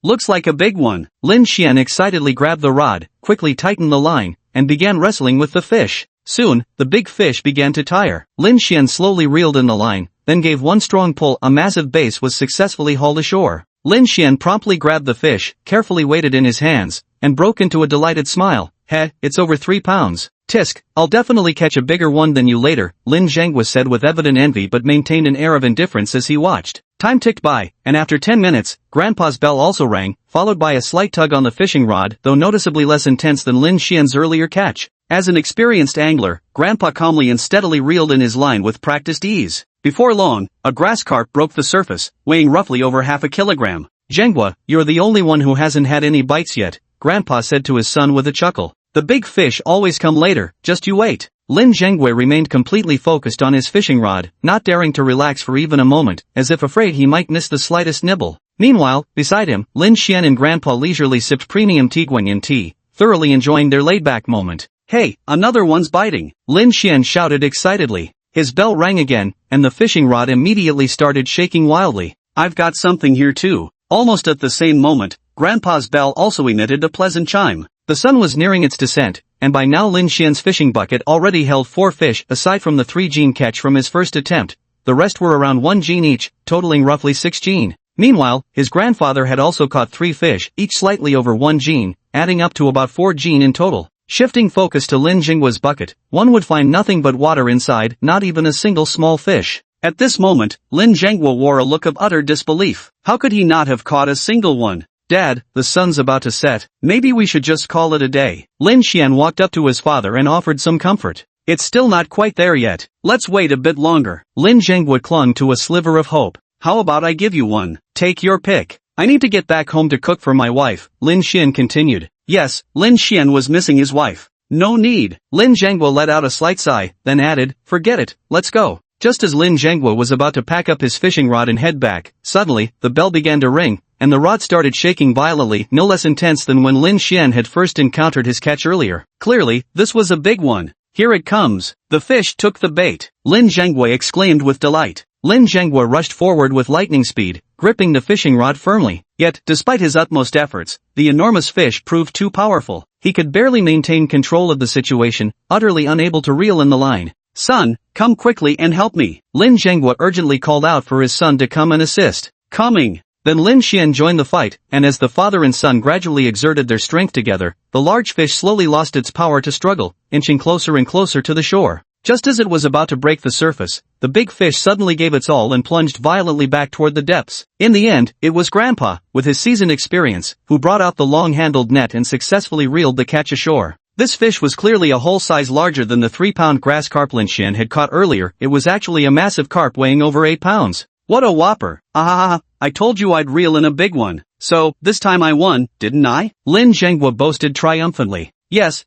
looks like a big one. Lin Xian excitedly grabbed the rod, quickly tightened the line, and began wrestling with the fish. Soon, the big fish began to tire. Lin Xian slowly reeled in the line, then gave one strong pull. A massive bass was successfully hauled ashore. Lin Xian promptly grabbed the fish, carefully weighed it in his hands, and broke into a delighted smile. It's over 3 pounds. Tisk, I'll definitely catch a bigger one than you later, Lin Zhenggui said with evident envy but maintained an air of indifference as he watched. Time ticked by, and after 10 minutes, Grandpa's bell also rang, followed by a slight tug on the fishing rod, though noticeably less intense than Lin Xian's earlier catch. As an experienced angler, Grandpa calmly and steadily reeled in his line with practiced ease. Before long, a grass carp broke the surface, weighing roughly over half a kilogram. Zhenggui, you're the only one who hasn't had any bites yet, Grandpa said to his son with a chuckle. The big fish always come later, just you wait. Lin Zhenggui remained completely focused on his fishing rod, not daring to relax for even a moment, as if afraid he might miss the slightest nibble. Meanwhile, beside him, Lin Xian and Grandpa leisurely sipped premium Tiguanyin tea, thoroughly enjoying their laid-back moment. Hey, another one's biting, Lin Xian shouted excitedly. His bell rang again, and the fishing rod immediately started shaking wildly. I've got something here too. Almost at the same moment, Grandpa's bell also emitted a pleasant chime. The sun was nearing its descent, and by now Lin Xian's fishing bucket already held 4 fish aside from the 3 jin catch from his first attempt. The rest were around 1 jin each, totaling roughly 6 jin. Meanwhile, his grandfather had also caught 3 fish, each slightly over 1 jin, adding up to about 4 jin in total. Shifting focus to Lin Jingwa's bucket, one would find nothing but water inside, not even a single small fish. At this moment, Lin Zhenghua wore a look of utter disbelief. How could he not have caught a single one? Dad, the sun's about to set, maybe we should just call it a day. Lin Xian walked up to his father and offered some comfort. It's still not quite there yet. Let's wait a bit longer. Lin Zhenghua clung to a sliver of hope. How about I give you one? Take your pick. I need to get back home to cook for my wife, Lin Xian continued. Yes, Lin Xian was missing his wife. No need. Lin Zhenghua let out a slight sigh, then added, forget it, let's go. Just as Lin Zhenghua was about to pack up his fishing rod and head back, suddenly, the bell began to ring, and the rod started shaking violently, no less intense than when Lin Xian had first encountered his catch earlier. Clearly, this was a big one. Here it comes. The fish took the bait. Lin Zhenghua exclaimed with delight. Lin Zhenghua rushed forward with lightning speed, gripping the fishing rod firmly. Yet, despite his utmost efforts, the enormous fish proved too powerful. He could barely maintain control of the situation, utterly unable to reel in the line. Son, come quickly and help me. Lin Zhenghua urgently called out for his son to come and assist. Coming. Then Lin Xian joined the fight, and as the father and son gradually exerted their strength together, the large fish slowly lost its power to struggle, inching closer and closer to the shore. Just as it was about to break the surface, the big fish suddenly gave its all and plunged violently back toward the depths. In the end, it was Grandpa, with his seasoned experience, who brought out the long-handled net and successfully reeled the catch ashore. This fish was clearly a whole size larger than the 3-pound grass carp Lin Xian had caught earlier. It was actually a massive carp weighing over 8 pounds. What a whopper. Ah, I told you I'd reel in a big one. So, this time I won, didn't I? Lin Zhenghua boasted triumphantly. Yes,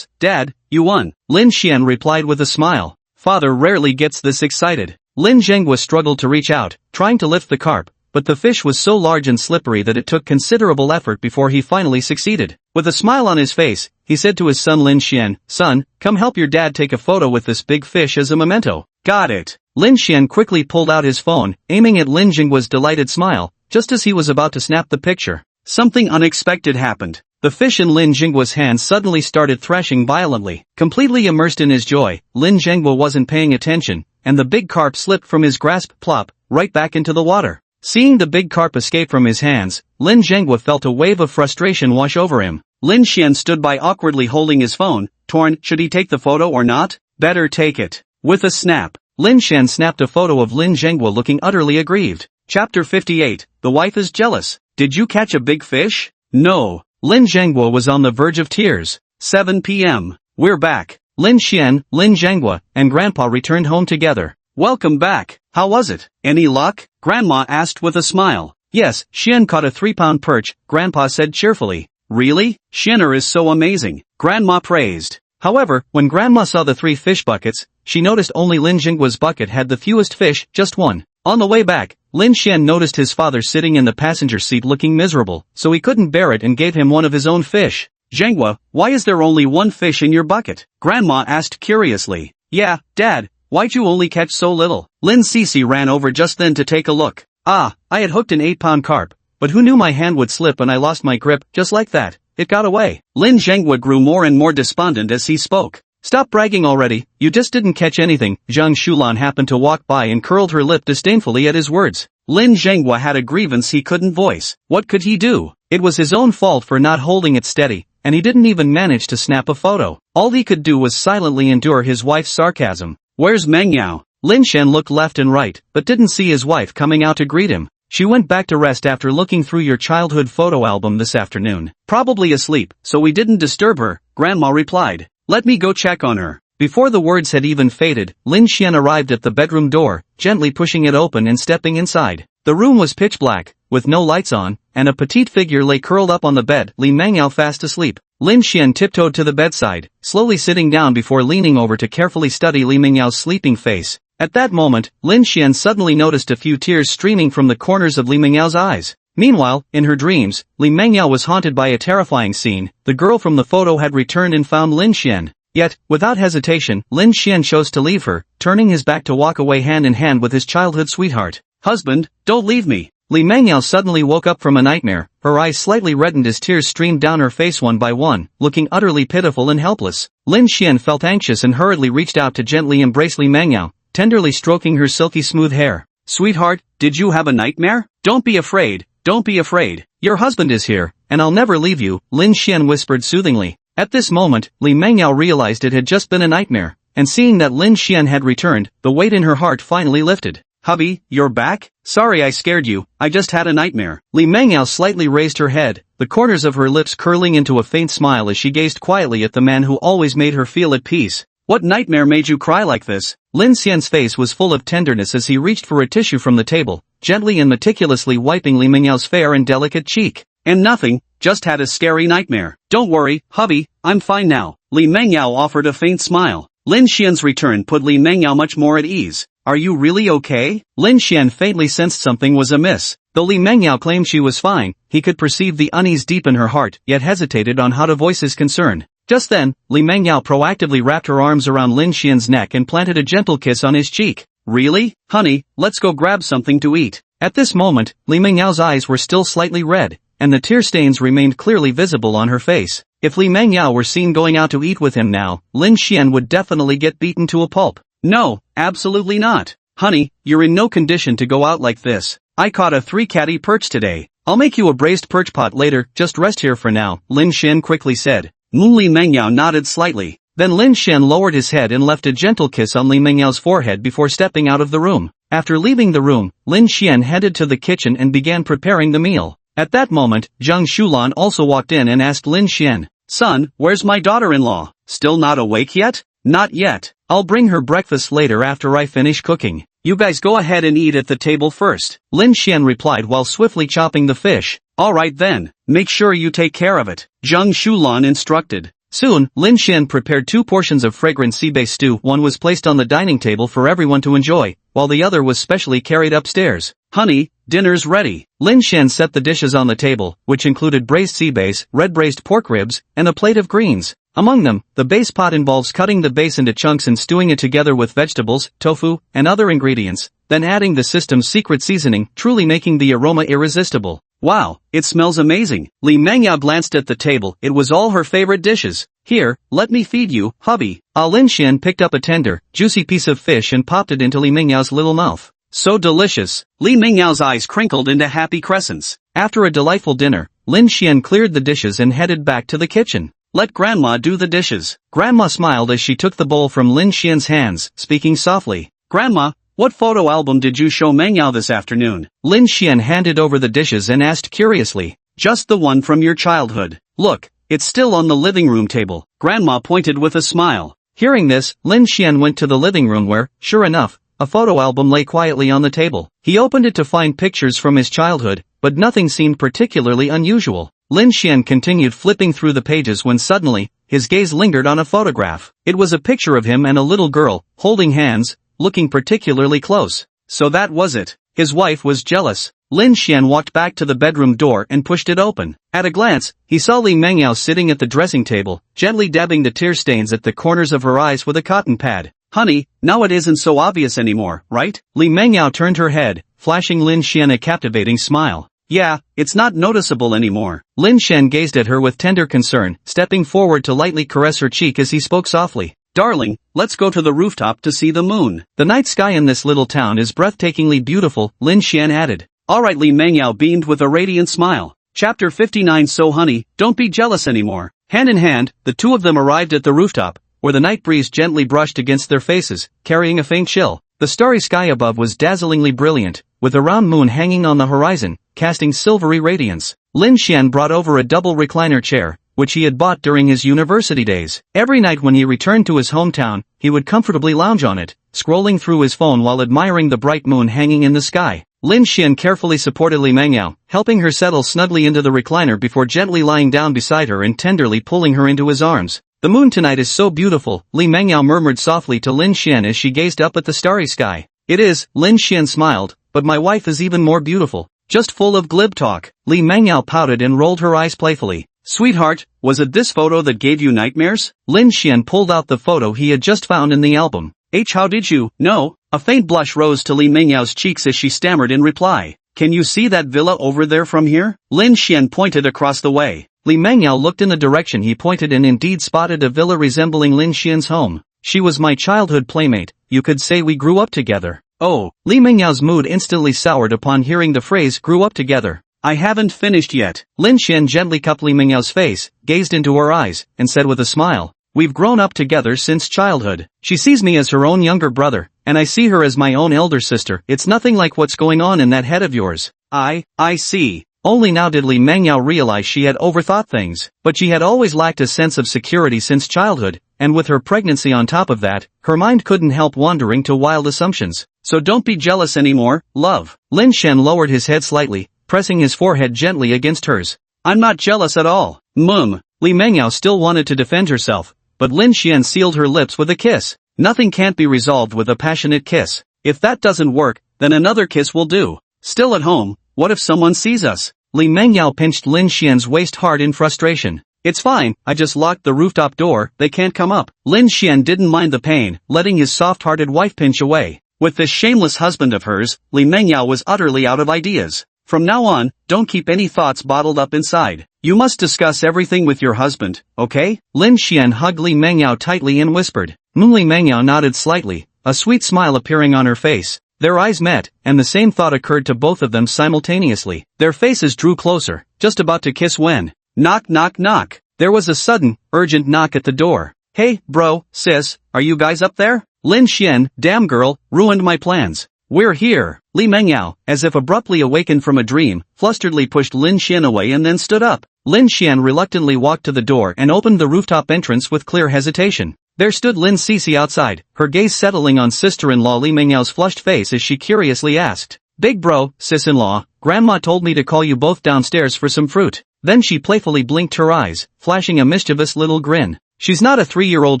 Dad, you won. Lin Xian replied with a smile. Father rarely gets this excited. Lin Zhenghua struggled to reach out, trying to lift the carp, but the fish was so large and slippery that it took considerable effort before he finally succeeded. With a smile on his face, he said to his son Lin Xian, Son, come help your dad take a photo with this big fish as a memento. Got it. Lin Xian quickly pulled out his phone, aiming at Lin Jingwa's delighted smile, just as he was about to snap the picture. Something unexpected happened. The fish in Lin Jingwa's hands suddenly started thrashing violently. Completely immersed in his joy, Lin Zhenghua wasn't paying attention, and the big carp slipped from his grasp, plop, right back into the water. Seeing the big carp escape from his hands, Lin Zhenghua felt a wave of frustration wash over him. Lin Xian stood by awkwardly holding his phone, torn. Should he take the photo or not? Better take it. With a snap, Lin Xian snapped a photo of Lin Zhenghua looking utterly aggrieved. Chapter 58, The Wife is Jealous. Did you catch a big fish? No. Lin Zhenghua was on the verge of tears. 7 p.m. We're back. Lin Xian, Lin Zhenghua, and Grandpa returned home together. Welcome back. How was it? Any luck? Grandma asked with a smile. Yes, Xian caught a 3-pound perch, Grandpa said cheerfully. Really? Xianer is so amazing, Grandma praised. However, when Grandma saw the 3 fish buckets, she noticed only Lin Jingwa's bucket had the fewest fish, just 1. On the way back, Lin Xian noticed his father sitting in the passenger seat looking miserable, so he couldn't bear it and gave him one of his own fish. Zhenghua, why is there only 1 fish in your bucket? Grandma asked curiously. Yeah, Dad, why'd you only catch so little? Lin Cece ran over just then to take a look. I had hooked an 8-pound carp, but who knew my hand would slip and I lost my grip, just like that. It got away. Lin Zhenghua grew more and more despondent as he spoke. Stop bragging already, you just didn't catch anything. Zhang Shulan happened to walk by and curled her lip disdainfully at his words. Lin Zhenghua had a grievance he couldn't voice. What could he do? It was his own fault for not holding it steady, and he didn't even manage to snap a photo. All he could do was silently endure his wife's sarcasm. Where's Meng Yao? Lin Xian looked left and right, but didn't see his wife coming out to greet him. She went back to rest after looking through your childhood photo album this afternoon. Probably asleep, so we didn't disturb her, Grandma replied. Let me go check on her. Before the words had even faded, Lin Xian arrived at the bedroom door, gently pushing it open and stepping inside. The room was pitch black, with no lights on, and a petite figure lay curled up on the bed, Li Mengyao fast asleep. Lin Xian tiptoed to the bedside, slowly sitting down before leaning over to carefully study Li Mengyao's sleeping face. At that moment, Lin Xian suddenly noticed a few tears streaming from the corners of Li Mengyao's eyes. Meanwhile, in her dreams, Li Mengyao was haunted by a terrifying scene. The girl from the photo had returned and found Lin Xian. Yet, without hesitation, Lin Xian chose to leave her, turning his back to walk away hand in hand with his childhood sweetheart. Husband, don't leave me. Li Mengyao suddenly woke up from a nightmare, her eyes slightly reddened as tears streamed down her face one by one, looking utterly pitiful and helpless. Lin Xian felt anxious and hurriedly reached out to gently embrace Li Mengyao, tenderly stroking her silky smooth hair. Sweetheart, did you have a nightmare? Don't be afraid. Don't be afraid. Your husband is here, and I'll never leave you, Lin Xian whispered soothingly. At this moment, Li Mengyao realized it had just been a nightmare, and seeing that Lin Xian had returned, the weight in her heart finally lifted. Hubby, you're back? Sorry I scared you, I just had a nightmare. Li Mengyao slightly raised her head, the corners of her lips curling into a faint smile as she gazed quietly at the man who always made her feel at peace. What nightmare made you cry like this? Lin Xian's face was full of tenderness as he reached for a tissue from the table, gently and meticulously wiping Li Mengyao's fair and delicate cheek. And nothing, just had a scary nightmare. Don't worry, hubby, I'm fine now. Li Mengyao offered a faint smile. Lin Xian's return put Li Mengyao much more at ease. Are you really okay? Lin Xian faintly sensed something was amiss. Though Li Mengyao claimed she was fine, he could perceive the unease deep in her heart, yet hesitated on how to voice his concern. Just then, Li Mengyao proactively wrapped her arms around Lin Xian's neck and planted a gentle kiss on his cheek. Really? Honey, let's go grab something to eat. At this moment, Li Mengyao's eyes were still slightly red, and the tear stains remained clearly visible on her face. If Li Mengyao were seen going out to eat with him now, Lin Xian would definitely get beaten to a pulp. No, absolutely not. Honey, you're in no condition to go out like this. I caught a 3-catty perch today. I'll make you a braised perch pot later, just rest here for now, Lin Xian quickly said. Li Mengyao nodded slightly. Then Lin Xian lowered his head and left a gentle kiss on Li Mengyao's forehead before stepping out of the room. After leaving the room, Lin Xian headed to the kitchen and began preparing the meal. At that moment, Zhang Shulan also walked in and asked Lin Xian, Son, where's my daughter-in-law? Still not awake yet? Not yet. I'll bring her breakfast later after I finish cooking. You guys go ahead and eat at the table first. Lin Xian replied while swiftly chopping the fish. Alright then, make sure you take care of it, Zhang Shulan instructed. Soon, Lin Xian prepared 2 portions of fragrant sea-based stew. One was placed on the dining table for everyone to enjoy, while the other was specially carried upstairs. Honey, dinner's ready. Lin Xian set the dishes on the table, which included braised sea bass, red braised pork ribs, and a plate of greens. Among them, the base pot involves cutting the base into chunks and stewing it together with vegetables, tofu, and other ingredients, then adding the system's secret seasoning, truly making the aroma irresistible. Wow, it smells amazing. Li Mengyao glanced at the table. It was all her favorite dishes. Here, let me feed you, hubby. Lin Xian picked up a tender, juicy piece of fish and popped it into Li Mengyao's little mouth. So delicious. Li Mengyao's eyes crinkled into happy crescents. After a delightful dinner, Lin Xian cleared the dishes and headed back to the kitchen. Let Grandma do the dishes. Grandma smiled as she took the bowl from Lin Xian's hands, speaking softly. Grandma, what photo album did you show Mengyao this afternoon? Lin Xian handed over the dishes and asked curiously. Just the one from your childhood. Look, it's still on the living room table. Grandma pointed with a smile. Hearing this, Lin Xian went to the living room where, sure enough, a photo album lay quietly on the table. He opened it to find pictures from his childhood, but nothing seemed particularly unusual. Lin Xian continued flipping through the pages when suddenly, his gaze lingered on a photograph. It was a picture of him and a little girl, holding hands, looking particularly close. So that was it. His wife was jealous. Lin Xian walked back to the bedroom door and pushed it open. At a glance, he saw Li Mengyao sitting at the dressing table, gently dabbing the tear stains at the corners of her eyes with a cotton pad. Honey, now it isn't so obvious anymore, right? Li Mengyao turned her head, flashing Lin Xian a captivating smile. Yeah, it's not noticeable anymore. Lin Xian gazed at her with tender concern, stepping forward to lightly caress her cheek as he spoke softly. Darling, let's go to the rooftop to see the moon. The night sky in this little town is breathtakingly beautiful, Lin Xian added. Alright, Li Mengyao beamed with a radiant smile. Chapter 59. So honey, don't be jealous anymore. Hand in hand, the two of them arrived at the rooftop, where the night breeze gently brushed against their faces, carrying a faint chill. The starry sky above was dazzlingly brilliant, with a round moon hanging on the horizon, casting silvery radiance. Lin Xian brought over a double recliner chair, which he had bought during his university days. Every night when he returned to his hometown, he would comfortably lounge on it, scrolling through his phone while admiring the bright moon hanging in the sky. Lin Xian carefully supported Li Mengyao, helping her settle snugly into the recliner before gently lying down beside her and tenderly pulling her into his arms. The moon tonight is so beautiful, Li Mengyao murmured softly to Lin Xian as she gazed up at the starry sky. It is, Lin Xian smiled, but my wife is even more beautiful. Just full of glib talk. Li Mengyao pouted and rolled her eyes playfully. Sweetheart, was it this photo that gave you nightmares? Lin Xian pulled out the photo he had just found in the album. How did you know? A faint blush rose to Li Mengyao's cheeks as she stammered in reply. Can you see that villa over there from here? Lin Xian pointed across the way. Li Mengyao looked in the direction he pointed and indeed spotted a villa resembling Lin Xian's home. She was my childhood playmate, you could say we grew up together. Oh, Li Mengyao's mood instantly soured upon hearing the phrase grew up together. I haven't finished yet. Lin Xian gently cupped Li Mengyao's face, gazed into her eyes, and said with a smile, we've grown up together since childhood. She sees me as her own younger brother, and I see her as my own elder sister. It's nothing like what's going on in that head of yours. I see. Only now did Li Mengyao realize she had overthought things, but she had always lacked a sense of security since childhood, and with her pregnancy on top of that, her mind couldn't help wandering to wild assumptions. So don't be jealous anymore, love. Lin Xian lowered his head slightly, pressing his forehead gently against hers. I'm not jealous at all. Li Mengyao still wanted to defend herself, but Lin Xian sealed her lips with a kiss. Nothing can't be resolved with a passionate kiss. If that doesn't work, then another kiss will do. Still at home, what if someone sees us? Li Mengyao pinched Lin Xian's waist hard in frustration. It's fine, I just locked the rooftop door, they can't come up. Lin Xian didn't mind the pain, letting his soft-hearted wife pinch away. With this shameless husband of hers, Li Mengyao was utterly out of ideas. From now on, don't keep any thoughts bottled up inside. You must discuss everything with your husband, okay? Lin Xian hugged Li Mengyao tightly and whispered. Li Mengyao nodded slightly, a sweet smile appearing on her face. Their eyes met, and the same thought occurred to both of them simultaneously. Their faces drew closer, just about to kiss when... Knock knock knock. There was a sudden, urgent knock at the door. Hey, bro, sis, are you guys up there? Lin Xian, damn girl, ruined my plans. We're here. Li Mengyao, as if abruptly awakened from a dream, flusteredly pushed Lin Xian away and then stood up. Lin Xian reluctantly walked to the door and opened the rooftop entrance with clear hesitation. There stood Lin Cece outside, her gaze settling on sister-in-law Li Mengyao flushed face as she curiously asked, Big bro, sis-in-law, Grandma told me to call you both downstairs for some fruit. Then she playfully blinked her eyes, flashing a mischievous little grin. She's not a 3-year-old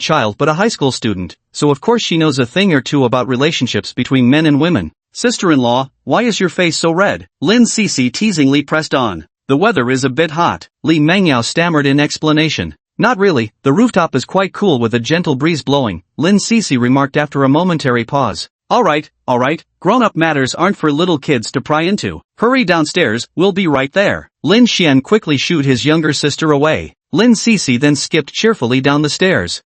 child but a high school student, so of course she knows a thing or two about relationships between men and women. Sister-in-law, why is your face so red? Lin Cece teasingly pressed on. The weather is a bit hot. Li Mengyao stammered in explanation. Not really, the rooftop is quite cool with a gentle breeze blowing, Lin Cece remarked after a momentary pause. Alright, grown-up matters aren't for little kids to pry into. Hurry downstairs, we'll be right there. Lin Xian quickly shooed his younger sister away. Lin Cece then skipped cheerfully down the stairs.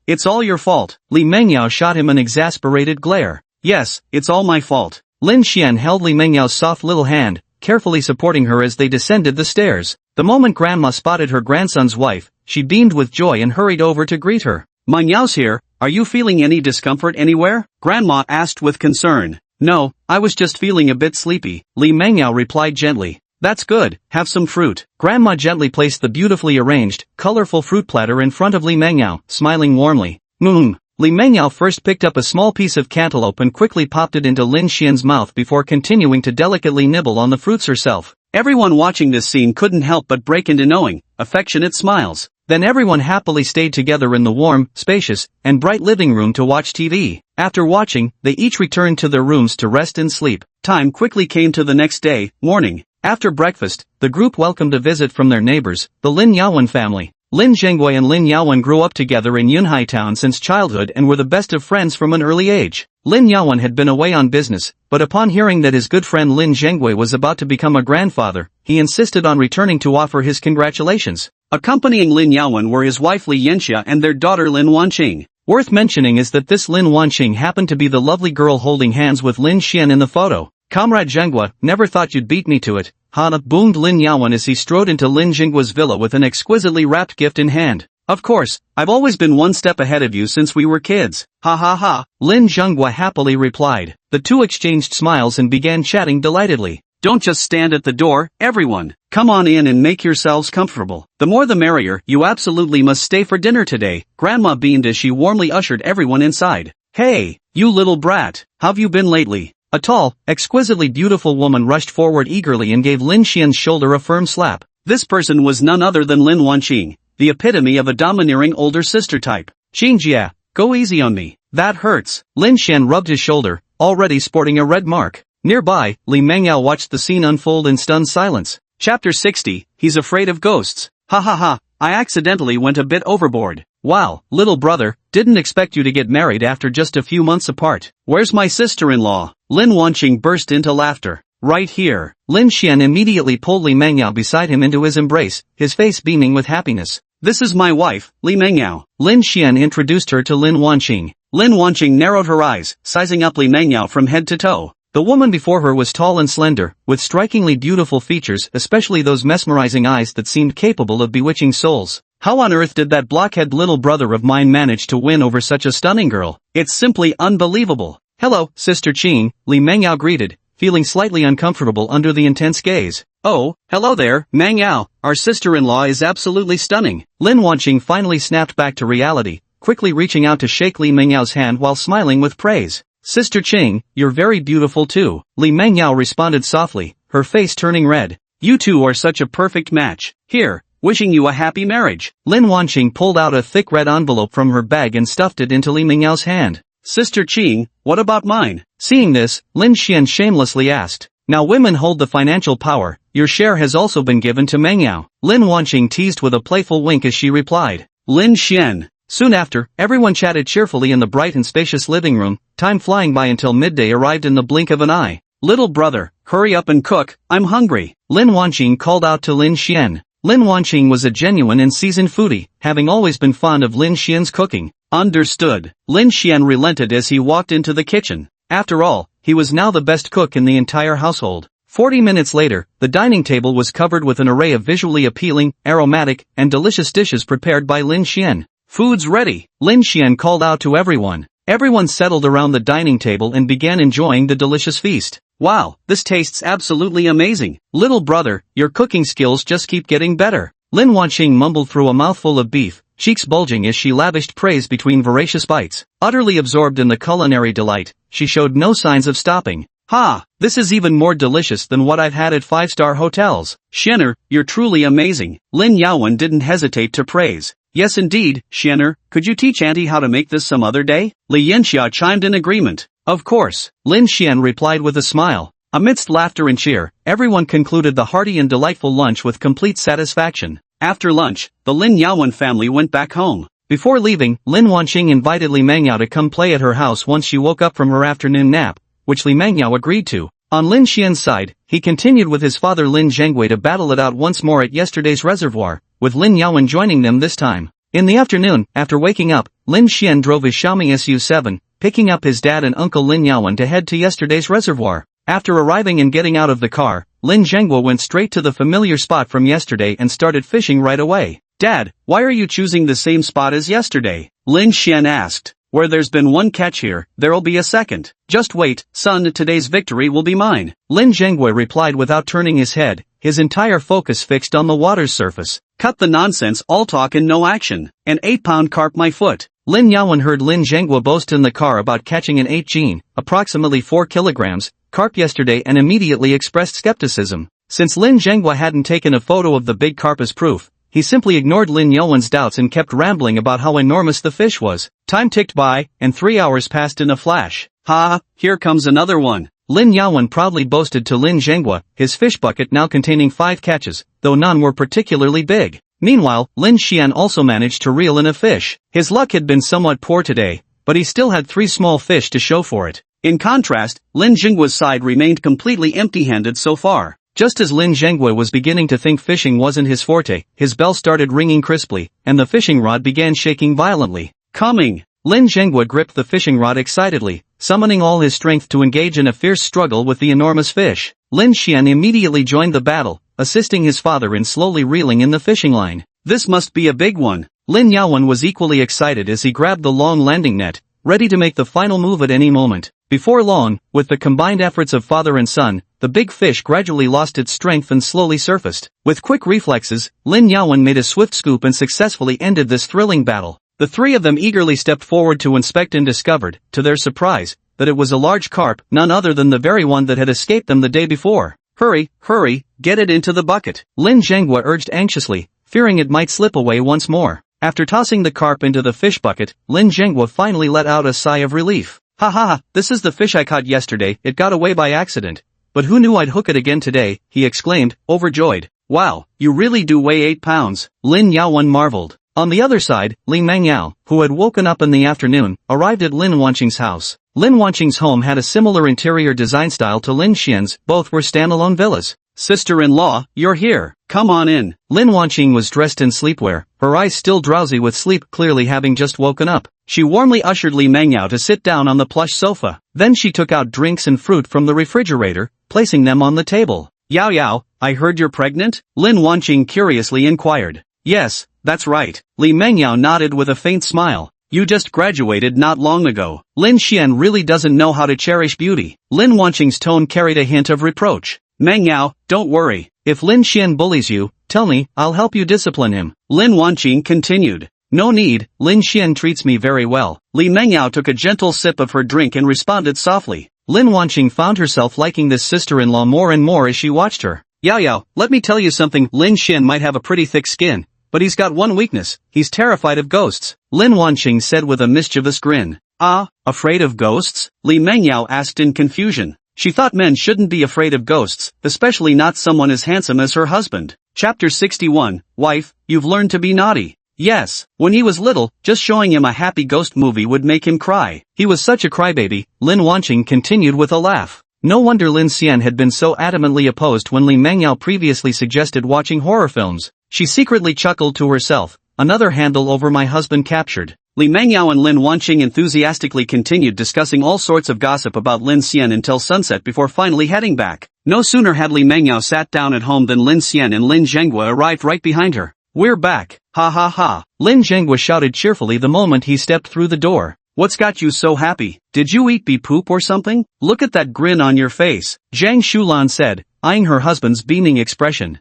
It's all your fault. Li Mengyao shot him an exasperated glare. Yes, it's all my fault. Lin Xian held Li Mengyao's soft little hand, carefully supporting her as they descended the stairs. The moment Grandma spotted her grandson's wife, she beamed with joy and hurried over to greet her. Manhwa's here, are you feeling any discomfort anywhere? Grandma asked with concern. No, I was just feeling a bit sleepy, Li Mengyao replied gently. That's good, have some fruit. Grandma gently placed the beautifully arranged, colorful fruit platter in front of Li Mengyao, smiling warmly. Li Mengyao first picked up a small piece of cantaloupe and quickly popped it into Lin Xian's mouth before continuing to delicately nibble on the fruits herself. Everyone watching this scene couldn't help but break into knowing, affectionate smiles. Then everyone happily stayed together in the warm, spacious, and bright living room to watch TV. After watching, they each returned to their rooms to rest and sleep. Time quickly came to the next day, morning. After breakfast, the group welcomed a visit from their neighbors, the Lin Yaowen family. Lin Zhenggui and Lin Yaowen grew up together in Yunhai town since childhood and were the best of friends from an early age. Lin Yaowen had been away on business, but upon hearing that his good friend Lin Zhenggui was about to become a grandfather, he insisted on returning to offer his congratulations. Accompanying Lin Yaowen were his wife Li Yanxia and their daughter Lin Wanqing. Worth mentioning is that this Lin Wanqing happened to be the lovely girl holding hands with Lin Xian in the photo. Comrade Zhenggui, never thought you'd beat me to it, Hana boomed Lin Yaowen as he strode into Lin Zhenggui's villa with an exquisitely wrapped gift in hand. Of course, I've always been one step ahead of you since we were kids. Ha ha ha, Lin Zhenggui happily replied. The two exchanged smiles and began chatting delightedly. Don't just stand at the door, everyone. Come on in and make yourselves comfortable. The more the merrier, you absolutely must stay for dinner today. Grandma beamed as she warmly ushered everyone inside. Hey, you little brat, how've you been lately? A tall, exquisitely beautiful woman rushed forward eagerly and gave Lin Xian's shoulder a firm slap. This person was none other than Lin Wanqing, the epitome of a domineering older sister type. Xingjia, go easy on me. That hurts. Lin Xian rubbed his shoulder, already sporting a red mark. Nearby, Li Mengyao watched the scene unfold in stunned silence. Chapter 60, He's Afraid of Ghosts. Ha ha ha, I accidentally went a bit overboard. Wow, little brother, didn't expect you to get married after just a few months apart. Where's my sister-in-law? Lin Wanqing burst into laughter. Right here. Lin Xian immediately pulled Li Mengyao beside him into his embrace, his face beaming with happiness. This is my wife, Li Mengyao. Lin Xian introduced her to Lin Wanqing. Lin Wanqing narrowed her eyes, sizing up Li Mengyao from head to toe. The woman before her was tall and slender, with strikingly beautiful features, especially those mesmerizing eyes that seemed capable of bewitching souls. How on earth did that blockhead little brother of mine manage to win over such a stunning girl? It's simply unbelievable. Hello, Sister Ching, Li Mengyao greeted, feeling slightly uncomfortable under the intense gaze. Oh, hello there, Mengyao, our sister-in-law is absolutely stunning. Lin Wanqing finally snapped back to reality, quickly reaching out to shake Li Mengyao's hand while smiling with praise. Sister Ching, you're very beautiful too, Li Mengyao responded softly, her face turning red. You two are such a perfect match. Here, wishing you a happy marriage. Lin Wanqing pulled out a thick red envelope from her bag and stuffed it into Li Mengyao's hand. Sister Ching, what about mine? Seeing this, Lin Xian shamelessly asked. Now women hold the financial power, your share has also been given to Mengyao. Lin Wanqing teased with a playful wink as she replied. Lin Xian. Soon after, everyone chatted cheerfully in the bright and spacious living room, time flying by until midday arrived in the blink of an eye. Little brother, hurry up and cook, I'm hungry. Lin Wanqing called out to Lin Xian. Lin Wanqing was a genuine and seasoned foodie, having always been fond of Lin Xian's cooking. Understood. Lin Xian relented as he walked into the kitchen. After all, he was now the best cook in the entire household. 40 minutes later, the dining table was covered with an array of visually appealing, aromatic, and delicious dishes prepared by Lin Xian. Food's ready, Lin Xian called out to everyone. Everyone settled around the dining table and began enjoying the delicious feast. Wow, this tastes absolutely amazing. Little brother, your cooking skills just keep getting better. Lin Wanqing mumbled through a mouthful of beef, cheeks bulging as she lavished praise between voracious bites. Utterly absorbed in the culinary delight, she showed no signs of stopping. Ha! This is even more delicious than what I've had at 5-star hotels. Xianer, you're truly amazing. Lin Yaowen didn't hesitate to praise. Yes indeed, Xianer, could you teach Auntie how to make this some other day? Li Yanxia chimed in agreement. Of course, Lin Xian replied with a smile. Amidst laughter and cheer, everyone concluded the hearty and delightful lunch with complete satisfaction. After lunch, the Lin Yaowen family went back home. Before leaving, Lin Wanqing invited Li Mengyao to come play at her house once she woke up from her afternoon nap, which Li Mengyao agreed to. On Lin Xian's side, he continued with his father Lin Zhengwei to battle it out once more at yesterday's reservoir, with Lin Yaowen joining them this time. In the afternoon, after waking up, Lin Xian drove his Xiaomi SU7, picking up his dad and uncle Lin Yaowen to head to yesterday's reservoir. After arriving and getting out of the car, Lin Zhengguo went straight to the familiar spot from yesterday and started fishing right away. Dad, why are you choosing the same spot as yesterday? Lin Xian asked. Where there's been one catch here, there'll be a second. Just wait, son, today's victory will be mine. Lin Zhengguo replied without turning his head, his entire focus fixed on the water's surface. Cut the nonsense, all talk and no action. An 8-pound carp my foot. Lin Yaowen heard Lin Zhengguo boast in the car about catching an 8-gene, approximately 4 kilograms, carp yesterday and immediately expressed skepticism. Since Lin Zhengguo hadn't taken a photo of the big carp as proof, he simply ignored Lin Yaowen's doubts and kept rambling about how enormous the fish was. Time ticked by, and 3 hours passed in a flash. Ha, here comes another one. Lin Yaowen proudly boasted to Lin Zhengguo, his fish bucket now containing 5 catches, though none were particularly big. Meanwhile, Lin Xian also managed to reel in a fish. His luck had been somewhat poor today, but he still had 3 small fish to show for it. In contrast, Lin Zhengguo's side remained completely empty-handed so far. Just as Lin Zhengguo was beginning to think fishing wasn't his forte, his bell started ringing crisply, and the fishing rod began shaking violently. Coming! Lin Zhengguo gripped the fishing rod excitedly, summoning all his strength to engage in a fierce struggle with the enormous fish. Lin Xian immediately joined the battle, assisting his father in slowly reeling in the fishing line. This must be a big one. Lin Yaowen was equally excited as he grabbed the long landing net, ready to make the final move at any moment. Before long, with the combined efforts of father and son, the big fish gradually lost its strength and slowly surfaced. With quick reflexes, Lin Yaowen made a swift scoop and successfully ended this thrilling battle. The 3 of them eagerly stepped forward to inspect and discovered, to their surprise, that it was a large carp, none other than the very one that had escaped them the day before. Hurry, hurry, get it into the bucket. Lin Zhengguo urged anxiously, fearing it might slip away once more. After tossing the carp into the fish bucket, Lin Zhengguo finally let out a sigh of relief. Ha ha ha, this is the fish I caught yesterday, it got away by accident. But who knew I'd hook it again today, he exclaimed, overjoyed. Wow, you really do weigh 8 pounds, Lin Yaowen marveled. On the other side, Li Mengyao, who had woken up in the afternoon, arrived at Lin Wanqing's house. Lin Wanqing's home had a similar interior design style to Lin Xian's, both were standalone villas. Sister-in-law, you're here. Come on in. Lin Wanqing was dressed in sleepwear, her eyes still drowsy with sleep, clearly having just woken up. She warmly ushered Li Mengyao to sit down on the plush sofa. Then she took out drinks and fruit from the refrigerator, placing them on the table. Yao Yao, I heard you're pregnant? Lin Wanqing curiously inquired. Yes, that's right. Li Mengyao nodded with a faint smile. You just graduated not long ago. Lin Xian really doesn't know how to cherish beauty. Lin Wanqing's tone carried a hint of reproach. Mengyao, don't worry. If Lin Xian bullies you, tell me, I'll help you discipline him. Lin Wanqing continued. No need, Lin Xian treats me very well. Li Mengyao took a gentle sip of her drink and responded softly. Lin Wanqing found herself liking this sister-in-law more and more as she watched her. Yao Yao, let me tell you something. Lin Xian might have a pretty thick skin, but he's got one weakness, he's terrified of ghosts. Lin Wanqing said with a mischievous grin. Ah, afraid of ghosts? Li Mengyao asked in confusion. She thought men shouldn't be afraid of ghosts, especially not someone as handsome as her husband. Chapter 61, Wife, you've learned to be naughty. Yes, when he was little, just showing him a happy ghost movie would make him cry. He was such a crybaby, Lin Wanqing continued with a laugh. No wonder Lin Xian had been so adamantly opposed when Li Mengyao previously suggested watching horror films. She secretly chuckled to herself, another handle over my husband captured. Li Mengyao and Lin Wanqing enthusiastically continued discussing all sorts of gossip about Lin Xian until sunset before finally heading back. No sooner had Li Mengyao sat down at home than Lin Xian and Lin Zhenghua arrived right behind her. We're back, ha ha ha. Lin Zhenghua shouted cheerfully the moment he stepped through the door. What's got you so happy? Did you eat bee poop or something? Look at that grin on your face, Zhang Shulan said, eyeing her husband's beaming expression.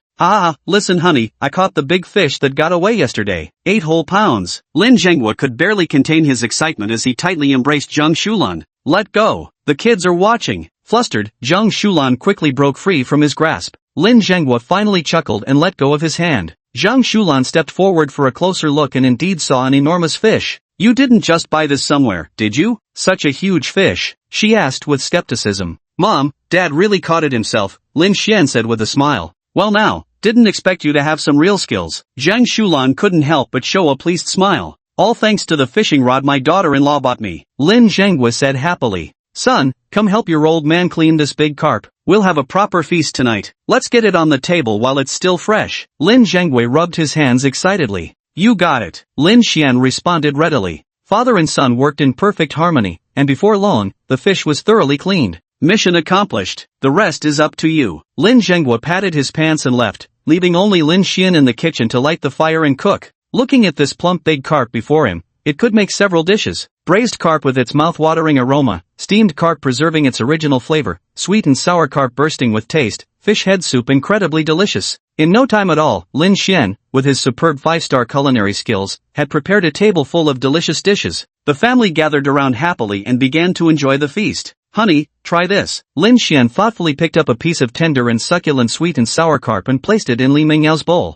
Listen honey, I caught the big fish that got away yesterday. 8 whole pounds. Lin Zhenghua could barely contain his excitement as he tightly embraced Zhang Shulan. Let go. The kids are watching. Flustered, Zhang Shulan quickly broke free from his grasp. Lin Zhenghua finally chuckled and let go of his hand. Zhang Shulan stepped forward for a closer look and indeed saw an enormous fish. You didn't just buy this somewhere, did you? Such a huge fish? She asked with skepticism. Mom, Dad really caught it himself, Lin Xian said with a smile. Well now, didn't expect you to have some real skills. Zhang Shulan couldn't help but show a pleased smile. All thanks to the fishing rod my daughter-in-law bought me. Lin Zhenghua said happily. Son, come help your old man clean this big carp. We'll have a proper feast tonight. Let's get it on the table while it's still fresh. Lin Zhenghua rubbed his hands excitedly. You got it. Lin Xian responded readily. Father and son worked in perfect harmony, and before long, the fish was thoroughly cleaned. Mission accomplished. The rest is up to you. Lin Zhenghua patted his pants and left, leaving only Lin Xian in the kitchen to light the fire and cook. Looking at this plump big carp before him, it could make several dishes. Braised carp with its mouth-watering aroma, steamed carp preserving its original flavor, sweet and sour carp bursting with taste, fish head soup incredibly delicious. In no time at all, Lin Xian, with his superb 5-star culinary skills, had prepared a table full of delicious dishes. The family gathered around happily and began to enjoy the feast. Honey, try this. Lin Xian thoughtfully picked up a piece of tender and succulent sweet and sour carp and placed it in Li Mengyao's bowl.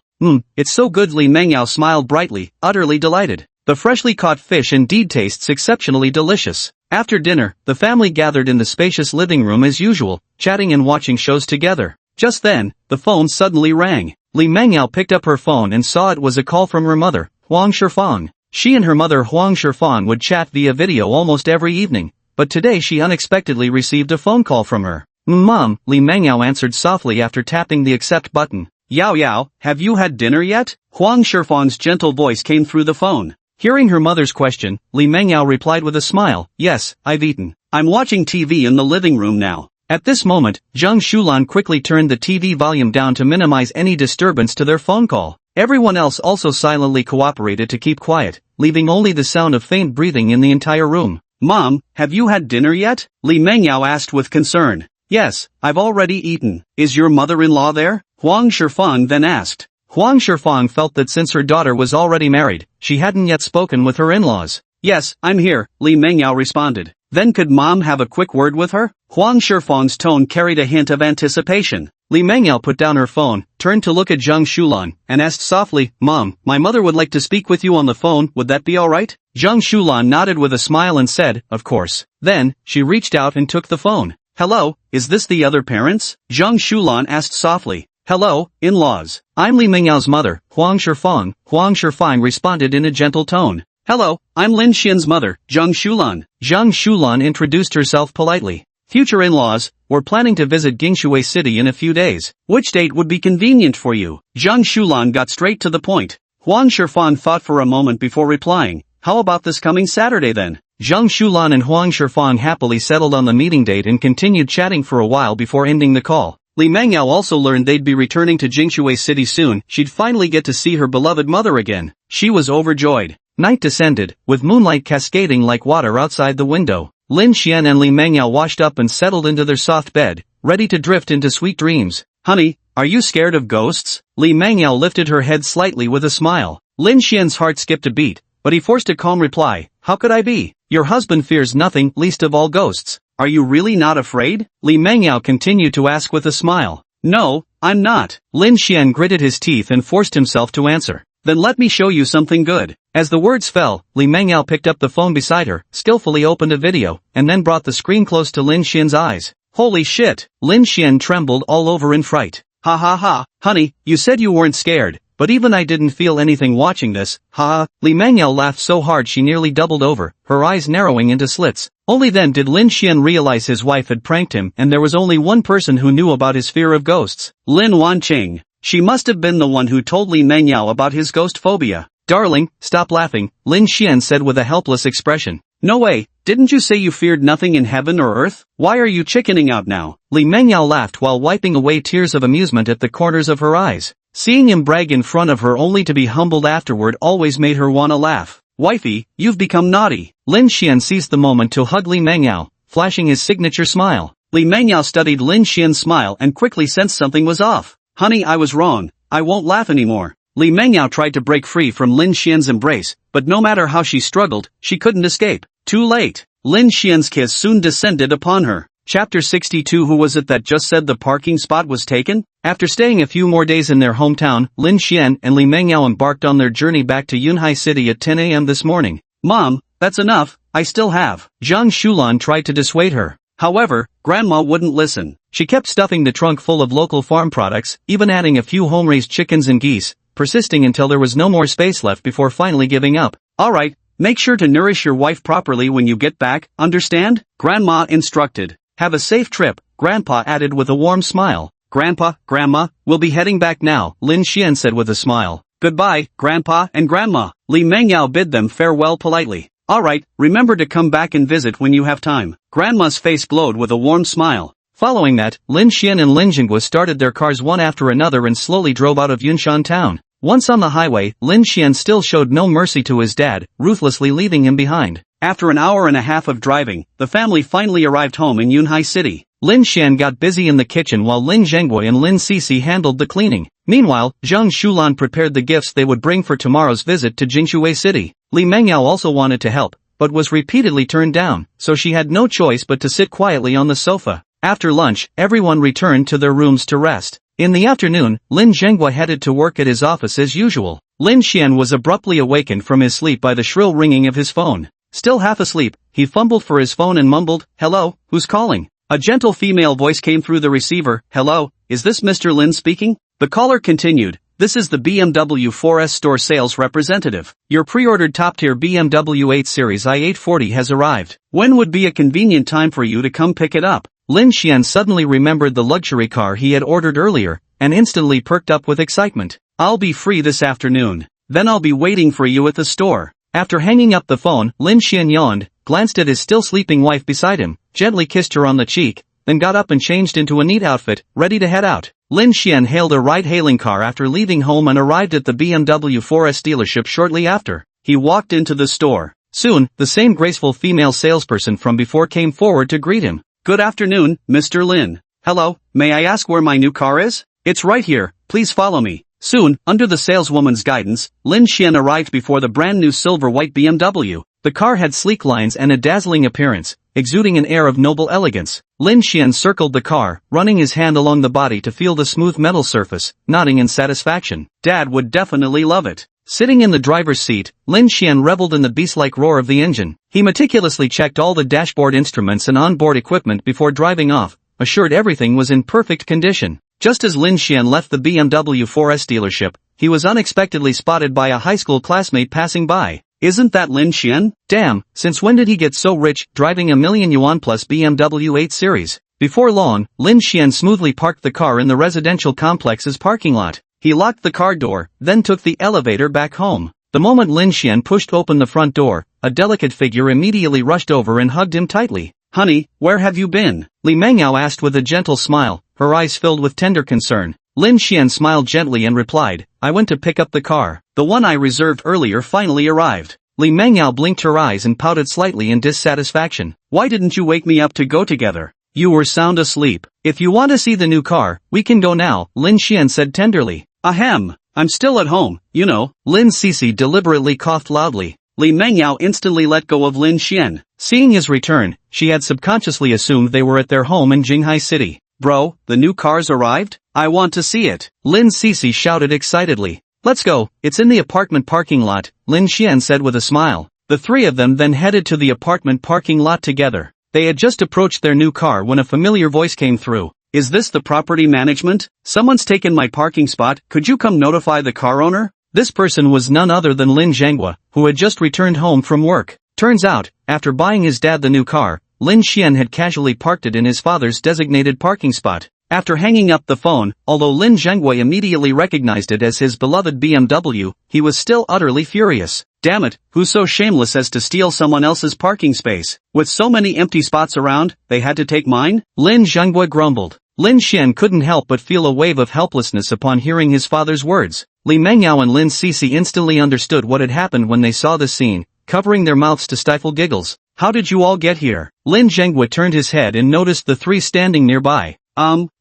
It's so good. Li Mengyao smiled brightly, utterly delighted. The freshly caught fish indeed tastes exceptionally delicious. After dinner, the family gathered in the spacious living room as usual, chatting and watching shows together. Just then, the phone suddenly rang. Li Mengyao picked up her phone and saw it was a call from her mother, Huang Shifang. She and her mother Huang Shifang would chat via video almost every evening, but today she unexpectedly received a phone call from her. Mom, Li Mengyao answered softly after tapping the accept button. Yao Yao, have you had dinner yet? Huang Shifang's gentle voice came through the phone. Hearing her mother's question, Li Mengyao replied with a smile, yes, I've eaten. I'm watching TV in the living room now. At this moment, Zhang Shulan quickly turned the TV volume down to minimize any disturbance to their phone call. Everyone else also silently cooperated to keep quiet, leaving only the sound of faint breathing in the entire room. Mom, have you had dinner yet? Li Mengyao asked with concern. Yes, I've already eaten. Is your mother-in-law there? Huang Shifang then asked. Huang Shifang felt that since her daughter was already married, she hadn't yet spoken with her in-laws. Yes, I'm here, Li Mengyao responded. Then could Mom have a quick word with her? Huang Shifang's tone carried a hint of anticipation. Li Mengyao put down her phone, turned to look at Zhang Shulan, and asked softly, Mom, my mother would like to speak with you on the phone, would that be alright? Zhang Shulan nodded with a smile and said, of course. Then, she reached out and took the phone. Hello, is this the other parents? Zhang Shulan asked softly. Hello, in-laws. I'm Li Mengyao's mother, Huang Shifang. Huang Shifang responded in a gentle tone. Hello, I'm Lin Xian's mother, Zhang Shulan. Zhang Shulan introduced herself politely. Future in-laws, we're planning to visit Gingshui City in a few days. Which date would be convenient for you? Zhang Shulan got straight to the point. Huang Shifan thought for a moment before replying, how about this coming Saturday then? Zhang Shulan and Huang Shifan happily settled on the meeting date and continued chatting for a while before ending the call. Li Mengyao also learned they'd be returning to Gingshui City soon. She'd finally get to see her beloved mother again. She was overjoyed. Night descended, with moonlight cascading like water outside the window. Lin Xian and Li Mengyao washed up and settled into their soft bed, ready to drift into sweet dreams. Honey, are you scared of ghosts? Li Mengyao lifted her head slightly with a smile. Lin Xian's heart skipped a beat, but he forced a calm reply. How could I be? Your husband fears nothing, least of all ghosts. Are you really not afraid? Li Mengyao continued to ask with a smile. No, I'm not. Lin Xian gritted his teeth and forced himself to answer. Then let me show you something good. As the words fell, Li Mengyao picked up the phone beside her, skillfully opened a video, and then brought the screen close to Lin Xian's eyes. Holy shit! Lin Xian trembled all over in fright. Ha ha ha, honey, you said you weren't scared, but even I didn't feel anything watching this, ha. Li Mengyao laughed so hard she nearly doubled over, her eyes narrowing into slits. Only then did Lin Xian realize his wife had pranked him and there was only one person who knew about his fear of ghosts. Lin Wanqing. She must have been the one who told Li Mengyao about his ghost phobia. Darling, stop laughing, Lin Xian said with a helpless expression. No way, didn't you say you feared nothing in heaven or earth? Why are you chickening out now? Li Mengyao laughed while wiping away tears of amusement at the corners of her eyes. Seeing him brag in front of her only to be humbled afterward always made her wanna laugh. Wifey, you've become naughty. Lin Xian seized the moment to hug Li Mengyao, flashing his signature smile. Li Mengyao studied Lin Xian's smile and quickly sensed something was off. Honey, I was wrong. I won't laugh anymore. Li Mengyao tried to break free from Lin Xian's embrace, but no matter how she struggled, she couldn't escape. Too late. Lin Xian's kiss soon descended upon her. Chapter 62. Who was it that just said the parking spot was taken? After staying a few more days in their hometown, Lin Xian and Li Mengyao embarked on their journey back to Yunhai City at 10 a.m. this morning. Mom, that's enough, I still have. Zhang Shulan tried to dissuade her. However, Grandma wouldn't listen. She kept stuffing the trunk full of local farm products, even adding a few home-raised chickens and geese, persisting until there was no more space left before finally giving up. Alright, make sure to nourish your wife properly when you get back, understand? Grandma instructed. Have a safe trip, Grandpa added with a warm smile. Grandpa, Grandma, we'll be heading back now, Lin Xian said with a smile. Goodbye, Grandpa and Grandma. Li Mengyao bid them farewell politely. Alright, remember to come back and visit when you have time. Grandma's face glowed with a warm smile. Following that, Lin Xian and Lin Jinghua started their cars one after another and slowly drove out of Yunshan town. Once on the highway, Lin Xian still showed no mercy to his dad, ruthlessly leaving him behind. After an hour and a half of driving, the family finally arrived home in Yunhai City. Lin Xian got busy in the kitchen while Lin Zhenghua and Lin Sisi handled the cleaning. Meanwhile, Zhang Shulan prepared the gifts they would bring for tomorrow's visit to Gingshui City. Li Mengyao also wanted to help, but was repeatedly turned down, so she had no choice but to sit quietly on the sofa. After lunch, everyone returned to their rooms to rest. In the afternoon, Lin Zhenghua headed to work at his office as usual. Lin Xian was abruptly awakened from his sleep by the shrill ringing of his phone. Still half asleep, he fumbled for his phone and mumbled, "Hello, who's calling?" A gentle female voice came through the receiver. "Hello, is this Mr. Lin speaking?" The caller continued, "This is the BMW 4S store sales representative. Your pre-ordered top-tier BMW 8 Series i840 has arrived. When would be a convenient time for you to come pick it up?" Lin Xian suddenly remembered the luxury car he had ordered earlier, and instantly perked up with excitement. "I'll be free this afternoon. Then I'll be waiting for you at the store." After hanging up the phone, Lin Xian yawned, glanced at his still sleeping wife beside him, gently kissed her on the cheek, then got up and changed into a neat outfit, ready to head out. Lin Xian hailed a ride-hailing car after leaving home and arrived at the BMW 4S dealership shortly after. He walked into the store. Soon, the same graceful female salesperson from before came forward to greet him. "Good afternoon, Mr. Lin. Hello, may I ask where my new car is? It's right here, please follow me." Soon, under the saleswoman's guidance, Lin Xian arrived before the brand-new silver-white BMW. The car had sleek lines and a dazzling appearance, exuding an air of noble elegance. Lin Xian circled the car, running his hand along the body to feel the smooth metal surface, nodding in satisfaction. Dad would definitely love it. Sitting in the driver's seat, Lin Xian reveled in the beast-like roar of the engine. He meticulously checked all the dashboard instruments and onboard equipment before driving off, assured everything was in perfect condition. Just as Lin Xian left the BMW 4S dealership, he was unexpectedly spotted by a high school classmate passing by. Isn't that Lin Xian? Damn, since when did he get so rich, driving a million yuan plus BMW 8 Series? Before long, Lin Xian smoothly parked the car in the residential complex's parking lot. He locked the car door, then took the elevator back home. The moment Lin Xian pushed open the front door, a delicate figure immediately rushed over and hugged him tightly. Honey, where have you been? Li Mengyao asked with a gentle smile, her eyes filled with tender concern. Lin Xian smiled gently and replied, I went to pick up the car. The one I reserved earlier finally arrived. Li Mengyao blinked her eyes and pouted slightly in dissatisfaction. Why didn't you wake me up to go together? You were sound asleep. If you want to see the new car, we can go now, Lin Xian said tenderly. Ahem, I'm still at home, you know. Lin Cece deliberately coughed loudly. Li Mengyao instantly let go of Lin Xian. Seeing his return, she had subconsciously assumed they were at their home in Jinghai City. Bro, the new car's arrived? I want to see it. Lin Cece shouted excitedly. Let's go, it's in the apartment parking lot, Lin Xian said with a smile. The three of them then headed to the apartment parking lot together. They had just approached their new car when a familiar voice came through. Is this the property management? Someone's taken my parking spot, could you come notify the car owner? This person was none other than Lin Zhenghua, who had just returned home from work. Turns out, after buying his dad the new car, Lin Xian had casually parked it in his father's designated parking spot. After hanging up the phone, although Lin Zhenghua immediately recognized it as his beloved BMW, he was still utterly furious. Damn it, who's so shameless as to steal someone else's parking space? With so many empty spots around, they had to take mine? Lin Zhenghua grumbled. Lin Xian couldn't help but feel a wave of helplessness upon hearing his father's words. Li Mengyao and Lin Cece instantly understood what had happened when they saw the scene, covering their mouths to stifle giggles. How did you all get here? Lin Zhenghua turned his head and noticed the three standing nearby.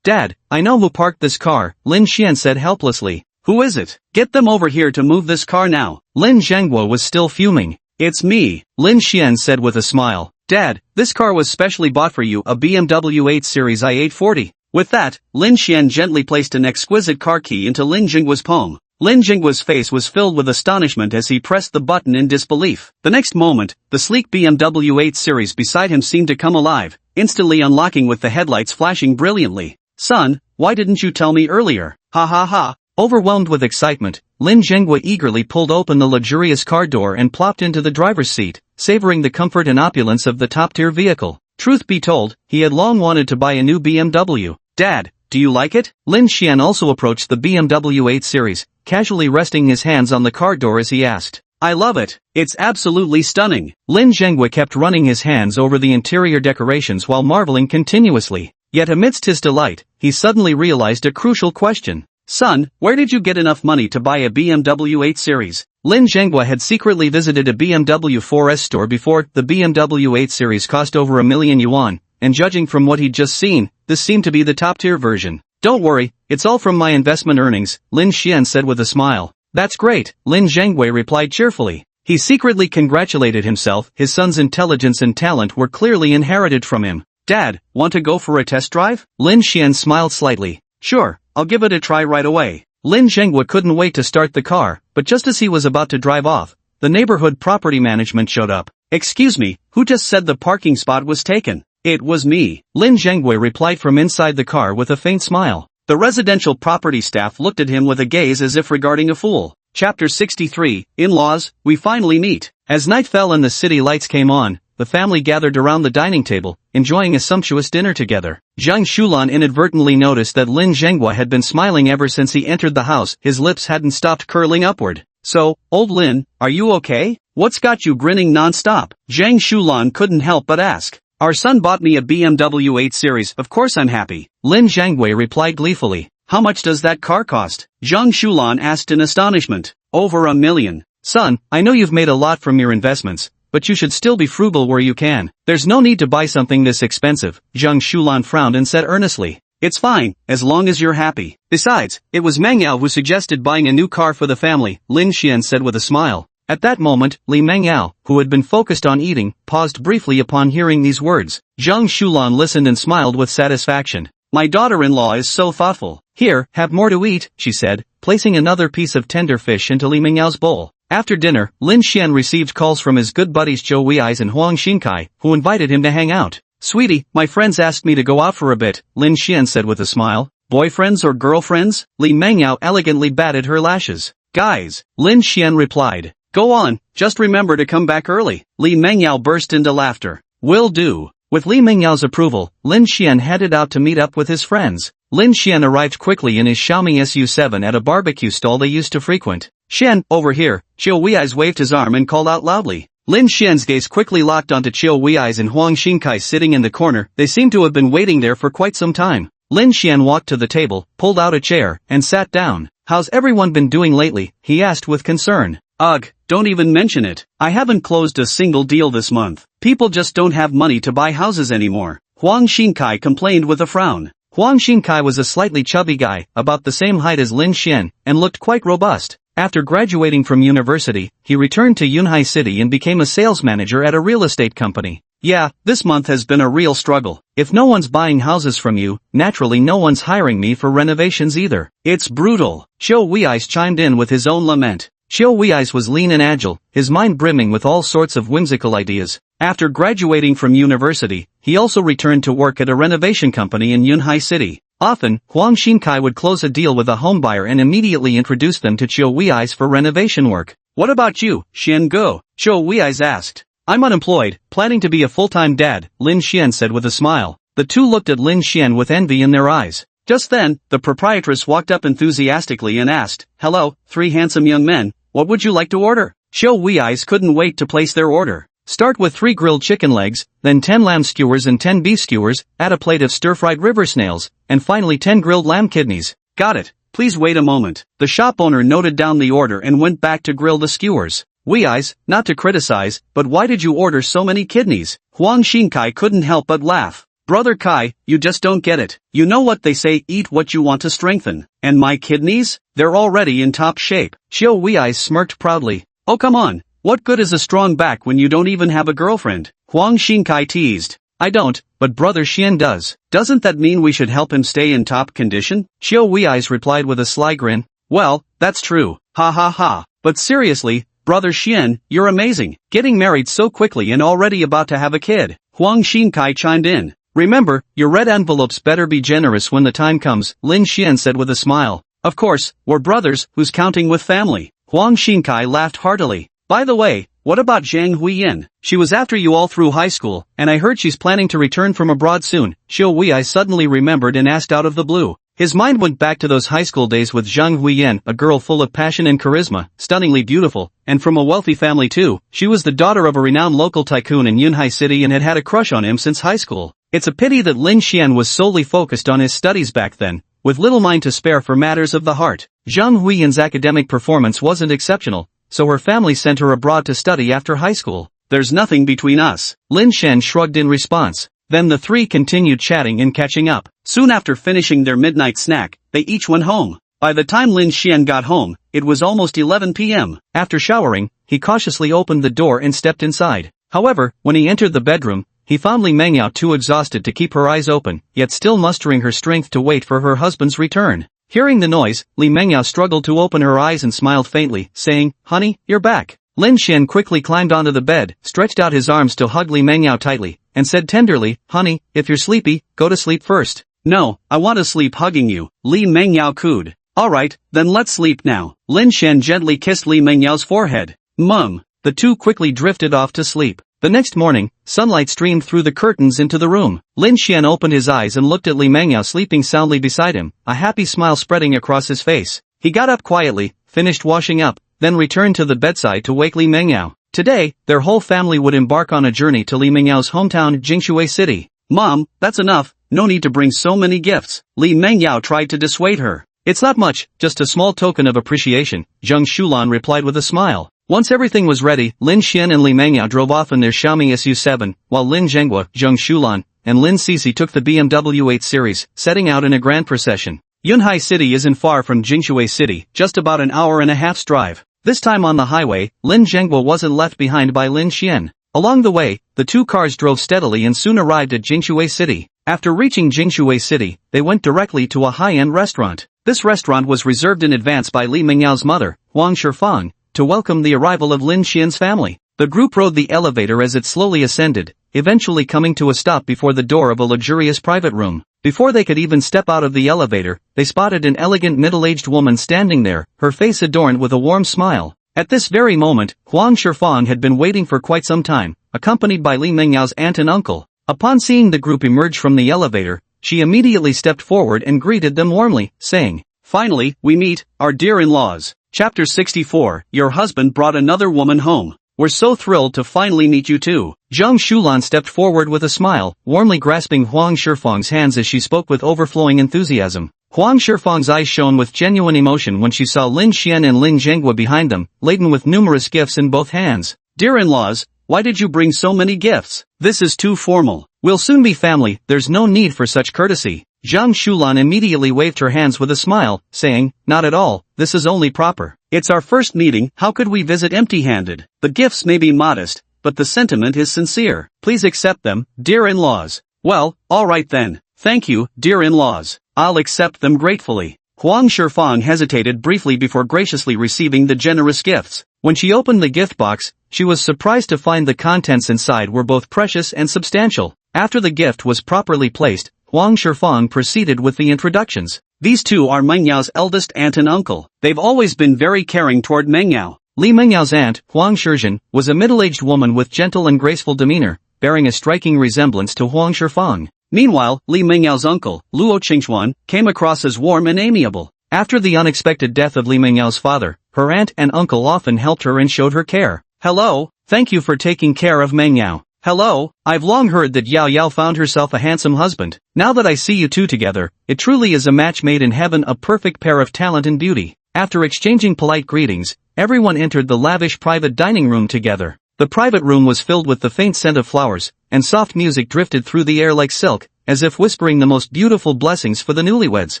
Dad, I know who parked this car, Lin Xian said helplessly. Who is it? Get them over here to move this car now. Lin Zhenghua was still fuming. It's me, Lin Xian said with a smile. Dad, this car was specially bought for you, a BMW 8 Series i840. With that, Lin Xian gently placed an exquisite car key into Lin Zhenghua's palm. Lin Zhenghua's face was filled with astonishment as he pressed the button in disbelief. The next moment, the sleek BMW 8 Series beside him seemed to come alive, instantly unlocking with the headlights flashing brilliantly. Son, why didn't you tell me earlier? Ha ha ha. Overwhelmed with excitement, Lin Zhenghua eagerly pulled open the luxurious car door and plopped into the driver's seat, savoring the comfort and opulence of the top-tier vehicle. Truth be told, he had long wanted to buy a new BMW. Dad, do you like it? Lin Xian also approached the BMW 8 Series, casually resting his hands on the car door as he asked. I love it. It's absolutely stunning. Lin Zhenghua kept running his hands over the interior decorations while marveling continuously. Yet amidst his delight, he suddenly realized a crucial question. Son, where did you get enough money to buy a BMW 8 Series? Lin Zhenghua had secretly visited a BMW 4S store before. The BMW 8 Series cost over a million yuan, and judging from what he'd just seen, this seemed to be the top-tier version. Don't worry, it's all from my investment earnings, Lin Xian said with a smile. That's great, Lin Zhenghua replied cheerfully. He secretly congratulated himself, his son's intelligence and talent were clearly inherited from him. Dad, want to go for a test drive? Lin Xian smiled slightly. Sure, I'll give it a try right away. Lin Zhenghua couldn't wait to start the car, but just as he was about to drive off, the neighborhood property management showed up. Excuse me, who just said the parking spot was taken? It was me, Lin Zhenghua replied from inside the car with a faint smile. The residential property staff looked at him with a gaze as if regarding a fool. Chapter 63, In-Laws, We Finally Meet. As night fell and the city lights came on, the family gathered around the dining table, enjoying a sumptuous dinner together. Zhang Shulan inadvertently noticed that Lin Zhenghua had been smiling ever since he entered the house. His lips hadn't stopped curling upward. So, old Lin, are you okay? What's got you grinning non-stop? Zhang Shulan couldn't help but ask. Our son bought me a BMW 8 Series, of course I'm happy. Lin Zhenghua replied gleefully. How much does that car cost? Zhang Shulan asked in astonishment. Over $1 million. Son, I know you've made a lot from your investments, but you should still be frugal where you can. There's no need to buy something this expensive. Zhang Shulan frowned and said earnestly. It's fine, as long as you're happy. Besides, it was Mengyao who suggested buying a new car for the family, Lin Xian said with a smile. At that moment, Li Mengyao, who had been focused on eating, paused briefly upon hearing these words. Zhang Shulan listened and smiled with satisfaction. My daughter-in-law is so thoughtful. Here, have more to eat, she said, placing another piece of tender fish into Li Mengyao's bowl. After dinner, Lin Xian received calls from his good buddies Zhou Wei's and Huang Xinkai, who invited him to hang out. Sweetie, my friends asked me to go out for a bit, Lin Xian said with a smile. Boyfriends or girlfriends? Li Mengyao elegantly batted her lashes. Guys, Lin Xian replied. Go on, just remember to come back early. Li Mengyao burst into laughter. Will do. With Li Mengyao's approval, Lin Xian headed out to meet up with his friends. Lin Xian arrived quickly in his Xiaomi SU7 at a barbecue stall they used to frequent. Xian, over here, Qiu Wei's waved his arm and called out loudly. Lin Xian's gaze quickly locked onto Qiu Wei's and Huang Xingkai sitting in the corner. They seemed to have been waiting there for quite some time. Lin Xian walked to the table, pulled out a chair, and sat down. How's everyone been doing lately? He asked with concern. Ugh, don't even mention it. I haven't closed a single deal this month. People just don't have money to buy houses anymore. Huang Xingkai complained with a frown. Huang Xingkai was a slightly chubby guy, about the same height as Lin Xian, and looked quite robust. After graduating from university, he returned to Yunhai City and became a sales manager at a real estate company. Yeah, this month has been a real struggle. If no one's buying houses from you, naturally no one's hiring me for renovations either. It's brutal. Qiu Wei's chimed in with his own lament. Qiu Wei's was lean and agile, his mind brimming with all sorts of whimsical ideas. After graduating from university, he also returned to work at a renovation company in Yunhai City. Often, Huang Xingkai would close a deal with a homebuyer and immediately introduce them to Qiu Wei's for renovation work. What about you, Xian Go? Qiu Wei's asked. I'm unemployed, planning to be a full-time dad, Lin Xian said with a smile. The two looked at Lin Xian with envy in their eyes. Just then, the proprietress walked up enthusiastically and asked, Hello, three handsome young men, what would you like to order? Qiu Wei's couldn't wait to place their order. Start with 3 grilled chicken legs, then 10 lamb skewers and 10 beef skewers, add a plate of stir-fried river snails, and finally 10 grilled lamb kidneys. Got it. Please wait a moment. The shop owner noted down the order and went back to grill the skewers. Wei's, not to criticize, but why did you order so many kidneys? Huang Xingkai couldn't help but laugh. Brother Kai, you just don't get it. You know what they say, eat what you want to strengthen. And my kidneys? They're already in top shape. Qiu Wei's smirked proudly. Oh come on. What good is a strong back when you don't even have a girlfriend? Huang Xingkai teased. I don't, but brother Xian does. Doesn't that mean we should help him stay in top condition? Qiu Wei's replied with a sly grin. Well, that's true. Ha ha ha. But seriously, brother Xian, you're amazing. Getting married so quickly and already about to have a kid. Huang Xingkai chimed in. Remember, your red envelopes better be generous when the time comes, Lin Xian said with a smile. Of course, we're brothers, who's counting with family? Huang Xingkai laughed heartily. By the way, what about Zhang Huiyin? She was after you all through high school, and I heard she's planning to return from abroad soon. Qiu Wei suddenly remembered and asked out of the blue. His mind went back to those high school days with Zhang Huiyin, a girl full of passion and charisma, stunningly beautiful, and from a wealthy family too. She was the daughter of a renowned local tycoon in Yunhai City and had a crush on him since high school. It's a pity that Lin Xian was solely focused on his studies back then, with little mind to spare for matters of the heart. Zhang Huiyin's academic performance wasn't exceptional, so her family sent her abroad to study after high school. There's nothing between us. Lin Xian shrugged in response. Then the three continued chatting and catching up. Soon after finishing their midnight snack, they each went home. By the time Lin Xian got home, it was almost 11 p.m. After showering, he cautiously opened the door and stepped inside. However, when he entered the bedroom, he found Li Mengyao too exhausted to keep her eyes open, yet still mustering her strength to wait for her husband's return. Hearing the noise, Li Mengyao struggled to open her eyes and smiled faintly, saying, Honey, you're back. Lin Xian quickly climbed onto the bed, stretched out his arms to hug Li Mengyao tightly, and said tenderly, Honey, if you're sleepy, go to sleep first. No, I want to sleep hugging you, Li Mengyao cooed. Alright, then let's sleep now. Lin Xian gently kissed Li Mengyao's forehead. Mum. The two quickly drifted off to sleep. The next morning, sunlight streamed through the curtains into the room. Lin Xian opened his eyes and looked at Li Mengyao sleeping soundly beside him, a happy smile spreading across his face. He got up quietly, finished washing up, then returned to the bedside to wake Li Mengyao. Today, their whole family would embark on a journey to Li Mengyao's hometown, Jingshui City. Mom, that's enough, no need to bring so many gifts. Li Mengyao tried to dissuade her. It's not much, just a small token of appreciation, Zheng Shulan replied with a smile. Once everything was ready, Lin Xian and Li Mengyao drove off in their Xiaomi SU7, while Lin Zhenghua, Zheng Shulan, and Lin Sisi took the BMW 8 Series, setting out in a grand procession. Yunhai City isn't far from Jingshui City, just about an hour and a half's drive. This time on the highway, Lin Zhenghua wasn't left behind by Lin Xian. Along the way, the two cars drove steadily and soon arrived at Jingshui City. After reaching Jingshui City, they went directly to a high-end restaurant. This restaurant was reserved in advance by Li Mengyao's mother, Huang Shifang, to welcome the arrival of Lin Xian's family. The group rode the elevator as it slowly ascended, eventually coming to a stop before the door of a luxurious private room. Before they could even step out of the elevator, they spotted an elegant middle-aged woman standing there, her face adorned with a warm smile. At this very moment, Huang Shifang had been waiting for quite some time, accompanied by Li Mengyao's aunt and uncle. Upon seeing the group emerge from the elevator, she immediately stepped forward and greeted them warmly, saying, "Finally, we meet, our dear in-laws." Chapter 64, Your husband brought another woman home. We're so thrilled to finally meet you too. Zhang Shulan stepped forward with a smile, warmly grasping Huang Shifang's hands as she spoke with overflowing enthusiasm. Huang Shifang's eyes shone with genuine emotion when she saw Lin Xian and Lin Zhenghua behind them, laden with numerous gifts in both hands. Dear in-laws, why did you bring so many gifts? This is too formal. We'll soon be family, there's no need for such courtesy. Zhang Shulan immediately waved her hands with a smile, saying, Not at all, this is only proper. It's our first meeting, how could we visit empty-handed? The gifts may be modest, but the sentiment is sincere. Please accept them, dear in-laws. Well, alright then. Thank you, dear in-laws. I'll accept them gratefully. Huang Shifang hesitated briefly before graciously receiving the generous gifts. When she opened the gift box, she was surprised to find the contents inside were both precious and substantial. After the gift was properly placed, Huang Shifang proceeded with the introductions. These two are Mengyao's eldest aunt and uncle. They've always been very caring toward Mengyao. Li Mengyao's aunt, Huang Shizhen, was a middle-aged woman with gentle and graceful demeanor, bearing a striking resemblance to Huang Shifang. Meanwhile, Li Mengyao's uncle, Luo Qingxuan, came across as warm and amiable. After the unexpected death of Li Mengyao's father, her aunt and uncle often helped her and showed her care. Hello, thank you for taking care of Mengyao. Hello, I've long heard that Yao Yao found herself a handsome husband. Now that I see you two together, it truly is a match made in heaven, a perfect pair of talent and beauty. After exchanging polite greetings, everyone entered the lavish private dining room together. The private room was filled with the faint scent of flowers, and soft music drifted through the air like silk, as if whispering the most beautiful blessings for the newlyweds.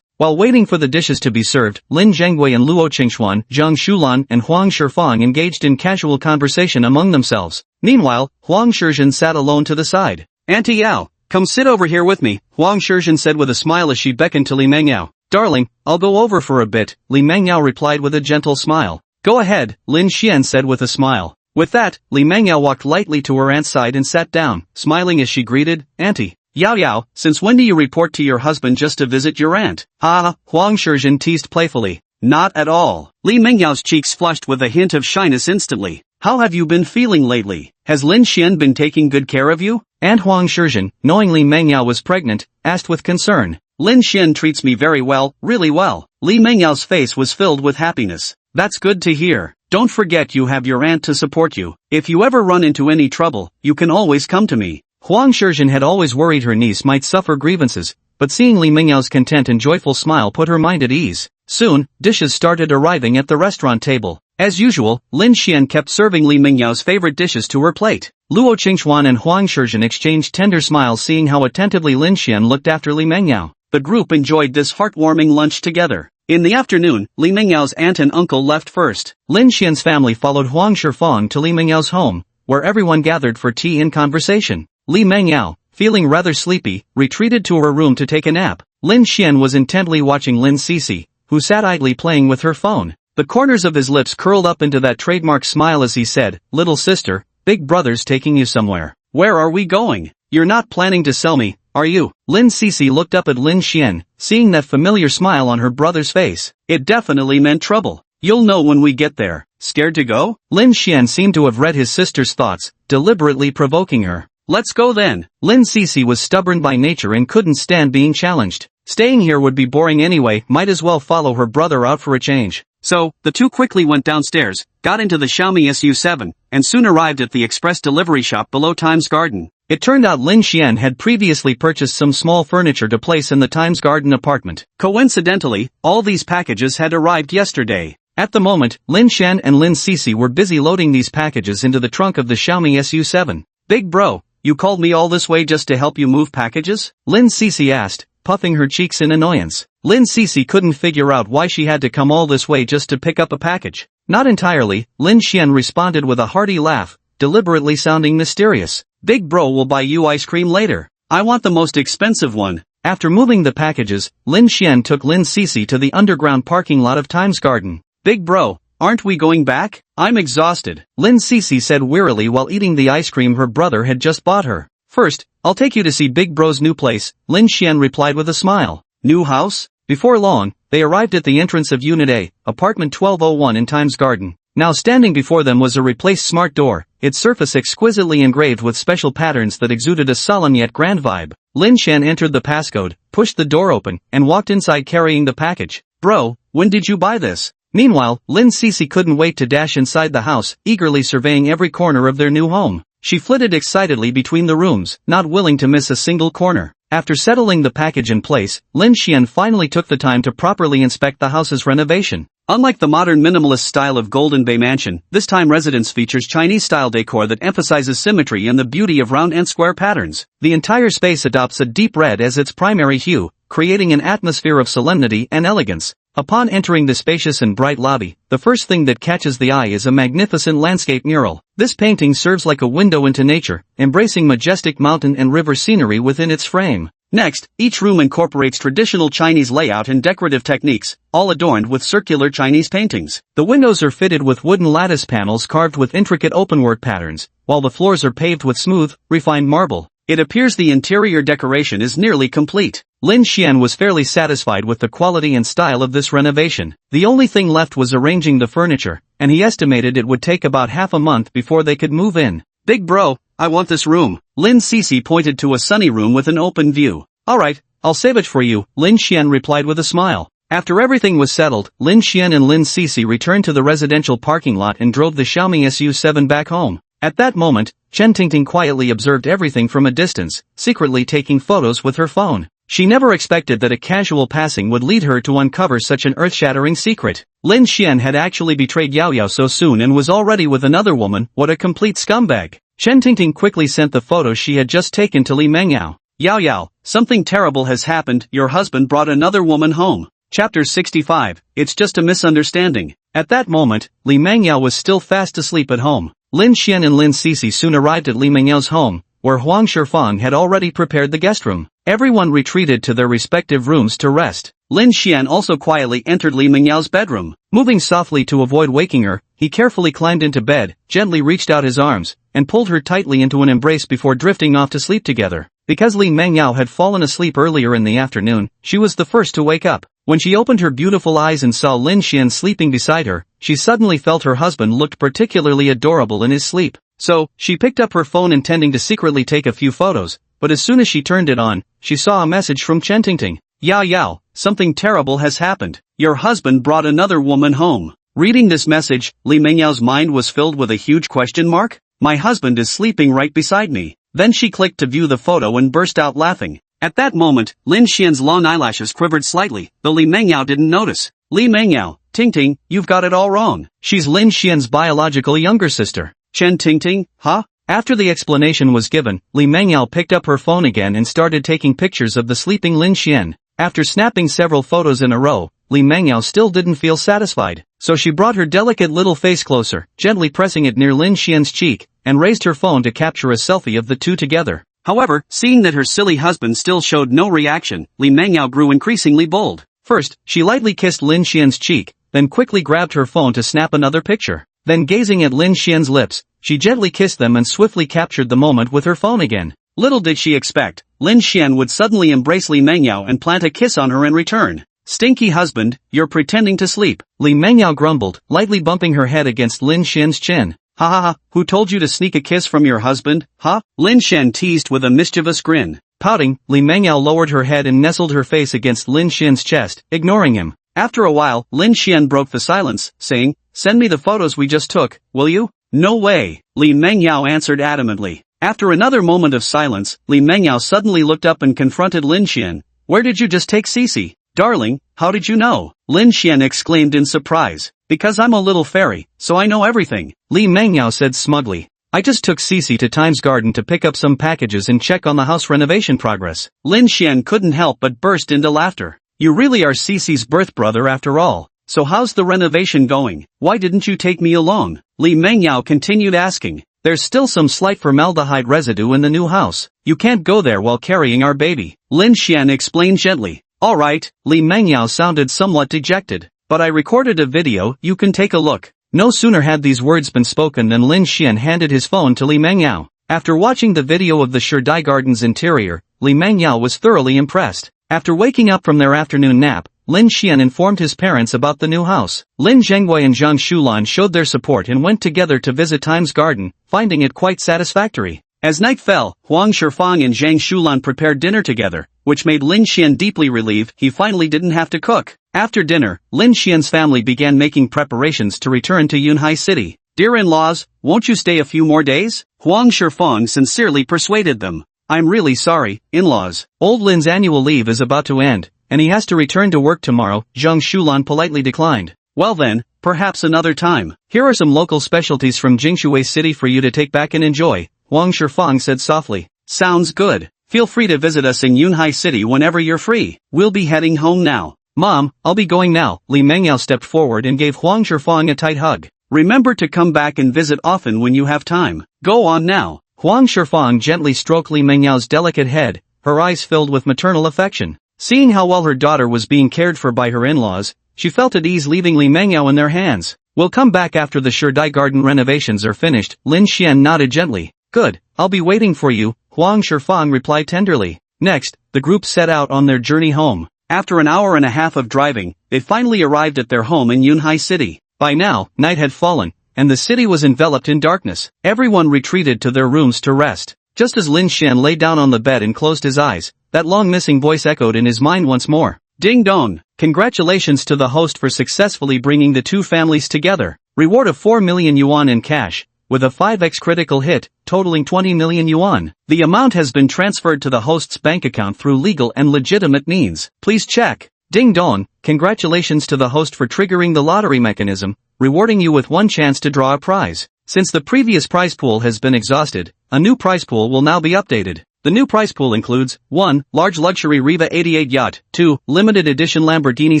While waiting for the dishes to be served, Lin Zhenghua and Luo Qingxuan, Zhang Shulan and Huang Shifang engaged in casual conversation among themselves. Meanwhile, Huang Shizhen sat alone to the side. Auntie Yao, come sit over here with me, Huang Shizhen said with a smile as she beckoned to Li Mengyao. Darling, I'll go over for a bit, Li Mengyao replied with a gentle smile. Go ahead, Lin Xian said with a smile. With that, Li Mengyao walked lightly to her aunt's side and sat down, smiling as she greeted, Auntie. Yao Yao, since when do you report to your husband just to visit your aunt? Ha, Huang Shizhen teased playfully. Not at all. Li Mengyao's cheeks flushed with a hint of shyness instantly. How have you been feeling lately? Has Lin Xian been taking good care of you? Aunt Huang Shizhen, knowing Li Mengyao was pregnant, asked with concern. Lin Xian treats me very well, really well. Li Mengyao's face was filled with happiness. That's good to hear. Don't forget you have your aunt to support you. If you ever run into any trouble, you can always come to me. Huang Shizhen had always worried her niece might suffer grievances, but seeing Li Mengyao's content and joyful smile put her mind at ease. Soon, dishes started arriving at the restaurant table. As usual, Lin Xian kept serving Li Mengyao's favorite dishes to her plate. Luo Qingxuan and Huang Shizhen exchanged tender smiles seeing how attentively Lin Xian looked after Li Mengyao. The group enjoyed this heartwarming lunch together. In the afternoon, Li Mengyao's aunt and uncle left first. Lin Xian's family followed Huang Shifang to Li Mengyao's home, where everyone gathered for tea and conversation. Li Mengyao, feeling rather sleepy, retreated to her room to take a nap. Lin Xian was intently watching Lin Sisi, who sat idly playing with her phone. The corners of his lips curled up into that trademark smile as he said, Little sister, big brother's taking you somewhere. Where are we going? You're not planning to sell me, are you? Lin Sisi looked up at Lin Xian, seeing that familiar smile on her brother's face. It definitely meant trouble. You'll know when we get there. Scared to go? Lin Xian seemed to have read his sister's thoughts, deliberately provoking her. Let's go then. Lin Sisi was stubborn by nature and couldn't stand being challenged. Staying here would be boring anyway, might as well follow her brother out for a change. So, the two quickly went downstairs, got into the Xiaomi SU7, and soon arrived at the express delivery shop below Times Garden. It turned out Lin Xian had previously purchased some small furniture to place in the Times Garden apartment. Coincidentally, all these packages had arrived yesterday. At the moment, Lin Xian and Lin Sisi were busy loading these packages into the trunk of the Xiaomi SU7. Big bro, you called me all this way just to help you move packages? Lin Sisi asked, puffing her cheeks in annoyance. Lin Sisi couldn't figure out why she had to come all this way just to pick up a package. Not entirely, Lin Xian responded with a hearty laugh, deliberately sounding mysterious. Big bro will buy you ice cream later. I want the most expensive one. After moving the packages, Lin Xian took Lin Sisi to the underground parking lot of Times Garden. Big bro, aren't we going back? I'm exhausted, Lin Sisi said wearily while eating the ice cream her brother had just bought her. First, I'll take you to see Big bro's new place, Lin Xian replied with a smile. New house? Before long, they arrived at the entrance of Unit A, apartment 1201 in Times Garden. Now standing before them was a replaced smart door, its surface exquisitely engraved with special patterns that exuded a solemn yet grand vibe. Lin Xian entered the passcode, pushed the door open, and walked inside carrying the package. Bro, when did you buy this? Meanwhile, Lin Cece couldn't wait to dash inside the house, eagerly surveying every corner of their new home. She flitted excitedly between the rooms, not willing to miss a single corner. After settling the package in place, Lin Xian finally took the time to properly inspect the house's renovation. Unlike the modern minimalist style of Golden Bay Mansion, this time residence features Chinese-style decor that emphasizes symmetry and the beauty of round and square patterns. The entire space adopts a deep red as its primary hue, creating an atmosphere of solemnity and elegance. Upon entering the spacious and bright lobby, the first thing that catches the eye is a magnificent landscape mural. This painting serves like a window into nature, embracing majestic mountain and river scenery within its frame. Next, each room incorporates traditional Chinese layout and decorative techniques, all adorned with circular Chinese paintings. The windows are fitted with wooden lattice panels carved with intricate openwork patterns, while the floors are paved with smooth, refined marble. It appears the interior decoration is nearly complete. Lin Xian was fairly satisfied with the quality and style of this renovation. The only thing left was arranging the furniture, and he estimated it would take about half a month before they could move in. Big bro, I want this room. Lin Cece pointed to a sunny room with an open view. Alright, I'll save it for you, Lin Xian replied with a smile. After everything was settled, Lin Xian and Lin Cece returned to the residential parking lot and drove the Xiaomi SU7 back home. At that moment, Chen Tingting quietly observed everything from a distance, secretly taking photos with her phone. She never expected that a casual passing would lead her to uncover such an earth-shattering secret. Lin Xian had actually betrayed Yao Yao so soon and was already with another woman. What a complete scumbag. Chen Tingting quickly sent the photos she had just taken to Li Mengyao. Yao Yao, something terrible has happened, your husband brought another woman home. Chapter 65, it's just a misunderstanding. At that moment, Li Mengyao was still fast asleep at home. Lin Xian and Lin Cece soon arrived at Li Mengyao's home, where Huang Shifang had already prepared the guest room. Everyone retreated to their respective rooms to rest. Lin Xian also quietly entered Li Mengyao's bedroom. Moving softly to avoid waking her, he carefully climbed into bed, gently reached out his arms, and pulled her tightly into an embrace before drifting off to sleep together. Because Li Mengyao had fallen asleep earlier in the afternoon, she was the first to wake up. When she opened her beautiful eyes and saw Lin Xian sleeping beside her, she suddenly felt her husband looked particularly adorable in his sleep. So, she picked up her phone intending to secretly take a few photos, but as soon as she turned it on, she saw a message from Chen Tingting. Yao Yao, something terrible has happened. Your husband brought another woman home. Reading this message, Li Mengyao's mind was filled with a huge question mark. My husband is sleeping right beside me. Then she clicked to view the photo and burst out laughing. At that moment, Lin Xian's long eyelashes quivered slightly, though Li Mengyao didn't notice. Li Mengyao, Tingting, you've got it all wrong. She's Lin Xian's biological younger sister. Chen Tingting, huh? After the explanation was given, Li Mengyao picked up her phone again and started taking pictures of the sleeping Lin Xian. After snapping several photos in a row, Li Mengyao still didn't feel satisfied, so she brought her delicate little face closer, gently pressing it near Lin Xian's cheek, and raised her phone to capture a selfie of the two together. However, seeing that her silly husband still showed no reaction, Li Mengyao grew increasingly bold. First, she lightly kissed Lin Xian's cheek, then quickly grabbed her phone to snap another picture. Then gazing at Lin Xian's lips, she gently kissed them and swiftly captured the moment with her phone again. Little did she expect, Lin Xian would suddenly embrace Li Mengyao and plant a kiss on her in return. Stinky husband, you're pretending to sleep. Li Mengyao grumbled, lightly bumping her head against Lin Xian's chin. Ha ha ha, who told you to sneak a kiss from your husband, huh? Lin Xian teased with a mischievous grin. Pouting, Li Mengyao lowered her head and nestled her face against Lin Xian's chest, ignoring him. After a while, Lin Xian broke the silence, saying, send me the photos we just took, will you? No way, Li Mengyao answered adamantly. After another moment of silence, Li Mengyao suddenly looked up and confronted Lin Xian. Where did you just take Cece? Darling, how did you know? Lin Xian exclaimed in surprise. Because I'm a little fairy, so I know everything. Li Mengyao said smugly. I just took Cece to Times Garden to pick up some packages and check on the house renovation progress. Lin Xian couldn't help but burst into laughter. You really are Cece's birth brother after all. So how's the renovation going? Why didn't you take me along? Li Mengyao continued asking. There's still some slight formaldehyde residue in the new house. You can't go there while carrying our baby. Lin Xian explained gently. Alright, Li Mengyao sounded somewhat dejected. But I recorded a video, you can take a look. No sooner had these words been spoken than Lin Xian handed his phone to Li Mengyao. After watching the video of the Sherdai Garden's interior, Li Mengyao was thoroughly impressed. After waking up from their afternoon nap, Lin Xian informed his parents about the new house. Lin Zhengwei and Zhang Shulan showed their support and went together to visit Time's garden, finding it quite satisfactory. As night fell, Huang Shifang and Zhang Shulan prepared dinner together, which made Lin Xian deeply relieved he finally didn't have to cook. After dinner, Lin Xian's family began making preparations to return to Yunhai City. "Dear in-laws, won't you stay a few more days?" Huang Shifang sincerely persuaded them. "I'm really sorry, in-laws. Old Lin's annual leave is about to end, and he has to return to work tomorrow," Zhang Shulan politely declined. "Well then, perhaps another time. Here are some local specialties from Jingshui City for you to take back and enjoy," Huang Shifang said softly. "Sounds good. Feel free to visit us in Yunhai City whenever you're free. We'll be heading home now." "Mom, I'll be going now." Li Mengyao stepped forward and gave Huang Shifang a tight hug. "Remember to come back and visit often when you have time. Go on now." Huang Shifang gently stroked Li Mengyao's delicate head, her eyes filled with maternal affection. Seeing how well her daughter was being cared for by her in-laws, she felt at ease leaving Li Mengyao in their hands. "We'll come back after the Sherdai garden renovations are finished." Lin Xian nodded gently. "Good, I'll be waiting for you," Huang Shifang replied tenderly. Next, the group set out on their journey home. After an hour and a half of driving, they finally arrived at their home in Yunhai City. By now, night had fallen, and the city was enveloped in darkness. Everyone retreated to their rooms to rest. Just as Lin Xian lay down on the bed and closed his eyes, that long-missing voice echoed in his mind once more. "Ding dong! Congratulations to the host for successfully bringing the two families together. Reward of 4 million yuan in cash, with a 5x critical hit, totaling 20 million yuan. The amount has been transferred to the host's bank account through legal and legitimate means. Please check. Ding dong, congratulations to the host for triggering the lottery mechanism, rewarding you with one chance to draw a prize. Since the previous prize pool has been exhausted, a new prize pool will now be updated. The new prize pool includes 1. Large luxury Riva 88 yacht, 2. Limited edition Lamborghini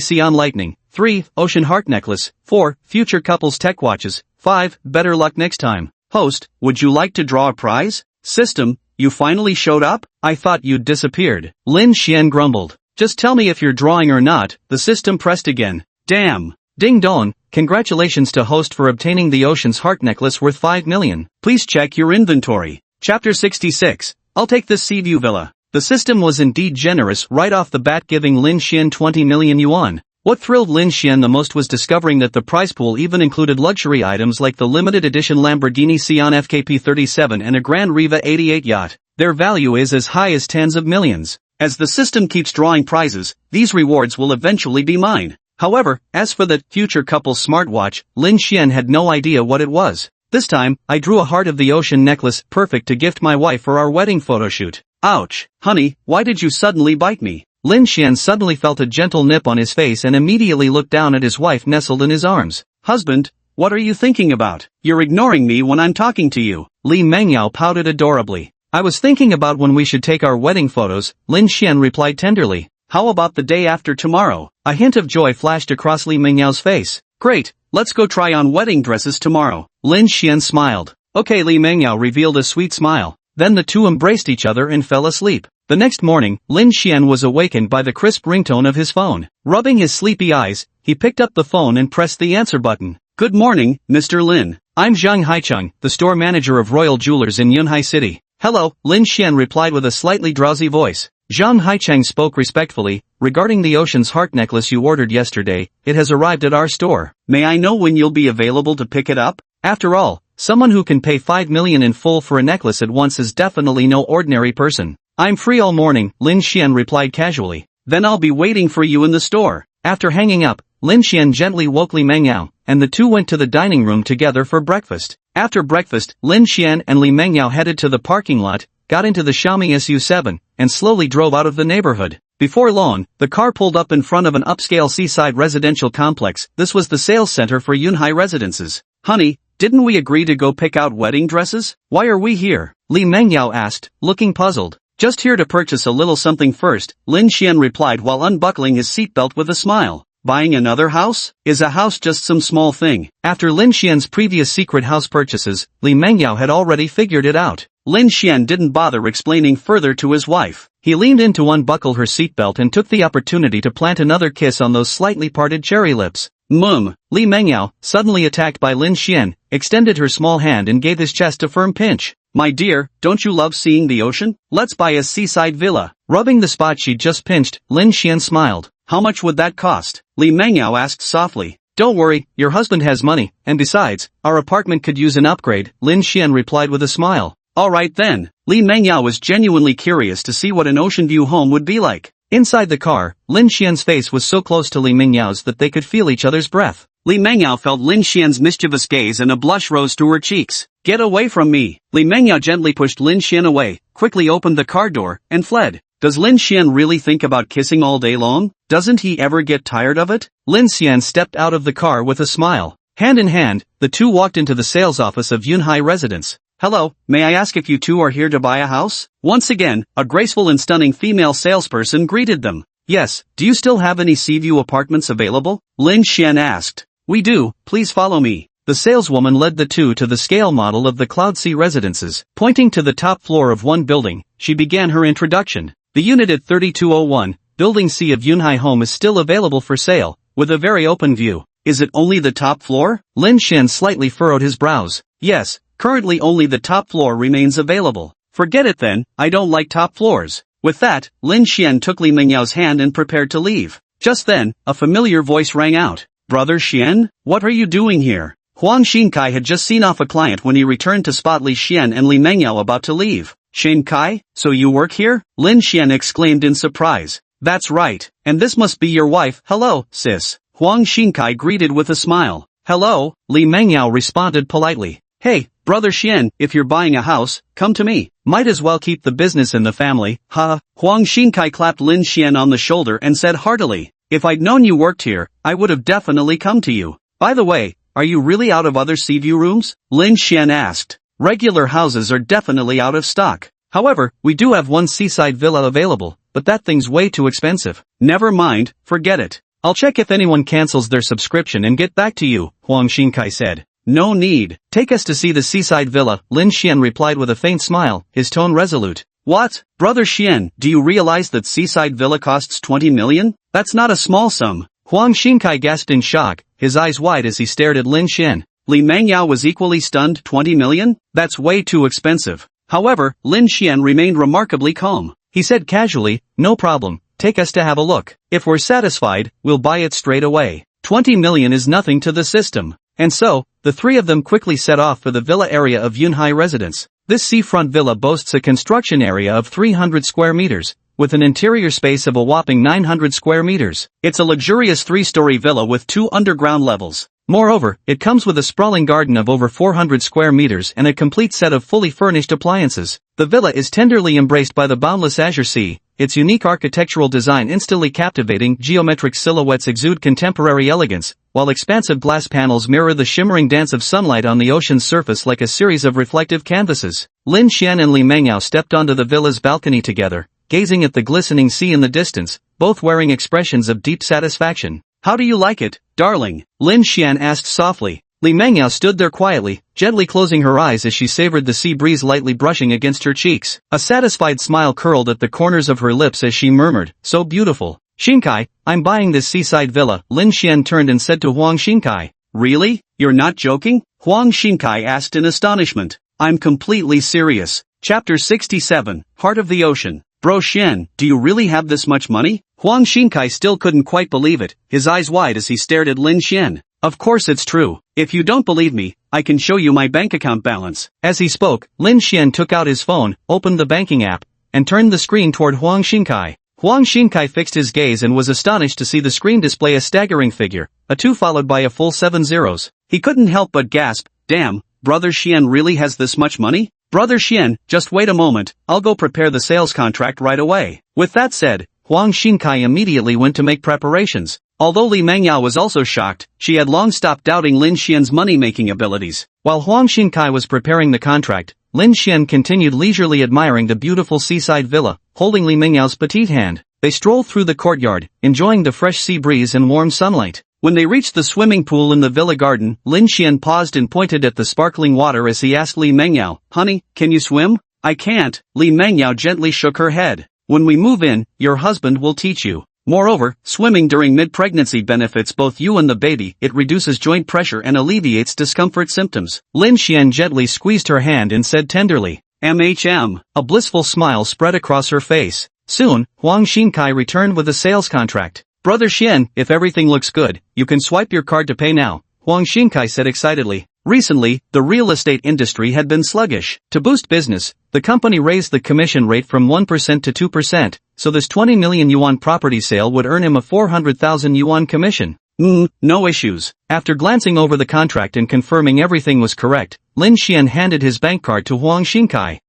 Sion Lightning, 3. Ocean heart necklace, 4. Future couples tech watches, 5. Better luck next time. Host, would you like to draw a prize? System, you finally showed up? I thought you'd disappeared. Lin Xian grumbled. Just tell me if you're drawing or not. The system pressed again. Damn. Ding dong, congratulations to host for obtaining the Ocean's heart necklace worth 5 million. Please check your inventory. Chapter 66. I'll take this Seaview villa. The system was indeed generous right off the bat, giving Lin Xian 20 million yuan. What thrilled Lin Xian the most was discovering that the prize pool even included luxury items like the limited edition Lamborghini Sion FKP 37 and a Grand Riva 88 yacht. Their value is as high as tens of millions. As the system keeps drawing prizes, these rewards will eventually be mine. However, as for the future couple's smartwatch, Lin Xian had no idea what it was. This time, I drew a heart of the ocean necklace, perfect to gift my wife for our wedding photoshoot. Ouch, honey, why did you suddenly bite me? Lin Xian suddenly felt a gentle nip on his face and immediately looked down at his wife nestled in his arms. Husband, what are you thinking about? You're ignoring me when I'm talking to you. Li Mengyao pouted adorably. I was thinking about when we should take our wedding photos, Lin Xian replied tenderly. How about the day after tomorrow? A hint of joy flashed across Li Mengyao's face. Great, let's go try on wedding dresses tomorrow. Lin Xian smiled. Okay, Li Mengyao revealed a sweet smile. Then the two embraced each other and fell asleep. The next morning, Lin Xian was awakened by the crisp ringtone of his phone. Rubbing his sleepy eyes, he picked up the phone and pressed the answer button. Good morning, Mr. Lin. I'm Zhang Haicheng, the store manager of Royal Jewelers in Yunhai City. Hello, Lin Xian replied with a slightly drowsy voice. Zhang Haicheng spoke respectfully. Regarding the Ocean's heart necklace you ordered yesterday, it has arrived at our store. May I know when you'll be available to pick it up? After all, someone who can pay 5 million in full for a necklace at once is definitely no ordinary person. I'm free all morning, Lin Xian replied casually. Then I'll be waiting for you in the store. After hanging up, Lin Xian gently woke Li Mengyao, and the two went to the dining room together for breakfast. After breakfast, Lin Xian and Li Mengyao headed to the parking lot, got into the Xiaomi SU7, and slowly drove out of the neighborhood. Before long, the car pulled up in front of an upscale seaside residential complex. This was the sales center for Yunhai Residences. Honey, didn't we agree to go pick out wedding dresses? Why are we here? Li Mengyao asked, looking puzzled. Just here to purchase a little something first, Lin Xian replied while unbuckling his seatbelt with a smile. Buying another house? Is a house just some small thing? After Lin Xian's previous secret house purchases, Li Mengyao had already figured it out. Lin Xian didn't bother explaining further to his wife. He leaned in to unbuckle her seatbelt and took the opportunity to plant another kiss on those slightly parted cherry lips. Li Mengyao, suddenly attacked by Lin Xian, extended her small hand and gave his chest a firm pinch. My dear, don't you love seeing the ocean? Let's buy a seaside villa. Rubbing the spot she just pinched, Lin Xian smiled. How much would that cost? Li Mengyao asked softly. Don't worry, your husband has money, and besides, our apartment could use an upgrade, Lin Xian replied with a smile. Alright then. Li Mengyao was genuinely curious to see what an ocean view home would be like. Inside the car, Lin Xian's face was so close to Li Mengyao's that they could feel each other's breath. Li Mengyao felt Lin Xian's mischievous gaze and a blush rose to her cheeks. Get away from me. Li Mengyao gently pushed Lin Xian away, quickly opened the car door, and fled. Does Lin Xian really think about kissing all day long? Doesn't he ever get tired of it? Lin Xian stepped out of the car with a smile. Hand in hand, the two walked into the sales office of Yunhai Residence. Hello, may I ask if you two are here to buy a house? Once again, a graceful and stunning female salesperson greeted them. Yes, do you still have any Seaview apartments available? Lin Xian asked. We do, please follow me. The saleswoman led the two to the scale model of the Cloud Sea residences. Pointing to the top floor of one building, she began her introduction. The unit at 3201, Building C of Yunhai Home is still available for sale, with a very open view. Is it only the top floor? Lin Xian slightly furrowed his brows. Yes, currently only the top floor remains available. Forget it then, I don't like top floors. With that, Lin Xian took Li Mengyao's hand and prepared to leave. Just then, a familiar voice rang out. Brother Xian, what are you doing here? Huang Xinkai had just seen off a client when he returned to spot Li Xian and Li Mengyao about to leave. Xinkai, so you work here? Lin Xian exclaimed in surprise. That's right, and this must be your wife. Hello, sis. Huang Xinkai greeted with a smile. Hello, Li Mengyao responded politely. Hey, brother Xian, if you're buying a house, come to me. Might as well keep the business in the family, huh? Huang Xinkai clapped Lin Xian on the shoulder and said heartily. If I'd known you worked here, I would have definitely come to you. By the way, are you really out of other Seaview rooms? Lin Xian asked. Regular houses are definitely out of stock. However, we do have one seaside villa available, but that thing's way too expensive. Never mind, forget it. I'll check if anyone cancels their subscription and get back to you, Huang Xinkai said. No need. Take us to see the seaside villa, Lin Xian replied with a faint smile, his tone resolute. What? Brother Xian, do you realize that seaside villa costs 20 million? That's not a small sum. Huang Xinkai gasped in shock, his eyes wide as he stared at Lin Xian. Li Mengyao was equally stunned. 20 million? That's way too expensive. However, Lin Xian remained remarkably calm. He said casually, no problem, take us to have a look. If we're satisfied, we'll buy it straight away. 20 million is nothing to the system. And so, the three of them quickly set off for the villa area of Yunhai Residence. This seafront villa boasts a construction area of 300 square meters, with an interior space of a whopping 900 square meters. It's a luxurious 3-story villa with 2 underground levels. Moreover, it comes with a sprawling garden of over 400 square meters and a complete set of fully furnished appliances. The villa is tenderly embraced by the boundless azure sea, its unique architectural design instantly captivating. Geometric silhouettes exude contemporary elegance, while expansive glass panels mirror the shimmering dance of sunlight on the ocean's surface like a series of reflective canvases. Lin Xian and Li Mengyao stepped onto the villa's balcony together, gazing at the glistening sea in the distance, both wearing expressions of deep satisfaction. How do you like it, darling? Lin Xian asked softly. Li Mengyao stood there quietly, gently closing her eyes as she savored the sea breeze lightly brushing against her cheeks. A satisfied smile curled at the corners of her lips as she murmured, so beautiful. Xinkai, I'm buying this seaside villa. Lin Xian turned and said to Huang Xinkai. Really? You're not joking? Huang Xinkai asked in astonishment. I'm completely serious. Chapter 67, Heart of the Ocean. Bro Xian, do you really have this much money? Huang Xinkai still couldn't quite believe it, his eyes wide as he stared at Lin Xian. Of course it's true. If you don't believe me, I can show you my bank account balance. As he spoke, Lin Xian took out his phone, opened the banking app, and turned the screen toward Huang Xinkai. Huang Xinkai fixed his gaze and was astonished to see the screen display a staggering figure, a 2 followed by a full 7 zeros. He couldn't help but gasp, damn, Brother Xian really has this much money? Brother Xian, just wait a moment, I'll go prepare the sales contract right away. With that said, Huang Xinkai immediately went to make preparations. Although Li Mengyao was also shocked, she had long stopped doubting Lin Xian's money-making abilities. While Huang Xinkai was preparing the contract, Lin Xian continued leisurely admiring the beautiful seaside villa, holding Li Mengyao's petite hand. They strolled through the courtyard, enjoying the fresh sea breeze and warm sunlight. When they reached the swimming pool in the villa garden, Lin Xian paused and pointed at the sparkling water as he asked Li Mengyao, honey, can you swim? I can't. Li Mengyao gently shook her head. When we move in, your husband will teach you. Moreover, swimming during mid-pregnancy benefits both you and the baby. It reduces joint pressure and alleviates discomfort symptoms. Lin Xian gently squeezed her hand and said tenderly, MHM. A blissful smile spread across her face. Soon, Huang Xinkai returned with a sales contract. Brother Xian, if everything looks good, you can swipe your card to pay now, Huang Xinkai said excitedly. Recently, the real estate industry had been sluggish. To boost business, the company raised the commission rate from 1% to 2%, so this 20 million yuan property sale would earn him a 400,000 yuan commission. No issues. After glancing over the contract and confirming everything was correct, Lin Xian handed his bank card to Huang Xinkai.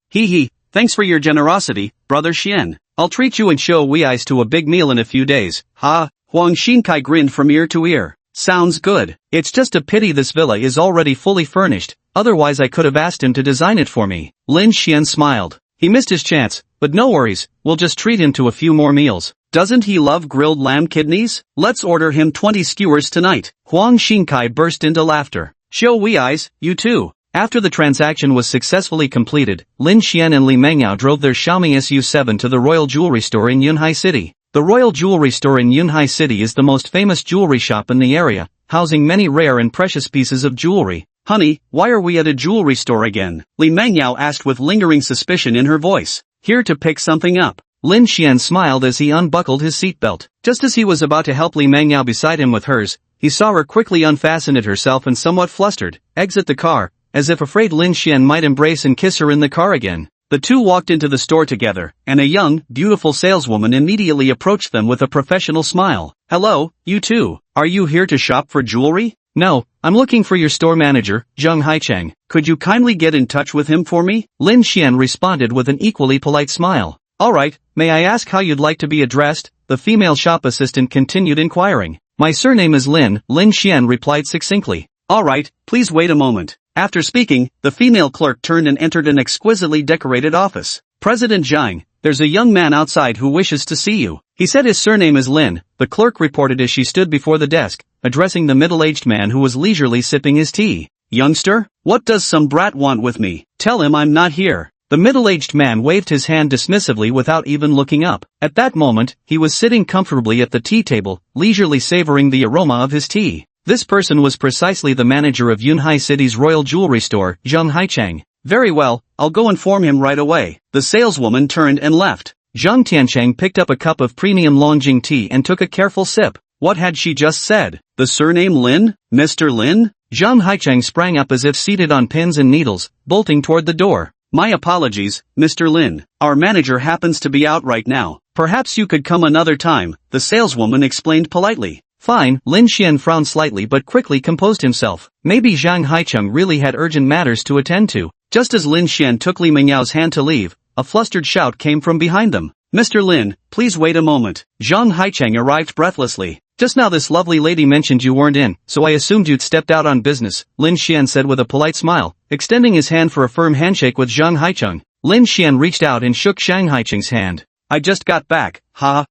Thanks for your generosity, Brother Xian. I'll treat you and show Wei Eyes to a big meal in a few days. Ha! Huang Xinkai grinned from ear to ear. Sounds good. It's just a pity this villa is already fully furnished, otherwise I could have asked him to design it for me. Lin Xian smiled. He missed his chance, but no worries, we'll just treat him to a few more meals. Doesn't he love grilled lamb kidneys? Let's order him 20 skewers tonight. Huang Xinkai burst into laughter. Show Wei Eyes, you too. After the transaction was successfully completed, Lin Xian and Li Mengyao drove their Xiaomi SU7 to the Royal Jewelry Store in Yunhai City. The Royal Jewelry Store in Yunhai City is the most famous jewelry shop in the area, housing many rare and precious pieces of jewelry. Honey, why are we at a jewelry store again? Li Mengyao asked with lingering suspicion in her voice. Here to pick something up. Lin Xian smiled as he unbuckled his seatbelt. Just as he was about to help Li Mengyao beside him with hers, he saw her quickly unfasten it herself and somewhat flustered, exit the car, as if afraid Lin Xian might embrace and kiss her in the car again. The two walked into the store together, and a young, beautiful saleswoman immediately approached them with a professional smile. Hello, you two. Are you here to shop for jewelry? No, I'm looking for your store manager, Zheng Haicheng. Could you kindly get in touch with him for me? Lin Xian responded with an equally polite smile. Alright, may I ask how you'd like to be addressed? The female shop assistant continued inquiring. My surname is Lin, Lin Xian replied succinctly. Alright, please wait a moment. After speaking, the female clerk turned and entered an exquisitely decorated office. President Zhang, there's a young man outside who wishes to see you. He said his surname is Lin, the clerk reported as she stood before the desk, addressing the middle-aged man who was leisurely sipping his tea. Youngster, what does some brat want with me? Tell him I'm not here. The middle-aged man waved his hand dismissively without even looking up. At that moment, he was sitting comfortably at the tea table, leisurely savoring the aroma of his tea. This person was precisely the manager of Yunhai City's Royal Jewelry Store, Zheng Haicheng. Very well, I'll go inform him right away. The saleswoman turned and left. Zheng Tiancheng picked up a cup of premium Longjing tea and took a careful sip. What had she just said? The surname Lin? Mr. Lin? Zheng Haicheng sprang up as if seated on pins and needles, bolting toward the door. My apologies, Mr. Lin. Our manager happens to be out right now. Perhaps you could come another time, the saleswoman explained politely. Fine, Lin Xian frowned slightly but quickly composed himself. Maybe Zhang Haicheng really had urgent matters to attend to. Just as Lin Xian took Li Mengyao's hand to leave, a flustered shout came from behind them. Mr. Lin, please wait a moment. Zhang Haicheng arrived breathlessly. Just now this lovely lady mentioned you weren't in, so I assumed you'd stepped out on business, Lin Xian said with a polite smile, extending his hand for a firm handshake with Zhang Haicheng. Lin Xian reached out and shook Zhang Haicheng's hand. I just got back.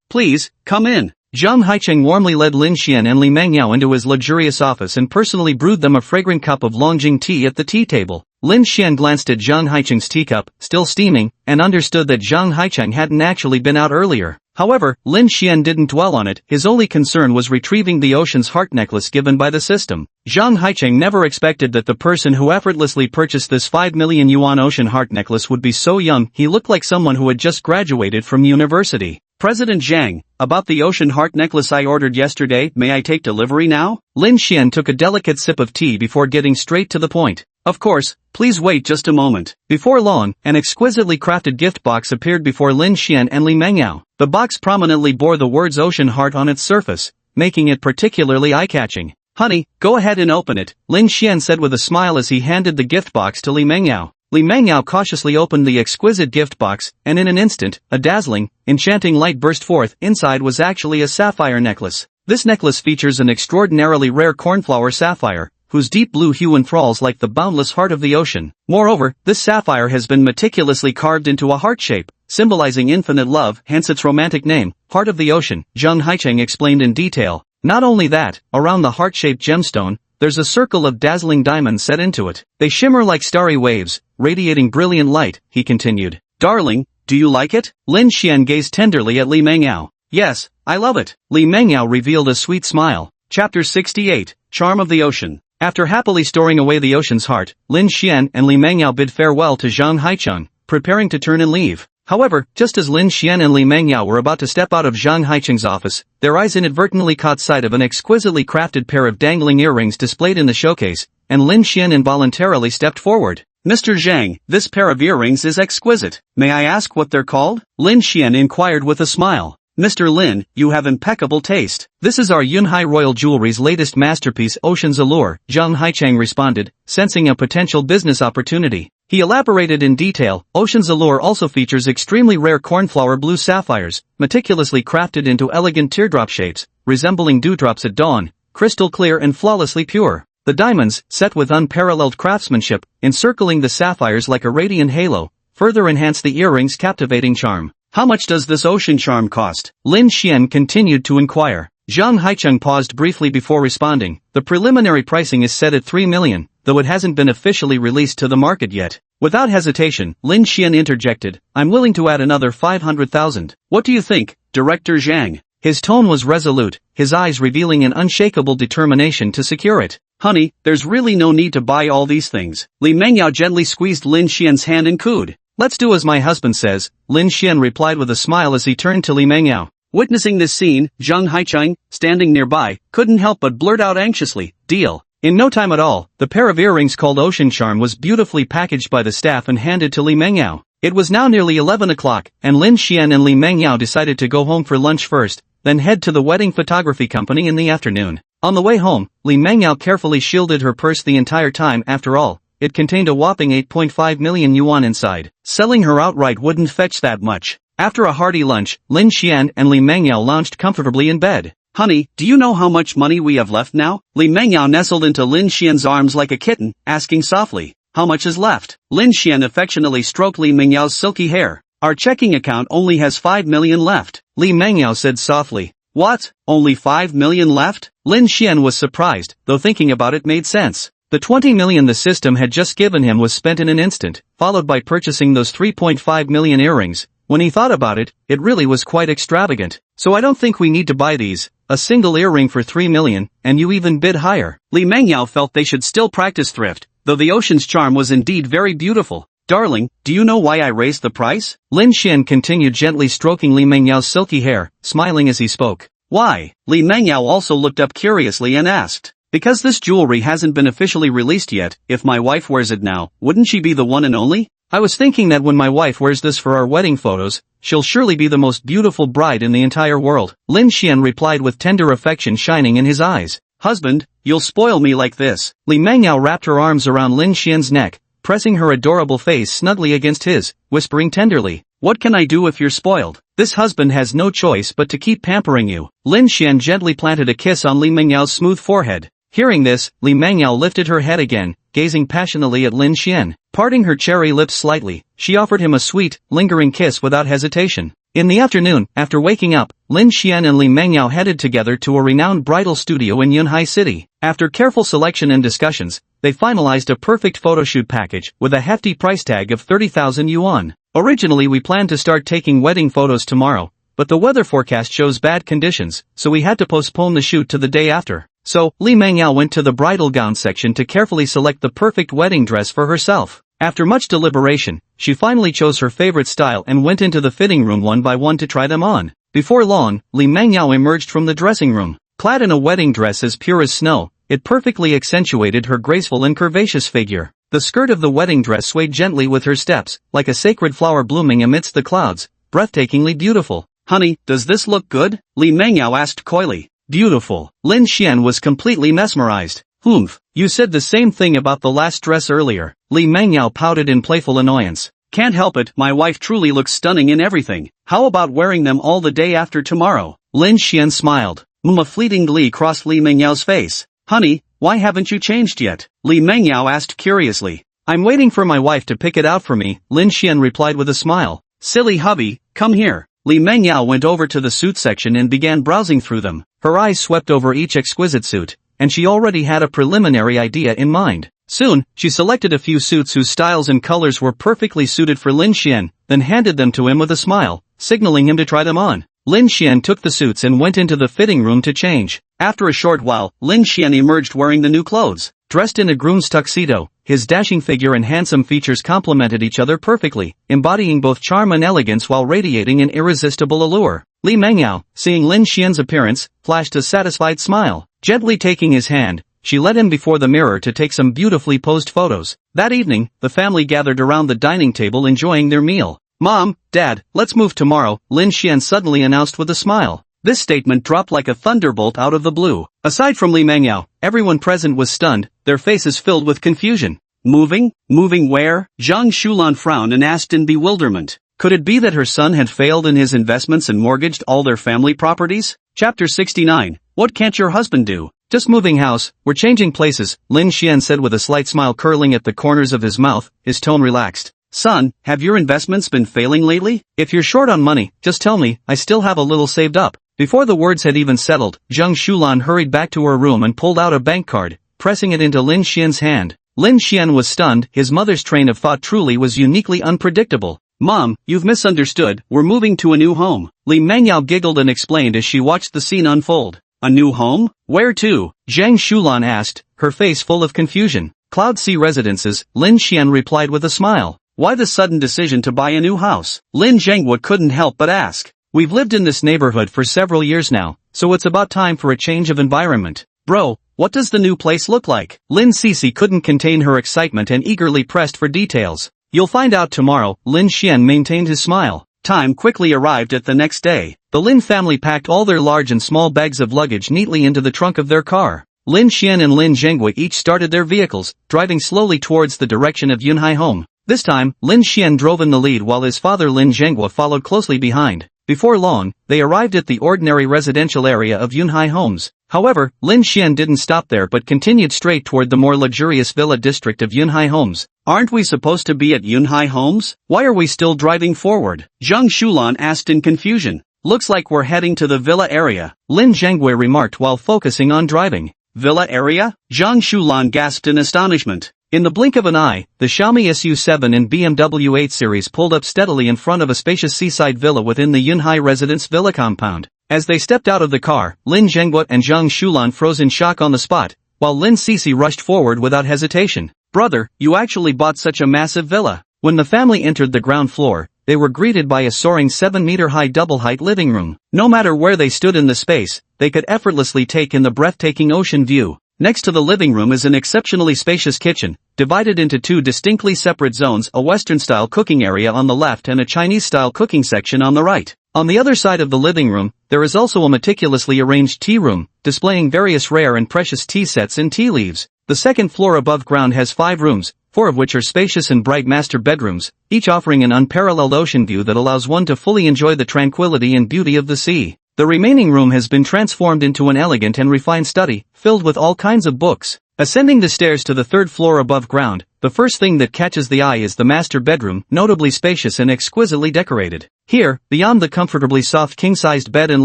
Please, come in. Zhang Haicheng warmly led Lin Xian and Li Mengyao into his luxurious office and personally brewed them a fragrant cup of Longjing tea at the tea table. Lin Xian glanced at Zhang Haicheng's teacup, still steaming, and understood that Zhang Haicheng hadn't actually been out earlier. However, Lin Xian didn't dwell on it, his only concern was retrieving the ocean's heart necklace given by the system. Zhang Haicheng never expected that the person who effortlessly purchased this 5 million yuan ocean heart necklace would be so young. He looked like someone who had just graduated from university. President Zhang, about the ocean heart necklace I ordered yesterday, may I take delivery now? Lin Xian took a delicate sip of tea before getting straight to the point. Of course, please wait just a moment. Before long, an exquisitely crafted gift box appeared before Lin Xian and Li Mengyao. The box prominently bore the words Ocean Heart on its surface, making it particularly eye-catching. Honey, go ahead and open it, Lin Xian said with a smile as he handed the gift box to Li Mengyao. Li Mengyao cautiously opened the exquisite gift box, and in an instant, a dazzling, enchanting light burst forth. Inside was actually a sapphire necklace. This necklace features an extraordinarily rare cornflower sapphire, whose deep blue hue enthralls like the boundless heart of the ocean. Moreover, this sapphire has been meticulously carved into a heart shape, symbolizing infinite love, hence its romantic name, Heart of the Ocean, Zhang Haicheng explained in detail. Not only that, around the heart-shaped gemstone, there's a circle of dazzling diamonds set into it. They shimmer like starry waves, radiating brilliant light, he continued. Darling, do you like it? Lin Xian gazed tenderly at Li Mengyao. Yes, I love it. Li Mengyao revealed a sweet smile. Chapter 68, Charm of the Ocean. After happily storing away the ocean's heart, Lin Xian and Li Mengyao bid farewell to Zhang Haicheng, preparing to turn and leave. However, just as Lin Xian and Li Mengyao were about to step out of Zhang Haicheng's office, their eyes inadvertently caught sight of an exquisitely crafted pair of dangling earrings displayed in the showcase, and Lin Xian involuntarily stepped forward. Mr. Zhang, this pair of earrings is exquisite. May I ask what they're called? Lin Xian inquired with a smile. Mr. Lin, you have impeccable taste. This is our Yunhai Royal Jewelry's latest masterpiece, Ocean's Allure, Zhang Haicheng responded, sensing a potential business opportunity. He elaborated in detail, Ocean's Allure also features extremely rare cornflower blue sapphires, meticulously crafted into elegant teardrop shapes, resembling dewdrops at dawn, crystal clear and flawlessly pure. The diamonds, set with unparalleled craftsmanship, encircling the sapphires like a radiant halo, further enhance the earring's captivating charm. How much does this ocean charm cost? Lin Xian continued to inquire. Zhang Haicheng paused briefly before responding. The preliminary pricing is set at 3 million, though it hasn't been officially released to the market yet. Without hesitation, Lin Xian interjected, I'm willing to add another 500,000. What do you think, Director Zhang? His tone was resolute, his eyes revealing an unshakable determination to secure it. Honey, there's really no need to buy all these things. Li Mengyao gently squeezed Lin Xian's hand and cooed. Let's do as my husband says, Lin Xian replied with a smile as he turned to Li Mengyao. Witnessing this scene, Zhang Haicheng, standing nearby, couldn't help but blurt out anxiously, deal. In no time at all, the pair of earrings called Ocean Charm was beautifully packaged by the staff and handed to Li Mengyao. It was now nearly 11 o'clock, and Lin Xian and Li Mengyao decided to go home for lunch first, then head to the wedding photography company in the afternoon. On the way home, Li Mengyao carefully shielded her purse the entire time. After all, it contained a whopping 8.5 million yuan inside. Selling her outright wouldn't fetch that much. After a hearty lunch, Lin Xian and Li Mengyao lounged comfortably in bed. Honey, do you know how much money we have left now? Li Mengyao nestled into Lin Xian's arms like a kitten, asking softly, how much is left? Lin Xian affectionately stroked Li Mengyao's silky hair. Our checking account only has 5 million left. Li Mengyao said softly. What? Only 5 million left? Lin Xian was surprised, though thinking about it made sense. The 20 million the system had just given him was spent in an instant, followed by purchasing those 3.5 million earrings. When he thought about it, it really was quite extravagant. So I don't think we need to buy these. A single earring for 3 million, and you even bid higher. Li Mengyao felt they should still practice thrift, though the ocean's charm was indeed very beautiful. Darling, do you know why I raised the price? Lin Xian continued gently stroking Li Mengyao's silky hair, smiling as he spoke. Why? Li Mengyao also looked up curiously and asked. Because this jewelry hasn't been officially released yet, if my wife wears it now, wouldn't she be the one and only? I was thinking that when my wife wears this for our wedding photos, she'll surely be the most beautiful bride in the entire world. Lin Xian replied with tender affection shining in his eyes. Husband, you'll spoil me like this. Li Mengyao wrapped her arms around Lin Xian's neck, pressing her adorable face snugly against his, whispering tenderly, what can I do if you're spoiled? This husband has no choice but to keep pampering you. Lin Xian gently planted a kiss on Li Mengyao's smooth forehead. Hearing this, Li Mengyao lifted her head again, gazing passionately at Lin Xian. Parting her cherry lips slightly, she offered him a sweet, lingering kiss without hesitation. In the afternoon, after waking up, Lin Xian and Li Mengyao headed together to a renowned bridal studio in Yunhai City. After careful selection and discussions, they finalized a perfect photoshoot package with a hefty price tag of 30,000 yuan. Originally we planned to start taking wedding photos tomorrow, but the weather forecast shows bad conditions, so we had to postpone the shoot to the day after. So, Li Mengyao went to the bridal gown section to carefully select the perfect wedding dress for herself. After much deliberation, she finally chose her favorite style and went into the fitting room one by one to try them on. Before long, Li Mengyao emerged from the dressing room. Clad in a wedding dress as pure as snow, it perfectly accentuated her graceful and curvaceous figure. The skirt of the wedding dress swayed gently with her steps, like a sacred flower blooming amidst the clouds, breathtakingly beautiful. Honey, does this look good? Li Mengyao asked coyly. Beautiful. Lin Xian was completely mesmerized. Humph, you said the same thing about the last dress earlier. Li Mengyao pouted in playful annoyance. Can't help it, my wife truly looks stunning in everything. How about wearing them all the day after tomorrow? Lin Xian smiled. A fleeting glee crossed Li Mengyao's face. Honey, why haven't you changed yet? Li Mengyao asked curiously. I'm waiting for my wife to pick it out for me, Lin Xian replied with a smile. Silly hubby, come here. Li Mengyao went over to the suit section and began browsing through them. Her eyes swept over each exquisite suit, and she already had a preliminary idea in mind. Soon, she selected a few suits whose styles and colors were perfectly suited for Lin Xian, then handed them to him with a smile, signaling him to try them on. Lin Xian took the suits and went into the fitting room to change. After a short while, Lin Xian emerged wearing the new clothes. Dressed in a groom's tuxedo, his dashing figure and handsome features complemented each other perfectly, embodying both charm and elegance while radiating an irresistible allure. Li Mengyao, seeing Lin Xian's appearance, flashed a satisfied smile. Gently taking his hand, she led him before the mirror to take some beautifully posed photos. That evening, the family gathered around the dining table enjoying their meal. "Mom, Dad, let's move tomorrow," Lin Xian suddenly announced with a smile. This statement dropped like a thunderbolt out of the blue. Aside from Li Mengyao, everyone present was stunned, their faces filled with confusion. Moving? Moving where? Zhang Shulan frowned and asked in bewilderment. Could it be that her son had failed in his investments and mortgaged all their family properties? Chapter 69. What can't your husband do? Just moving house, we're changing places, Lin Xian said with a slight smile curling at the corners of his mouth, his tone relaxed. Son, have your investments been failing lately? If you're short on money, just tell me, I still have a little saved up. Before the words had even settled, Zhang Shulan hurried back to her room and pulled out a bank card, pressing it into Lin Xian's hand. Lin Xian was stunned, his mother's train of thought truly was uniquely unpredictable. Mom, you've misunderstood, we're moving to a new home. Li Mengyao giggled and explained as she watched the scene unfold. A new home? Where to? Zhang Shulan asked, her face full of confusion. Cloud Sea Residences, Lin Xian replied with a smile. Why the sudden decision to buy a new house? Lin Zhenghua couldn't help but ask. We've lived in this neighborhood for several years now, so it's about time for a change of environment. Bro, what does the new place look like? Lin Cece couldn't contain her excitement and eagerly pressed for details. You'll find out tomorrow, Lin Xian maintained his smile. Time quickly arrived at the next day. The Lin family packed all their large and small bags of luggage neatly into the trunk of their car. Lin Xian and Lin Zhenghua each started their vehicles, driving slowly towards the direction of Yunhai home. This time, Lin Xian drove in the lead while his father Lin Zhenghua followed closely behind. Before long, they arrived at the ordinary residential area of Yunhai homes. However, Lin Xian didn't stop there but continued straight toward the more luxurious villa district of Yunhai homes. Aren't we supposed to be at Yunhai homes? Why are we still driving forward? Zhang Shulan asked in confusion. Looks like we're heading to the villa area, Lin Zhenghua remarked while focusing on driving. Villa area? Zhang Shulan gasped in astonishment. In the blink of an eye, the Xiaomi SU7 and BMW 8 Series pulled up steadily in front of a spacious seaside villa within the Yunhai residence villa compound. As they stepped out of the car, Lin Zhenghua and Zhang Shulan froze in shock on the spot, while Lin Cece rushed forward without hesitation. Brother, you actually bought such a massive villa. When the family entered the ground floor, they were greeted by a soaring 7-meter-high double-height living room. No matter where they stood in the space, they could effortlessly take in the breathtaking ocean view. Next to the living room is an exceptionally spacious kitchen, divided into two distinctly separate zones, a Western-style cooking area on the left and a Chinese-style cooking section on the right. On the other side of the living room, there is also a meticulously arranged tea room, displaying various rare and precious tea sets and tea leaves. The second floor above ground has 5 rooms, 4 of which are spacious and bright master bedrooms, each offering an unparalleled ocean view that allows one to fully enjoy the tranquility and beauty of the sea. The remaining room has been transformed into an elegant and refined study, filled with all kinds of books. Ascending the stairs to the 3rd floor above ground, the first thing that catches the eye is the master bedroom, notably spacious and exquisitely decorated. Here, beyond the comfortably soft king-sized bed and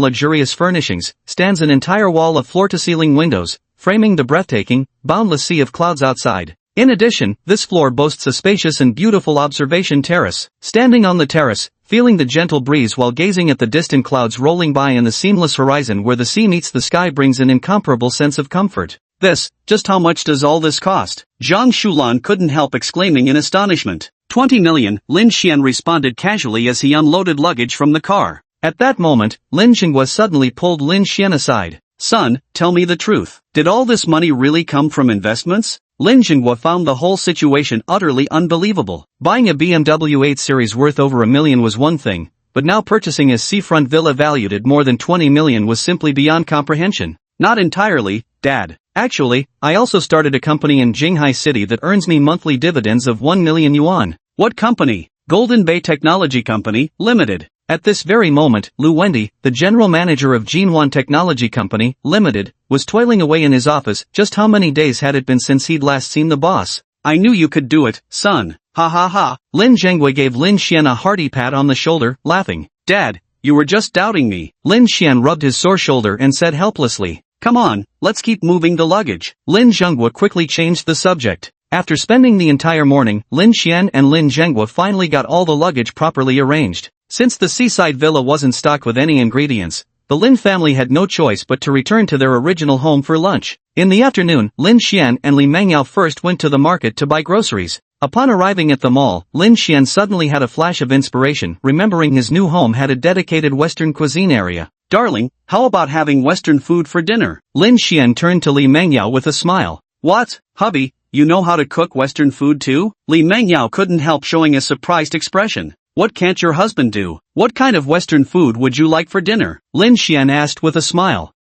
luxurious furnishings, stands an entire wall of floor-to-ceiling windows, framing the breathtaking, boundless sea of clouds outside. In addition, this floor boasts a spacious and beautiful observation terrace. Standing on the terrace, feeling the gentle breeze while gazing at the distant clouds rolling by and the seamless horizon where the sea meets the sky brings an incomparable sense of comfort. Just how much does all this cost? Zhang Shulan couldn't help exclaiming in astonishment. 20 million, Lin Xian responded casually as he unloaded luggage from the car. At that moment, Lin Zhenghua suddenly pulled Lin Xian aside. Son, tell me the truth. Did all this money really come from investments? Lin Zhenghua found the whole situation utterly unbelievable. Buying a BMW 8 Series worth over $1 million was one thing, but now purchasing a seafront villa valued at more than 20 million was simply beyond comprehension. Not entirely, Dad. Actually, I also started a company in Jinghai City that earns me monthly dividends of 1 million yuan. What company? Golden Bay Technology Company, Limited. At this very moment, Lu Wendy, the general manager of Jinwan Technology Company, Limited, was toiling away in his office. Just how many days had it been since he'd last seen the boss? I knew you could do it, son. Ha ha ha. Lin Zhenghua gave Lin Xian a hearty pat on the shoulder, laughing. Dad, you were just doubting me. Lin Xian rubbed his sore shoulder and said helplessly. Come on, let's keep moving the luggage. Lin Zhenghua quickly changed the subject. After spending the entire morning, Lin Xian and Lin Zhenghua finally got all the luggage properly arranged. Since the seaside villa wasn't stocked with any ingredients, the Lin family had no choice but to return to their original home for lunch. In the afternoon, Lin Xian and Li Mengyao first went to the market to buy groceries. Upon arriving at the mall, Lin Xian suddenly had a flash of inspiration, remembering his new home had a dedicated Western cuisine area. "Darling, how about having Western food for dinner?" Lin Xian turned to Li Mengyao with a smile. "What, hubby, you know how to cook Western food too?" Li Mengyao couldn't help showing a surprised expression. "What can't your husband do? What kind of Western food would you like for dinner?" Lin Xian asked with a smile.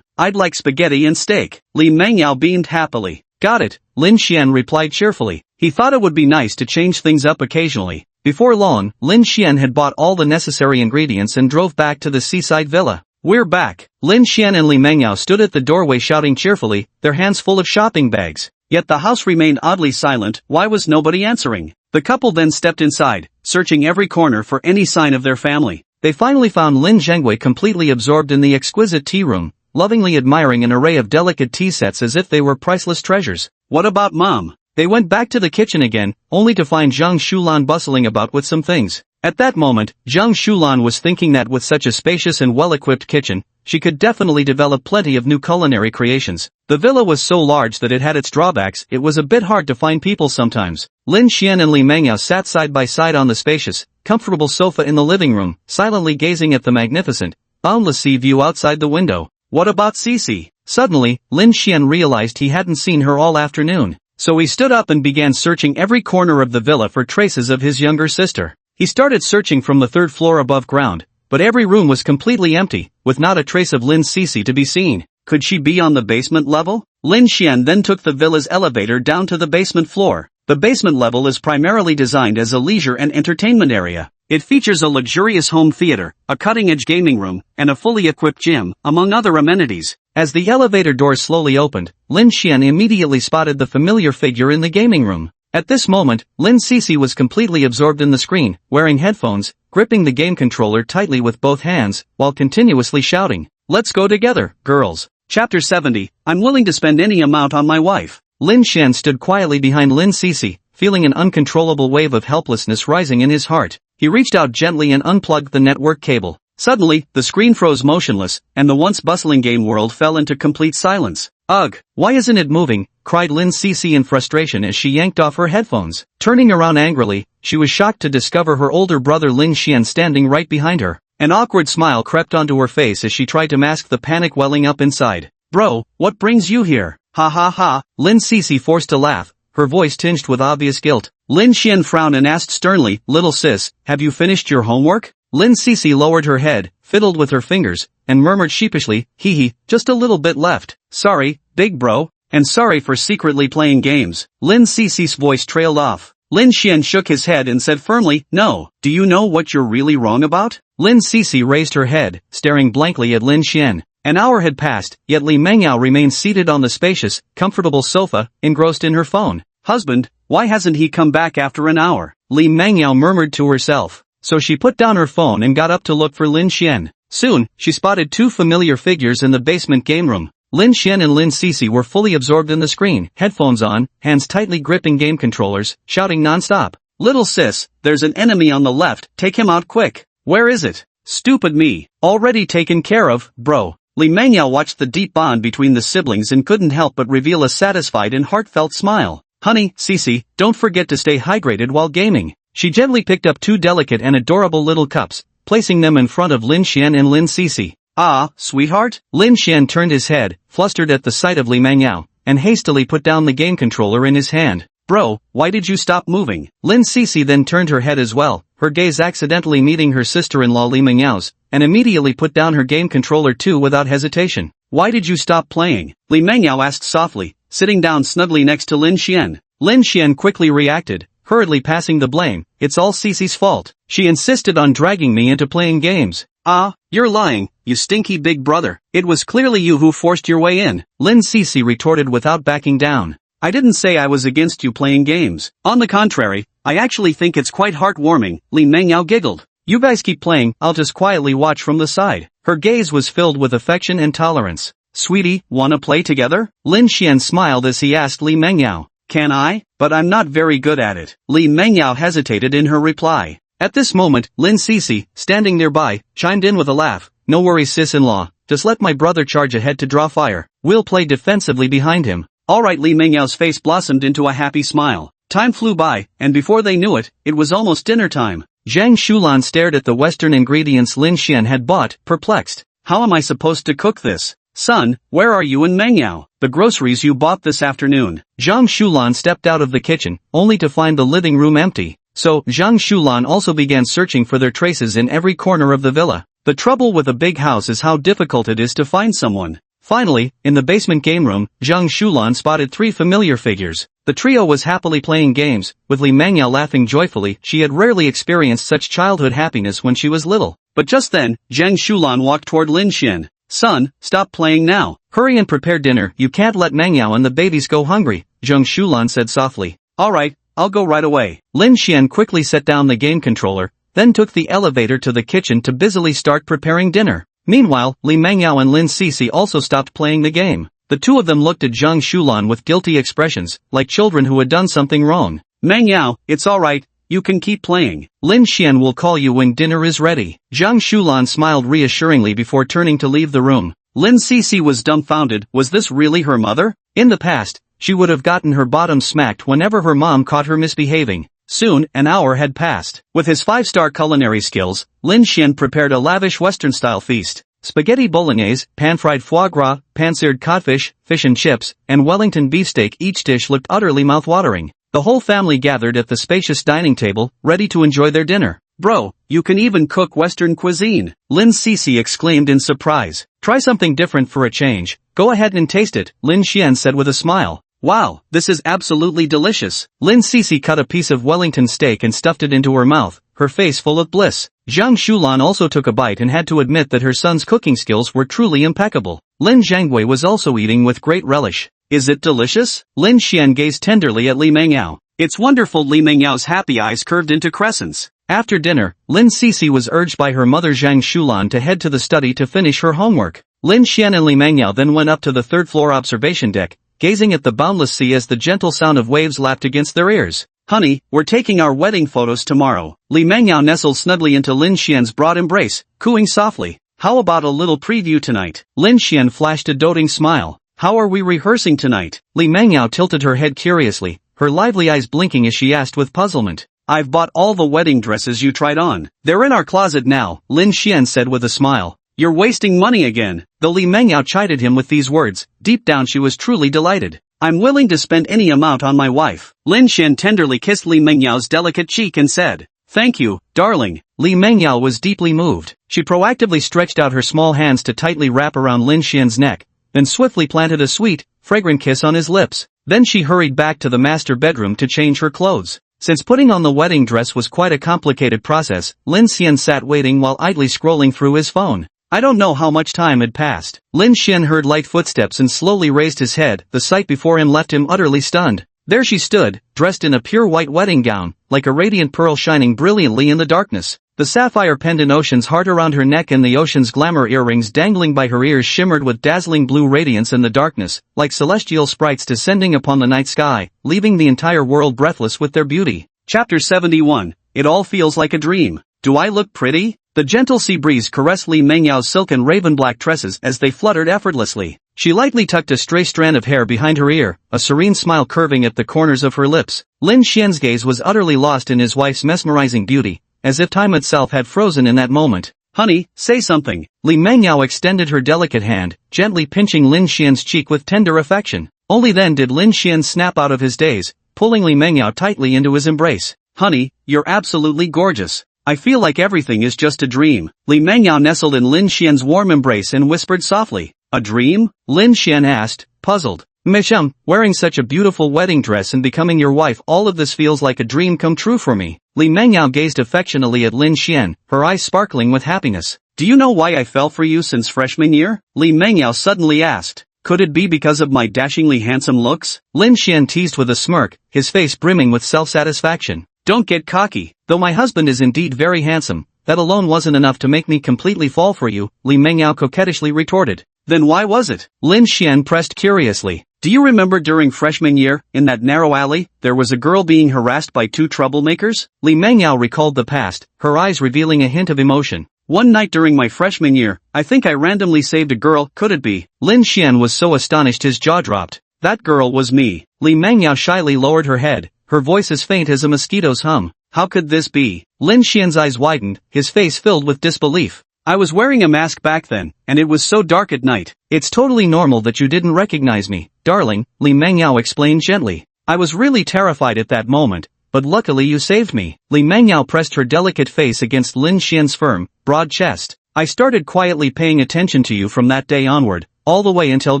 I'd like spaghetti and steak." Li Mengyao beamed happily. "Got it," Lin Xian replied cheerfully. He thought it would be nice to change things up occasionally. Before long, Lin Xian had bought all the necessary ingredients and drove back to the seaside villa. "We're back." Lin Xian and Li Mengyao stood at the doorway shouting cheerfully, their hands full of shopping bags. Yet the house remained oddly silent. Why was nobody answering? The couple then stepped inside, searching every corner for any sign of their family. They finally found Lin Zhengwei completely absorbed in the exquisite tea room, lovingly admiring an array of delicate tea sets as if they were priceless treasures. "What about Mom?" They went back to the kitchen again, only to find Zhang Shulan bustling about with some things. At that moment, Zhang Shulan was thinking that with such a spacious and well-equipped kitchen, she could definitely develop plenty of new culinary creations. The villa was so large that it had its drawbacks. It was a bit hard to find people sometimes. Lin Xian and Li Mengyao sat side by side on the spacious, comfortable sofa in the living room, silently gazing at the magnificent, boundless sea view outside the window. What about Cece? Suddenly, Lin Xian realized he hadn't seen her all afternoon. So he stood up and began searching every corner of the villa for traces of his younger sister. He started searching from the third floor above ground, but every room was completely empty, with not a trace of Lin Cece to be seen. Could she be on the basement level? Lin Xian then took the villa's elevator down to the basement floor. The basement level is primarily designed as a leisure and entertainment area. It features a luxurious home theater, a cutting-edge gaming room, and a fully equipped gym, among other amenities. As the elevator doors slowly opened, Lin Xian immediately spotted the familiar figure in the gaming room. At this moment, Lin Cece was completely absorbed in the screen, wearing headphones, gripping the game controller tightly with both hands, while continuously shouting, "Let's go together, girls." Chapter 70, I'm willing to spend any amount on my wife. Lin Xian stood quietly behind Lin Cece, feeling an uncontrollable wave of helplessness rising in his heart. He reached out gently and unplugged the network cable. Suddenly, the screen froze motionless, and the once bustling game world fell into complete silence. "Ugh, why isn't it moving?" cried Lin Cece in frustration as she yanked off her headphones. Turning around angrily, she was shocked to discover her older brother Lin Xian standing right behind her. An awkward smile crept onto her face as she tried to mask the panic welling up inside. "Bro, what brings you here?" "Ha ha ha," Lin Cece forced to laugh, her voice tinged with obvious guilt. Lin Xian frowned and asked sternly, "Little sis, have you finished your homework?" Lin Cece lowered her head, fiddled with her fingers, and murmured sheepishly, "Hee, just a little bit left. Sorry, big bro, and sorry for secretly playing games." Lin Cece's voice trailed off. Lin Xian shook his head and said firmly, "No, do you know what you're really wrong about?" Lin Cece raised her head, staring blankly at Lin Xian. An hour had passed, yet Li Mengyao remained seated on the spacious, comfortable sofa, engrossed in her phone. "Husband, why hasn't he come back after an hour?" Li Mengyao murmured to herself. So she put down her phone and got up to look for Lin Xian. Soon, she spotted two familiar figures in the basement game room. Lin Xian and Lin Cece were fully absorbed in the screen, headphones on, hands tightly gripping game controllers, shouting non-stop. "Little sis, there's an enemy on the left, take him out quick." "Where is it?" "Stupid me. Already taken care of, bro." Li Mengyao watched the deep bond between the siblings and couldn't help but reveal a satisfied and heartfelt smile. "Honey, Cece, don't forget to stay hydrated while gaming." She gently picked up two delicate and adorable little cups, placing them in front of Lin Xian and Lin Cece. "Ah, sweetheart?" Lin Xian turned his head, flustered at the sight of Li Mengyao, and hastily put down the game controller in his hand. "Bro, why did you stop moving?" Lin Cece then turned her head as well, her gaze accidentally meeting her sister-in-law Li Mengyao's, and immediately put down her game controller too without hesitation. "Why did you stop playing?" Li Mengyao asked softly, sitting down snugly next to Lin Xian. Lin Xian quickly reacted, hurriedly passing the blame. "It's all Cece's fault. She insisted on dragging me into playing games." "Ah, you're lying, you stinky big brother. It was clearly you who forced your way in," Lin Cece retorted without backing down. "I didn't say I was against you playing games. On the contrary, I actually think it's quite heartwarming," Li Mengyao giggled. "You guys keep playing, I'll just quietly watch from the side." Her gaze was filled with affection and tolerance. "Sweetie, wanna play together?" Lin Xian smiled as he asked Li Mengyao. "Can I? But I'm not very good at it." Li Mengyao hesitated in her reply. At this moment, Lin Cece, standing nearby, chimed in with a laugh. No worries sis-in-law, just let my brother charge ahead to draw fire. We'll play defensively behind him. Alright, Li Mengyao's face blossomed into a happy smile. Time flew by, and before they knew it, it was almost dinner time. Zhang Shulan stared at the Western ingredients Lin Xian had bought, perplexed. How am I supposed to cook this? Son, where are you and Mengyao? The groceries you bought this afternoon. Zhang Shulan stepped out of the kitchen, only to find the living room empty. So, Zhang Shulan also began searching for their traces in every corner of the villa. The trouble with a big house is how difficult it is to find someone. Finally, in the basement game room, Zhang Shulan spotted 3 familiar figures. The trio was happily playing games, with Li Mengyao laughing joyfully. She had rarely experienced such childhood happiness when she was little. But just then, Zhang Shulan walked toward Lin Xian. Son, stop playing now. Hurry and prepare dinner. You can't let Mengyao and the babies go hungry, Zhang Shulan said softly. Alright, I'll go right away. Lin Xian quickly set down the game controller, then took the elevator to the kitchen to busily start preparing dinner. Meanwhile, Li Mengyao and Lin Cece also stopped playing the game. The two of them looked at Zhang Shulan with guilty expressions, like children who had done something wrong. Mengyao, it's alright, you can keep playing. Lin Xian will call you when dinner is ready. Zhang Shulan smiled reassuringly before turning to leave the room. Lin Cece was dumbfounded. Was this really her mother? In the past, she would have gotten her bottom smacked whenever her mom caught her misbehaving. Soon, an hour had passed. With his 5-star culinary skills, Lin Xian prepared a lavish Western-style feast. Spaghetti bolognese, pan-fried foie gras, pan-seared codfish, fish and chips, and Wellington beefsteak. Each dish looked utterly mouth-watering. The whole family gathered at the spacious dining table, ready to enjoy their dinner. Bro, you can even cook Western cuisine, Lin Cece exclaimed in surprise. Try something different for a change. Go ahead and taste it, Lin Xian said with a smile. Wow, this is absolutely delicious. Lin Cece cut a piece of Wellington steak and stuffed it into her mouth, her face full of bliss. Zhang Shulan also took a bite and had to admit that her son's cooking skills were truly impeccable. Lin Zhangwei was also eating with great relish. Is it delicious? Lin Xian gazed tenderly at Li Mengyao. It's wonderful. Li Mengyao's happy eyes curved into crescents. After dinner, Lin Cece was urged by her mother Zhang Shulan to head to the study to finish her homework. Lin Xian and Li Mengyao then went up to the 3rd floor observation deck, gazing at the boundless sea as the gentle sound of waves lapped against their ears. Honey, we're taking our wedding photos tomorrow. Li Mengyao nestled snugly into Lin Xian's broad embrace, cooing softly. How about a little preview tonight? Lin Xian flashed a doting smile. How are we rehearsing tonight? Li Mengyao tilted her head curiously, her lively eyes blinking as she asked with puzzlement. I've bought all the wedding dresses you tried on. They're in our closet now, Lin Xian said with a smile. You're wasting money again. Though Li Mengyao chided him with these words, deep down she was truly delighted. I'm willing to spend any amount on my wife. Lin Xian tenderly kissed Li Mengyao's delicate cheek and said, Thank you, darling. Li Mengyao was deeply moved. She proactively stretched out her small hands to tightly wrap around Lin Xian's neck, then swiftly planted a sweet, fragrant kiss on his lips. Then she hurried back to the master bedroom to change her clothes. Since putting on the wedding dress was quite a complicated process, Lin Xian sat waiting while idly scrolling through his phone. I don't know how much time had passed. Lin Xian heard light footsteps and slowly raised his head. The sight before him left him utterly stunned. There she stood, dressed in a pure white wedding gown, like a radiant pearl shining brilliantly in the darkness. The sapphire pendant ocean's heart around her neck and the ocean's glamour earrings dangling by her ears shimmered with dazzling blue radiance in the darkness, like celestial sprites descending upon the night sky, leaving the entire world breathless with their beauty. Chapter 71. It all feels like a dream. Do I look pretty? The gentle sea breeze caressed Li Mengyao's silken raven-black tresses as they fluttered effortlessly. She lightly tucked a stray strand of hair behind her ear, a serene smile curving at the corners of her lips. Lin Xian's gaze was utterly lost in his wife's mesmerizing beauty, as if time itself had frozen in that moment. Honey, say something. Li Mengyao extended her delicate hand, gently pinching Lin Xian's cheek with tender affection. Only then did Lin Xian snap out of his daze, pulling Li Mengyao tightly into his embrace. Honey, you're absolutely gorgeous. I feel like everything is just a dream. Li Mengyao nestled in Lin Xian's warm embrace and whispered softly. A dream? Lin Xian asked, puzzled. Misham, wearing such a beautiful wedding dress and becoming your wife, all of this feels like a dream come true for me. Li Mengyao gazed affectionately at Lin Xian, her eyes sparkling with happiness. Do you know why I fell for you since freshman year? Li Mengyao suddenly asked. Could it be because of my dashingly handsome looks? Lin Xian teased with a smirk, his face brimming with self-satisfaction. Don't get cocky. Though my husband is indeed very handsome, that alone wasn't enough to make me completely fall for you, Li Mengyao coquettishly retorted. Then why was it? Lin Xian pressed curiously. Do you remember during freshman year, in that narrow alley, there was a girl being harassed by two troublemakers? Li Mengyao recalled the past, her eyes revealing a hint of emotion. One night during my freshman year, I think I randomly saved a girl, could it be? Lin Xian was so astonished his jaw dropped. That girl was me. Li Mengyao shyly lowered her head, her voice as faint as a mosquito's hum. How could this be? Lin Xian's eyes widened, his face filled with disbelief. I was wearing a mask back then, and it was so dark at night. It's totally normal that you didn't recognize me, darling, Li Mengyao explained gently. I was really terrified at that moment, but luckily you saved me. Li Mengyao pressed her delicate face against Lin Xian's firm, broad chest. I started quietly paying attention to you from that day onward, all the way until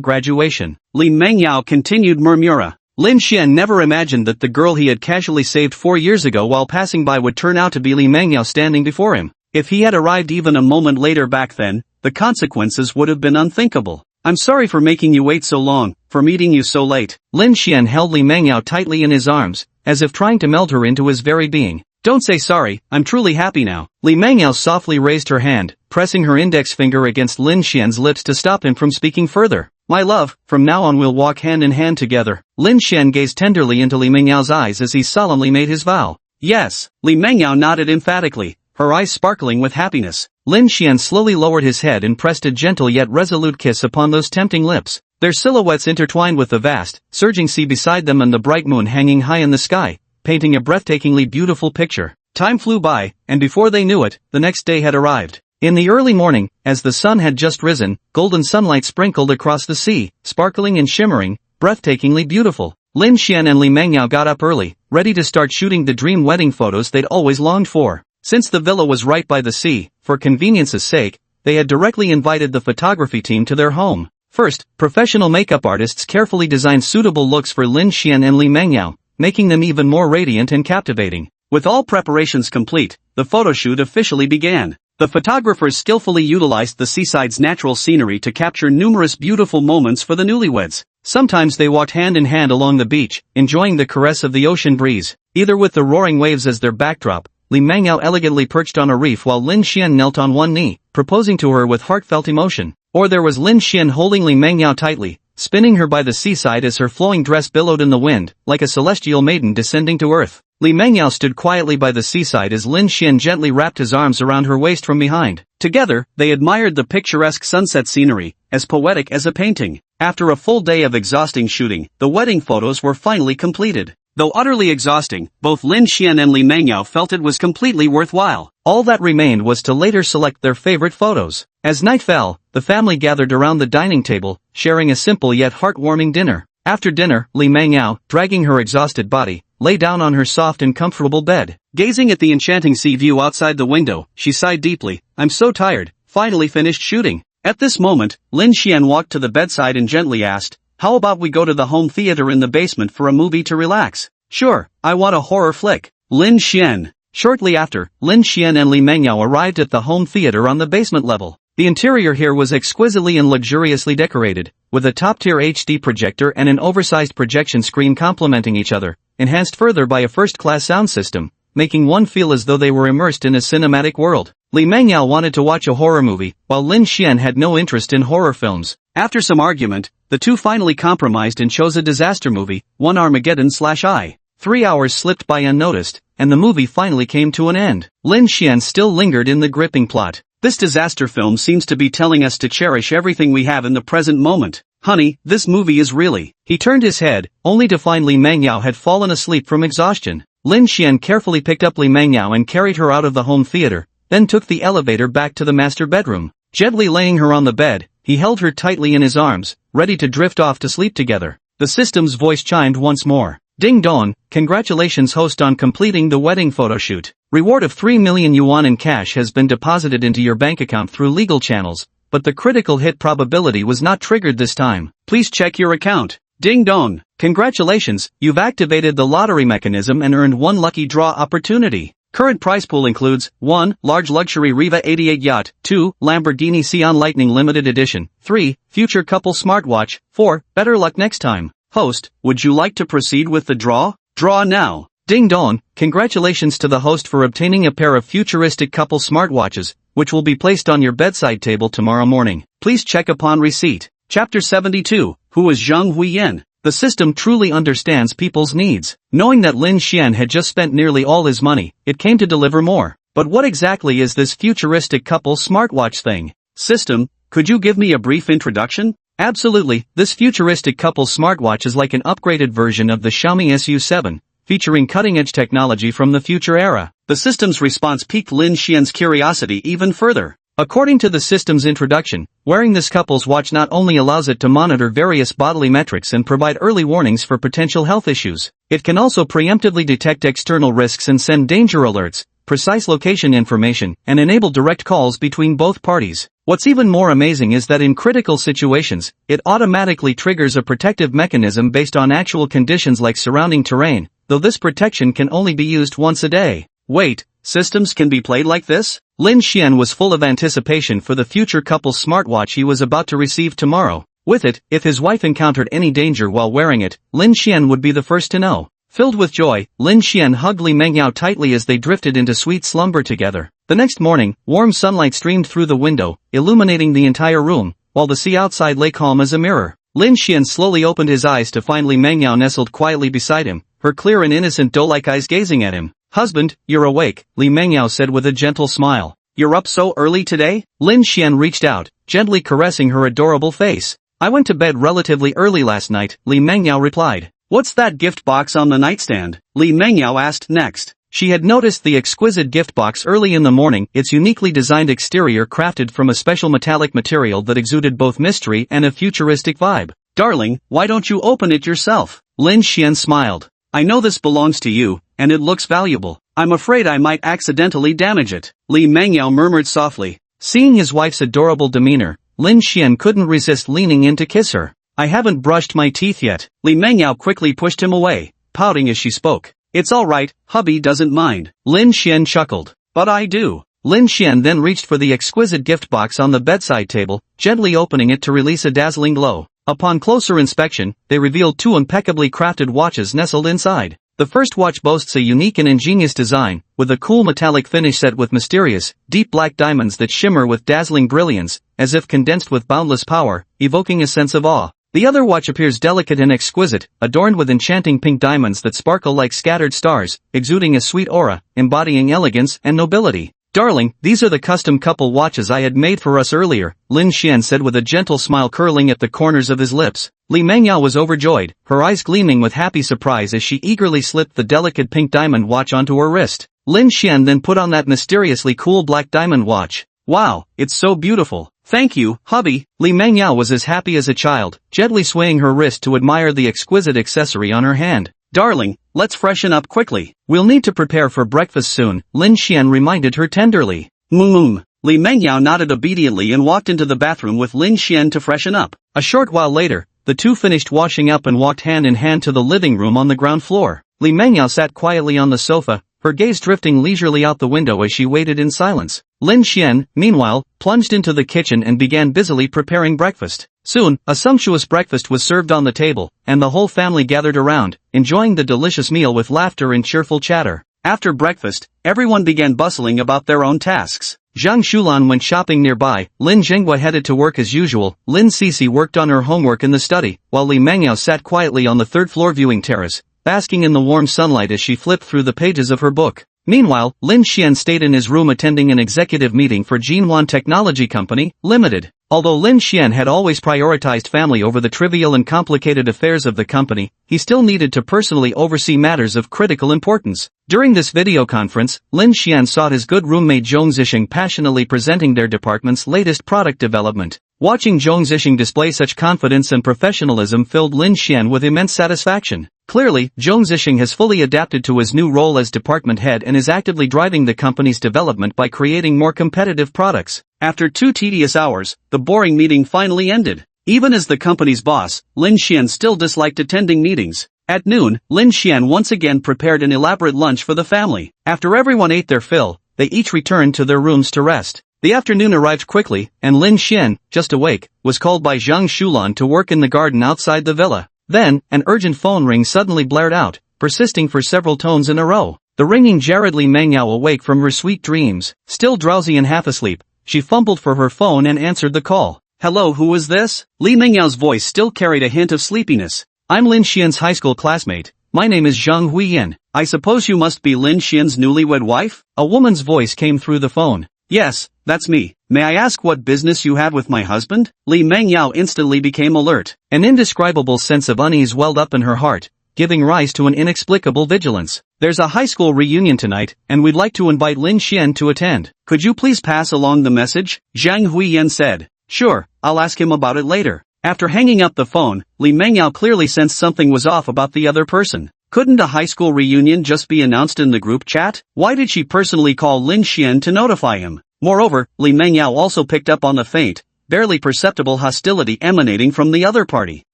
graduation. Li Mengyao continued murmura. Lin Xian never imagined that the girl he had casually saved 4 years ago while passing by would turn out to be Li Mengyao standing before him. If he had arrived even a moment later back then, the consequences would have been unthinkable. I'm sorry for making you wait so long, for meeting you so late. Lin Xian held Li Mengyao tightly in his arms, as if trying to meld her into his very being. Don't say sorry, I'm truly happy now. Li Mengyao softly raised her hand, pressing her index finger against Lin Xian's lips to stop him from speaking further. My love, from now on we'll walk hand in hand together. Lin Xian gazed tenderly into Li Mengyao's eyes as he solemnly made his vow. Yes, Li Mengyao nodded emphatically, her eyes sparkling with happiness. Lin Xian slowly lowered his head and pressed a gentle yet resolute kiss upon those tempting lips. Their silhouettes intertwined with the vast, surging sea beside them and the bright moon hanging high in the sky, painting a breathtakingly beautiful picture. Time flew by, and before they knew it, the next day had arrived. In the early morning, as the sun had just risen, golden sunlight sprinkled across the sea, sparkling and shimmering, breathtakingly beautiful. Lin Xian and Li Mengyao got up early, ready to start shooting the dream wedding photos they'd always longed for. Since the villa was right by the sea, for convenience's sake, they had directly invited the photography team to their home. First, professional makeup artists carefully designed suitable looks for Lin Xian and Li Mengyao, making them even more radiant and captivating. With all preparations complete, the photoshoot officially began. The photographers skillfully utilized the seaside's natural scenery to capture numerous beautiful moments for the newlyweds. Sometimes they walked hand in hand along the beach, enjoying the caress of the ocean breeze, either with the roaring waves as their backdrop. Li Mengyao elegantly perched on a reef while Lin Xian knelt on one knee, proposing to her with heartfelt emotion. Or there was Lin Xian holding Li Mengyao tightly, spinning her by the seaside as her flowing dress billowed in the wind, like a celestial maiden descending to earth. Li Mengyao stood quietly by the seaside as Lin Xian gently wrapped his arms around her waist from behind. Together, they admired the picturesque sunset scenery, as poetic as a painting. After a full day of exhausting shooting, the wedding photos were finally completed. Though utterly exhausting, both Lin Xian and Li Mengyao felt it was completely worthwhile. All that remained was to later select their favorite photos. As night fell, the family gathered around the dining table, sharing a simple yet heartwarming dinner. After dinner, Li Mengyao, dragging her exhausted body, lay down on her soft and comfortable bed. Gazing at the enchanting sea view outside the window, she sighed deeply. I'm so tired, finally finished shooting. At this moment, Lin Xian walked to the bedside and gently asked, how about we go to the home theater in the basement for a movie to relax? Sure, I want a horror flick. Lin Xian. Shortly after, Lin Xian and Li Mengyao arrived at the home theater on the basement level. The interior here was exquisitely and luxuriously decorated, with a top-tier HD projector and an oversized projection screen complementing each other, enhanced further by a first-class sound system, making one feel as though they were immersed in a cinematic world. Li Mengyao wanted to watch a horror movie, while Lin Xian had no interest in horror films. After some argument, the two finally compromised and chose a disaster movie, One Armageddon/I. 3 hours slipped by unnoticed, and the movie finally came to an end. Lin Xian still lingered in the gripping plot. This disaster film seems to be telling us to cherish everything we have in the present moment. Honey, this movie is really... He turned his head, only to find Li Mengyao had fallen asleep from exhaustion. Lin Xian carefully picked up Li Mengyao and carried her out of the home theater, then took the elevator back to the master bedroom. Gently laying her on the bed, he held her tightly in his arms, ready to drift off to sleep together. The system's voice chimed once more. Ding dong, congratulations host on completing the wedding photoshoot. Reward of 3 million yuan in cash has been deposited into your bank account through legal channels, but the critical hit probability was not triggered this time. Please check your account. Ding dong, congratulations, you've activated the lottery mechanism and earned one lucky draw opportunity. Current prize pool includes 1. Large luxury Riva 88 yacht, 2. Lamborghini Sian Lightning limited edition, 3. Future couple smartwatch, 4. Better luck next time. Host, would you like to proceed with the draw? Draw now. Ding dong, congratulations to the host for obtaining a pair of futuristic couple smartwatches, which will be placed on your bedside table tomorrow morning. Please check upon receipt. Chapter 72, Who is Zhang Huiyan? The system truly understands people's needs. Knowing that Lin Xian had just spent nearly all his money, it came to deliver more. But what exactly is this futuristic couple smartwatch thing? System, could you give me a brief introduction? Absolutely, this futuristic couple smartwatch is like an upgraded version of the Xiaomi SU7, featuring cutting-edge technology from the future era. The system's response piqued Lin Xian's curiosity even further. According to the system's introduction, wearing this couple's watch not only allows it to monitor various bodily metrics and provide early warnings for potential health issues, it can also preemptively detect external risks and send danger alerts, precise location information, and enable direct calls between both parties. What's even more amazing is that in critical situations, it automatically triggers a protective mechanism based on actual conditions like surrounding terrain, though this protection can only be used once a day. Wait, systems can be played like this? Lin Xian was full of anticipation for the future couple's smartwatch he was about to receive tomorrow. With it, if his wife encountered any danger while wearing it, Lin Xian would be the first to know. Filled with joy, Lin Xian hugged Li Mengyao tightly as they drifted into sweet slumber together. The next morning, warm sunlight streamed through the window, illuminating the entire room, while the sea outside lay calm as a mirror. Lin Xian slowly opened his eyes to find Li Mengyao nestled quietly beside him, her clear and innocent doe-like eyes gazing at him. "Husband, you're awake," Li Mengyao said with a gentle smile. "You're up so early today?" Lin Xian reached out, gently caressing her adorable face. "I went to bed relatively early last night," Li Mengyao replied. "What's that gift box on the nightstand?" Li Mengyao asked next. She had noticed the exquisite gift box early in the morning, its uniquely designed exterior crafted from a special metallic material that exuded both mystery and a futuristic vibe. "Darling, why don't you open it yourself?" Lin Xian smiled. "I know this belongs to you, and it looks valuable. I'm afraid I might accidentally damage it," Li Mengyao murmured softly. Seeing his wife's adorable demeanor, Lin Xian couldn't resist leaning in to kiss her. "I haven't brushed my teeth yet." Li Mengyao quickly pushed him away, pouting as she spoke. "It's all right, hubby doesn't mind." Lin Xian chuckled. "But I do." Lin Xian then reached for the exquisite gift box on the bedside table, gently opening it to release a dazzling glow. Upon closer inspection, they revealed two impeccably crafted watches nestled inside. The first watch boasts a unique and ingenious design, with a cool metallic finish set with mysterious, deep black diamonds that shimmer with dazzling brilliance, as if condensed with boundless power, evoking a sense of awe. The other watch appears delicate and exquisite, adorned with enchanting pink diamonds that sparkle like scattered stars, exuding a sweet aura, embodying elegance and nobility. "Darling, these are the custom couple watches I had made for us earlier," Lin Xian said with a gentle smile curling at the corners of his lips. Li Mengyao was overjoyed, her eyes gleaming with happy surprise as she eagerly slipped the delicate pink diamond watch onto her wrist. Lin Xian then put on that mysteriously cool black diamond watch. "Wow, it's so beautiful." "Thank you, hubby." Li Mengyao was as happy as a child, gently swaying her wrist to admire the exquisite accessory on her hand. "Darling, let's freshen up quickly. We'll need to prepare for breakfast soon," Lin Xian reminded her tenderly. Li Mengyao nodded obediently and walked into the bathroom with Lin Xian to freshen up. A short while later, the two finished washing up and walked hand in hand to the living room on the ground floor. Li Mengyao sat quietly on the sofa, her gaze drifting leisurely out the window as she waited in silence. Lin Xian, meanwhile, plunged into the kitchen and began busily preparing breakfast. Soon, a sumptuous breakfast was served on the table, and the whole family gathered around, enjoying the delicious meal with laughter and cheerful chatter. After breakfast, everyone began bustling about their own tasks. Zhang Shulan went shopping nearby, Lin Zhenghua headed to work as usual, Lin Sisi worked on her homework in the study, while Li Mengyao sat quietly on the third-floor viewing terrace, basking in the warm sunlight as she flipped through the pages of her book. Meanwhile, Lin Xian stayed in his room attending an executive meeting for Jinwan Technology Company, Limited. Although Lin Xian had always prioritized family over the trivial and complicated affairs of the company, he still needed to personally oversee matters of critical importance. During this video conference, Lin Xian saw his good roommate Zhong Zixing passionately presenting their department's latest product development. Watching Zhong Zixing display such confidence and professionalism filled Lin Xian with immense satisfaction. Clearly, Zhong Zixing has fully adapted to his new role as department head and is actively driving the company's development by creating more competitive products. After 2 tedious hours, the boring meeting finally ended. Even as the company's boss, Lin Xian still disliked attending meetings. At noon, Lin Xian once again prepared an elaborate lunch for the family. After everyone ate their fill, they each returned to their rooms to rest. The afternoon arrived quickly, and Lin Xian, just awake, was called by Zhang Shulan to work in the garden outside the villa. Then, an urgent phone ring suddenly blared out, persisting for several tones in a row. The ringing jarred Li Mengyao awake from her sweet dreams. Still drowsy and half asleep, she fumbled for her phone and answered the call. Hello, who is this? Li Mengyao's voice still carried a hint of sleepiness. I'm Lin Xian's high school classmate. My name is Zhang Huiyan. I suppose you must be Lin Xian's newlywed wife? A woman's voice came through the phone. Yes, that's me. May I ask what business you have with my husband? Li Mengyao instantly became alert. An indescribable sense of unease welled up in her heart, giving rise to an inexplicable vigilance. There's a high school reunion tonight, and we'd like to invite Lin Xian to attend. Could you please pass along the message? Zhang Huiyan said. Sure, I'll ask him about it later. After hanging up the phone, Li Mengyao clearly sensed something was off about the other person. Couldn't a high school reunion just be announced in the group chat? Why did she personally call Lin Xian to notify him? Moreover, Li Mengyao also picked up on the faint, barely perceptible hostility emanating from the other party.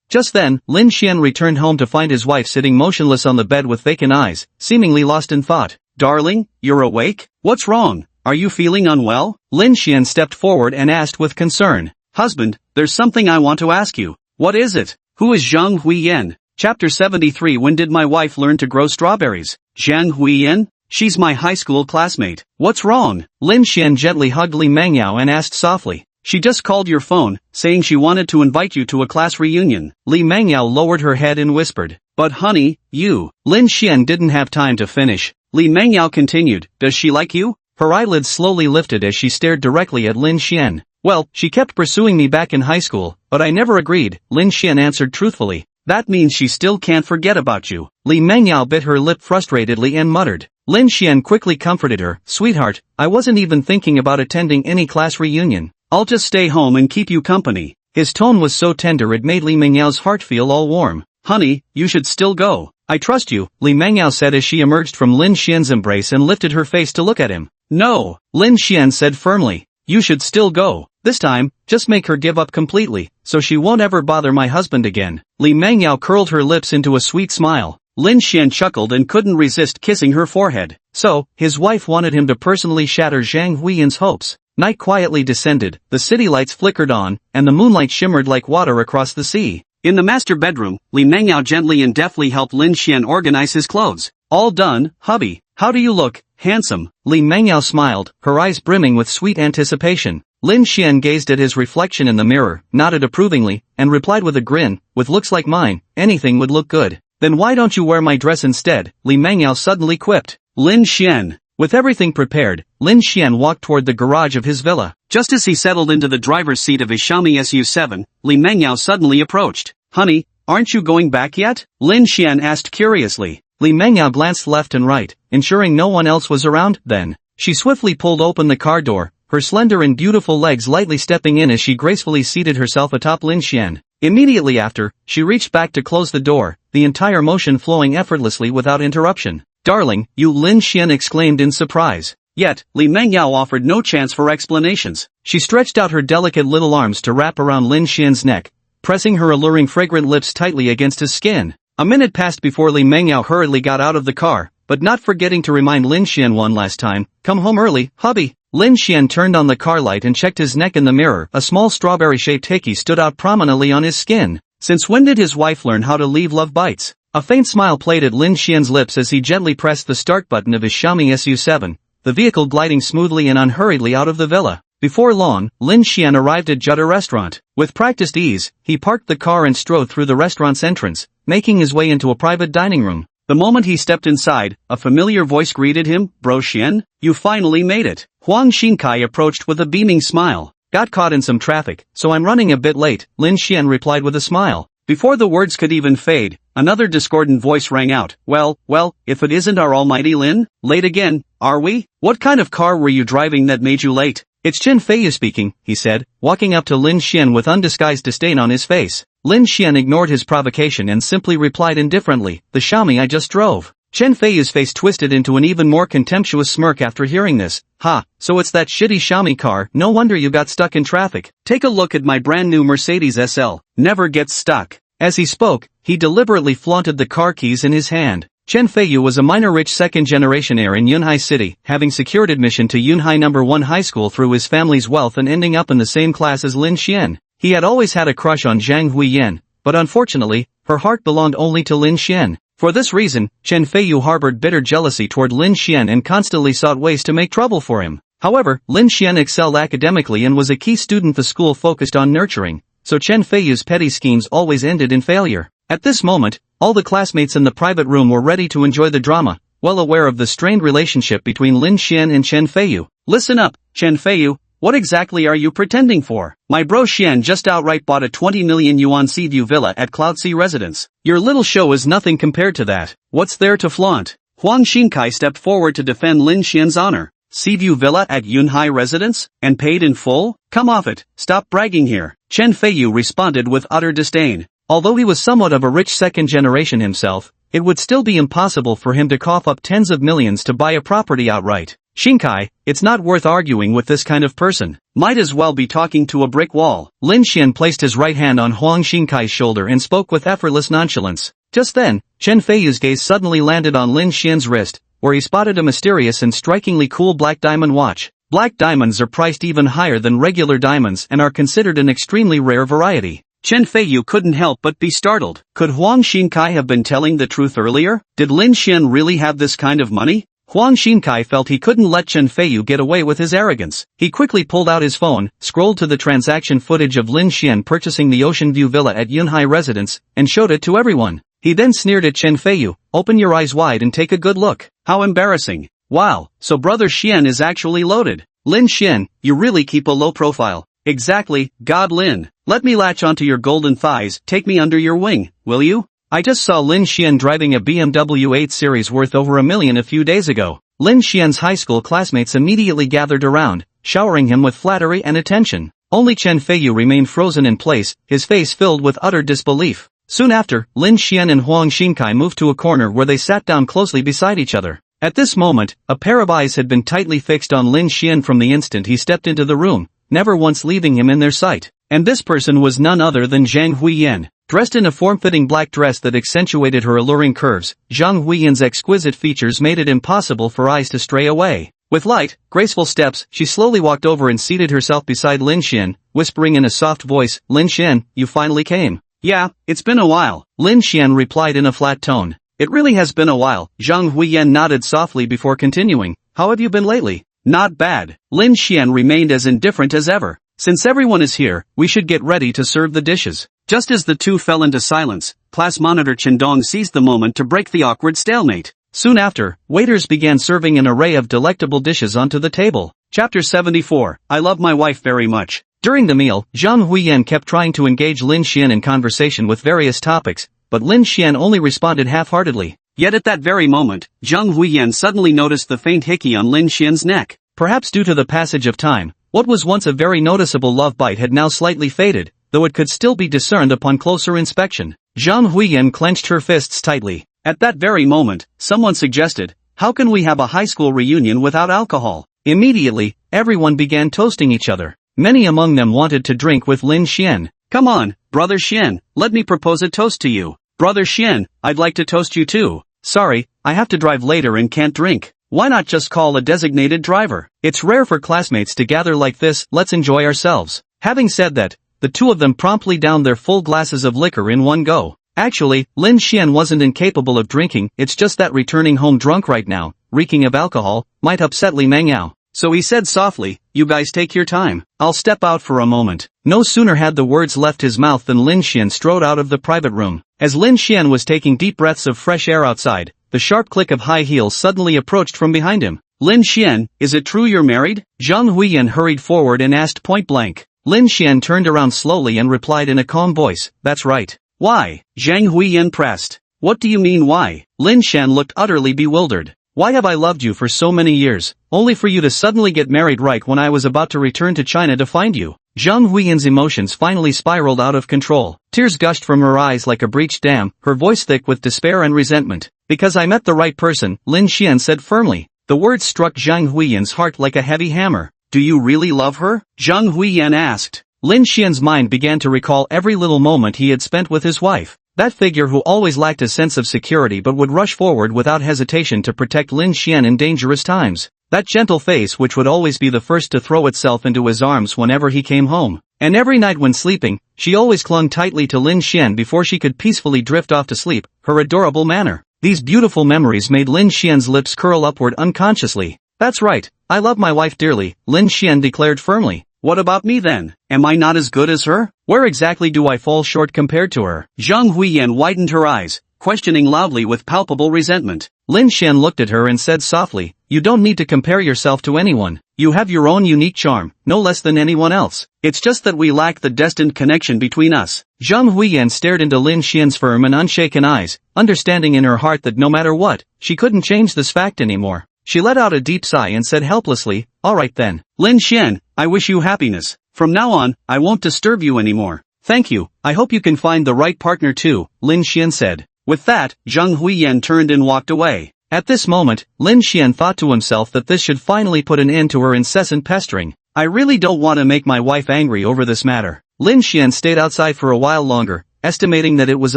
Just then, Lin Xian returned home to find his wife sitting motionless on the bed with vacant eyes, seemingly lost in thought. Darling, you're awake? What's wrong? Are you feeling unwell? Lin Xian stepped forward and asked with concern. Husband, there's something I want to ask you. What is it? Who is Zhang Huiyan? Chapter 73. When did my wife learn to grow strawberries? Zhang Huiyan? She's my high school classmate. What's wrong? Lin Xian gently hugged Li Mengyao and asked softly. She just called your phone, saying she wanted to invite you to a class reunion. Li Mengyao lowered her head and whispered. But honey, you. Lin Xian didn't have time to finish. Li Mengyao continued. Does she like you? Her eyelids slowly lifted as she stared directly at Lin Xian. Well, she kept pursuing me back in high school, but I never agreed, Lin Xian answered truthfully. That means she still can't forget about you. Li Mengyao bit her lip frustratedly and muttered. Lin Xian quickly comforted her. Sweetheart, I wasn't even thinking about attending any class reunion. I'll just stay home and keep you company. His tone was so tender it made Li Mengyao's heart feel all warm. Honey, you should still go. I trust you, Li Mengyao said as she emerged from Lin Xian's embrace and lifted her face to look at him. No, Lin Xian said firmly. You should still go. This time, just make her give up completely, so she won't ever bother my husband again. Li Mengyao curled her lips into a sweet smile. Lin Xian chuckled and couldn't resist kissing her forehead. So, his wife wanted him to personally shatter Zhang Huiyan's hopes. Night quietly descended, the city lights flickered on, and the moonlight shimmered like water across the sea. In the master bedroom, Li Mengyao gently and deftly helped Lin Xian organize his clothes. All done, hubby. How do you look, handsome? Li Mengyao smiled, her eyes brimming with sweet anticipation. Lin Xian gazed at his reflection in the mirror, nodded approvingly, and replied with a grin, with looks like mine, anything would look good. Then why don't you wear my dress instead? Li Mengyao suddenly quipped. Lin Xian. With everything prepared, Lin Xian walked toward the garage of his villa. Just as he settled into the driver's seat of his Xiaomi SU7, Li Mengyao suddenly approached. Honey, aren't you going back yet? Lin Xian asked curiously. Li Mengyao glanced left and right, ensuring no one else was around. Then, she swiftly pulled open the car door, her slender and beautiful legs lightly stepping in as she gracefully seated herself atop Lin Xian. Immediately after, she reached back to close the door, the entire motion flowing effortlessly without interruption. Darling, you, Lin Xian exclaimed in surprise. Yet, Li Mengyao offered no chance for explanations. She stretched out her delicate little arms to wrap around Lin Xian's neck, pressing her alluring fragrant lips tightly against his skin. A minute passed before Li Mengyao hurriedly got out of the car, but not forgetting to remind Lin Xian one last time, come home early, hubby. Lin Xian turned on the car light and checked his neck in the mirror. A small strawberry-shaped hickey stood out prominently on his skin. Since when did his wife learn how to leave love bites? A faint smile played at Lin Xian's lips as he gently pressed the start button of his Xiaomi SU7, the vehicle gliding smoothly and unhurriedly out of the villa. Before long, Lin Xian arrived at Jutta Restaurant. With practiced ease, he parked the car and strode through the restaurant's entrance, making his way into a private dining room. The moment he stepped inside, a familiar voice greeted him. Bro Xian, you finally made it. Huang Xinkai approached with a beaming smile. Got caught in some traffic, so I'm running a bit late, Lin Xian replied with a smile. Before the words could even fade, another discordant voice rang out. Well, if it isn't our almighty Lin? Late again, are we? What kind of car were you driving that made you late? It's Chen Feiyu speaking, he said, walking up to Lin Xian with undisguised disdain on his face. Lin Xian ignored his provocation and simply replied indifferently, the Xiaomi I just drove. Chen Feiyu's face twisted into an even more contemptuous smirk after hearing this. Ha, so it's that shitty Xiaomi car, no wonder you got stuck in traffic. Take a look at my brand new Mercedes SL, never gets stuck. As he spoke, he deliberately flaunted the car keys in his hand. Chen Feiyu was a minor rich second-generation heir in Yunhai City, having secured admission to Yunhai No. 1 high school through his family's wealth and ending up in the same class as Lin Xian. He had always had a crush on Zhang Huiyan, but unfortunately, her heart belonged only to Lin Xian. For this reason, Chen Feiyu harbored bitter jealousy toward Lin Xian and constantly sought ways to make trouble for him. However, Lin Xian excelled academically and was a key student the school focused on nurturing, so Chen Feiyu's petty schemes always ended in failure. At this moment, all the classmates in the private room were ready to enjoy the drama, well aware of the strained relationship between Lin Xian and Chen Feiyu. Listen up, Chen Feiyu, what exactly are you pretending for? My bro Xian just outright bought a 20 million yuan Seaview villa at Cloud Sea Residence. Your little show is nothing compared to that. What's there to flaunt? Huang Xinkai stepped forward to defend Lin Xian's honor. Seaview villa at Yunhai Residence? And paid in full? Come off it, stop bragging here. Chen Feiyu responded with utter disdain. Although he was somewhat of a rich second generation himself, it would still be impossible for him to cough up tens of millions to buy a property outright. Xinkai, it's not worth arguing with this kind of person. Might as well be talking to a brick wall. Lin Xian placed his right hand on Huang Xinkai's shoulder and spoke with effortless nonchalance. Just then, Chen Feiyu's gaze suddenly landed on Lin Xian's wrist, where he spotted a mysterious and strikingly cool black diamond watch. Black diamonds are priced even higher than regular diamonds and are considered an extremely rare variety. Chen Feiyu couldn't help but be startled. Could Huang Xinkai have been telling the truth earlier? Did Lin Xian really have this kind of money? Huang Xinkai felt he couldn't let Chen Feiyu get away with his arrogance. He quickly pulled out his phone, scrolled to the transaction footage of Lin Xian purchasing the Ocean View Villa at Yunhai Residence, and showed it to everyone. He then sneered at Chen Feiyu, "Open your eyes wide and take a good look. How embarrassing. Wow, so brother Xian is actually loaded. Lin Xian, you really keep a low profile." Exactly, God Lin. Let me latch onto your golden thighs, take me under your wing, will you? I just saw Lin Xian driving a BMW 8 Series worth over $1 million a few days ago. Lin Xian's high school classmates immediately gathered around, showering him with flattery and attention. Only Chen Feiyu remained frozen in place, his face filled with utter disbelief. Soon after, Lin Xian and Huang Xinkai moved to a corner where they sat down closely beside each other. At this moment, a pair of eyes had been tightly fixed on Lin Xian from the instant he stepped into the room, never once leaving him in their sight. And this person was none other than Zhang Huiyan. Dressed in a form-fitting black dress that accentuated her alluring curves, Zhang Huiyan's exquisite features made it impossible for eyes to stray away. With light, graceful steps, she slowly walked over and seated herself beside Lin Xian, whispering in a soft voice, "Lin Xian, you finally came." "Yeah, it's been a while," Lin Xian replied in a flat tone. "It really has been a while." Zhang Huiyan nodded softly before continuing. "How have you been lately?" "Not bad." Lin Xian remained as indifferent as ever. "Since everyone is here, we should get ready to serve the dishes." Just as the two fell into silence, class monitor Chendong seized the moment to break the awkward stalemate. Soon after, waiters began serving an array of delectable dishes onto the table. Chapter 74, I love my wife very much. During the meal, Zhang Huiyan kept trying to engage Lin Xian in conversation with various topics, but Lin Xian only responded half-heartedly. Yet at that very moment, Zhang Huiyan suddenly noticed the faint hickey on Lin Xian's neck. Perhaps due to the passage of time, what was once a very noticeable love bite had now slightly faded, though it could still be discerned upon closer inspection. Zhang Huiyan clenched her fists tightly. At that very moment, someone suggested, "How can we have a high school reunion without alcohol?" Immediately, everyone began toasting each other. Many among them wanted to drink with Lin Xian. "Come on, brother Xian, let me propose a toast to you." "Brother Xian, I'd like to toast you too." "Sorry, I have to drive later and can't drink." "Why not just call a designated driver? It's rare for classmates to gather like this, let's enjoy ourselves." Having said that, the two of them promptly downed their full glasses of liquor in one go. Actually, Lin Xian wasn't incapable of drinking, it's just that returning home drunk right now, reeking of alcohol, might upset Li Mengyao. So he said softly, "You guys take your time, I'll step out for a moment." No sooner had the words left his mouth than Lin Xian strode out of the private room. As Lin Xian was taking deep breaths of fresh air outside, the sharp click of high heels suddenly approached from behind him. "Lin Xian, is it true you're married?" Zhang Huiyan hurried forward and asked point blank. Lin Xian turned around slowly and replied in a calm voice, "That's right." "Why?" Zhang Huiyan pressed. "What do you mean why?" Lin Xian looked utterly bewildered. "Why have I loved you for so many years, only for you to suddenly get married right when I was about to return to China to find you?" Zhang Huiyan's emotions finally spiraled out of control. Tears gushed from her eyes like a breached dam, her voice thick with despair and resentment. "Because I met the right person," Lin Xian said firmly. The words struck Zhang Huiyan's heart like a heavy hammer. "Do you really love her?" Zhang Huiyan asked. Lin Xian's mind began to recall every little moment he had spent with his wife. That figure who always lacked a sense of security but would rush forward without hesitation to protect Lin Xian in dangerous times. That gentle face which would always be the first to throw itself into his arms whenever he came home. And every night when sleeping, she always clung tightly to Lin Xian before she could peacefully drift off to sleep, her adorable manner. These beautiful memories made Lin Xian's lips curl upward unconsciously. That's right, I love my wife dearly, Lin Xian declared firmly. What about me then? Am I not as good as her? Where exactly do I fall short compared to her? Zhang Huiyan widened her eyes, questioning loudly with palpable resentment. Lin Xian looked at her and said softly, you don't need to compare yourself to anyone. You have your own unique charm, no less than anyone else. It's just that we lack the destined connection between us. Zhang Huiyan stared into Lin Xian's firm and unshaken eyes, understanding in her heart that no matter what, she couldn't change this fact anymore. She let out a deep sigh and said helplessly, all right then. Lin Xian, I wish you happiness. From now on, I won't disturb you anymore. Thank you, I hope you can find the right partner too, Lin Xian said. With that, Zhang Huiyan turned and walked away. At this moment, Lin Xian thought to himself that this should finally put an end to her incessant pestering. I really don't want to make my wife angry over this matter. Lin Xian stayed outside for a while longer, estimating that it was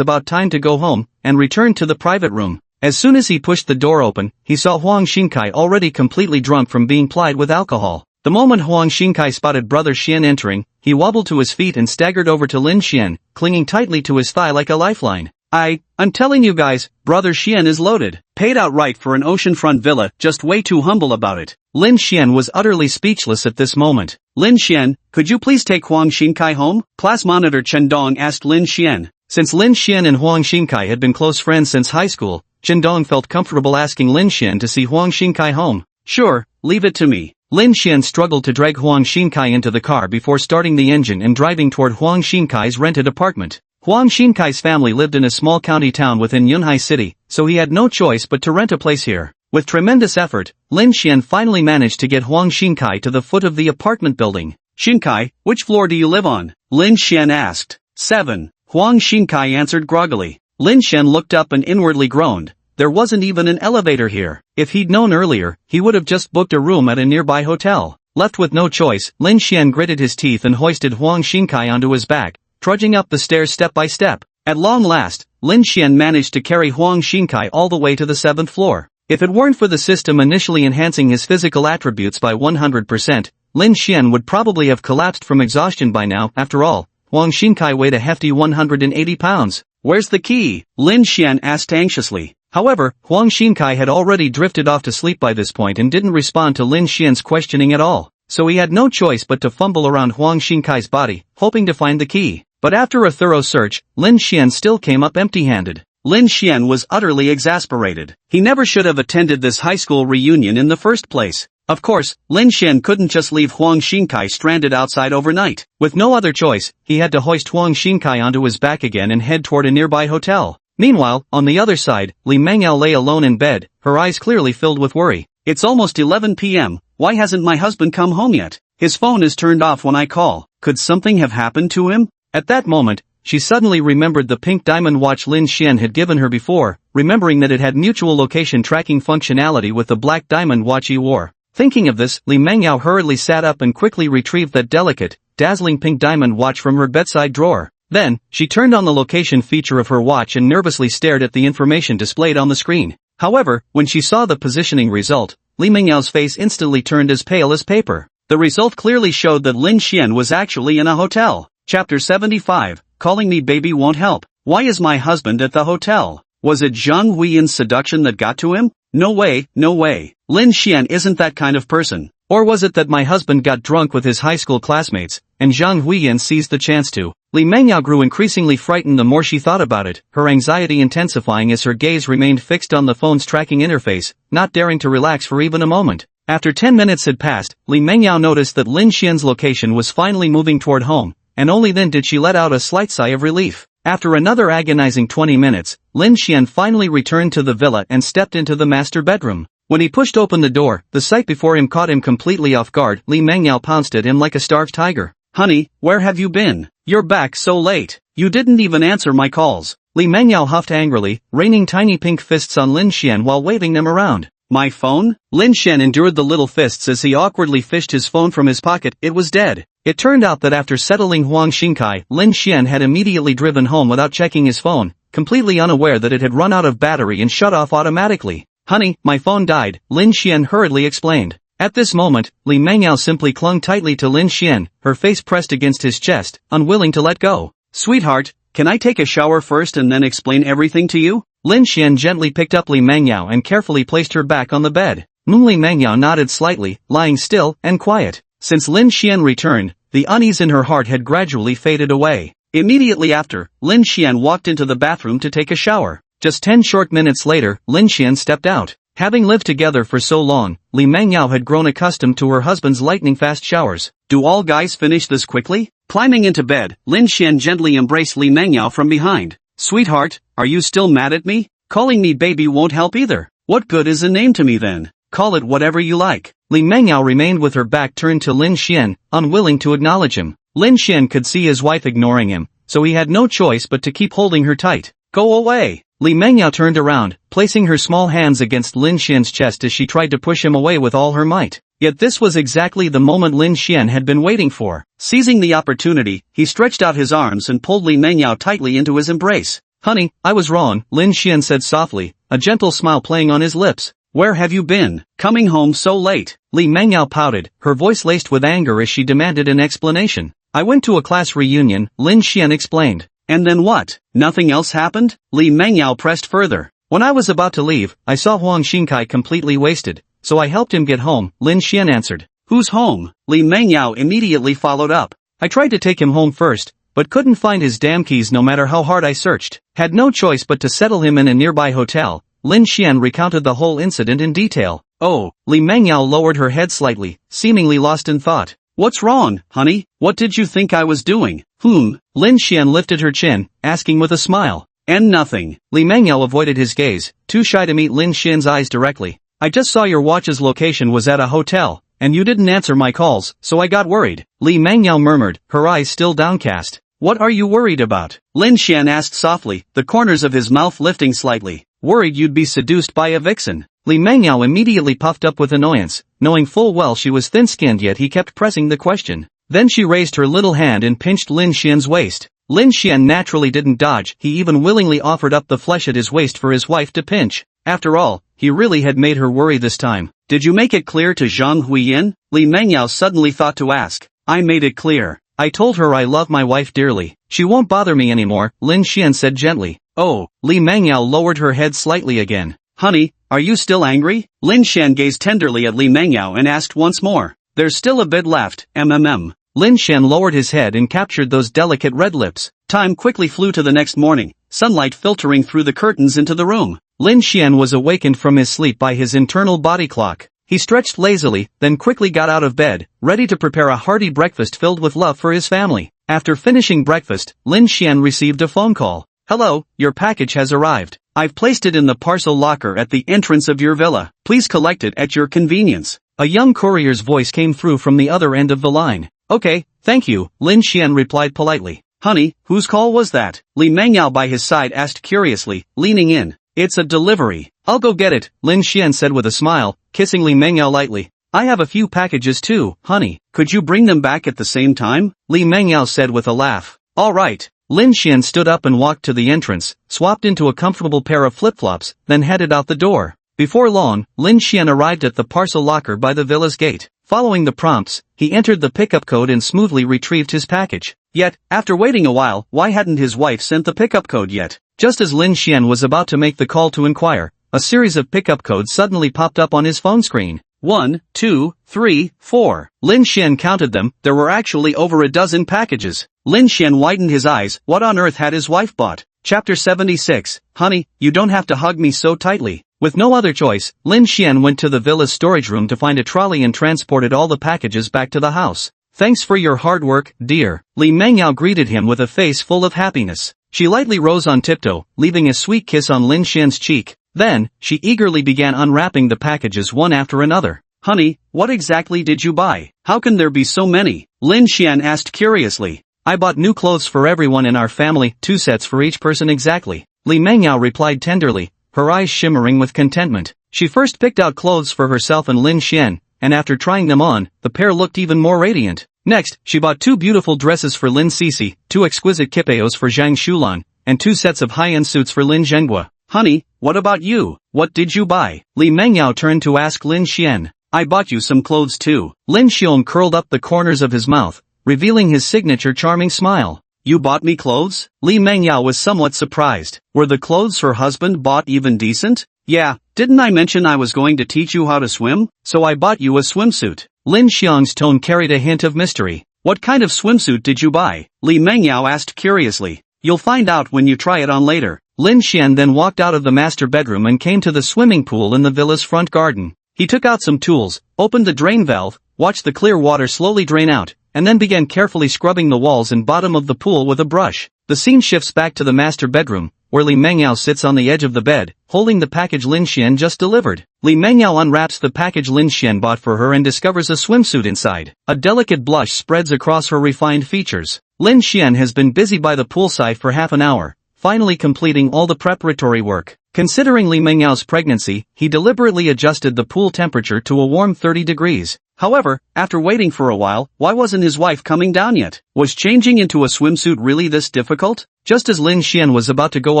about time to go home, and returned to the private room. As soon as he pushed the door open, he saw Huang Xinkai already completely drunk from being plied with alcohol. The moment Huang Xinkai spotted Brother Xian entering, he wobbled to his feet and staggered over to Lin Xian, clinging tightly to his thigh like a lifeline. I'm telling you guys, Brother Xian is loaded. Paid outright for an oceanfront villa, just way too humble about it. Lin Xian was utterly speechless at this moment. Lin Xian, could you please take Huang Xinkai home? Class monitor Chen Dong asked Lin Xian. Since Lin Xian and Huang Xinkai had been close friends since high school, Chen Dong felt comfortable asking Lin Xian to see Huang Xinkai home. Sure, leave it to me. Lin Xian struggled to drag Huang Xinkai into the car before starting the engine and driving toward Huang Xinkai's rented apartment. Huang Xinkai's family lived in a small county town within Yunhai City, so he had no choice but to rent a place here. With tremendous effort, Lin Xian finally managed to get Huang Xinkai to the foot of the apartment building. Xinkai, which floor do you live on? Lin Xian asked. 7. Huang Xinkai answered groggily. Lin Xian looked up and inwardly groaned. There wasn't even an elevator here. If he'd known earlier, he would have just booked a room at a nearby hotel. Left with no choice, Lin Xian gritted his teeth and hoisted Huang Xinkai onto his back, trudging up the stairs step by step. At long last, Lin Xian managed to carry Huang Xinkai all the way to the 7th floor. If it weren't for the system initially enhancing his physical attributes by 100%, Lin Xian would probably have collapsed from exhaustion by now. After all, Huang Xinkai weighed a hefty 180 pounds. Where's the key? Lin Xian asked anxiously. However, Huang Xinkai had already drifted off to sleep by this point and didn't respond to Lin Xian's questioning at all, so he had no choice but to fumble around Huang Xinkai's body, hoping to find the key. But after a thorough search, Lin Xian still came up empty-handed. Lin Xian was utterly exasperated. He never should have attended this high school reunion in the first place. Of course, Lin Xian couldn't just leave Huang Xinkai stranded outside overnight. With no other choice, he had to hoist Huang Xinkai onto his back again and head toward a nearby hotel. Meanwhile, on the other side, Li Mengyao lay alone in bed, her eyes clearly filled with worry. It's almost 11 p.m. Why hasn't my husband come home yet? His phone is turned off when I call. Could something have happened to him? At that moment, she suddenly remembered the pink diamond watch Lin Xian had given her before, remembering that it had mutual location tracking functionality with the black diamond watch he wore. Thinking of this, Li Mengyao hurriedly sat up and quickly retrieved that delicate, dazzling pink diamond watch from her bedside drawer. Then, she turned on the location feature of her watch and nervously stared at the information displayed on the screen. However, when she saw the positioning result, Li Mengyao's face instantly turned as pale as paper. The result clearly showed that Lin Xian was actually in a hotel. Chapter 75, Calling Me Baby Won't Help. Why is my husband at the hotel? Was it Zhang Huiyan's seduction that got to him? No way, no way. Lin Xian isn't that kind of person. Or was it that my husband got drunk with his high school classmates, and Zhang Huiyan seized the chance to? Li Mengyao grew increasingly frightened the more she thought about it, her anxiety intensifying as her gaze remained fixed on the phone's tracking interface, not daring to relax for even a moment. After 10 minutes had passed, Li Mengyao noticed that Lin Xian's location was finally moving toward home, and only then did she let out a slight sigh of relief. After another agonizing 20 minutes, Lin Xian finally returned to the villa and stepped into the master bedroom. When he pushed open the door, the sight before him caught him completely off guard. Li Mengyao pounced at him like a starved tiger. Honey, where have you been? You're back so late. You didn't even answer my calls. Li Mengyao huffed angrily, raining tiny pink fists on Lin Xian while waving them around. My phone? Lin Xian endured the little fists as he awkwardly fished his phone from his pocket. It was dead. It turned out that after settling Huang Xinkai, Lin Xian had immediately driven home without checking his phone, completely unaware that it had run out of battery and shut off automatically. Honey, my phone died, Lin Xian hurriedly explained. At this moment, Li Mengyao simply clung tightly to Lin Xian, her face pressed against his chest, unwilling to let go. Sweetheart, can I take a shower first and then explain everything to you? Lin Xian gently picked up Li Mengyao and carefully placed her back on the bed. Li Mengyao nodded slightly, lying still and quiet. Since Lin Xian returned, the unease in her heart had gradually faded away. Immediately after, Lin Xian walked into the bathroom to take a shower. Just 10 short minutes later, Lin Xian stepped out. Having lived together for so long, Li Mengyao had grown accustomed to her husband's lightning-fast showers. Do all guys finish this quickly? Climbing into bed, Lin Xian gently embraced Li Mengyao from behind. Sweetheart, are you still mad at me? Calling me baby won't help either. What good is a name to me then? Call it whatever you like. Li Mengyao remained with her back turned to Lin Xian, unwilling to acknowledge him. Lin Xian could see his wife ignoring him, so he had no choice but to keep holding her tight. Go away! Li Mengyao turned around, placing her small hands against Lin Xian's chest as she tried to push him away with all her might. Yet this was exactly the moment Lin Xian had been waiting for. Seizing the opportunity, he stretched out his arms and pulled Li Mengyao tightly into his embrace. Honey, I was wrong, Lin Xian said softly, a gentle smile playing on his lips. Where have you been? Coming home so late? Li Mengyao pouted, her voice laced with anger as she demanded an explanation. I went to a class reunion, Lin Xian explained. And then what? Nothing else happened? Li Mengyao pressed further. When I was about to leave, I saw Huang Xingkai completely wasted, so I helped him get home, Lin Xian answered. Who's home? Li Mengyao immediately followed up. I tried to take him home first, but couldn't find his damn keys no matter how hard I searched. Had no choice but to settle him in a nearby hotel. Lin Xian recounted the whole incident in detail. Oh, Li Mengyao lowered her head slightly, seemingly lost in thought. What's wrong, honey? What did you think I was doing? Lin Xian lifted her chin, asking with a smile. And nothing. Li Mengyao avoided his gaze, too shy to meet Lin Xian's eyes directly. I just saw your watch's location was at a hotel, and you didn't answer my calls, so I got worried. Li Mengyao murmured, her eyes still downcast. What are you worried about? Lin Xian asked softly, the corners of his mouth lifting slightly. Worried you'd be seduced by a vixen. Li Mengyao immediately puffed up with annoyance, knowing full well she was thin-skinned yet he kept pressing the question. Then she raised her little hand and pinched Lin Xian's waist. Lin Xian naturally didn't dodge, he even willingly offered up the flesh at his waist for his wife to pinch. After all, he really had made her worry this time. Did you make it clear to Zhang Huiyin? Li Mengyao suddenly thought to ask. I made it clear. I told her I love my wife dearly. She won't bother me anymore, Lin Xian said gently. Oh, Li Mengyao lowered her head slightly again. Honey, are you still angry? Lin Xian gazed tenderly at Li Mengyao and asked once more. There's still a bit left, Lin Xian lowered his head and captured those delicate red lips. Time quickly flew to the next morning, sunlight filtering through the curtains into the room. Lin Xian was awakened from his sleep by his internal body clock. He stretched lazily, then quickly got out of bed, ready to prepare a hearty breakfast filled with love for his family. After finishing breakfast, Lin Xian received a phone call. Hello, your package has arrived. I've placed it in the parcel locker at the entrance of your villa. Please collect it at your convenience. A young courier's voice came through from the other end of the line. Okay, thank you, Lin Xian replied politely. Honey, whose call was that? Li Mengyao by his side asked curiously, leaning in. It's a delivery. I'll go get it, Lin Xian said with a smile, kissing Li Mengyao lightly. I have a few packages too, honey. Could you bring them back at the same time? Li Mengyao said with a laugh. All right. Lin Xian stood up and walked to the entrance, swapped into a comfortable pair of flip-flops, then headed out the door. Before long, Lin Xian arrived at the parcel locker by the villa's gate. Following the prompts, he entered the pickup code and smoothly retrieved his package. Yet, after waiting a while, why hadn't his wife sent the pickup code yet? Just as Lin Xian was about to make the call to inquire, a series of pickup codes suddenly popped up on his phone screen. 1, 2, 3, 4. Lin Xian counted them, there were actually over a dozen packages. Lin Xian widened his eyes, what on earth had his wife bought? Chapter 76, Honey, you don't have to hug me so tightly. With no other choice, Lin Xian went to the villa's storage room to find a trolley and transported all the packages back to the house. Thanks for your hard work, dear. Li Mengyao greeted him with a face full of happiness. She lightly rose on tiptoe, leaving a sweet kiss on Lin Xian's cheek. Then, she eagerly began unwrapping the packages one after another. Honey, what exactly did you buy? How can there be so many? Lin Xian asked curiously. I bought new clothes for everyone in our family, 2 sets for each person exactly. Li Mengyao replied tenderly, her eyes shimmering with contentment. She first picked out clothes for herself and Lin Xian, and after trying them on, the pair looked even more radiant. Next, she bought 2 beautiful dresses for Lin Sisi, 2 exquisite kipeos for Zhang Shulan, and 2 sets of high-end suits for Lin Zhenghua. Honey, what about you? What did you buy? Li Mengyao turned to ask Lin Xian. I bought you some clothes too. Lin Xian curled up the corners of his mouth, revealing his signature charming smile. You bought me clothes? Li Mengyao was somewhat surprised. Were the clothes her husband bought even decent? Yeah, didn't I mention I was going to teach you how to swim? So I bought you a swimsuit. Lin Xiang's tone carried a hint of mystery. What kind of swimsuit did you buy? Li Mengyao asked curiously. You'll find out when you try it on later. Lin Xian then walked out of the master bedroom and came to the swimming pool in the villa's front garden. He took out some tools, opened the drain valve, watched the clear water slowly drain out, and then began carefully scrubbing the walls and bottom of the pool with a brush. The scene shifts back to the master bedroom, where Li Mengyao sits on the edge of the bed, holding the package Lin Xian just delivered. Li Mengyao unwraps the package Lin Xian bought for her and discovers a swimsuit inside. A delicate blush spreads across her refined features. Lin Xian has been busy by the poolside for half an hour, finally completing all the preparatory work. Considering Li Mengyao's pregnancy, he deliberately adjusted the pool temperature to a warm 30 degrees. However, after waiting for a while, why wasn't his wife coming down yet? Was changing into a swimsuit really this difficult? Just as Lin Xian was about to go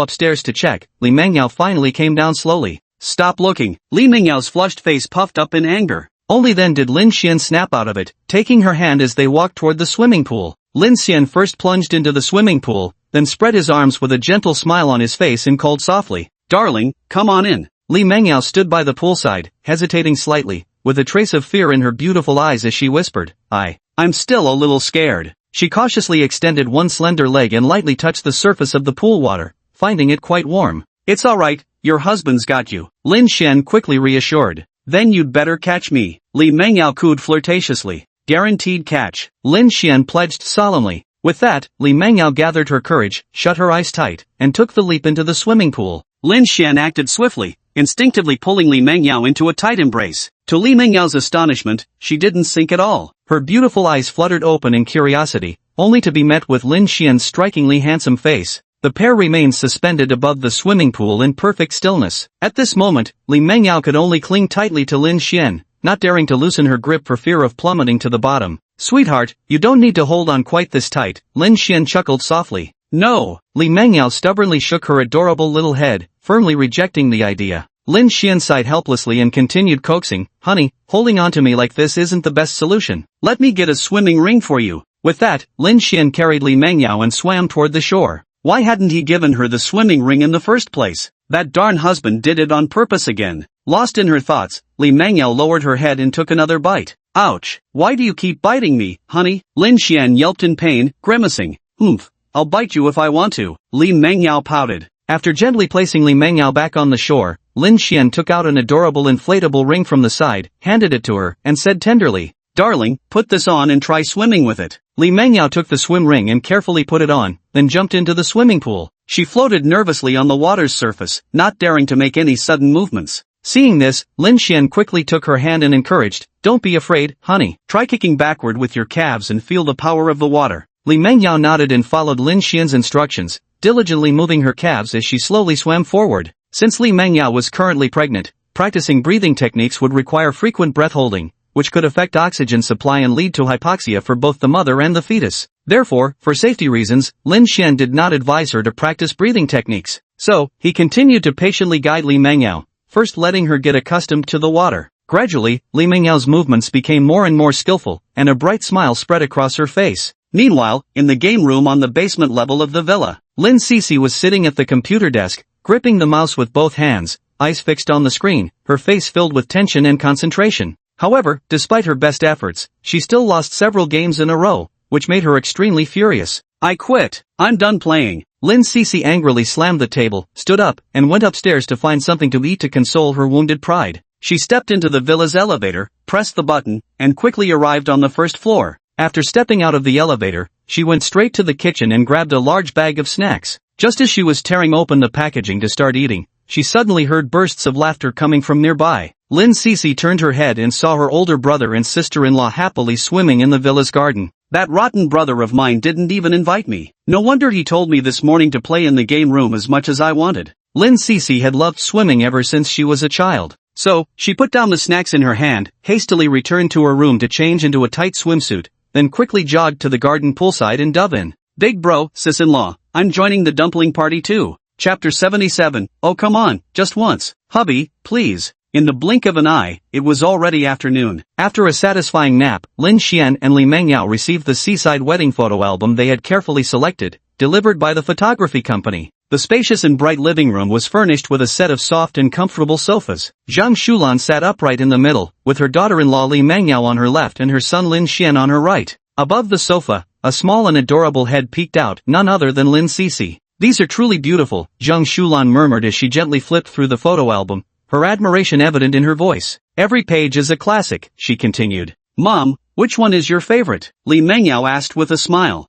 upstairs to check, Li Mengyao finally came down slowly. Stop looking. Li Mengyao's flushed face puffed up in anger. Only then did Lin Xian snap out of it, taking her hand as they walked toward the swimming pool. Lin Xian first plunged into the swimming pool, then spread his arms with a gentle smile on his face and called softly, "Darling, come on in." Li Mengyao stood by the poolside, hesitating slightly, with a trace of fear in her beautiful eyes as she whispered, I'm still a little scared." She cautiously extended one slender leg and lightly touched the surface of the pool water, finding it quite warm. "It's alright, your husband's got you," Lin Xian quickly reassured. "Then you'd better catch me," Li Mengyao cooed flirtatiously. "Guaranteed catch," Lin Xian pledged solemnly. With that, Li Mengyao gathered her courage, shut her eyes tight, and took the leap into the swimming pool. Lin Xian acted swiftly, instinctively pulling Li Mengyao into a tight embrace. To Li Mengyao's astonishment, she didn't sink at all. Her beautiful eyes fluttered open in curiosity, only to be met with Lin Xian's strikingly handsome face. The pair remained suspended above the swimming pool in perfect stillness. At this moment, Li Mengyao could only cling tightly to Lin Xian, not daring to loosen her grip for fear of plummeting to the bottom. "Sweetheart, you don't need to hold on quite this tight," Lin Xian chuckled softly. "No." Li Mengyao stubbornly shook her adorable little head, firmly rejecting the idea. Lin Xian sighed helplessly and continued coaxing, "Honey, holding on to me like this isn't the best solution. Let me get a swimming ring for you." With that, Lin Xian carried Li Mengyao and swam toward the shore. Why hadn't he given her the swimming ring in the first place? That darn husband did it on purpose again. Lost in her thoughts, Li Mengyao lowered her head and took another bite. "Ouch! Why do you keep biting me, honey?" Lin Xian yelped in pain, grimacing. "Oomph, I'll bite you if I want to," Li Mengyao pouted. After gently placing Li Mengyao back on the shore, Lin Xian took out an adorable inflatable ring from the side, handed it to her, and said tenderly, "Darling, put this on and try swimming with it." Li Mengyao took the swim ring and carefully put it on, then jumped into the swimming pool. She floated nervously on the water's surface, not daring to make any sudden movements. Seeing this, Lin Xian quickly took her hand and encouraged, "Don't be afraid, honey. Try kicking backward with your calves and feel the power of the water." Li Mengyao nodded and followed Lin Xian's instructions, diligently moving her calves as she slowly swam forward. Since Li Mengyao was currently pregnant, practicing breathing techniques would require frequent breath holding, which could affect oxygen supply and lead to hypoxia for both the mother and the fetus. Therefore, for safety reasons, Lin Xian did not advise her to practice breathing techniques. So, he continued to patiently guide Li Mengyao, first letting her get accustomed to the water. Gradually, Li Mengyao's movements became more and more skillful, and a bright smile spread across her face. Meanwhile, in the game room on the basement level of the villa, Lin Cece was sitting at the computer desk, gripping the mouse with both hands, eyes fixed on the screen, her face filled with tension and concentration. However, despite her best efforts, she still lost several games in a row, which made her extremely furious. "I quit. I'm done playing." Lin Cece angrily slammed the table, stood up, and went upstairs to find something to eat to console her wounded pride. She stepped into the villa's elevator, pressed the button, and quickly arrived on the first floor. After stepping out of the elevator, she went straight to the kitchen and grabbed a large bag of snacks. Just as she was tearing open the packaging to start eating, she suddenly heard bursts of laughter coming from nearby. Lin Cece turned her head and saw her older brother and sister-in-law happily swimming in the villa's garden. "That rotten brother of mine didn't even invite me. No wonder he told me this morning to play in the game room as much as I wanted." Lin Cece had loved swimming ever since she was a child. So, she put down the snacks in her hand, hastily returned to her room to change into a tight swimsuit, then quickly jogged to the garden poolside and dove in. "Big bro, sis-in-law, I'm joining the dumpling party too." Chapter 77, "Oh come on, just once. Hubby, please." In the blink of an eye, it was already afternoon. After a satisfying nap, Lin Xian and Li Mengyao received the seaside wedding photo album they had carefully selected, delivered by the photography company. The spacious and bright living room was furnished with a set of soft and comfortable sofas. Zhang Shulan sat upright in the middle, with her daughter-in-law Li Mengyao on her left and her son Lin Xian on her right. Above the sofa, a small and adorable head peeked out, none other than Lin Cece. "These are truly beautiful," Zhang Shulan murmured as she gently flipped through the photo album, her admiration evident in her voice. "Every page is a classic," she continued. "Mom, which one is your favorite?" Li Mengyao asked with a smile.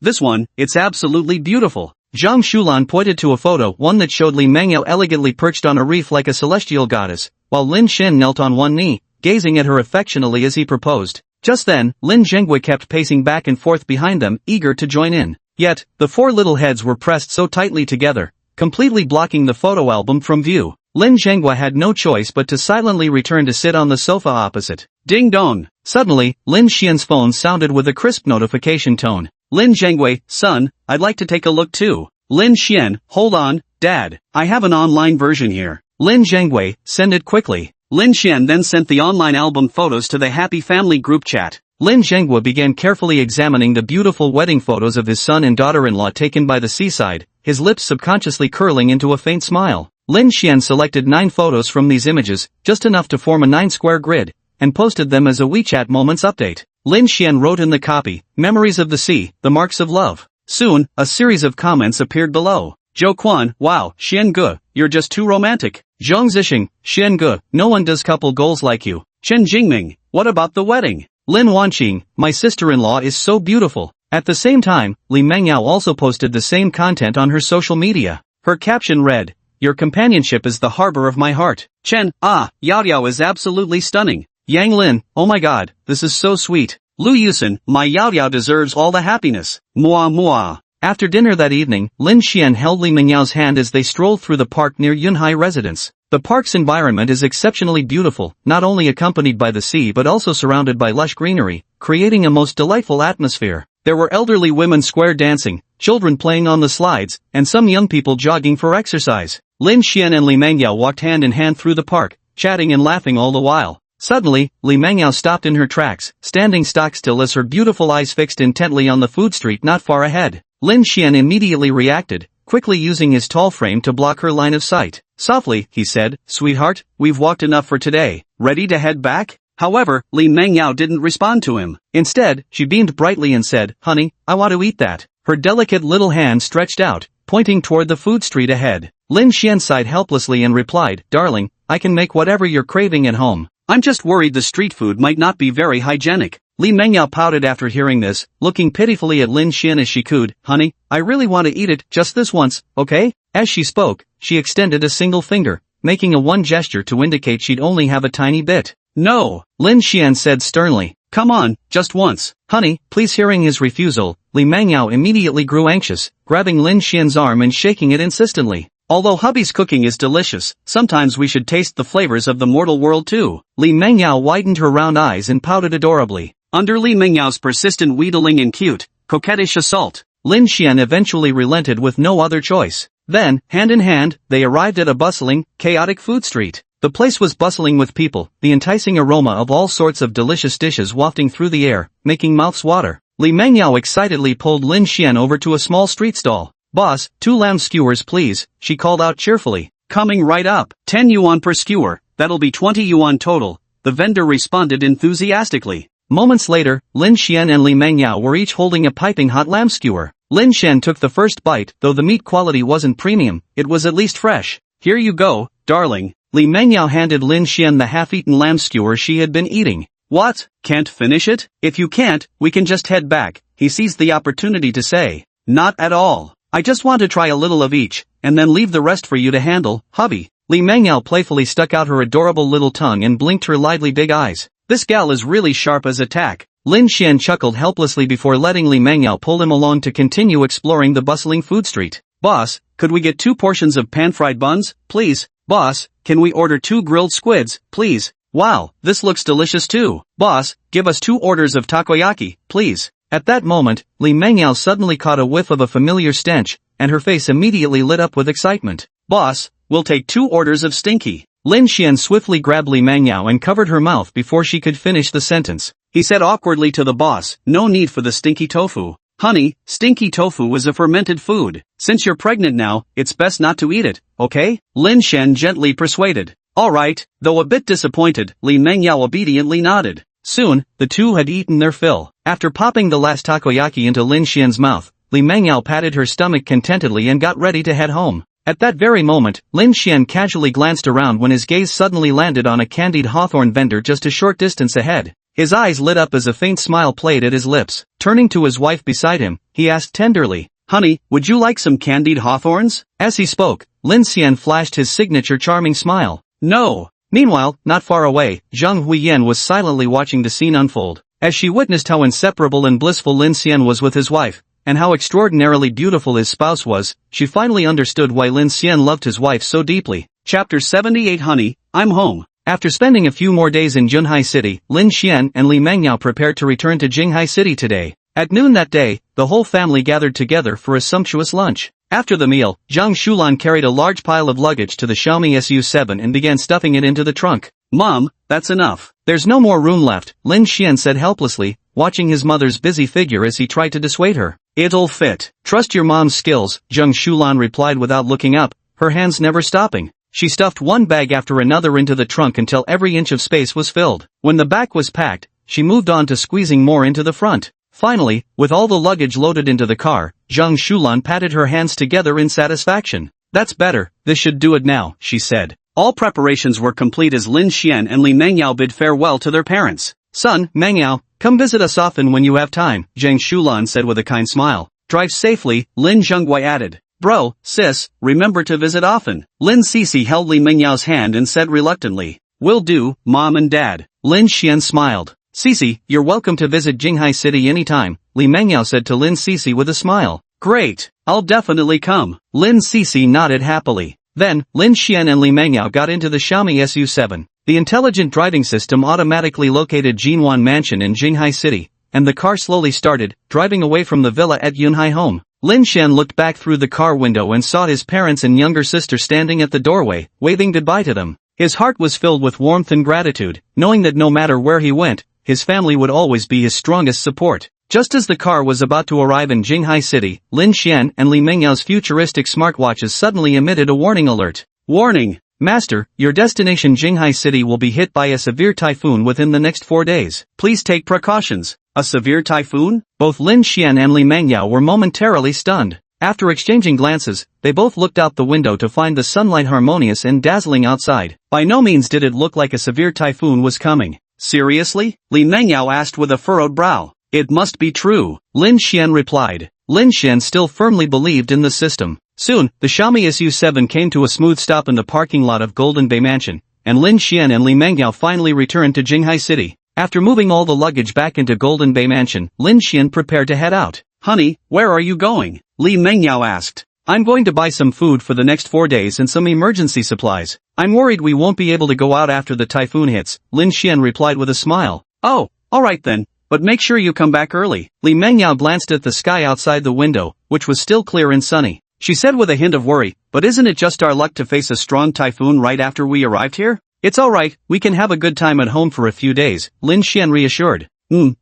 This one, it's absolutely beautiful." Zhang Shulan pointed to a photo, one that showed Li Mengyao elegantly perched on a reef like a celestial goddess, while Lin Xian knelt on one knee, gazing at her affectionately as he proposed. Just then, Lin Zhenggui kept pacing back and forth behind them, eager to join in. Yet, the four little heads were pressed so tightly together, completely blocking the photo album from view. Lin Zhenggui had no choice but to silently return to sit on the sofa opposite. Ding dong! Suddenly, Lin Xian's phone sounded with a crisp notification tone. "Lin Zhenggui, son, I'd like to take a look too." Lin Xian, "Hold on, Dad, I have an online version here." Lin Zhenggui, "Send it quickly." Lin Xian then sent the online album photos to the Happy Family group chat. Lin Zhenggui began carefully examining the beautiful wedding photos of his son and daughter-in-law taken by the seaside, his lips subconsciously curling into a faint smile. Lin Xian selected 9 photos from these images, just enough to form a 9-square grid, and posted them as a WeChat Moments update. Lin Xian wrote in the copy, "Memories of the sea, the marks of love." Soon, a series of comments appeared below. Zhou Quan, "Wow, Xian Ge, you're just too romantic." Zhang Zixing, "Xian Ge, no one does couple goals like you." Chen Jingming, "What about the wedding?" Lin Wanqing, "My sister-in-law is so beautiful." At the same time, Li Mengyao also posted the same content on her social media. Her caption read, "Your companionship is the harbor of my heart." Chen, "Ah, Yao Yao is absolutely stunning." Yang Lin, "Oh my god, this is so sweet." Lu Yusen, "My Yao Yao deserves all the happiness." Mua mua. After dinner that evening, Lin Xian held Li Mengyao's hand as they strolled through the park near Yunhai residence. The park's environment is exceptionally beautiful, not only accompanied by the sea but also surrounded by lush greenery, creating a most delightful atmosphere. There were elderly women square dancing, children playing on the slides, and some young people jogging for exercise. Lin Xian and Li Mengyao walked hand in hand through the park, chatting and laughing all the while. Suddenly, Li Mengyao stopped in her tracks, standing stock still as her beautiful eyes fixed intently on the food street not far ahead. Lin Xian immediately reacted, quickly using his tall frame to block her line of sight. Softly, he said, "Sweetheart, we've walked enough for today. Ready to head back?" However, Li Mengyao didn't respond to him. Instead, she beamed brightly and said, "Honey, I want to eat that." Her delicate little hand stretched out, pointing toward the food street ahead. Lin Xian sighed helplessly and replied, "Darling, I can make whatever you're craving at home. I'm just worried the street food might not be very hygienic." Li Mengyao pouted after hearing this, looking pitifully at Lin Xian as she cooed, "Honey, I really want to eat it, just this once, okay?" As she spoke, she extended a single finger, making a one gesture to indicate she'd only have a tiny bit. "No," Lin Xian said sternly. "Come on, just once." "Honey, please." Hearing his refusal, Li Mengyao immediately grew anxious, grabbing Lin Xian's arm and shaking it insistently. "Although hubby's cooking is delicious, sometimes we should taste the flavors of the mortal world too." Li Mengyao widened her round eyes and pouted adorably. Under Li Mengyao's persistent wheedling and cute, coquettish assault, Lin Xian eventually relented with no other choice. Then, hand in hand, they arrived at a bustling, chaotic food street. The place was bustling with people, the enticing aroma of all sorts of delicious dishes wafting through the air, making mouths water. Li Mengyao excitedly pulled Lin Xian over to a small street stall. "Boss, 2 lamb skewers please," she called out cheerfully. "Coming right up. 10 yuan per skewer, that'll be 20 yuan total," the vendor responded enthusiastically. Moments later, Lin Xian and Li Mengyao were each holding a piping hot lamb skewer. Lin Xian took the first bite, though the meat quality wasn't premium, it was at least fresh. "Here you go, darling." Li Mengyao handed Lin Xian the half-eaten lamb skewer she had been eating. "What, can't finish it? If you can't, we can just head back," he seized the opportunity to say. "Not at all. I just want to try a little of each, and then leave the rest for you to handle, hubby." Li Mengyao playfully stuck out her adorable little tongue and blinked her lively big eyes. "This gal is really sharp as a tack." Lin Xian chuckled helplessly before letting Li Mengyao pull him along to continue exploring the bustling food street. "Boss, could we get 2 portions of pan-fried buns, please?" "Boss, can we order 2 grilled squids, please?" "Wow, this looks delicious too." "Boss, give us 2 orders of takoyaki, please." At that moment, Li Mengyao suddenly caught a whiff of a familiar stench, and her face immediately lit up with excitement. "Boss, we'll take 2 orders of stinky." Lin Xian swiftly grabbed Li Mangyao and covered her mouth before she could finish the sentence. He said awkwardly to the boss, "No need for the stinky tofu. Honey, stinky tofu is a fermented food. Since you're pregnant now, it's best not to eat it, okay?" Lin Xian gently persuaded. Alright, though a bit disappointed, Li Mangyao obediently nodded. Soon, the two had eaten their fill. After popping the last takoyaki into Lin Xian's mouth, Li Mangyao patted her stomach contentedly and got ready to head home. At that very moment, Lin Xian casually glanced around when his gaze suddenly landed on a candied hawthorn vendor just a short distance ahead. His eyes lit up as a faint smile played at his lips. Turning to his wife beside him, he asked tenderly, "Honey, would you like some candied hawthorns?" As he spoke, Lin Xian flashed his signature charming smile. "No." Meanwhile, not far away, Zhang Huiyan was silently watching the scene unfold. As she witnessed how inseparable and blissful Lin Xian was with his wife, and how extraordinarily beautiful his spouse was, she finally understood why Lin Xian loved his wife so deeply. Chapter 78 Honey, I'm home. After spending a few more days in Junhai City, Lin Xian and Li Mangyao prepared to return to Jinghai City today. At noon that day, the whole family gathered together for a sumptuous lunch. After the meal, Zhang Shulan carried a large pile of luggage to the Xiaomi SU7 and began stuffing it into the trunk. "Mom, that's enough. There's no more room left," Lin Xian said helplessly, watching his mother's busy figure as he tried to dissuade her. "It'll fit. Trust your mom's skills," Zhang Shulan replied without looking up, her hands never stopping. She stuffed one bag after another into the trunk until every inch of space was filled. When the back was packed, she moved on to squeezing more into the front. Finally, with all the luggage loaded into the car, Zhang Shulan patted her hands together in satisfaction. "That's better, this should do it now," she said. All preparations were complete as Lin Xian and Li Mangyao bid farewell to their parents. "Son, Mangyao, come visit us often when you have time," Zhang Shulan said with a kind smile. "Drive safely," Lin Zhengguai added. "Bro, sis, remember to visit often." Lin Sisi held Li Mengyao's hand and said reluctantly, "Will do, Mom and Dad." Lin Xian smiled. "Sisi, you're welcome to visit Jinghai City anytime," Li Mengyao said to Lin Sisi with a smile. "Great, I'll definitely come." Lin Sisi nodded happily. Then, Lin Xian and Li Mengyao got into the Xiaomi SU7. The intelligent driving system automatically located Jinwan Mansion in Jinghai City, and the car slowly started, driving away from the villa at Yunhai home. Lin Xian looked back through the car window and saw his parents and younger sister standing at the doorway, waving goodbye to them. His heart was filled with warmth and gratitude, knowing that no matter where he went, his family would always be his strongest support. Just as the car was about to arrive in Jinghai City, Lin Xian and Li Mengyao's futuristic smartwatches suddenly emitted a warning alert. "Warning! Master, your destination Jinghai City will be hit by a severe typhoon within the next 4 days. Please take precautions." A severe typhoon? Both Lin Xian and Li Mengyao were momentarily stunned. After exchanging glances, they both looked out the window to find the sunlight harmonious and dazzling outside. By no means did it look like a severe typhoon was coming. "Seriously?" Li Mengyao asked with a furrowed brow. "It must be true," Lin Xian replied. Lin Xian still firmly believed in the system. Soon, the Xiaomi SU7 came to a smooth stop in the parking lot of Golden Bay Mansion, and Lin Xian and Li Mengyao finally returned to Jinghai City. After moving all the luggage back into Golden Bay Mansion, Lin Xian prepared to head out. "Honey, where are you going?" Li Mengyao asked. "I'm going to buy some food for the next 4 days and some emergency supplies. I'm worried we won't be able to go out after the typhoon hits," Lin Xian replied with a smile. "Oh, alright then, but make sure you come back early." Li Mengyao glanced at the sky outside the window, which was still clear and sunny. She said with a hint of worry, "But isn't it just our luck to face a strong typhoon right after we arrived here?" "It's alright, we can have a good time at home for a few days," Lin Xian reassured.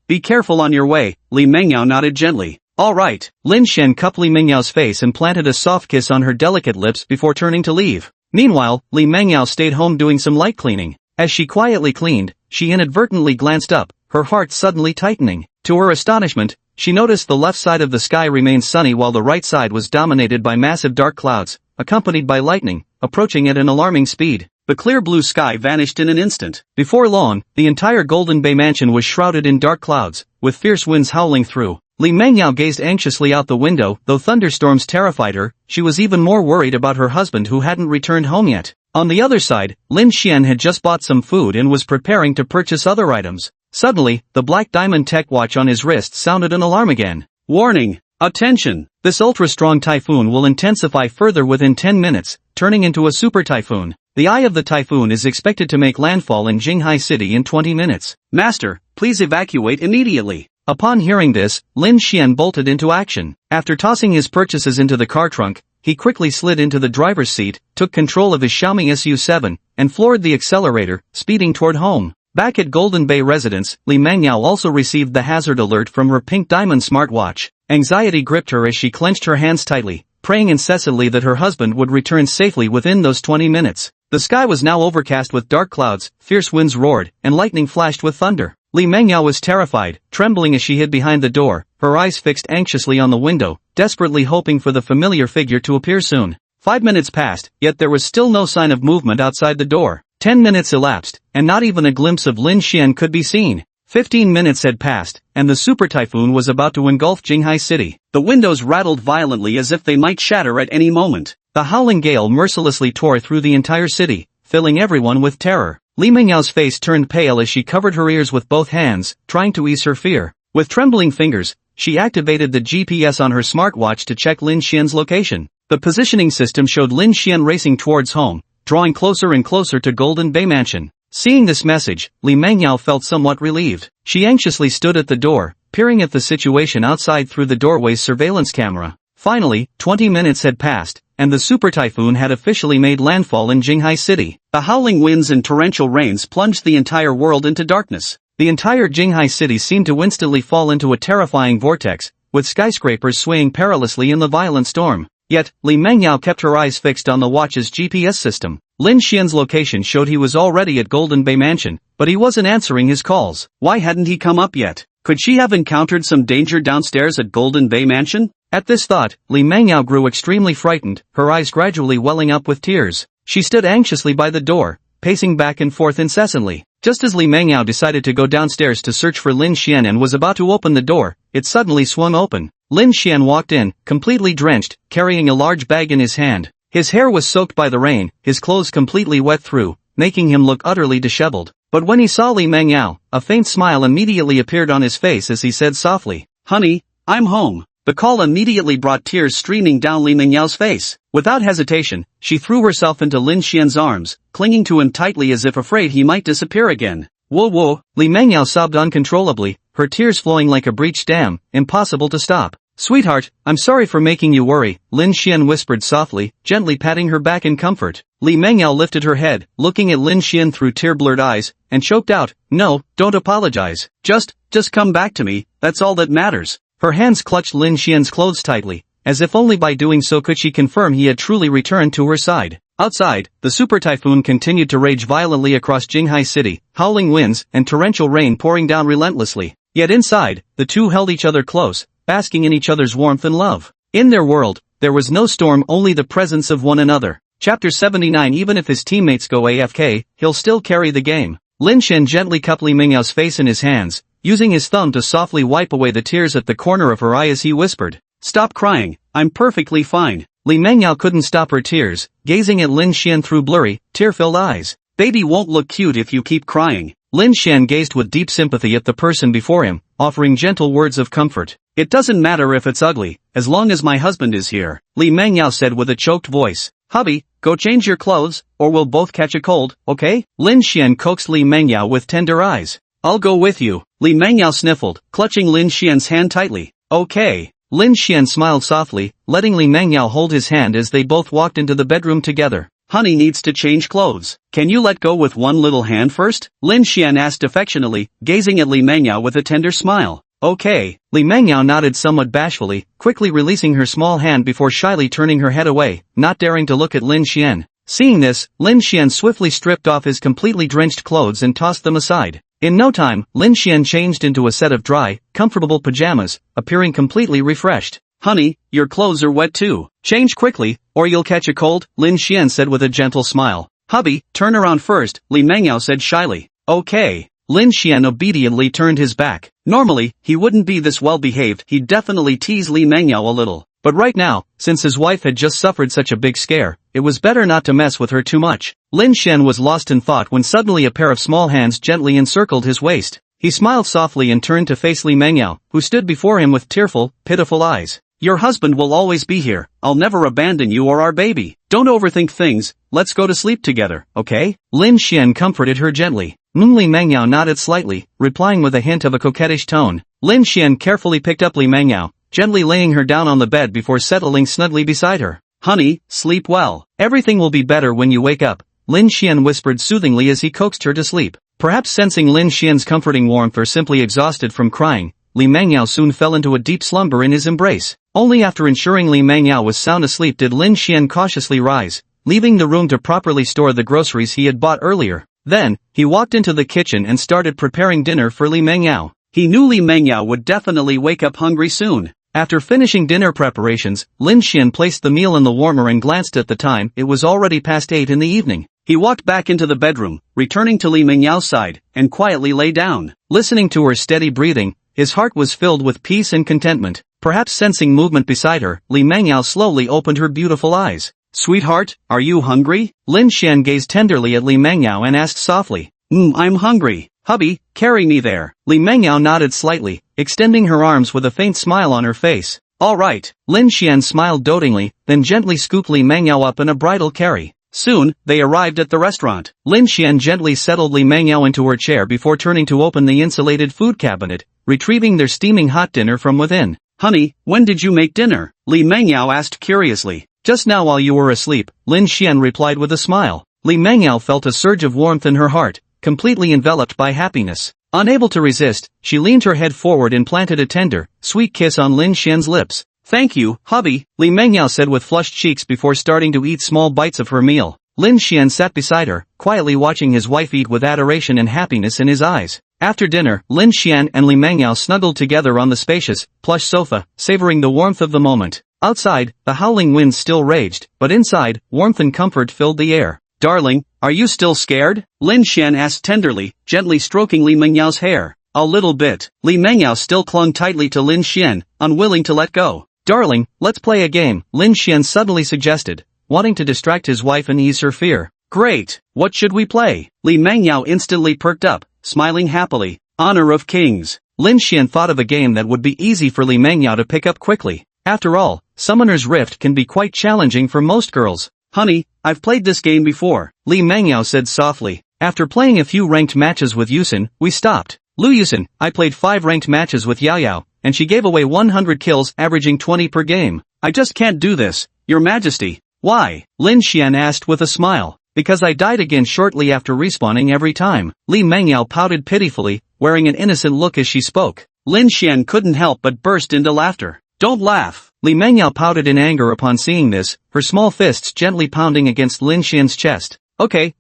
Be careful on your way," Li Mengyao nodded gently. "Alright." Lin Xian cupped Li Mengyao's face and planted a soft kiss on her delicate lips before turning to leave. Meanwhile, Li Mengyao stayed home doing some light cleaning. As she quietly cleaned, she inadvertently glanced up, her heart suddenly tightening. To her astonishment, she noticed the left side of the sky remained sunny while the right side was dominated by massive dark clouds, accompanied by lightning, approaching at an alarming speed. The clear blue sky vanished in an instant. Before long, the entire Golden Bay Mansion was shrouded in dark clouds, with fierce winds howling through. Li Mengyao gazed anxiously out the window. Though thunderstorms terrified her, she was even more worried about her husband who hadn't returned home yet. On the other side, Lin Xian had just bought some food and was preparing to purchase other items. Suddenly, the black diamond tech watch on his wrist sounded an alarm again. "Warning! Attention! This ultra-strong typhoon will intensify further within 10 minutes, turning into a super typhoon. The eye of the typhoon is expected to make landfall in Jinghai City in 20 minutes. Master, please evacuate immediately." Upon hearing this, Lin Xian bolted into action. After tossing his purchases into the car trunk, he quickly slid into the driver's seat, took control of his Xiaomi SU7, and floored the accelerator, speeding toward home. Back at Golden Bay residence, Li Mengyao also received the hazard alert from her pink diamond smartwatch. Anxiety gripped her as she clenched her hands tightly, praying incessantly that her husband would return safely within those 20 minutes. The sky was now overcast with dark clouds, fierce winds roared, and lightning flashed with thunder. Li Mengyao was terrified, trembling as she hid behind the door, her eyes fixed anxiously on the window, desperately hoping for the familiar figure to appear soon. 5 minutes passed, yet there was still no sign of movement outside the door. 10 minutes elapsed, and not even a glimpse of Lin Xian could be seen. 15 minutes had passed, and the super typhoon was about to engulf Jinghai City. The windows rattled violently as if they might shatter at any moment. The howling gale mercilessly tore through the entire city, filling everyone with terror. Li Mengyao's face turned pale as she covered her ears with both hands, trying to ease her fear. With trembling fingers, she activated the GPS on her smartwatch to check Lin Xian's location. The positioning system showed Lin Xian racing towards home, drawing closer and closer to Golden Bay Mansion. Seeing this message, Li Mengyao felt somewhat relieved. She anxiously stood at the door, peering at the situation outside through the doorway's surveillance camera. Finally, 20 minutes had passed, and the super typhoon had officially made landfall in Jinghai City. The howling winds and torrential rains plunged the entire world into darkness. The entire Jinghai City seemed to instantly fall into a terrifying vortex, with skyscrapers swaying perilously in the violent storm. Yet, Li Mengyao kept her eyes fixed on the watch's GPS system. Lin Xian's location showed he was already at Golden Bay Mansion, but he wasn't answering his calls. Why hadn't he come up yet? Could she have encountered some danger downstairs at Golden Bay Mansion? At this thought, Li Mengyao grew extremely frightened, her eyes gradually welling up with tears. She stood anxiously by the door, pacing back and forth incessantly. Just as Li Mengyao decided to go downstairs to search for Lin Xian and was about to open the door, it suddenly swung open. Lin Xian walked in, completely drenched, carrying a large bag in his hand. His hair was soaked by the rain, his clothes completely wet through, making him look utterly disheveled. But when he saw Li Mengyao, a faint smile immediately appeared on his face as he said softly, "Honey, I'm home." The call immediately brought tears streaming down Li Mengyao's face. Without hesitation, she threw herself into Lin Xian's arms, clinging to him tightly as if afraid he might disappear again. "Whoa whoa," Li Mengyao sobbed uncontrollably, her tears flowing like a breached dam, impossible to stop. "Sweetheart, I'm sorry for making you worry," Lin Xian whispered softly, gently patting her back in comfort. Li Mengyao lifted her head, looking at Lin Xian through tear-blurred eyes, and choked out, "No, don't apologize. Just come back to me, that's all that matters." Her hands clutched Lin Xian's clothes tightly, as if only by doing so could she confirm he had truly returned to her side. Outside, the super typhoon continued to rage violently across Jinghai City, howling winds and torrential rain pouring down relentlessly. Yet inside, the two held each other close, basking in each other's warmth and love. In their world, there was no storm, only the presence of one another. Chapter 79. Even if his teammates go AFK, he'll still carry the game. Lin Xian gently cupped Li Mengyao's face in his hands, using his thumb to softly wipe away the tears at the corner of her eye as he whispered, "Stop crying, I'm perfectly fine." Li Mengyao couldn't stop her tears, gazing at Lin Xian through blurry, tear-filled eyes. "Baby won't look cute if you keep crying." Lin Xian gazed with deep sympathy at the person before him, offering gentle words of comfort. "It doesn't matter if it's ugly, as long as my husband is here," Li Mengyao said with a choked voice. "Hubby, go change your clothes, or we'll both catch a cold, okay?" Lin Xian coaxed Li Mengyao with tender eyes. "I'll go with you," Li Mengyao sniffled, clutching Lin Xian's hand tightly. "Okay." Lin Xian smiled softly, letting Li Mengyao hold his hand as they both walked into the bedroom together. "Honey needs to change clothes. Can you let go with one little hand first?" Lin Xian asked affectionately, gazing at Li Mengyao with a tender smile. "Okay." Li Mengyao nodded somewhat bashfully, quickly releasing her small hand before shyly turning her head away, not daring to look at Lin Xian. Seeing this, Lin Xian swiftly stripped off his completely drenched clothes and tossed them aside. In no time, Lin Xian changed into a set of dry, comfortable pajamas, appearing completely refreshed. "Honey, your clothes are wet too. Change quickly, or you'll catch a cold," Lin Xian said with a gentle smile. "Hubby, turn around first," Li Mengyao said shyly. "Okay." Lin Xian obediently turned his back. Normally, he wouldn't be this well-behaved, he'd definitely tease Li Mengyao a little. But right now, since his wife had just suffered such a big scare, it was better not to mess with her too much. Lin Xian was lost in thought when suddenly a pair of small hands gently encircled his waist. He smiled softly and turned to face Li Mengyao, who stood before him with tearful, pitiful eyes. "Your husband will always be here. I'll never abandon you or our baby. Don't overthink things, let's go to sleep together, okay?" Lin Xian comforted her gently. Li Mengyao nodded slightly, replying with a hint of a coquettish tone. Lin Xian carefully picked up Li Mengyao, gently laying her down on the bed before settling snugly beside her. "Honey, sleep well. Everything will be better when you wake up. Lin Xian whispered soothingly as he coaxed her to sleep. Perhaps sensing Lin Xian's comforting warmth or simply exhausted from crying, Li Mangyao soon fell into a deep slumber in his embrace. Only after ensuring Li Mangyao was sound asleep did Lin Xian cautiously rise, leaving the room to properly store the groceries he had bought earlier. Then, he walked into the kitchen and started preparing dinner for Li Mangyao. He knew Li Mangyao would definitely wake up hungry soon. After finishing dinner preparations, Lin Xian placed the meal in the warmer and glanced at the time. It was already past 8 in the evening. He walked back into the bedroom, returning to Li Mengyao's side, and quietly lay down. Listening to her steady breathing, his heart was filled with peace and contentment. Perhaps sensing movement beside her, Li Mangyao slowly opened her beautiful eyes. "Sweetheart, are you hungry?" Lin Xian gazed tenderly at Li Mangyao and asked softly. I'm hungry. Hubby, carry me there." Li Mangyao nodded slightly, extending her arms with a faint smile on her face. "All right." Lin Xian smiled dotingly, then gently scooped Li Mangyao up in a bridal carry. Soon, they arrived at the restaurant. Lin Xian gently settled Li Mangyao into her chair before turning to open the insulated food cabinet, retrieving their steaming hot dinner from within. "Honey, when did you make dinner?" Li Mangyao asked curiously. "Just now while you were asleep," Lin Xian replied with a smile. Li Mangyao felt a surge of warmth in her heart, completely enveloped by happiness. Unable to resist, she leaned her head forward and planted a tender, sweet kiss on Lin Xian's lips. "Thank you, hubby," Li Mangyao said with flushed cheeks before starting to eat small bites of her meal. Lin Xian sat beside her, quietly watching his wife eat with adoration and happiness in his eyes. After dinner, Lin Xian and Li Mangyao snuggled together on the spacious, plush sofa, savoring the warmth of the moment. Outside, the howling wind still raged, but inside, warmth and comfort filled the air. "Darling, are you still scared?" Lin Xian asked tenderly, gently stroking Li Mengyao's hair. "A little bit." Li Mengyao still clung tightly to Lin Xian, unwilling to let go. "Darling, let's play a game," Lin Xian suddenly suggested, wanting to distract his wife and ease her fear. "Great, what should we play?" Li Mengyao instantly perked up, smiling happily. "Honor of Kings." Lin Xian thought of a game that would be easy for Li Mengyao to pick up quickly. After all, Summoner's Rift can be quite challenging for most girls. "Honey, I've played this game before," Li Mengyao said softly. "After playing a few ranked matches with Yusin, we stopped." "Lu Yusin, I played 5 ranked matches with Yao Yao, and she gave away 100 kills averaging 20 per game. I just can't do this, Your Majesty." "Why?" Lin Xian asked with a smile. "Because I died again shortly after respawning every time." Li Mengyao pouted pitifully, wearing an innocent look as she spoke. Lin Xian couldn't help but burst into laughter. "Don't laugh." Li Mengyao pouted in anger upon seeing this, her small fists gently pounding against Lin Xian's chest. Okay,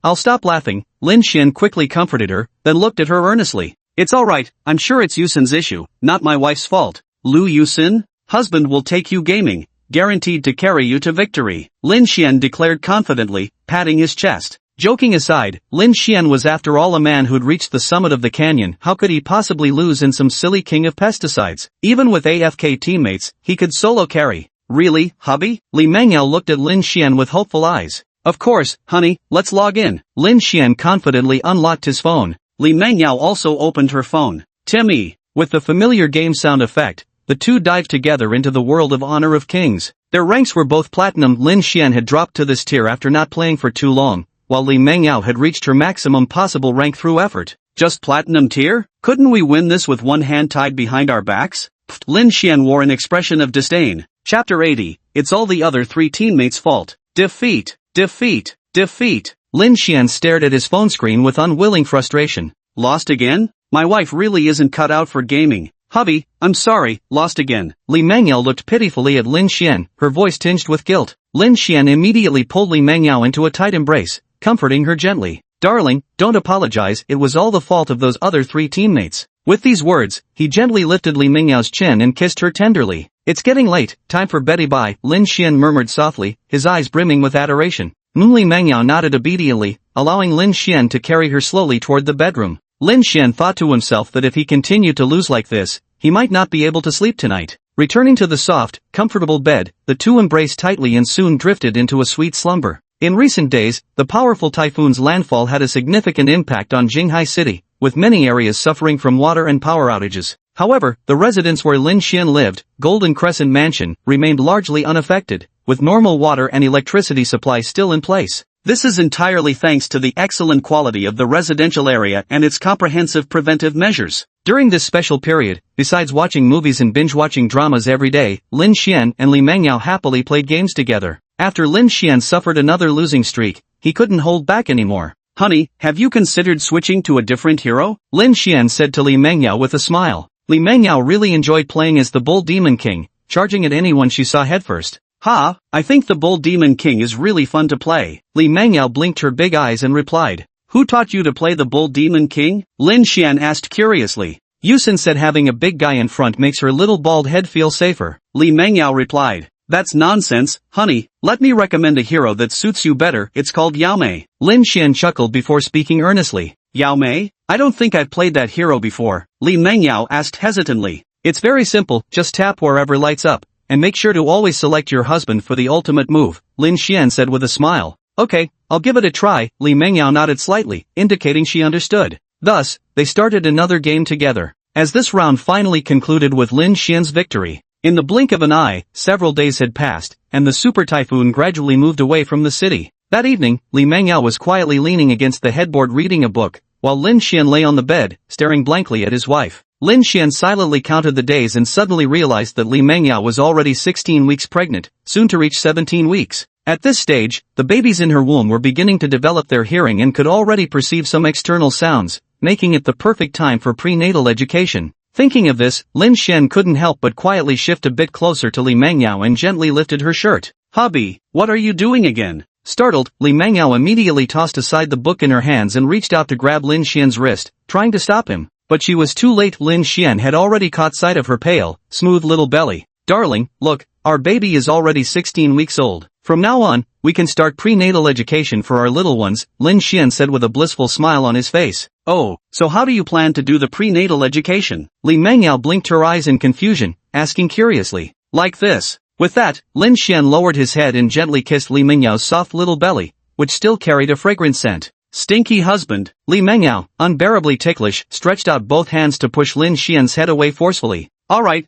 I'll stop laughing." Lin Xian quickly comforted her, then looked at her earnestly. "It's alright, I'm sure it's Yusin's issue, not my wife's fault." "Lu Yusin? Husband will take you gaming, guaranteed to carry you to victory," Lin Xian declared confidently, patting his chest. Joking aside, Lin Xian was after all a man who'd reached the summit of the canyon. How could he possibly lose in some silly king of pesticides? Even with AFK teammates, he could solo carry. "Really, hubby?" Li Mengyao looked at Lin Xian with hopeful eyes. "Of course, honey, let's log in." Lin Xian confidently unlocked his phone. Li Mengyao also opened her phone. "Timmy." With the familiar game sound effect, the two dived together into the world of Honor of Kings. Their ranks were both platinum. Lin Xian had dropped to this tier after not playing for too long, while Li Mengyao had reached her maximum possible rank through effort. "Just platinum tier? Couldn't we win this with one hand tied behind our backs?" Lin Xian wore an expression of disdain. Chapter 80, It's all the other 3 teammates' fault. Defeat. Lin Xian stared at his phone screen with unwilling frustration. "Lost again? My wife really isn't cut out for gaming. Hubby, I'm sorry, lost again." Li Mengyao looked pitifully at Lin Xian, her voice tinged with guilt. Lin Xian immediately pulled Li Mengyao into a tight embrace, comforting her gently. "Darling, don't apologize, it was all the fault of those other 3 teammates." With these words, he gently lifted Li Mengyao's chin and kissed her tenderly. "It's getting late, time for beddy bye," Lin Xian murmured softly, his eyes brimming with adoration. Li Mengyao nodded obediently, allowing Lin Xian to carry her slowly toward the bedroom. Lin Xian thought to himself that if he continued to lose like this, he might not be able to sleep tonight. Returning to the soft, comfortable bed, the two embraced tightly and soon drifted into a sweet slumber. In recent days, the powerful typhoon's landfall had a significant impact on Jinghai City, with many areas suffering from water and power outages. However, the residence where Lin Xian lived, Golden Crescent Mansion, remained largely unaffected, with normal water and electricity supply still in place. This is entirely thanks to the excellent quality of the residential area and its comprehensive preventive measures. During this special period, besides watching movies and binge-watching dramas every day, Lin Xian and Li Mengyao happily played games together. After Lin Xian suffered another losing streak, he couldn't hold back anymore. Honey, have you considered switching to a different hero? Lin Xian said to Li Mengyao with a smile. Li Mengyao really enjoyed playing as the Bull Demon King, charging at anyone she saw headfirst. Ha, I think the Bull Demon King is really fun to play. Li Mengyao blinked her big eyes and replied. Who taught you to play the Bull Demon King? Lin Xian asked curiously. Yusin said having a big guy in front makes her little bald head feel safer. Li Mengyao replied. That's nonsense, honey, let me recommend a hero that suits you better, it's called Yao Mei. Lin Xian chuckled before speaking earnestly. Yao Mei? I don't think I've played that hero before, Li Mengyao asked hesitantly. It's very simple, just tap wherever lights up, and make sure to always select your husband for the ultimate move, Lin Xian said with a smile. Okay, I'll give it a try, Li Mengyao nodded slightly, indicating she understood. Thus, they started another game together. As this round finally concluded with Lin Xian's victory. In the blink of an eye, several days had passed, and the super typhoon gradually moved away from the city. That evening, Li Mengyao was quietly leaning against the headboard reading a book, while Lin Xian lay on the bed, staring blankly at his wife. Lin Xian silently counted the days and suddenly realized that Li Mengyao was already 16 weeks pregnant, soon to reach 17 weeks. At this stage, the babies in her womb were beginning to develop their hearing and could already perceive some external sounds, making it the perfect time for prenatal education. Thinking of this, Lin Xian couldn't help but quietly shift a bit closer to Li Mengyao and gently lifted her shirt. Hubby, what are you doing again? Startled, Li Mengyao immediately tossed aside the book in her hands and reached out to grab Lin Xian's wrist, trying to stop him. But she was too late. Lin Xian had already caught sight of her pale, smooth little belly. Darling, look, our baby is already 16 weeks old. From now on, we can start prenatal education for our little ones, Lin Xian said with a blissful smile on his face. Oh, so how do you plan to do the prenatal education? Li Mengyao blinked her eyes in confusion, asking curiously. Like this. With that, Lin Xian lowered his head and gently kissed Li Mengyao's soft little belly, which still carried a fragrant scent. Stinky husband. Li Mengyao, unbearably ticklish, stretched out both hands to push Lin Xian's head away forcefully. Alright,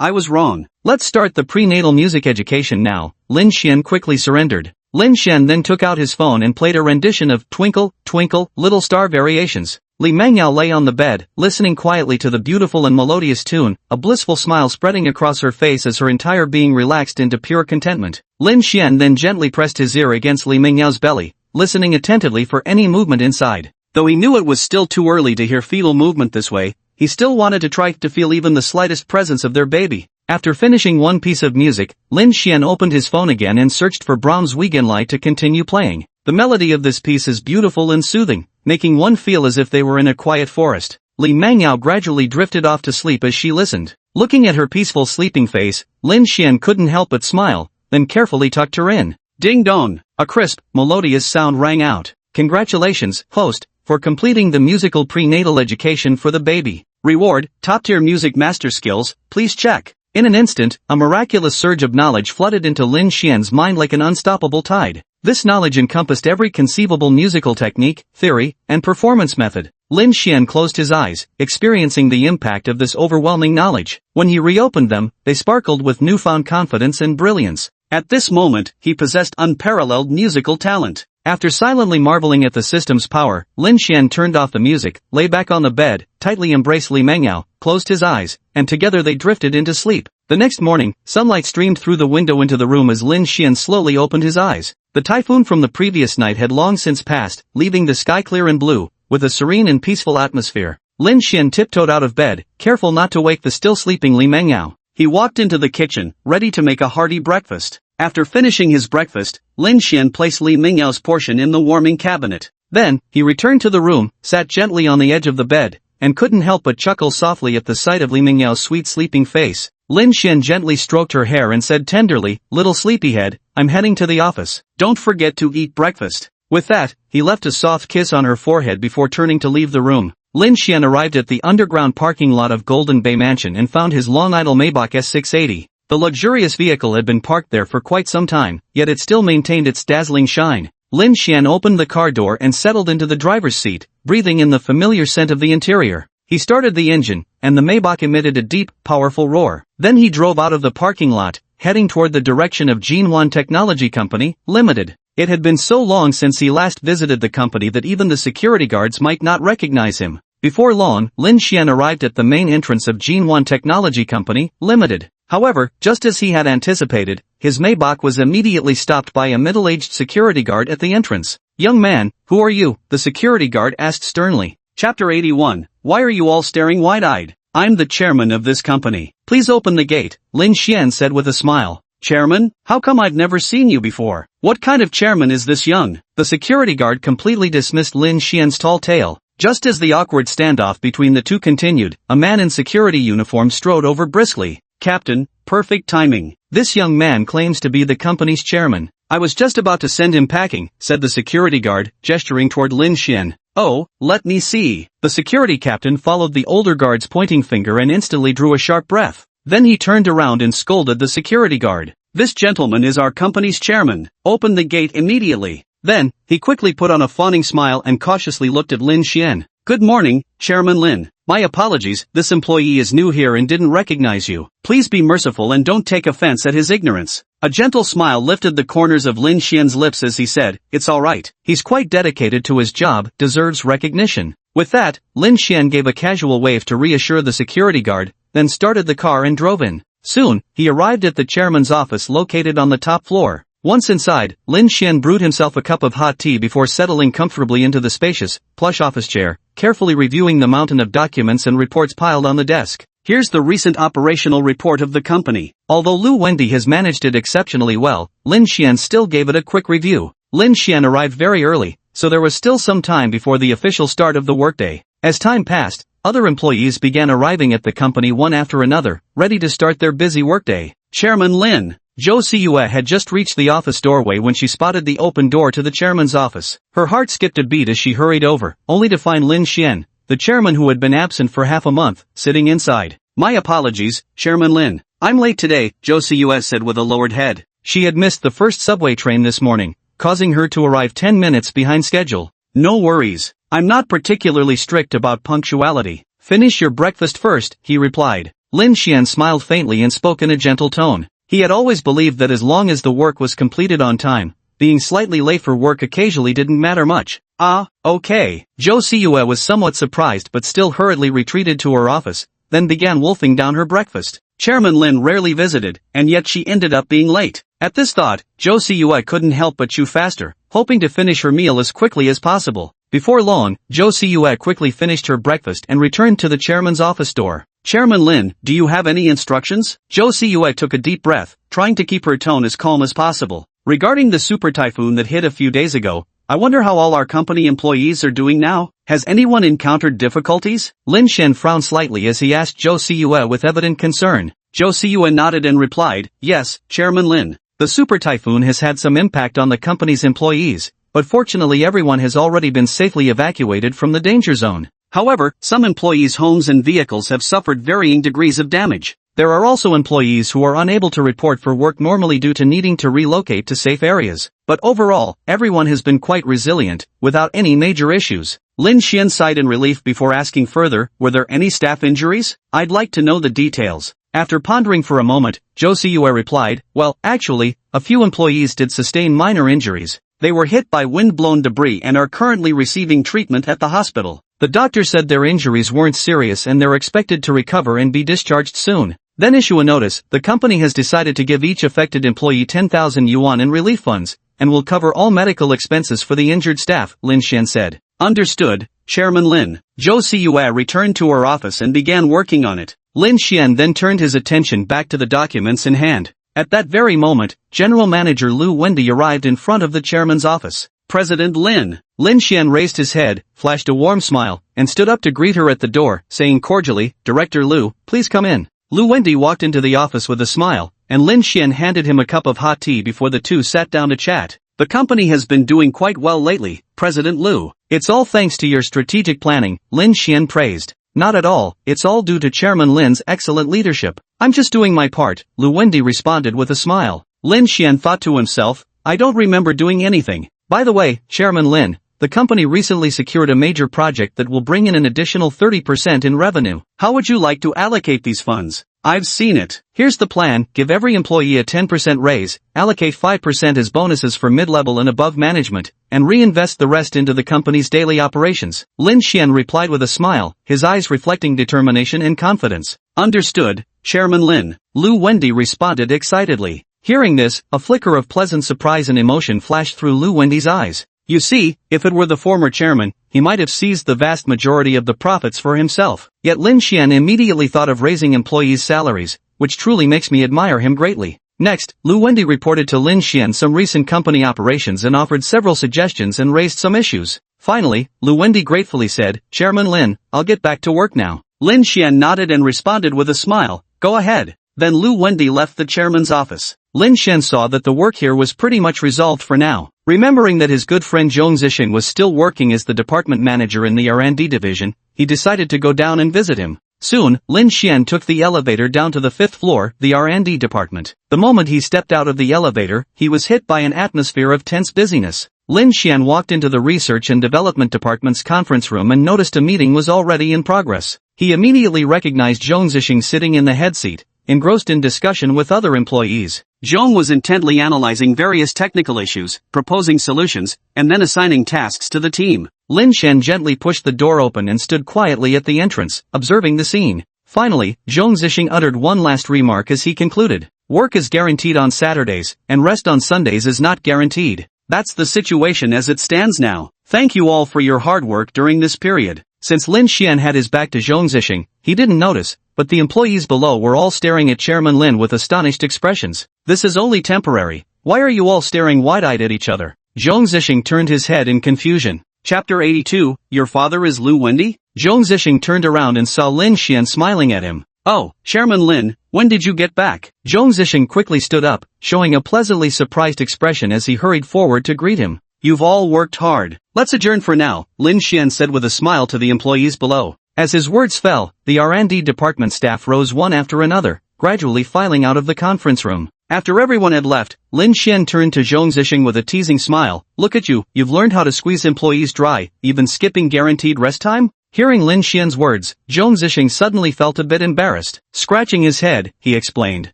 I was wrong. Let's start the prenatal music education now. Lin Xian quickly surrendered. Lin Xian then took out his phone and played a rendition of Twinkle, Twinkle, Little Star variations. Li Mengyao lay on the bed, listening quietly to the beautiful and melodious tune, a blissful smile spreading across her face as her entire being relaxed into pure contentment. Lin Xian then gently pressed his ear against Li Mengyao's belly, listening attentively for any movement inside. Though he knew it was still too early to hear fetal movement this way, he still wanted to try to feel even the slightest presence of their baby. After finishing one piece of music, Lin Xian opened his phone again and searched for Brahms' Wiegenlied to continue playing. The melody of this piece is beautiful and soothing, making one feel as if they were in a quiet forest. Li Mengyao gradually drifted off to sleep as she listened. Looking at her peaceful sleeping face, Lin Xian couldn't help but smile, then carefully tucked her in. Ding dong! A crisp, melodious sound rang out. Congratulations, host, for completing the musical prenatal education for the baby. Reward, top-tier music master skills, please check. In an instant, a miraculous surge of knowledge flooded into Lin Xian's mind like an unstoppable tide. This knowledge encompassed every conceivable musical technique, theory, and performance method. Lin Xian closed his eyes, experiencing the impact of this overwhelming knowledge. When he reopened them, they sparkled with newfound confidence and brilliance. At this moment, he possessed unparalleled musical talent. After silently marveling at the system's power, Lin Xian turned off the music, lay back on the bed, tightly embraced Li Mengyao, closed his eyes, and together they drifted into sleep. The next morning, sunlight streamed through the window into the room as Lin Xian slowly opened his eyes. The typhoon from the previous night had long since passed, leaving the sky clear and blue, with a serene and peaceful atmosphere. Lin Xian tiptoed out of bed, careful not to wake the still sleeping Li Mengyao. He walked into the kitchen, ready to make a hearty breakfast. After finishing his breakfast, Lin Xian placed Li Mengyao's portion in the warming cabinet. Then, he returned to the room, sat gently on the edge of the bed, and couldn't help but chuckle softly at the sight of Li Mengyao's sweet sleeping face. Lin Xian gently stroked her hair and said tenderly, "Little sleepyhead, I'm heading to the office. Don't forget to eat breakfast." With that, he left a soft kiss on her forehead before turning to leave the room. Lin Xian arrived at the underground parking lot of Golden Bay Mansion and found his long-idle Maybach S680. The luxurious vehicle had been parked there for quite some time, yet it still maintained its dazzling shine. Lin Xian opened the car door and settled into the driver's seat, breathing in the familiar scent of the interior. He started the engine, and the Maybach emitted a deep, powerful roar. Then he drove out of the parking lot, heading toward the direction of Jinwan Technology Company, Limited. It had been so long since he last visited the company that even the security guards might not recognize him. Before long, Lin Xian arrived at the main entrance of Jinwan Technology Company, Limited. However, just as he had anticipated, his Maybach was immediately stopped by a middle-aged security guard at the entrance. "Young man, who are you?" the security guard asked sternly. Chapter 81. Why are you all staring wide-eyed? "I'm the chairman of this company. Please open the gate," Lin Xian said with a smile. "Chairman? How come I've never seen you before? What kind of chairman is this young?" The security guard completely dismissed Lin Xian's tall tale. Just as the awkward standoff between the two continued, a man in security uniform strode over briskly. "Captain, perfect timing. This young man claims to be the company's chairman. I was just about to send him packing," said the security guard, gesturing toward Lin Xian. "Oh, let me see." The security captain followed the older guard's pointing finger and instantly drew a sharp breath. Then he turned around and scolded the security guard. "This gentleman is our company's chairman. Open the gate immediately." Then, he quickly put on a fawning smile and cautiously looked at Lin Xian. "Good morning, Chairman Lin. My apologies, this employee is new here and didn't recognize you. Please be merciful and don't take offense at his ignorance." A gentle smile lifted the corners of Lin Xian's lips as he said, "It's alright. He's quite dedicated to his job, deserves recognition." With that, Lin Xian gave a casual wave to reassure the security guard, then started the car and drove in. Soon, he arrived at the chairman's office located on the top floor. Once inside, Lin Xian brewed himself a cup of hot tea before settling comfortably into the spacious, plush office chair, carefully reviewing the mountain of documents and reports piled on the desk. Here's the recent operational report of the company. Although Lu Wendy has managed it exceptionally well, Lin Xian still gave it a quick review. Lin Xian arrived very early, so there was still some time before the official start of the workday. As time passed, other employees began arriving at the company one after another, ready to start their busy workday. Chairman Lin. Zhou Siyue had just reached the office doorway when she spotted the open door to the chairman's office. Her heart skipped a beat as she hurried over, only to find Lin Xian, the chairman who had been absent for half a month, sitting inside. "My apologies, Chairman Lin. I'm late today," Zhou Siyue said with a lowered head. She had missed the first subway train this morning, causing her to arrive 10 minutes behind schedule. "No worries. I'm not particularly strict about punctuality. Finish your breakfast first," he replied. Lin Xian smiled faintly and spoke in a gentle tone. He had always believed that as long as the work was completed on time, being slightly late for work occasionally didn't matter much. "Ah, okay." Zhou Siyue was somewhat surprised but still hurriedly retreated to her office, then began wolfing down her breakfast. Chairman Lin rarely visited, and yet she ended up being late. At this thought, Zhou Siyue couldn't help but chew faster, hoping to finish her meal as quickly as possible. Before long, Zhou Siyue quickly finished her breakfast and returned to the chairman's office door. "Chairman Lin, do you have any instructions?" Zhou Siyue took a deep breath, trying to keep her tone as calm as possible. "Regarding the super typhoon that hit a few days ago, I wonder how all our company employees are doing now. Has anyone encountered difficulties?" Lin Xian frowned slightly as he asked Zhou Siyue with evident concern. Zhou Siyue nodded and replied, "Yes, Chairman Lin. The super typhoon has had some impact on the company's employees, but fortunately everyone has already been safely evacuated from the danger zone. However, some employees' homes and vehicles have suffered varying degrees of damage. There are also employees who are unable to report for work normally due to needing to relocate to safe areas. But overall, everyone has been quite resilient, without any major issues." Lin Xian sighed in relief before asking further, "Were there any staff injuries? I'd like to know the details." After pondering for a moment, Zhou Siyue replied, "Well, actually, a few employees did sustain minor injuries. They were hit by wind-blown debris and are currently receiving treatment at the hospital. The doctor said their injuries weren't serious and they're expected to recover and be discharged soon." Then issue a notice, "The company has decided to give each affected employee 10,000 yuan in relief funds, and will cover all medical expenses for the injured staff," Lin Xian said. "Understood, Chairman Lin." Zhou Siyue returned to her office and began working on it. Lin Xian then turned his attention back to the documents in hand. At that very moment, General Manager Lu Wendy arrived in front of the chairman's office. "President Lin." Lin Xian raised his head, flashed a warm smile, and stood up to greet her at the door, saying cordially, "Director Lu, please come in." Lu Wendy walked into the office with a smile, and Lin Xian handed him a cup of hot tea before the two sat down to chat. "The company has been doing quite well lately, President Lu. It's all thanks to your strategic planning," Lin Xian praised. "Not at all, it's all due to Chairman Lin's excellent leadership. I'm just doing my part," Lu Wendy responded with a smile. Lin Xian thought to himself, "I don't remember doing anything. By the way, Chairman Lin, the company recently secured a major project that will bring in an additional 30% in revenue. How would you like to allocate these funds?" "I've seen it. Here's the plan: give every employee a 10% raise, allocate 5% as bonuses for mid-level and above management, and reinvest the rest into the company's daily operations." Lin Xian replied with a smile, his eyes reflecting determination and confidence. "Understood, Chairman Lin." Lu Wendy responded excitedly. Hearing this, a flicker of pleasant surprise and emotion flashed through Lu Wendy's eyes. You see, if it were the former chairman, he might have seized the vast majority of the profits for himself. Yet Lin Xian immediately thought of raising employees' salaries, which truly makes me admire him greatly. Next, Lu Wendy reported to Lin Xian some recent company operations and offered several suggestions and raised some issues. Finally, Lu Wendy gratefully said, Chairman Lin, I'll get back to work now. Lin Xian nodded and responded with a smile, go ahead. Then Lu Wendy left the chairman's office. Lin Xian saw that the work here was pretty much resolved for now. Remembering that his good friend Zhong Zixing was still working as the department manager in the R&D division, he decided to go down and visit him. Soon, Lin Xian took the elevator down to the 5th floor, the R&D department. The moment he stepped out of the elevator, he was hit by an atmosphere of tense busyness. Lin Xian walked into the Research and Development Department's conference room and noticed a meeting was already in progress. He immediately recognized Zhong Zixing sitting in the head seat, engrossed in discussion with other employees. Zhong was intently analyzing various technical issues, proposing solutions, and then assigning tasks to the team. Lin Xian gently pushed the door open and stood quietly at the entrance, observing the scene. Finally, Zhong Zixing uttered one last remark as he concluded. Work is guaranteed on Saturdays, and rest on Sundays is not guaranteed. That's the situation as it stands now. Thank you all for your hard work during this period. Since Lin Xian had his back to Zhong Zixing, he didn't notice, but the employees below were all staring at Chairman Lin with astonished expressions. This is only temporary. Why are you all staring wide-eyed at each other? Zhong Zixing turned his head in confusion. Chapter 82, Your father is Lu Wendy? Zhong Zixing turned around and saw Lin Xian smiling at him. Oh, Chairman Lin, when did you get back? Zhong Zixing quickly stood up, showing a pleasantly surprised expression as he hurried forward to greet him. You've all worked hard. Let's adjourn for now, Lin Xian said with a smile to the employees below. As his words fell, the R&D department staff rose one after another, gradually filing out of the conference room. After everyone had left, Lin Xian turned to Zhong Zixing with a teasing smile. Look at you, you've learned how to squeeze employees dry, even skipping guaranteed rest time? Hearing Lin Xian's words, Zhong Zixing suddenly felt a bit embarrassed. Scratching his head, he explained.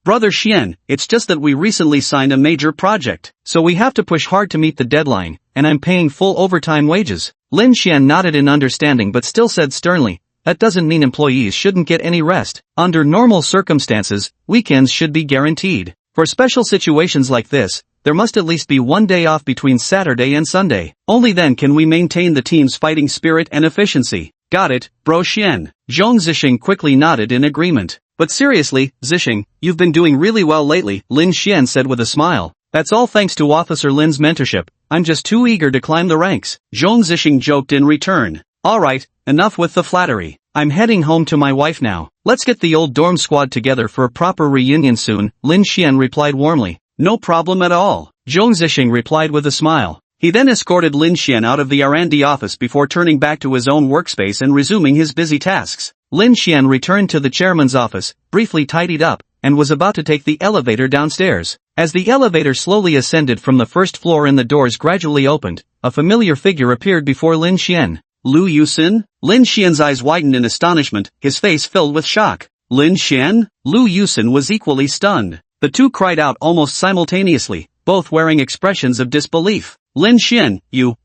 Brother Xian, it's just that we recently signed a major project, so we have to push hard to meet the deadline, and I'm paying full overtime wages. Lin Xian nodded in understanding but still said sternly, that doesn't mean employees shouldn't get any rest. Under normal circumstances, weekends should be guaranteed. For special situations like this, there must at least be one day off between Saturday and Sunday. Only then can we maintain the team's fighting spirit and efficiency. Got it, bro Xian. Zhong Zixing quickly nodded in agreement. But seriously, Zixing, you've been doing really well lately, Lin Xian said with a smile. That's all thanks to Officer Lin's mentorship. I'm just too eager to climb the ranks. Zhong Zixing joked in return. Alright, enough with the flattery. I'm heading home to my wife now. Let's get the old dorm squad together for a proper reunion soon, Lin Xian replied warmly. No problem at all, Zhong Zixing replied with a smile. He then escorted Lin Xian out of the R&D office before turning back to his own workspace and resuming his busy tasks. Lin Xian returned to the chairman's office, briefly tidied up, and was about to take the elevator downstairs. As the elevator slowly ascended from the first floor and the doors gradually opened, a familiar figure appeared before Lin Xian. Lu Yusin? Lin Xian's eyes widened in astonishment, his face filled with shock. Lin Xian? Lu Yusin was equally stunned. The two cried out almost simultaneously, both wearing expressions of disbelief. Lin Xian,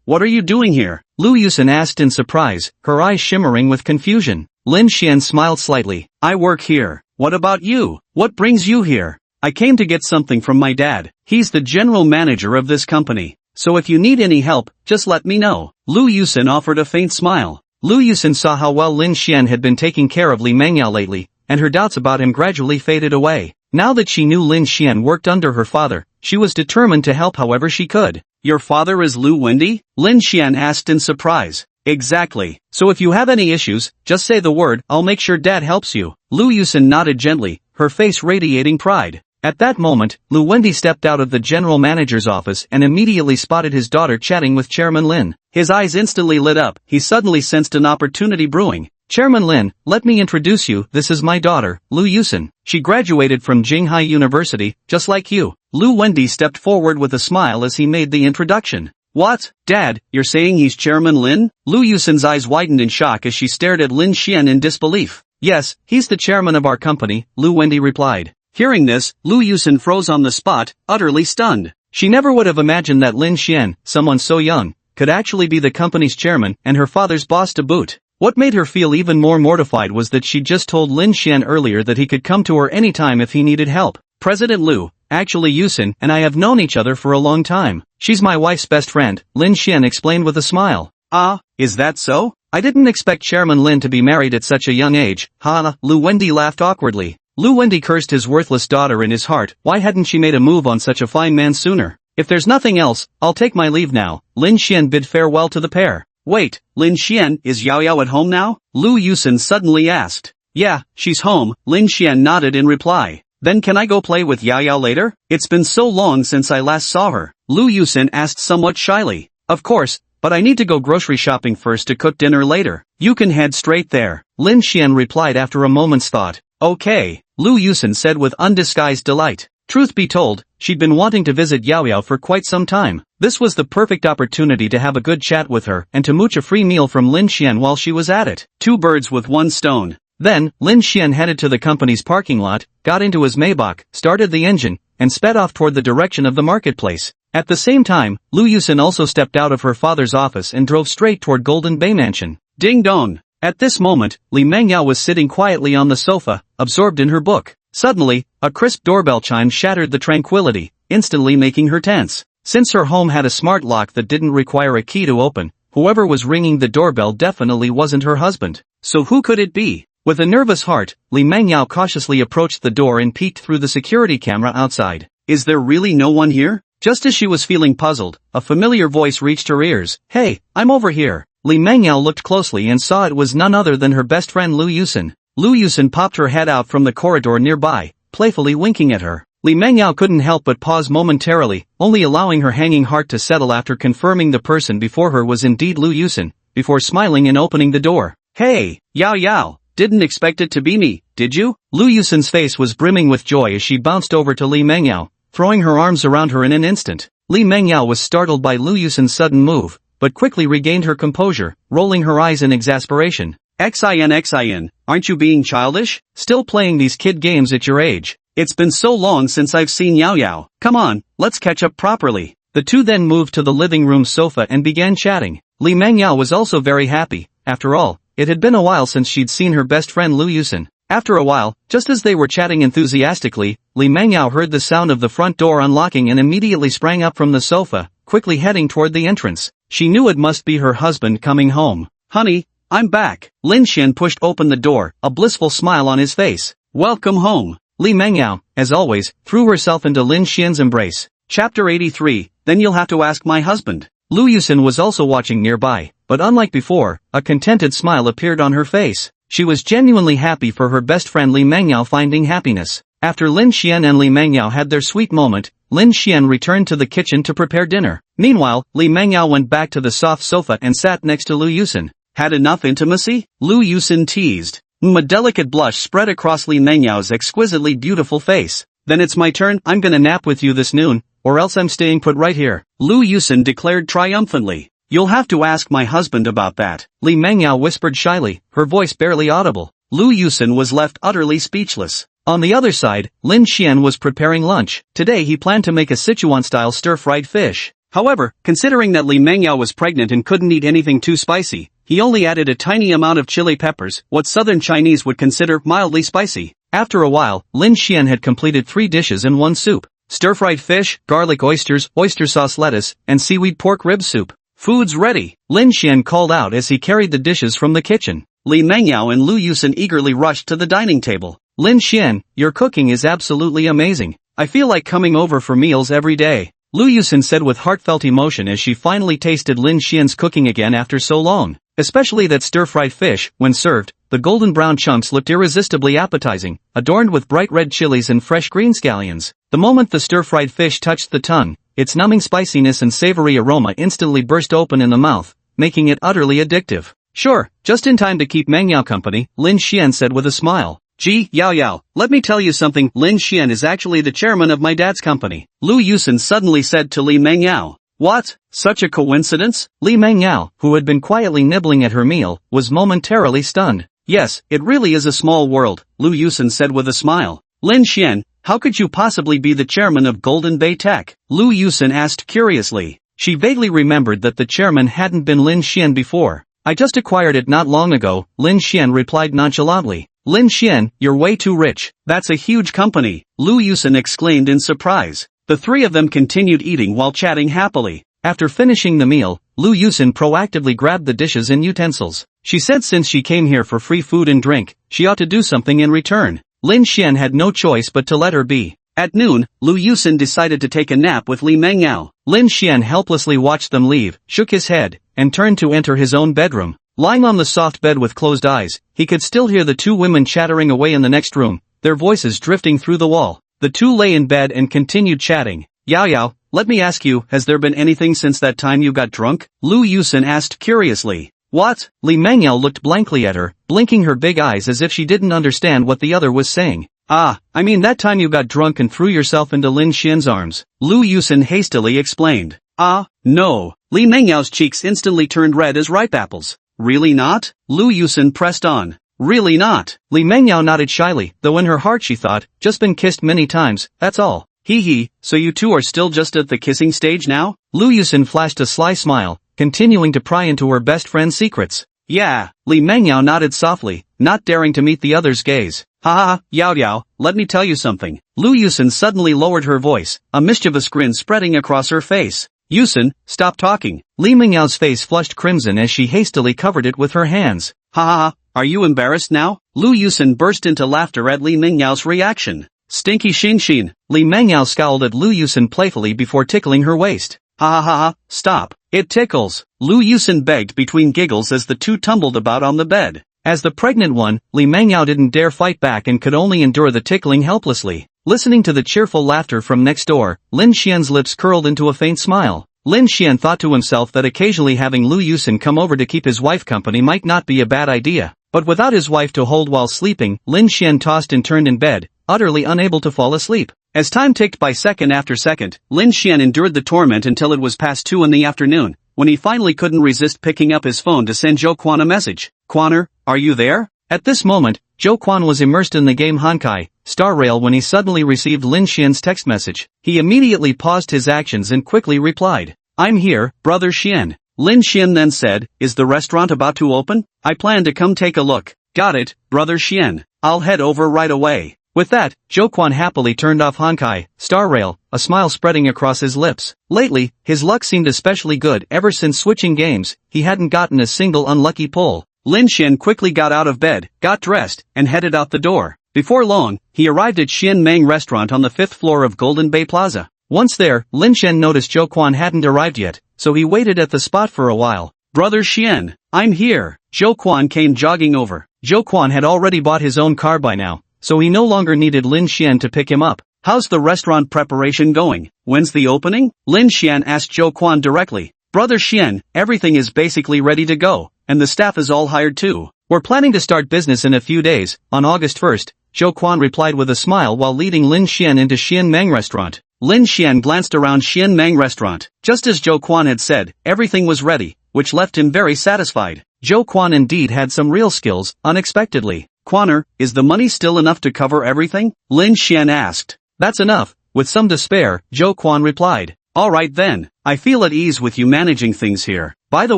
what are you doing here? Lu Yusin asked in surprise, her eyes shimmering with confusion. Lin Xian smiled slightly. I work here. What about you? What brings you here? I came to get something from my dad. He's the general manager of this company. So if you need any help, just let me know. Lu Yusin offered a faint smile. Lu Yusin saw how well Lin Xian had been taking care of Li Mengyao lately, and her doubts about him gradually faded away. Now that she knew Lin Xian worked under her father, she was determined to help however she could. Your father is Lu Wendy? Lin Xian asked in surprise. Exactly. So if you have any issues, just say the word, I'll make sure Dad helps you. Lu Yusin nodded gently, her face radiating pride. At that moment, Lu Wendy stepped out of the general manager's office and immediately spotted his daughter chatting with Chairman Lin. His eyes instantly lit up, he suddenly sensed an opportunity brewing. Chairman Lin, let me introduce you, this is my daughter, Lu Yusin. She graduated from Jinghai University, just like you. Lu Wendy stepped forward with a smile as he made the introduction. What? Dad, you're saying he's Chairman Lin? Lu Yusin's eyes widened in shock as she stared at Lin Xian in disbelief. Yes, he's the chairman of our company, Lu Wendy replied. Hearing this, Lu Yusin froze on the spot, utterly stunned. She never would have imagined that Lin Xian, someone so young, could actually be the company's chairman and her father's boss to boot. What made her feel even more mortified was that she'd just told Lin Xian earlier that he could come to her anytime if he needed help. President Liu, actually Yusin and I have known each other for a long time. She's my wife's best friend, Lin Xian explained with a smile. Ah, is that so? I didn't expect Chairman Lin to be married at such a young age. Ha, Lu Wendy laughed awkwardly. Lu Wendy cursed his worthless daughter in his heart. Why hadn't she made a move on such a fine man sooner? If there's nothing else, I'll take my leave now. Lin Xian bid farewell to the pair. Wait, Lin Xian, is Yao Yao at home now? Lu Yusin suddenly asked. Yeah, she's home, Lin Xian nodded in reply. Then can I go play with Yao Yao later? It's been so long since I last saw her. Lu Yusin asked somewhat shyly. Of course, but I need to go grocery shopping first to cook dinner later. You can head straight there, Lin Xian replied after a moment's thought. Okay, Lu Yusin said with undisguised delight. Truth be told, she'd been wanting to visit Yao Yao for quite some time. This was the perfect opportunity to have a good chat with her and to mooch a free meal from Lin Xian while she was at it. Two birds with one stone. Then, Lin Xian headed to the company's parking lot, got into his Maybach, started the engine, and sped off toward the direction of the marketplace. At the same time, Lu Yusin also stepped out of her father's office and drove straight toward Golden Bay Mansion. Ding dong! At this moment, Li Mengyao was sitting quietly on the sofa, absorbed in her book. Suddenly, a crisp doorbell chime shattered the tranquility, instantly making her tense. Since her home had a smart lock that didn't require a key to open, whoever was ringing the doorbell definitely wasn't her husband. So who could it be? With a nervous heart, Li Mengyao cautiously approached the door and peeked through the security camera outside. Is there really no one here? Just as she was feeling puzzled, a familiar voice reached her ears. Hey, I'm over here. Li Mengyao looked closely and saw it was none other than her best friend Lu Yusin. Lu Yusin popped her head out from the corridor nearby, playfully winking at her. Li Mengyao couldn't help but pause momentarily, only allowing her hanging heart to settle after confirming the person before her was indeed Lu Yusin, before smiling and opening the door. Hey, Yao Yao, didn't expect it to be me, did you? Lu Yusin's face was brimming with joy as she bounced over to Li Mengyao, throwing her arms around her in an instant. Li Mengyao was startled by Lu Yusin's sudden move, but quickly regained her composure, rolling her eyes in exasperation. Xin, aren't you being childish? Still playing these kid games at your age? It's been so long since I've seen Yao Yao. Come on, let's catch up properly. The two then moved to the living room sofa and began chatting. Li Mengyao was also very happy. After all, it had been a while since she'd seen her best friend Lu Yusin. After a while, just as they were chatting enthusiastically, Li Mengyao heard the sound of the front door unlocking and immediately sprang up from the sofa, quickly heading toward the entrance. She knew it must be her husband coming home. Honey, I'm back. Lin Xian pushed open the door, a blissful smile on his face. Welcome home. Li Mengyao, as always, threw herself into Lin Xian's embrace. Chapter 83, Then you'll have to ask my husband. Lu Yusin was also watching nearby, but unlike before, a contented smile appeared on her face. She was genuinely happy for her best friend Li Mengyao finding happiness. After Lin Xian and Li Mengyao had their sweet moment, Lin Xian returned to the kitchen to prepare dinner. Meanwhile, Li Mengyao went back to the soft sofa and sat next to Lu Yusin. Had enough intimacy? Lu Yusin teased. A delicate blush spread across Li Mengyao's exquisitely beautiful face. Then it's my turn. I'm gonna nap with you this noon, or else I'm staying put right here. Lu Yusin declared triumphantly. You'll have to ask my husband about that. Li Mengyao whispered shyly, her voice barely audible. Lu Yusin was left utterly speechless. On the other side, Lin Xian was preparing lunch. Today he planned to make a Sichuan-style stir-fried fish. However, considering that Li Mengyao was pregnant and couldn't eat anything too spicy, he only added a tiny amount of chili peppers, what southern Chinese would consider mildly spicy. After a while, Lin Xian had completed 3 dishes in one soup. Stir-fried fish, garlic oysters, oyster sauce lettuce, and seaweed pork rib soup. Food's ready, Lin Xian called out as he carried the dishes from the kitchen. Li Mengyao and Lu Yusin eagerly rushed to the dining table. Lin Xian, your cooking is absolutely amazing. I feel like coming over for meals every day. Lu Yusin said with heartfelt emotion as she finally tasted Lin Xian's cooking again after so long. Especially that stir-fried fish, when served, the golden brown chunks looked irresistibly appetizing, adorned with bright red chilies and fresh green scallions. The moment the stir-fried fish touched the tongue, its numbing spiciness and savory aroma instantly burst open in the mouth, making it utterly addictive. Sure, just in time to keep Mengyao company, Lin Xian said with a smile. Gee, Yao Yao, let me tell you something, Lin Xian is actually the chairman of my dad's company. Lu Yusin suddenly said to Li Mengyao. What? Such a coincidence? Li Mengyao, who had been quietly nibbling at her meal, was momentarily stunned. Yes, it really is a small world, Lu Yusin said with a smile. Lin Xian, how could you possibly be the chairman of Golden Bay Tech? Lu Yusin asked curiously. She vaguely remembered that the chairman hadn't been Lin Xian before. I just acquired it not long ago, Lin Xian replied nonchalantly. Lin Xian, you're way too rich. That's a huge company, Lu Yusin exclaimed in surprise. The three of them continued eating while chatting happily. After finishing the meal, Lu Yusin proactively grabbed the dishes and utensils. She said since she came here for free food and drink, she ought to do something in return. Lin Xian had no choice but to let her be. At noon, Lu Yusin decided to take a nap with Li Mengyao. Lin Xian helplessly watched them leave, shook his head, and turned to enter his own bedroom. Lying on the soft bed with closed eyes, he could still hear the two women chattering away in the next room, their voices drifting through the wall. The two lay in bed and continued chatting. Yao Yao, let me ask you, has there been anything since that time you got drunk? Lu Yusin asked curiously. What? Li Mengyao looked blankly at her, blinking her big eyes as if she didn't understand what the other was saying. Ah, I mean that time you got drunk and threw yourself into Lin Xian's arms, Lu Yusin hastily explained. Ah, no. Li Mengyao's cheeks instantly turned red as ripe apples. Really not? Lu Yusin pressed on. Really not? Li Mengyao nodded shyly, though in her heart she thought, just been kissed many times, that's all. Hee hee, so you two are still just at the kissing stage now? Lu Yusin flashed a sly smile, continuing to pry into her best friend's secrets. Yeah, Li Mengyao nodded softly, not daring to meet the other's gaze. Ha ha, Yao Yao, let me tell you something. Lu Yusin suddenly lowered her voice, a mischievous grin spreading across her face. Yusin, stop talking. Li Mengyao's face flushed crimson as she hastily covered it with her hands. Ha ha ha, are you embarrassed now? Lu Yusin burst into laughter at Li Mengyao's reaction. Stinky Xin. Li Mengyao scowled at Lu Yusin playfully before tickling her waist. Ha ha ha ha, stop. It tickles. Lu Yusin begged between giggles as the two tumbled about on the bed. As the pregnant one, Li Mengyao didn't dare fight back and could only endure the tickling helplessly. Listening to the cheerful laughter from next door, Lin Xian's lips curled into a faint smile. Lin Xian thought to himself that occasionally having Lu Yusin come over to keep his wife company might not be a bad idea. But without his wife to hold while sleeping, Lin Xian tossed and turned in bed, utterly unable to fall asleep. As time ticked by second after second, Lin Xian endured the torment until it was past 2 in the afternoon, when he finally couldn't resist picking up his phone to send Zhou Quan a message. Quaner, are you there? At this moment, Zhou Quan was immersed in the game Honkai Star Rail when he suddenly received Lin Xian's text message. He immediately paused his actions and quickly replied, I'm here, brother Xian. Lin Xian then said, is the restaurant about to open? I plan to come take a look. Got it, brother Xian. I'll head over right away. With that, Zhou Quan happily turned off Honkai Star Rail, a smile spreading across his lips. Lately, his luck seemed especially good. Ever since switching games, he hadn't gotten a single unlucky pull. Lin Xian quickly got out of bed, got dressed, and headed out the door. Before long, he arrived at Xian Meng Restaurant on the 5th floor of Golden Bay Plaza. Once there, Lin Xian noticed Zhou Quan hadn't arrived yet, so he waited at the spot for a while. Brother Xian, I'm here. Zhou Quan came jogging over. Zhou Quan had already bought his own car by now, so he no longer needed Lin Xian to pick him up. How's the restaurant preparation going? When's the opening? Lin Xian asked Zhou Quan directly. Brother Xian, everything is basically ready to go, and the staff is all hired too. We're planning to start business in a few days, on August 1st, Zhou Quan replied with a smile while leading Lin Xian into Xian Meng Restaurant. Lin Xian glanced around Xian Meng Restaurant. Just as Zhou Quan had said, everything was ready, which left him very satisfied. Zhou Quan indeed had some real skills, unexpectedly. Quaner, is the money still enough to cover everything? Lin Xian asked. That's enough, with some despair, Zhou Quan replied. Alright then, I feel at ease with you managing things here. By the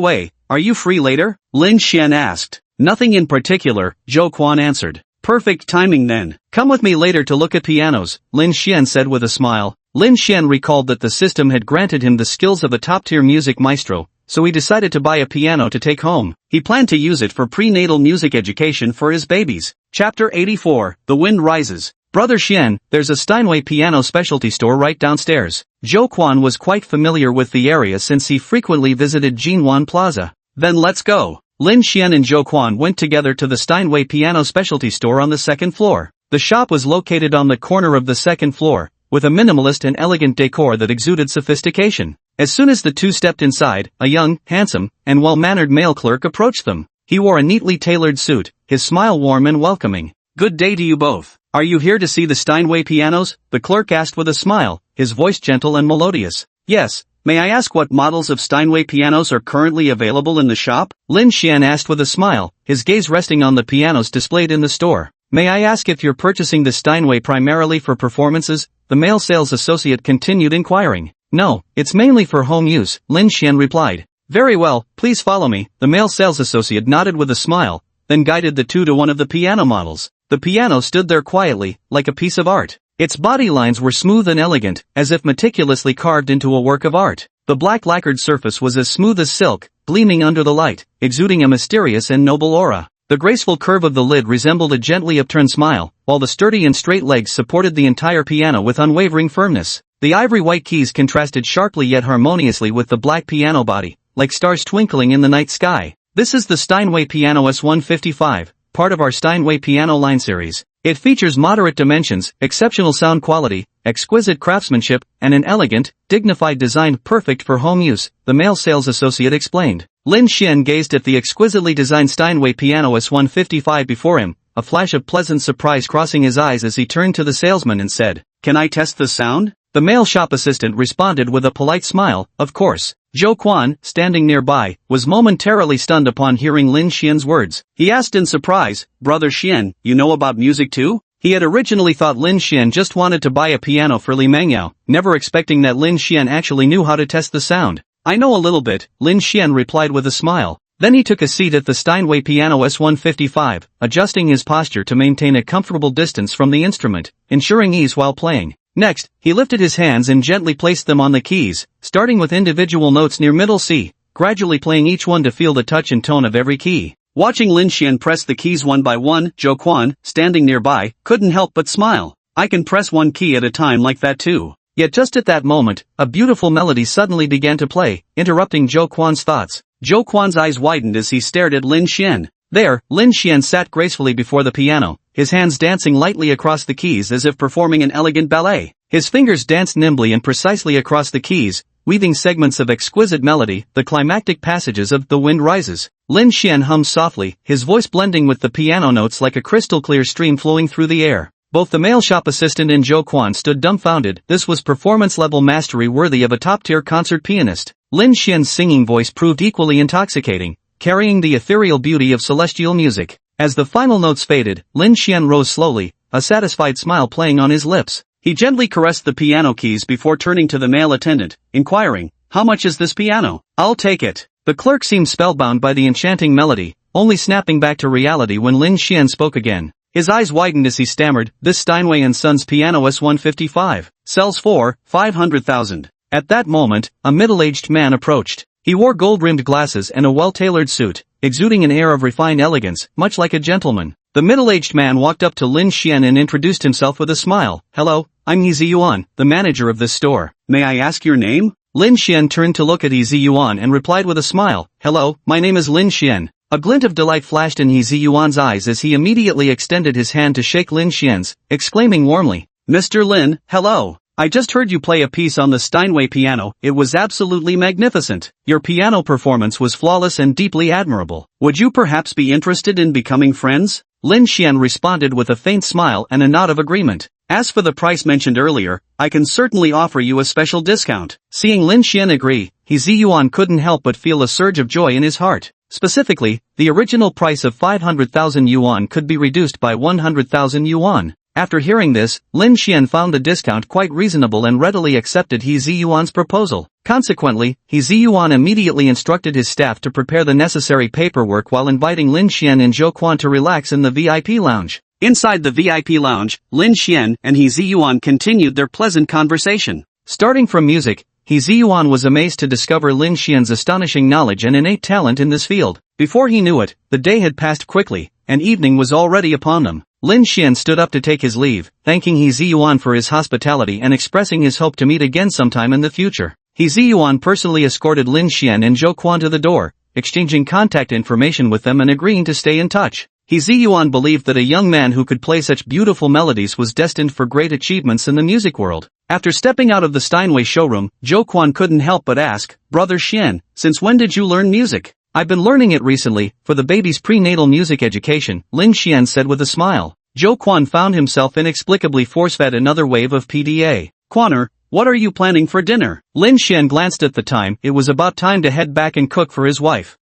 way, are you free later? Lin Xian asked. Nothing in particular, Zhou Quan answered. Perfect timing then. Come with me later to look at pianos, Lin Xian said with a smile. Lin Xian recalled that the system had granted him the skills of a top-tier music maestro, so he decided to buy a piano to take home. He planned to use it for prenatal music education for his babies. Chapter 84, The Wind Rises. Brother Xian, there's a Steinway piano specialty store right downstairs. Zhou Quan was quite familiar with the area since he frequently visited Jinwan Plaza. Then let's go. Lin Xian and Zhou Quan went together to the Steinway piano specialty store on the 2nd floor. The shop was located on the corner of the 2nd floor, with a minimalist and elegant decor that exuded sophistication. As soon as the two stepped inside, a young, handsome, and well-mannered male clerk approached them. He wore a neatly tailored suit, his smile warm and welcoming. Good day to you both. Are you here to see the Steinway pianos? The clerk asked with a smile, his voice gentle and melodious. Yes. May I ask what models of Steinway pianos are currently available in the shop? Lin Xian asked with a smile, his gaze resting on the pianos displayed in the store. May I ask if you're purchasing the Steinway primarily for performances? The male sales associate continued inquiring. No, it's mainly for home use, Lin Xian replied. Very well, please follow me. The male sales associate nodded with a smile, then guided the two to one of the piano models. The piano stood there quietly, like a piece of art. Its body lines were smooth and elegant, as if meticulously carved into a work of art. The black lacquered surface was as smooth as silk, gleaming under the light, exuding a mysterious and noble aura. The graceful curve of the lid resembled a gently upturned smile, while the sturdy and straight legs supported the entire piano with unwavering firmness. The ivory-white keys contrasted sharply yet harmoniously with the black piano body, like stars twinkling in the night sky. This is the Steinway Piano S155, part of our Steinway piano line series. It features moderate dimensions, exceptional sound quality, exquisite craftsmanship, and an elegant, dignified design perfect for home use, the male sales associate explained. Lin Xian gazed at the exquisitely designed Steinway Piano S155 before him, a flash of pleasant surprise crossing his eyes as he turned to the salesman and said, "Can I test the sound?" The male shop assistant responded with a polite smile, "Of course." Zhou Quan, standing nearby, was momentarily stunned upon hearing Lin Xian's words. He asked in surprise, "Brother Xian, you know about music too?" He had originally thought Lin Xian just wanted to buy a piano for Li Mengyao, never expecting that Lin Xian actually knew how to test the sound. "I know a little bit," Lin Xian replied with a smile. Then he took a seat at the Steinway Piano S155, adjusting his posture to maintain a comfortable distance from the instrument, ensuring ease while playing. Next, he lifted his hands and gently placed them on the keys, starting with individual notes near middle C, gradually playing each one to feel the touch and tone of every key. Watching Lin Xian press the keys one by one, Zhou Quan, standing nearby, couldn't help but smile. "I can press one key at a time like that too." Yet just at that moment, a beautiful melody suddenly began to play, interrupting Zhou Quan's thoughts. Zhou Quan's eyes widened as he stared at Lin Xian. There, Lin Xian sat gracefully before the piano, his hands dancing lightly across the keys as if performing an elegant ballet. His fingers danced nimbly and precisely across the keys, weaving segments of exquisite melody, the climactic passages of "The Wind Rises." Lin Xian hummed softly, his voice blending with the piano notes like a crystal-clear stream flowing through the air. Both the male shop assistant and Zhou Quan stood dumbfounded. This was performance-level mastery worthy of a top-tier concert pianist. Lin Xian's singing voice proved equally intoxicating, carrying the ethereal beauty of celestial music. As the final notes faded, Lin Xian rose slowly, a satisfied smile playing on his lips. He gently caressed the piano keys before turning to the male attendant, inquiring, "How much is this piano?" "I'll take it." The clerk seemed spellbound by the enchanting melody, only snapping back to reality when Lin Xian spoke again. His eyes widened as he stammered, "This Steinway & Sons Piano S155 sells for 500,000. At that moment, a middle-aged man approached. He wore gold-rimmed glasses and a well-tailored suit, exuding an air of refined elegance, much like a gentleman. The middle-aged man walked up to Lin Xian and introduced himself with a smile. "Hello, I'm He Ziyuan, the manager of this store. May I ask your name?" Lin Xian turned to look at He Ziyuan and replied with a smile, "Hello, my name is Lin Xian." A glint of delight flashed in He Ziyuan's eyes as he immediately extended his hand to shake Lin Xian's, exclaiming warmly, "Mr. Lin, hello. I just heard you play a piece on the Steinway piano. It was absolutely magnificent. Your piano performance was flawless and deeply admirable. Would you perhaps be interested in becoming friends?" Lin Xian responded with a faint smile and a nod of agreement. "As for the price mentioned earlier, I can certainly offer you a special discount." Seeing Lin Xian agree, He Ziyuan couldn't help but feel a surge of joy in his heart. Specifically, the original price of 500,000 yuan could be reduced by 100,000 yuan. After hearing this, Lin Xian found the discount quite reasonable and readily accepted He Ziyuan's proposal. Consequently, He Ziyuan immediately instructed his staff to prepare the necessary paperwork while inviting Lin Xian and Zhou Quan to relax in the VIP lounge. Inside the VIP lounge, Lin Xian and He Ziyuan continued their pleasant conversation. Starting from music, He Ziyuan was amazed to discover Lin Xian's astonishing knowledge and innate talent in this field. Before he knew it, the day had passed quickly, and evening was already upon them. Lin Xian stood up to take his leave, thanking He Ziyuan for his hospitality and expressing his hope to meet again sometime in the future. He Ziyuan personally escorted Lin Xian and Zhou Quan to the door, exchanging contact information with them and agreeing to stay in touch. He Ziyuan believed that a young man who could play such beautiful melodies was destined for great achievements in the music world. After stepping out of the Steinway showroom, Zhou Quan couldn't help but ask, "Brother Xian, since when did you learn music?" "I've been learning it recently, for the baby's prenatal music education," Lin Xian said with a smile. Zhou Quan found himself inexplicably force-fed another wave of PDA. "Quaner, what are you planning for dinner?" Lin Xian glanced at the time. It was about time to head back and cook for his wife.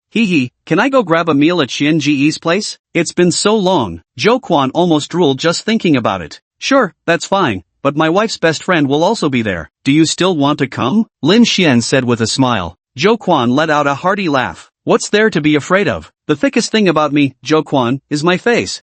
Can I go grab a meal at Xian Ji's place? It's been so long." Zhou Quan almost drooled just thinking about it. "Sure, that's fine, but my wife's best friend will also be there. Do you still want to come?" Lin Xian said with a smile. Jo Kwon let out a hearty laugh. What's there to be afraid of? The thickest thing about me, Jo Kwon, is my face.